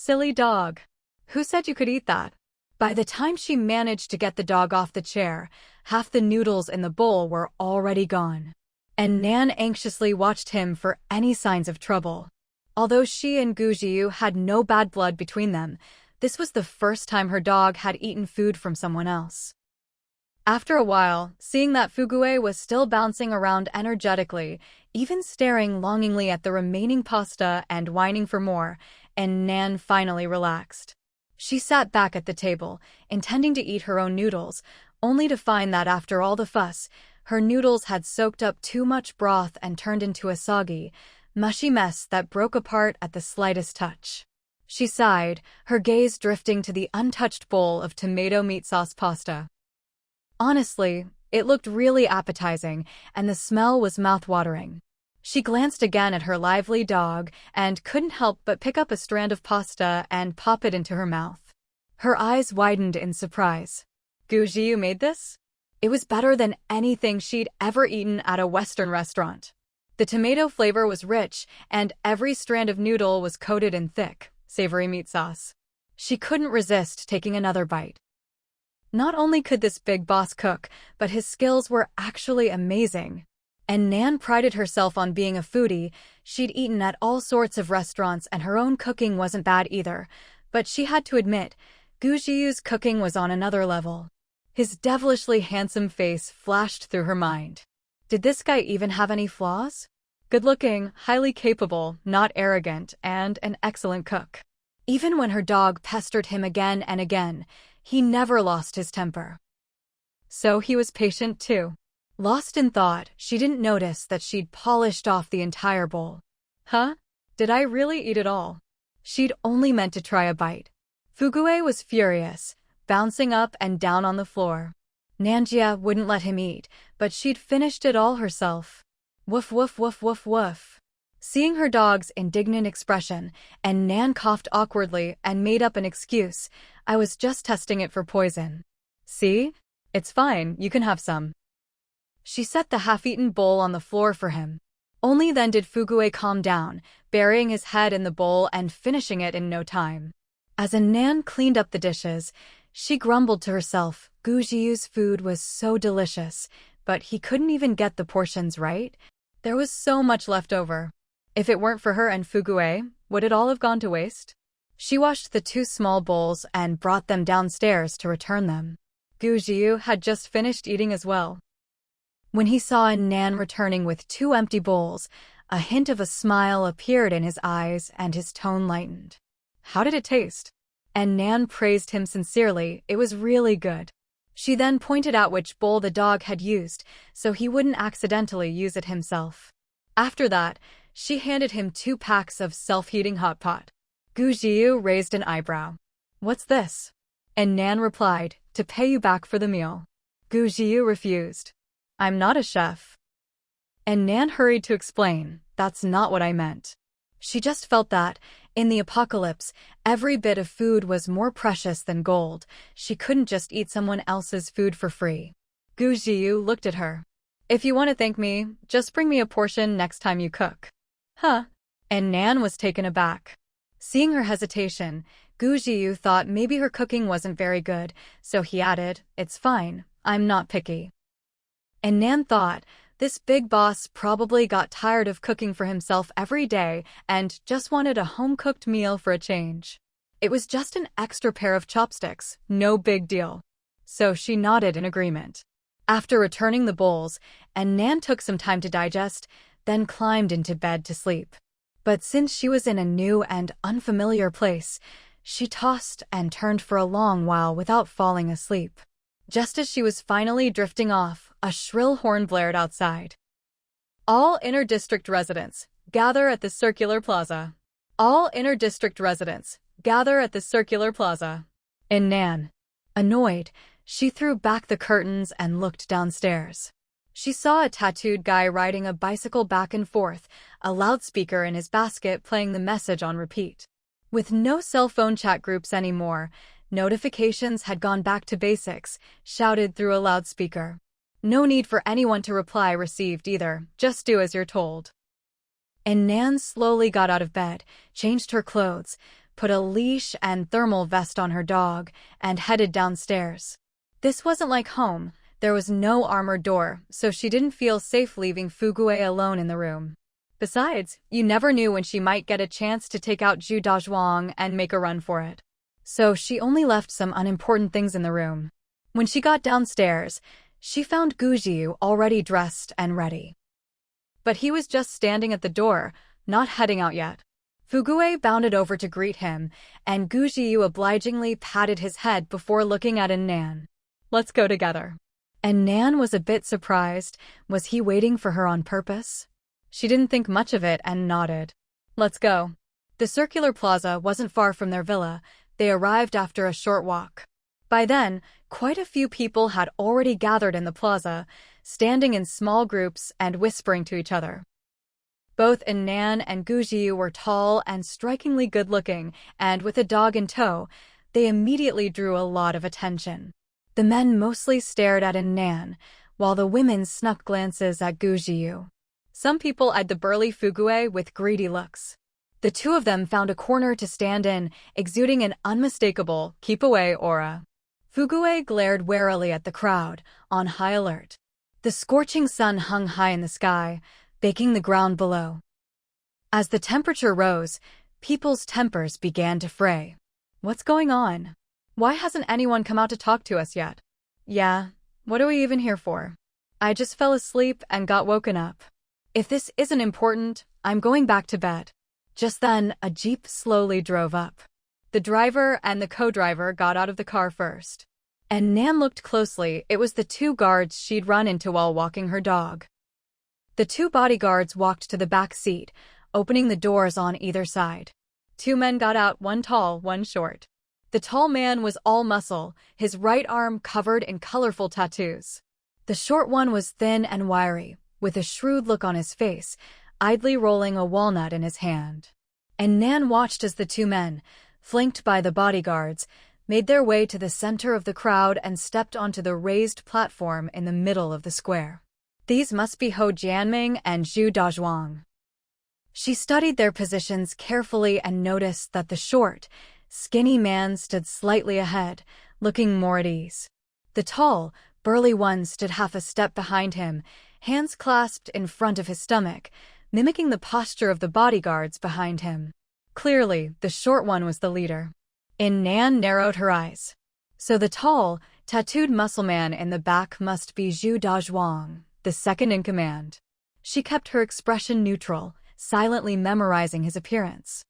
Silly dog. Who said you could eat that? By the time she managed to get the dog off the chair, half the noodles in the bowl were already gone. And Nan anxiously watched him for any signs of trouble. Although she and Gujiu had no bad blood between them, this was the first time her dog had eaten food from someone else. After a while, seeing that Fugue was still bouncing around energetically, even staring longingly at the remaining pasta and whining for more, and Nan finally relaxed. She sat back at the table, intending to eat her own noodles, only to find that after all the fuss, her noodles had soaked up too much broth and turned into a soggy, mushy mess that broke apart at the slightest touch. She sighed, her gaze drifting to the untouched bowl of tomato meat sauce pasta. Honestly, it looked really appetizing, and the smell was mouth-watering. She glanced again at her lively dog and couldn't help but pick up a strand of pasta and pop it into her mouth. Her eyes widened in surprise. Gujiu made this? It was better than anything she'd ever eaten at a Western restaurant. The tomato flavor was rich, and every strand of noodle was coated in thick, savory meat sauce. She couldn't resist taking another bite. Not only could this big boss cook, but his skills were actually amazing. And Nan prided herself on being a foodie. She'd eaten at all sorts of restaurants and her own cooking wasn't bad either. But she had to admit, Gujiu's cooking was on another level. His devilishly handsome face flashed through her mind. Did this guy even have any flaws? Good-looking, highly capable, not arrogant, and an excellent cook. Even when her dog pestered him again and again, he never lost his temper. So he was patient too. Lost in thought, she didn't notice that she'd polished off the entire bowl. Huh? Did I really eat it all? She'd only meant to try a bite. Fugue was furious, bouncing up and down on the floor. Nanjia wouldn't let him eat, but she'd finished it all herself. Woof woof woof woof woof. Seeing her dog's indignant expression, and Nan coughed awkwardly and made up an excuse, I was just testing it for poison. See? It's fine, you can have some. She set the half-eaten bowl on the floor for him. Only then did Fugue calm down, burying his head in the bowl and finishing it in no time. As Nan cleaned up the dishes, she grumbled to herself, Gujiu's food was so delicious, but he couldn't even get the portions right. There was so much left over. If it weren't for her and Fugue, would it all have gone to waste? She washed the 2 small bowls and brought them downstairs to return them. Gujiu had just finished eating as well. When he saw Nan returning with 2 empty bowls, a hint of a smile appeared in his eyes and his tone lightened. How did it taste? And Nan praised him sincerely, it was really good. She then pointed out which bowl the dog had used, so he wouldn't accidentally use it himself. After that, she handed him 2 packs of self-heating hot pot. Gujiu raised an eyebrow. What's this? And Nan replied, to pay you back for the meal. Gujiu refused. I'm not a chef. And Nan hurried to explain, that's not what I meant. She just felt that, in the apocalypse, every bit of food was more precious than gold. She couldn't just eat someone else's food for free. Gujiu looked at her. If you want to thank me, just bring me a portion next time you cook. Huh? And Nan was taken aback. Seeing her hesitation, Gujiu thought maybe her cooking wasn't very good, so he added, it's fine, I'm not picky. And Nan thought, this big boss probably got tired of cooking for himself every day and just wanted a home-cooked meal for a change. It was just an extra pair of chopsticks, no big deal. So she nodded in agreement. After returning the bowls, Nan took some time to digest, then climbed into bed to sleep. But since she was in a new and unfamiliar place, she tossed and turned for a long while without falling asleep. Just as she was finally drifting off, a shrill horn blared outside. All inter-district residents, gather at the circular plaza. All inter-district residents, gather at the circular plaza. And Nan, annoyed, she threw back the curtains and looked downstairs. She saw a tattooed guy riding a bicycle back and forth, a loudspeaker in his basket playing the message on repeat. With no cell phone chat groups anymore, notifications had gone back to basics, shouted through a loudspeaker. No need for anyone to reply received either, just do as you're told. And Nan slowly got out of bed, changed her clothes, put a leash and thermal vest on her dog, and headed downstairs. This wasn't like home. There was no armored door, so she didn't feel safe leaving Fugue alone in the room. Besides, you never knew when she might get a chance to take out Zhu Dazhuang and make a run for it. So she only left some unimportant things in the room. When she got downstairs, she found Gu Jiu already dressed and ready. But he was just standing at the door, not heading out yet. Fugue bounded over to greet him, and Gu Jiu obligingly patted his head before looking at Nan. "Let's go together." And Nan was a bit surprised. Was he waiting for her on purpose? She didn't think much of it and nodded. "Let's go." The circular plaza wasn't far from their villa. They arrived after a short walk. By then, quite a few people had already gathered in the plaza, standing in small groups and whispering to each other. Both Nan and Gu Jiu were tall and strikingly good-looking, and with a dog in tow, they immediately drew a lot of attention. The men mostly stared at Nan, while the women snuck glances at Gu Jiu. Some people eyed the burly Fugue with greedy looks. The two of them found a corner to stand in, exuding an unmistakable keep-away aura. Fugue glared warily at the crowd, on high alert. The scorching sun hung high in the sky, baking the ground below. As the temperature rose, people's tempers began to fray. What's going on? Why hasn't anyone come out to talk to us yet? Yeah, what are we even here for? I just fell asleep and got woken up. If this isn't important, I'm going back to bed. Just then, a jeep slowly drove up. The driver and the co-driver got out of the car first. And Nan looked closely. It was the two guards she'd run into while walking her dog. The two bodyguards walked to the back seat, opening the doors on either side. Two men got out, one tall, one short. The tall man was all muscle, his right arm covered in colorful tattoos. The short one was thin and wiry, with a shrewd look on his face, idly rolling a walnut in his hand. And Nan watched as the two men, flanked by the bodyguards, made their way to the center of the crowd and stepped onto the raised platform in the middle of the square. These must be Hou Jianming and Zhu Dazhuang. She studied their positions carefully and noticed that the short, skinny man stood slightly ahead, looking more at ease. The tall, burly one stood half a step behind him, hands clasped in front of his stomach, mimicking the posture of the bodyguards behind him. Clearly, the short one was the leader. Nan narrowed her eyes. So the tall, tattooed muscle man in the back must be Zhu Dazhuang, the second in command. She kept her expression neutral, silently memorizing his appearance.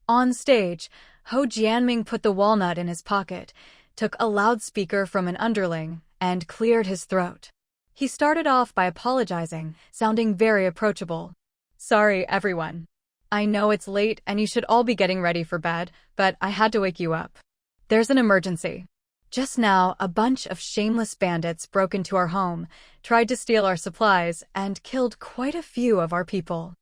On stage, Hou Jianming put the walnut in his pocket, took a loudspeaker from an underling, and cleared his throat. He started off by apologizing, sounding very approachable. "Sorry, everyone. I know it's late and you should all be getting ready for bed, but I had to wake you up. There's an emergency. Just now, a bunch of shameless bandits broke into our home, tried to steal our supplies, and killed quite a few of our people.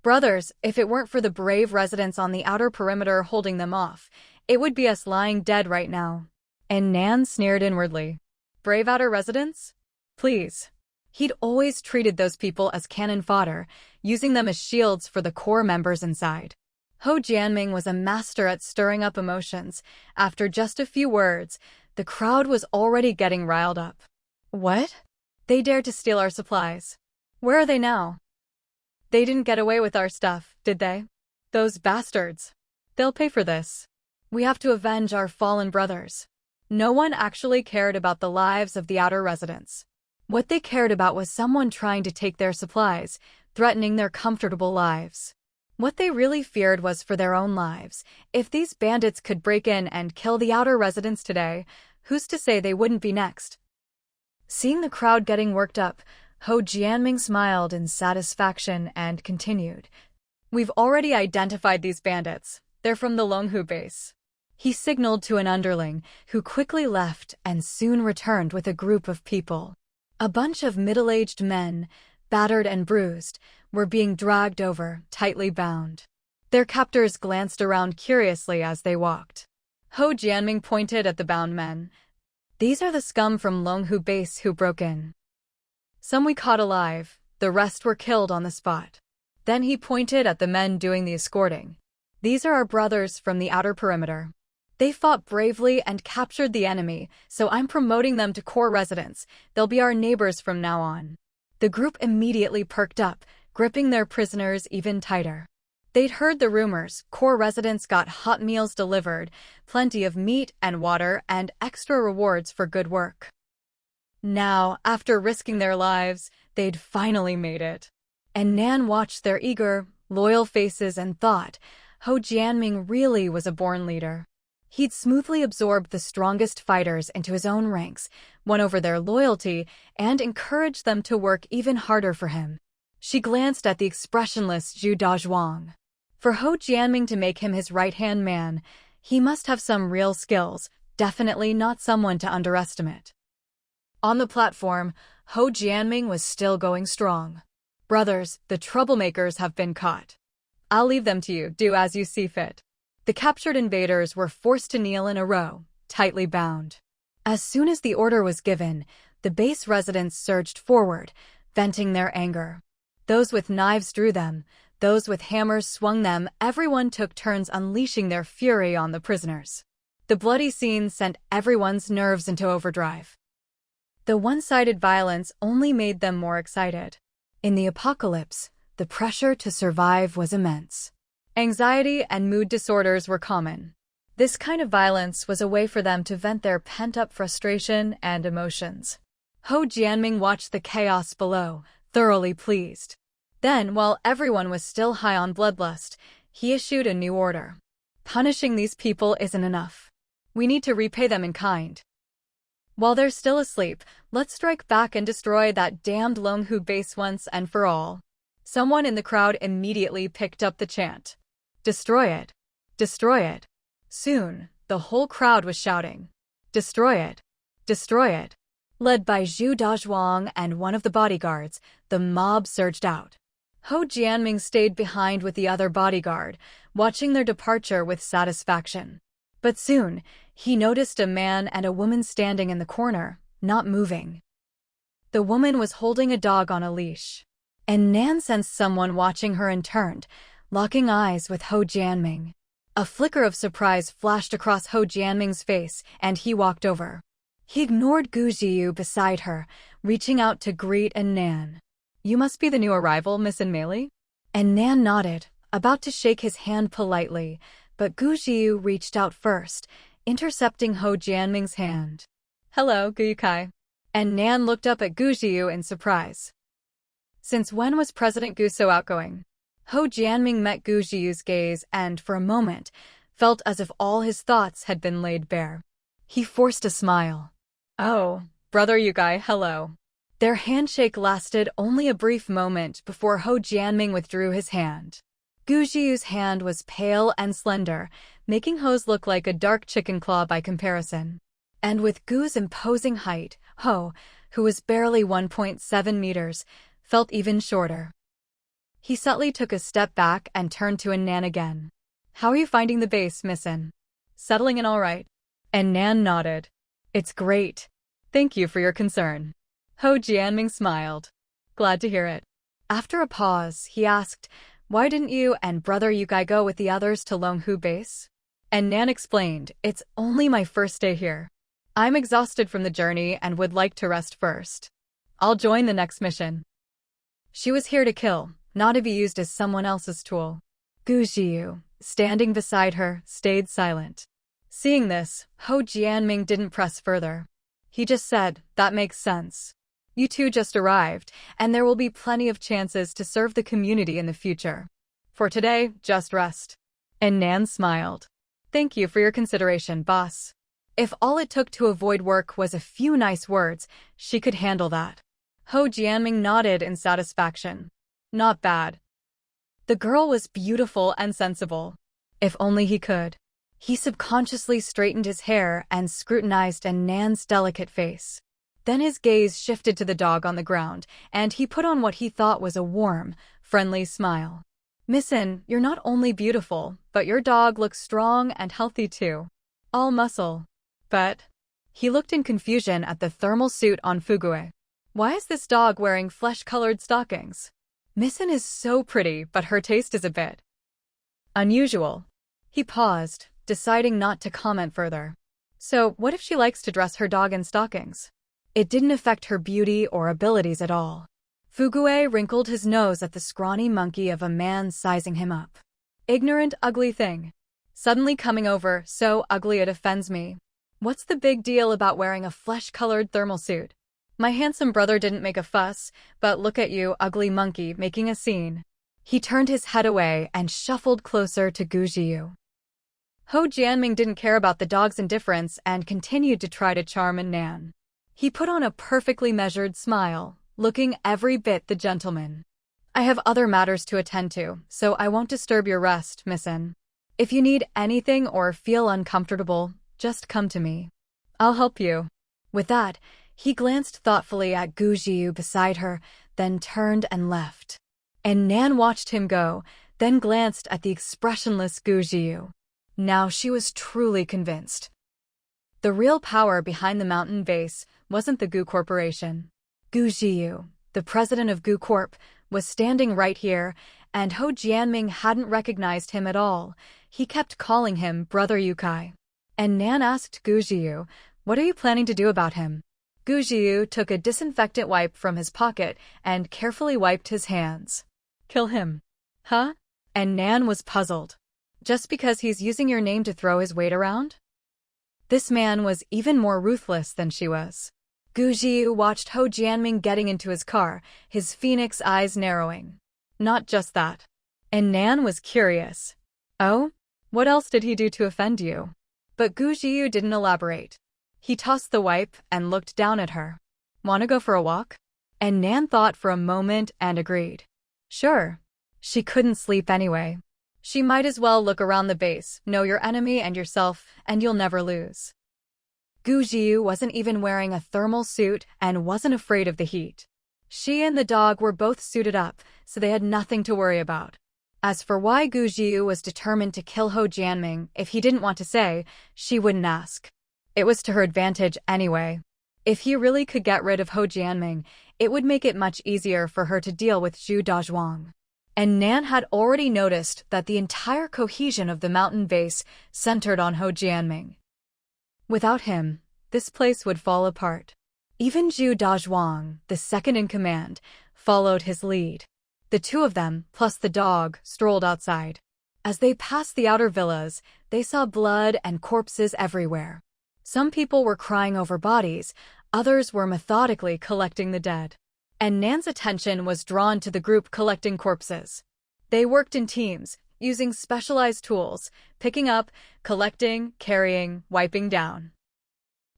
Brothers, if it weren't for the brave residents on the outer perimeter holding them off, it would be us lying dead right now." And Nan sneered inwardly. Brave outer residents? Please. He'd always treated those people as cannon fodder, using them as shields for the core members inside. Hou Jianming was a master at stirring up emotions. After just a few words, the crowd was already getting riled up. What? They dared to steal our supplies. Where are they now? They didn't get away with our stuff, did they? Those bastards. They'll pay for this. We have to avenge our fallen brothers. No one actually cared about the lives of the outer residents. What they cared about was someone trying to take their supplies, threatening their comfortable lives. What they really feared was for their own lives. If these bandits could break in and kill the outer residents today, who's to say they wouldn't be next? Seeing the crowd getting worked up, Hou Jianming smiled in satisfaction and continued. We've already identified these bandits. They're from the Longhu base. He signaled to an underling, who quickly left and soon returned with a group of people. A bunch of middle-aged men, battered and bruised, were being dragged over, tightly bound. Their captors glanced around curiously as they walked. Hou Jianming pointed at the bound men. These are the scum from Longhu base who broke in. Some we caught alive, the rest were killed on the spot. Then he pointed at the men doing the escorting. These are our brothers from the outer perimeter. They fought bravely and captured the enemy, so I'm promoting them to core residents. They'll be our neighbors from now on." The group immediately perked up, gripping their prisoners even tighter. They'd heard the rumors. Core residents got hot meals delivered, plenty of meat and water, and extra rewards for good work. Now, after risking their lives, they'd finally made it. And Nan watched their eager, loyal faces and thought, Ho Jianming really was a born leader. He'd smoothly absorbed the strongest fighters into his own ranks, won over their loyalty, and encouraged them to work even harder for him. She glanced at the expressionless Zhu Dazhuang. For Ho Jianming to make him his right-hand man, he must have some real skills, definitely not someone to underestimate. On the platform, Ho Jianming was still going strong. "Brothers, the troublemakers have been caught. I'll leave them to you, do as you see fit." The captured invaders were forced to kneel in a row, tightly bound. As soon as the order was given, the base residents surged forward, venting their anger. Those with knives drew them, those with hammers swung them, everyone took turns unleashing their fury on the prisoners. The bloody scene sent everyone's nerves into overdrive. The one-sided violence only made them more excited. In the apocalypse, the pressure to survive was immense. Anxiety and mood disorders were common. This kind of violence was a way for them to vent their pent-up frustration and emotions. Ho Jianming watched the chaos below, thoroughly pleased. Then, while everyone was still high on bloodlust, he issued a new order. "Punishing these people isn't enough. We need to repay them in kind. While they're still asleep, let's strike back and destroy that damned Longhu base once and for all." Someone in the crowd immediately picked up the chant. "Destroy it! Destroy it!" Soon, the whole crowd was shouting, "Destroy it! Destroy it!" Led by Zhu Dazhuang and one of the bodyguards, the mob surged out. Ho Jianming stayed behind with the other bodyguard, watching their departure with satisfaction. But soon, he noticed a man and a woman standing in the corner, not moving. The woman was holding a dog on a leash. And Nan sensed someone watching her and turned, locking eyes with Ho Jianming. A flicker of surprise flashed across Ho Jianming's face, and he walked over. He ignored Gu Jiyu beside her, reaching out to greet Nan. "You must be the new arrival, Miss Mei?" And Nan nodded, about to shake his hand politely, but Gu Jiyu reached out first, intercepting Ho Jianming's hand. "Hello, Gu Yukai." And Nan looked up at Gu Jiyu in surprise. Since when was President Gu so outgoing? Ho Jianming met Gu Jiyu's gaze and, for a moment, felt as if all his thoughts had been laid bare. He forced a smile. "Oh, brother Yukai, hello." Their handshake lasted only a brief moment before Ho Jianming withdrew his hand. Gu Jiyu's hand was pale and slender, making Ho's look like a dark chicken claw by comparison. And with Gu's imposing height, Ho, who was barely 1.7 meters, felt even shorter. He subtly took a step back and turned to Nan again. "How are you finding the base, Missin? Settling in all right?" And Nan nodded. "It's great. Thank you for your concern." Ho Jianming smiled. "Glad to hear it." After a pause, he asked, "Why didn't you and brother Yukai go with the others to Longhu base?" And Nan explained, "It's only my first day here. I'm exhausted from the journey and would like to rest first. I'll join the next mission." She was here to kill, not to be used as someone else's tool. Gu Jiyu, standing beside her, stayed silent. Seeing this, Ho Jianming didn't press further. He just said, "That makes sense. You two just arrived, and there will be plenty of chances to serve the community in the future. For today, just rest." And Nan smiled. "Thank you for your consideration, boss." If all it took to avoid work was a few nice words, she could handle that. Ho Jianming nodded in satisfaction. Not bad. The girl was beautiful and sensible. If only he could. He subconsciously straightened his hair and scrutinized Nan's delicate face. Then his gaze shifted to the dog on the ground, and he put on what he thought was a warm, friendly smile. "Missin, you're not only beautiful, but your dog looks strong and healthy too. All muscle." But he looked in confusion at the thermal suit on Fugue. "Why is this dog wearing flesh-colored stockings? Missin is so pretty, but her taste is a bit unusual." He paused, deciding not to comment further. So, what if she likes to dress her dog in stockings? It didn't affect her beauty or abilities at all. Fugue wrinkled his nose at the scrawny monkey of a man sizing him up. Ignorant, ugly thing. Suddenly coming over, so ugly it offends me. What's the big deal about wearing a flesh-colored thermal suit? My handsome brother didn't make a fuss, but look at you, ugly monkey, making a scene. He turned his head away and shuffled closer to Gu Jiu. Ho Jianming didn't care about the dog's indifference and continued to try to charm Nan. He put on a perfectly measured smile, looking every bit the gentleman. I have other matters to attend to, so I won't disturb your rest, Missin. If you need anything or feel uncomfortable, just come to me. I'll help you. With that, he glanced thoughtfully at Gu Jiu beside her, then turned and left. And Nan watched him go, then glanced at the expressionless Gu Jiu. Now she was truly convinced. The real power behind the mountain base wasn't the Gu Corporation. Gu Jiu, the president of Gu Corp, was standing right here, and Ho Jianming hadn't recognized him at all. He kept calling him Brother Yukai. And Nan asked Gu Jiu, "What are you planning to do about him?" Gu Jiu took a disinfectant wipe from his pocket and carefully wiped his hands. Kill him. Huh? And Nan was puzzled. Just because he's using your name to throw his weight around? This man was even more ruthless than she was. Gu Jiu watched Ho Jianming getting into his car, his phoenix eyes narrowing. Not just that. And Nan was curious. Oh? What else did he do to offend you? But Gu Jiu didn't elaborate. He tossed the wipe and looked down at her. "Wanna go for a walk?" And Nan thought for a moment and agreed. Sure. She couldn't sleep anyway. She might as well look around the base, know your enemy and yourself, and you'll never lose. Gu Jiu wasn't even wearing a thermal suit and wasn't afraid of the heat. She and the dog were both suited up, so they had nothing to worry about. As for why Gu Jiu was determined to kill Ho Jianming if he didn't want to say, she wouldn't ask. It was to her advantage anyway. If he really could get rid of Ho Jianming, it would make it much easier for her to deal with Zhu Dazhuang. And Nan had already noticed that the entire cohesion of the mountain base centered on Ho Jianming. Without him, this place would fall apart. Even Zhu Dazhuang, the second in command, followed his lead. The two of them, plus the dog, strolled outside. As they passed the outer villas, they saw blood and corpses everywhere. Some people were crying over bodies, others were methodically collecting the dead. And Nan's attention was drawn to the group collecting corpses. They worked in teams, using specialized tools, picking up, collecting, carrying, wiping down.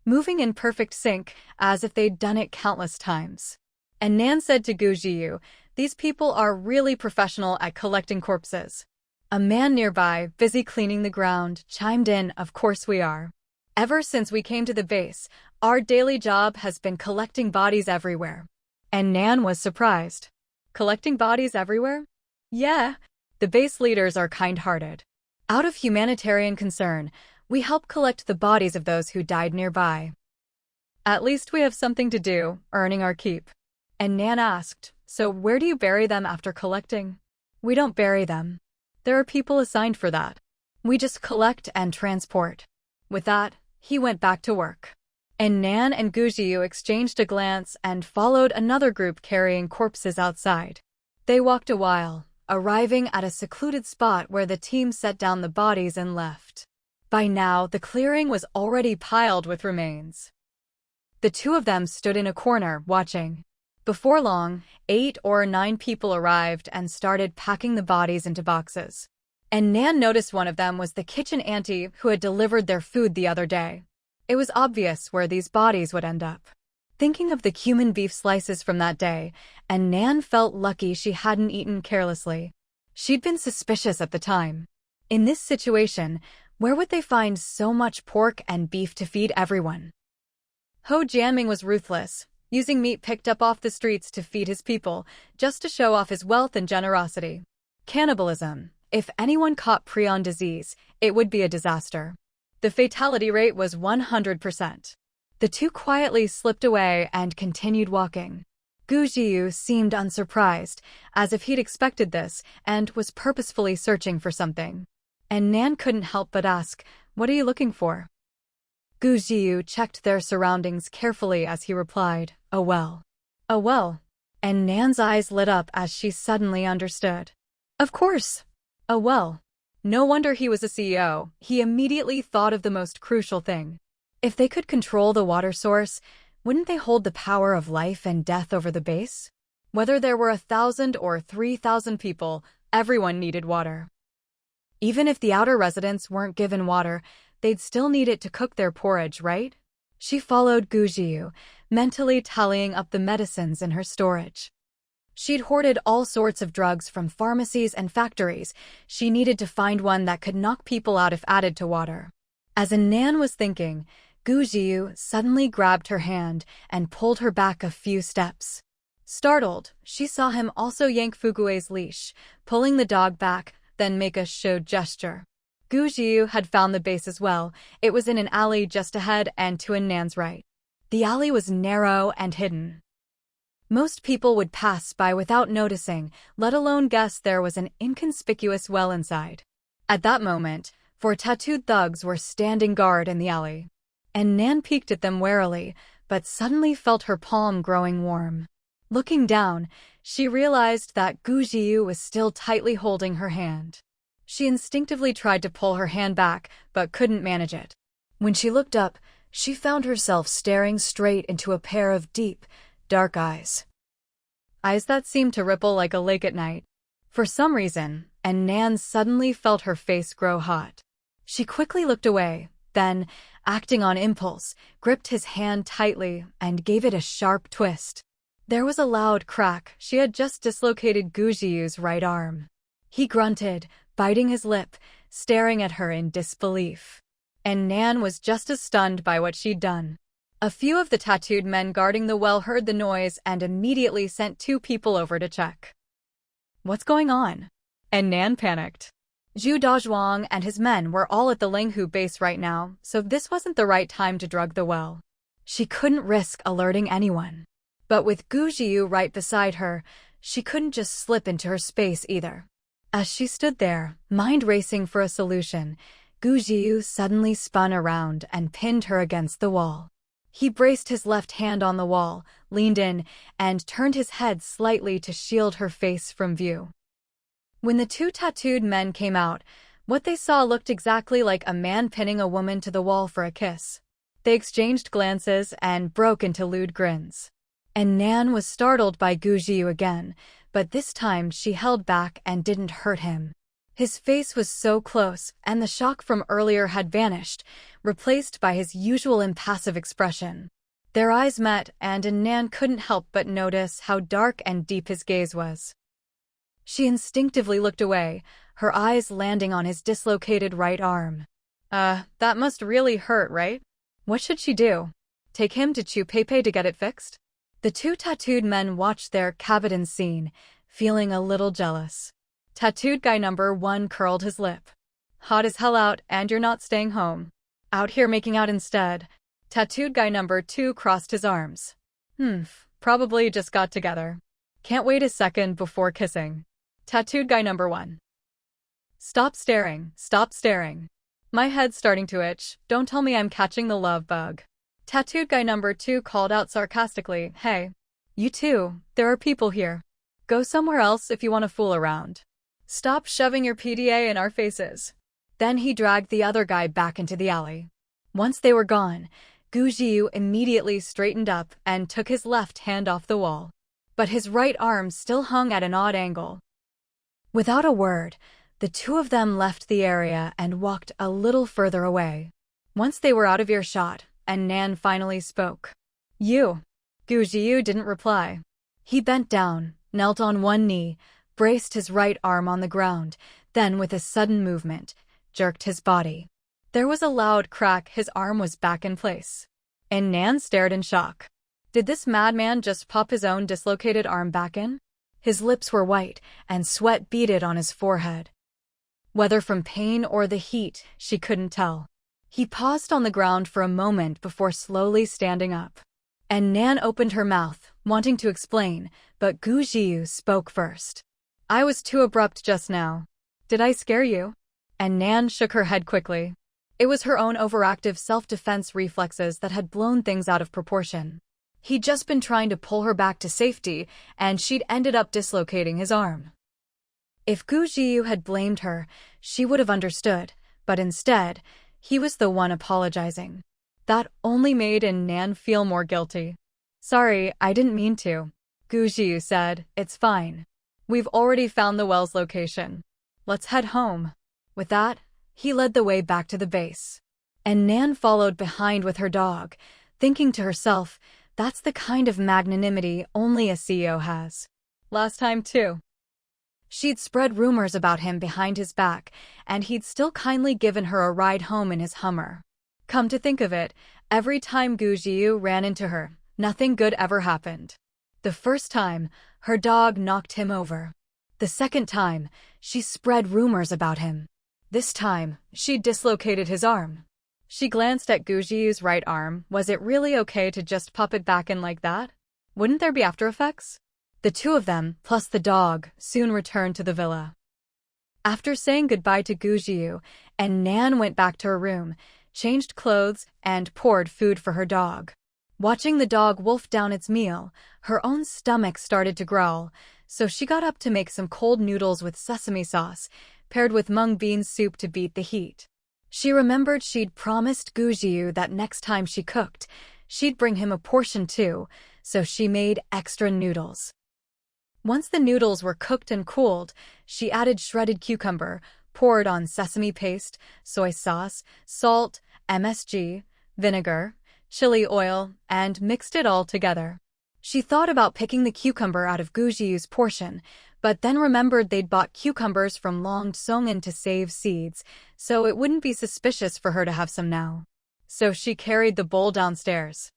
Moving in perfect sync, as if they'd done it countless times. And Nan said to Gu Jiu, "These people are really professional at collecting corpses." A man nearby, busy cleaning the ground, chimed in, "Of course we are. Ever since we came to the base, our daily job has been collecting bodies everywhere." And Nan was surprised. Collecting bodies everywhere? Yeah, the base leaders are kind-hearted. Out of humanitarian concern, we help collect the bodies of those who died nearby. At least we have something to do, earning our keep. And Nan asked, "So where do you bury them after collecting?" "We don't bury them. There are people assigned for that. We just collect and transport." With that, he went back to work. And Nan and Gu Jiu exchanged a glance and followed another group carrying corpses outside. They walked a while, arriving at a secluded spot where the team set down the bodies and left. By now, the clearing was already piled with remains. The two of them stood in a corner, watching. Before long, 8 or 9 people arrived and started packing the bodies into boxes. And Nan noticed one of them was the kitchen auntie who had delivered their food the other day. It was obvious where these bodies would end up. Thinking of the cumin beef slices from that day, and Nan felt lucky she hadn't eaten carelessly. She'd been suspicious at the time. In this situation, where would they find so much pork and beef to feed everyone? Ho Jianming was ruthless, using meat picked up off the streets to feed his people, just to show off his wealth and generosity. Cannibalism. If anyone caught prion disease, it would be a disaster. The fatality rate was 100%. The two quietly slipped away and continued walking. Gu Jiu seemed unsurprised, as if he'd expected this, and was purposefully searching for something. and Nan couldn't help but ask, "What are you looking for?" Gu Jiu checked their surroundings carefully as he replied, "A well." "A well?" And Nan's eyes lit up as she suddenly understood. Of course, a well. No wonder he was a CEO. He immediately thought of the most crucial thing. If they could control the water source, wouldn't they hold the power of life and death over the base? Whether there were 1,000 or 3,000 people, everyone needed water. Even if the outer residents weren't given water, they'd still need it to cook their porridge, right? She followed Gu Jiu, mentally tallying up the medicines in her storage. She'd hoarded all sorts of drugs from pharmacies and factories. She needed to find one that could knock people out if added to water. As Nan was thinking, Gu Jiu suddenly grabbed her hand and pulled her back a few steps. Startled, she saw him also yank Fugue's leash, pulling the dog back, then make a show gesture. Gu Jiu had found the base as well. It was in an alley just ahead and to Nan's right. The alley was narrow and hidden. Most people would pass by without noticing, let alone guess there was an inconspicuous well inside. At that moment, 4 tattooed thugs were standing guard in the alley. And Nan peeked at them warily, but suddenly felt her palm growing warm. Looking down, she realized that Gu Jiu was still tightly holding her hand. She instinctively tried to pull her hand back, but couldn't manage it. When she looked up, she found herself staring straight into a pair of deep, dark eyes. Eyes that seemed to ripple like a lake at night. For some reason, and Nan suddenly felt her face grow hot. She quickly looked away, then, acting on impulse, gripped his hand tightly and gave it a sharp twist. There was a loud crack. She had just dislocated Gu Jiu's right arm. He grunted, biting his lip, staring at her in disbelief. And Nan was just as stunned by what she'd done. A few of the tattooed men guarding the well heard the noise and immediately sent 2 people over to check. What's going on? And Nan panicked. Zhu Dazhuang and his men were all at the Linghu base right now, so this wasn't the right time to drug the well. She couldn't risk alerting anyone. But with Gu Jiu right beside her, she couldn't just slip into her space either. As she stood there, mind racing for a solution, Gu Jiu suddenly spun around and pinned her against the wall. He braced his left hand on the wall, leaned in, and turned his head slightly to shield her face from view. When the 2 tattooed men came out, what they saw looked exactly like a man pinning a woman to the wall for a kiss. They exchanged glances and broke into lewd grins. And Nan was startled by Gu Jiu again, but this time she held back and didn't hurt him. His face was so close, and the shock from earlier had vanished, replaced by his usual impassive expression. Their eyes met, and Nan couldn't help but notice how dark and deep his gaze was. She instinctively looked away, her eyes landing on his dislocated right arm. That must really hurt, right? What should she do? Take him to Chu Pepe to get it fixed? The 2 tattooed men watched their cabin scene, feeling a little jealous. Tattooed guy number 1 curled his lip. Hot as hell out, and you're not staying home. Out here making out instead. Tattooed guy number 2 crossed his arms. Probably just got together. Can't wait a second before kissing. Tattooed guy number 1. Stop staring, stop staring. My head's starting to itch, don't tell me I'm catching the love bug. Tattooed guy number 2 called out sarcastically, Hey, you two, there are people here. Go somewhere else if you want to fool around. Stop shoving your PDA in our faces. Then he dragged the other guy back into the alley. Once they were gone, Gu Jiu immediately straightened up and took his left hand off the wall. But his right arm still hung at an odd angle. Without a word, the 2 of them left the area and walked a little further away. Once they were out of earshot, and Nan finally spoke. You. Gu Jiu didn't reply. He bent down, knelt on one knee, braced his right arm on the ground, then with a sudden movement, jerked his body. There was a loud crack, his arm was back in place. And Nan stared in shock. Did this madman just pop his own dislocated arm back in? His lips were white, and sweat beaded on his forehead. Whether from pain or the heat, she couldn't tell. He paused on the ground for a moment before slowly standing up. And Nan opened her mouth, wanting to explain, but Gu Jiu spoke first. I was too abrupt just now. Did I scare you? And Nan shook her head quickly. It was her own overactive self-defense reflexes that had blown things out of proportion. He'd just been trying to pull her back to safety, and she'd ended up dislocating his arm. If Gu Jiyu had blamed her, she would have understood, but instead, he was the one apologizing. That only made Nan feel more guilty. Sorry, I didn't mean to, Gu Jiyu said. It's fine. We've already found the well's location. Let's head home. With that, he led the way back to the base. And Nan followed behind with her dog, thinking to herself, that's the kind of magnanimity only a CEO has. Last time too. She'd spread rumors about him behind his back, and he'd still kindly given her a ride home in his Hummer. Come to think of it, every time Gu Jiyu ran into her, nothing good ever happened. The first time, her dog knocked him over. The second time, she spread rumors about him. This time, she dislocated his arm. She glanced at Gu Jiyu's right arm. Was it really okay to just pop it back in like that? Wouldn't there be after effects? The two of them, plus the dog, soon returned to the villa. After saying goodbye to Gu Jiyu, Nan went back to her room, changed clothes, and poured food for her dog. Watching the dog wolf down its meal, her own stomach started to growl, so she got up to make some cold noodles with sesame sauce, paired with mung bean soup to beat the heat. She remembered she'd promised Gu Jiyu that next time she cooked, she'd bring him a portion too, so she made extra noodles. Once the noodles were cooked and cooled, she added shredded cucumber, poured on sesame paste, soy sauce, salt, MSG, vinegar, chili oil, and mixed it all together. She thought about picking the cucumber out of Gu Jiyu's portion, but then remembered they'd bought cucumbers from Long Tsongan to save seeds, so it wouldn't be suspicious for her to have some now. So she carried the bowl downstairs.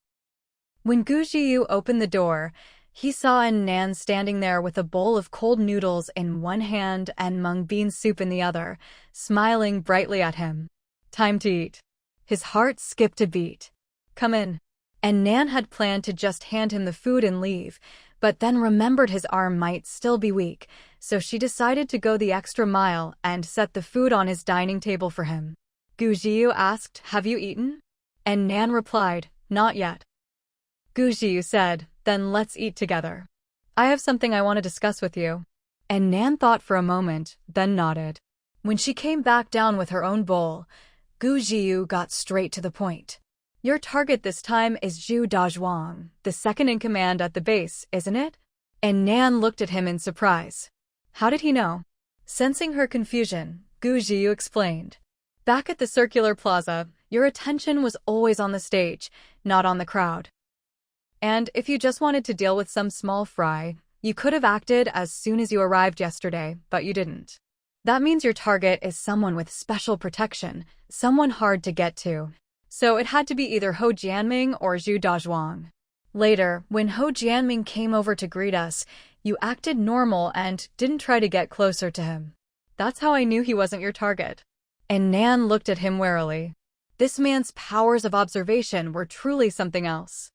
When Gu Jiyu opened the door, he saw Nan standing there with a bowl of cold noodles in one hand and mung bean soup in the other, smiling brightly at him. Time to eat. His heart skipped a beat. Come in. And Nan had planned to just hand him the food and leave, but then remembered his arm might still be weak, so she decided to go the extra mile and set the food on his dining table for him. Gu Jiyu asked, "Have you eaten?" And Nan replied, "Not yet." Gu Jiyu said, "Then let's eat together. I have something I want to discuss with you." And Nan thought for a moment, then nodded. When she came back down with her own bowl, Gu Jiyu got straight to the point. Your target this time is Zhu Dazhuang, the second-in-command at the base, isn't it? And Nan looked at him in surprise. How did he know? Sensing her confusion, Gu Jiyu explained. Back at the circular plaza, your attention was always on the stage, not on the crowd. And if you just wanted to deal with some small fry, you could have acted as soon as you arrived yesterday, but you didn't. That means your target is someone with special protection, someone hard to get to. So it had to be either Ho Jianming or Zhu Dazhuang. Later, when Ho Jianming came over to greet us, you acted normal and didn't try to get closer to him. That's how I knew he wasn't your target. And Nan looked at him warily. This man's powers of observation were truly something else.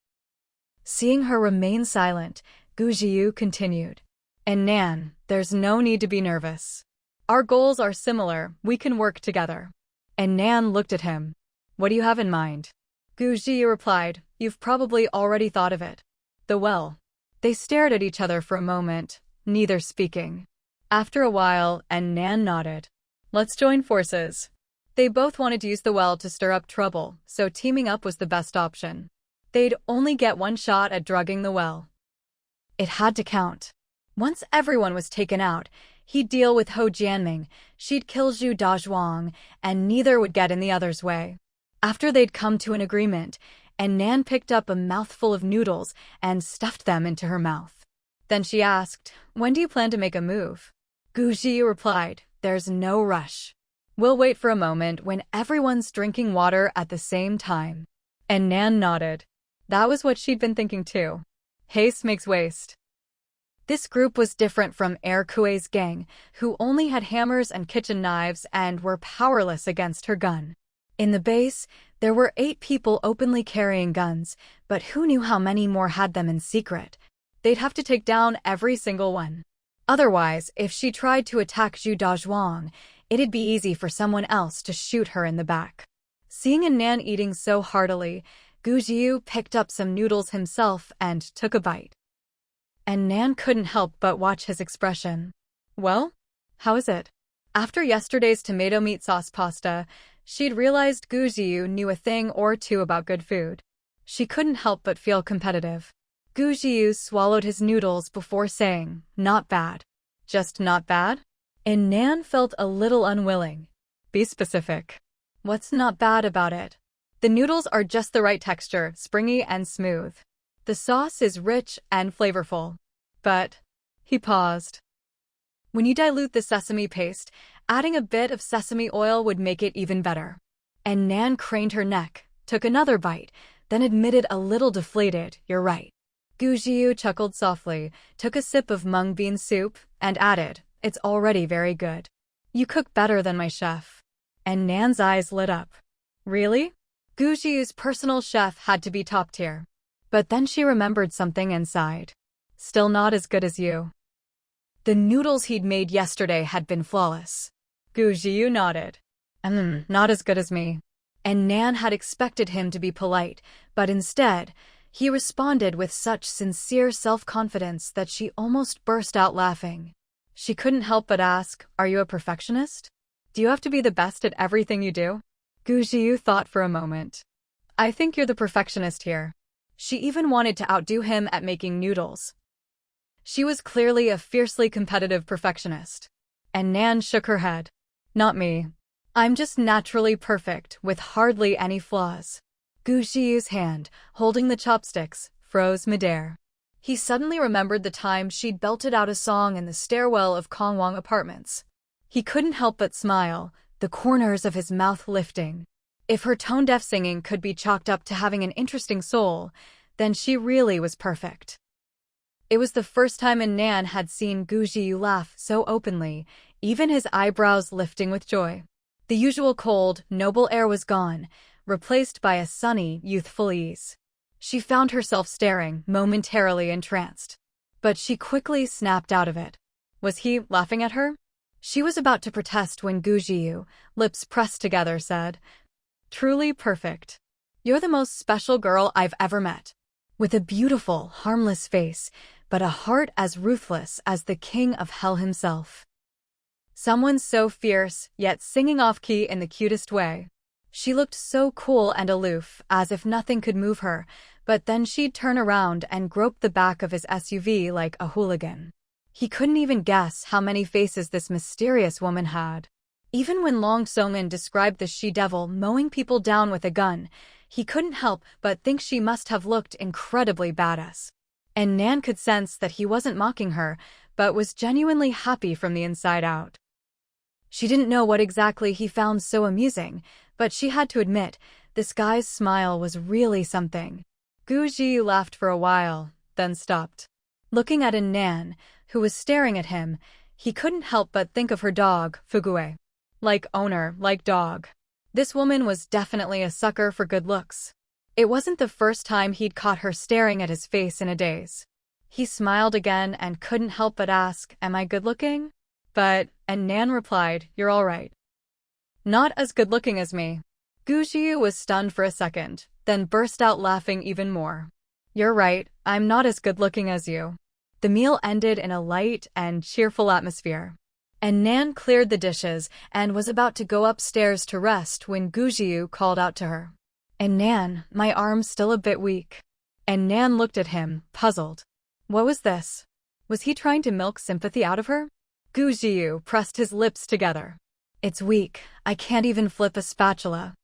Seeing her remain silent, Gu Jiyu continued. And Nan, there's no need to be nervous. Our goals are similar, we can work together. And Nan looked at him. What do you have in mind? Gu Jiyu replied, You've probably already thought of it. The well. They stared at each other for a moment, neither speaking. After a while, Nan nodded. Let's join forces. They both wanted to use the well to stir up trouble, so teaming up was the best option. They'd only get one shot at drugging the well. It had to count. Once everyone was taken out, he'd deal with Ho Jianming, she'd kill Zhu Dazhuang, and neither would get in the other's way. After they'd come to an agreement, Nan picked up a mouthful of noodles and stuffed them into her mouth. Then she asked, When do you plan to make a move? Gu Jiyu replied, There's no rush. We'll wait for a moment when everyone's drinking water at the same time. And Nan nodded. That was what she'd been thinking too. Haste makes waste. This group was different from Er Kuei's gang, who only had hammers and kitchen knives and were powerless against her gun. In the base, there were 8 people openly carrying guns, but who knew how many more had them in secret? They'd have to take down every single one. Otherwise, if she tried to attack Zhu Dazhuang, It'd be easy for someone else to shoot her in the back. Seeing Nan eating so heartily, Gu Jiu picked up some noodles himself and took a bite. And Nan couldn't help but watch his expression. Well, how is it? After yesterday's tomato meat sauce pasta, she'd realized Gu Jiu knew a thing or two about good food. She couldn't help but feel competitive. Gu Jiu swallowed his noodles before saying, "Not bad." Just not bad? And Nan felt a little unwilling. Be specific. What's not bad about it? The noodles are just the right texture, springy and smooth. The sauce is rich and flavorful. But, he paused. When you dilute the sesame paste, adding a bit of sesame oil would make it even better. And Nan craned her neck, took another bite, then admitted a little deflated, "You're right." Gu Jiu chuckled softly, took a sip of mung bean soup, and added, "It's already very good. You cook better than my chef." And Nan's eyes lit up. Really? Gu Jiu's personal chef had to be top tier. But then she remembered something and sighed. Still not as good as you. The noodles he'd made yesterday had been flawless. Gu Jiu nodded. Not as good as me. And Nan had expected him to be polite, but instead, he responded with such sincere self-confidence that she almost burst out laughing. She couldn't help but ask, "Are you a perfectionist? Do you have to be the best at everything you do?" Gu Jiu thought for a moment. "I think you're the perfectionist here." She even wanted to outdo him at making noodles. She was clearly a fiercely competitive perfectionist. And Nan shook her head. "Not me. I'm just naturally perfect, with hardly any flaws." Gu Jiu's hand, holding the chopsticks, froze midair. He suddenly remembered the time she'd belted out a song in the stairwell of Kongwang Apartments. He couldn't help but smile, the corners of his mouth lifting. If her tone-deaf singing could be chalked up to having an interesting soul, then she really was perfect. It was the first time Nan had seen Gu Jiu laugh so openly, even his eyebrows lifting with joy. The usual cold, noble air was gone, replaced by a sunny, youthful ease. She found herself staring, momentarily entranced. But she quickly snapped out of it. Was he laughing at her? She was about to protest when Gu Jiu, lips pressed together, said, "Truly perfect. You're the most special girl I've ever met. With a beautiful, harmless face, but a heart as ruthless as the king of hell himself. Someone so fierce, yet singing off-key in the cutest way." She looked so cool and aloof, as if nothing could move her, but then she'd turn around and grope the back of his SUV like a hooligan. He couldn't even guess how many faces this mysterious woman had. Even when Long So-min described the she-devil mowing people down with a gun, he couldn't help but think she must have looked incredibly badass. And Nan could sense that he wasn't mocking her, but was genuinely happy from the inside out. She didn't know what exactly he found so amusing, but she had to admit, this guy's smile was really something. Gu Jiu laughed for a while, then stopped. Looking at Nan, who was staring at him, he couldn't help but think of her dog, Fugue. Like owner, like dog. This woman was definitely a sucker for good looks. It wasn't the first time he'd caught her staring at his face in a daze. He smiled again and couldn't help but ask, "Am I good-looking?" And Nan replied, "You're all right. Not as good-looking as me." Gu Jiu was stunned for a second, then burst out laughing even more. "You're right, I'm not as good-looking as you." The meal ended in a light and cheerful atmosphere. And Nan cleared the dishes and was about to go upstairs to rest when Gu Jiu called out to her. "And Nan, my arm's still a bit weak." And Nan looked at him, puzzled. What was this? Was he trying to milk sympathy out of her? Gu Jiu pressed his lips together. "It's weak. I can't even flip a spatula.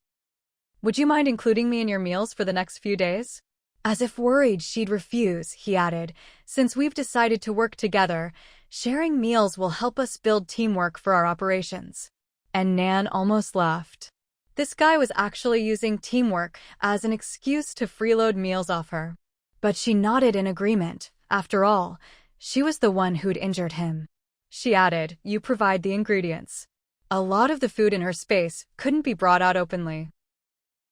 Would you mind including me in your meals for the next few days?" As if worried she'd refuse, he added, "Since we've decided to work together, sharing meals will help us build teamwork for our operations." And Nan almost laughed. This guy was actually using teamwork as an excuse to freeload meals off her. But she nodded in agreement. After all, she was the one who'd injured him. She added, "You provide the ingredients." A lot of the food in her space couldn't be brought out openly.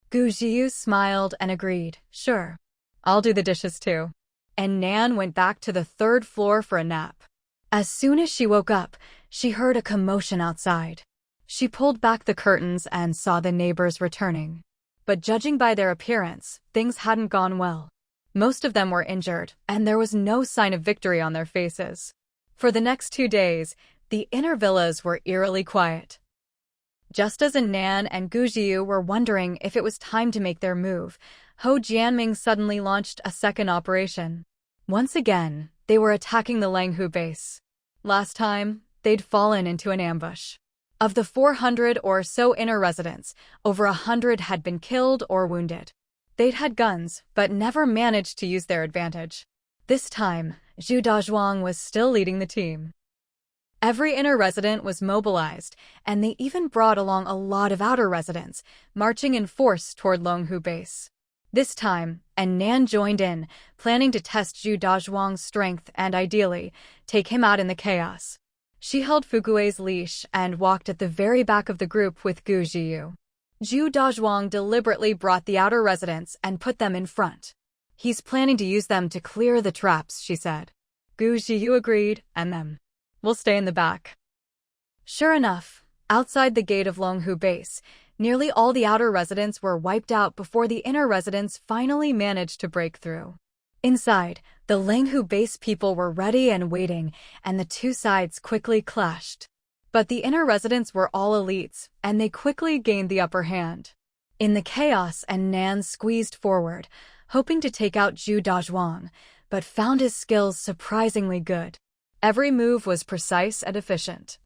Gu Jiu smiled and agreed, "Sure. I'll do the dishes too." And Nan went back to the third floor for a nap. As soon as she woke up, she heard a commotion outside. She pulled back the curtains and saw the neighbors returning. But judging by their appearance, things hadn't gone well. Most of them were injured, and there was no sign of victory on their faces. For the next 2 days, the inner villas were eerily quiet. Just as Nan and Gu Jiu were wondering if it was time to make their move, Ho Jianming suddenly launched a second operation. Once again, they were attacking the Langhu base. Last time, they'd fallen into an ambush. Of the 400 or so inner residents, over 100 had been killed or wounded. They'd had guns, but never managed to use their advantage. This time, Zhu Dazhuang was still leading the team. Every inner resident was mobilized, and they even brought along a lot of outer residents, marching in force toward Longhu base. This time, Nan joined in, planning to test Zhu Dazhuang's strength and, ideally, take him out in the chaos. She held Fugue's leash and walked at the very back of the group with Gu Jiu. Zhu Dazhuang deliberately brought the outer residents and put them in front. He's planning to use them to clear the traps, she said. Gu Jiu agreed, and them. We'll stay in the back. Sure enough, outside the gate of Longhu base, nearly all the outer residents were wiped out before the inner residents finally managed to break through. Inside, the Longhu base people were ready and waiting, and the two sides quickly clashed. But the inner residents were all elites, and they quickly gained the upper hand. In the chaos, Nan squeezed forward, hoping to take out Zhu Dazhuang, but found his skills surprisingly good. Every move was precise and efficient.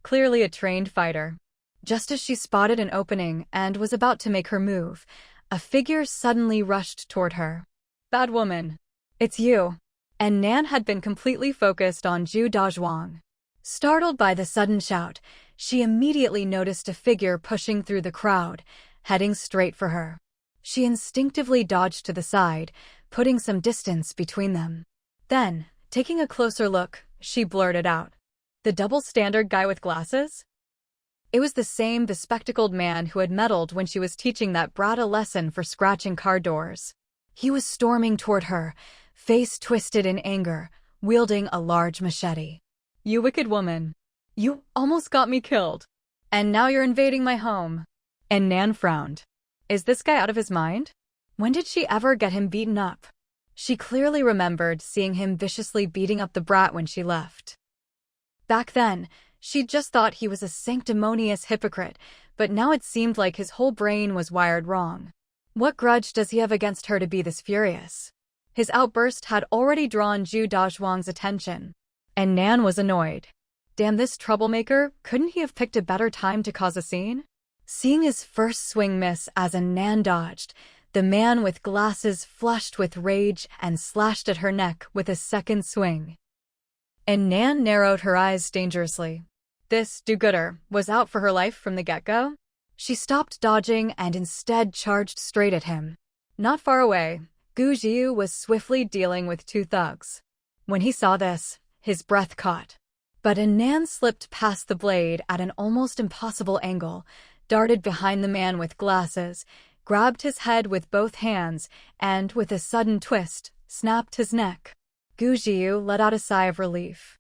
Clearly a trained fighter. Just as she spotted an opening and was about to make her move, a figure suddenly rushed toward her. Bad woman. It's you. And Nan had been completely focused on Zhu Dazhuang. Startled by the sudden shout, she immediately noticed a figure pushing through the crowd, heading straight for her. She instinctively dodged to the side, putting some distance between them. Then, taking a closer look, she blurted out, "The double-standard guy with glasses?" It was the same bespectacled man who had meddled when she was teaching that brat a lesson for scratching car doors. He was storming toward her, face twisted in anger, wielding a large machete. "You wicked woman. You almost got me killed. And now you're invading my home." And Nan frowned. Is this guy out of his mind? When did she ever get him beaten up? She clearly remembered seeing him viciously beating up the brat when she left. Back then, she'd just thought he was a sanctimonious hypocrite, but now it seemed like his whole brain was wired wrong. What grudge does he have against her to be this furious? His outburst had already drawn Zhu Dazhuang's attention, and Nan was annoyed. Damn this troublemaker, couldn't he have picked a better time to cause a scene? Seeing his first swing miss as Nan dodged, the man with glasses flushed with rage and slashed at her neck with a second swing. And Nan narrowed her eyes dangerously. This do-gooder was out for her life from the get-go. She stopped dodging and instead charged straight at him. Not far away, Gu Jiu was swiftly dealing with two thugs. When he saw this, his breath caught. But Nan slipped past the blade at an almost impossible angle, darted behind the man with glasses, grabbed his head with both hands, and, with a sudden twist, snapped his neck. Gu Jiu let out a sigh of relief.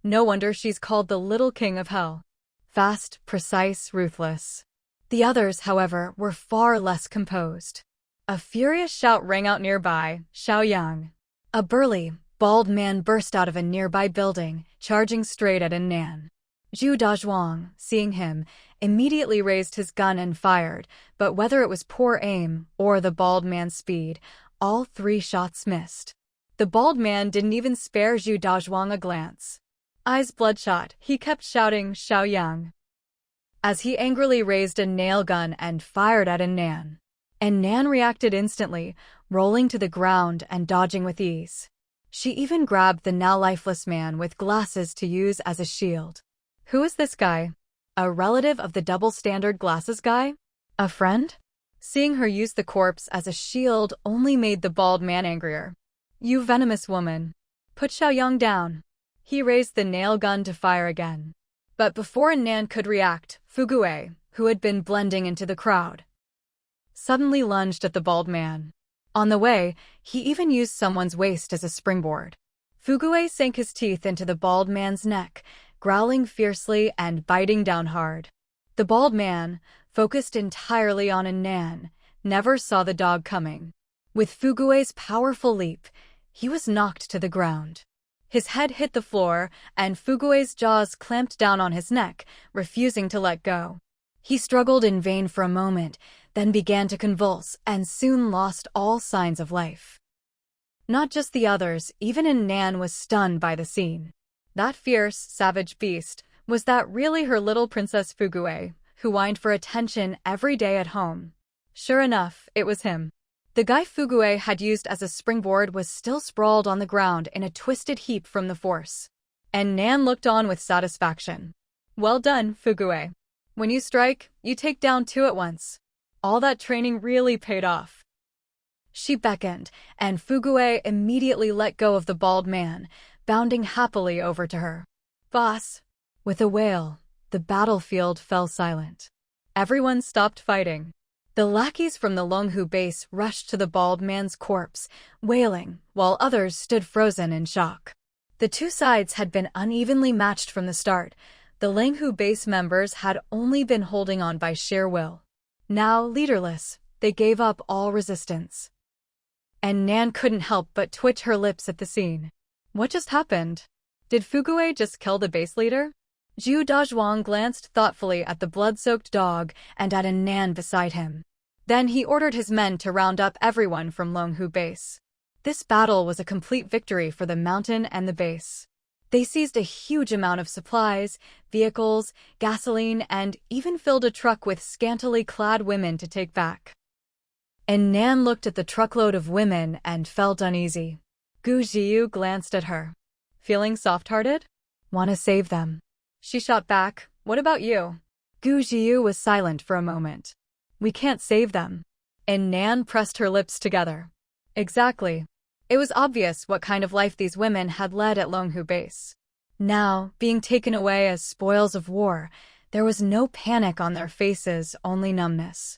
No wonder she's called the Little King of Hell. Fast, precise, ruthless. The others, however, were far less composed. A furious shout rang out nearby, Xiaoyang. A burly, bald man burst out of a nearby building, charging straight at Nan. Zhu Dazhuang, seeing him, immediately raised his gun and fired, but whether it was poor aim or the bald man's speed, all 3 shots missed. The bald man didn't even spare Zhu Dazhuang a glance. Eyes bloodshot, he kept shouting Xiaoyang as he angrily raised a nail gun and fired at Nan. And Nan reacted instantly, rolling to the ground and dodging with ease. She even grabbed the now lifeless man with glasses to use as a shield. Who is this guy? A relative of the double-standard glasses guy? A friend? Seeing her use the corpse as a shield only made the bald man angrier. You venomous woman. Put Xiaoyang down. He raised the nail gun to fire again. But before Nan could react, Fugue, who had been blending into the crowd, suddenly lunged at the bald man. On the way, he even used someone's waist as a springboard. Fugue sank his teeth into the bald man's neck, growling fiercely and biting down hard. The bald man, focused entirely on Nan, never saw the dog coming. With Fugue's powerful leap, he was knocked to the ground. His head hit the floor, and Fugue's jaws clamped down on his neck, refusing to let go. He struggled in vain for a moment, then began to convulse and soon lost all signs of life. Not just the others, even Nan was stunned by the scene. That fierce, savage beast, was that really her little Princess Fugue, who whined for attention every day at home? Sure enough, it was him. The guy Fugue had used as a springboard was still sprawled on the ground in a twisted heap from the force. And Nan looked on with satisfaction. Well done, Fugue. When you strike, you take down two at once. All that training really paid off. She beckoned, and Fugue immediately let go of the bald man, bounding happily over to her. Boss! With a wail, the battlefield fell silent. Everyone stopped fighting. The lackeys from the Longhu base rushed to the bald man's corpse, wailing, while others stood frozen in shock. The two sides had been unevenly matched from the start. The Longhu base members had only been holding on by sheer will. Now, leaderless, they gave up all resistance. And Nan couldn't help but twitch her lips at the scene. What just happened? Did Fugue just kill the base leader? Zhu Dazhuang glanced thoughtfully at the blood-soaked dog and at Nan beside him. Then he ordered his men to round up everyone from Longhu base. This battle was a complete victory for the mountain and the base. They seized a huge amount of supplies, vehicles, gasoline, and even filled a truck with scantily clad women to take back. And Nan looked at the truckload of women and felt uneasy. Gu Jiyu glanced at her. Feeling soft-hearted? Wanna save them. She shot back, what about you? Gu Jiyu was silent for a moment. We can't save them. And Nan pressed her lips together. Exactly. It was obvious what kind of life these women had led at Longhu base. Now, being taken away as spoils of war, there was no panic on their faces, only numbness.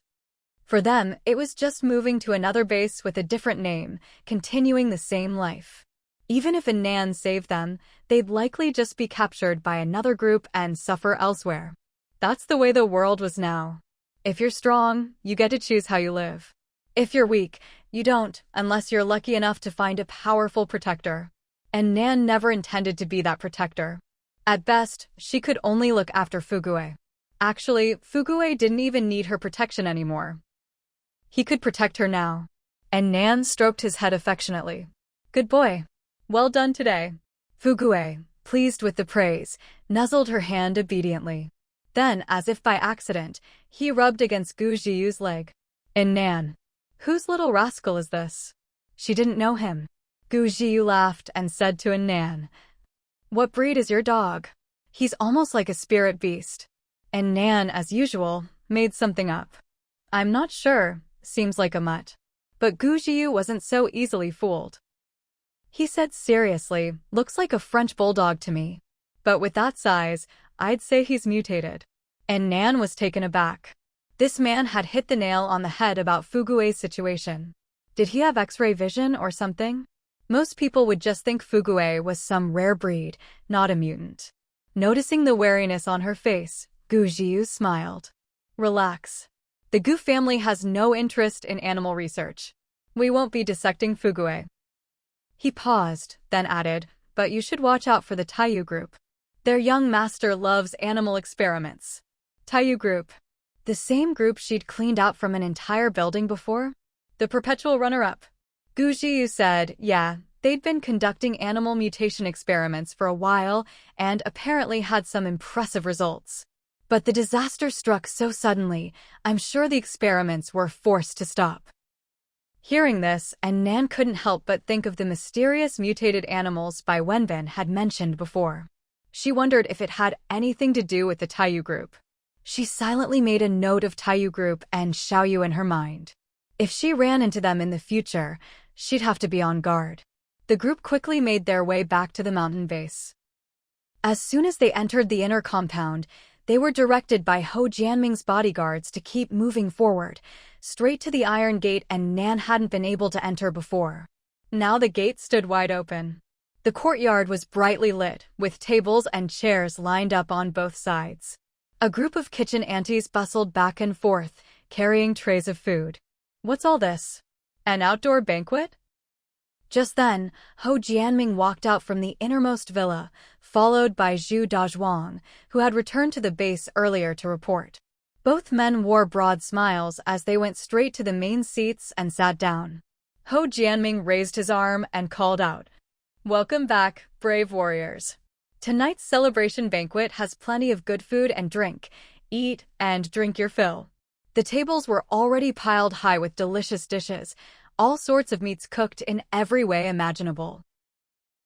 For them, it was just moving to another base with a different name, continuing the same life. Even if Nan saved them, they'd likely just be captured by another group and suffer elsewhere. That's the way the world was now. If you're strong, you get to choose how you live. If you're weak, you don't, unless you're lucky enough to find a powerful protector. And Nan never intended to be that protector. At best, she could only look after Fugue. Actually, Fugue didn't even need her protection anymore. He could protect her now. And Nan stroked his head affectionately. Good boy. Well done today. Fugue, pleased with the praise, nuzzled her hand obediently. Then, as if by accident, he rubbed against Gu Jiyu's leg. And Nan. Whose little rascal is this? She didn't know him. Gu Jiyu laughed and said to Nan. What breed is your dog? He's almost like a spirit beast. And Nan, as usual, made something up. I'm not sure. Seems like a mutt. But Gu Jiyu wasn't so easily fooled. He said seriously, looks like a French bulldog to me. But with that size, I'd say he's mutated. And Nan was taken aback. This man had hit the nail on the head about Fugue's situation. Did he have X-ray vision or something? Most people would just think Fugue was some rare breed, not a mutant. Noticing the wariness on her face, Gu Jiyu smiled. Relax. The Gu family has no interest in animal research. We won't be dissecting Fugue. He paused, then added, but you should watch out for the Taiyu group. Their young master loves animal experiments. Taiyu group. The same group she'd cleaned out from an entire building before? The perpetual runner-up. Gu Jiyu said, yeah, they'd been conducting animal mutation experiments for a while and apparently had some impressive results. But the disaster struck so suddenly, I'm sure the experiments were forced to stop. Hearing this, Nan couldn't help but think of the mysterious mutated animals Bai Wenbin had mentioned before. She wondered if it had anything to do with the Taiyu group. She silently made a note of Taiyu group and Xiaoyu in her mind. If she ran into them in the future, she'd have to be on guard. The group quickly made their way back to the mountain base. As soon as they entered the inner compound, they were directed by Ho Jianming's bodyguards to keep moving forward, straight to the iron gate, and Nan hadn't been able to enter before. Now the gate stood wide open. The courtyard was brightly lit, with tables and chairs lined up on both sides. A group of kitchen aunties bustled back and forth, carrying trays of food. What's all this? An outdoor banquet? Just then, Ho Jianming walked out from the innermost villa, followed by Zhu Dazhuang, who had returned to the base earlier to report. Both men wore broad smiles as they went straight to the main seats and sat down. Ho Jianming raised his arm and called out, "Welcome back, brave warriors. Tonight's celebration banquet has plenty of good food and drink. Eat and drink your fill." The tables were already piled high with delicious dishes, all sorts of meats cooked in every way imaginable.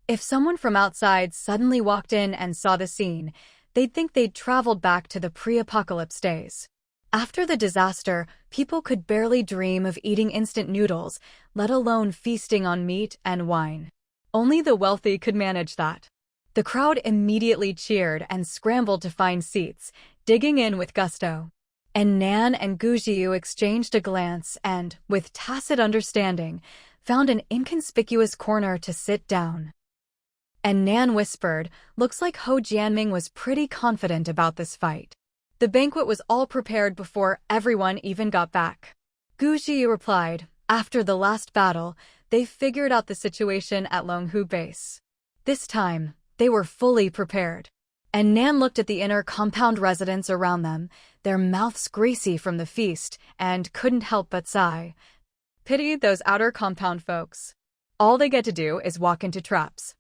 If someone from outside suddenly walked in and saw the scene, they'd think they'd traveled back to the pre-apocalypse days. After the disaster, people could barely dream of eating instant noodles, let alone feasting on meat and wine. Only the wealthy could manage that. The crowd immediately cheered and scrambled to find seats, digging in with gusto. And Nan and Gu Jiu exchanged a glance and, with tacit understanding, found an inconspicuous corner to sit down. And Nan whispered, "Looks like Ho Jianming was pretty confident about this fight." The banquet was all prepared before everyone even got back. Gu Jiu replied, "After the last battle, they figured out the situation at Longhu base. This time, they were fully prepared." And Nan looked at the inner compound residents around them, their mouths greasy from the feast, and couldn't help but sigh. Pity those outer compound folks. All they get to do is walk into traps.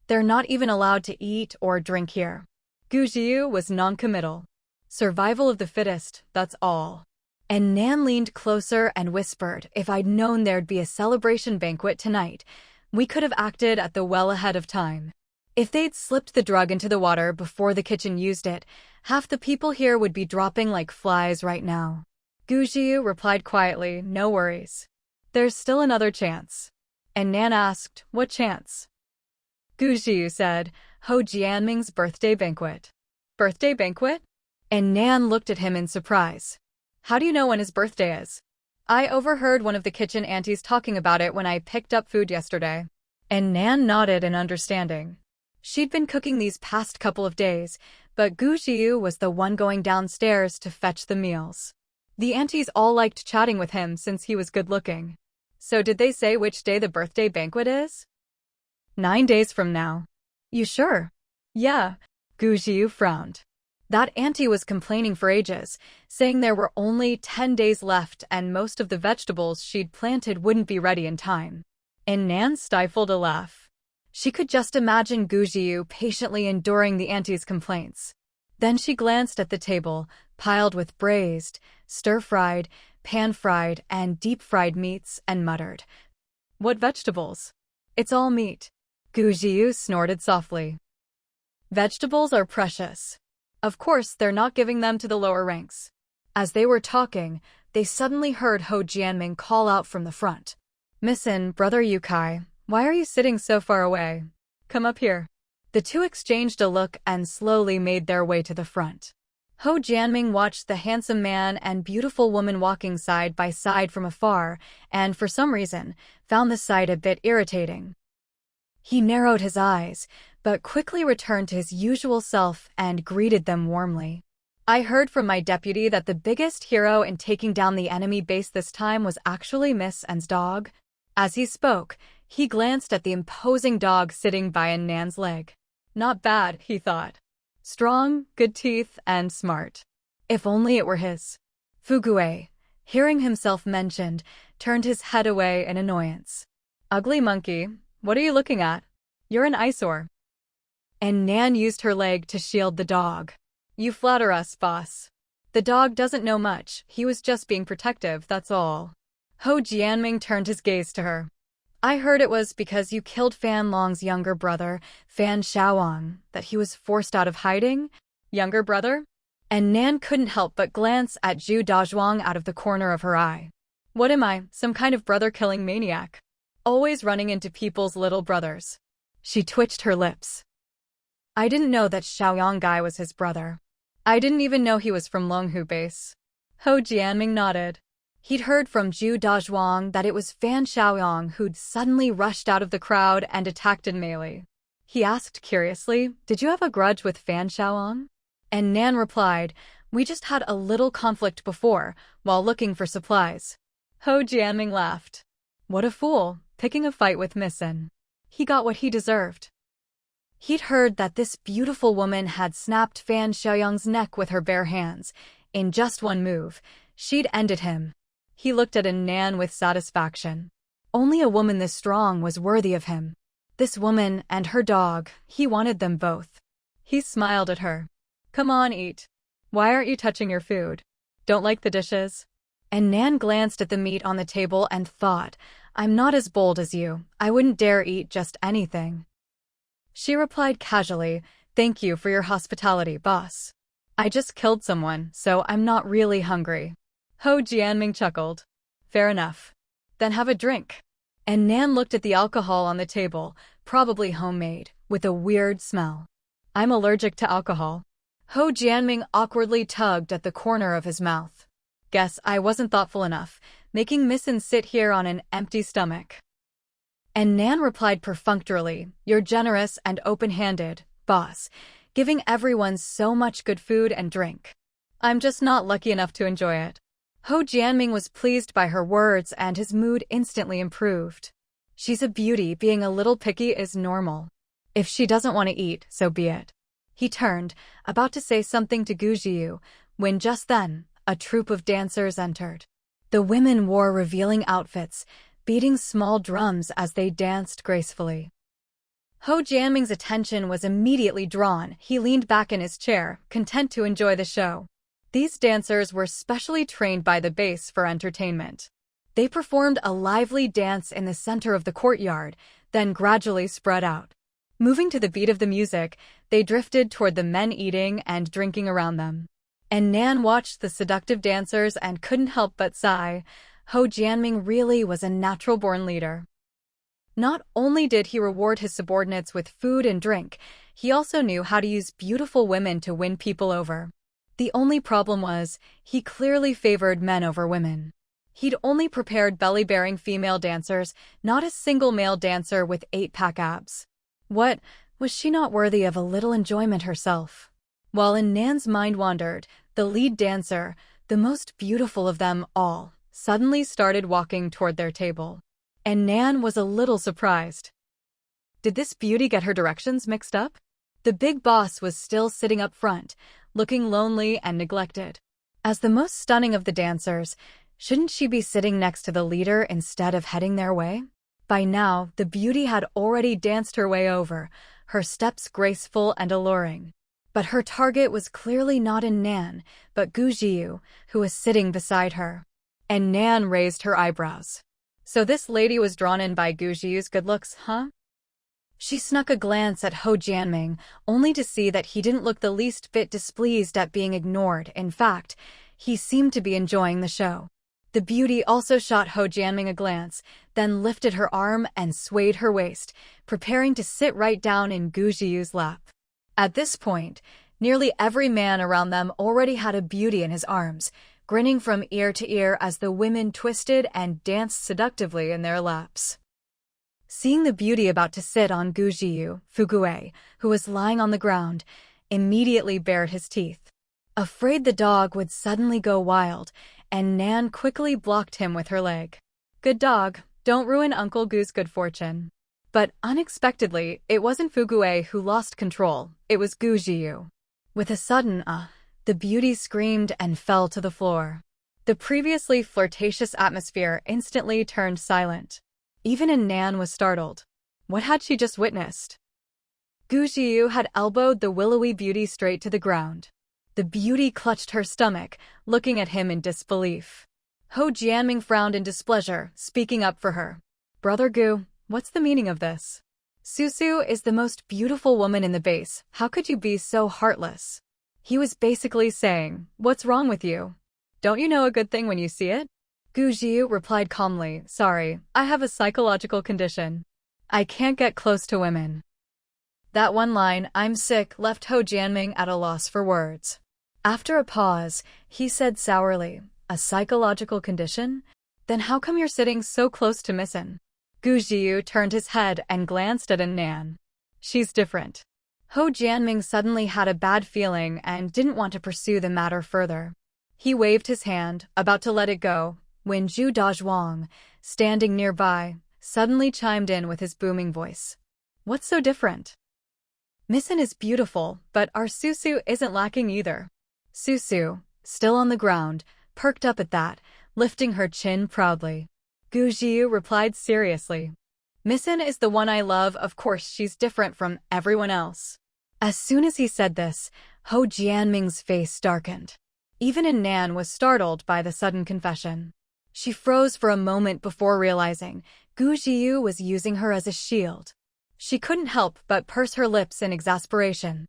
They're not even allowed to eat or drink here. Gu Jiu was non-committal. Survival of the fittest, that's all. And Nan leaned closer and whispered, "If I'd known there'd be a celebration banquet tonight, we could have acted at the well ahead of time. If they'd slipped the drug into the water before the kitchen used it, half the people here would be dropping like flies right now." Gu Jiu replied quietly, "No worries. There's still another chance." And Nan asked, "What chance?" Gu Jiu said, "Ho Jianming's birthday banquet." "Birthday banquet?" And Nan looked at him in surprise. "How do you know when his birthday is?" "I overheard one of the kitchen aunties talking about it when I picked up food yesterday." And Nan nodded in understanding. She'd been cooking these past couple of days, but Gu Jiu was the one going downstairs to fetch the meals. The aunties all liked chatting with him since he was good-looking. "So did they say which day the birthday banquet is?" 9 days from now." "You sure?" "Yeah." Gu Jiu frowned. That auntie was complaining for ages, saying there were only 10 days left and most of the vegetables she'd planted wouldn't be ready in time. And Nan stifled a laugh. She could just imagine Gu Jiu patiently enduring the auntie's complaints. Then she glanced at the table, piled with braised, stir-fried, pan-fried, and deep-fried meats, and muttered, "What vegetables? It's all meat." Gu Jiu snorted softly. "Vegetables are precious. Of course, they're not giving them to the lower ranks." As they were talking, they suddenly heard Ho Jianming call out from the front, "Missin, Brother Yukai, why are you sitting so far away? Come up here." The two exchanged a look and slowly made their way to the front. Ho Jianming watched the handsome man and beautiful woman walking side by side from afar, and for some reason, found the sight a bit irritating. He narrowed his eyes, but quickly returned to his usual self and greeted them warmly. "I heard from my deputy that the biggest hero in taking down the enemy base this time was actually Miss N's dog." As he spoke, he glanced at the imposing dog sitting by Nan's leg. Not bad, he thought. Strong, good teeth, and smart. If only it were his. Fugue, hearing himself mentioned, turned his head away in annoyance. "Ugly monkey, what are you looking at? You're an eyesore." And Nan used her leg to shield the dog. "You flatter us, boss." The dog doesn't know much, he was just being protective, that's all. Ho Jianming turned his gaze to her. "I heard it was because you killed Fan Long's younger brother, Fan Shaowang, that he was forced out of hiding?" "Younger brother?" And Nan couldn't help but glance at Zhu Dazhuang out of the corner of her eye. "What am I, some kind of brother-killing maniac? Always running into people's little brothers." She twitched her lips. "I didn't know that Shaoyang guy was his brother. I didn't even know he was from Longhu base." Ho Jianming nodded. He'd heard from Zhu Dazhuang that it was Fan Xiaoyang who'd suddenly rushed out of the crowd and attacked in melee. He asked curiously, "Did you have a grudge with Fan Xiaoyang?" And Nan replied, "We just had a little conflict before, while looking for supplies." Ho Jianming laughed. What a fool, picking a fight with Missen. He got what he deserved. He'd heard that this beautiful woman had snapped Fan Xiaoyang's neck with her bare hands. In just one move, she'd ended him. He looked at Nan with satisfaction. Only a woman this strong was worthy of him. This woman and her dog, he wanted them both. He smiled at her. "Come on, eat. Why aren't you touching your food? Don't like the dishes?" And Nan glanced at the meat on the table and thought, "I'm not as bold as you. I wouldn't dare eat just anything." She replied casually, "Thank you for your hospitality, boss. I just killed someone, so I'm not really hungry." Ho Jianming chuckled. "Fair enough. Then have a drink." And Nan looked at the alcohol on the table, probably homemade, with a weird smell. "I'm allergic to alcohol." Ho Jianming awkwardly tugged at the corner of his mouth. "Guess I wasn't thoughtful enough, making Missen sit here on an empty stomach." And Nan replied perfunctorily, "You're generous and open-handed, boss, giving everyone so much good food and drink. I'm just not lucky enough to enjoy it." Ho Jianming was pleased by her words and his mood instantly improved. She's a beauty, being a little picky is normal. If she doesn't want to eat, so be it. He turned, about to say something to Gu Jiu, when just then, a troupe of dancers entered. The women wore revealing outfits, beating small drums as they danced gracefully. Ho Jianming's attention was immediately drawn. He leaned back in his chair, content to enjoy the show. These dancers were specially trained by the base for entertainment. They performed a lively dance in the center of the courtyard, then gradually spread out. Moving to the beat of the music, they drifted toward the men eating and drinking around them. And Nan watched the seductive dancers and couldn't help but sigh. Ho Jianming really was a natural-born leader. Not only did he reward his subordinates with food and drink, he also knew how to use beautiful women to win people over. The only problem was, he clearly favored men over women. He'd only prepared belly-bearing female dancers, not a single male dancer with 8-pack abs. What, was she not worthy of a little enjoyment herself? While Nan's mind wandered, the lead dancer, the most beautiful of them all, suddenly started walking toward their table. And Nan was a little surprised. Did this beauty get her directions mixed up? The big boss was still sitting up front, looking lonely and neglected. As the most stunning of the dancers, shouldn't she be sitting next to the leader instead of heading their way? By now, the beauty had already danced her way over, her steps graceful and alluring. But her target was clearly not in Nan, but Gu Jiu, who was sitting beside her. And Nan raised her eyebrows. So this lady was drawn in by Gu Jiu's good looks, huh? She snuck a glance at Ho Jianming, only to see that he didn't look the least bit displeased at being ignored. In fact, he seemed to be enjoying the show. The beauty also shot Ho Jianming a glance, then lifted her arm and swayed her waist, preparing to sit right down in Gu Jiu's lap. At this point, nearly every man around them already had a beauty in his arms, grinning from ear to ear as the women twisted and danced seductively in their laps. Seeing the beauty about to sit on Gu Jiu, Fugui, who was lying on the ground, immediately bared his teeth. Afraid the dog would suddenly go wild, and Nan quickly blocked him with her leg. "Good dog, don't ruin Uncle Gu's good fortune." But unexpectedly, it wasn't Fugui who lost control, it was Gu Jiu. With a sudden the beauty screamed and fell to the floor. The previously flirtatious atmosphere instantly turned silent. Even Nan was startled. What had she just witnessed? Gu Jiu had elbowed the willowy beauty straight to the ground. The beauty clutched her stomach, looking at him in disbelief. Ho Jianming frowned in displeasure, speaking up for her. "Brother Gu, what's the meaning of this? Susu is the most beautiful woman in the base. How could you be so heartless?" He was basically saying, "What's wrong with you? Don't you know a good thing when you see it?" Gu Jiu replied calmly, "Sorry, I have a psychological condition. I can't get close to women." That one line, "I'm sick," left Ho Jianming at a loss for words. After a pause, he said sourly, A psychological condition? Then how come you're sitting so close to Missin? Gu Jiu turned his head and glanced at Nan. She's different. Ho Jianming suddenly had a bad feeling and didn't want to pursue the matter further. He waved his hand, about to let it go, when Zhu Dazhuang, standing nearby, suddenly chimed in with his booming voice. What's so different? Missin is beautiful, but our Susu isn't lacking either. Susu, still on the ground, perked up at that, lifting her chin proudly. Gu Jiu replied seriously. Missin is the one I love, of course she's different from everyone else. As soon as he said this, Ho Jianming's face darkened. Even Nan was startled by the sudden confession. She froze for a moment before realizing Gu Jiu was using her as a shield. She couldn't help but purse her lips in exasperation.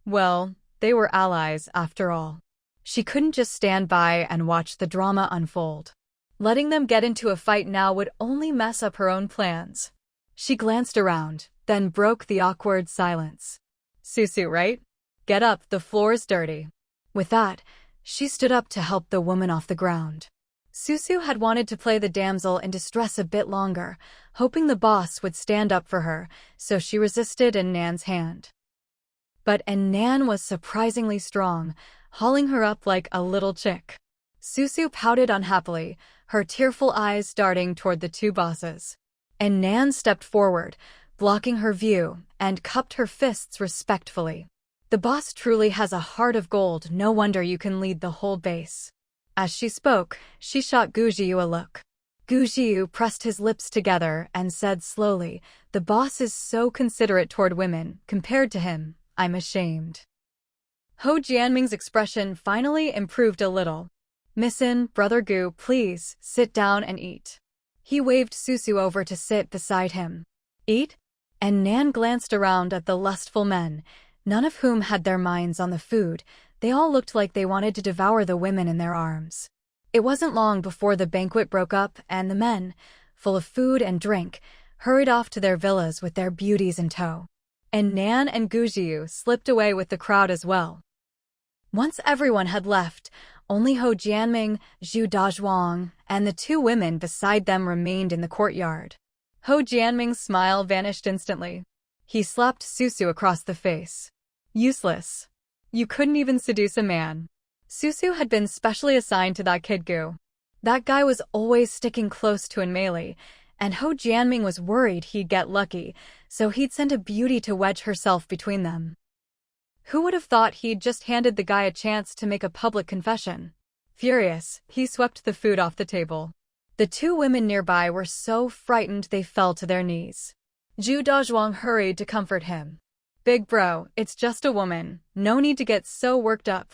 Well, they were allies after all. She couldn't just stand by and watch the drama unfold. Letting them get into a fight now would only mess up her own plans. She glanced around, then broke the awkward silence. Susu, right? Get up, the floor's dirty. With that, she stood up to help the woman off the ground. Susu had wanted to play the damsel in distress a bit longer, hoping the boss would stand up for her, so she resisted Nan's hand. But Nan was surprisingly strong, hauling her up like a little chick. Susu pouted unhappily, her tearful eyes darting toward the two bosses. Nan stepped forward, blocking her view, and cupped her fists respectfully. The boss truly has a heart of gold, no wonder you can lead the whole base. As she spoke, she shot Gu Jiu a look. Gu Jiu pressed his lips together and said slowly, the boss is so considerate toward women, compared to him, I'm ashamed. Ho Jianming's expression finally improved a little. Missin, Brother Gu, please, sit down and eat. He waved Susu over to sit beside him. Eat? And Nan glanced around at the lustful men, none of whom had their minds on the food. They all looked like they wanted to devour the women in their arms. It wasn't long before the banquet broke up and the men, full of food and drink, hurried off to their villas with their beauties in tow. And Nan and Gu Jiu slipped away with the crowd as well. Once everyone had left, only Ho Jianming, Zhu Dazhuang, and the two women beside them remained in the courtyard. Ho Jianming's smile vanished instantly. He slapped Susu across the face. Useless. You couldn't even seduce a man. Susu had been specially assigned to that kid Gu. That guy was always sticking close to Mei, and Ho Jianming was worried he'd get lucky, so he'd send a beauty to wedge herself between them. Who would have thought he'd just handed the guy a chance to make a public confession? Furious, he swept the food off the table. The two women nearby were so frightened they fell to their knees. Zhu Dazhuang hurried to comfort him. Big bro, it's just a woman, no need to get so worked up.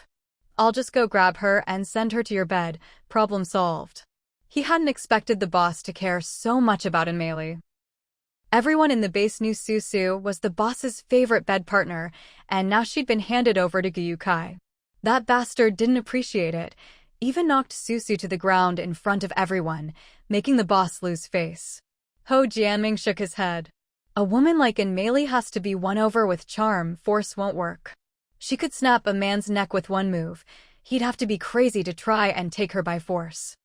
I'll just go grab her and send her to your bed, problem solved. He hadn't expected the boss to care so much about Mei. Everyone in the base knew Susu was the boss's favorite bed partner, and now she'd been handed over to Gu Kai. That bastard didn't appreciate it, even knocked Susu to the ground in front of everyone, making the boss lose face. Ho Jianming shook his head. A woman like Mei has to be won over with charm, force won't work. She could snap a man's neck with one move, he'd have to be crazy to try and take her by force.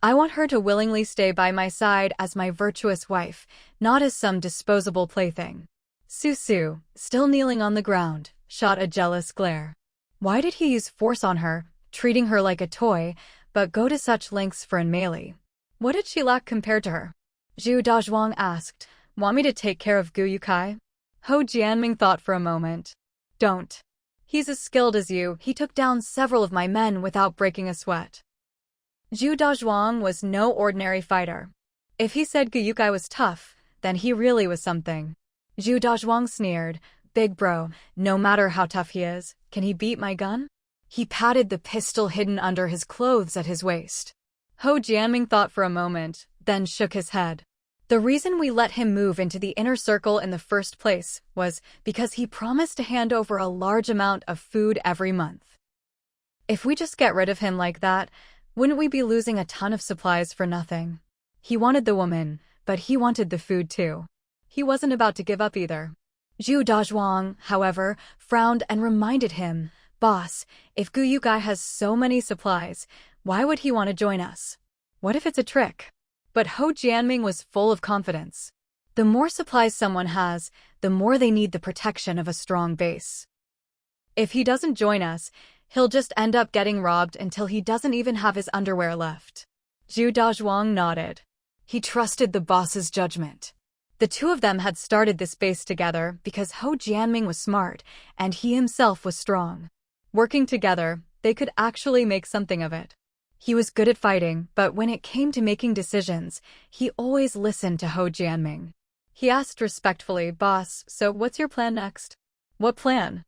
I want her to willingly stay by my side as my virtuous wife, not as some disposable plaything. Susu, still kneeling on the ground, shot a jealous glare. Why did he use force on her, treating her like a toy, but go to such lengths for Mei? What did she lack compared to her? Zhu Dazhuang asked, want me to take care of Gu Kai? Ho Jianming thought for a moment. Don't. He's as skilled as you, he took down several of my men without breaking a sweat. Zhu Dazhuang was no ordinary fighter. If he said Gu Kai was tough, then he really was something. Zhu Dazhuang sneered, big bro, no matter how tough he is, can he beat my gun? He patted the pistol hidden under his clothes at his waist. Ho Jianming thought for a moment, then shook his head. The reason we let him move into the inner circle in the first place was because he promised to hand over a large amount of food every month. If we just get rid of him like that, wouldn't we be losing a ton of supplies for nothing? He wanted the woman, but he wanted the food too. He wasn't about to give up either. Zhu Dazhuang, however, frowned and reminded him, Boss, if Gu Kai has so many supplies, Why would he want to join us? What if it's a trick? But Ho Jianming was full of confidence. The more supplies someone has, the more they need the protection of a strong base. If he doesn't join us, he'll just end up getting robbed until he doesn't even have his underwear left. Zhu Dazhuang nodded. He trusted the boss's judgment. The two of them had started this base together because Ho Jianming was smart and he himself was strong. Working together, they could actually make something of it. He was good at fighting, but when it came to making decisions, he always listened to Ho Jianming. He asked respectfully, "Boss, so what's your plan next?" "What plan?"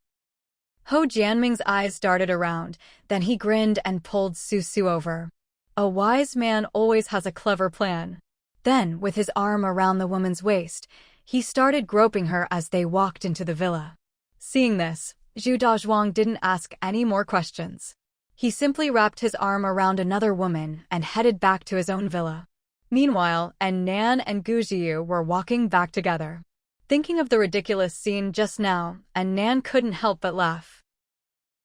Ho Jianming's eyes darted around, then he grinned and pulled Su Su over. A wise man always has a clever plan. Then, with his arm around the woman's waist, he started groping her as they walked into the villa. Seeing this, Zhu Dazhuang didn't ask any more questions. He simply wrapped his arm around another woman and headed back to his own villa. Meanwhile, Nan and Gu Jiu were walking back together. Thinking of the ridiculous scene just now, Nan couldn't help but laugh.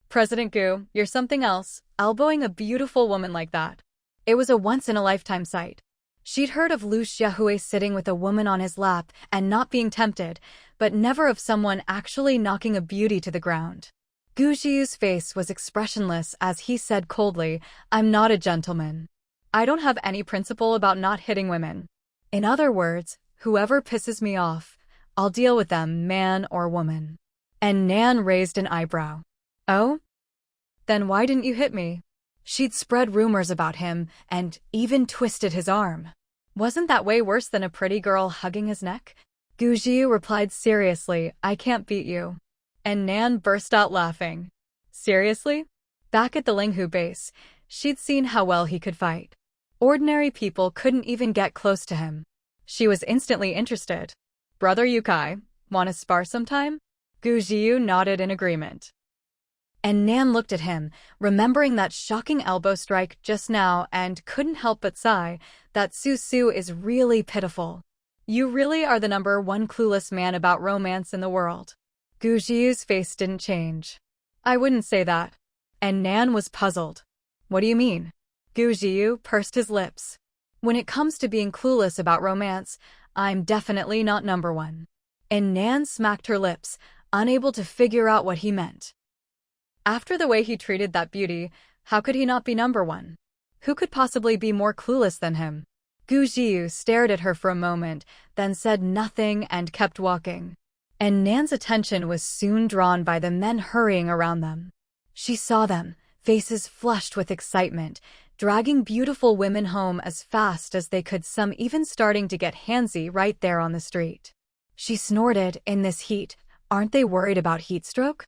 "President Gu, you're something else, elbowing a beautiful woman like that." It was a once-in-a-lifetime sight. She'd heard of Lu Xiaohui sitting with a woman on his lap and not being tempted, but never of someone actually knocking a beauty to the ground. Gu Jiu's face was expressionless as he said coldly, "I'm not a gentleman. I don't have any principle about not hitting women. In other words, whoever pisses me off, I'll deal with them, man or woman." And Nan raised an eyebrow. "Oh? Then why didn't you hit me?" She'd spread rumors about him and even twisted his arm. Wasn't that way worse than a pretty girl hugging his neck? Gu Jiu replied seriously, "I can't beat you." And Nan burst out laughing. Seriously? Back at the Linghu base, she'd seen how well he could fight. Ordinary people couldn't even get close to him. She was instantly interested. "Brother Yukai, wanna spar sometime?" Gu Jiu nodded in agreement. And Nan looked at him, remembering that shocking elbow strike just now, and couldn't help but sigh, that Su Su is really pitiful. "You really are the #1 clueless man about romance in the world." Gu Jiu's face didn't change. "I wouldn't say that." And Nan was puzzled. "What do you mean?" Gu Jiu pursed his lips. "When it comes to being clueless about romance, I'm definitely not #1. And Nan smacked her lips, unable to figure out what he meant. After the way he treated that beauty, how could he not be #1? Who could possibly be more clueless than him? Gu Jiu stared at her for a moment, then said nothing and kept walking. And Nan's attention was soon drawn by the men hurrying around them. She saw them, faces flushed with excitement, dragging beautiful women home as fast as they could, some even starting to get handsy right there on the street. She snorted, "In this heat, aren't they worried about heat stroke?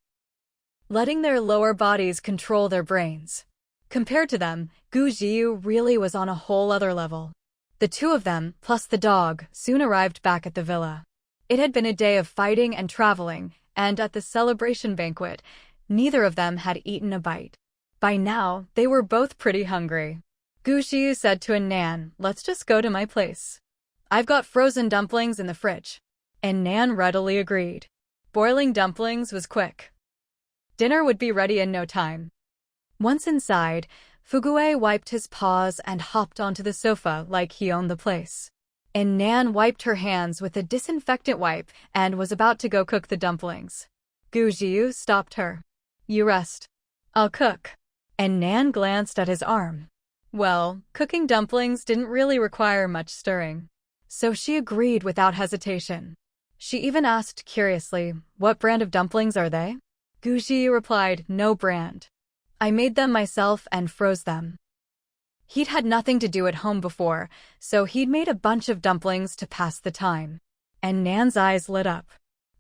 Letting their lower bodies control their brains." Compared to them, Gu Jiu really was on a whole other level. The two of them, plus the dog, soon arrived back at the villa. It had been a day of fighting and traveling, and at the celebration banquet, neither of them had eaten a bite. By now, they were both pretty hungry. Gu Jiu said to Nan, "Let's just go to my place. I've got frozen dumplings in the fridge." And Nan readily agreed. Boiling dumplings was quick. Dinner would be ready in no time. Once inside, Fugue wiped his paws and hopped onto the sofa like he owned the place. And Nan wiped her hands with a disinfectant wipe and was about to go cook the dumplings. Gu Jiu stopped her. "You rest. I'll cook." And Nan glanced at his arm. Well, cooking dumplings didn't really require much stirring. So she agreed without hesitation. She even asked curiously, "What brand of dumplings are they?" Gu Jiu replied, "No brand. I made them myself and froze them." He'd had nothing to do at home before, so he'd made a bunch of dumplings to pass the time. And Nan's eyes lit up.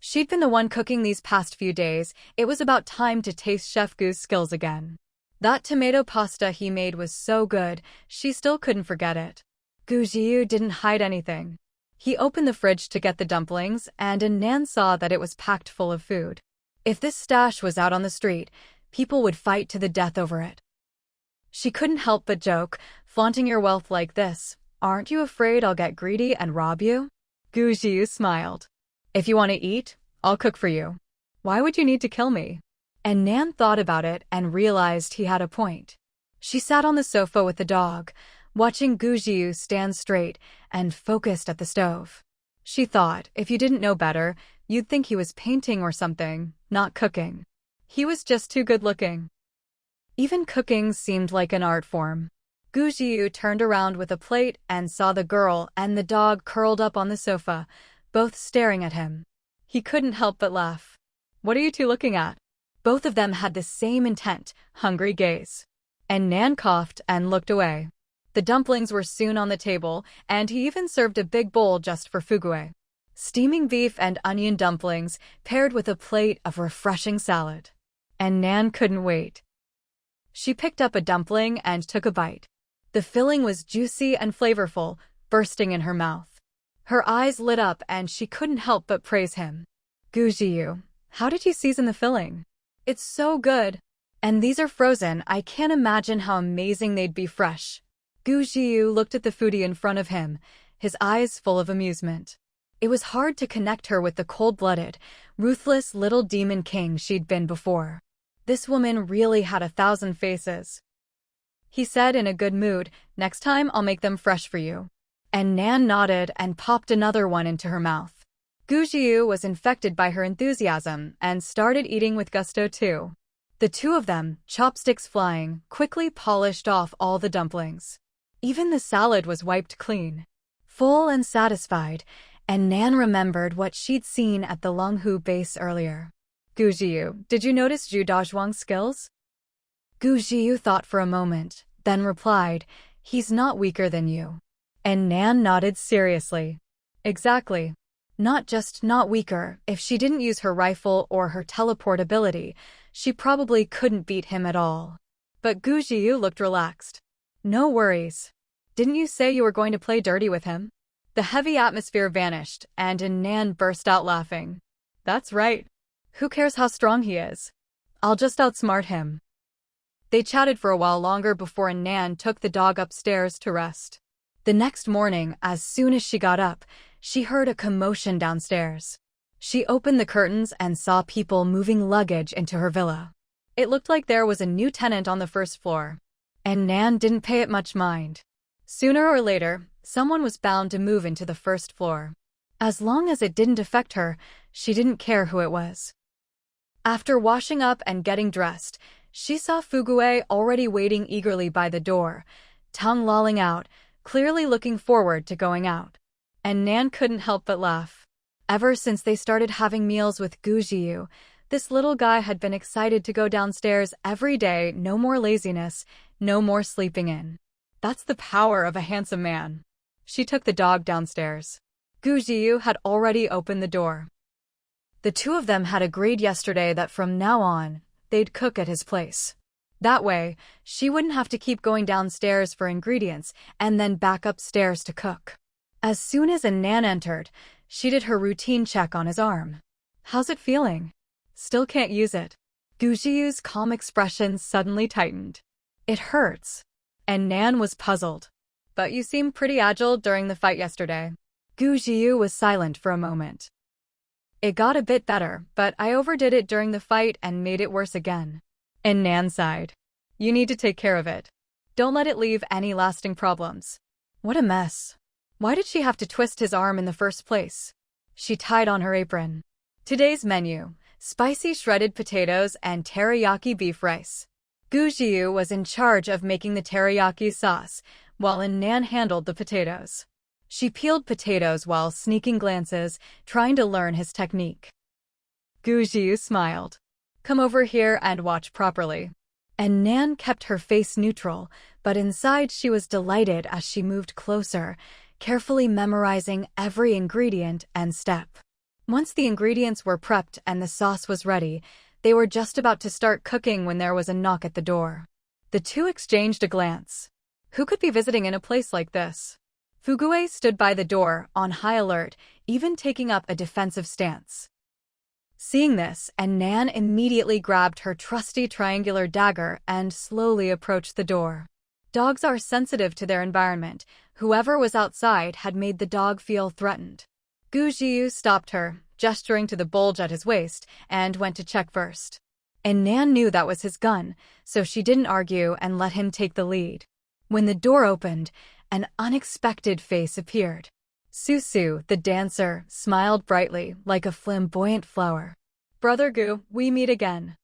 She'd been the one cooking these past few days. It was about time to taste Chef Gu's skills again. That tomato pasta he made was so good, she still couldn't forget it. Gu Jiu didn't hide anything. He opened the fridge to get the dumplings, and Nan saw that it was packed full of food. If this stash was out on the street, people would fight to the death over it. She couldn't help but joke, "Flaunting your wealth like this, aren't you afraid I'll get greedy and rob you?" Gu Jiu smiled. "If you want to eat, I'll cook for you. Why would you need to kill me?" And Nan thought about it and realized he had a point. She sat on the sofa with the dog, watching Gu Jiu stand straight and focused at the stove. She thought, if you didn't know better, you'd think he was painting or something, not cooking. He was just too good-looking. Even cooking seemed like an art form. Gu Jiu turned around with a plate and saw the girl and the dog curled up on the sofa, both staring at him. He couldn't help but laugh. What are you two looking at? Both of them had the same intent, hungry gaze. And Nan coughed and looked away. The dumplings were soon on the table, and he even served a big bowl just for Fugue. Steaming beef and onion dumplings paired with a plate of refreshing salad. And Nan couldn't wait. She picked up a dumpling and took a bite. The filling was juicy and flavorful, bursting in her mouth. Her eyes lit up and she couldn't help but praise him. Gu Jiu, how did you season the filling? It's so good. And these are frozen, I can't imagine how amazing they'd be fresh. Gu Jiu looked at the foodie in front of him, his eyes full of amusement. It was hard to connect her with the cold-blooded, ruthless little demon king she'd been before. This woman really had 1,000 faces. He said in a good mood, next time I'll make them fresh for you. And Nan nodded and popped another one into her mouth. Gu Jiu was infected by her enthusiasm and started eating with gusto too. The two of them, chopsticks flying, quickly polished off all the dumplings. Even the salad was wiped clean. Full and satisfied, and Nan remembered what she'd seen at the Longhu base earlier. Gu Jiu, did you notice Zhu Dazhuang's skills? Gu Jiu thought for a moment, then replied, he's not weaker than you. And Nan nodded seriously. Exactly. Not just not weaker, if she didn't use her rifle or her teleport ability, she probably couldn't beat him at all. But Gu Jiu looked relaxed. No worries. Didn't you say you were going to play dirty with him? The heavy atmosphere vanished, and Nan burst out laughing. That's right. Who cares how strong he is? I'll just outsmart him. They chatted for a while longer before Nan took the dog upstairs to rest. The next morning, as soon as she got up, she heard a commotion downstairs. She opened the curtains and saw people moving luggage into her villa. It looked like there was a new tenant on the first floor. And Nan didn't pay it much mind. Sooner or later, someone was bound to move into the first floor. As long as it didn't affect her, she didn't care who it was. After washing up and getting dressed, she saw Fugue already waiting eagerly by the door, tongue lolling out, clearly looking forward to going out. And Nan couldn't help but laugh. Ever since they started having meals with Gu Jiu, this little guy had been excited to go downstairs every day, no more laziness, no more sleeping in. That's the power of a handsome man. She took the dog downstairs. Gu Jiu had already opened the door. The two of them had agreed yesterday that from now on, they'd cook at his place. That way, she wouldn't have to keep going downstairs for ingredients and then back upstairs to cook. As soon as Nan entered, she did her routine check on his arm. How's it feeling? Still can't use it. Gu Jiu's calm expression suddenly tightened. It hurts. And Nan was puzzled. But you seemed pretty agile during the fight yesterday. Gu Jiu was silent for a moment. It got a bit better, but I overdid it during the fight and made it worse again. And Nan sighed. You need to take care of it. Don't let it leave any lasting problems. What a mess. Why did she have to twist his arm in the first place? She tied on her apron. Today's menu: spicy shredded potatoes and teriyaki beef rice. Gu Jiu was in charge of making the teriyaki sauce, while Nan handled the potatoes. She peeled potatoes while sneaking glances, trying to learn his technique. Gu Jiu smiled. Come over here and watch properly. And Nan kept her face neutral, but inside she was delighted as she moved closer, carefully memorizing every ingredient and step. Once the ingredients were prepped and the sauce was ready, they were just about to start cooking when there was a knock at the door. The two exchanged a glance. Who could be visiting in a place like this? Fugue stood by the door, on high alert, even taking up a defensive stance. Seeing this, Nan immediately grabbed her trusty triangular dagger and slowly approached the door. Dogs are sensitive to their environment. Whoever was outside had made the dog feel threatened. Gu Jiu stopped her, gesturing to the bulge at his waist, and went to check first. and Nan knew that was his gun, so she didn't argue and let him take the lead. When the door opened, an unexpected face appeared. Susu, the dancer, smiled brightly, like a flamboyant flower. "Brother Gu, we meet again."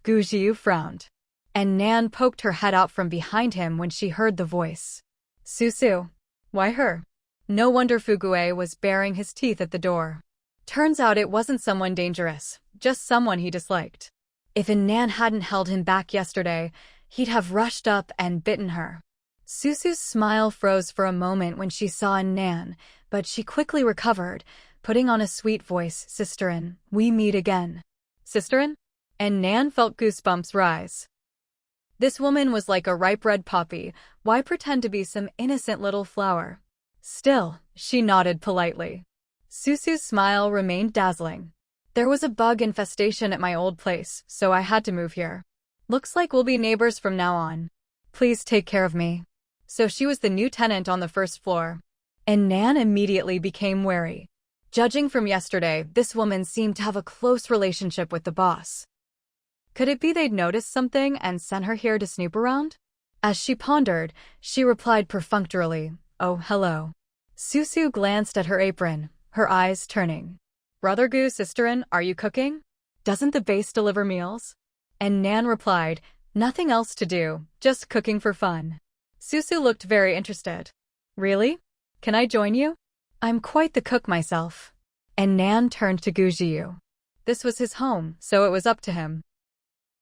Gu Jiu frowned, and Nan poked her head out from behind him when she heard the voice. "Susu, why her?" No wonder Fugue was baring his teeth at the door. Turns out it wasn't someone dangerous, just someone he disliked. If Nan hadn't held him back yesterday, he'd have rushed up and bitten her. Susu's smile froze for a moment when she saw Nan, but she quickly recovered, putting on a sweet voice. "Sisterin, we meet again." "Sisterin?" And Nan felt goosebumps rise. This woman was like a ripe red poppy. Why pretend to be some innocent little flower? Still, she nodded politely. Susu's smile remained dazzling. "There was a bug infestation at my old place, so I had to move here. Looks like we'll be neighbors from now on. Please take care of me." So she was the new tenant on the first floor. And Nan immediately became wary. Judging from yesterday, this woman seemed to have a close relationship with the boss. Could it be they'd noticed something and sent her here to snoop around? As she pondered, she replied perfunctorily, "Oh, hello." Susu glanced at her apron, her eyes turning. "Brother Gu, Sisterin, are you cooking? Doesn't the base deliver meals?" And Nan replied, "Nothing else to do, just cooking for fun." Susu looked very interested. "Really? Can I join you? I'm quite the cook myself." And Nan turned to Gu Jiu. This was his home, so it was up to him.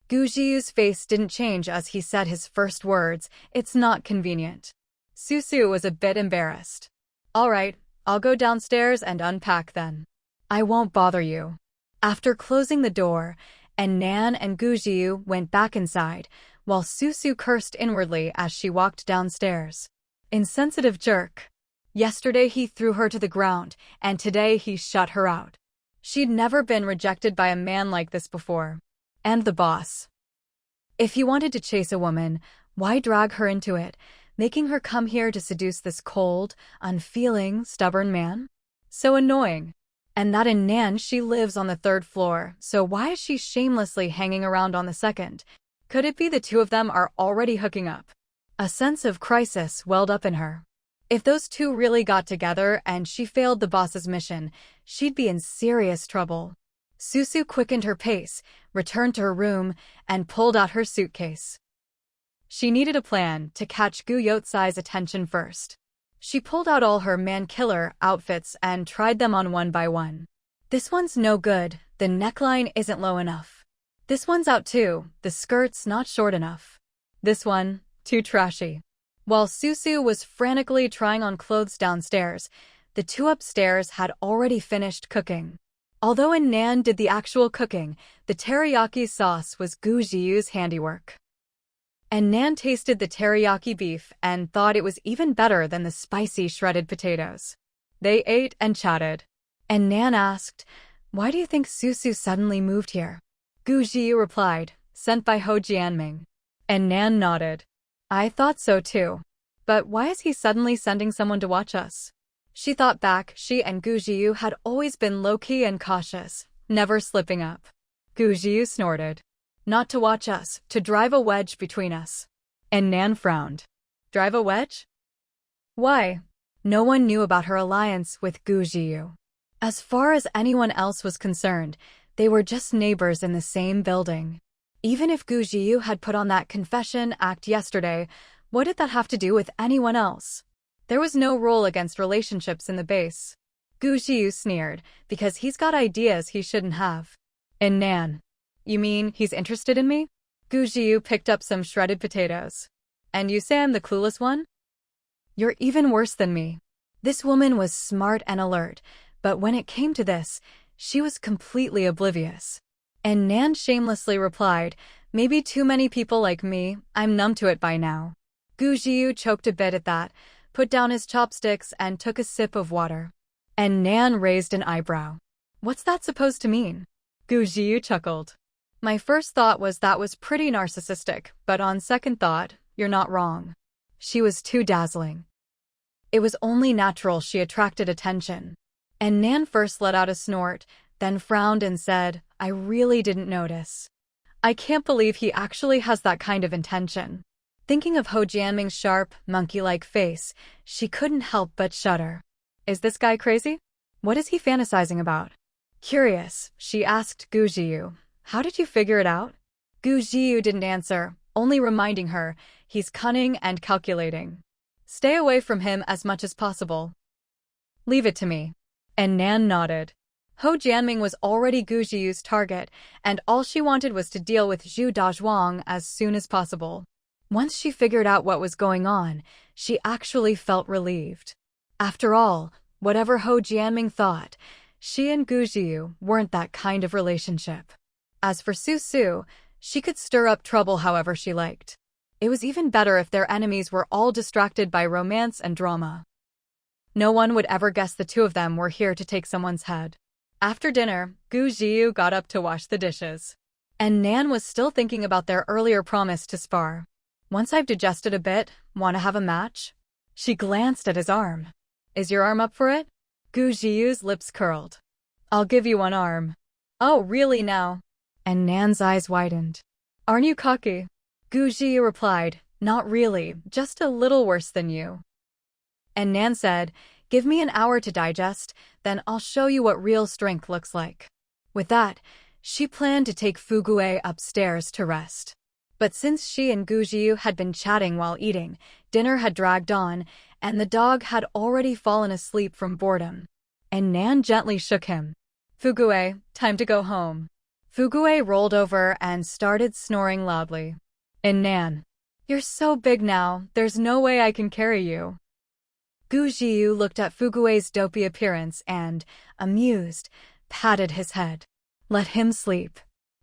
Gu Jiu's face didn't change as he said his first words, "It's not convenient." Susu was a bit embarrassed. "All right, I'll go downstairs and unpack then. I won't bother you." After closing the door, and Nan and Gu Jiu went back inside, while Susu cursed inwardly as she walked downstairs. Insensitive jerk. Yesterday he threw her to the ground, and today he shut her out. She'd never been rejected by a man like this before. And the boss. If he wanted to chase a woman, why drag her into it, making her come here to seduce this cold, unfeeling, stubborn man? So annoying. And that in Nan she lives on the 3rd floor, so why is she shamelessly hanging around on the 2nd? Could it be the two of them are already hooking up? A sense of crisis welled up in her. If those two really got together and she failed the boss's mission, she'd be in serious trouble. Susu quickened her pace, returned to her room, and pulled out her suitcase. She needed a plan to catch Gu Yotsai's attention first. She pulled out all her man-killer outfits and tried them on one by one. This one's no good, the neckline isn't low enough. This one's out too, the skirt's not short enough. This one, too trashy. While Susu was frantically trying on clothes downstairs, the two upstairs had already finished cooking. Although Nan did the actual cooking, the teriyaki sauce was Gu Jiu's handiwork. And Nan tasted the teriyaki beef and thought it was even better than the spicy shredded potatoes. They ate and chatted. And Nan asked, "Why do you think Susu suddenly moved here?" Gu Jiu replied, "Sent by Ho Jianming." And Nan nodded. "I thought so too. But why is he suddenly sending someone to watch us?" She thought back. She and Gu Jiu had always been low-key and cautious, never slipping up. Gu Jiu snorted. "Not to watch us, to drive a wedge between us." And Nan frowned. Drive a wedge? Why? No one knew about her alliance with Gu Jiu. As far as anyone else was concerned, they were just neighbors in the same building. Even if Gu Jiu had put on that confession act yesterday, what did that have to do with anyone else? There was no rule against relationships in the base. Gu Jiu sneered, because he's got ideas he shouldn't have. And Nan. You mean he's interested in me? Gu Jiu picked up some shredded potatoes. And you say I'm the clueless one? You're even worse than me. This woman was smart and alert, but when it came to this, she was completely oblivious. And Nan shamelessly replied, "Maybe too many people like me, I'm numb to it by now." Gu Jiu choked a bit at that, put down his chopsticks and took a sip of water. And Nan raised an eyebrow. What's that supposed to mean? Gu Jiu chuckled. My first thought was that was pretty narcissistic, but on second thought, you're not wrong. She was too dazzling. It was only natural she attracted attention. And Nan first let out a snort, then frowned and said, I really didn't notice. I can't believe he actually has that kind of intention. Thinking of Ho Jianming's sharp, monkey-like face, she couldn't help but shudder. Is this guy crazy? What is he fantasizing about? Curious, she asked Gu Jiyu. How did you figure it out? Gu Jiyu didn't answer, only reminding her, he's cunning and calculating. Stay away from him as much as possible. Leave it to me. And Nan nodded. Ho Jianming was already Gu Jiyu's target, and all she wanted was to deal with Zhu Dazhuang as soon as possible. Once she figured out what was going on, she actually felt relieved. After all, whatever Ho Jianming thought, she and Gu Jiyu weren't that kind of relationship. As for Su Su, she could stir up trouble however she liked. It was even better if their enemies were all distracted by romance and drama. No one would ever guess the two of them were here to take someone's head. After dinner, Gu Jiyu got up to wash the dishes. And Nan was still thinking about their earlier promise to spar. Once I've digested a bit, want to have a match? She glanced at his arm. Is your arm up for it? Gu Jiyu's lips curled. I'll give you one arm. Oh, really now? And Nan's eyes widened. Aren't you cocky? Gu Jiyu replied, not really, just a little worse than you. And Nan said, give me an hour to digest, then I'll show you what real strength looks like. With that, she planned to take Fugue upstairs to rest. But since she and Gu Jiyu had been chatting while eating, dinner had dragged on, and the dog had already fallen asleep from boredom. And Nan gently shook him. Fugue, time to go home. Fugue rolled over and started snoring loudly. And Nan, you're so big now, there's no way I can carry you. Gu Jiyu looked at Fugue's dopey appearance and, amused, patted his head. Let him sleep.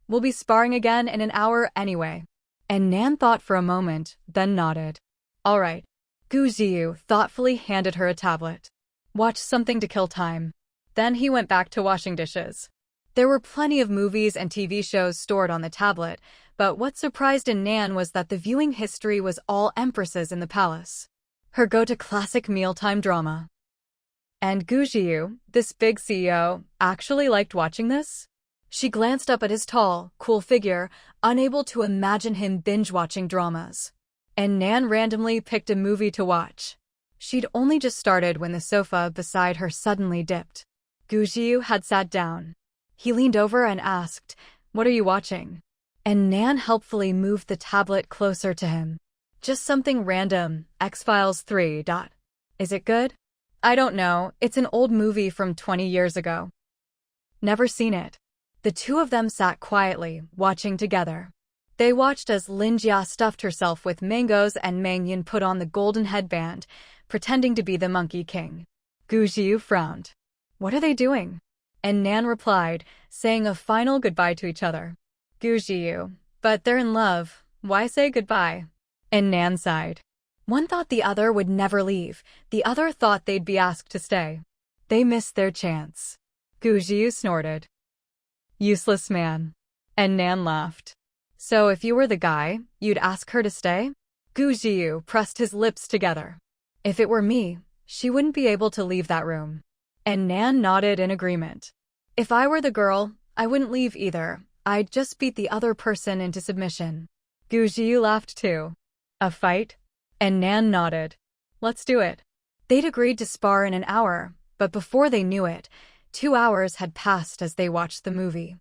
We'll be sparring again in an hour anyway. And Nan thought for a moment, then nodded. All right. Gu Jiyu thoughtfully handed her a tablet. Watch something to kill time. Then he went back to washing dishes. There were plenty of movies and TV shows stored on the tablet, but what surprised Nan was that the viewing history was all empresses in the palace. Her go-to classic mealtime drama. And Gu Jiyu, this big CEO, actually liked watching this? She glanced up at his tall, cool figure, unable to imagine him binge-watching dramas. And Nan randomly picked a movie to watch. She'd only just started when the sofa beside her suddenly dipped. Gu Jiyu had sat down. He leaned over and asked, what are you watching? And Nan helpfully moved the tablet closer to him. Just something random, X-Files 3. Is it good? I don't know, it's an old movie from 20 years ago. Never seen it. The two of them sat quietly, watching together. They watched as Lin Jia stuffed herself with mangoes and Mang Yin put on the golden headband, pretending to be the Monkey King. Gu Jiyu frowned. What are they doing? And Nan replied, saying a final goodbye to each other. Gu Jiyu, but they're in love, why say goodbye? And Nan sighed. One thought the other would never leave, the other thought they'd be asked to stay. They missed their chance. Gu Jiyu snorted. Useless man. And Nan laughed. So if you were the guy, you'd ask her to stay? Gu Jiyu pressed his lips together. If it were me, she wouldn't be able to leave that room. And Nan nodded in agreement. If I were the girl, I wouldn't leave either. I'd just beat the other person into submission. Gu Jiyu laughed too. A fight? And Nan nodded. Let's do it. They'd agreed to spar in an hour, but before they knew it, 2 hours had passed as they watched the movie.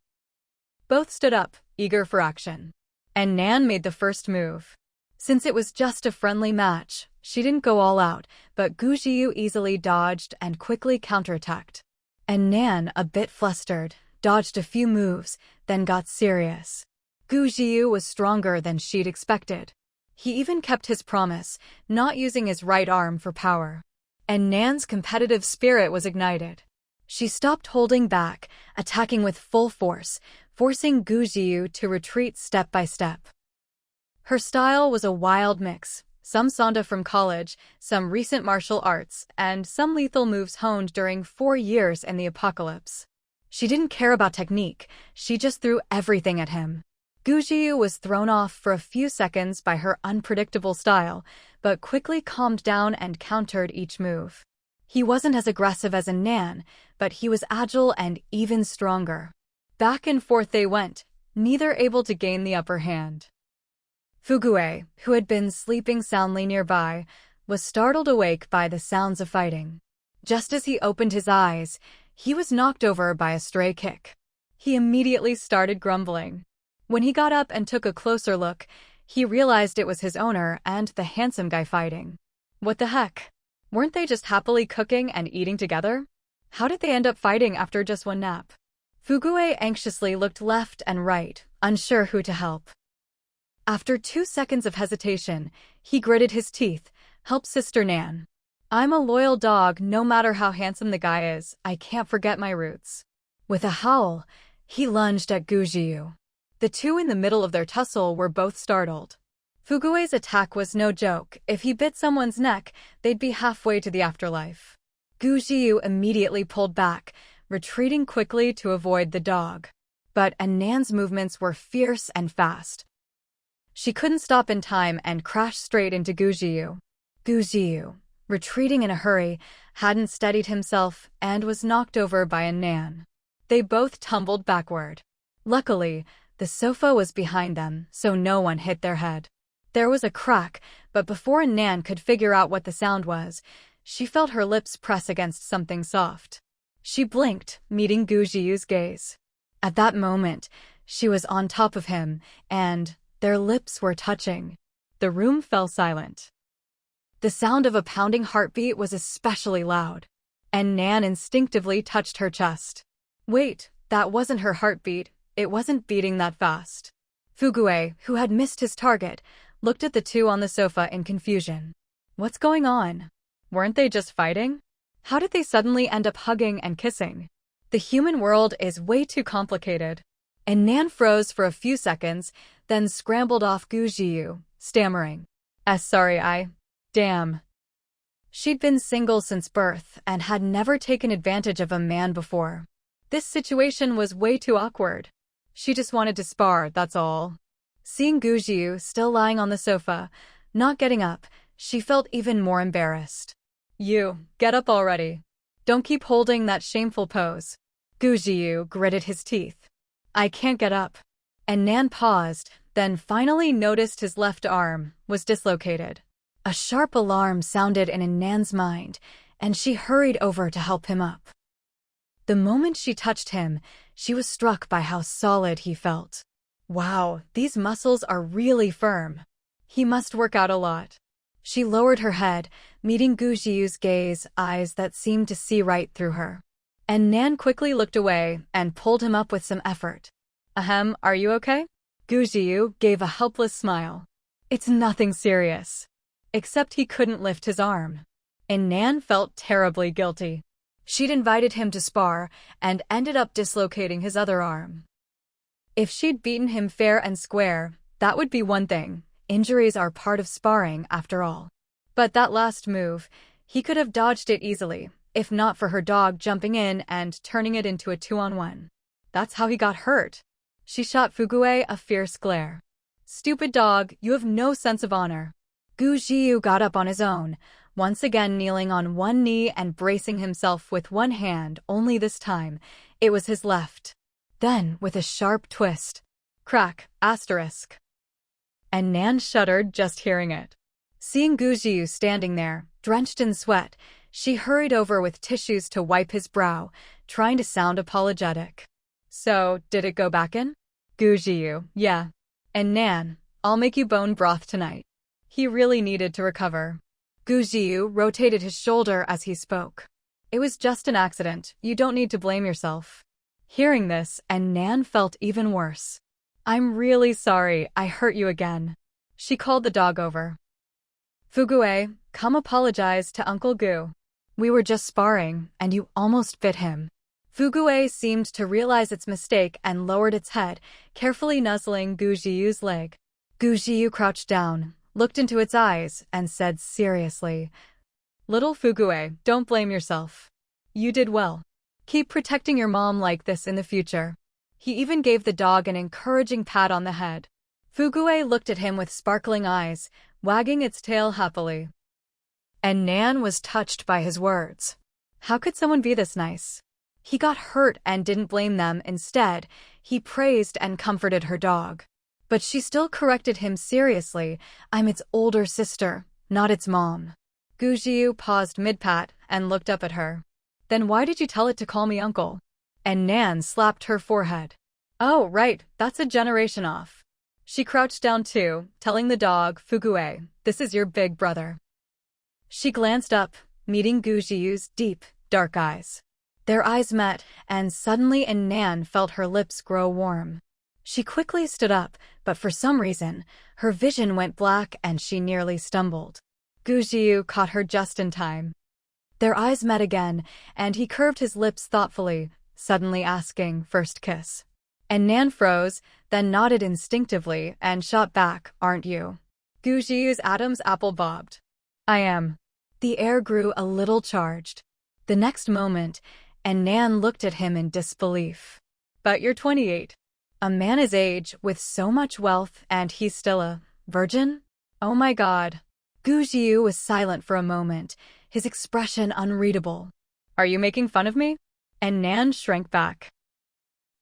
Both stood up, eager for action. And Nan made the first move. Since it was just a friendly match, she didn't go all out, but Gu Jiyu easily dodged and quickly counterattacked. And Nan, a bit flustered, dodged a few moves, then got serious. Gu Jiyu was stronger than she'd expected. He even kept his promise, not using his right arm for power. And Nan's competitive spirit was ignited. She stopped holding back, attacking with full force, forcing Gu Jiyu to retreat step by step. Her style was a wild mix, some Sanda from college, some recent martial arts, and some lethal moves honed during 4 years in the apocalypse. She didn't care about technique, she just threw everything at him. Gu Jiyu was thrown off for a few seconds by her unpredictable style, but quickly calmed down and countered each move. He wasn't as aggressive as a Nan, but he was agile and even stronger. Back and forth they went, neither able to gain the upper hand. Fugue, who had been sleeping soundly nearby, was startled awake by the sounds of fighting. Just as he opened his eyes, he was knocked over by a stray kick. He immediately started grumbling. When he got up and took a closer look, he realized it was his owner and the handsome guy fighting. What the heck? Weren't they just happily cooking and eating together? How did they end up fighting after just one nap? Fugue anxiously looked left and right, unsure who to help. After 2 seconds of hesitation, he gritted his teeth, "Help Sister Nan. I'm a loyal dog no matter how handsome the guy is, I can't forget my roots." With a howl, he lunged at Gujiu. The two in the middle of their tussle were both startled. Fugue's attack was no joke. If he bit someone's neck, they'd be halfway to the afterlife. Gujiu immediately pulled back, retreating quickly to avoid the dog. But Nan's movements were fierce and fast. She couldn't stop in time and crashed straight into Gujiu. Gujiu, retreating in a hurry, hadn't steadied himself and was knocked over by Nan. They both tumbled backward. Luckily, the sofa was behind them, so no one hit their head. There was a crack, but before Nan could figure out what the sound was, she felt her lips press against something soft. She blinked, meeting Gujiu's gaze. At that moment, she was on top of him, and their lips were touching. The room fell silent. The sound of a pounding heartbeat was especially loud, and Nan instinctively touched her chest. Wait, that wasn't her heartbeat. It wasn't beating that fast. Fugue, who had missed his target, looked at the two on the sofa in confusion. What's going on? Weren't they just fighting? How did they suddenly end up hugging and kissing? The human world is way too complicated. And Nan froze for a few seconds, then scrambled off Gujiu, stammering. Sorry, damn. She'd been single since birth and had never taken advantage of a man before. This situation was way too awkward. She just wanted to spar, that's all. Seeing Gujiu still lying on the sofa, not getting up, she felt even more embarrassed. You, get up already. Don't keep holding that shameful pose. Gujiu gritted his teeth. I can't get up. And Nan paused, then finally noticed his left arm was dislocated. A sharp alarm sounded in Nan's mind, and she hurried over to help him up. The moment she touched him, she was struck by how solid he felt. Wow, these muscles are really firm. He must work out a lot. She lowered her head, meeting Gujiu's gaze, eyes that seemed to see right through her. And Nan quickly looked away and pulled him up with some effort. Ahem, are you okay? Gujiu gave a helpless smile. It's nothing serious. Except he couldn't lift his arm. And Nan felt terribly guilty. She'd invited him to spar and ended up dislocating his other arm. If she'd beaten him fair and square, that would be one thing. Injuries are part of sparring, after all. But that last move, he could have dodged it easily, if not for her dog jumping in and turning it into a 2-on-1. That's how he got hurt. She shot Fugue a fierce glare. Stupid dog, you have no sense of honor. Gujiu got up on his own, once again kneeling on one knee and bracing himself with one hand, only this time, it was his left. Then, with a sharp twist, crack, asterisk. And Nan shuddered just hearing it. Seeing Gujiu standing there, drenched in sweat, she hurried over with tissues to wipe his brow, trying to sound apologetic. So, did it go back in? Gujiu, yeah. And Nan, I'll make you bone broth tonight. He really needed to recover. Gujiu rotated his shoulder as he spoke. It was just an accident, you don't need to blame yourself. Hearing this, and Nan felt even worse. I'm really sorry, I hurt you again. She called the dog over. Fugue, come apologize to Uncle Gu. We were just sparring, and you almost bit him. Fugue seemed to realize its mistake and lowered its head, carefully nuzzling Gujiu's leg. Gujiu crouched down, looked into its eyes, and said seriously, Little Fugue, don't blame yourself. You did well. Keep protecting your mom like this in the future. He even gave the dog an encouraging pat on the head. Fugue looked at him with sparkling eyes, wagging its tail happily. And Nan was touched by his words. How could someone be this nice? He got hurt and didn't blame them. Instead, he praised and comforted her dog. But she still corrected him seriously. I'm its older sister, not its mom. Gu Jiu paused mid-pat and looked up at her. Then why did you tell it to call me uncle? And Nan slapped her forehead. Oh, right, that's a generation off. She crouched down too, telling the dog, Fugue, this is your big brother. She glanced up, meeting Gu Jiu's deep, dark eyes. Their eyes met, and suddenly Nan felt her lips grow warm. She quickly stood up, but for some reason, her vision went black and she nearly stumbled. Gu Jiu caught her just in time. Their eyes met again, and he curved his lips thoughtfully, suddenly asking, first kiss. And Nan froze, then nodded instinctively and shot back, aren't you? Gu Jiu's Adam's apple bobbed. I am. The air grew a little charged. The next moment, and Nan looked at him in disbelief. But you're 28. A man his age, with so much wealth, and he's still a virgin? Oh my God. Gu Jiu was silent for a moment, his expression unreadable. Are you making fun of me? And Nan shrank back.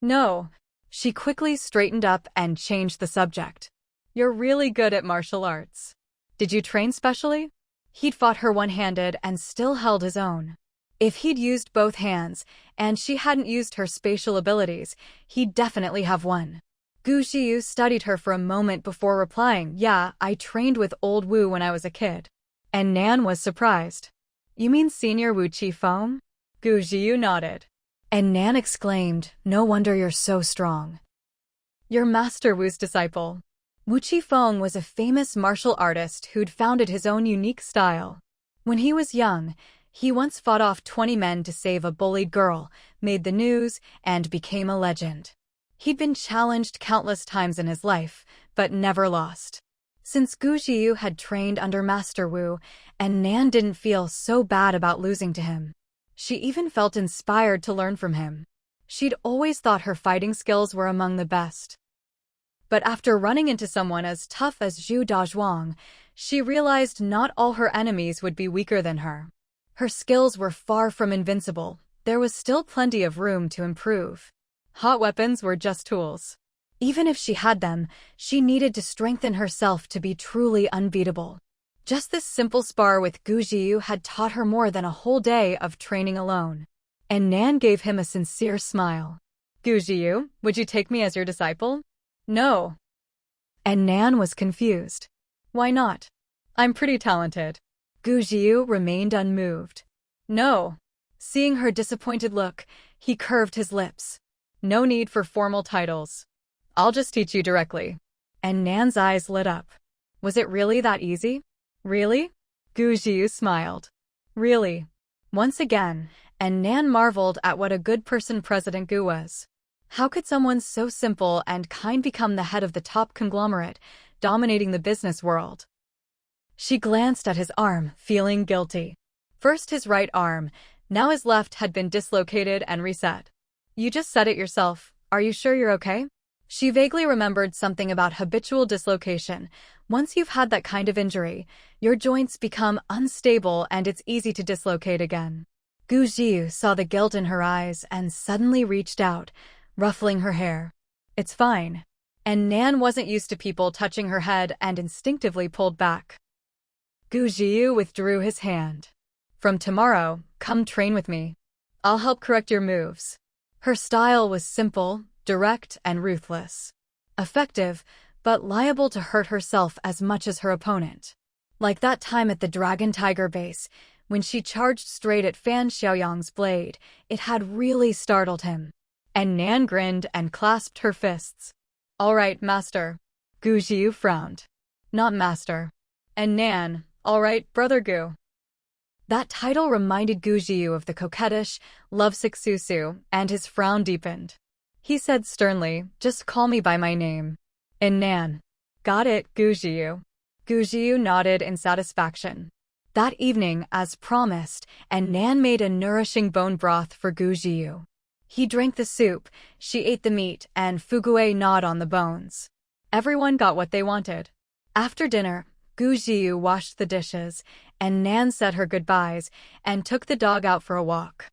No. She quickly straightened up and changed the subject. You're really good at martial arts. Did you train specially? He'd fought her one-handed and still held his own. If he'd used both hands, and she hadn't used her spatial abilities, he'd definitely have won. Gu Jiu studied her for a moment before replying, yeah, I trained with old Wu when I was a kid. And Nan was surprised. You mean Senior Wu Chi Feng? Gu Jiu nodded. And Nan exclaimed, no wonder you're so strong. You're Master Wu's disciple. Wu Chi Feng was a famous martial artist who'd founded his own unique style. When he was young, he once fought off 20 men to save a bullied girl, made the news, and became a legend. He'd been challenged countless times in his life, but never lost. Since Gu Jiu had trained under Master Wu, and Nan didn't feel so bad about losing to him. She even felt inspired to learn from him. She'd always thought her fighting skills were among the best. But after running into someone as tough as Zhu Dazhuang, she realized not all her enemies would be weaker than her. Her skills were far from invincible. There was still plenty of room to improve. Hot weapons were just tools. Even if she had them, she needed to strengthen herself to be truly unbeatable. Just this simple spar with Gu Jiu had taught her more than a whole day of training alone. And Nan gave him a sincere smile. Gu Jiu, would you take me as your disciple? No. And Nan was confused. Why not? I'm pretty talented. Gu Jiu remained unmoved. No. Seeing her disappointed look, he curved his lips. No need for formal titles. I'll just teach you directly. And Nan's eyes lit up. Was it really that easy? Really? Gu Jiu smiled. Really. Once again, and Nan marveled at what a good person President Gu was. How could someone so simple and kind become the head of the top conglomerate, dominating the business world? She glanced at his arm, feeling guilty. First his right arm, now his left had been dislocated and reset. You just said it yourself. Are you sure you're okay? She vaguely remembered something about habitual dislocation. Once you've had that kind of injury, your joints become unstable and it's easy to dislocate again. Gu Jiu saw the guilt in her eyes and suddenly reached out, ruffling her hair. It's fine. And Nan wasn't used to people touching her head and instinctively pulled back. Gu Jiu withdrew his hand. From tomorrow, come train with me. I'll help correct your moves. Her style was simple, direct, and ruthless. Effective, but liable to hurt herself as much as her opponent. Like that time at the Dragon Tiger base, when she charged straight at Fan Xiaoyang's blade, it had really startled him. And Nan grinned and clasped her fists. All right, master. Gu Jiu frowned. Not master. And Nan, all right, brother Gu. That title reminded Gu Jiu of the coquettish, lovesick Susu, and his frown deepened. He said sternly, just call me by my name. And Nan. Got it, Gu Jiu. Gu Jiu nodded in satisfaction. That evening, as promised, and Nan made a nourishing bone broth for Gu Jiu. He drank the soup, she ate the meat, and Fugue gnawed on the bones. Everyone got what they wanted. After dinner, Gu Jiu washed the dishes, and Nan said her goodbyes and took the dog out for a walk.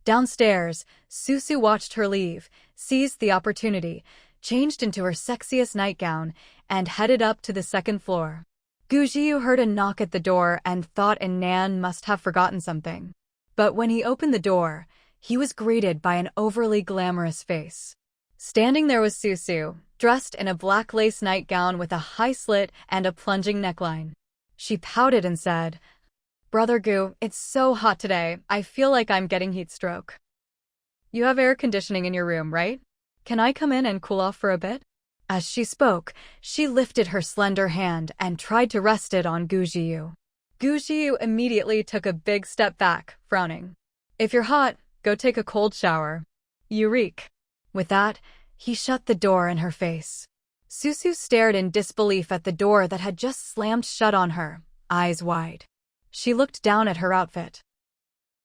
Downstairs, Susu watched her leave, seized the opportunity, changed into her sexiest nightgown, and headed up to the second floor. Gujiu heard a knock at the door and thought Nan must have forgotten something. But when he opened the door, he was greeted by an overly glamorous face. Standing there was Susu, dressed in a black lace nightgown with a high slit and a plunging neckline. She pouted and said, "Brother Gu, it's so hot today, I feel like I'm getting heat stroke. You have air conditioning in your room, right? Can I come in and cool off for a bit?" As she spoke, she lifted her slender hand and tried to rest it on Gujiu. Gujiu immediately took a big step back, frowning. "If you're hot, go take a cold shower. You reek." With that, he shut the door in her face. Susu stared in disbelief at the door that had just slammed shut on her, eyes wide. She looked down at her outfit.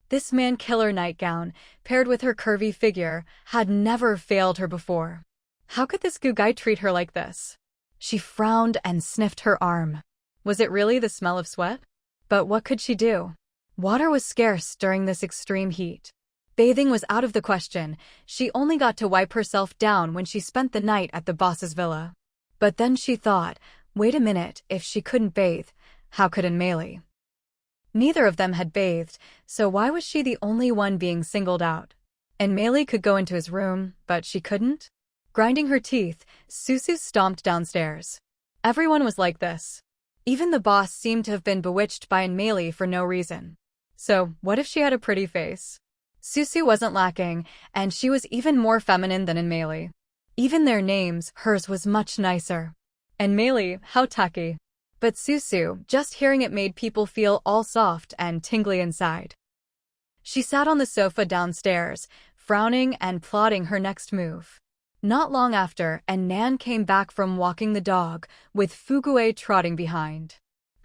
This man-killer nightgown, paired with her curvy figure, had never failed her before. How could this guy treat her like this? She frowned and sniffed her arm. Was it really the smell of sweat? But what could she do? Water was scarce during this extreme heat. Bathing was out of the question. She only got to wipe herself down when she spent the night at the boss's villa. But then she thought, wait a minute, if she couldn't bathe, how could Meili? Neither of them had bathed, so why was she the only one being singled out? Meili could go into his room, but she couldn't? Grinding her teeth, Susu stomped downstairs. Everyone was like this. Even the boss seemed to have been bewitched by Meili for no reason. So, what if she had a pretty face? Susu wasn't lacking, and she was even more feminine than Meili. Even their names, hers was much nicer. Meili, how tacky. But Susu, just hearing it made people feel all soft and tingly inside. She sat on the sofa downstairs, frowning and plotting her next move. Not long after, Nan came back from walking the dog, with Fugue trotting behind.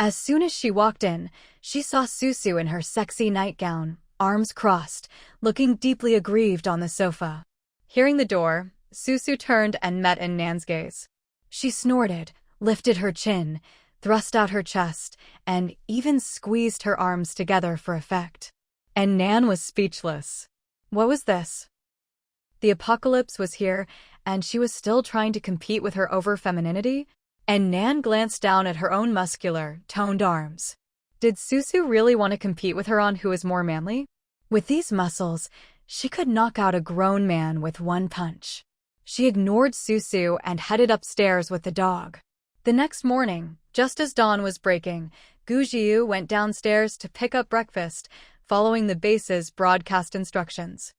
As soon as she walked in, she saw Susu in her sexy nightgown, arms crossed, looking deeply aggrieved on the sofa. Hearing the door, Susu turned and met Nan's gaze. She snorted, lifted her chin, thrust out her chest, and even squeezed her arms together for effect. Nan was speechless. What was this? The apocalypse was here, and she was still trying to compete with her over-femininity? Nan glanced down at her own muscular, toned arms. Did Susu really want to compete with her on who is more manly? With these muscles, she could knock out a grown man with one punch. She ignored Susu and headed upstairs with the dog. The next morning, just as dawn was breaking, Gujiu went downstairs to pick up breakfast, following the base's broadcast instructions.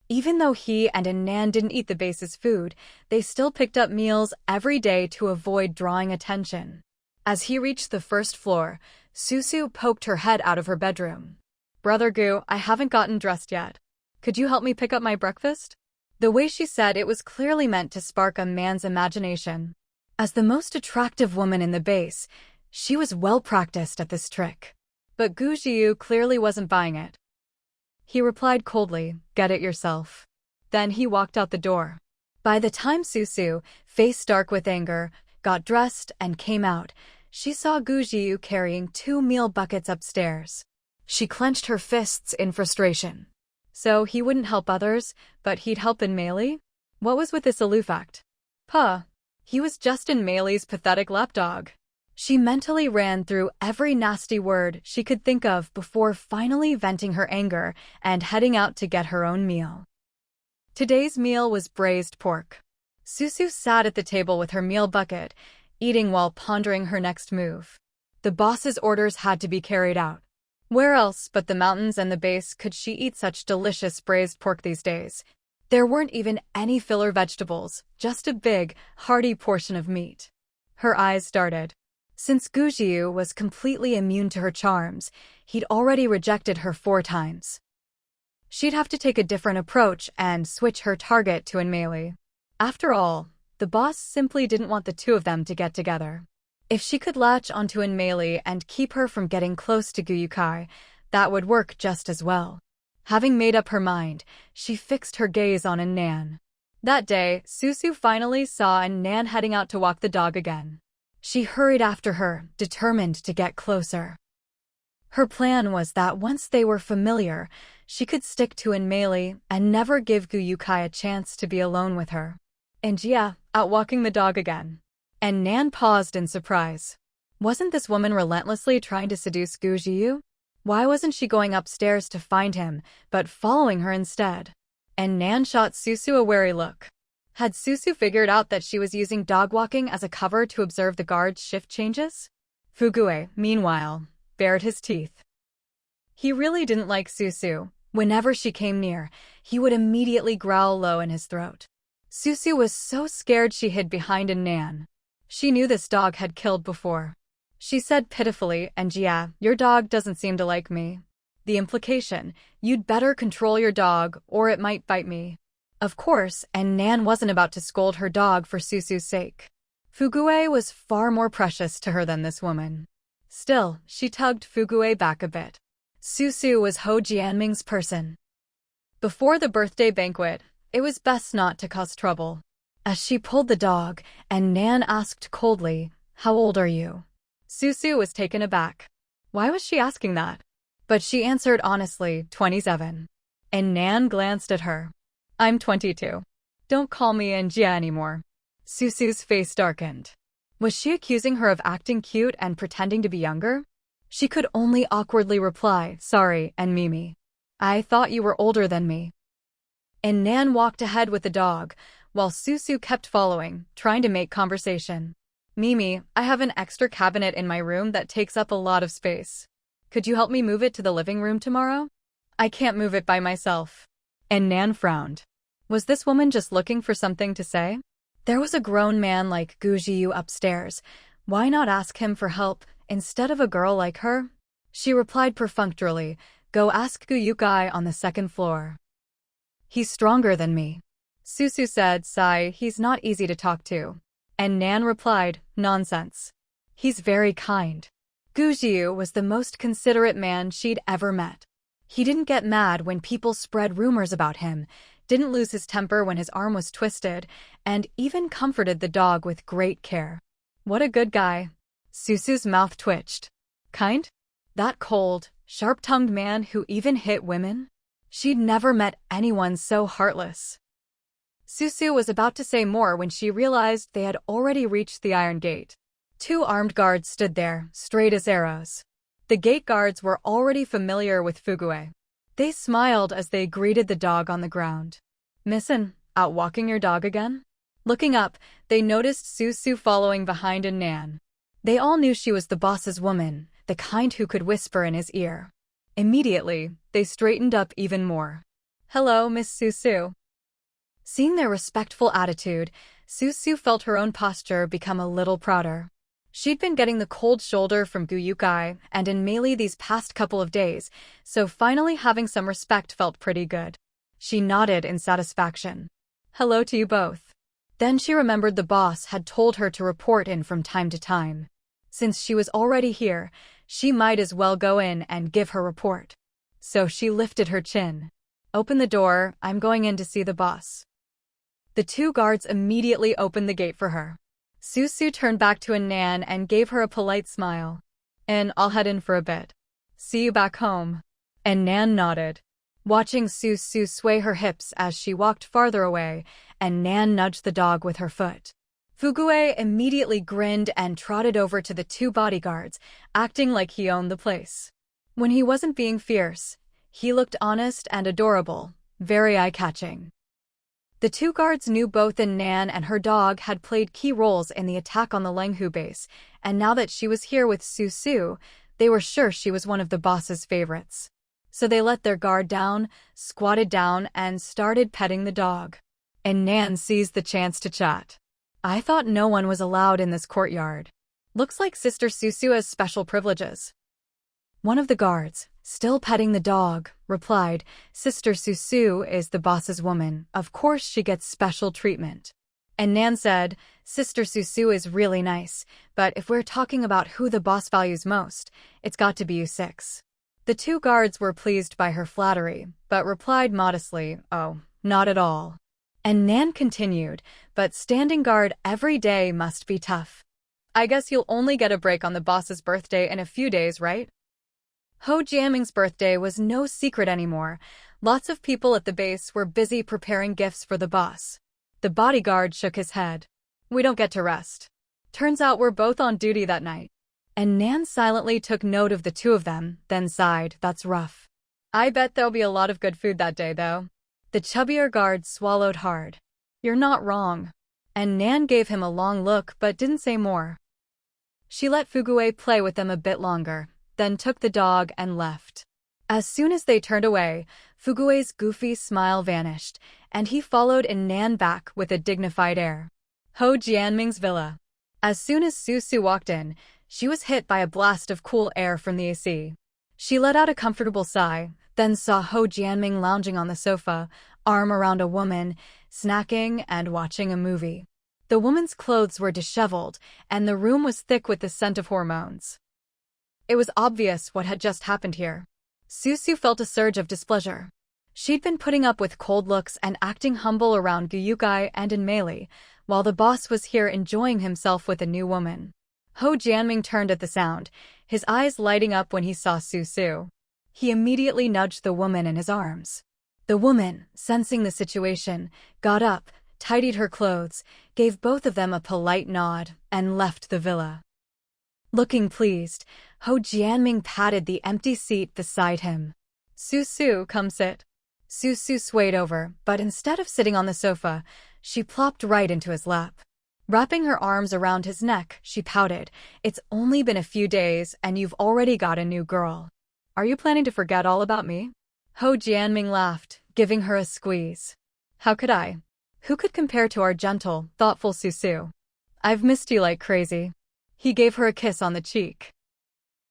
Even though he and Nan didn't eat the base's food, they still picked up meals every day to avoid drawing attention. As he reached the first floor, Susu poked her head out of her bedroom. "Brother Gu, I haven't gotten dressed yet. Could you help me pick up my breakfast?" The way she said it was clearly meant to spark a man's imagination. As the most attractive woman in the base, she was well practiced at this trick. But Gujiu clearly wasn't buying it. He replied coldly, "Get it yourself." Then he walked out the door. By the time Susu, face dark with anger, got dressed and came out, she saw Gujiu carrying 2 meal buckets upstairs. She clenched her fists in frustration. So he wouldn't help others, but he'd help Meili? What was with this aloof act? Puh. He was just Meili's pathetic lapdog. She mentally ran through every nasty word she could think of before finally venting her anger and heading out to get her own meal. Today's meal was braised pork. Susu sat at the table with her meal bucket, eating while pondering her next move. The boss's orders had to be carried out. Where else but the mountains and the base could she eat such delicious braised pork these days? There weren't even any filler vegetables, just a big, hearty portion of meat. Her eyes darted. Since Gujiu was completely immune to her charms, he'd already rejected her 4 times. She'd have to take a different approach and switch her target to Meili. After all, the boss simply didn't want the two of them to get together. If she could latch onto Meili and keep her from getting close to Guyukai, that would work just as well. Having made up her mind, she fixed her gaze on Nan. That day, Susu finally saw Nan heading out to walk the dog again. She hurried after her, determined to get closer. Her plan was that once they were familiar, she could stick to Meili and never give Guyukai a chance to be alone with her. And yeah, out walking the dog again. And Nan paused in surprise. Wasn't this woman relentlessly trying to seduce Gujiu? Why wasn't she going upstairs to find him, but following her instead? And Nan shot Susu a wary look. Had Susu figured out that she was using dog walking as a cover to observe the guard's shift changes? Fugue, meanwhile, bared his teeth. He really didn't like Susu. Whenever she came near, he would immediately growl low in his throat. Susu was so scared she hid behind Nan. She knew this dog had killed before. She said pitifully, and yeah, your dog doesn't seem to like me. The implication, you'd better control your dog or it might bite me. Of course, and Nan wasn't about to scold her dog for Susu's sake. Fugue was far more precious to her than this woman. Still, she tugged Fugue back a bit. Susu was Ho Jianming's person. Before the birthday banquet, it was best not to cause trouble. As she pulled the dog, and Nan asked coldly, "How old are you?" Susu was taken aback. Why was she asking that? But she answered honestly, 27. And Nan glanced at her. "I'm 22. Don't call me Njia anymore." Susu's face darkened. Was she accusing her of acting cute and pretending to be younger? She could only awkwardly reply, "Sorry, and Mimi. I thought you were older than me." And Nan walked ahead with the dog, while Susu kept following, trying to make conversation. "Mimi, I have an extra cabinet in my room that takes up a lot of space. Could you help me move it to the living room tomorrow? I can't move it by myself." And Nan frowned. Was this woman just looking for something to say? There was a grown man like Gu Jiu upstairs. Why not ask him for help instead of a girl like her? She replied perfunctorily, "Go ask Gu Yukai on the second floor. He's stronger than me." Susu said, "Sigh, he's not easy to talk to." And Nan replied, "Nonsense. He's very kind." Gu Jiu was the most considerate man she'd ever met. He didn't get mad when people spread rumors about him, didn't lose his temper when his arm was twisted, and even comforted the dog with great care. What a good guy. Susu's mouth twitched. Kind? That cold, sharp-tongued man who even hit women? She'd never met anyone so heartless. Susu was about to say more when she realized they had already reached the iron gate. 2 armed guards stood there, straight as arrows. The gate guards were already familiar with Fugue. They smiled as they greeted the dog on the ground. "Missin, out walking your dog again?" Looking up, they noticed Susu following behind Nan. They all knew she was the boss's woman, the kind who could whisper in his ear. Immediately, they straightened up even more. "Hello, Miss Susu." Seeing their respectful attitude, Susu felt her own posture become a little prouder. She'd been getting the cold shoulder from Guyukai and in Meili these past couple of days, so finally having some respect felt pretty good. She nodded in satisfaction. "Hello to you both." Then she remembered the boss had told her to report in from time to time. Since she was already here, she might as well go in and give her report. So she lifted her chin. "Open the door, I'm going in to see the boss." The 2 guards immediately opened the gate for her. Susu turned back to Nan and gave her a polite smile. "And I'll head in for a bit. See you back home." And Nan nodded. Watching Susu sway her hips as she walked farther away, and Nan nudged the dog with her foot. Fugue immediately grinned and trotted over to the 2 bodyguards, acting like he owned the place. When he wasn't being fierce, he looked honest and adorable, very eye-catching. The 2 guards knew both Nan and her dog had played key roles in the attack on the Lenghu base, and now that she was here with Susu, they were sure she was one of the boss's favorites. So they let their guard down, squatted down, and started petting the dog. And Nan seized the chance to chat. "I thought no one was allowed in this courtyard. Looks like Sister Susu has special privileges." One of the guards, still petting the dog, replied, "Sister Susu is the boss's woman. Of course she gets special treatment." And Nan said, "Sister Susu is really nice, but if we're talking about who the boss values most, it's got to be you 6. The 2 guards were pleased by her flattery, but replied modestly, "Oh, not at all." And Nan continued, "But standing guard every day must be tough. I guess you'll only get a break on the boss's birthday in a few days, right?" Ho Jianming's birthday was no secret anymore. Lots of people at the base were busy preparing gifts for the boss. The bodyguard shook his head. We don't get to rest. Turns out we're both on duty that night. And Nan silently took note of the two of them, then sighed, that's rough. I bet there'll be a lot of good food that day, though. The chubbier guard swallowed hard. You're not wrong. And Nan gave him a long look but didn't say more. She let Fugue play with them a bit longer, then took the dog and left. As soon as they turned away, Fugue's goofy smile vanished, and he followed in Nan back with a dignified air. Ho Jianming's villa. As soon as Su walked in, she was hit by a blast of cool air from the AC. She let out a comfortable sigh, then saw Ho Jianming lounging on the sofa, arm around a woman, snacking and watching a movie. The woman's clothes were disheveled, and the room was thick with the scent of hormones. It was obvious what had just happened here. Su felt a surge of displeasure. She'd been putting up with cold looks and acting humble around Gyukai and in Meili, while the boss was here enjoying himself with a new woman. Ho Jianming turned at the sound, his eyes lighting up when he saw Su. He immediately nudged the woman in his arms. The woman, sensing the situation, got up, tidied her clothes, gave both of them a polite nod, and left the villa. Looking pleased, Ho Jianming patted the empty seat beside him. Su, come sit. Su swayed over, but instead of sitting on the sofa, she plopped right into his lap. Wrapping her arms around his neck, she pouted. It's only been a few days, and you've already got a new girl. Are you planning to forget all about me? Ho Jianming laughed, giving her a squeeze. How could I? Who could compare to our gentle, thoughtful Su? I've missed you like crazy. He gave her a kiss on the cheek.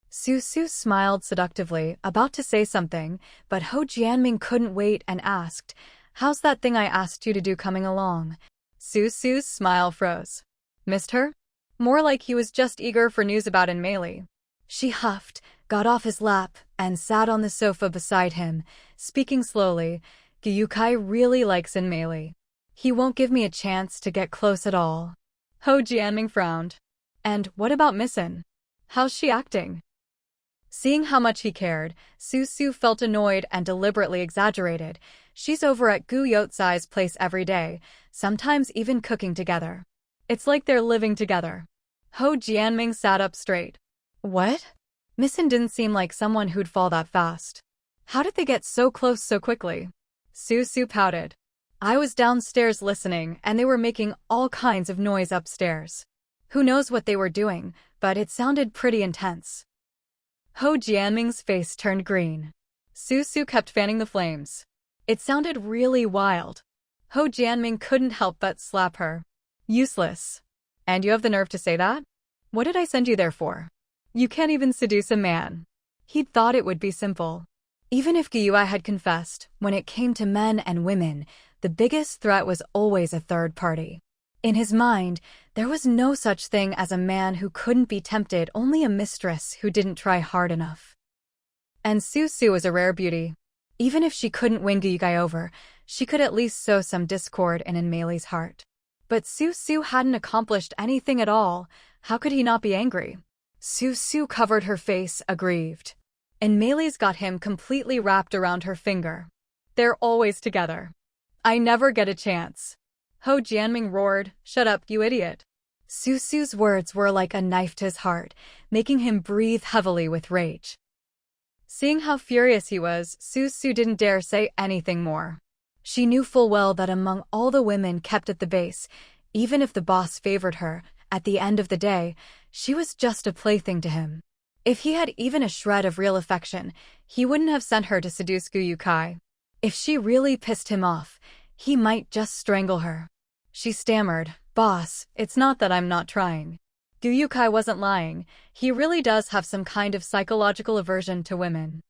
Su smiled seductively, about to say something, but Ho Jianming couldn't wait and asked, how's that thing I asked you to do coming along? Su's smile froze. Missed her? More like he was just eager for news about in Meili. She huffed, got off his lap, and sat on the sofa beside him, speaking slowly. Gyukai really likes in Meili. He won't give me a chance to get close at all. Ho Jianming frowned. And what about Missin? How's she acting? Seeing how much he cared, Su felt annoyed and deliberately exaggerated. She's over at Gu Yotsai's place every day, sometimes even cooking together. It's like they're living together. Ho Jianming sat up straight. What? Missin didn't seem like someone who'd fall that fast. How did they get so close so quickly? Su pouted. I was downstairs listening, and they were making all kinds of noise upstairs. Who knows what they were doing, but it sounded pretty intense. Ho Jianming's face turned green. Su kept fanning the flames. It sounded really wild. Ho Jianming couldn't help but slap her. Useless. And you have the nerve to say that? What did I send you there for? You can't even seduce a man. He'd thought it would be simple. Even if Gyui had confessed, when it came to men and women, the biggest threat was always a third party. In his mind, there was no such thing as a man who couldn't be tempted, only a mistress who didn't try hard enough. And Su was a rare beauty. Even if she couldn't win Gyukai over, she could at least sow some discord in Meili's heart. But Su hadn't accomplished anything at all. How could he not be angry? Su covered her face, aggrieved. And Meili's got him completely wrapped around her finger. They're always together. I never get a chance. Ho Jianming roared, shut up, you idiot. Su's words were like a knife to his heart, making him breathe heavily with rage. Seeing how furious he was, Su didn't dare say anything more. She knew full well that among all the women kept at the base, even if the boss favored her, at the end of the day, she was just a plaything to him. If he had even a shred of real affection, he wouldn't have sent her to seduce Gyukai. If she really pissed him off, he might just strangle her. She stammered, Boss, it's not that I'm not trying. Gyukai wasn't lying. He really does have some kind of psychological aversion to women.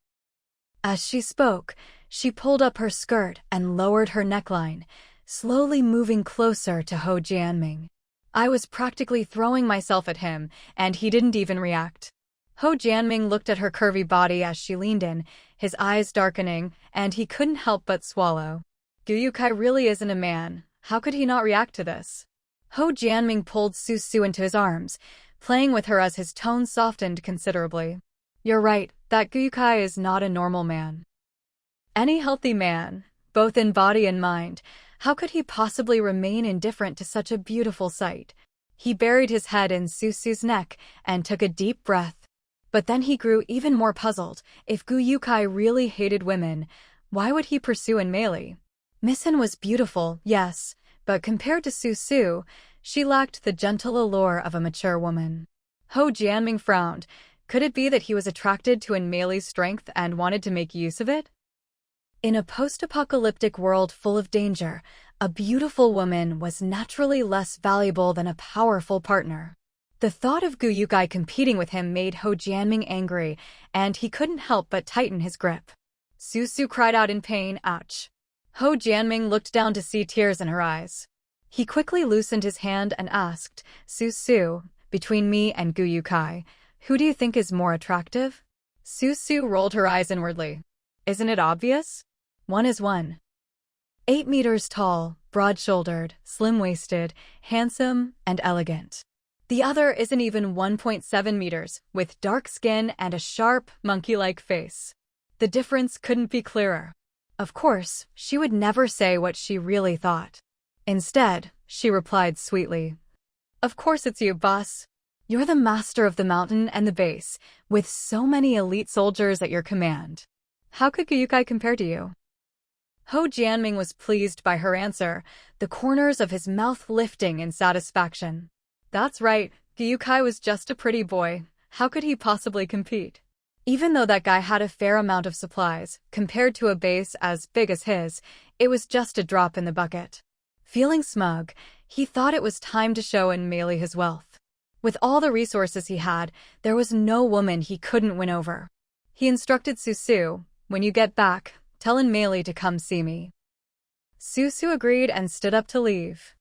As she spoke, she pulled up her skirt and lowered her neckline, slowly moving closer to Ho Jianming. I was practically throwing myself at him, and he didn't even react. Ho Jianming looked at her curvy body as she leaned in, his eyes darkening, and he couldn't help but swallow. Gyukai really isn't a man. How could he not react to this? Ho Jianming pulled Su into his arms, playing with her as his tone softened considerably. You're right, that Gyukai is not a normal man. Any healthy man, both in body and mind, how could he possibly remain indifferent to such a beautiful sight? He buried his head in Susu's neck and took a deep breath. But then he grew even more puzzled. If Gyukai really hated women, why would he pursue Enmeili? Misen was beautiful, yes, but compared to Susu, she lacked the gentle allure of a mature woman. Ho Jianming frowned. Could it be that he was attracted to Enmeili's strength and wanted to make use of it? In a post-apocalyptic world full of danger, a beautiful woman was naturally less valuable than a powerful partner. The thought of Gyukai competing with him made Ho Jianming angry, and he couldn't help but tighten his grip. Susu cried out in pain, ouch. Ho Jianming looked down to see tears in her eyes. He quickly loosened his hand and asked, Susu, between me and Gyukai, who do you think is more attractive? Susu rolled her eyes inwardly. Isn't it obvious? One is one. 8 meters tall, broad-shouldered, slim-waisted, handsome, and elegant. The other isn't even 1.7 meters, with dark skin and a sharp, monkey-like face. The difference couldn't be clearer. Of course, she would never say what she really thought. Instead, she replied sweetly, Of course it's you, boss. You're the master of the mountain and the base, with so many elite soldiers at your command. How could Gyukai compare to you? Ho Jianming was pleased by her answer, the corners of his mouth lifting in satisfaction. That's right, Gyukai was just a pretty boy. How could he possibly compete? Even though that guy had a fair amount of supplies, compared to a base as big as his, it was just a drop in the bucket. Feeling smug, he thought it was time to show Enmeili his wealth. With all the resources he had, there was no woman he couldn't win over. He instructed Susu, when you get back, tell Enmeili to come see me. Susu agreed and stood up to leave.